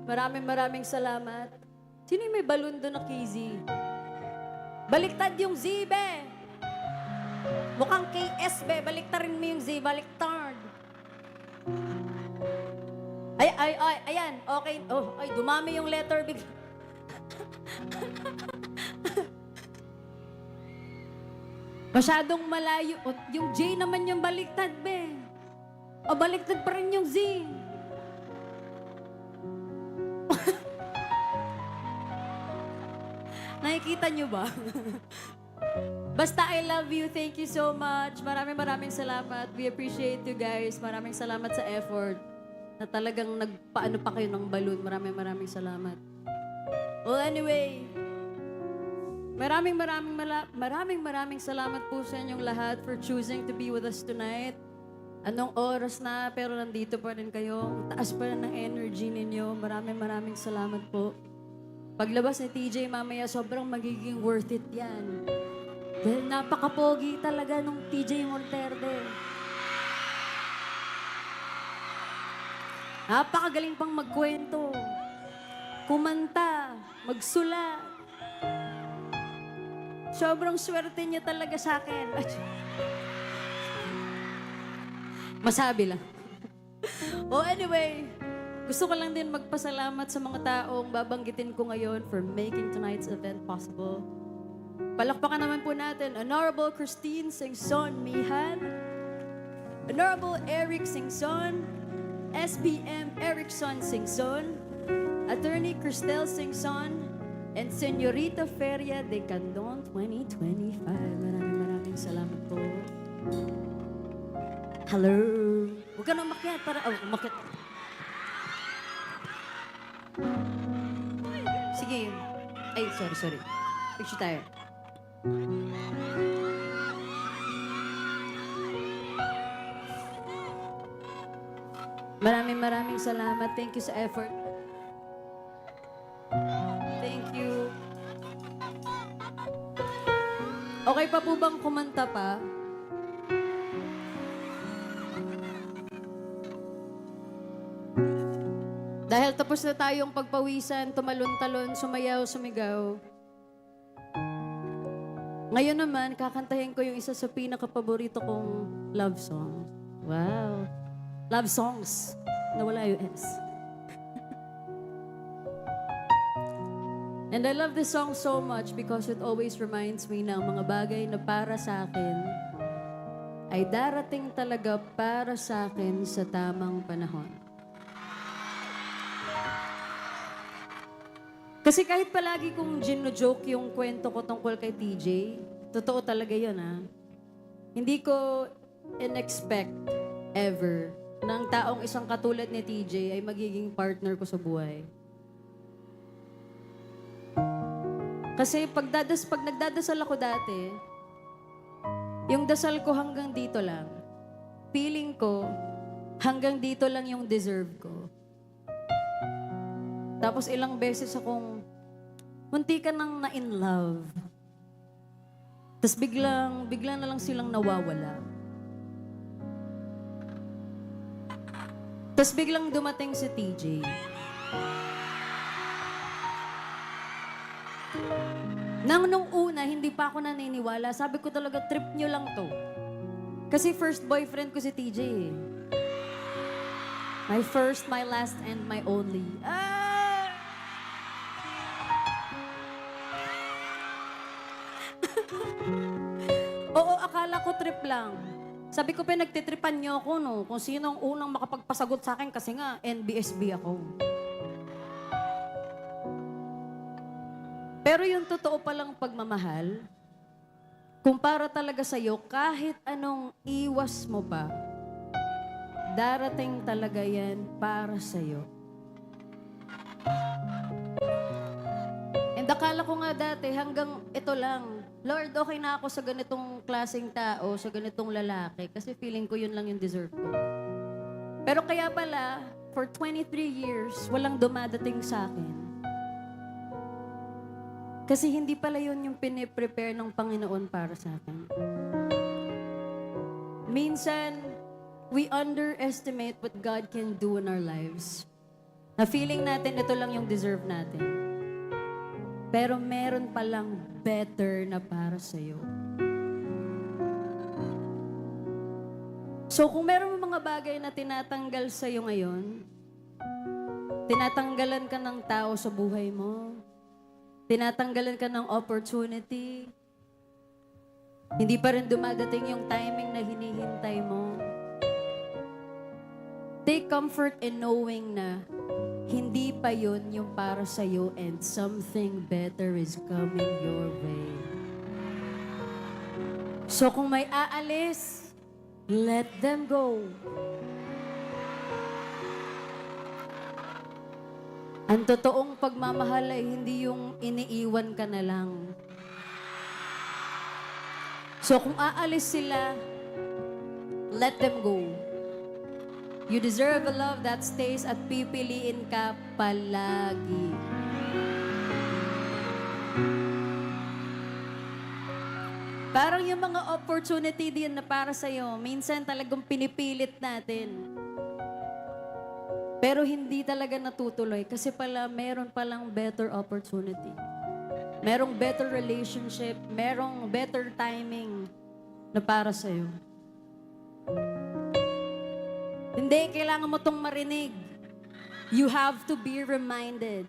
Maraming salamat. Sino yung may balon doon na kizzy? Baliktad yung Z, be! Mukhang KS, be. Baliktarin mo yung Z. Baliktad. Ay, ayan. Okay. Oh, ay, dumami yung letter big. Masyadong malayo. O, yung J naman yung baliktad, be. O, baliktad pa rin yung Z. Nakikita nyo ba? Basta I love you. Thank you so much. Maraming salamat. We appreciate you guys. Maraming salamat sa effort na talagang nagpaano pa kayo ng balloon. Maraming salamat. Well, anyway, maraming salamat po sa inyong lahat for choosing to be with us tonight. Anong oras na, pero nandito pa rin kayo. Ang taas pa rin ng energy ninyo. Maraming salamat po. Paglabas ni TJ mamaya, sobrang magiging worth it yan. Dahil napaka-pogi talaga nung TJ Monterde. Napakagaling pang magkwento. Kumanta, magsulat. Sobrang swerte niya talaga sa akin. Masabi lang. Oh, anyway, gusto ko lang din magpasalamat sa mga taong babanggitin ko ngayon for making tonight's event possible. Palakpakan naman po natin, Honorable Christine Singson Mihan, Honorable Eric Singson, SBM Erickson Singson, Attorney Cristel Singson, and Señorita Feria de Candon 2025. Maraming salamat po. Hello. Huwag ka na umakyat para... Oh, umakyat. Sige. Ay, sorry. Picture tayo. Maraming salamat. Thank you sa effort. Thank you. Okay pa po bang kumanta pa? Dahil tapos na tayong pagpawisan, tumalon-talon, sumayaw, sumigaw. Ngayon naman, kakantahin ko yung isa sa pinaka-paborito kong love song. Wow. Love songs. Nawala yung S. And I love this song so much because it always reminds me na ang mga bagay na para sa akin ay darating talaga para sa akin sa tamang panahon. Kasi kahit palagi kong gino-joke yung kwento ko tungkol kay TJ, totoo talaga yun, ha? Hindi ko in-expect ever na ang taong isang katulad ni TJ ay magiging partner ko sa buhay. Kasi pag nagdadasal ako dati, yung dasal ko hanggang dito lang. Feeling ko, hanggang dito lang yung deserve ko. Tapos ilang beses akong munti ka nang na-in love. Tapos bigla na lang silang nawawala. Tapos biglang dumating si TJ. Nung una, hindi pa ako naniniwala. Sabi ko talaga, trip nyo lang to. Kasi first boyfriend ko si TJ. My first, my last, and my only. Oo, akala ko trip lang. Sabi ko, pinagtitripan niyo ako, no? Kung sino ang unang makapagpasagot sa akin kasi nga, NBSB ako. Pero yung totoo palang pagmamahal, kung para talaga sa'yo, kahit anong iwas mo pa, darating talaga yan para sa'yo. And akala ko nga dati, hanggang ito lang, Lord, okay na ako sa ganitong klaseng tao, sa ganitong lalaki, kasi feeling ko yun lang yung deserve ko. Pero kaya pala, for 23 years, walang dumadating sa akin. Kasi hindi pala yun yung piniprepare ng Panginoon para sa akin. Minsan, we underestimate what God can do in our lives. Na feeling natin ito lang yung deserve natin. Pero meron palang better na para sa'yo. So kung meron mga bagay na tinatanggal sa'yo ngayon, tinatanggalan ka ng tao sa buhay mo, tinatanggalan ka ng opportunity, hindi pa rin dumadating yung timing na hinihintay mo, take comfort in knowing na hindi pa yun yung para sa'yo and something better is coming your way. So kung may aalis, let them go. Ang totoong pagmamahal ay hindi yung iniiwan ka na lang. So kung aalis sila, let them go. You deserve a love that stays at pipiliin ka palagi. Parang yung mga opportunity din na para sa'yo, minsan talagang pinipilit natin. Pero hindi talaga natutuloy kasi pala meron palang better opportunity. Merong better relationship, merong better timing na para sa'yo. Hindi, kailangan mo tong marinig. You have to be reminded.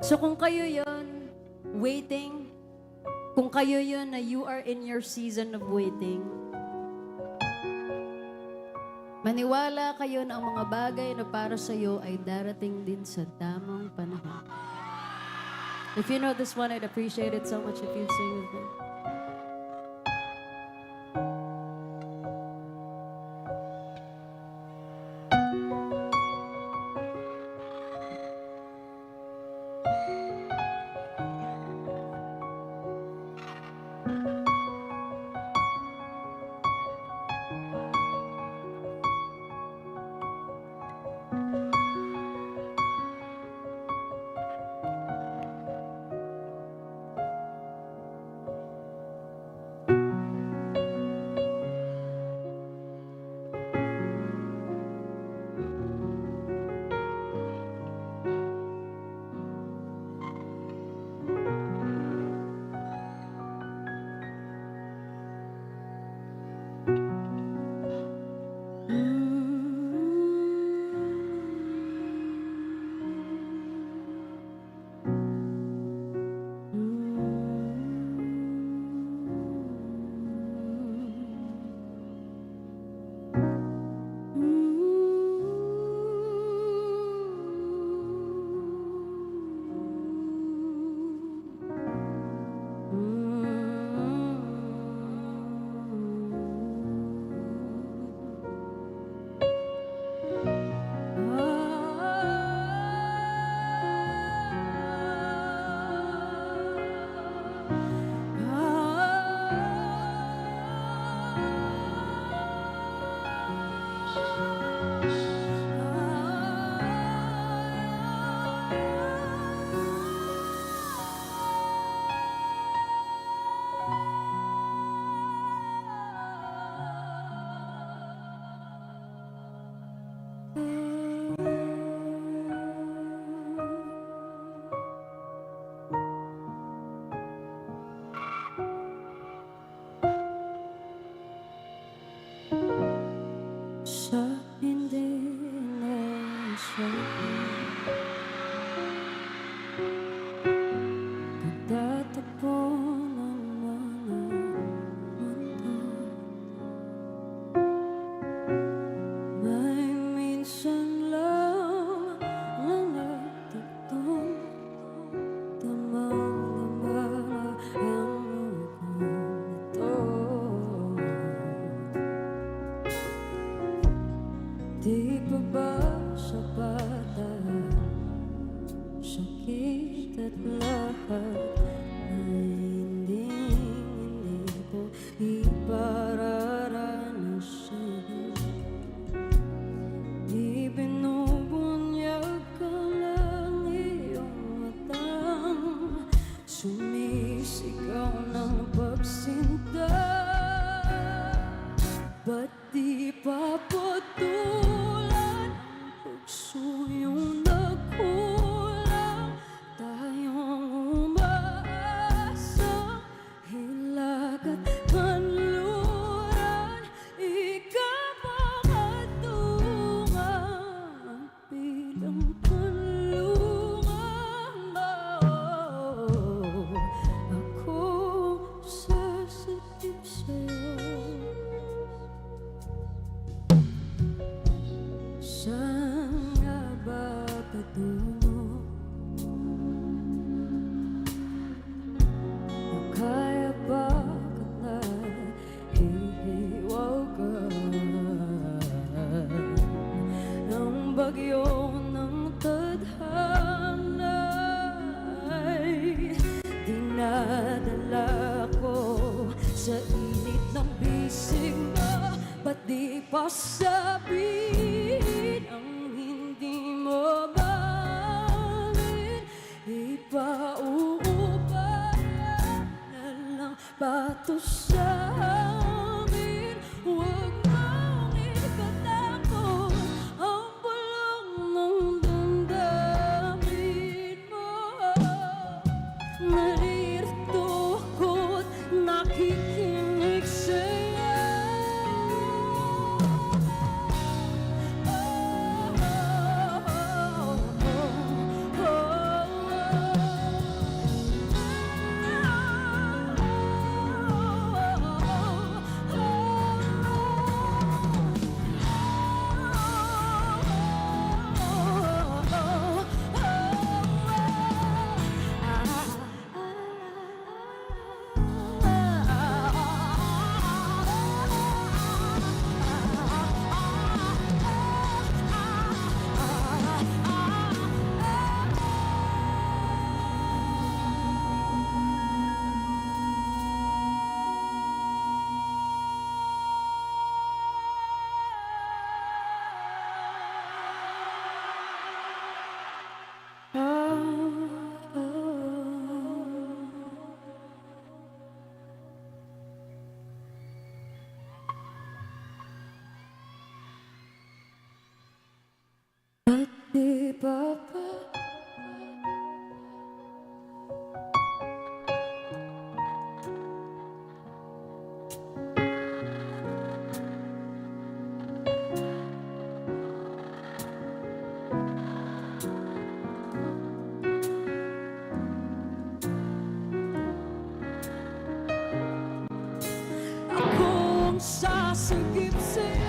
So kung kayo yon waiting, kung kayo yon na you are in your season of waiting, maniwala kayo na ang mga bagay na para sa iyo ay darating din sa tamang panahon. If you know this one, I'd appreciate it so much if you'd sing with me. sasabihin ang hindi mo mahalin, ipauupayan na lang patos sa amin. Huwag mong ikatakot ang bulong ng damdamin mo. Naririto ako't nakikinig sa'yo. At di ba pa akong sasagip sa'yo?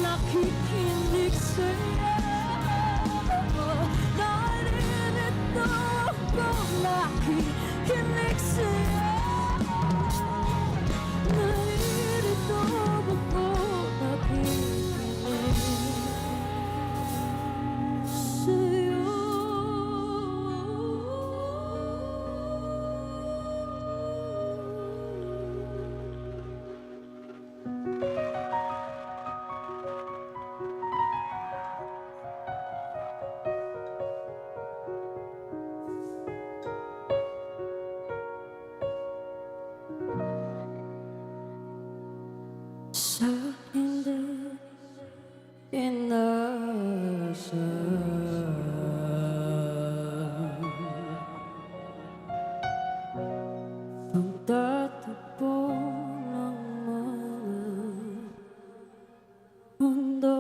Nakikinig sa'yo. Naririto ako, nakikinig sa'yo. Naririto ako, nakikinig sa'yo. Sa hindi inaasahan, pagtatagpo ng mga mundo.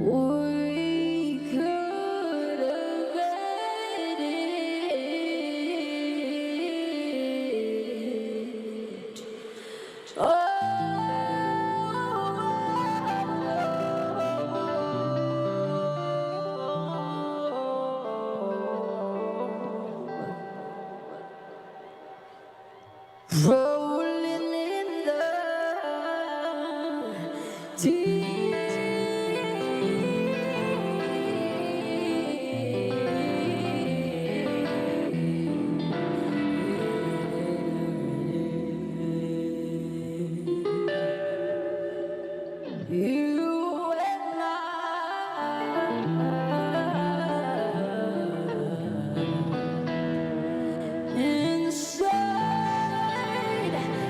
We could have made it. Oh. You and I inside and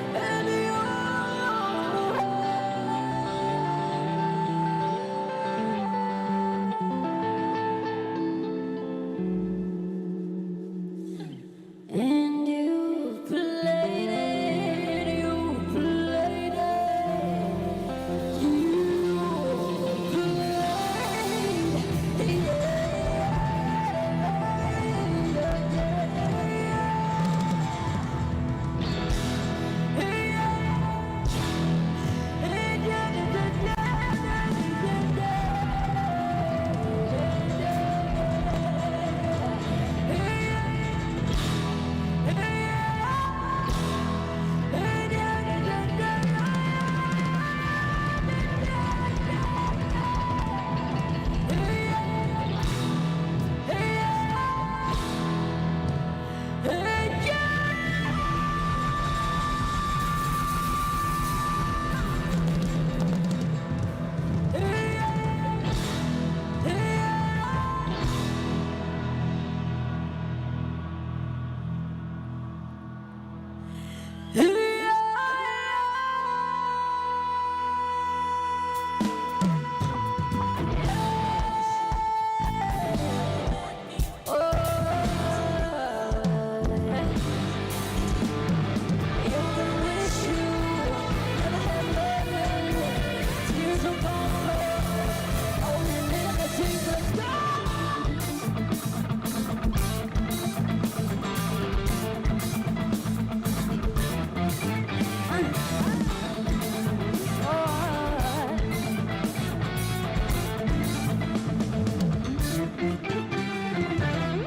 and you played it, you played it, you played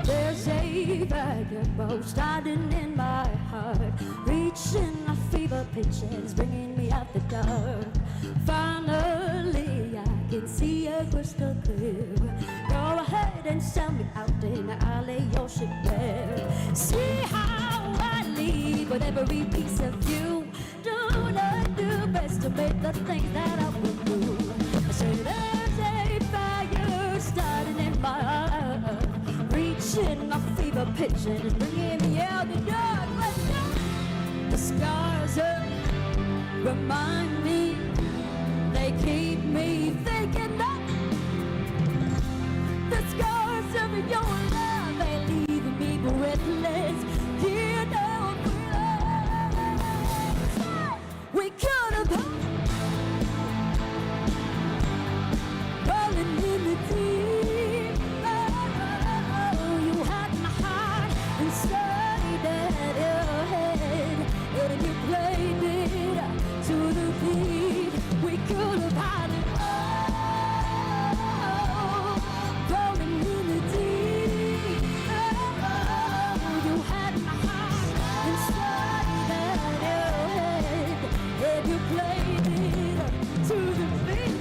There's a vagabond starting in my heart, reaching a fever pitch and it's bringing me out the dark. Finally, I can see a crystal clear. Go ahead and sell me out and I'll lay your ship bare. See how I leave with every piece of you. Do not do best to make the things that I will do. I say there's a fire starting in my heart, reaching a fever pitch and it's bringing me out the dark. Let's go. The scars remind me, they keep me thinking that the scars of your love, they leave me breathless. You know, we could have rolling in the deep. Oh, you had my heart inside of your head, and you played it to the beat. We could have had it all, rolling in the deep. Oh, you had my heart inside of your head, and you played it to the beat.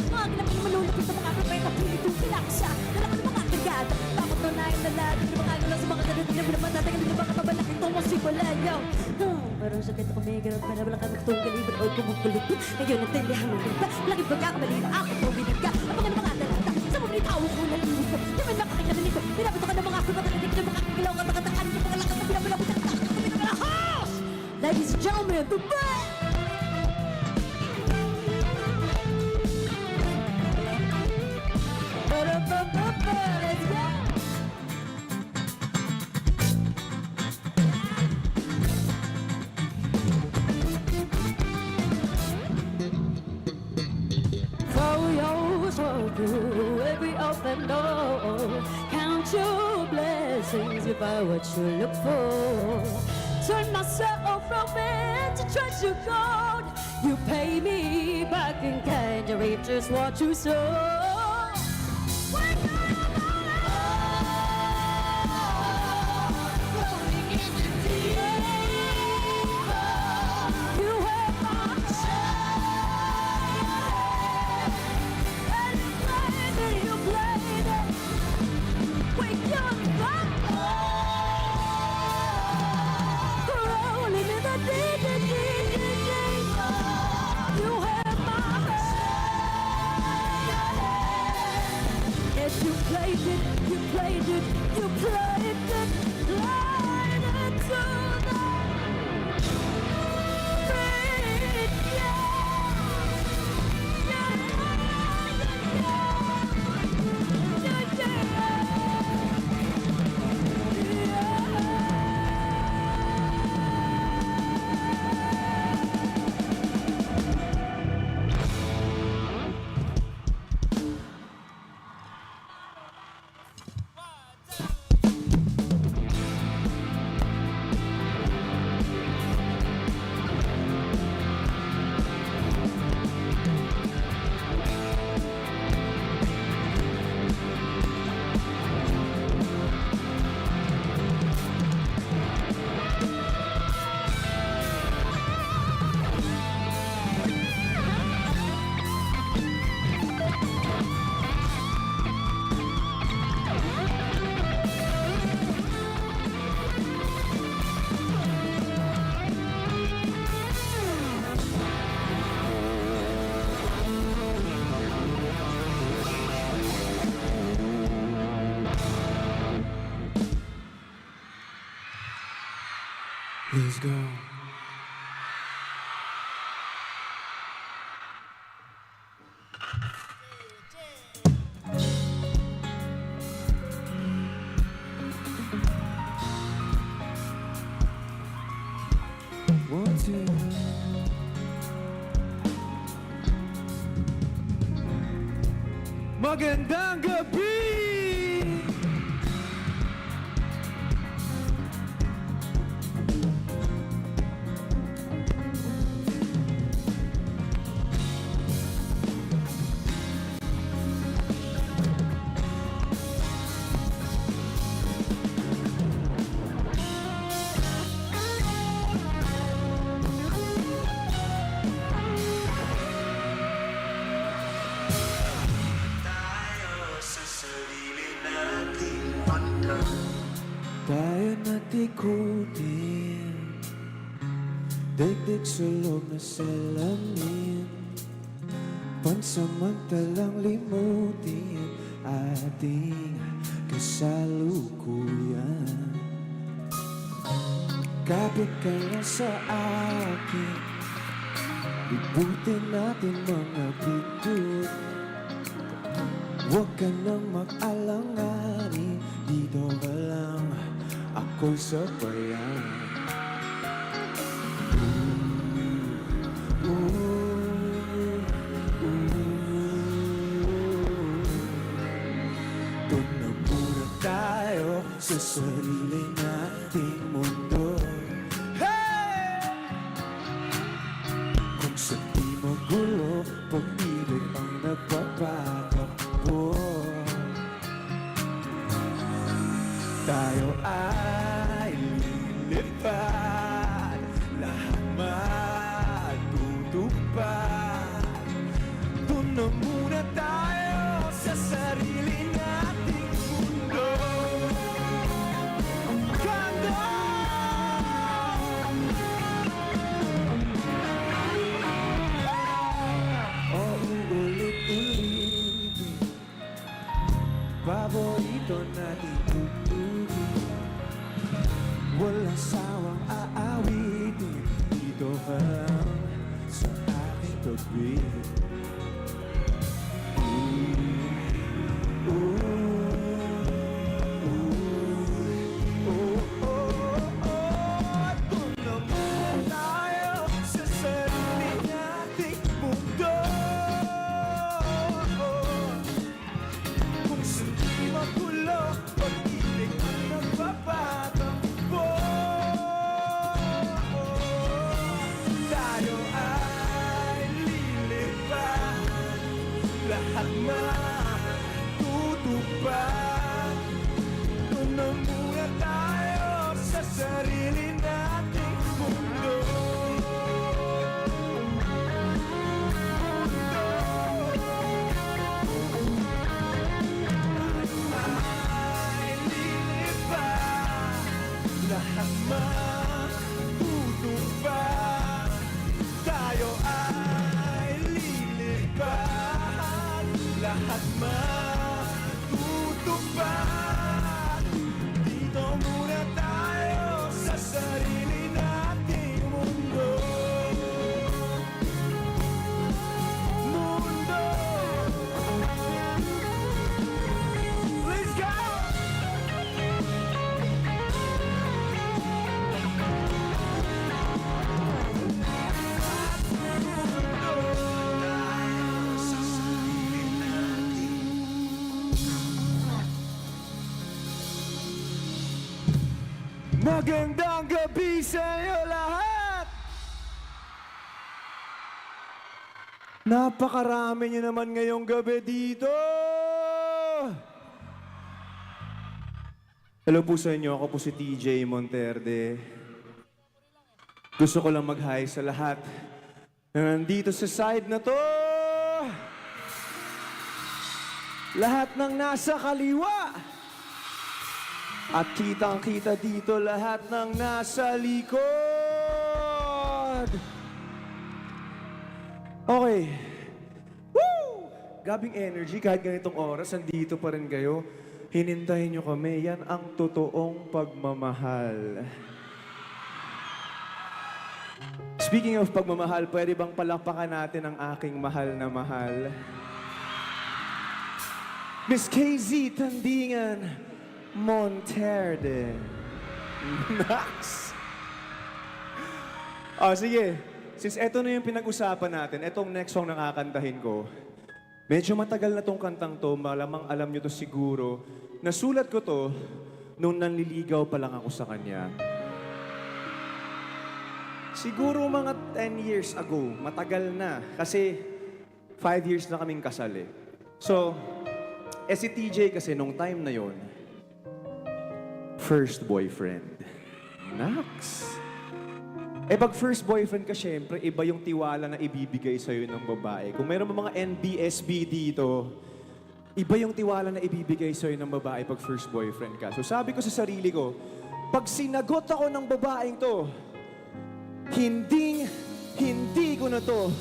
Mga ginamang malulapit sa mga kapay, pilit yung pinakasya. Dala ka ng mga agad, bakit tunayan na lahat ng mga gulo sa mga ganun, hindi mo naman tatagal ng mga kabalaking tungo si Palayo. Parang sakit ako may ganun, para wala ka nagtunggalibot o kumupulupot. Ngayon natindihan mo rin ba? Malaking pagkakamali na ako kung binigka. Ang mga mga talata, sa mga tao ko nalimutan. Di man makakita na nito, pinapito ka ng mga ako nakalitik ng mga kakilaw ka nakatakaan ng mga lakas na pinapilapit ng mga kapit ng mga house! Ladies and gentlemen, the band! Let's go! Throw your soul through every open door. Count your blessings if I what you look for. Turn myself from it to treasure gold. You pay me back in kind, you reap just what you sow. You played it to the beat, Let's go. One, two. Magandang gabi! Tayo na't ikutin, daigdig sulog na salamin, pansamantalang limutin ating kasalukuyan. Kapit ka lang sa akin, libutin natin mga bidot. Huwag ka nang mag-alanganin, dito ka lang, ako'y sabayan. Doon na muna tayo sa sarili nating mundo. Hey! Kung sa di magulo, pag-ibig ang nagpapatakbo. Tayo ay lilipad, lahat matutupad. Doon na muna tayo sa sarili nating mundo. Ganda! O uulit-ulitin, paborito natin tugtugin. Walang sawang aawitin, dito ka lang sa aking tabi. Doon na muna tayo sa sarili nating mundo. Kung sa di magulo, pag-ibig ang nagpapatakbo. Tayo ay lilipad, lahat matutupad. Doon na muna tayo sa sarili nating mundo. Lahat matutupad, tayo ay lilipad, lahat Magandang gabi sa inyo lahat! Napakarami nyo naman ngayong gabi dito! Hello po sa inyo, ako po si TJ Monterde. Gusto ko lang mag-hi sa lahat na nandito sa side na to! Lahat ng nasa kaliwa! At kitang-kita dito lahat ng nasa likod! Okay. Woo! Gabing energy, kahit ganitong oras, andito pa rin kayo. Hinintayin nyo kami, yan ang totoong pagmamahal. Speaking of pagmamahal, pwede bang palakpakan natin ang aking mahal na mahal? Miss KZ Tandingan Monterde. Max! Oh, sige. Since eto na yung pinag-usapan natin, etong next song na kakantahin ko, medyo matagal na tong kantang to, malamang alam nyo to siguro. Nasulat ko to nung nanliligaw pa lang ako sa kanya. Siguro mga 10 years ago, matagal na. Kasi 5 years na kaming kasal eh. So, si TJ kasi nung time na yon, first boyfriend. Nax! Pag first boyfriend ka, syempre, iba yung tiwala na ibibigay sa'yo ng babae. Kung mayroon mga NBSB dito, iba yung tiwala na ibibigay sa'yo ng babae pag first boyfriend ka. So sabi ko sa sarili ko, pag sinagot ako ng babaeng to, hindi ko na to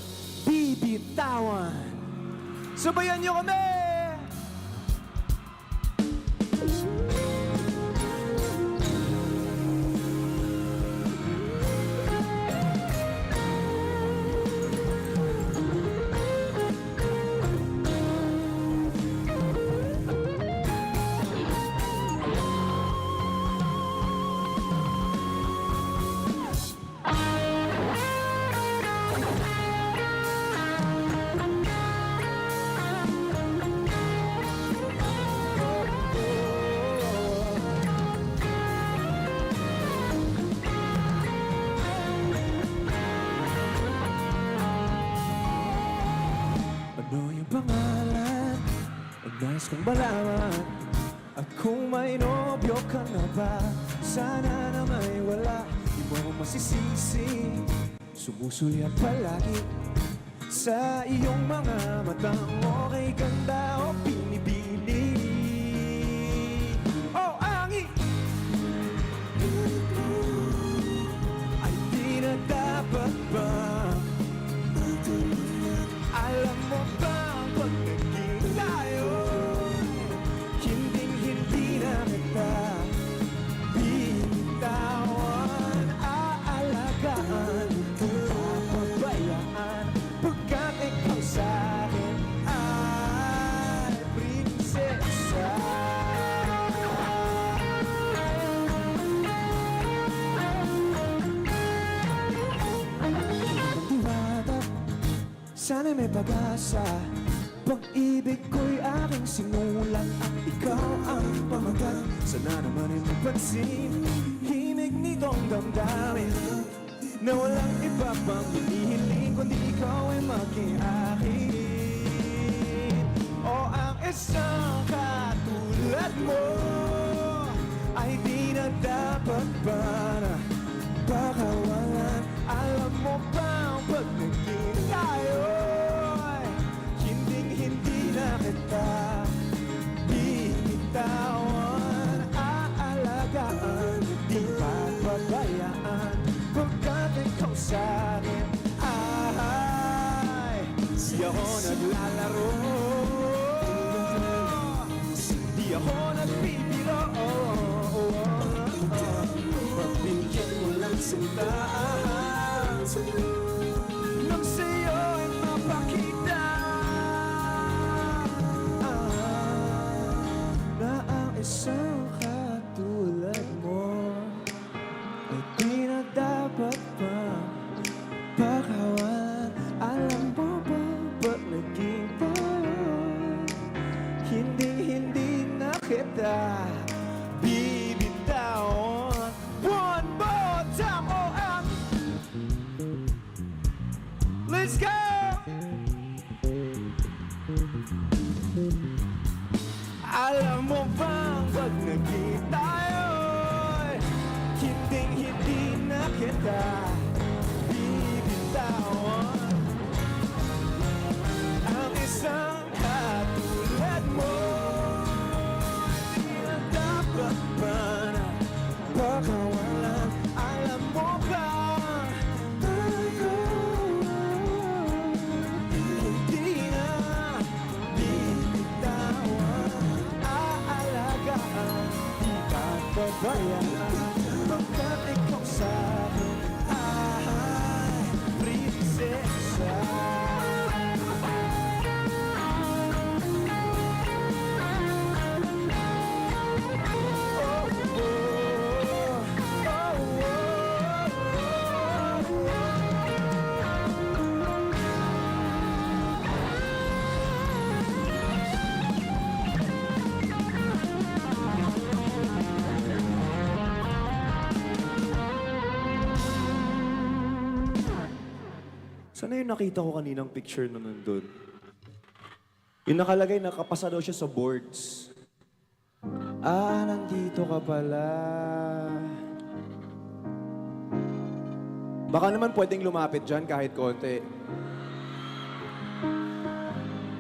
bibitawan. Sabayan niyo kami! Ano yung pangalan? Ang nais kong malaman. At kung may nobyo ka na ba, sana na may wala. Di mo ako masisisi, sumusulyap palagi sa iyong mga matang okay ganda o pinibili. Oh, angi! Ay di na dapat ba? Alam mo ba ang pag naging tayo, hinding-hindi na kita bitawan, aalagaan, papabayaan, pagkat ikaw sa'kin ay prinsesa. Pagdiwata, sana may pag-asa. Pag-ibig ko'y aking sinulat at ikaw ang pamagat. Sana naman ay mapansin, himig nitong damdamin na walang iba pang hinihiling kundi ikaw ay maging akin. O ang isang katulad mo ay di na dapat ba na pakawalan. Alam mo ba ang pag naging tayo, hinding-hindi na kita bibitawan, aalagaan, di papabayaan, pagkat ikaw sa'kin ay di ako naglalaro, di ako nagbibiro. Pagbigyan mo lang sila nang sa'yo ay mapakita na ang isang katulad mo ay di na dapat pa pakawalan. Alam mo ba ba't naging tayo, hinding-hindi na kita bibitawan. Let's go! Alam mo bang pag nagkita tayo, hinding-hindi na kita bibitawan. Ang isang katulad mo, di na dapat pa na pakawalan. Alam mo ba, tayo hindi na bibitawan. Aalagaan, di ka babayaan, pagkat ikaw sa'kin ay prinsesa. Sana yung nakita ko kaninang picture na nandun. Yung nakalagay, nakapasa daw siya sa boards. Ah, nandito ka pala. Baka naman pwedeng lumapit dyan kahit konti.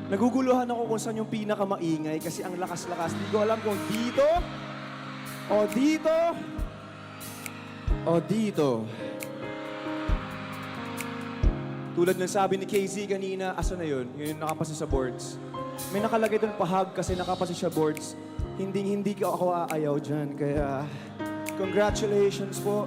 Naguguluhan ako kung saan yung pinakamaingay kasi ang lakas-lakas. Hindi ko alam kung dito, o dito, o dito. Tulad ng sabi ni KZ kanina, asa na yun? Yung nakapasa sa boards. May nakalagay doon pahag kasi nakapasa siya boards. Hindi ka ako aayaw dyan. Kaya, congratulations po.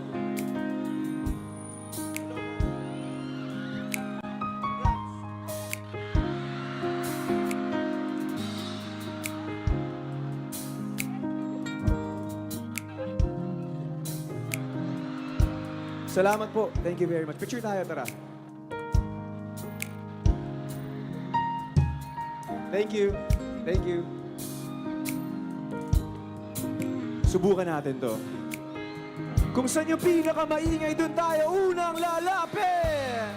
Salamat po. Thank you very much. Picture tayo, tara. Thank you. Thank you. Subukan natin to. Kung saan yung pinakamaingay, dun tayo unang lalapit!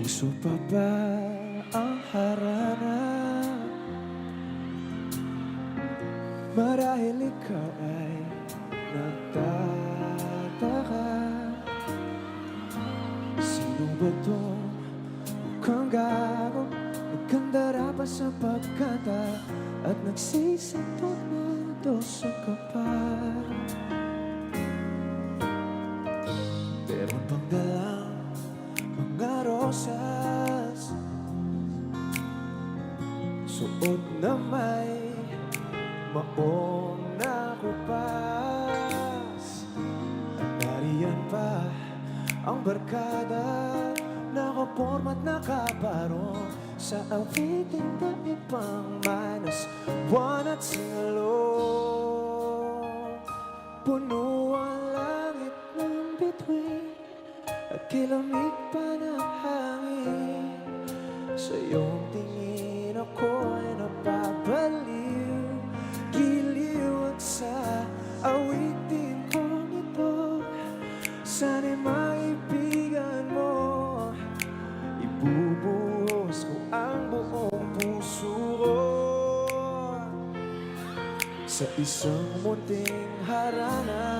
Uso pa ba ang harana? Marahil ikaw ay nagtataka. Sino ba to? Mukhang gago, nagkandara pa sa pagkanta at nagsisintot na dosa ka pa. Meron bang dalang mga rosas, suot na may maong nakupas, at nariyan pa ang barkada, nakaporma't nakaparong sa awiting na ibang -1 at singalong. Puno ang langit ng bituin at kilamig pa ng hangin. Sa iyong tingin ako'y napabaliw, giliw at sa awitin kong ito. Sana'y maibigan mo, ibubuhos ko ang buong puso ko sa isang munting harana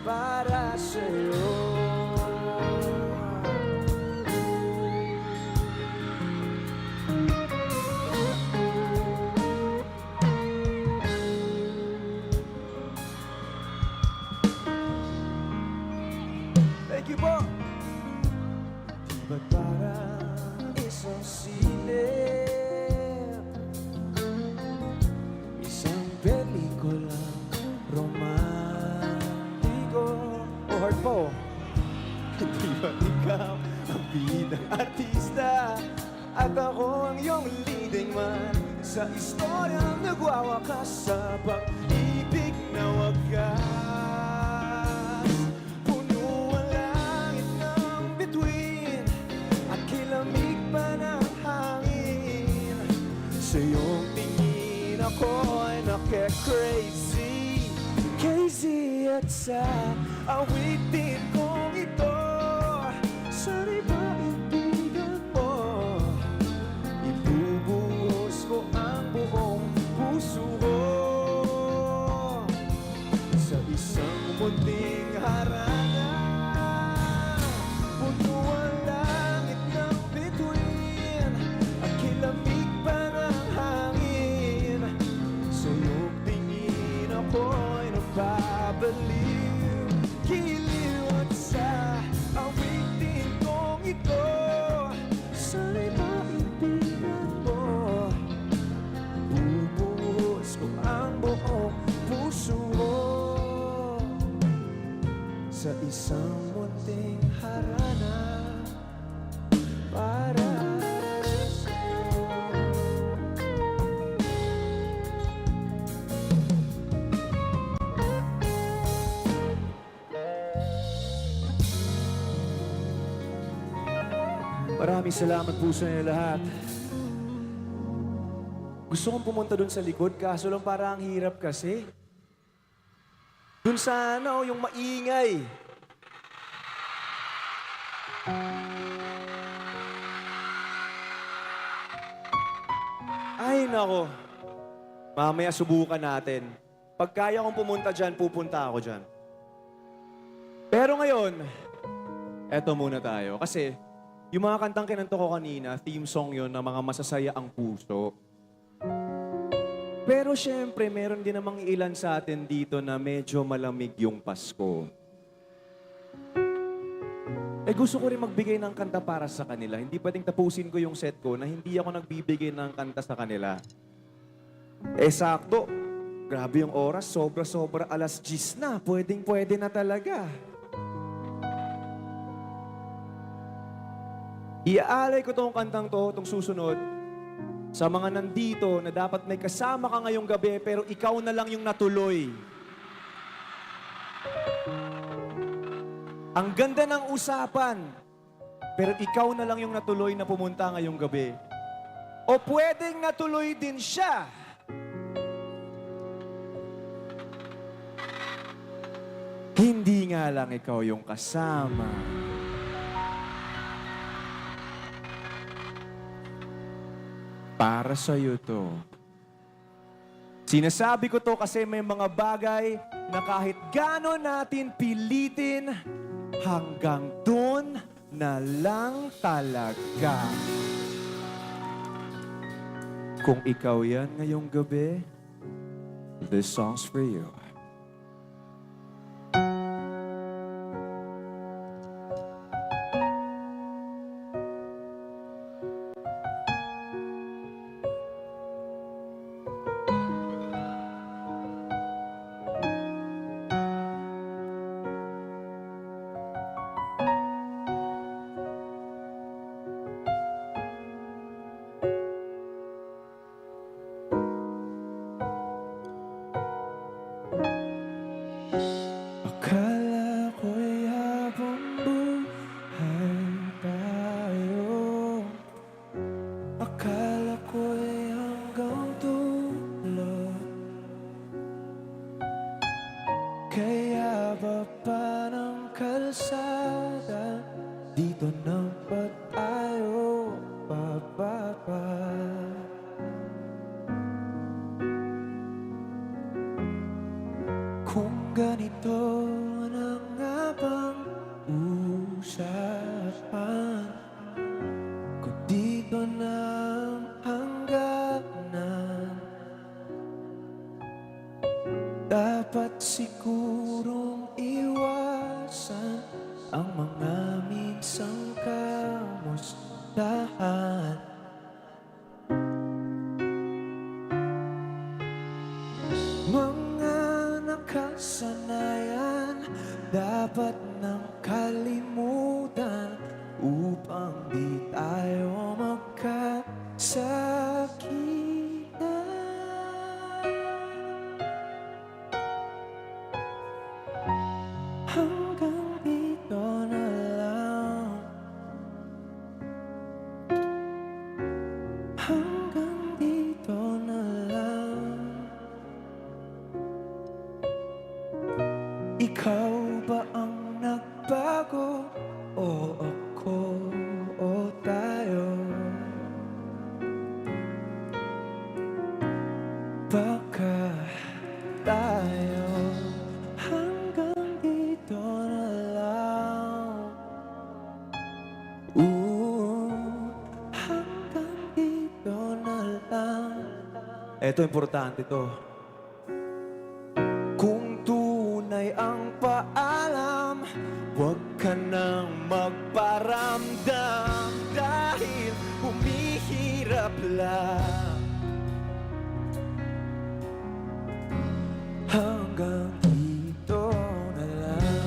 para sa'yo. Thank you po! Ba't parang isang silip, isang pelikulang romantiko o hard po? Hindi ba ikaw ang bidang artista at ako ang iyong leading man sa istoryang nagwawakas sa pag-ibig na wagas? Puno ang langit ng sa awitin kong ito. Sana'y maibigan mo, ibubuhos ko ang buong puso ko sa isang munting harana. Puno ang langit ng bituin, ang kilamig pa ng hangin. Sa iyong tingin ako'y napabaliw, giliw at sa awitin kong ito. Sana'y maibigan mo, bubuhos ko ang buong puso ko sa isang munting harana para sa'yo. Maraming salamat po sa inyo lahat. Gusto kong pumunta dun sa likod, kaso lang parang ang hirap kasi. Dun sana yung maingay. Ay, nako. Mamaya subukan natin. Pag kaya kong pumunta dyan, pupunta ako dyan. Pero ngayon, eto muna tayo. Kasi yung mga kantang kinanto ko kanina, theme song yon na mga masasaya ang puso. Pero syempre, meron din namang ilan sa atin dito na medyo malamig yung Pasko. Gusto ko rin magbigay ng kanta para sa kanila. Hindi pwedeng tapusin ko yung set ko na hindi ako nagbibigay ng kanta sa kanila. Sakto. Grabe yung oras. Sobra-sobra 10:00 na. Pwedeng-pwede na talaga. Iaalay ko tong kantang to, tong susunod, sa mga nandito na dapat may kasama ka ngayong gabi pero ikaw na lang yung natuloy. Ang ganda ng usapan, pero ikaw na lang yung natuloy na pumunta ngayong gabi. O pwedeng natuloy din siya. Hindi nga lang ikaw yung kasama. Para sa'yo to. Sinasabi ko to kasi may mga bagay na kahit gaano natin pilitin, hanggang dun na lang talaga. Kung ikaw yan ngayong gabi, this song's for you. Akala ko'y habang buhay tayo, akala ko'y hanggang dulo. Kaya baba ng kalsada, dito na ba tayo bababa? Kung ganito na nga bang usapan, kung dito na ang hangganan, dapat sigurong iwasan ang mga minsang kamustahan. Mga nakasanayan dapat nang kalimutan upang di tayo magkasakitan. Hanggang dito na lang. o ako o tayo. Baka tayo hanggang dito na lang. Hanggang dito na lang. Eto, importante to. Kung tunay ang paalam, huwag ka nang magparamdam dahil humihirap lang. Hanggang dito na lang.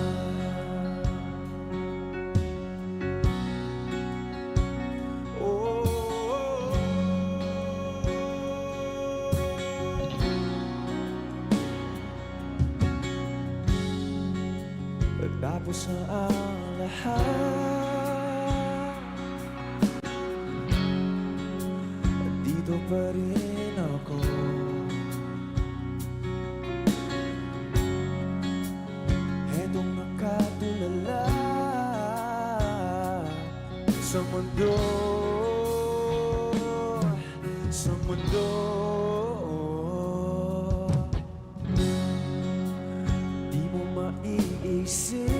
Tapos na ang lahat, dito pa rin ako. Etong nakatulala sa mundo, sa mundo. Di mo maiisip,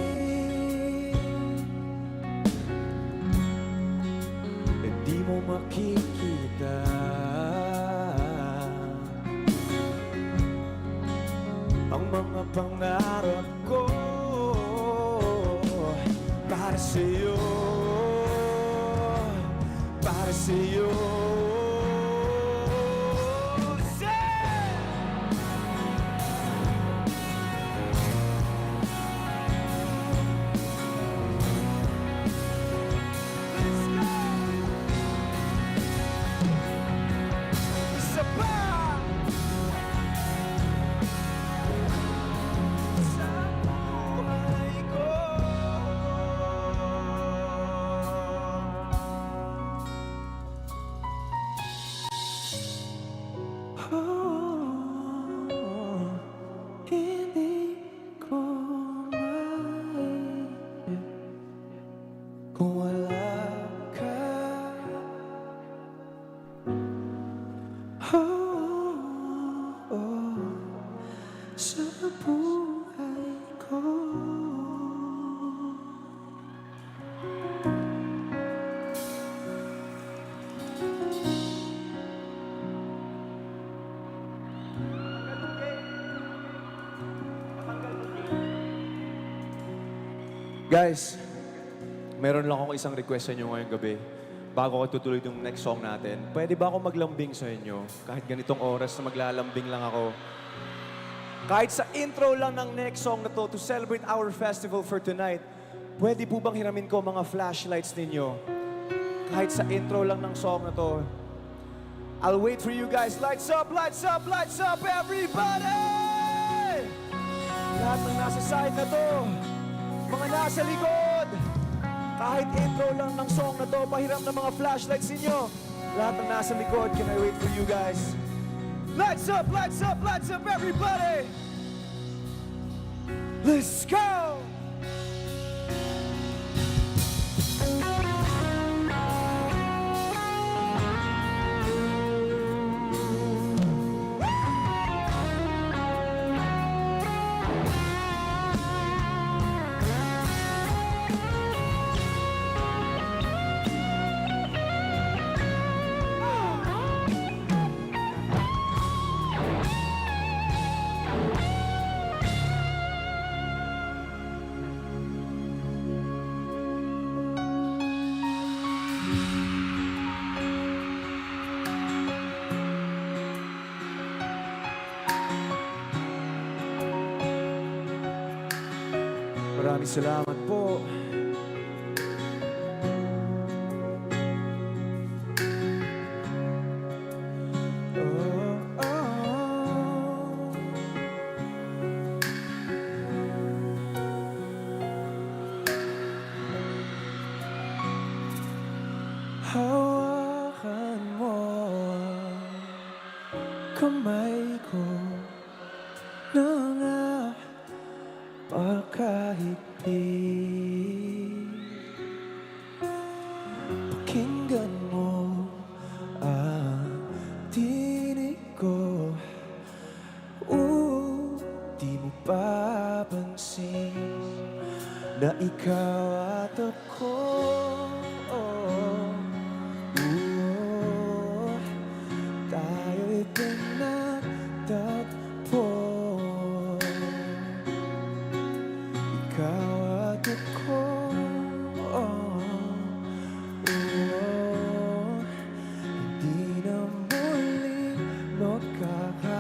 di mo makikita ang mga pangarap ko para sa'yo, para sa'yo. Hindi ko maisip kung wala ka. Sa buhay ko. Guys, meron lang akong isang request sa inyo ngayong gabi. Bago ko tutuloy yung next song natin, pwede ba ako maglambing sa inyo? Kahit ganitong oras na maglalambing lang ako. Kahit sa intro lang ng next song na to celebrate our festival for tonight, pwede po bang hiramin ko mga flashlights ninyo? Kahit sa intro lang ng song na to. I'll wait for you guys. Lights up, lights up, lights up, everybody! Lahat ng nasa side na to, mga nasa likod, kahit intro lang ng song na to, pahiram ng mga flashlights ninyo. Lahat ng nasa likod, can I wait for you guys? Lights up, lights up, lights up, everybody! Let's go! Maraming salamat po. Hawakan mo kamay ko na nga kahit di ikaw at ako. Tayo'y pinagtagpo. Ikaw at ako. Hindi na muling magkakalayo.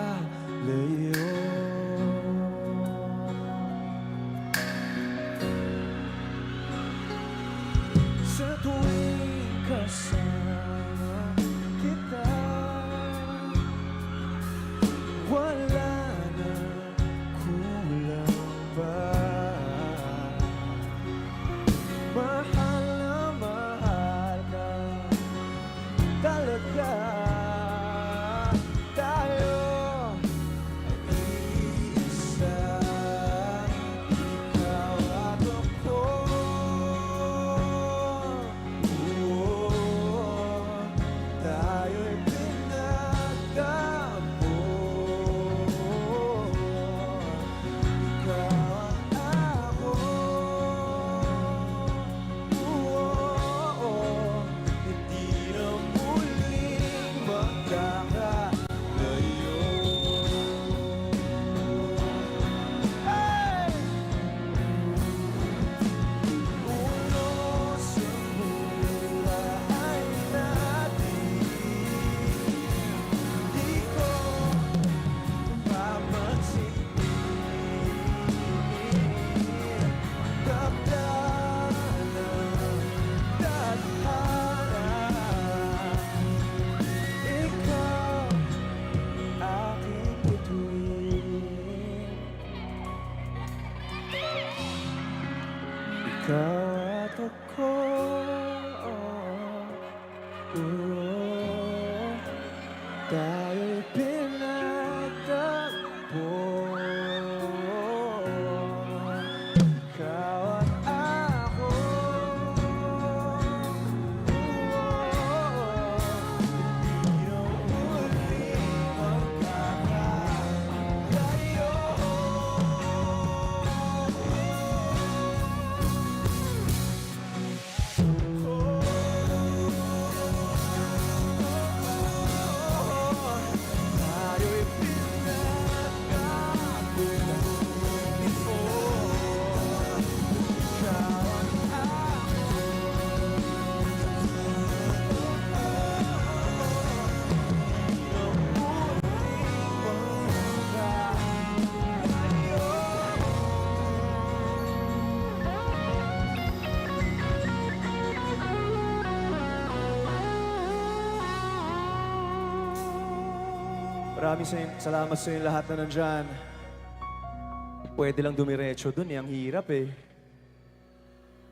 Sa tuwing kasama kita, wala na kulang pa. Mahal na mahal ka talaga. Tayo ay iisa, ikaw at ako. Tayo'y pinagtagpo. Ikaw at ako. Hindi na muling magkakalayo. Hey! Uno sa buhay natin, di ko papansinin. Kaptan ng tadhana, ikaw aking bituin. Ikaw at ako. Tayo'y pinagtagpo. Ikaw at ako. Hindi na muling magkakalayo. Tayo'y pinagtagpo. Ikaw at ako. Maraming salamat sa inyo lahat na nandyan. Pwede lang dumiretso dun ang hirap eh.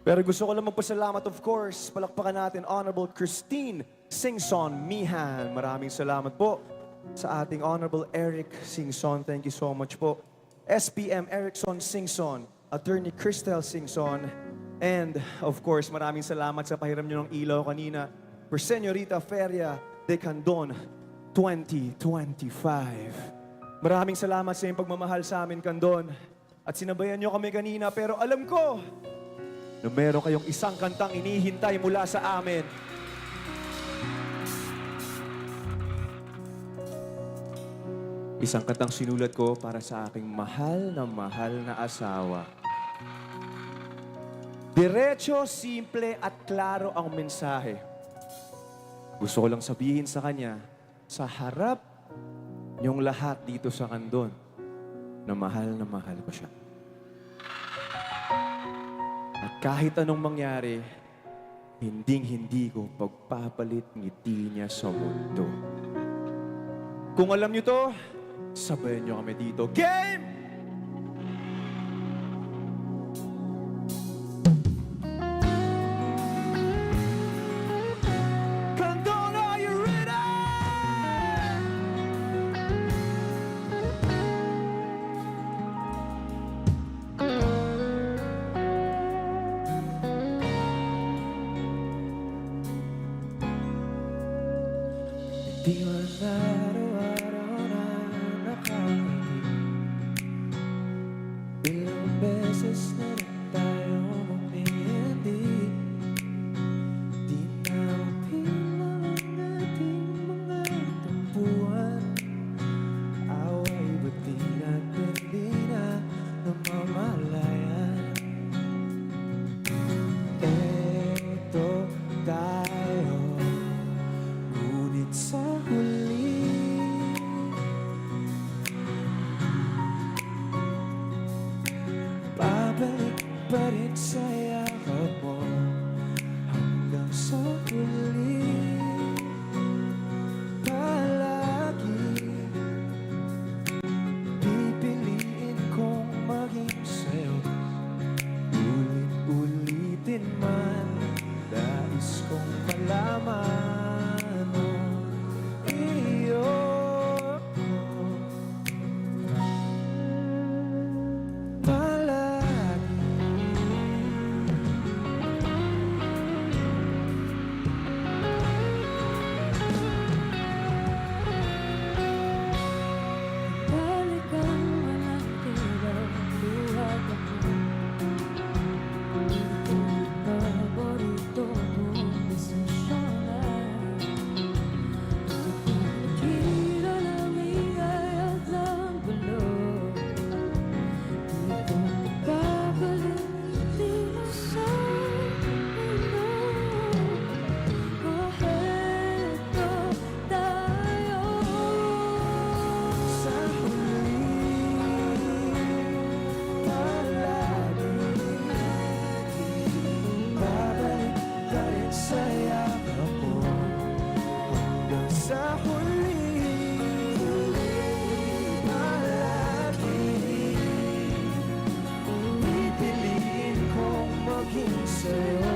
Pero gusto ko lang magpasalamat, of course. Palakpakan natin, Honorable Christine Singson Mihan. Maraming salamat po sa ating Honorable Eric Singson. Thank you so much po. SPM Erickson Singson, Attorney Cristel Singson, and of course, maraming salamat sa pahiram nyo ng ilaw kanina for Señorita Feria de Candon 2025. Maraming salamat sa iyong pagmamahal sa amin, Candon. At sinabayan nyo kami kanina, pero alam ko na meron kayong isang kantang inihintay mula sa amin. Isang kantang sinulat ko para sa aking mahal na asawa. Diretso, simple at klaro ang mensahe. Gusto ko lang sabihin sa kanya, sa harap niyong lahat dito sa Candon, na mahal ko siya. At kahit anong mangyari, hinding-hindi ko pagpapalit ngiti niya sa mundo. Kung alam niyo to, sabayan niyo kami dito. Game! Candon, are you ready? Di man araw-araw na nakangiti, ilang beses na rin tayo umumi. man, nais kong malaman mo iyo. Balik ang malakiraw, luhag ako. Paborito kong desisyonan. Nakikita ng ingay at ng gulo. Di ko babalik, di mo sa ulo. Heto tayo. Sa huli, palagi babalik ka rin sa yakap mo. Hanggang sa huli, palagi pipiliin kong maging sa'yo.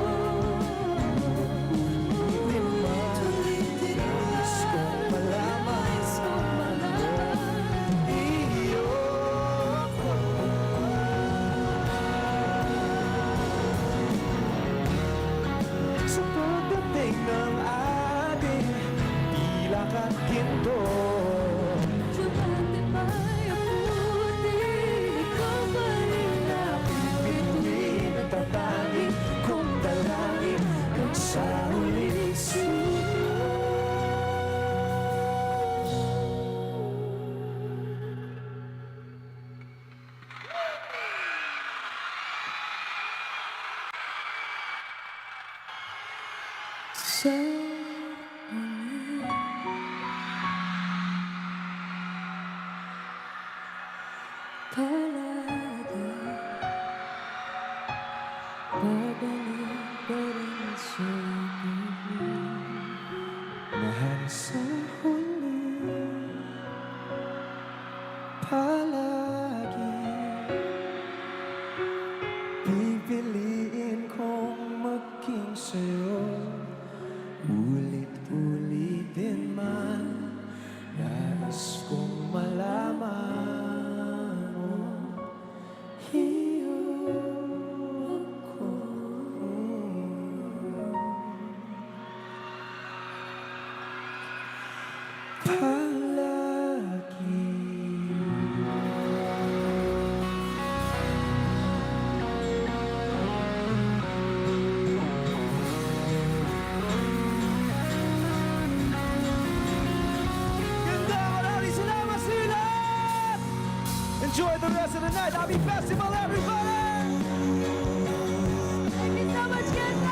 Ulitin man, nais kong malaman iyo ko. Sa pagdating ng ating pilak at ginto, Sabate may abuti, ikaw pa rin bituin at tatangin kong dalangin kung sa huling sa huli. Palagi babalik pa rin sa huli. mahal sa huli, palagi pipiliin kong maging sa'yo. Ulit-ulitin man, nais kong malaman mo iyo ako. Enjoy the rest of the night. Happy festival, everybody! Thank you so much, Ganda!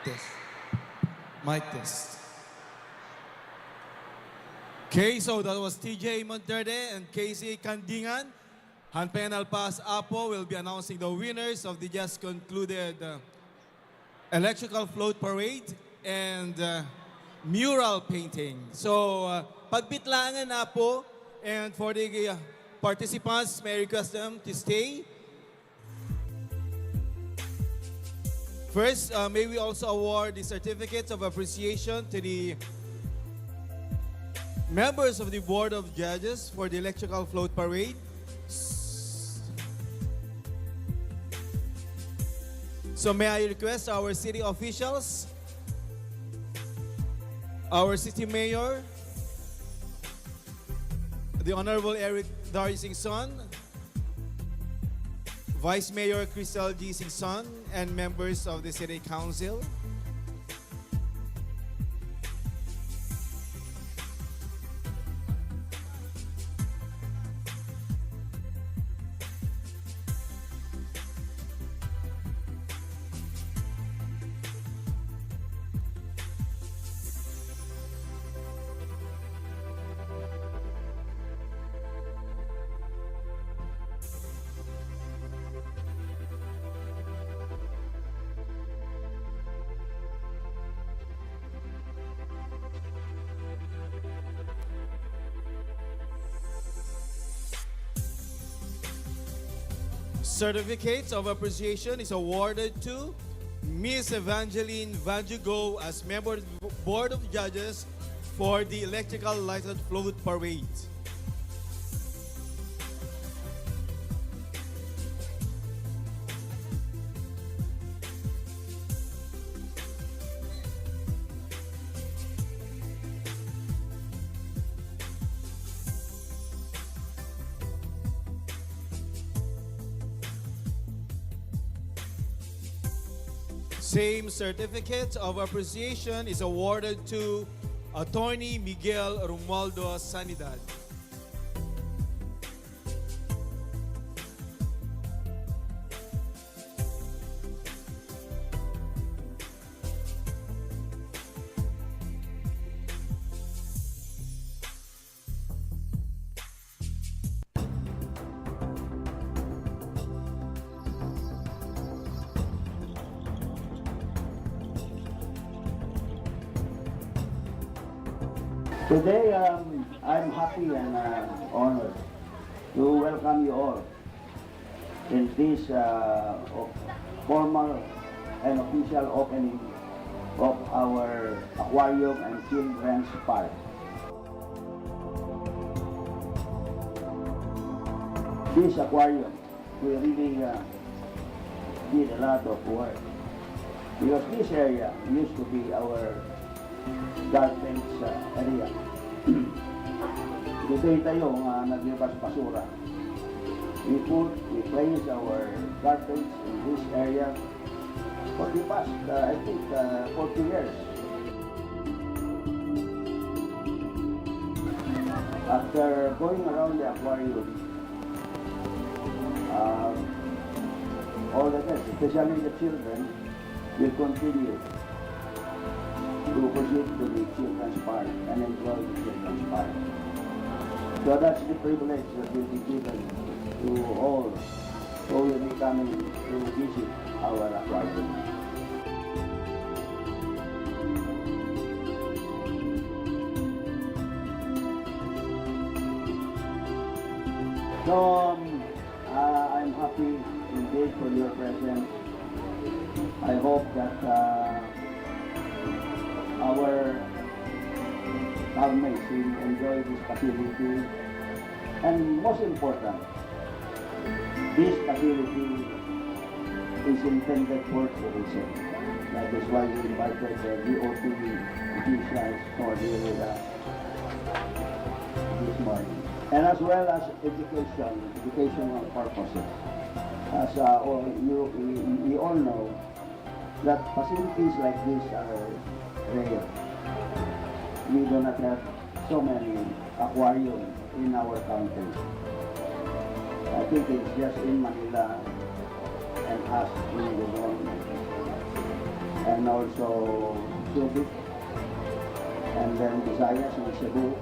Test. Mic test. Okay, so that was TJ Monterde and Casey Kandingan. Hanpen Alpas Apo will be announcing the winners of the just concluded electrical float parade and mural painting. So, pagbitlangan na po, and for the participants, may I request them to stay. First, may we also award the certificates of appreciation to the members of the Board of Judges for the Electrical Float Parade. So may I request our city officials, our city mayor, the Honorable Eric Dari Singson, Vice Mayor Crystal G. Singson, and members of the City Council. Certificates of appreciation is awarded to Miss Evangeline Vanjugo as member of the Board of Judges for the Electrical Lighted Float Parade. Same certificate of appreciation is awarded to Attorney Miguel Romualdo Sanidad. Today, I'm happy and honored to welcome you all in this formal and official opening of our aquarium and children's park. This aquarium, we really did a lot of work because this area used to be our garbage area. Dito tayo naglabas basura. We place our garbage in this area for the past, I think, 40 years. After going around the aquarium, all the guests, especially the children, will continue to proceed to the children's park and enjoy the children's park. So that's the privilege that will be given to all who will be coming to visit our aquarium. So I'm happy indeed for your presence. I hope that our housemates will enjoy this facility, and most important, this facility is intended for tourism. That is why we invited the DOT officials for this morning, and as well as educational purposes. As we all know that facilities like this are rare. We do not have so many aquariums in our country. I think it's just in Manila and us in Luzon, and also Subic, and then Visayas in Cebu,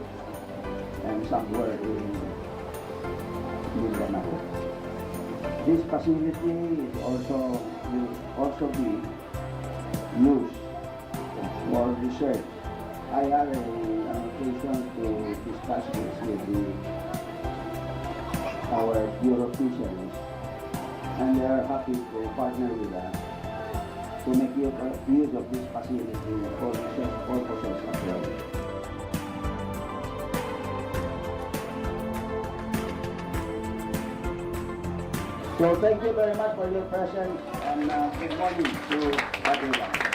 and somewhere in Mindanao. This facility will also be used for research. I had an occasion to discuss this with our Bureau of Fisheries, and they are happy to partner with us to make use of this facility for research purposes as well. So thank you very much for your presence and good morning to everyone.